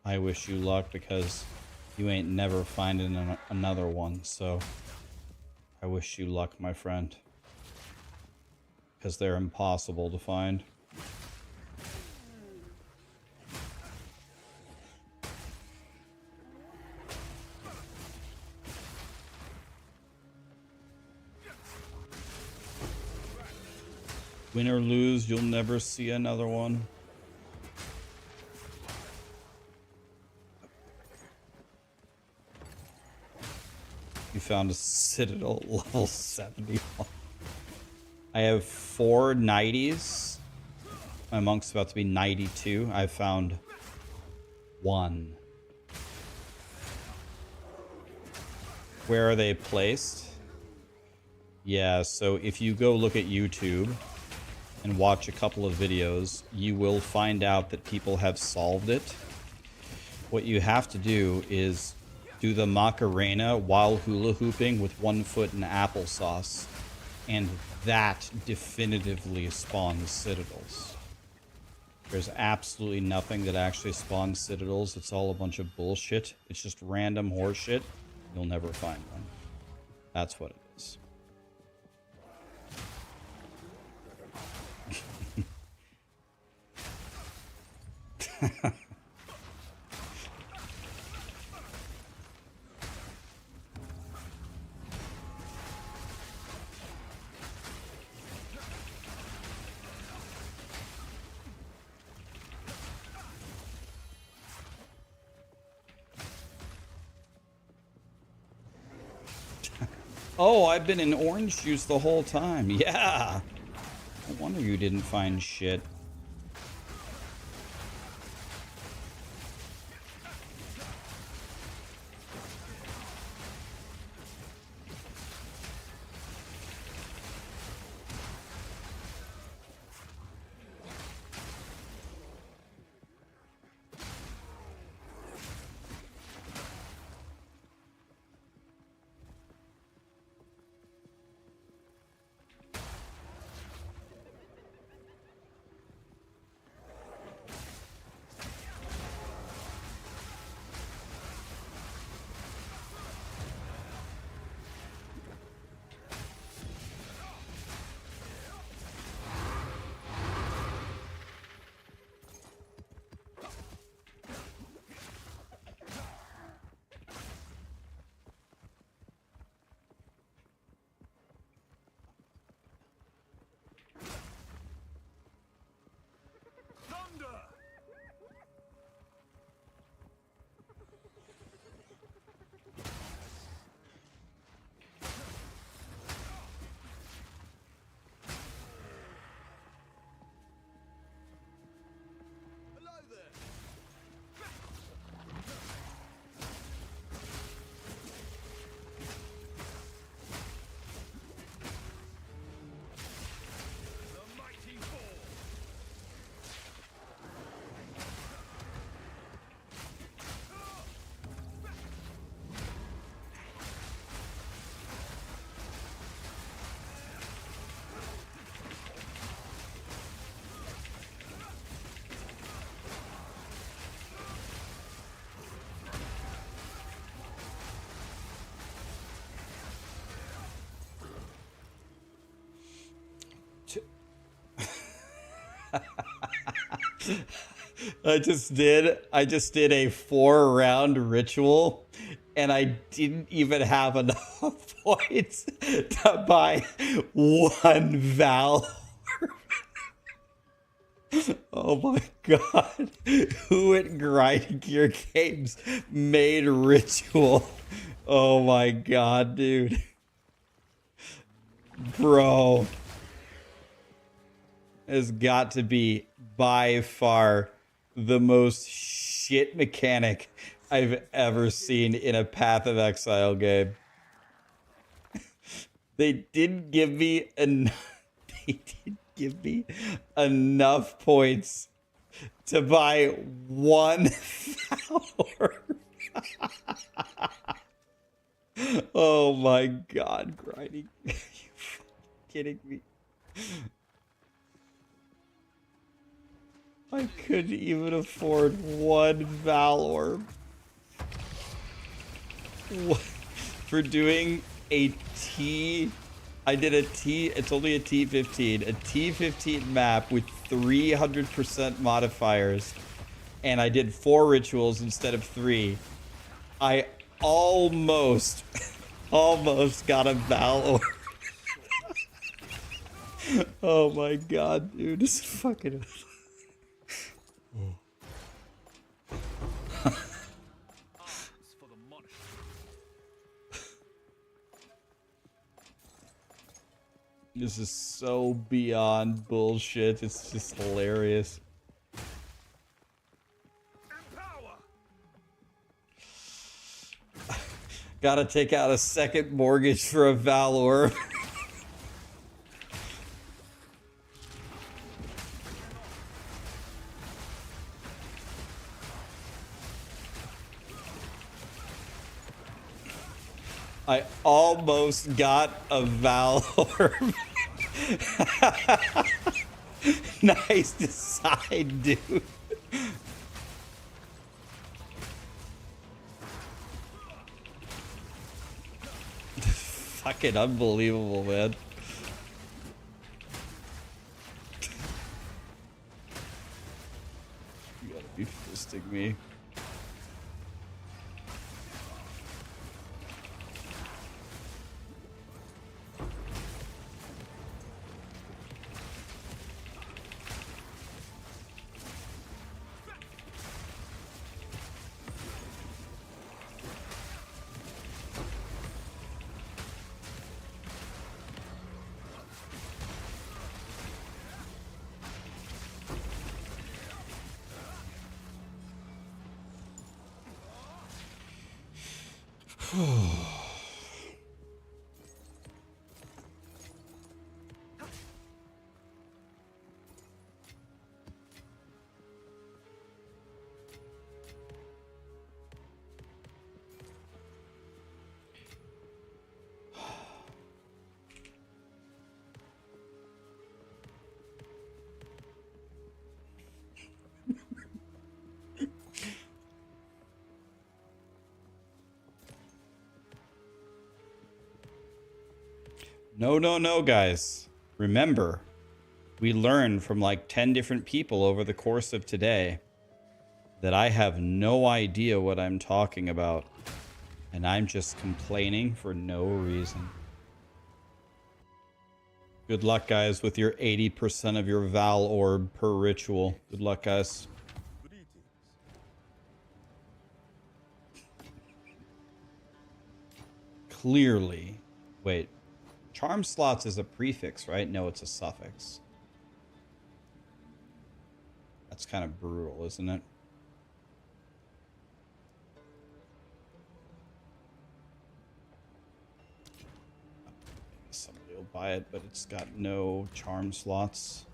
I wish you luck because you ain't never finding another one, so I wish you luck, my friend. Because they're impossible to find. Win or lose, you'll never see another one. You found a citadel level 71. I have 4 90s. My monk's about to be 92. I found 1. Where are they placed? Yeah, so if you go look at YouTube and watch a couple of videos, you will find out that people have solved it. What you have to do is do the Macarena while hula hooping with 1 foot in applesauce, and that definitively spawns citadels. There's absolutely nothing that actually spawns citadels. It's all a bunch of bullshit. It's just random horseshit. You'll never find one. That's what it is. Oh, I've been in orange juice the whole time. Yeah. No wonder you didn't find shit. I just did a 4-round ritual, and I didn't even have enough points to buy one Val. Oh my god. Who at Grinding Gear Games made ritual? Oh my god, dude. Bro. Has got to be by far the most shit mechanic I've ever seen in a Path of Exile game. They didn't give me enough points to buy one flower. Oh my god, grinding. Are you kidding me? I couldn't even afford one Valor. For doing a T, I did a T, it's only a T15, a T15 map with 300% modifiers, and I did 4 rituals instead of 3. I almost got a Valor. Oh my god, dude, this is fucking... This is so beyond bullshit. It's just hilarious. Gotta take out a second mortgage for a Valor. I almost got a Valor. Nice design, dude. Fucking unbelievable, man. You gotta be fisting me. No, guys. Remember, we learned from like 10 different people over the course of today that I have no idea what I'm talking about. And I'm just complaining for no reason. Good luck, guys, with your 80% of your Val orb per ritual. Good luck, guys. Greetings. Clearly. Wait. Charm slots is a prefix, right? No, it's a suffix. That's kind of brutal, isn't it? Somebody will buy it, but it's got no charm slots.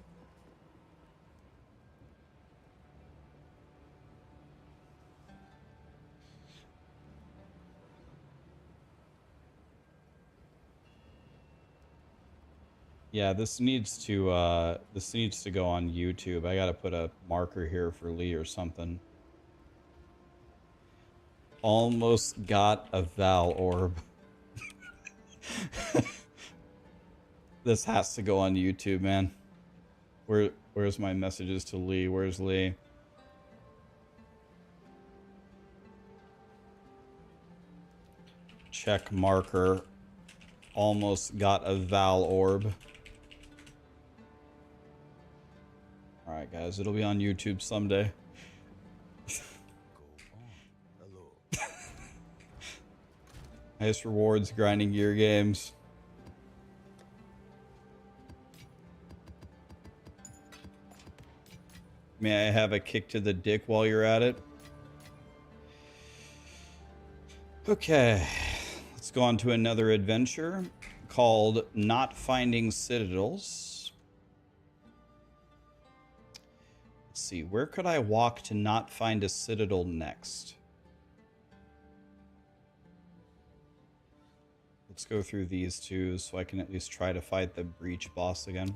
Yeah, this needs to go on YouTube. I gotta put a marker here for Lee or something. Almost got a Val orb. This has to go on YouTube, man. Where's my messages to Lee? Where's Lee? check marker. Almost got a Val orb. Alright guys, it'll be on YouTube someday. Hello. Nice rewards, grinding gear games. May I have a kick to the dick while you're at it? Okay, let's go on to another adventure called Not Finding Citadels. Let's see, where could I walk to not find a citadel next? Let's go through these two so I can at least try to fight the breach boss again.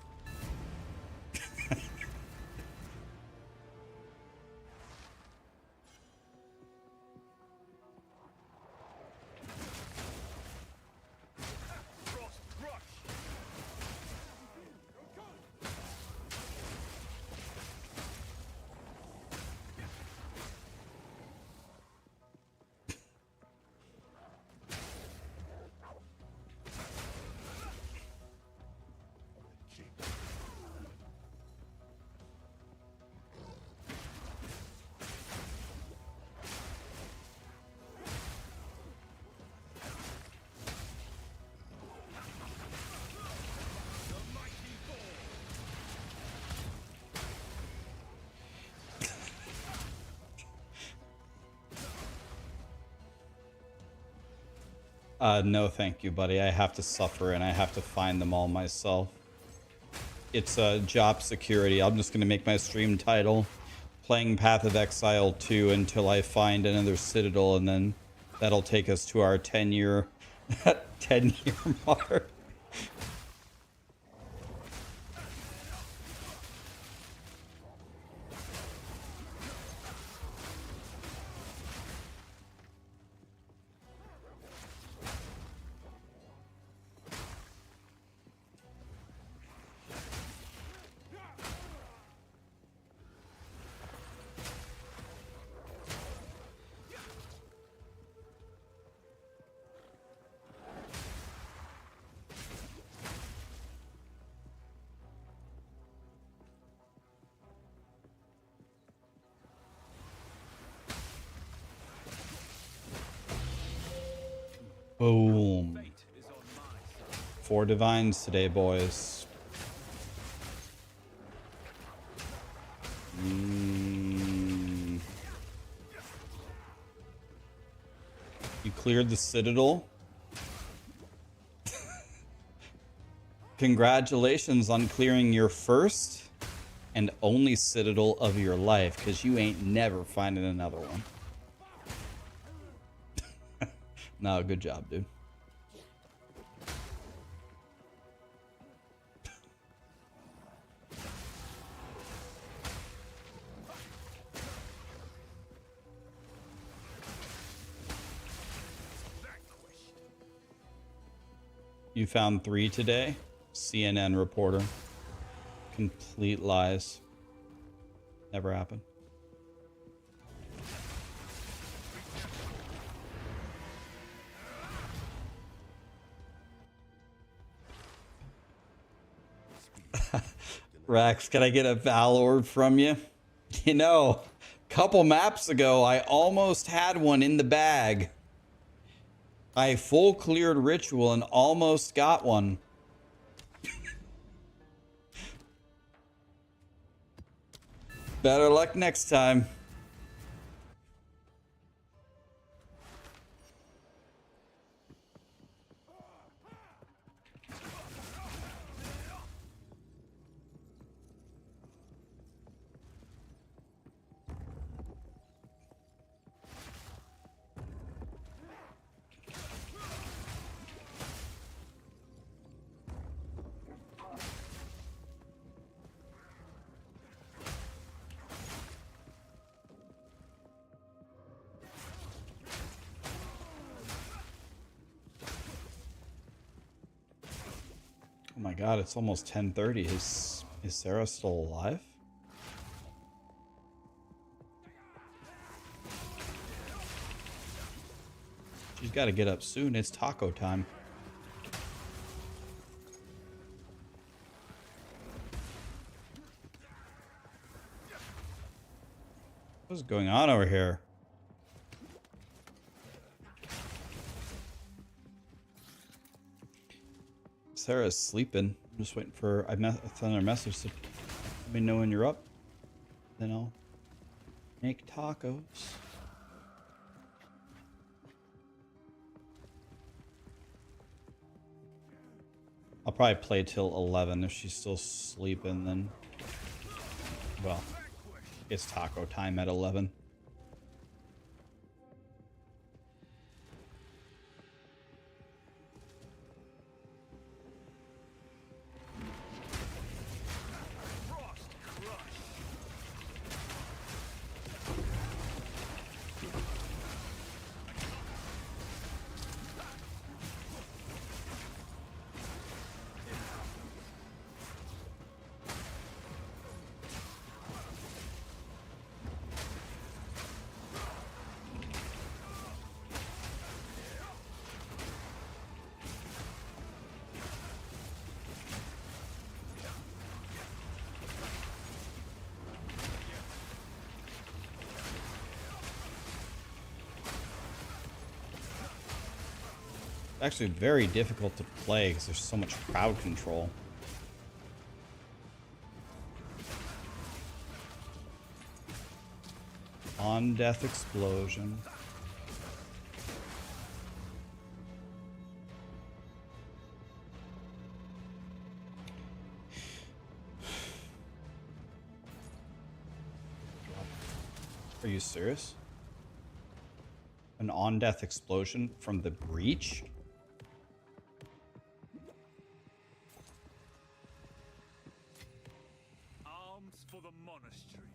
No thank you, buddy. I have to suffer and I have to find them all myself. It's job security. I'm just going to make my stream title playing Path of Exile 2 until I find another Citadel, and then that'll take us to our 10-year 10-year mark. Boom. 4 divines today, boys. You cleared the Citadel. Congratulations on clearing your first and only Citadel of your life, because you ain't never finding another one. No, good job, dude. You found 3 today? CNN reporter. Complete lies. Never happened. Rax, can I get a Val orb from you? You know, a couple maps ago, I almost had one in the bag. I full cleared ritual and almost got one. Better luck next time. Oh my god, it's almost 10:30. Is Sarah still alive? She's got to get up soon. It's taco time. What's going on over here? Sarah's sleeping. I'm just waiting for I sent her a message to let me know when you're up. Then I'll make tacos. I'll probably play till 11 if she's still sleeping. Then, well, it's taco time at 11. Actually very difficult to play because there's so much crowd control. On death explosion. Are you serious? An on death explosion from the breach? Arms for the monastery.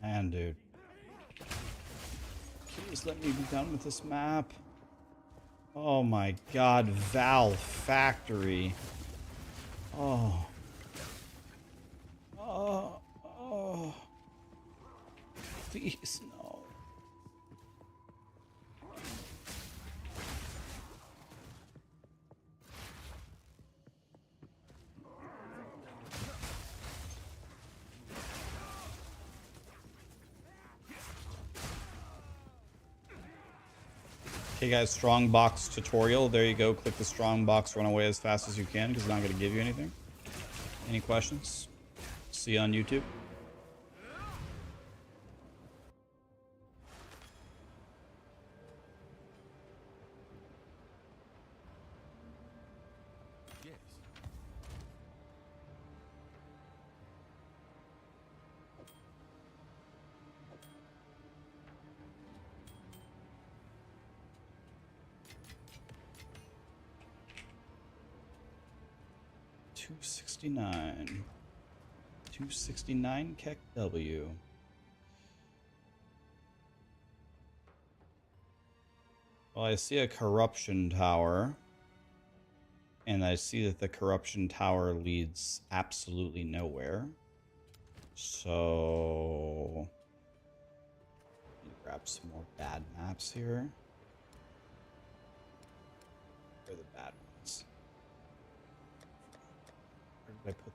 Man, dude. Please let me be done with this map. Oh my god, Val Factory. Oh. Oh. Oh. Please, no. Okay guys, strong box tutorial. There you go. Click the strong box, run away as fast as you can because it's not going to give you anything. Any questions? See you on YouTube. Yes. $269. 269 Keck W. Well, I see a corruption tower. And I see that the corruption tower leads absolutely nowhere. So... let me grab some more bad maps here. Where are the bad ones? Where did I put...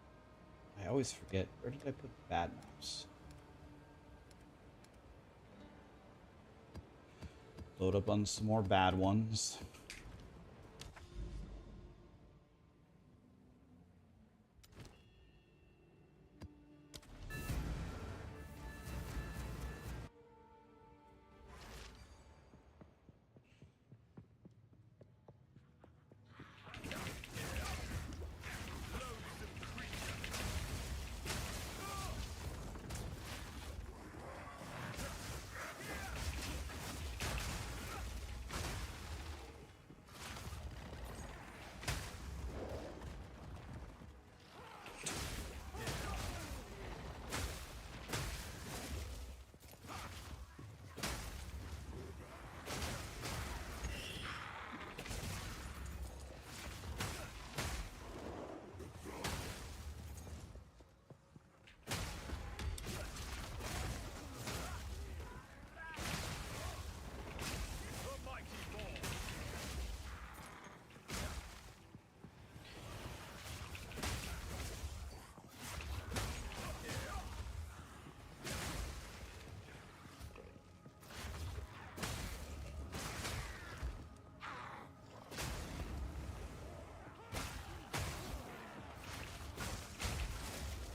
I always forget. Where did I put the bad maps? Load up on some more bad ones.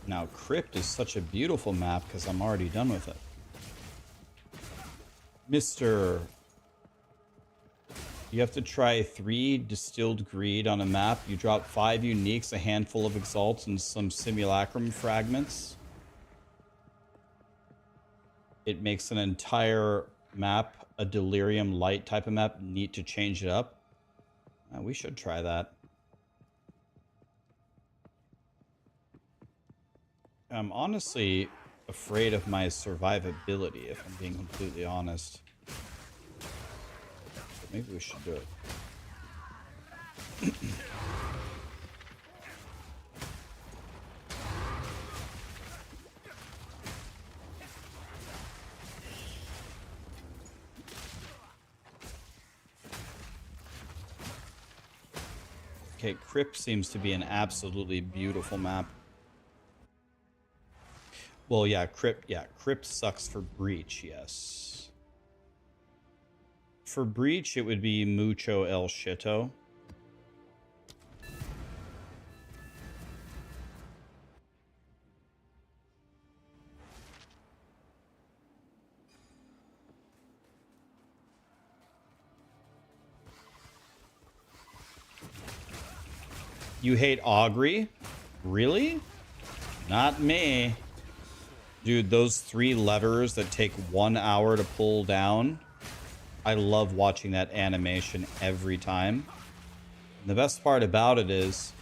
Now, Crypt is such a beautiful map because I'm already done with it. Mr. You have to try 3 distilled greed on a map. You drop 5 uniques, a handful of exalts, and some simulacrum fragments. It makes an entire map a delirium light type of map. Neat to change it up. We should try that. I'm honestly afraid of my survivability, if I'm being completely honest. But maybe we should do it. Okay, Crypt seems to be an absolutely beautiful map. Well, yeah, Crypt sucks for Breach, yes. For Breach, it would be Mucho El Shito. You hate Augury? Really? Not me. Dude, those 3 levers that take 1 hour to pull down, I love watching that animation every time. And the best part about it is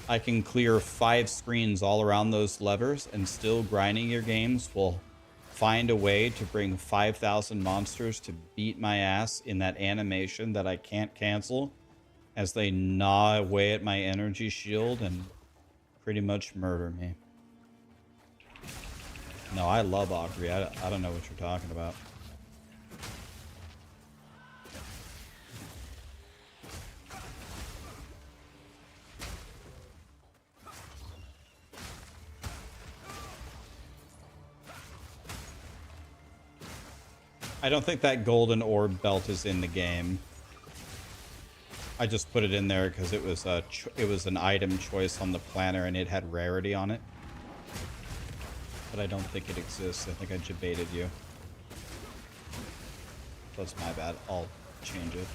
I can clear 5 screens all around those levers, and still grinding your games will find a way to bring 5,000 monsters to beat my ass in that animation that I can't cancel as they gnaw away at my energy shield and pretty much murder me. No, I love Augury. I don't know what you're talking about. I don't think that golden orb belt is in the game. I just put it in there because it was an item choice on the planner and it had rarity on it. But I don't think it exists. I think I debated you. That's my bad. I'll change it.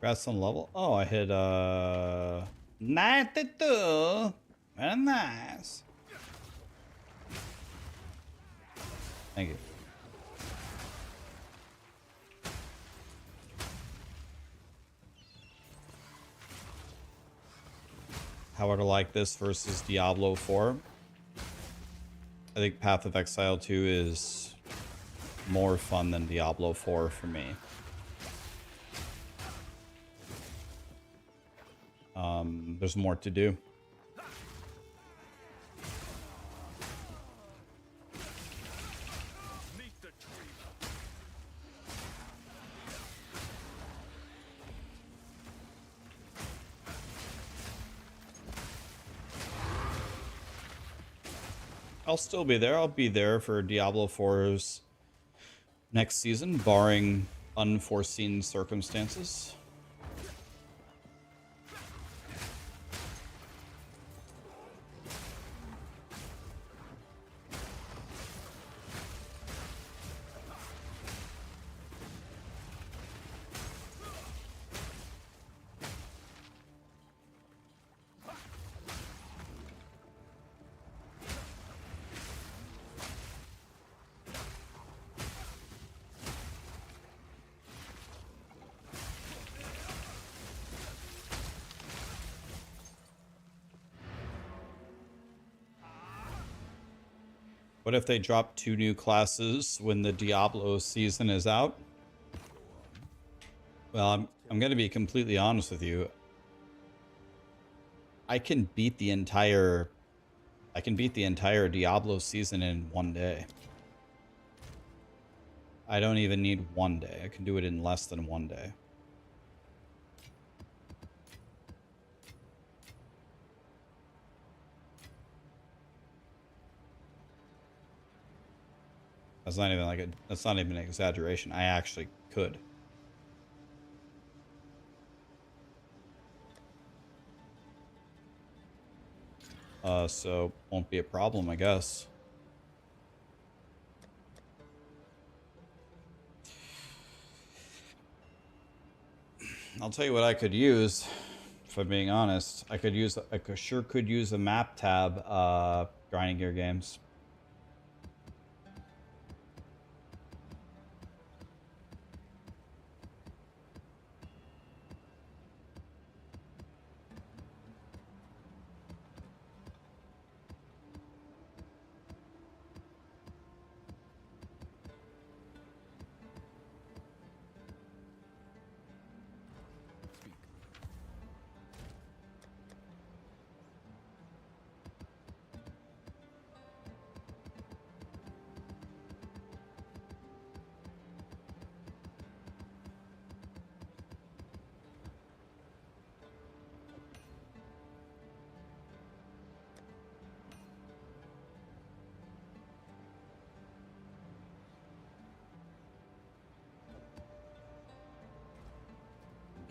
Congrats on the level. Oh, I hit 92. Very nice. Thank you. How would I like this versus Diablo 4? I think Path of Exile 2 is more fun than Diablo 4 for me. There's more to do. Meet the dreamer. I'll still be there. I'll be there for Diablo 4's next season, barring unforeseen circumstances. What if they drop 2 new classes when the Diablo season is out? Well, I'm going to be completely honest with you. I can beat the entire Diablo season in 1 day. I don't even need 1 day. I can do it in less than 1 day. That's not even an exaggeration. I actually could. So won't be a problem, I guess. I'll tell you what I could use, if I'm being honest. I sure could use a map tab, grinding gear games.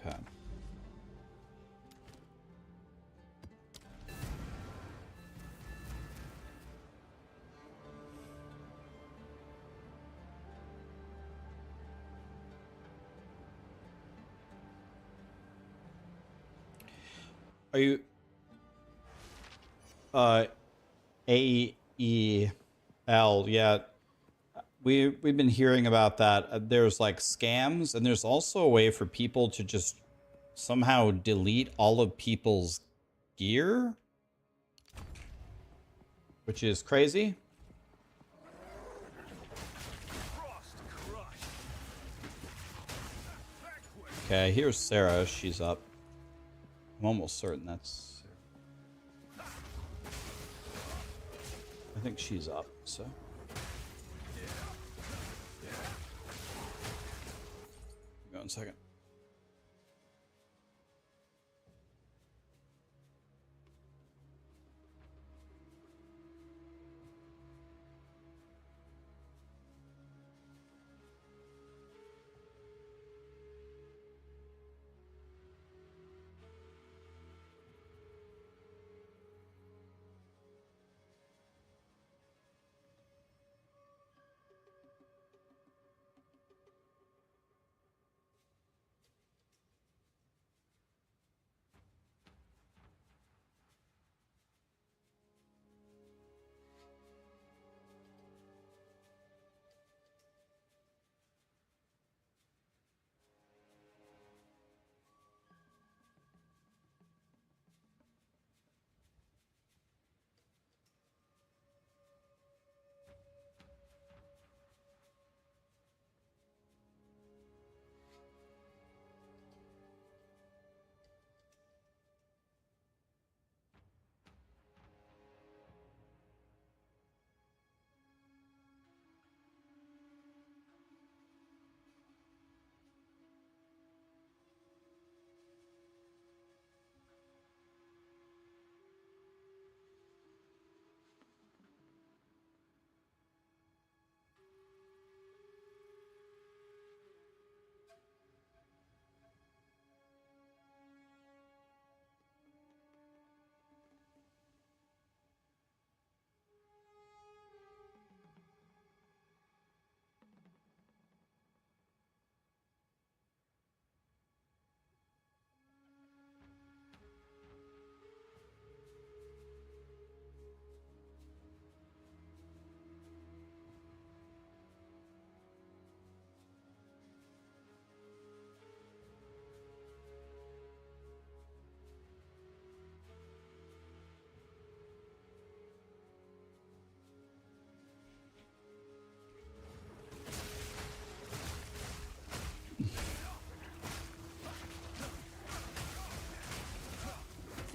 Okay. Are you AEL? Yeah. We've been hearing about that. There's like scams, and there's also a way for people to just somehow delete all of people's gear, which is crazy. Okay, here's Sarah. She's up. I'm almost certain that's Sarah. I think she's up, so. Give me 1 second.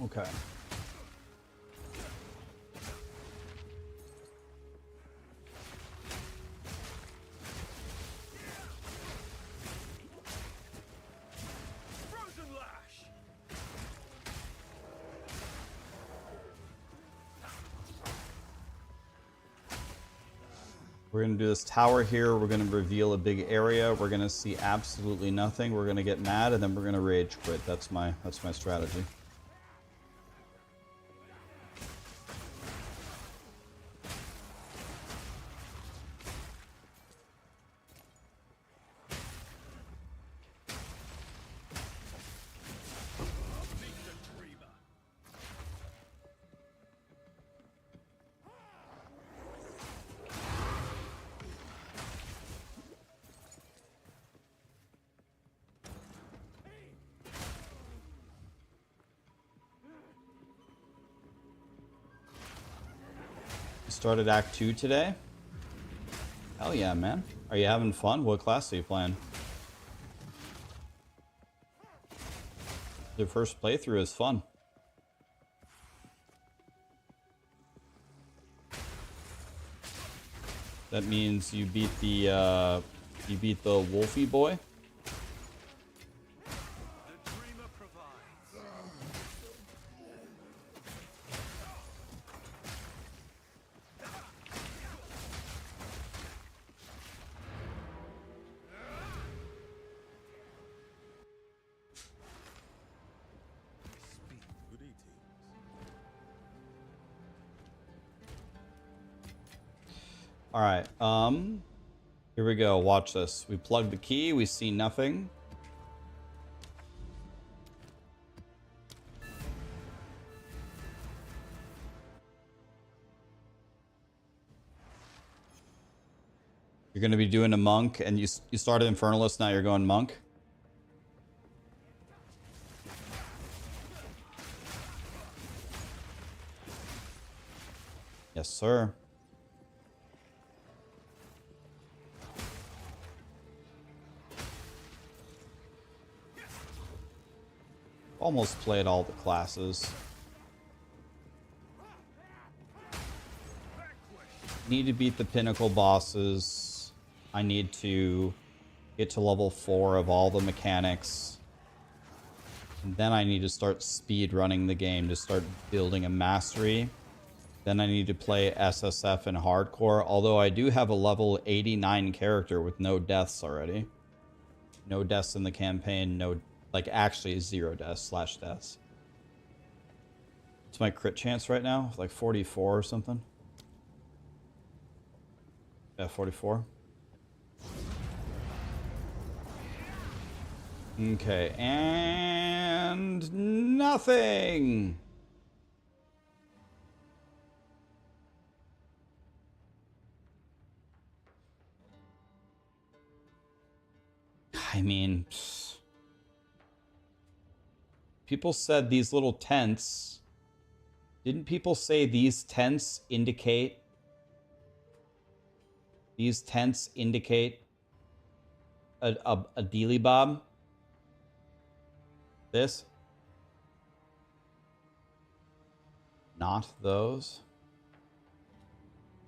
Okay. Frozen lash. We're going to do this tower here. We're going to reveal a big area. We're going to see absolutely nothing. We're going to get mad, and then we're going to rage quit. That's my strategy. Started Act 2 today. Hell yeah, man. Are you having fun? What class are you playing? The first playthrough is fun. That means you beat the Wolfie boy. The dreamer provides. Good eating. All right. Here we go. Watch this. We plug the key. We see nothing. You're going to be doing a monk, and you started Infernalist, now you're going monk. Yes, sir. Almost played all the classes. Need to beat the Pinnacle bosses. I need to get to level 4 of all the mechanics. And then I need to start speed running the game to start building a mastery. Then I need to play SSF and hardcore, although I do have a level 89 character with no deaths already. No deaths in the campaign, no, like actually 0 deaths / deaths. What's my crit chance right now? Like 44 or something? Yeah, 44. Okay, and nothing. I mean, people said these little tents. Didn't people say these tents indicate? These tents indicate a dealy bob? This? Not those.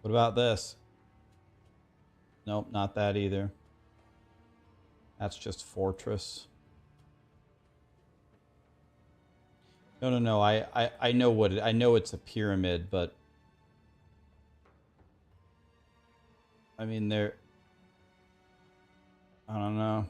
What about this? Nope, not that either. That's just fortress. No. I know what I know it's a pyramid, but I mean I don't know.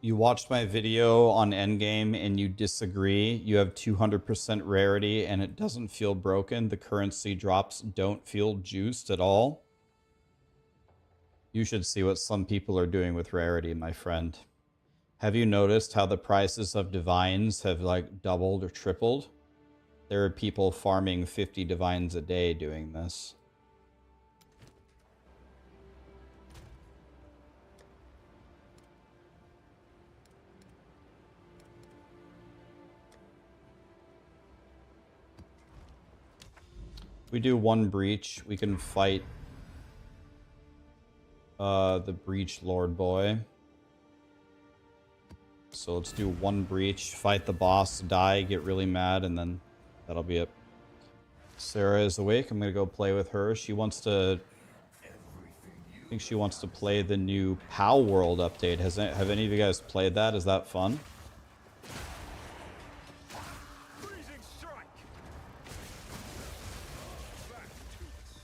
You watched my video on Endgame and you disagree. You have 200% rarity and it doesn't feel broken. The currency drops don't feel juiced at all. You should see what some people are doing with rarity, my friend. Have you noticed how the prices of divines have like doubled or tripled? There are people farming 50 divines a day doing this. We do one breach. We can fight the breach lord boy. So let's do one breach, fight the boss, die, get really mad, and then that'll be it. Sarah is awake. I'm gonna go play with her. She wants to. I think she wants to play the new POW World update. Have any of you guys played that? Is that fun? Freezing strike. Back to us.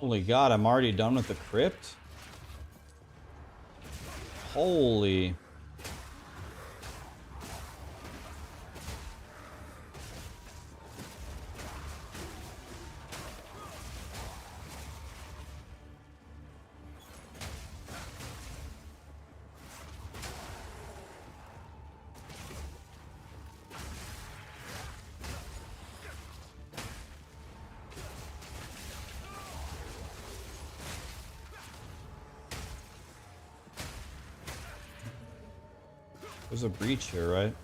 Holy God, I'm already done with the crypt? Holy. There's a breach here, right?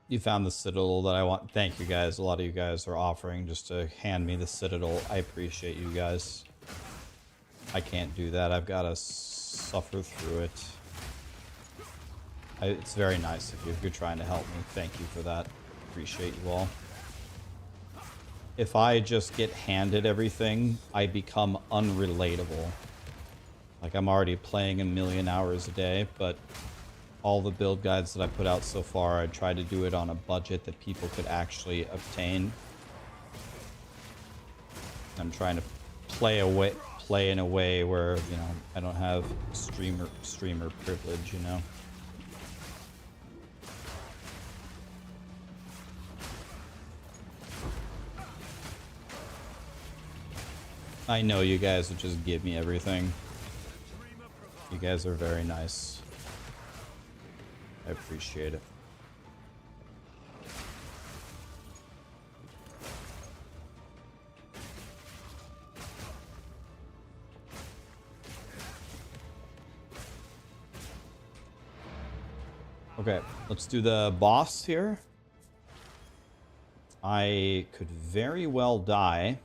You found the Citadel that I want. Thank you guys. A lot of you guys are offering just to hand me the Citadel. I appreciate you guys. I can't do that. I've got to suffer through it. It's very nice of you if you're trying to help me. Thank you for that. Appreciate you all. If I just get handed everything, I become unrelatable. Like, I'm already playing a million hours a day, but all the build guides that I put out so far, I try to do it on a budget that people could actually obtain. I'm trying to play in a way where, you know, I don't have streamer privilege, you know. I know you guys would just give me everything. You guys are very nice. I appreciate it. Okay, let's do the boss here. I could very well die.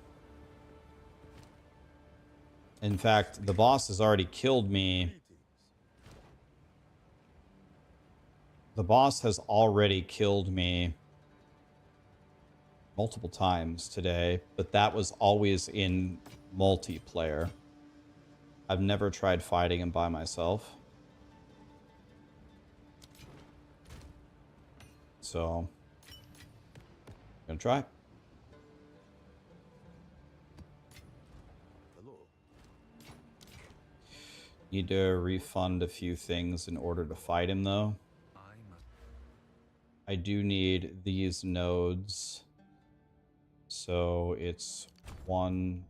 In fact, the boss has already killed me. The boss has already killed me multiple times today, but that was always in multiplayer. I've never tried fighting him by myself. So, I'm gonna try. Need to refund a few things in order to fight him, though. I do need these nodes. So it's 1,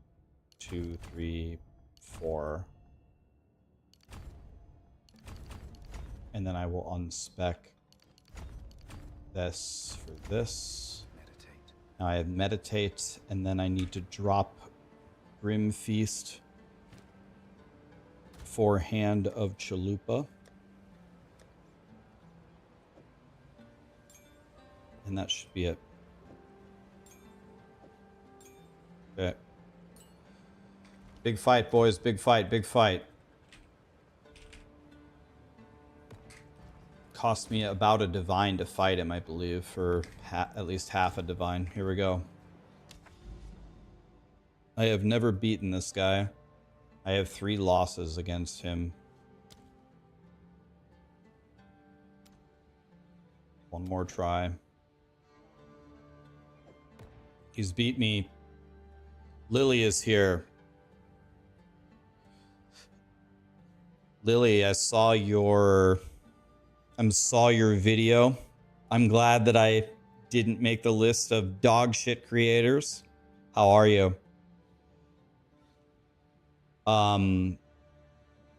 2, 3, 4. And then I will unspec this for this. Meditate. Now I have meditate, and then I need to drop Grim Feast for Hand of Chalupa. And that should be it. Okay. Big fight, boys. Big fight. Big fight. Cost me about a divine to fight him, I believe, for at least half a divine. Here we go. I have never beaten this guy. I have 3 losses against him. One more try. He's beat me. Lily is here. Lily, I saw your video. I'm glad that I didn't make the list of dog shit creators. How are you?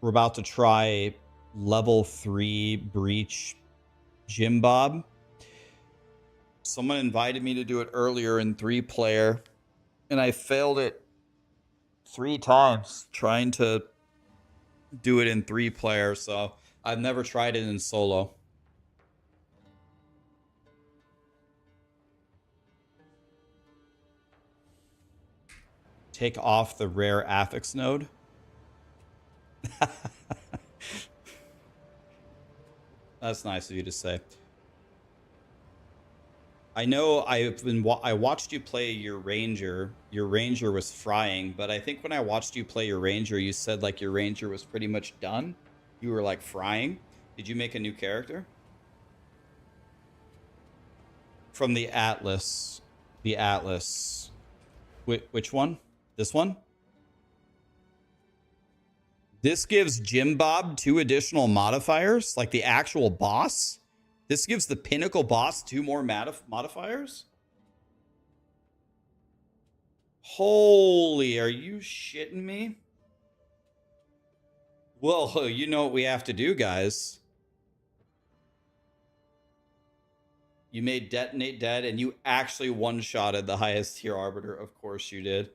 We're about to try level 3 Breach Jim Bob. Someone invited me to do it earlier in 3-player, and I failed it 3 times trying to do it in 3-player, so I've never tried it in solo. Take off the rare affix node. That's nice of you to say. I know I watched you play your ranger. Your ranger was frying, but I think when I watched you play your ranger, you said like your ranger was pretty much done. You were like frying. Did you make a new character? From the Atlas. The Atlas. Which one? This one? This gives Jim Bob 2 additional modifiers, like the actual boss. This gives the Pinnacle boss 2 more modifiers. Holy, are you shitting me? Well, you know what we have to do, guys. You made Detonate Dead, and you actually one-shotted the highest tier Arbiter. Of course you did.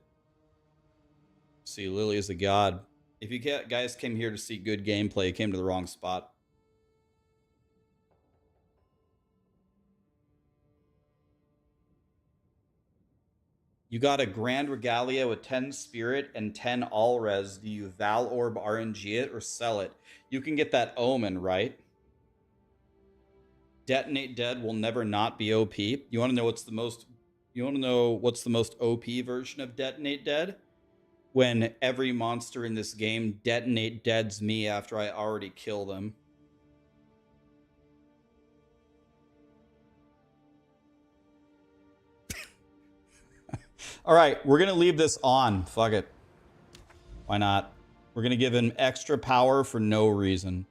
See, Lily is a god. If you guys came here to see good gameplay, you came to the wrong spot. You got a Grand Regalia with 10 Spirit and 10 All-Res. Do you Val Orb RNG it or sell it? You can get that Omen, right? Detonate Dead will never not be OP. You want to know what's the most... You want to know what's the most OP version of Detonate Dead? When every monster in this game Detonate Deads me after I already kill them. All right, we're going to leave this on. Fuck it. Why not? We're going to give him extra power for no reason.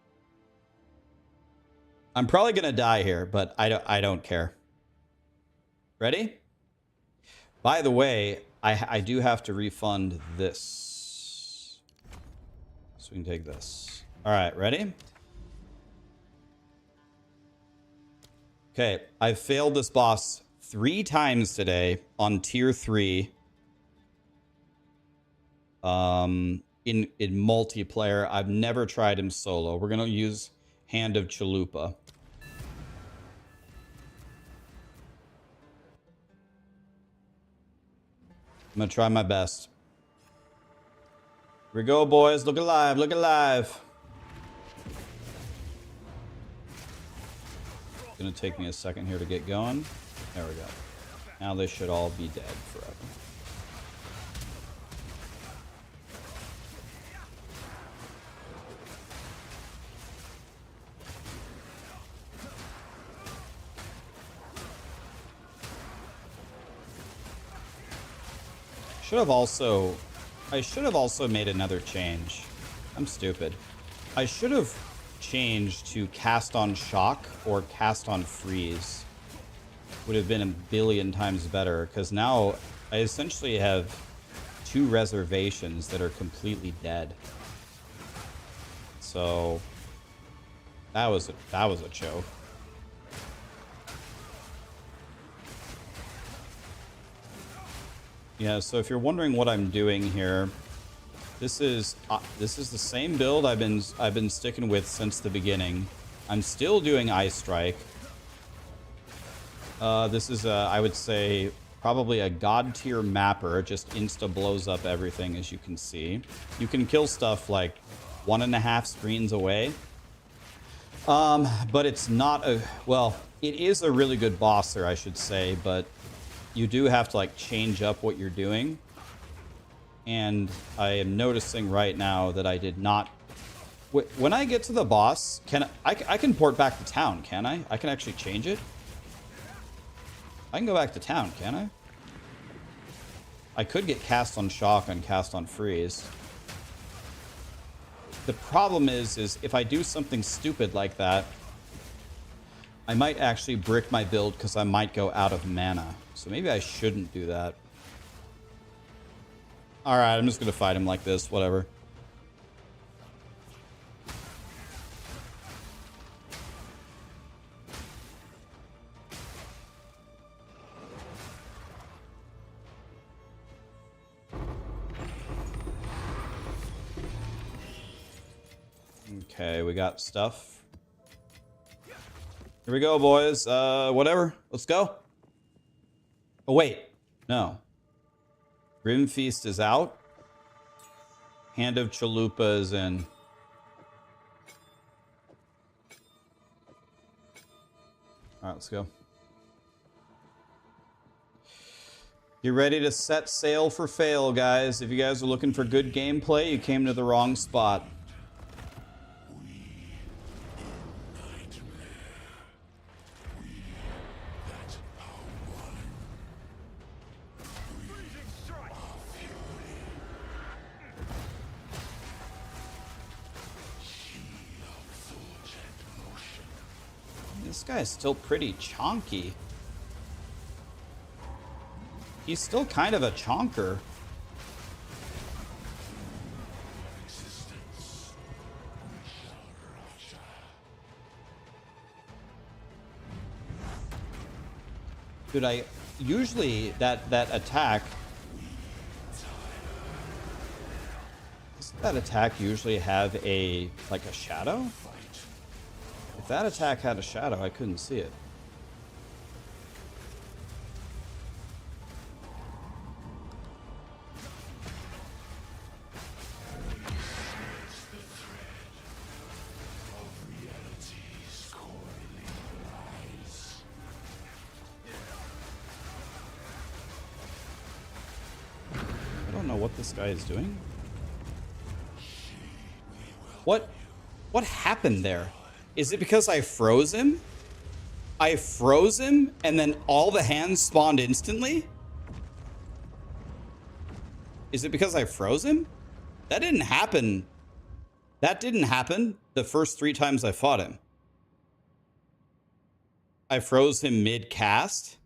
I'm probably going to die here, but I don't care. Ready? By the way, I do have to refund this. So we can take this. All right, ready? Okay, I've failed this boss 3 times today on tier 3. In multiplayer. I've never tried him solo. We're gonna use Hand of Chalupa. I'm gonna try my best. Here we go, boys. Look alive, look alive. It's gonna take me a second here to get going. There we go. Now they should all be dead forever. I should have also made another change. I'm stupid. I should have changed to cast on shock or cast on freeze. Would have been a billion times better, because now I essentially have 2 reservations that are completely dead. So that was a choke. Yeah, so if you're wondering what I'm doing here, this is the same build I've been sticking with since the beginning. I'm still doing Ice Strike. This is I would say probably a god tier mapper. It just insta blows up everything, as you can see. You can kill stuff like 1.5 screens away. But it's not a, well, it is a really good bosser, I should say, but you do have to like change up what you're doing. And I am noticing right now that I did not... When I get to the boss, I can port back to town, can I? I can actually change it. I can go back to town, can I? I could get cast on shock and cast on freeze. The problem is if I do something stupid like that, I might actually brick my build because I might go out of mana. So maybe I shouldn't do that. Alright, I'm just going to fight him like this, whatever. Okay, we got stuff. Here we go, boys. Whatever. Let's go. Oh, wait. No. Grim Feast is out. Hand of Chalupa is in. Alright, let's go. Get ready to set sail for fail, guys. If you guys are looking for good gameplay, you came to the wrong spot. This guy is still pretty chonky. He's still kind of a chonker. Dude, I usually that attack. Doesn't that attack usually have a like a shadow? If that attack had a shadow, I couldn't see it. I don't know what this guy is doing. What happened there? Is it because I froze him? I froze him and then all the hands spawned instantly? Is it because I froze him? That didn't happen. That didn't happen the first 3 times I fought him. I froze him mid-cast.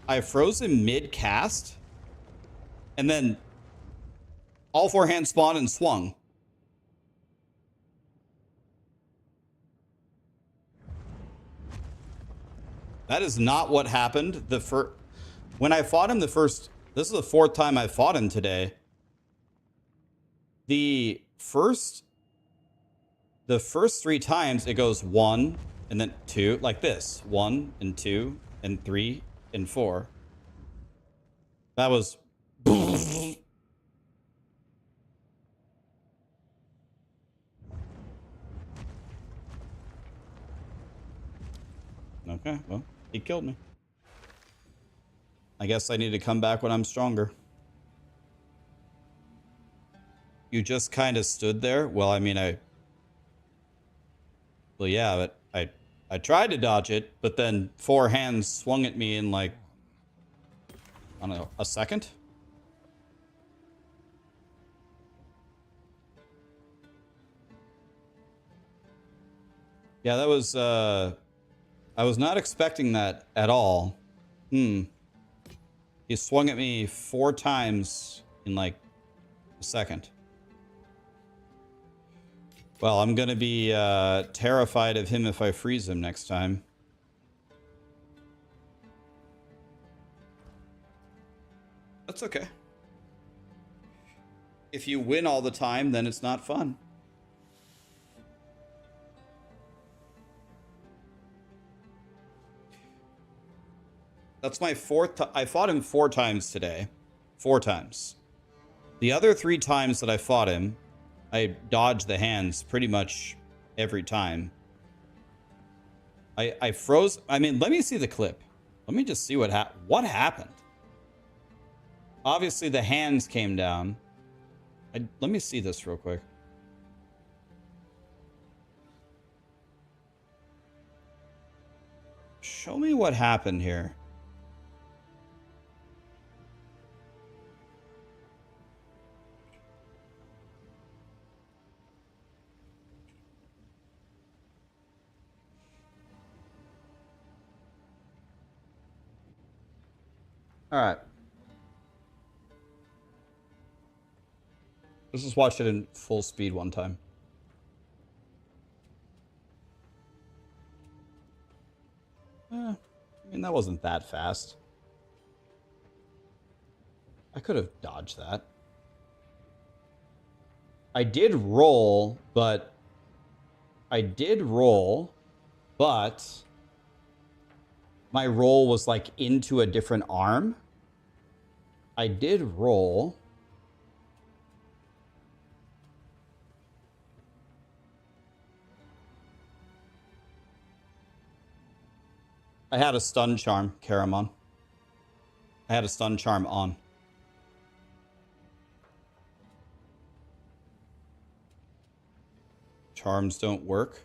I froze him mid-cast. And then all 4 hands spawned and swung. That is not what happened. When I fought him this is the 4th time I fought him today. The first 3 times it goes 1 and then 2 like this. 1 and 2 and 3 and 4. That was okay, well, he killed me. I guess I need to come back when I'm stronger. You just kind of stood there? Well, I mean, well, yeah, but I tried to dodge it, but then 4 hands swung at me in like, I don't know, a second? Yeah, that was, I was not expecting that at all. He swung at me 4 times in like a second. Well, I'm gonna be terrified of him if I freeze him next time. That's okay. If you win all the time, then it's not fun. That's my 4th. I fought him 4 times today. 4 times. The other 3 times that I fought him, I dodged the hands pretty much every time. I froze. I mean, let me see the clip. Let me just see what happened. Obviously, the hands came down. Let me see this real quick. Show me what happened here. All right. Let's just watch it in full speed one time. I mean, that wasn't that fast. I could have dodged that. I did roll, but my roll was like into a different arm. I did roll. I had a stun charm, Karamon. I had a stun charm on. Charms don't work.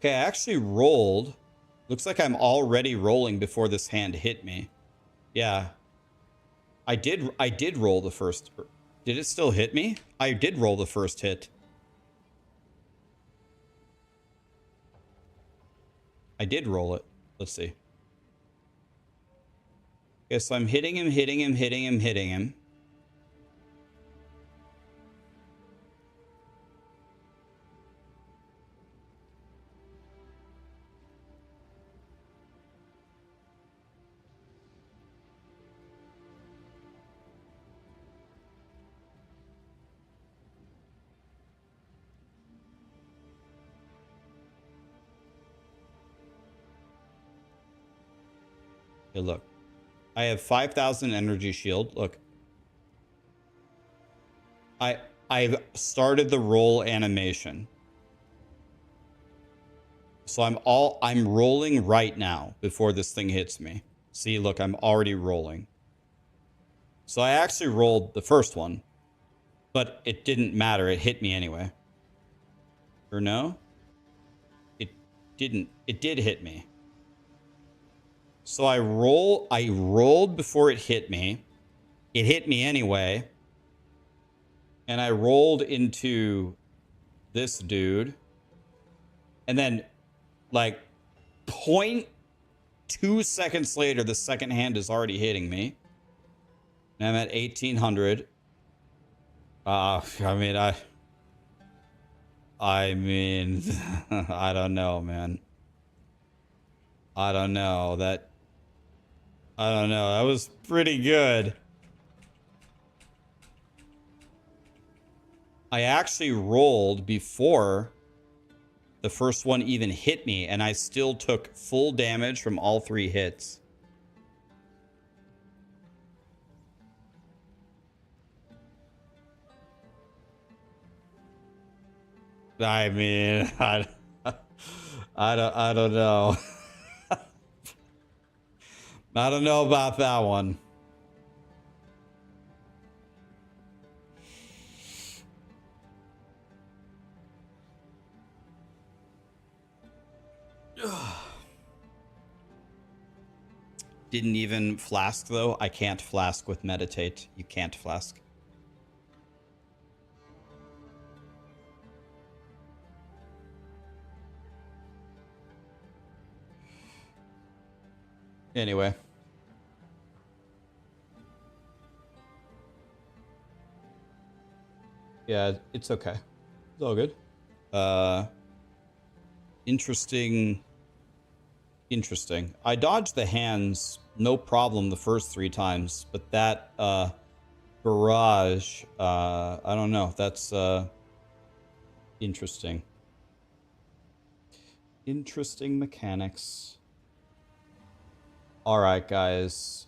Okay, I actually rolled. Looks like I'm already rolling before this hand hit me. Yeah. I did roll the first. Did it still hit me? I did roll the first hit. I did roll it. Let's see. Okay, so I'm hitting him. Okay, look. I have 5,000 energy shield. Look. I've started the roll animation. So I'm rolling right now before this thing hits me. See, look, I'm already rolling. So I actually rolled the first one, but it didn't matter. It hit me anyway. Or no? It didn't. It did hit me. So I rolled before it hit me. It hit me anyway. And I rolled into this dude. And then like 0.2 seconds later, the second hand is already hitting me. And I'm at 1,800. I mean, I don't know, man. I don't know. That was pretty good. I actually rolled before the first one even hit me, and I still took full damage from all 3 hits. I mean, I don't know. I don't know about that one. Didn't even flask though. I can't flask with meditate. You can't flask. Anyway. Yeah, it's okay. It's all good. Interesting. I dodged the hands, no problem the first 3 times, but that barrage, I don't know. That's interesting. Interesting mechanics. All right, guys.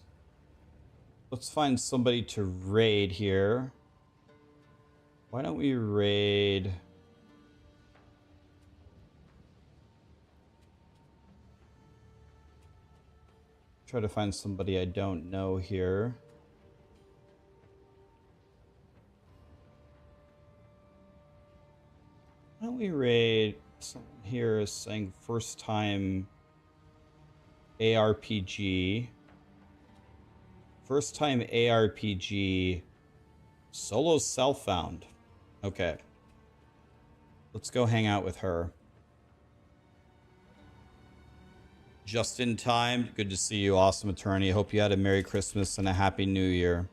Let's find somebody to raid here. Why don't we raid... Try to find somebody I don't know here. Why don't we raid someone here is saying first time ARPG. First time ARPG. Solo self-found. Okay. Let's go hang out with her. Just in time. Good to see you, awesome attorney. Hope you had a Merry Christmas and a Happy New Year.